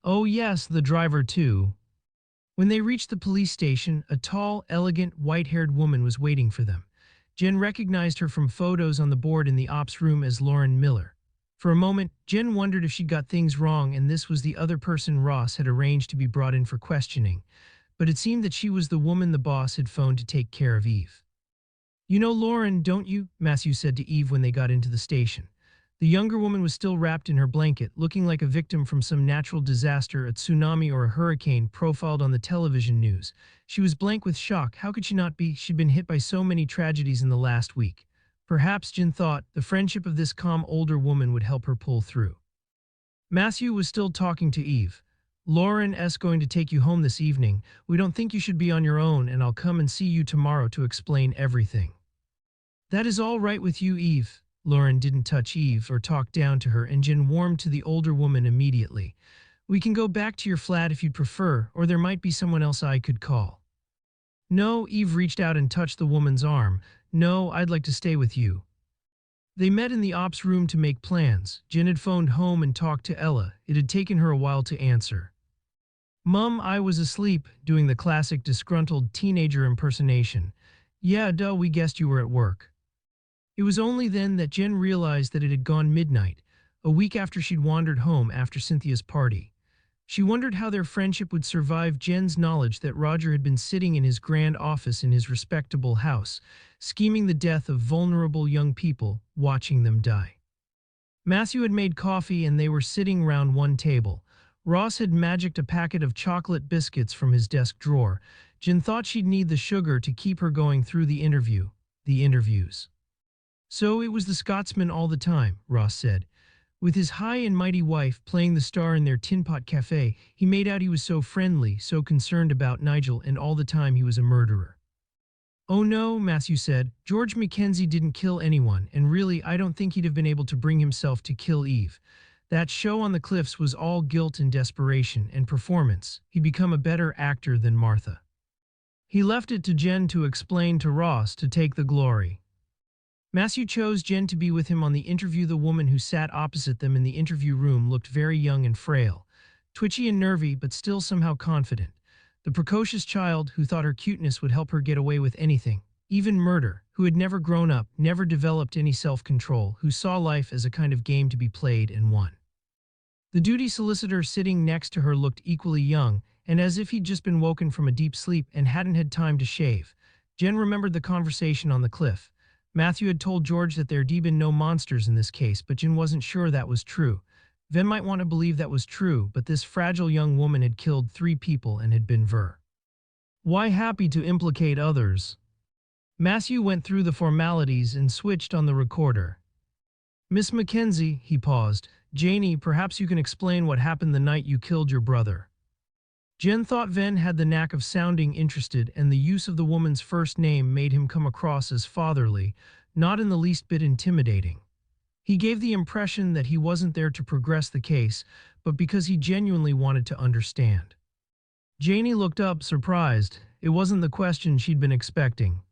"Oh yes, the driver too." When they reached the police station, a tall, elegant, white-haired woman was waiting for them. Jen recognized her from photos on the board in the ops room as Lauren Miller. For a moment, Jen wondered if she'd got things wrong and this was the other person Ross had arranged to be brought in for questioning. But it seemed that she was the woman the boss had phoned to take care of Eve. "You know Lauren, don't you?" Matthew said to Eve when they got into the station. The younger woman was still wrapped in her blanket, looking like a victim from some natural disaster, a tsunami or a hurricane profiled on the television news. She was blank with shock. How could she not be? She'd been hit by so many tragedies in the last week. Perhaps, Jen thought, the friendship of this calm older woman would help her pull through. Matthew was still talking to Eve. "Lauren's going to take you home this evening. We don't think you should be on your own, and I'll come and see you tomorrow to explain everything." "That is all right with you, Eve." Lauren didn't touch Eve or talk down to her, and Jen warmed to the older woman immediately. "We can go back to your flat if you'd prefer, or there might be someone else I could call." "No," Eve reached out and touched the woman's arm. No, I'd like to stay with you. They met in the ops room to make plans. Jen had phoned home and talked to Ella. It had taken her a while to answer. Mum, I was asleep, doing the classic disgruntled teenager impersonation. Yeah, duh, we guessed you were at work. It was only then that Jen realized that it had gone midnight, a week after she'd wandered home after Cynthia's party. She wondered how their friendship would survive Jen's knowledge that Roger had been sitting in his grand office in his respectable house, scheming the death of vulnerable young people, watching them die. Matthew had made coffee and they were sitting round one table. Ross had magicked a packet of chocolate biscuits from his desk drawer. Jen thought she'd need the sugar to keep her going through the interviews. So it was the Scotsman all the time, Ross said. With his high and mighty wife playing the star in their Tin Pot Cafe, he made out he was so friendly, so concerned about Nigel, and all the time he was a murderer. Oh no, Matthew said, George Mackenzie didn't kill anyone, and really I don't think he'd have been able to bring himself to kill Eve. That show on the cliffs was all guilt and desperation and performance. He'd become a better actor than Martha. He left it to Jen to explain to Ross to take the glory. Matthew chose Jen to be with him on the interview. The woman who sat opposite them in the interview room looked very young and frail, twitchy and nervy, but still somehow confident. The precocious child who thought her cuteness would help her get away with anything, even murder, who had never grown up, never developed any self-control, who saw life as a kind of game to be played and won. The duty solicitor sitting next to her looked equally young, and as if he'd just been woken from a deep sleep and hadn't had time to shave. Jen remembered the conversation on the cliff. Matthew had told George that there'd been no monsters in this case, but Jen wasn't sure that was true. Venn might want to believe that was true, but this fragile young woman had killed 3 people and had been Ver. Why happy to implicate others? Matthew went through the formalities and switched on the recorder. Miss Mackenzie, he paused. Janie, perhaps you can explain what happened the night you killed your brother. Jen thought Venn had the knack of sounding interested, and the use of the woman's first name made him come across as fatherly, not in the least bit intimidating. He gave the impression that he wasn't there to progress the case, but because he genuinely wanted to understand. Janie looked up, surprised. It wasn't the question she'd been expecting.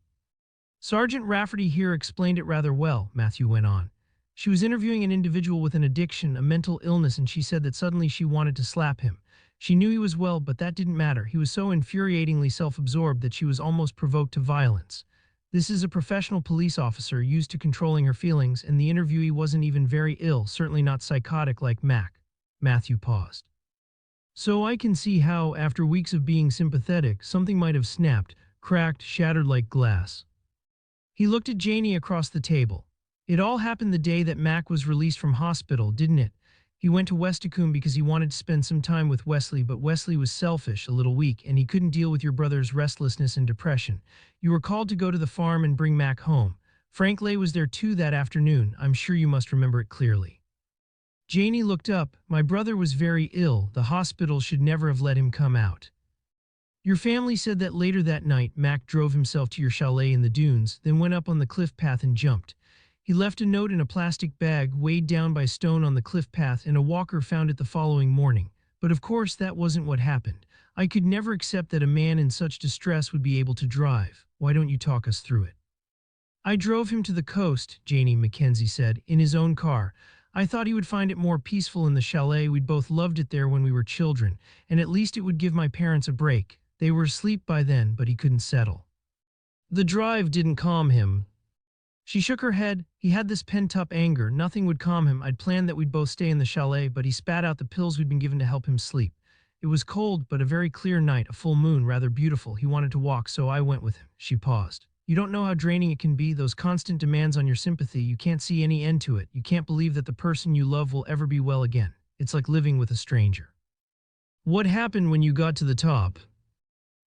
Sergeant Rafferty here explained it rather well, Matthew went on. She was interviewing an individual with an addiction, a mental illness, and she said that suddenly she wanted to slap him. She knew he was well, but that didn't matter. He was so infuriatingly self-absorbed that she was almost provoked to violence. This is a professional police officer used to controlling her feelings, and the interviewee wasn't even very ill, certainly not psychotic like Mac. Matthew paused. So I can see how, after weeks of being sympathetic, something might have snapped, cracked, shattered like glass. He looked at Janie across the table. It all happened the day that Mac was released from hospital, didn't it? He went to Westacombe because he wanted to spend some time with Wesley, but Wesley was selfish, a little weak, and he couldn't deal with your brother's restlessness and depression. You were called to go to the farm and bring Mac home. Frank Lay was there too that afternoon. I'm sure you must remember it clearly. Janie looked up. My brother was very ill. The hospital should never have let him come out. Your family said that later that night, Mac drove himself to your chalet in the dunes, then went up on the cliff path and jumped. He left a note in a plastic bag weighed down by stone on the cliff path, and a walker found it the following morning. But of course that wasn't what happened. I could never accept that a man in such distress would be able to drive. Why don't you talk us through it? I drove him to the coast, Janie Mackenzie said, in his own car. I thought he would find it more peaceful in the chalet. We'd both loved it there when we were children, and at least it would give my parents a break. They were asleep by then, but he couldn't settle. The drive didn't calm him. She shook her head. He had this pent-up anger. Nothing would calm him. I'd planned that we'd both stay in the chalet, but he spat out the pills we'd been given to help him sleep. It was cold, but a very clear night, a full moon, rather beautiful. He wanted to walk, so I went with him. She paused. You don't know how draining it can be, those constant demands on your sympathy. You can't see any end to it. You can't believe that the person you love will ever be well again. It's like living with a stranger. What happened when you got to the top?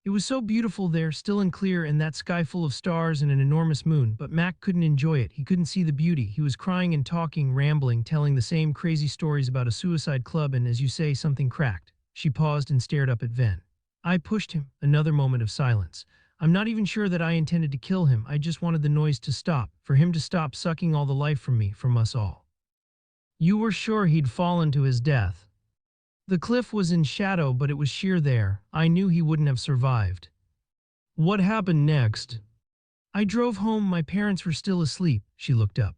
It was so beautiful there, still and clear, and that sky full of stars and an enormous moon, but Mac couldn't enjoy it. He couldn't see the beauty. He was crying and talking, rambling, telling the same crazy stories about a suicide club, and as you say, something cracked. She paused and stared up at Venn. I pushed him. Another moment of silence. I'm not even sure that I intended to kill him. I just wanted the noise to stop, for him to stop sucking all the life from me, from us all. You were sure he'd fallen to his death? The cliff was in shadow, but it was sheer there. I knew he wouldn't have survived. What happened next? I drove home, my parents were still asleep. She looked up.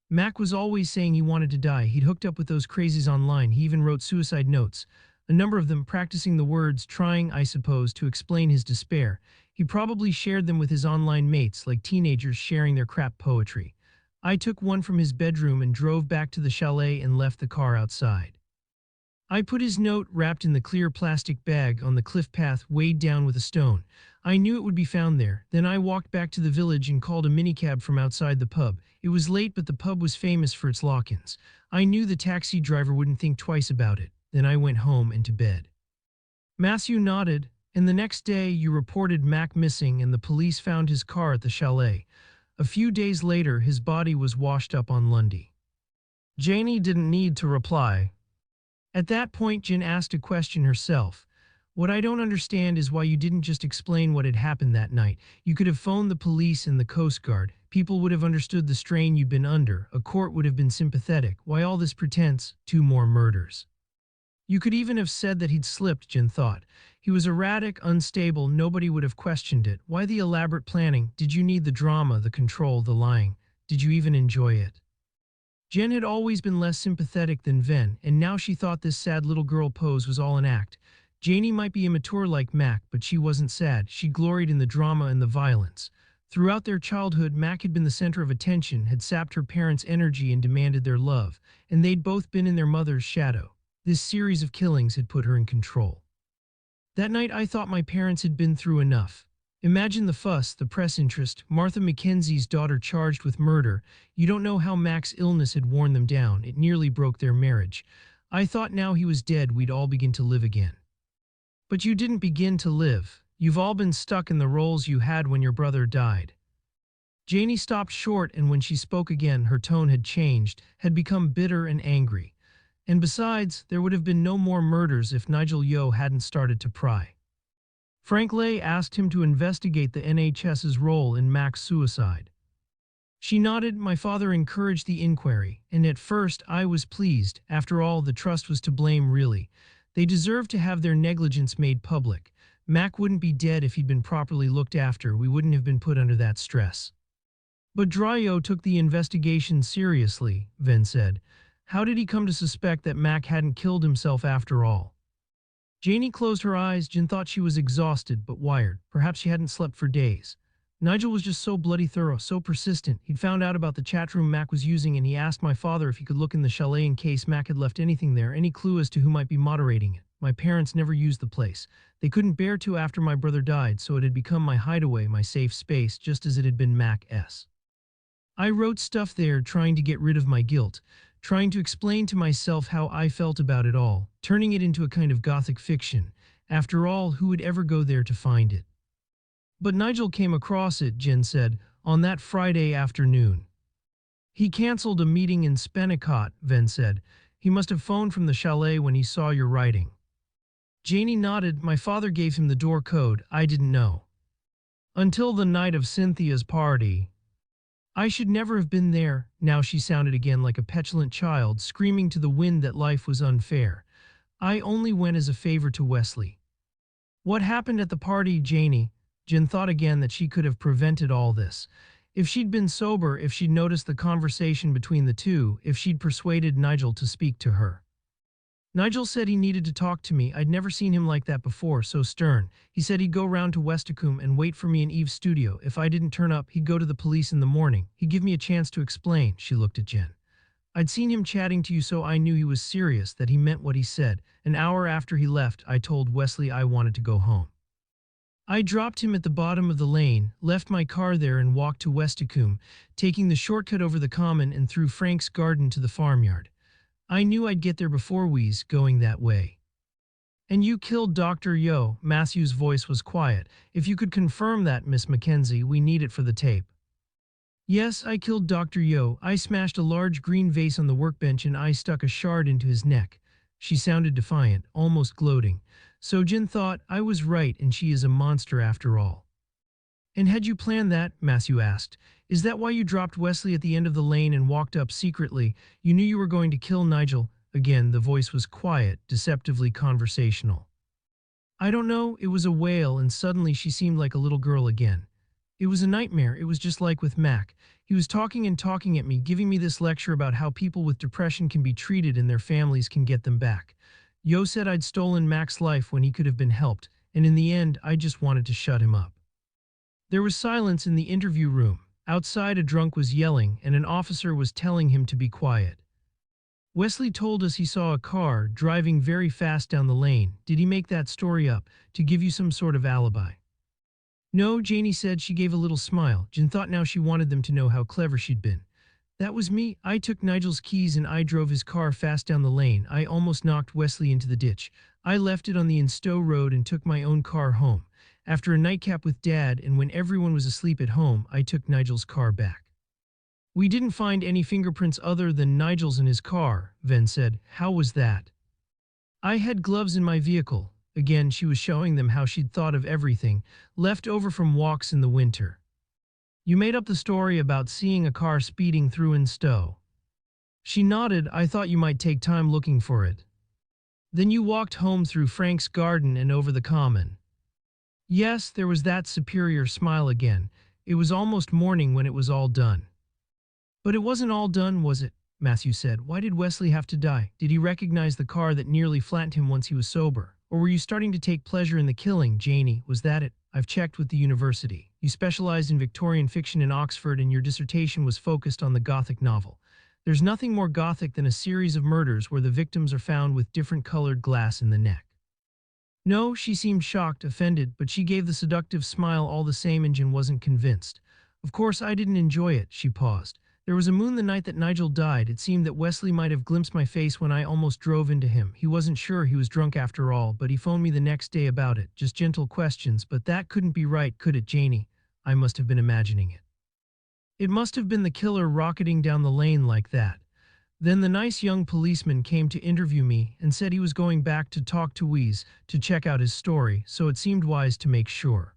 Mac was always saying he wanted to die. He'd hooked up with those crazies online. He even wrote suicide notes. A number of them practicing the words, trying, I suppose, to explain his despair. He probably shared them with his online mates, like teenagers sharing their crap poetry. I took one from his bedroom and drove back to the chalet and left the car outside. I put his note, wrapped in the clear plastic bag, on the cliff path, weighed down with a stone. I knew it would be found there. Then I walked back to the village and called a minicab from outside the pub. It was late, but the pub was famous for its lock-ins. I knew the taxi driver wouldn't think twice about it. Then I went home and to bed. Matthew nodded. And the next day you reported Mac missing and the police found his car at the chalet. A few days later his body was washed up on Lundy. Janie didn't need to reply. At that point Jen asked a question herself. What I don't understand is why you didn't just explain what had happened that night. You could have phoned the police and the Coast Guard. People would have understood the strain you'd been under. A court would have been sympathetic. Why all this pretense? 2 more murders. You could even have said that he'd slipped, Jen thought. He was erratic, unstable, nobody would have questioned it. Why the elaborate planning? Did you need the drama, the control, the lying? Did you even enjoy it? Jen had always been less sympathetic than Venn, and now she thought this sad little girl pose was all an act. Janie might be immature like Mac, but she wasn't sad. She gloried in the drama and the violence. Throughout their childhood, Mac had been the center of attention, had sapped her parents' energy and demanded their love, and they'd both been in their mother's shadow. This series of killings had put her in control. That night I thought my parents had been through enough. Imagine the fuss, the press interest, Martha Mackenzie's daughter charged with murder. You don't know how Mac's illness had worn them down. It nearly broke their marriage. I thought now he was dead we'd all begin to live again. But you didn't begin to live. You've all been stuck in the roles you had when your brother died. Janie stopped short, and when she spoke again her tone had changed, had become bitter and angry. And besides, there would have been no more murders if Nigel Yeo hadn't started to pry. Frank Lay asked him to investigate the NHS's role in Mac's suicide. She nodded. My father encouraged the inquiry, and at first I was pleased. After all, the trust was to blame, really. They deserved to have their negligence made public. Mac wouldn't be dead if he'd been properly looked after. We wouldn't have been put under that stress. But Dryo took the investigation seriously, Venn said. How did he come to suspect that Mac hadn't killed himself after all? Janie closed her eyes. Jen thought she was exhausted but wired. Perhaps she hadn't slept for days. Nigel was just so bloody thorough, so persistent. He'd found out about the chat room Mac was using, and he asked my father if he could look in the chalet in case Mac had left anything there, any clue as to who might be moderating it. My parents never used the place. They couldn't bear to after my brother died, so it had become my hideaway, my safe space, just as it had been Mac's. I wrote stuff there, trying to get rid of my guilt, trying to explain to myself how I felt about it all, turning it into a kind of gothic fiction. After all, who would ever go there to find it? But Nigel came across it, Jen said, on that Friday afternoon. He canceled a meeting in Spennicott, Venn said. He must have phoned from the chalet when he saw your writing. Janie nodded. My father gave him the door code. I didn't know. Until the night of Cynthia's party. I should never have been there. Now she sounded again like a petulant child, screaming to the wind that life was unfair. I only went as a favor to Wesley. What happened at the party, Janie? Jen thought again that she could have prevented all this. If she'd been sober, if she'd noticed the conversation between the two, if she'd persuaded Nigel to speak to her. Nigel said he needed to talk to me. I'd never seen him like that before, so stern. He said he'd go round to Westicombe and wait for me in Eve's studio. If I didn't turn up, he'd go to the police in the morning. He'd give me a chance to explain. She looked at Jen. I'd seen him chatting to you, so I knew he was serious, that he meant what he said. An hour after he left, I told Wesley I wanted to go home. I dropped him at the bottom of the lane, left my car there and walked to Westicombe, taking the shortcut over the common and through Frank's garden to the farmyard. I knew I'd get there before Louise, going that way. And you killed Dr. Yeo. Matthew's voice was quiet. If you could confirm that, Miss Mackenzie, we need it for the tape. Yes, I killed Dr. Yeo. I smashed a large green vase on the workbench and I stuck a shard into his neck. She sounded defiant, almost gloating. So Jen thought, I was right and she is a monster after all. And had you planned that? Matthew asked. Is that why you dropped Wesley at the end of the lane and walked up secretly? You knew you were going to kill Nigel. Again, the voice was quiet, deceptively conversational. I don't know, it was a wail, and suddenly she seemed like a little girl again. It was a nightmare. It was just like with Mac. He was talking and talking at me, giving me this lecture about how people with depression can be treated and their families can get them back. Yo said I'd stolen Mac's life when he could have been helped, and in the end, I just wanted to shut him up. There was silence in the interview room. Outside, a drunk was yelling, and an officer was telling him to be quiet. Wesley told us he saw a car driving very fast down the lane. Did he make that story up to give you some sort of alibi? No, Janie said. She gave a little smile. Jen thought now she wanted them to know how clever she'd been. That was me. I took Nigel's keys and I drove his car fast down the lane. I almost knocked Wesley into the ditch. I left it on the Instow Road and took my own car home. After a nightcap with Dad and when everyone was asleep at home, I took Nigel's car back. We didn't find any fingerprints other than Nigel's in his car, Venn said. How was that? I had gloves in my vehicle. Again, she was showing them how she'd thought of everything, left over from walks in the winter. You made up the story about seeing a car speeding through Instow. She nodded. I thought you might take time looking for it. Then you walked home through Frank's garden and over the common. Yes, there was that superior smile again. It was almost morning when it was all done. But it wasn't all done, was it? Matthew said. Why did Wesley have to die? Did he recognize the car that nearly flattened him once he was sober? Or were you starting to take pleasure in the killing, Janie? Was that it? I've checked with the university. You specialized in Victorian fiction in Oxford and your dissertation was focused on the Gothic novel. There's nothing more Gothic than a series of murders where the victims are found with different colored glass in the neck. No, she seemed shocked, offended, but she gave the seductive smile all the same and Jen wasn't convinced. Of course I didn't enjoy it, she paused. There was a moon the night that Nigel died. It seemed that Wesley might have glimpsed my face when I almost drove into him. He wasn't sure he was drunk after all, but he phoned me the next day about it. Just gentle questions, but that couldn't be right, could it, Janie? I must have been imagining it. It must have been the killer rocketing down the lane like that. Then the nice young policeman came to interview me and said he was going back to talk to Louise to check out his story, so it seemed wise to make sure.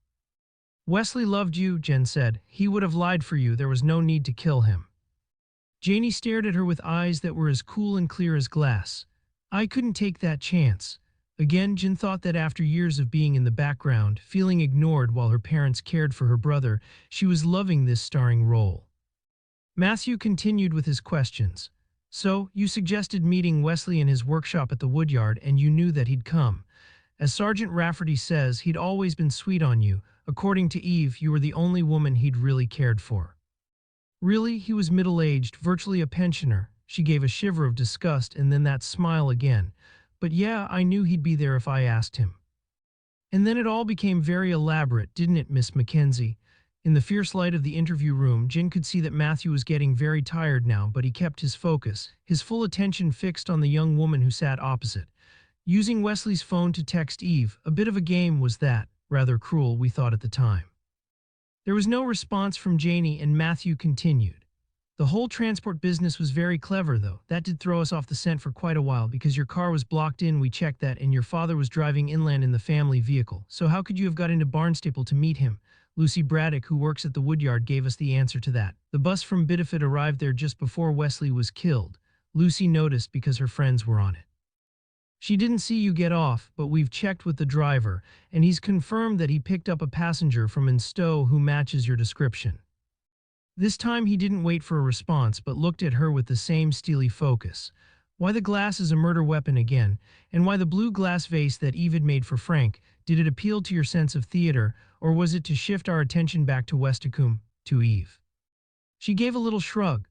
Wesley loved you, Jen said. He would have lied for you. There was no need to kill him. Janie stared at her with eyes that were as cool and clear as glass. I couldn't take that chance. Again, Jen thought that after years of being in the background, feeling ignored while her parents cared for her brother, she was loving this starring role. Matthew continued with his questions. So, you suggested meeting Wesley in his workshop at the woodyard and you knew that he'd come. As Sergeant Rafferty says, he'd always been sweet on you. According to Eve, you were the only woman he'd really cared for. Really, he was middle-aged, virtually a pensioner. She gave a shiver of disgust and then that smile again. But yeah, I knew he'd be there if I asked him. And then it all became very elaborate, didn't it, Miss Mackenzie? In the fierce light of the interview room, Jen could see that Matthew was getting very tired now, but he kept his focus, his full attention fixed on the young woman who sat opposite. Using Wesley's phone to text Eve, a bit of a game was that, rather cruel, we thought at the time. There was no response from Janie and Matthew continued. The whole transport business was very clever though. That did throw us off the scent for quite a while because your car was blocked in, we checked that, and your father was driving inland in the family vehicle. So how could you have got into Barnstaple to meet him? Lucy Braddock, who works at the woodyard, gave us the answer to that. The bus from Bideford arrived there just before Wesley was killed. Lucy noticed because her friends were on it. She didn't see you get off, but we've checked with the driver, and he's confirmed that he picked up a passenger from Instow who matches your description. This time he didn't wait for a response, but looked at her with the same steely focus. Why the glass is a murder weapon again, and why the blue glass vase that Eve had made for Frank, did it appeal to your sense of theater, or was it to shift our attention back to Westicombe, to Eve? She gave a little shrug.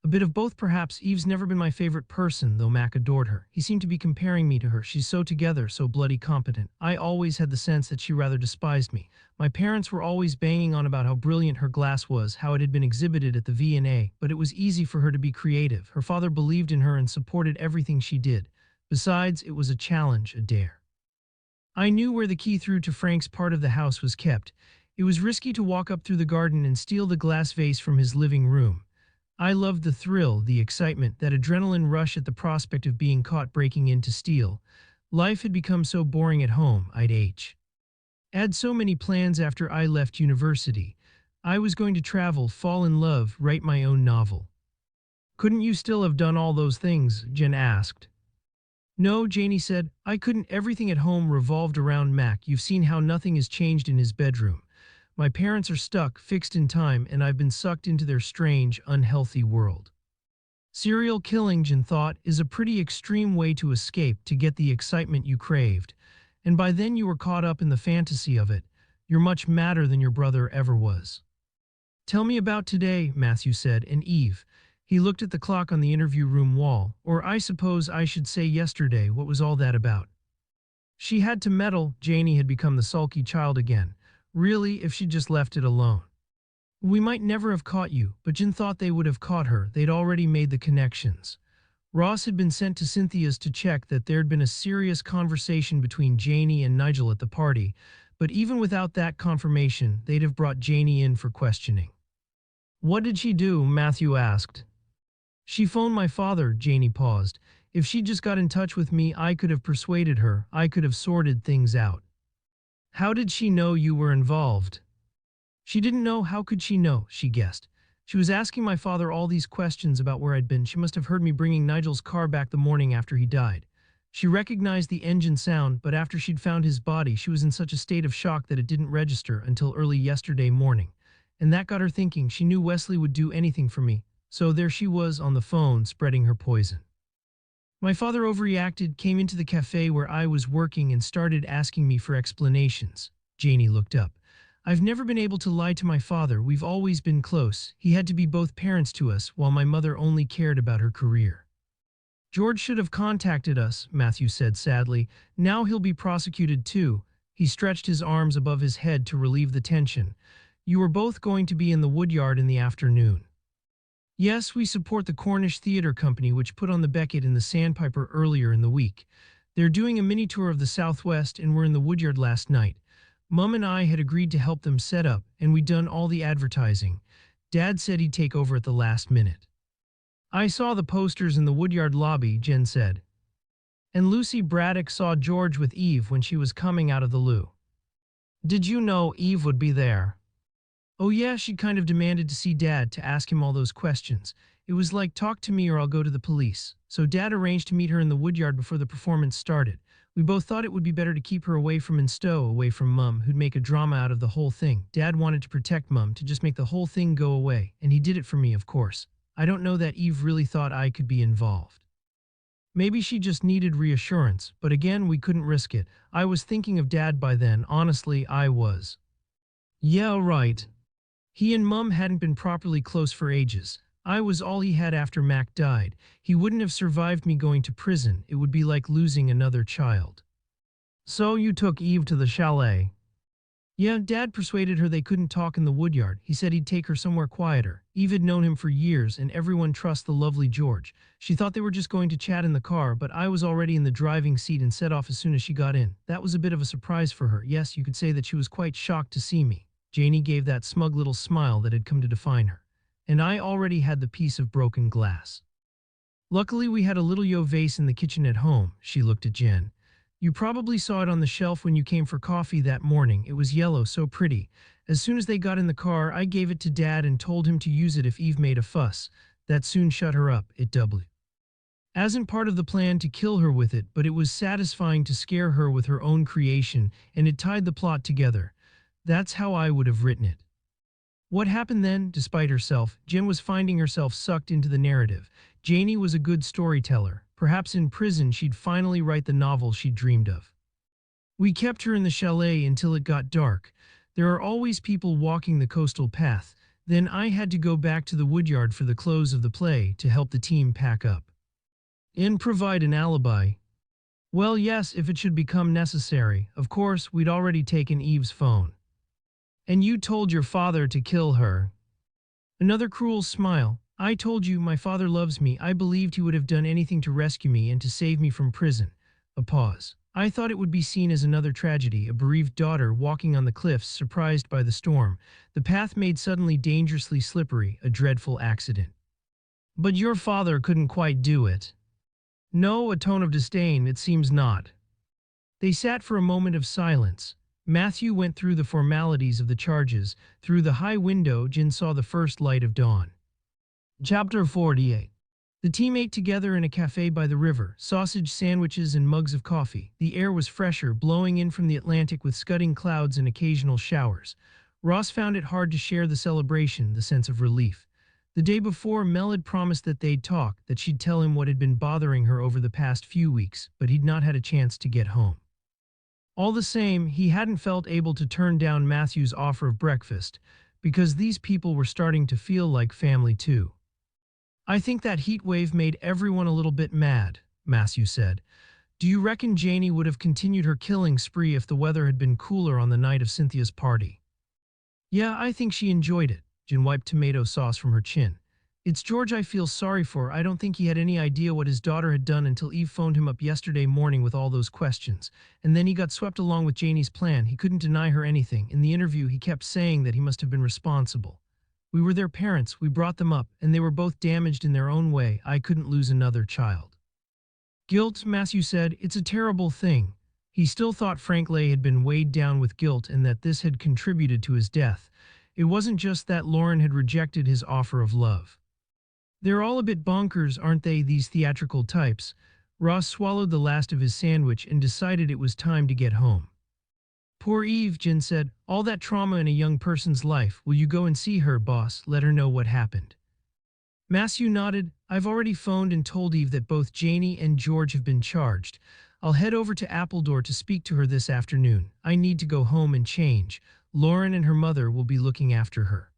A bit of both perhaps. Eve's never been my favorite person, though Mac adored her. He seemed to be comparing me to her. She's so together, so bloody competent. I always had the sense that she rather despised me. My parents were always banging on about how brilliant her glass was, how it had been exhibited at the V&A, but it was easy for her to be creative. Her father believed in her and supported everything she did. Besides, it was a challenge, a dare. I knew where the key through to Frank's part of the house was kept. It was risky to walk up through the garden and steal the glass vase from his living room. I loved the thrill, the excitement, that adrenaline rush at the prospect of being caught breaking in to steal. Life had become so boring at home, I'd had so many plans after I left university. I was going to travel, fall in love, write my own novel. Couldn't you still have done all those things? Jen asked. No, Janie said, I couldn't. Everything at home revolved around Mac. You've seen how nothing has changed in his bedroom. My parents are stuck, fixed in time, and I've been sucked into their strange, unhealthy world. Serial killing, Jin thought, is a pretty extreme way to escape to get the excitement you craved. And by then you were caught up in the fantasy of it. You're much madder than your brother ever was. Tell me about today, Matthew said, and Eve. He looked at the clock on the interview room wall. Or I suppose I should say yesterday, what was all that about? She had to meddle. Janie had become the sulky child again. Really, if she'd just left it alone. We might never have caught you, but Jin thought they would have caught her. They'd already made the connections. Ross had been sent to Cynthia's to check that there'd been a serious conversation between Janie and Nigel at the party, but even without that confirmation, they'd have brought Janie in for questioning. What did she do? Matthew asked. She phoned my father, Janie paused. If she'd just got in touch with me, I could have persuaded her. I could have sorted things out. How did she know you were involved? She didn't know. How could she know? She guessed. She was asking my father all these questions about where I'd been. She must have heard me bringing Nigel's car back the morning after he died. She recognized the engine sound, but after she'd found his body, she was in such a state of shock that it didn't register until early yesterday morning. And that got her thinking. She knew Wesley would do anything for me. So there she was on the phone, spreading her poison. My father overreacted, came into the cafe where I was working and started asking me for explanations. Janie looked up. I've never been able to lie to my father. We've always been close. He had to be both parents to us, while my mother only cared about her career. George should have contacted us, Matthew said sadly. Now he'll be prosecuted too. He stretched his arms above his head to relieve the tension. You were both going to be in the woodyard in the afternoon. Yes, we support the Cornish Theatre Company, which put on the Beckett in the Sandpiper earlier in the week. They're doing a mini tour of the Southwest and were in the woodyard last night. Mum and I had agreed to help them set up, and we'd done all the advertising. Dad said he'd take over at the last minute. I saw the posters in the woodyard lobby, Jen said. And Lucy Braddock saw George with Eve when she was coming out of the loo. Did you know Eve would be there? Oh yeah, she kind of demanded to see Dad to ask him all those questions. It was like, talk to me or I'll go to the police. So Dad arranged to meet her in the woodyard before the performance started. We both thought it would be better to keep her away from Instow, away from Mum, who'd make a drama out of the whole thing. Dad wanted to protect Mum, to just make the whole thing go away, and he did it for me, of course. I don't know that Eve really thought I could be involved. Maybe she just needed reassurance, but again, we couldn't risk it. I was thinking of Dad by then, honestly, I was. Yeah, right. He and Mum hadn't been properly close for ages. I was all he had after Mac died. He wouldn't have survived me going to prison. It would be like losing another child. So you took Eve to the chalet? Yeah, Dad persuaded her they couldn't talk in the woodyard. He said he'd take her somewhere quieter. Eve had known him for years, and everyone trusts the lovely George. She thought they were just going to chat in the car, but I was already in the driving seat and set off as soon as she got in. That was a bit of a surprise for her. Yes, you could say that she was quite shocked to see me. Janie gave that smug little smile that had come to define her. And I already had the piece of broken glass. Luckily, we had a little Yeo vase in the kitchen at home. She looked at Jen. You probably saw it on the shelf when you came for coffee that morning. It was yellow, so pretty. As soon as they got in the car, I gave it to Dad and told him to use it if Eve made a fuss. That soon shut her up. It wasn't part of the plan to kill her with it, but it was satisfying to scare her with her own creation, and it tied the plot together. That's how I would have written it. What happened then? Despite herself, Jen was finding herself sucked into the narrative. Janie was a good storyteller. Perhaps in prison she'd finally write the novel she'd dreamed of. We kept her in the chalet until it got dark. There are always people walking the coastal path. Then I had to go back to the woodyard for the close of the play to help the team pack up. And provide an alibi. Well, yes, if it should become necessary. Of course, we'd already taken Eve's phone. And you told your father to kill her. Another cruel smile. I told you my father loves me. I believed he would have done anything to rescue me and to save me from prison. A pause. I thought it would be seen as another tragedy, a bereaved daughter walking on the cliffs, surprised by the storm. The path made suddenly dangerously slippery, a dreadful accident. But your father couldn't quite do it. No, a tone of disdain, it seems not. They sat for a moment of silence. Matthew went through the formalities of the charges. Through the high window, Jen saw the first light of dawn. Chapter 48. The team ate together in a cafe by the river, sausage sandwiches and mugs of coffee. The air was fresher, blowing in from the Atlantic with scudding clouds and occasional showers. Ross found it hard to share the celebration, the sense of relief. The day before, Mel had promised that they'd talk, that she'd tell him what had been bothering her over the past few weeks, but he'd not had a chance to get home. All the same, he hadn't felt able to turn down Matthew's offer of breakfast, because these people were starting to feel like family too. "I think that heat wave made everyone a little bit mad," Matthew said. "Do you reckon Janie would have continued her killing spree if the weather had been cooler on the night of Cynthia's party?" "Yeah, I think she enjoyed it." Jen wiped tomato sauce from her chin. "It's George I feel sorry for. I don't think he had any idea what his daughter had done until Eve phoned him up yesterday morning with all those questions. And then he got swept along with Janie's plan. He couldn't deny her anything. In the interview, he kept saying that he must have been responsible. We were their parents, we brought them up, and they were both damaged in their own way. I couldn't lose another child." "Guilt," Matthew said, "it's a terrible thing." He still thought Frank Lay had been weighed down with guilt and that this had contributed to his death. It wasn't just that Lauren had rejected his offer of love. "They're all a bit bonkers, aren't they, these theatrical types?" Ross swallowed the last of his sandwich and decided it was time to get home. "Poor Eve," Jen said. "All that trauma in a young person's life. Will you go and see her, boss? Let her know what happened." Matthew nodded. "I've already phoned and told Eve that both Janie and George have been charged. I'll head over to Appledore to speak to her this afternoon. I need to go home and change. Lauren and her mother will be looking after her."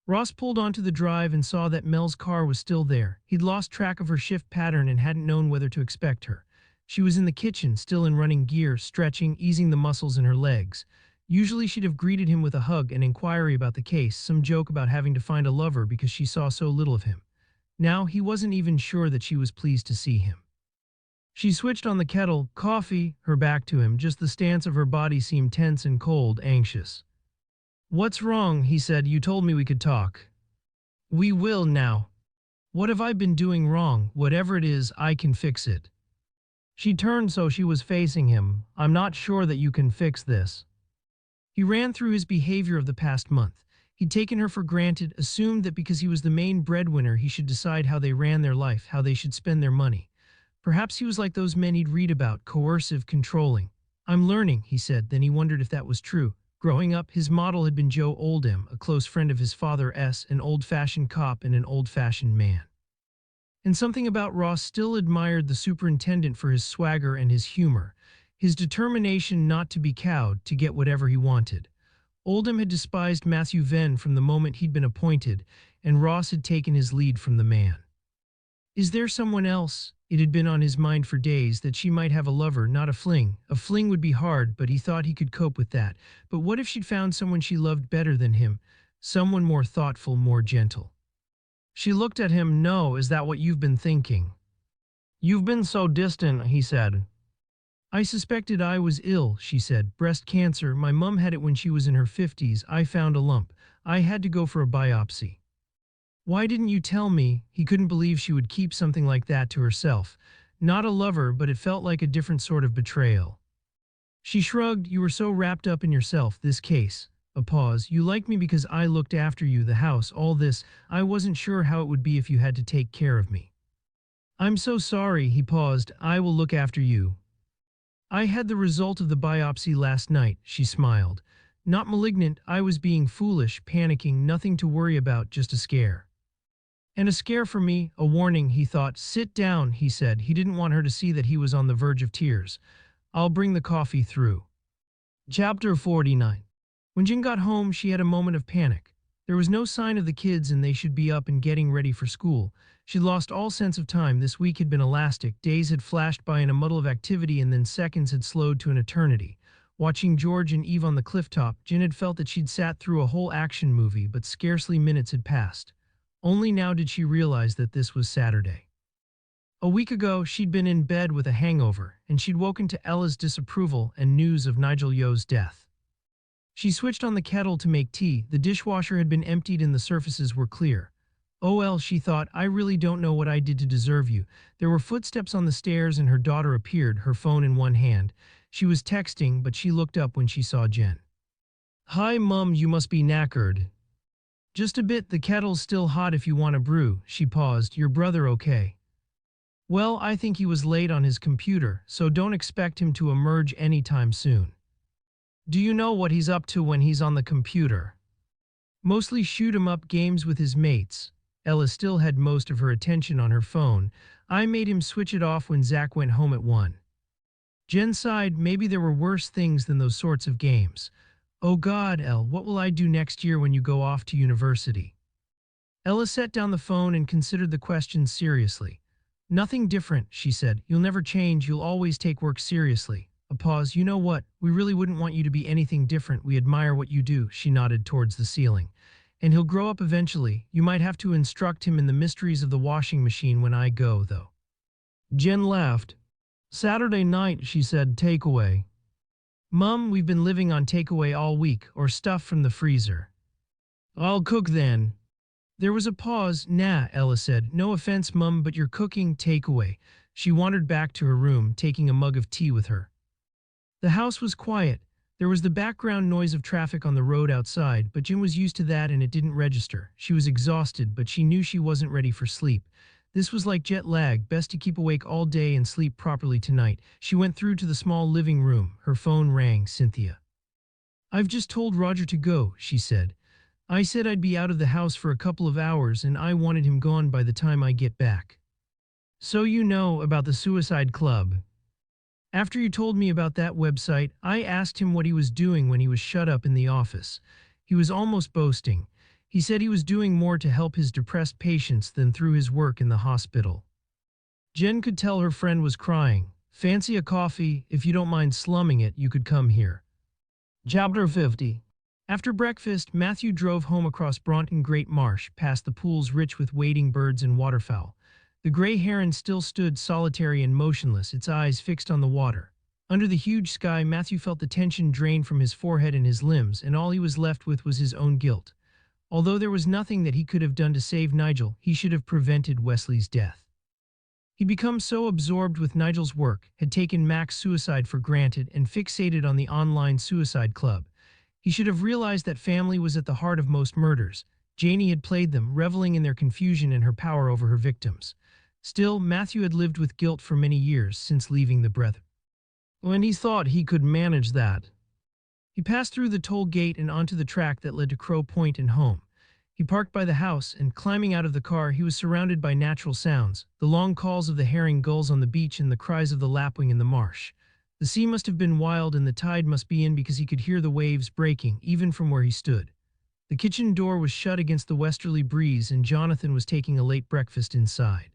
Ross pulled onto the drive and saw that Mel's car was still there. He'd lost track of her shift pattern and hadn't known whether to expect her. She was in the kitchen, still in running gear, stretching, easing the muscles in her legs. Usually she'd have greeted him with a hug, an inquiry about the case, some joke about having to find a lover because she saw so little of him. Now he wasn't even sure that she was pleased to see him. She switched on the kettle, coffee, her back to him. Just the stance of her body seemed tense and cold, anxious. "What's wrong?" he said. "You told me we could talk." "We will now." "What have I been doing wrong? Whatever it is, I can fix it." She turned so she was facing him. "I'm not sure that you can fix this." He ran through his behavior of the past month. He'd taken her for granted, assumed that because he was the main breadwinner he should decide how they ran their life, how they should spend their money. Perhaps he was like those men he'd read about, coercive, controlling. "I'm learning," he said. Then he wondered if that was true. Growing up, his model had been Joe Oldham, a close friend of his father S., an old-fashioned cop and an old-fashioned man. And something about Ross still admired the superintendent for his swagger and his humor, his determination not to be cowed, to get whatever he wanted. Oldham had despised Matthew Venn from the moment he'd been appointed, and Ross had taken his lead from the man. Is there someone else? It had been on his mind for days that she might have a lover, not a fling. A fling would be hard, but he thought he could cope with that. But what if she'd found someone she loved better than him? Someone more thoughtful, more gentle. She looked at him. "No, is that what you've been thinking?" "You've been so distant," he said. "I suspected I was ill," she said. "Breast cancer. My mum had it when she was in her 50s. I found a lump. I had to go for a biopsy." "Why didn't you tell me?" He couldn't believe she would keep something like that to herself. Not a lover, but it felt like a different sort of betrayal. She shrugged. "You were so wrapped up in yourself, this case." A pause. "You liked me because I looked after you, the house, all this. I wasn't sure how it would be if you had to take care of me." "I'm so sorry," he paused. "I will look after you." "I had the result of the biopsy last night," she smiled. "Not malignant. I was being foolish, panicking, nothing to worry about, just a scare." "And a scare for me, a warning," he thought. "Sit down," he said. He didn't want her to see that he was on the verge of tears. "I'll bring the coffee through." Chapter 49. When Jen got home, she had a moment of panic. There was no sign of the kids and they should be up and getting ready for school. She'd lost all sense of time. This week had been elastic. Days had flashed by in a muddle of activity and then seconds had slowed to an eternity. Watching George and Eve on the clifftop, Jen had felt that she'd sat through a whole action movie, but scarcely minutes had passed. Only now did she realize that this was Saturday. A week ago, she'd been in bed with a hangover, and she'd woken to Ella's disapproval and news of Nigel Yeo's death. She switched on the kettle to make tea. The dishwasher had been emptied and the surfaces were clear. "Oh well," she thought, "I really don't know what I did to deserve you." There were footsteps on the stairs and her daughter appeared, her phone in one hand. She was texting, but she looked up when she saw Jen. "Hi, Mum, you must be knackered." "Just a bit, the kettle's still hot if you want a brew." She paused. "Your brother okay?" "Well, I think he was late on his computer, so don't expect him to emerge anytime soon." Do you know what he's up to when he's on the computer? Mostly shoot 'em up games with his mates. Ella still had most of her attention on her phone. I made him switch it off when Zach went home at 1. Jen sighed. Maybe there were worse things than those sorts of games. Oh God, Elle, what will I do next year when you go off to university? Ella set down the phone and considered the question seriously. Nothing different, she said. You'll never change, you'll always take work seriously. A pause. You know what? We really wouldn't want you to be anything different. We admire what you do, she nodded towards the ceiling. And he'll grow up eventually. You might have to instruct him in the mysteries of the washing machine when I go, though. Jen laughed. Saturday night, she said, takeaway. Mum, we've been living on takeaway all week, or stuff from the freezer. I'll cook then. There was a pause. Nah, Ella said. No offense, Mum, but you're cooking takeaway. She wandered back to her room, taking a mug of tea with her. The house was quiet. There was the background noise of traffic on the road outside, but Jen was used to that and it didn't register. She was exhausted, but she knew she wasn't ready for sleep. This was like jet lag, best to keep awake all day and sleep properly tonight. She went through to the small living room. Her phone rang. Cynthia. I've just told Roger to go, she said. I said I'd be out of the house for a couple of hours and I wanted him gone by the time I get back. So you know about the suicide club. After you told me about that website, I asked him what he was doing when he was shut up in the office. He was almost boasting. He said he was doing more to help his depressed patients than through his work in the hospital. Jen could tell her friend was crying. Fancy a coffee? If you don't mind slumming it, you could come here. Chapter 50. After breakfast, Matthew drove home across Braunton Great Marsh, past the pools rich with wading birds and waterfowl. The gray heron still stood solitary and motionless, its eyes fixed on the water. Under the huge sky, Matthew felt the tension drain from his forehead and his limbs, and all he was left with was his own guilt. Although there was nothing that he could have done to save Nigel, he should have prevented Wesley's death. He'd become so absorbed with Nigel's work, had taken Mac's suicide for granted, and fixated on the online suicide club. He should have realized that family was at the heart of most murders. Janie had played them, reveling in their confusion and her power over her victims. Still, Matthew had lived with guilt for many years since leaving the Brethren. When he thought he could manage that. He passed through the toll gate and onto the track that led to Crow Point and home. He parked by the house, and climbing out of the car, he was surrounded by natural sounds, the long calls of the herring gulls on the beach and the cries of the lapwing in the marsh. The sea must have been wild and the tide must be in because he could hear the waves breaking, even from where he stood. The kitchen door was shut against the westerly breeze and Jonathan was taking a late breakfast inside.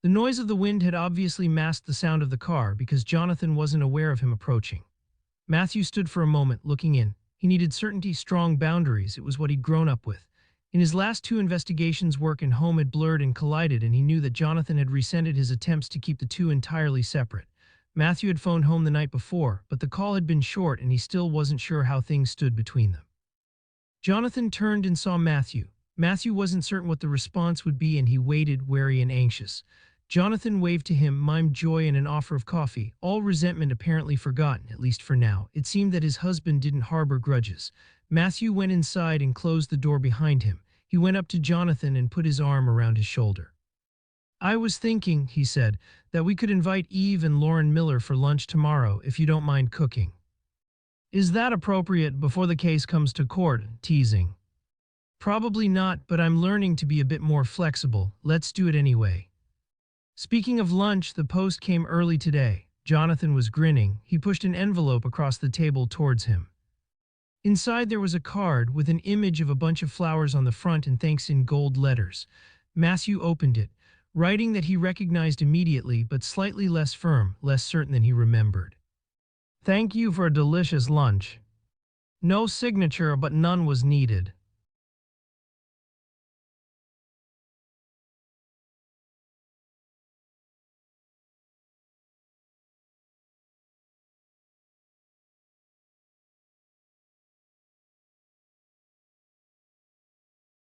The noise of the wind had obviously masked the sound of the car because Jonathan wasn't aware of him approaching. Matthew stood for a moment, looking in. He needed certainty, strong boundaries. It was what he'd grown up with. In his last 2 investigations, work and home had blurred and collided, and he knew that Jonathan had rescinded his attempts to keep the two entirely separate. Matthew had phoned home the night before, but the call had been short and he still wasn't sure how things stood between them. Jonathan turned and saw Matthew. Matthew wasn't certain what the response would be and he waited, wary and anxious. Jonathan waved to him, mimed joy and an offer of coffee, all resentment apparently forgotten, at least for now. It seemed that his husband didn't harbor grudges. Matthew went inside and closed the door behind him. He went up to Jonathan and put his arm around his shoulder. I was thinking, he said, that we could invite Eve and Lauren Miller for lunch tomorrow if you don't mind cooking. Is that appropriate before the case comes to court? Teasing. Probably not, but I'm learning to be a bit more flexible. Let's do it anyway. Speaking of lunch, the post came early today. Jonathan was grinning. He pushed an envelope across the table towards him. Inside there was a card with an image of a bunch of flowers on the front and thanks in gold letters. Matthew opened it, writing that he recognized immediately, but slightly less firm, less certain than he remembered. Thank you for a delicious lunch. No signature, but none was needed.